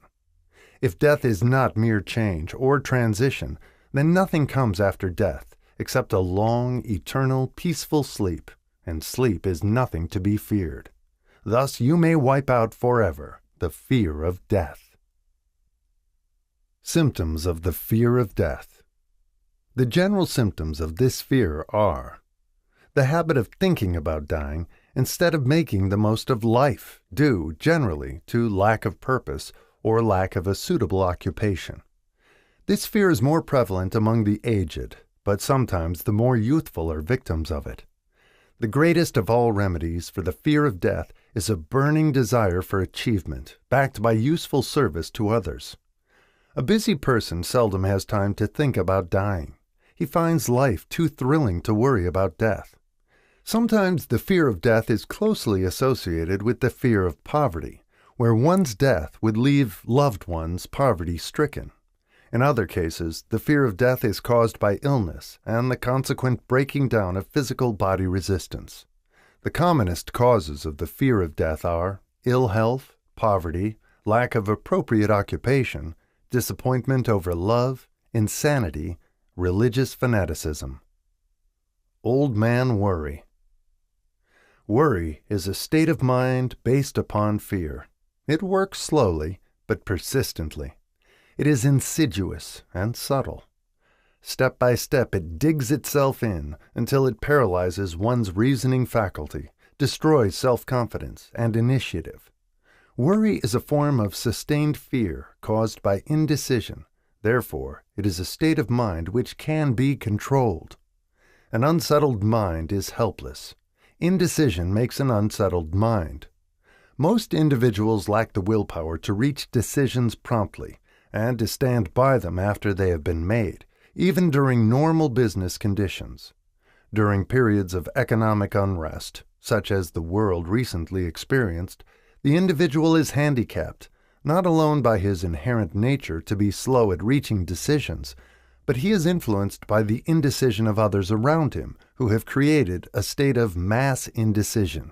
If death is not mere change or transition, then nothing comes after death except a long, eternal, peaceful sleep, and sleep is nothing to be feared. Thus you may wipe out forever the fear of death. Symptoms of the fear of death. The general symptoms of this fear are the habit of thinking about dying instead of making the most of life, due, generally, to lack of purpose or lack of a suitable occupation. This fear is more prevalent among the aged, but sometimes the more youthful are victims of it. The greatest of all remedies for the fear of death is a burning desire for achievement, backed by useful service to others. A busy person seldom has time to think about dying. He finds life too thrilling to worry about death. Sometimes the fear of death is closely associated with the fear of poverty, where one's death would leave loved ones poverty-stricken. In other cases, the fear of death is caused by illness and the consequent breaking down of physical body resistance. The commonest causes of the fear of death are ill health, poverty, lack of appropriate occupation, disappointment over love, insanity, religious fanaticism. Old man worry. Worry is a state of mind based upon fear. It works slowly, but persistently. It is insidious and subtle. Step by step it digs itself in until it paralyzes one's reasoning faculty, destroys self-confidence and initiative. Worry is a form of sustained fear caused by indecision. Therefore, It is a state of mind which can be controlled. An unsettled mind is helpless. Indecision makes an unsettled mind. Most individuals lack the willpower to reach decisions promptly and to stand by them after they have been made, even during normal business conditions. During periods of economic unrest, such as the world recently experienced, the individual is handicapped, not alone by his inherent nature to be slow at reaching decisions, but he is influenced by the indecision of others around him who have created a state of mass indecision.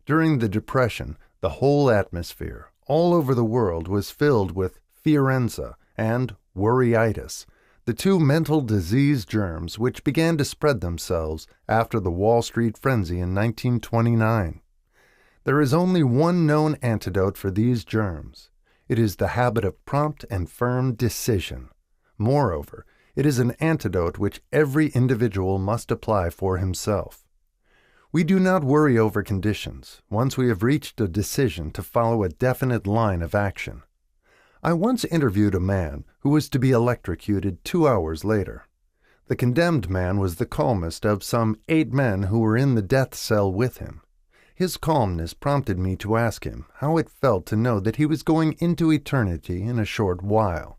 During the Depression, the whole atmosphere, all over the world, was filled with fiorenza and worryitis, the two mental disease germs which began to spread themselves after the Wall Street frenzy in 1929. There is only one known antidote for these germs. It is the habit of prompt and firm decision. Moreover, it is an antidote which every individual must apply for himself. We do not worry over conditions once we have reached a decision to follow a definite line of action. I once interviewed a man who was to be electrocuted 2 hours later. The condemned man was the calmest of some 8 men who were in the death cell with him. His calmness prompted me to ask him how it felt to know that he was going into eternity in a short while.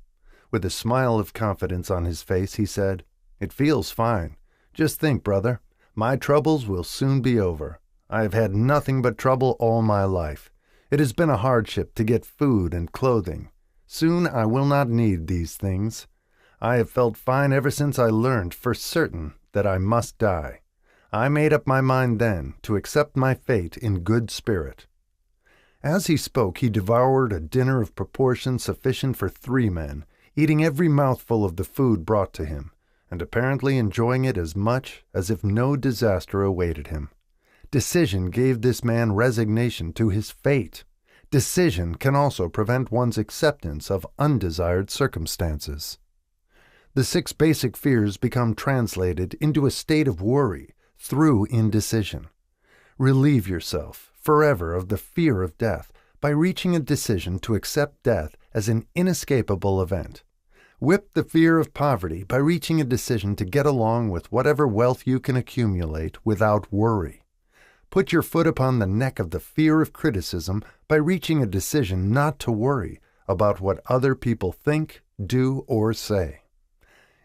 With a smile of confidence on his face, he said, "It feels fine. Just think, brother, my troubles will soon be over. I have had nothing but trouble all my life. It has been a hardship to get food and clothing. Soon I will not need these things. I have felt fine ever since I learned for certain that I must die. I made up my mind then to accept my fate in good spirit." As he spoke, he devoured a dinner of proportion sufficient for 3 men, eating every mouthful of the food brought to him, and apparently enjoying it as much as if no disaster awaited him. Decision gave this man resignation to his fate. Decision can also prevent one's acceptance of undesired circumstances. The 6 basic fears become translated into a state of worry through indecision. Relieve yourself forever of the fear of death by reaching a decision to accept death as an inescapable event. Whip the fear of poverty by reaching a decision to get along with whatever wealth you can accumulate without worry. Put your foot upon the neck of the fear of criticism by reaching a decision not to worry about what other people think, do, or say.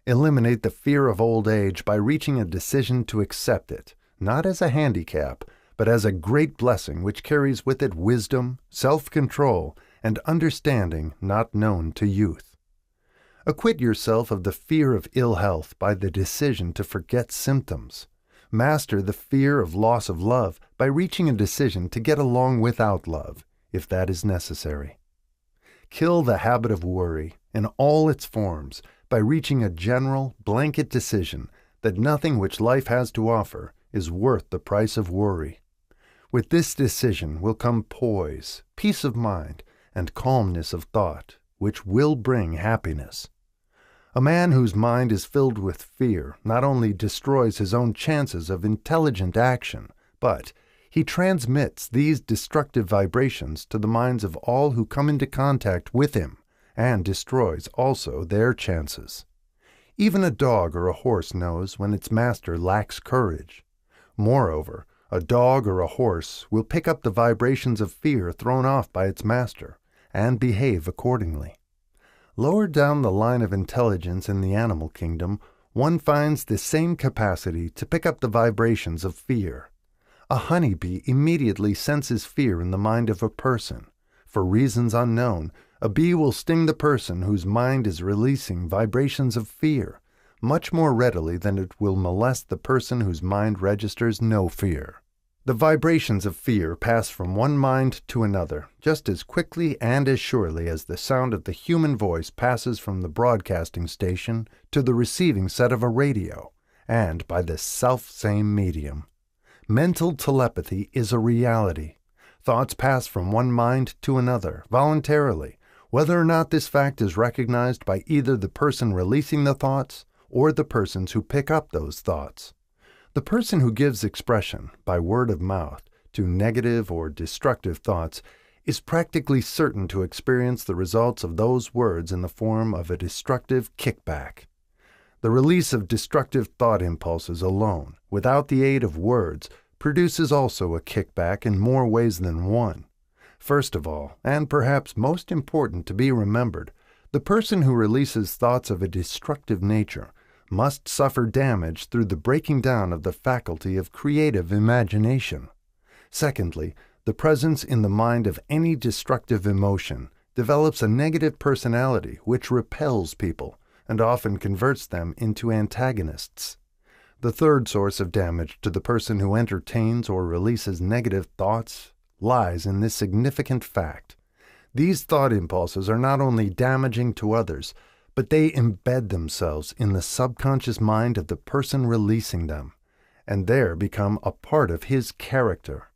Eliminate the fear of old age by reaching a decision to accept it, not as a handicap, but as a great blessing which carries with it wisdom, self-control, and understanding not known to youth. Acquit yourself of the fear of ill health by the decision to forget symptoms. Master the fear of loss of love by reaching a decision to get along without love, if that is necessary. Kill the habit of worry in all its forms by reaching a general, blanket decision that nothing which life has to offer is worth the price of worry. With this decision will come poise, peace of mind, and calmness of thought, which will bring happiness. A man whose mind is filled with fear not only destroys his own chances of intelligent action, but he transmits these destructive vibrations to the minds of all who come into contact with him, and destroys also their chances. Even a dog or a horse knows when its master lacks courage. Moreover, a dog or a horse will pick up the vibrations of fear thrown off by its master, and behave accordingly. Lower down the line of intelligence in the animal kingdom, one finds the same capacity to pick up the vibrations of fear. A honeybee immediately senses fear in the mind of a person. For reasons unknown, a bee will sting the person whose mind is releasing vibrations of fear much more readily than it will molest the person whose mind registers no fear. The vibrations of fear pass from one mind to another just as quickly and as surely as the sound of the human voice passes from the broadcasting station to the receiving set of a radio, and by the self-same medium. Mental telepathy is a reality. Thoughts pass from one mind to another, voluntarily, whether or not this fact is recognized by either the person releasing the thoughts or the persons who pick up those thoughts. The person who gives expression, by word of mouth, to negative or destructive thoughts is practically certain to experience the results of those words in the form of a destructive kickback. The release of destructive thought impulses alone, without the aid of words, produces also a kickback in more ways than one. First of all, and perhaps most important to be remembered, the person who releases thoughts of a destructive nature must suffer damage through the breaking down of the faculty of creative imagination. Secondly, the presence in the mind of any destructive emotion develops a negative personality which repels people and often converts them into antagonists. The third source of damage to the person who entertains or releases negative thoughts lies in this significant fact. These thought impulses are not only damaging to others, but they embed themselves in the subconscious mind of the person releasing them, and there become a part of his character.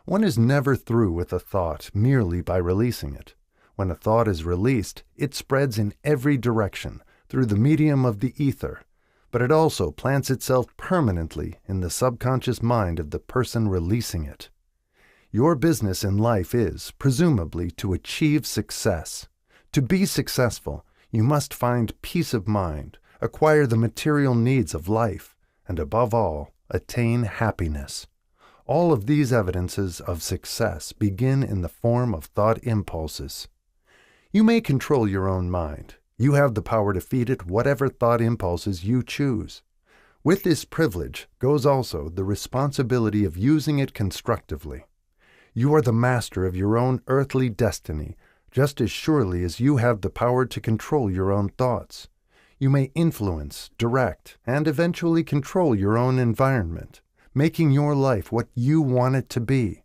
One is never through with a thought merely by releasing it. When a thought is released, it spreads in every direction through the medium of the ether, but it also plants itself permanently in the subconscious mind of the person releasing it. Your business in life is, presumably, to achieve success. To be successful, you must find peace of mind, acquire the material needs of life, and above all, attain happiness. All of these evidences of success begin in the form of thought impulses. You may control your own mind. You have the power to feed it whatever thought impulses you choose. With this privilege goes also the responsibility of using it constructively. You are the master of your own earthly destiny, just as surely as you have the power to control your own thoughts. You may influence, direct, and eventually control your own environment, making your life what you want it to be.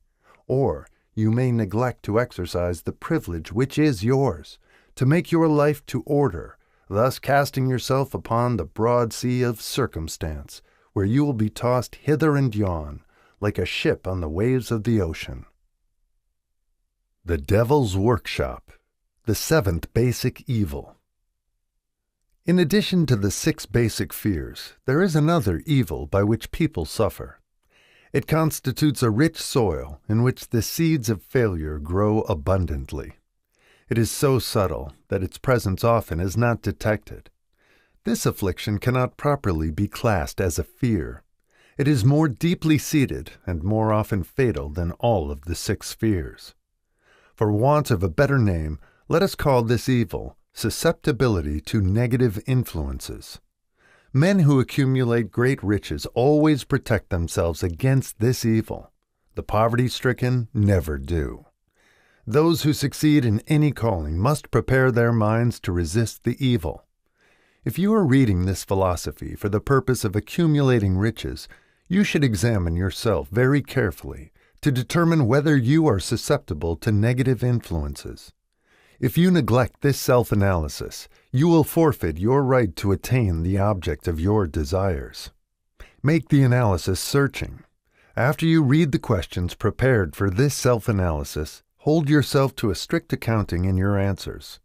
Or you may neglect to exercise the privilege which is yours, to make your life to order, thus casting yourself upon the broad sea of circumstance, where you will be tossed hither and yon, like a ship on the waves of the ocean. The Devil's Workshop, the seventh basic evil. In addition to the 6 basic fears, there is another evil by which people suffer. It constitutes a rich soil in which the seeds of failure grow abundantly. It is so subtle that its presence often is not detected. This affliction cannot properly be classed as a fear. It is more deeply seated and more often fatal than all of the 6 fears. For want of a better name, let us call this evil susceptibility to negative influences. Men who accumulate great riches always protect themselves against this evil. The poverty-stricken never do. Those who succeed in any calling must prepare their minds to resist the evil. If you are reading this philosophy for the purpose of accumulating riches, you should examine yourself very carefully to determine whether you are susceptible to negative influences. If you neglect this self-analysis, you will forfeit your right to attain the object of your desires. Make the analysis searching. After you read the questions prepared for this self-analysis, hold yourself to a strict accounting in your answers.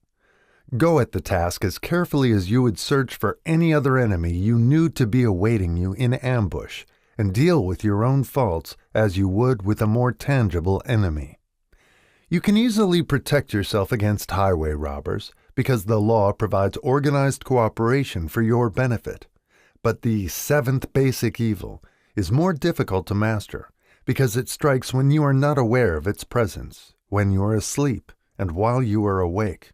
Go at the task as carefully as you would search for any other enemy you knew to be awaiting you in ambush, and deal with your own faults as you would with a more tangible enemy. You can easily protect yourself against highway robbers because the law provides organized cooperation for your benefit. But the 7th basic evil is more difficult to master because it strikes when you are not aware of its presence, when you are asleep, and while you are awake.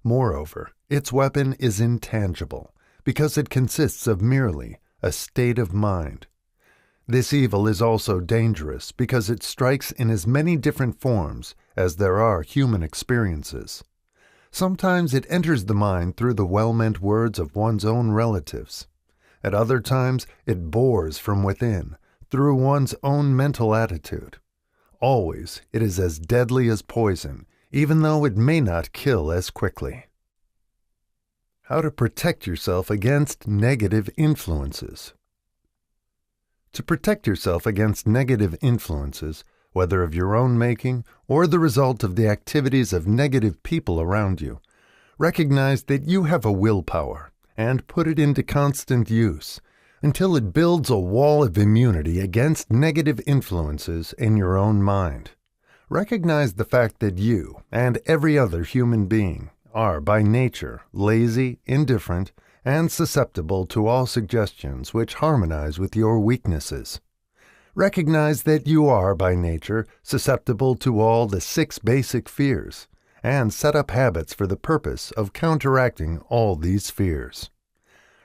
Moreover, its weapon is intangible because it consists of merely a state of mind. This evil is also dangerous because it strikes in as many different forms as there are human experiences. Sometimes it enters the mind through the well-meant words of one's own relatives. At other times it bores from within, through one's own mental attitude. Always it is as deadly as poison, even though it may not kill as quickly. How to protect yourself against negative influences. To protect yourself against negative influences, whether of your own making or the result of the activities of negative people around you, recognize that you have a willpower and put it into constant use until it builds a wall of immunity against negative influences in your own mind. Recognize the fact that you and every other human being are by nature lazy, indifferent, and susceptible to all suggestions which harmonize with your weaknesses. Recognize that you are by nature susceptible to all the 6 basic fears, and set up habits for the purpose of counteracting all these fears.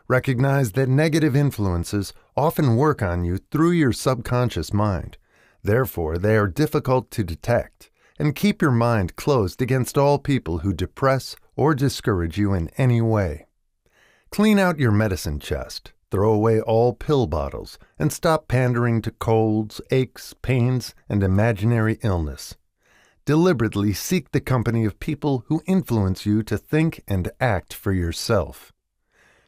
Recognize that negative influences often work on you through your subconscious mind. Therefore, they are difficult to detect, and keep your mind closed against all people who depress or discourage you in any way. Clean out your medicine chest, throw away all pill bottles, and stop pandering to colds, aches, pains, and imaginary illness. Deliberately seek the company of people who influence you to think and act for yourself.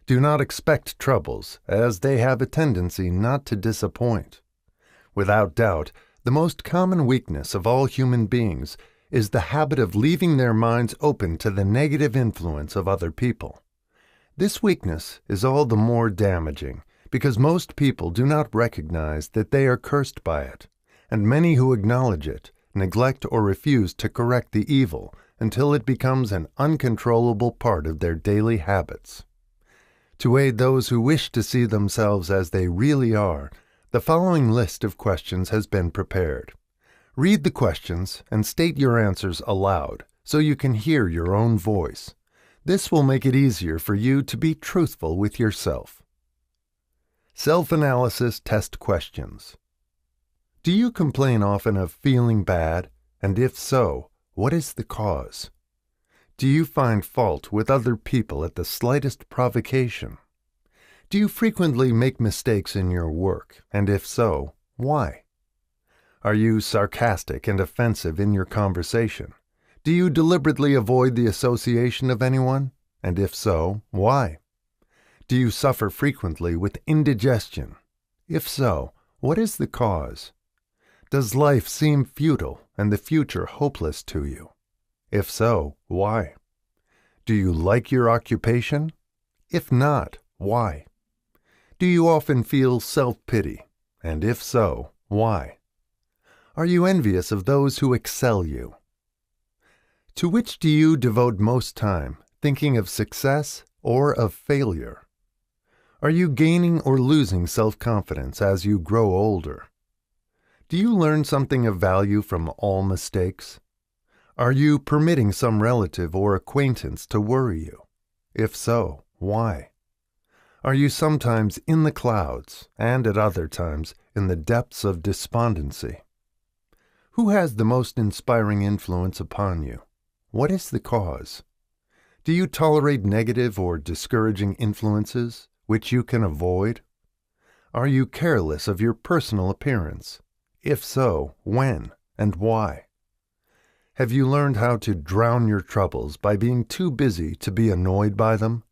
Do not expect troubles, as they have a tendency not to disappoint. Without doubt, the most common weakness of all human beings is the habit of leaving their minds open to the negative influence of other people. This weakness is all the more damaging because most people do not recognize that they are cursed by it, and many who acknowledge it neglect or refuse to correct the evil until it becomes an uncontrollable part of their daily habits. To aid those who wish to see themselves as they really are, the following list of questions has been prepared. Read the questions and state your answers aloud so you can hear your own voice. This will make it easier for you to be truthful with yourself. Self-analysis test questions. Do you complain often of feeling bad? And if so, what is the cause? Do you find fault with other people at the slightest provocation? Do you frequently make mistakes in your work? And if so, why? Are you sarcastic and offensive in your conversation? Do you deliberately avoid the association of anyone? And if so, why? Do you suffer frequently with indigestion? If so, what is the cause? Does life seem futile and the future hopeless to you? If so, why? Do you like your occupation? If not, why? Do you often feel self-pity? And if so, why? Are you envious of those who excel you? To which do you devote most time, thinking of success or of failure? Are you gaining or losing self-confidence as you grow older? Do you learn something of value from all mistakes? Are you permitting some relative or acquaintance to worry you? If so, why? Are you sometimes in the clouds and at other times in the depths of despondency? Who has the most inspiring influence upon you? What is the cause? Do you tolerate negative or discouraging influences which you can avoid? Are you careless of your personal appearance? If so, when and why? Have you learned how to drown your troubles by being too busy to be annoyed by them?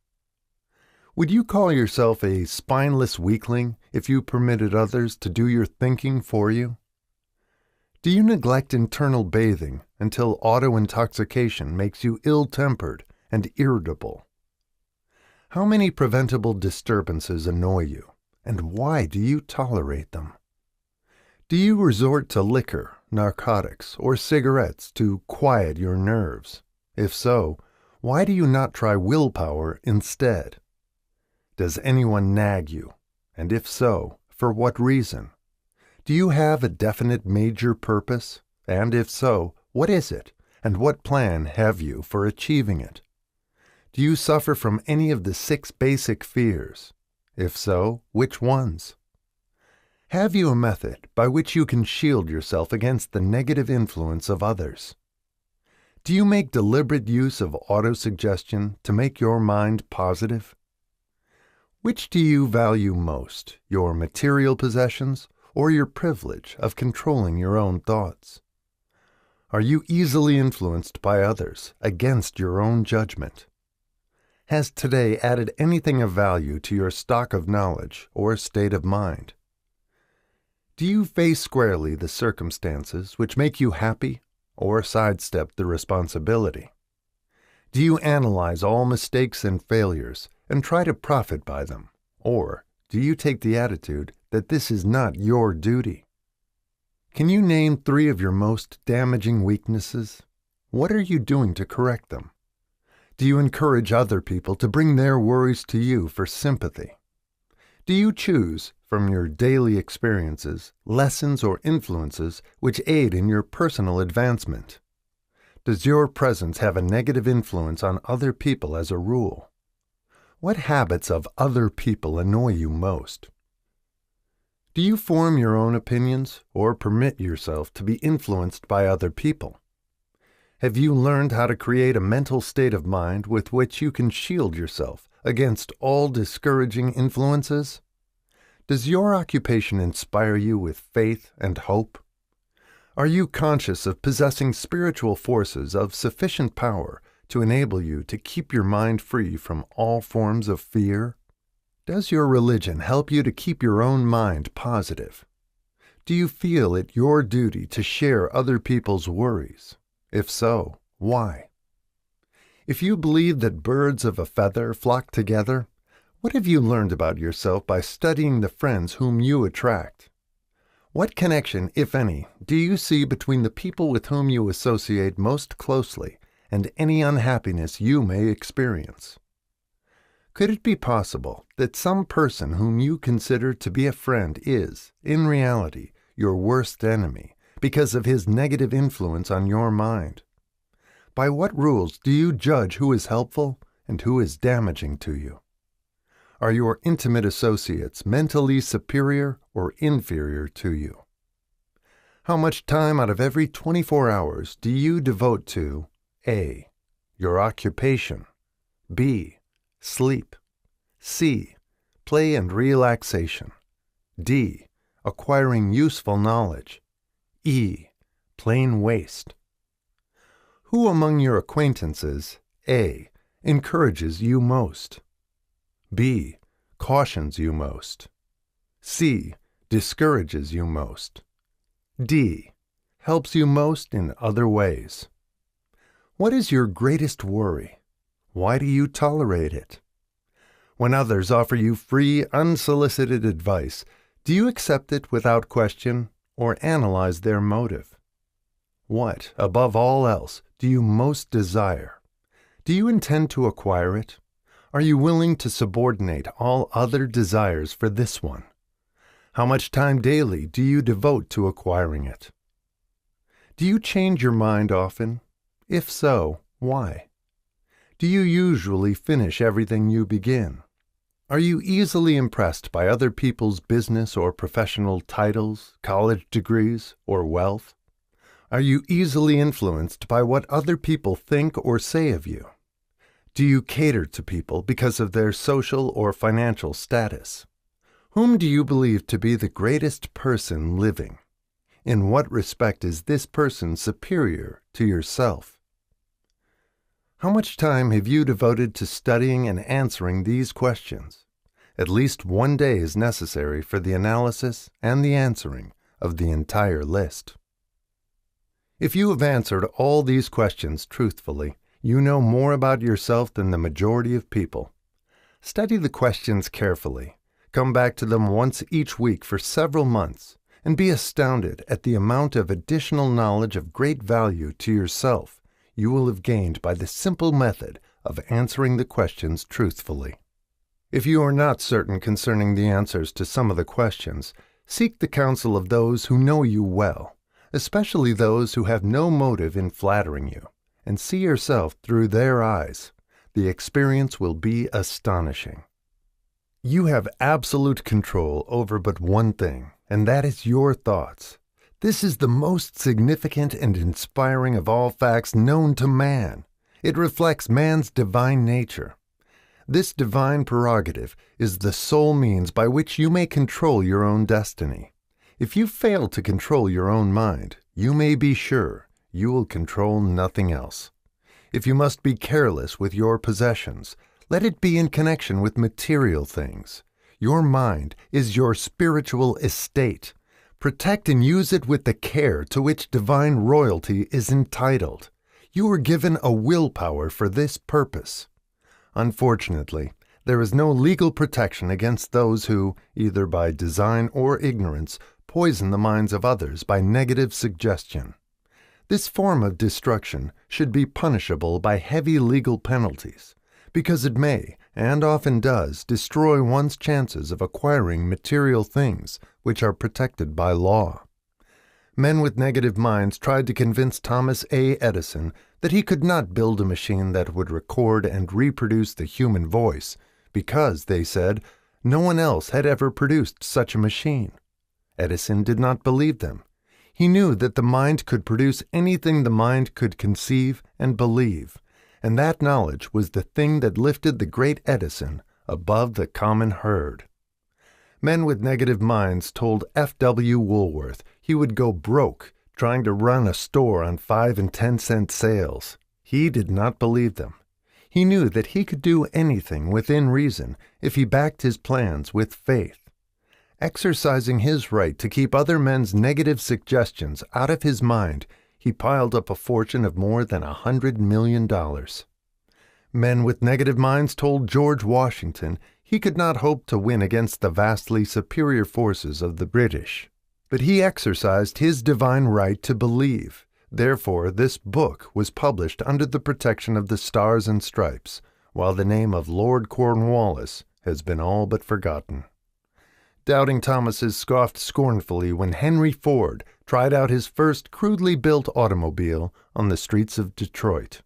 Would you call yourself a spineless weakling if you permitted others to do your thinking for you? Do you neglect internal bathing until auto-intoxication makes you ill-tempered and irritable? How many preventable disturbances annoy you, and why do you tolerate them? Do you resort to liquor, narcotics, or cigarettes to quiet your nerves? If so, why do you not try willpower instead? Does anyone nag you? And if so, for what reason? Do you have a definite major purpose? And if so, what is it? And what plan have you for achieving it? Do you suffer from any of the 6 basic fears? If so, which ones? Have you a method by which you can shield yourself against the negative influence of others? Do you make deliberate use of autosuggestion to make your mind positive? Which do you value most, your material possessions or your privilege of controlling your own thoughts? Are you easily influenced by others against your own judgment? Has today added anything of value to your stock of knowledge or state of mind? Do you face squarely the circumstances which make you happy or sidestep the responsibility? Do you analyze all mistakes and failures and try to profit by them? Or do you take the attitude that this is not your duty? Can you name 3 of your most damaging weaknesses? What are you doing to correct them? Do you encourage other people to bring their worries to you for sympathy? Do you choose, from your daily experiences, lessons or influences which aid in your personal advancement? Does your presence have a negative influence on other people as a rule? What habits of other people annoy you most? Do you form your own opinions or permit yourself to be influenced by other people? Have you learned how to create a mental state of mind with which you can shield yourself against all discouraging influences? Does your occupation inspire you with faith and hope? Are you conscious of possessing spiritual forces of sufficient power to enable you to keep your mind free from all forms of fear? Does your religion help you to keep your own mind positive? Do you feel it your duty to share other people's worries? If so, why? If you believe that birds of a feather flock together, what have you learned about yourself by studying the friends whom you attract? What connection, if any, do you see between the people with whom you associate most closely and any unhappiness you may experience? Could it be possible that some person whom you consider to be a friend is, in reality, your worst enemy because of his negative influence on your mind? By what rules do you judge who is helpful and who is damaging to you? Are your intimate associates mentally superior or inferior to you? How much time out of every 24 hours do you devote to A. Your occupation, B. Sleep, C. Play and relaxation, D. Acquiring useful knowledge, E. Plain waste? Who among your acquaintances, A. Encourages you most, B. Cautions you most, C. Discourages you most, D. Helps you most in other ways? What is your greatest worry? Why do you tolerate it? When others offer you free, unsolicited advice, do you accept it without question or analyze their motive? What, above all else, do you most desire? Do you intend to acquire it? Are you willing to subordinate all other desires for this one? How much time daily do you devote to acquiring it? Do you change your mind often? If so, why? Do you usually finish everything you begin? Are you easily impressed by other people's business or professional titles, college degrees, or wealth? Are you easily influenced by what other people think or say of you? Do you cater to people because of their social or financial status? Whom do you believe to be the greatest person living? In what respect is this person superior to yourself? How much time have you devoted to studying and answering these questions? At least one day is necessary for the analysis and the answering of the entire list. If you have answered all these questions truthfully, you know more about yourself than the majority of people. Study the questions carefully. Come back to them once each week for several months, and be astounded at the amount of additional knowledge of great value to yourself you will have gained by the simple method of answering the questions truthfully. If you are not certain concerning the answers to some of the questions, seek the counsel of those who know you well, especially those who have no motive in flattering you, and see yourself through their eyes. The experience will be astonishing. You have absolute control over but one thing, and that is your thoughts. This is the most significant and inspiring of all facts known to man. It reflects man's divine nature. This divine prerogative is the sole means by which you may control your own destiny. If you fail to control your own mind, you may be sure you will control nothing else. If you must be careless with your possessions, let it be in connection with material things. Your mind is your spiritual estate. Protect and use it with the care to which divine royalty is entitled. You were given a willpower for this purpose. Unfortunately, there is no legal protection against those who, either by design or ignorance, poison the minds of others by negative suggestion. This form of destruction should be punishable by heavy legal penalties, because it may, and often does, destroy one's chances of acquiring material things which are protected by law. Men with negative minds tried to convince Thomas A. Edison that he could not build a machine that would record and reproduce the human voice, because, they said, no one else had ever produced such a machine. Edison did not believe them. He knew that the mind could produce anything the mind could conceive and believe, and that knowledge was the thing that lifted the great Edison above the common herd. Men with negative minds told F.W. Woolworth he would go broke trying to run a store on 5 and 10 cent sales. He did not believe them. He knew that he could do anything within reason if he backed his plans with faith. Exercising his right to keep other men's negative suggestions out of his mind, he piled up a fortune of more than $100 million. Men with negative minds told George Washington he could not hope to win against the vastly superior forces of the British. But he exercised his divine right to believe. Therefore, this book was published under the protection of the Stars and Stripes, while the name of Lord Cornwallis has been all but forgotten. Doubting Thomases scoffed scornfully when Henry Ford tried out his first crudely built automobile on the streets of Detroit.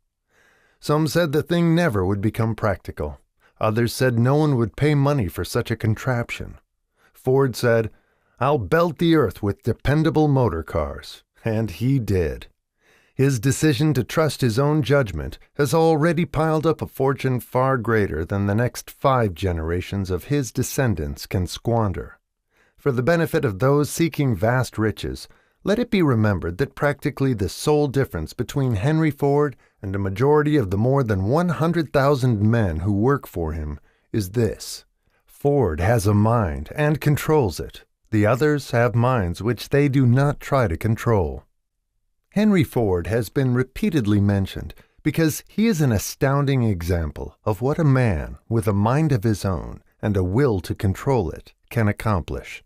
Some said the thing never would become practical. Others said no one would pay money for such a contraption. Ford said, "I'll belt the earth with dependable motor cars," and he did. His decision to trust his own judgment has already piled up a fortune far greater than the next 5 generations of his descendants can squander. For the benefit of those seeking vast riches, let it be remembered that practically the sole difference between Henry Ford and a majority of the more than 100,000 men who work for him is this: Ford has a mind and controls it. The others have minds which they do not try to control. Henry Ford has been repeatedly mentioned because he is an astounding example of what a man with a mind of his own and a will to control it can accomplish.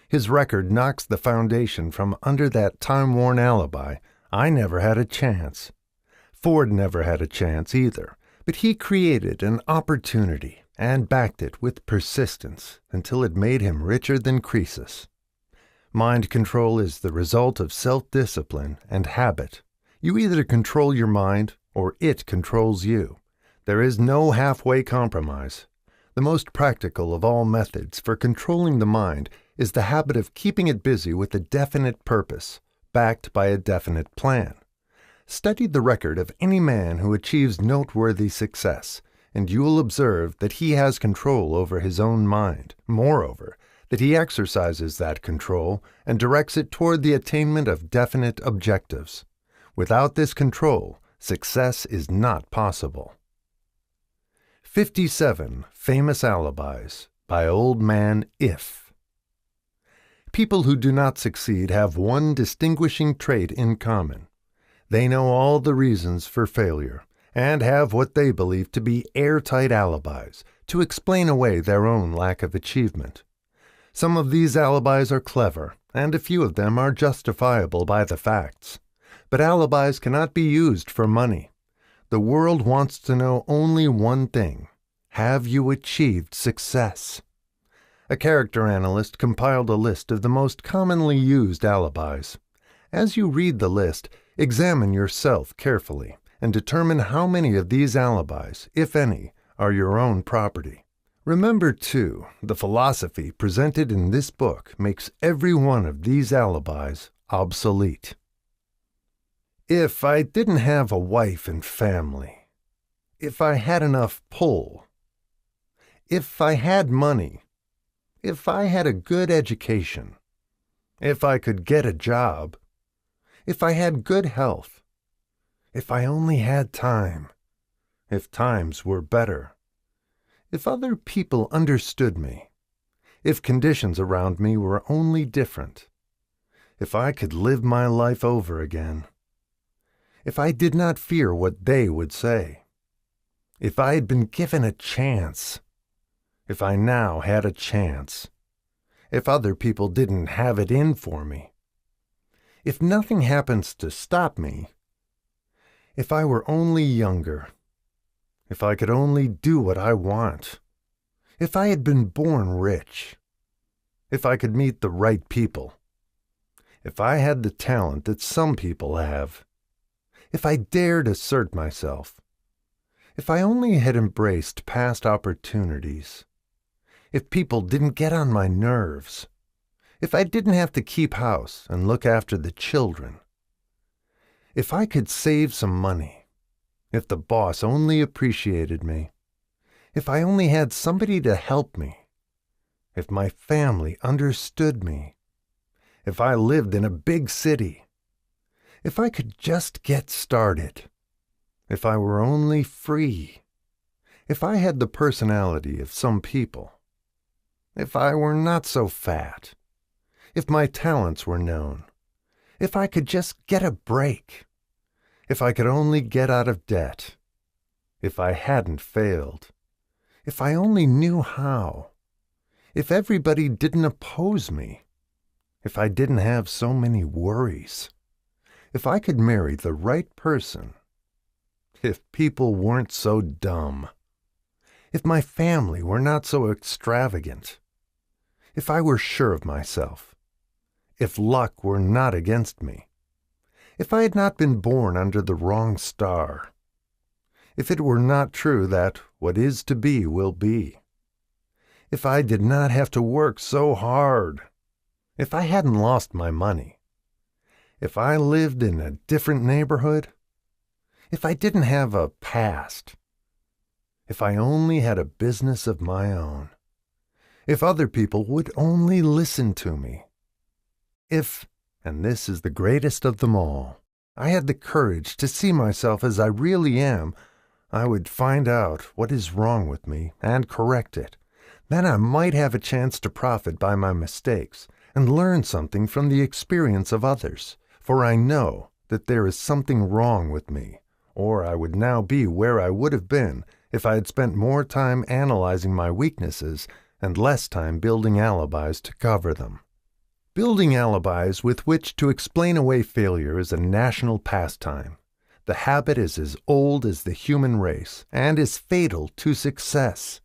His record knocks the foundation from under that time-worn alibi, "I never had a chance." Ford never had a chance either, but he created an opportunity and backed it with persistence until it made him richer than Croesus. Mind control is the result of self-discipline and habit. You either control your mind or it controls you. There is no halfway compromise. The most practical of all methods for controlling the mind is the habit of keeping it busy with a definite purpose, backed by a definite plan. Study the record of any man who achieves noteworthy success, and you will observe that he has control over his own mind. Moreover, that he exercises that control and directs it toward the attainment of definite objectives. Without this control, success is not possible. 57 Famous Alibis by Old Man If. People who do not succeed have one distinguishing trait in common. They know all the reasons for failure and have what they believe to be airtight alibis to explain away their own lack of achievement. Some of these alibis are clever, and a few of them are justifiable by the facts. But alibis cannot be used for money. The world wants to know only one thing: have you achieved success? A character analyst compiled a list of the most commonly used alibis. As you read the list, examine yourself carefully and determine how many of these alibis, if any, are your own property. Remember, too, the philosophy presented in this book makes every one of these alibis obsolete. If I didn't have a wife and family, if I had enough pull, if I had money, if I had a good education, if I could get a job, if I had good health, if I only had time, if times were better, if other people understood me, if conditions around me were only different, if I could live my life over again, if I did not fear what they would say, if I had been given a chance, if I now had a chance, if other people didn't have it in for me. If nothing happens to stop me, if I were only younger, if I could only do what I want, if I had been born rich, if I could meet the right people, if I had the talent that some people have, if I dared assert myself, if I only had embraced past opportunities, if people didn't get on my nerves, if I didn't have to keep house and look after the children, if I could save some money, if the boss only appreciated me, if I only had somebody to help me, if my family understood me, if I lived in a big city, if I could just get started, if I were only free, if I had the personality of some people, if I were not so fat, if my talents were known, if I could just get a break, if I could only get out of debt, if I hadn't failed, if I only knew how, if everybody didn't oppose me, if I didn't have so many worries, if I could marry the right person, if people weren't so dumb, if my family were not so extravagant, if I were sure of myself, if luck were not against me, if I had not been born under the wrong star, if it were not true that what is to be will be, if I did not have to work so hard, if I hadn't lost my money, if I lived in a different neighborhood, if I didn't have a past, if I only had a business of my own, if other people would only listen to me, if, and this is the greatest of them all, I had the courage to see myself as I really am, I would find out what is wrong with me and correct it. Then I might have a chance to profit by my mistakes and learn something from the experience of others, for I know that there is something wrong with me, or I would now be where I would have been if I had spent more time analyzing my weaknesses and less time building alibis to cover them. Building alibis with which to explain away failure is a national pastime. The habit is as old as the human race and is fatal to success.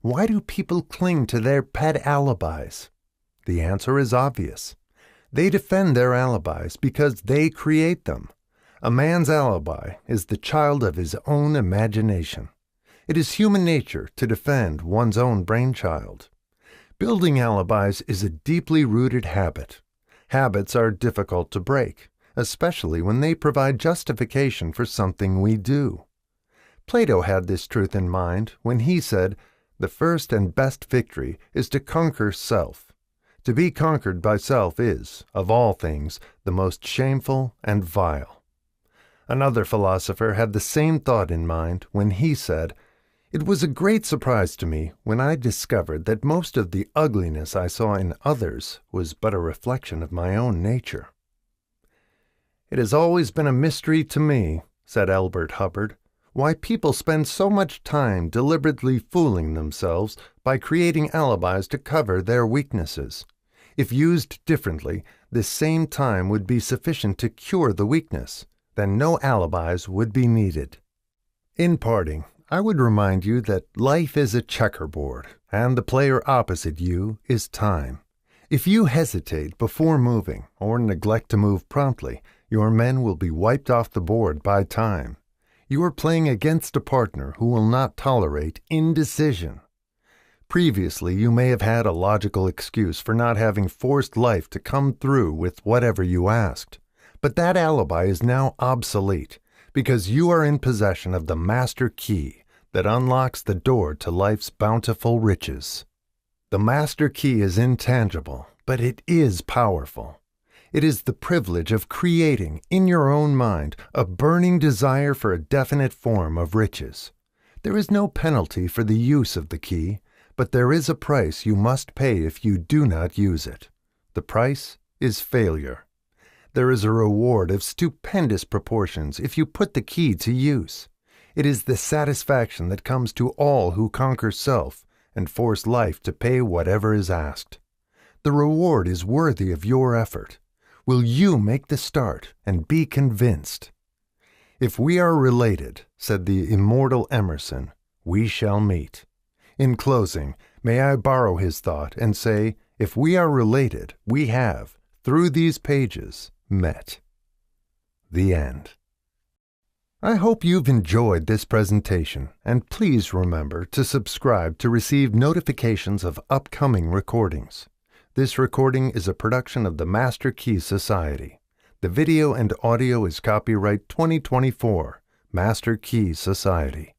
Why do people cling to their pet alibis? The answer is obvious. They defend their alibis because they create them. A man's alibi is the child of his own imagination. It is human nature to defend one's own brainchild. Building alibis is a deeply rooted habit. Habits are difficult to break, especially when they provide justification for something we do. Plato had this truth in mind when he said, "The first and best victory is to conquer self. To be conquered by self is, of all things, the most shameful and vile." Another philosopher had the same thought in mind when he said, "It was a great surprise to me when I discovered that most of the ugliness I saw in others was but a reflection of my own nature." "It has always been a mystery to me," said Elbert Hubbard, "why people spend so much time deliberately fooling themselves by creating alibis to cover their weaknesses. If used differently, this same time would be sufficient to cure the weakness. Then no alibis would be needed." In parting, I would remind you that life is a checkerboard, and the player opposite you is time. If you hesitate before moving, or neglect to move promptly, your men will be wiped off the board by time. You are playing against a partner who will not tolerate indecision. Previously, you may have had a logical excuse for not having forced life to come through with whatever you asked, but that alibi is now obsolete because you are in possession of the master key that unlocks the door to life's bountiful riches. The master key is intangible, but it is powerful. It is the privilege of creating, in your own mind, a burning desire for a definite form of riches. There is no penalty for the use of the key, but there is a price you must pay if you do not use it. The price is failure. There is a reward of stupendous proportions if you put the key to use. It is the satisfaction that comes to all who conquer self and force life to pay whatever is asked. The reward is worthy of your effort. Will you make the start and be convinced? If we are related, said the immortal Emerson, we shall meet. In closing, may I borrow his thought and say, if we are related, we have, through these pages, met. The end. I hope you've enjoyed this presentation, and please remember to subscribe to receive notifications of upcoming recordings. This recording is a production of the Master Key Society. The video and audio is copyright 2024, Master Key Society.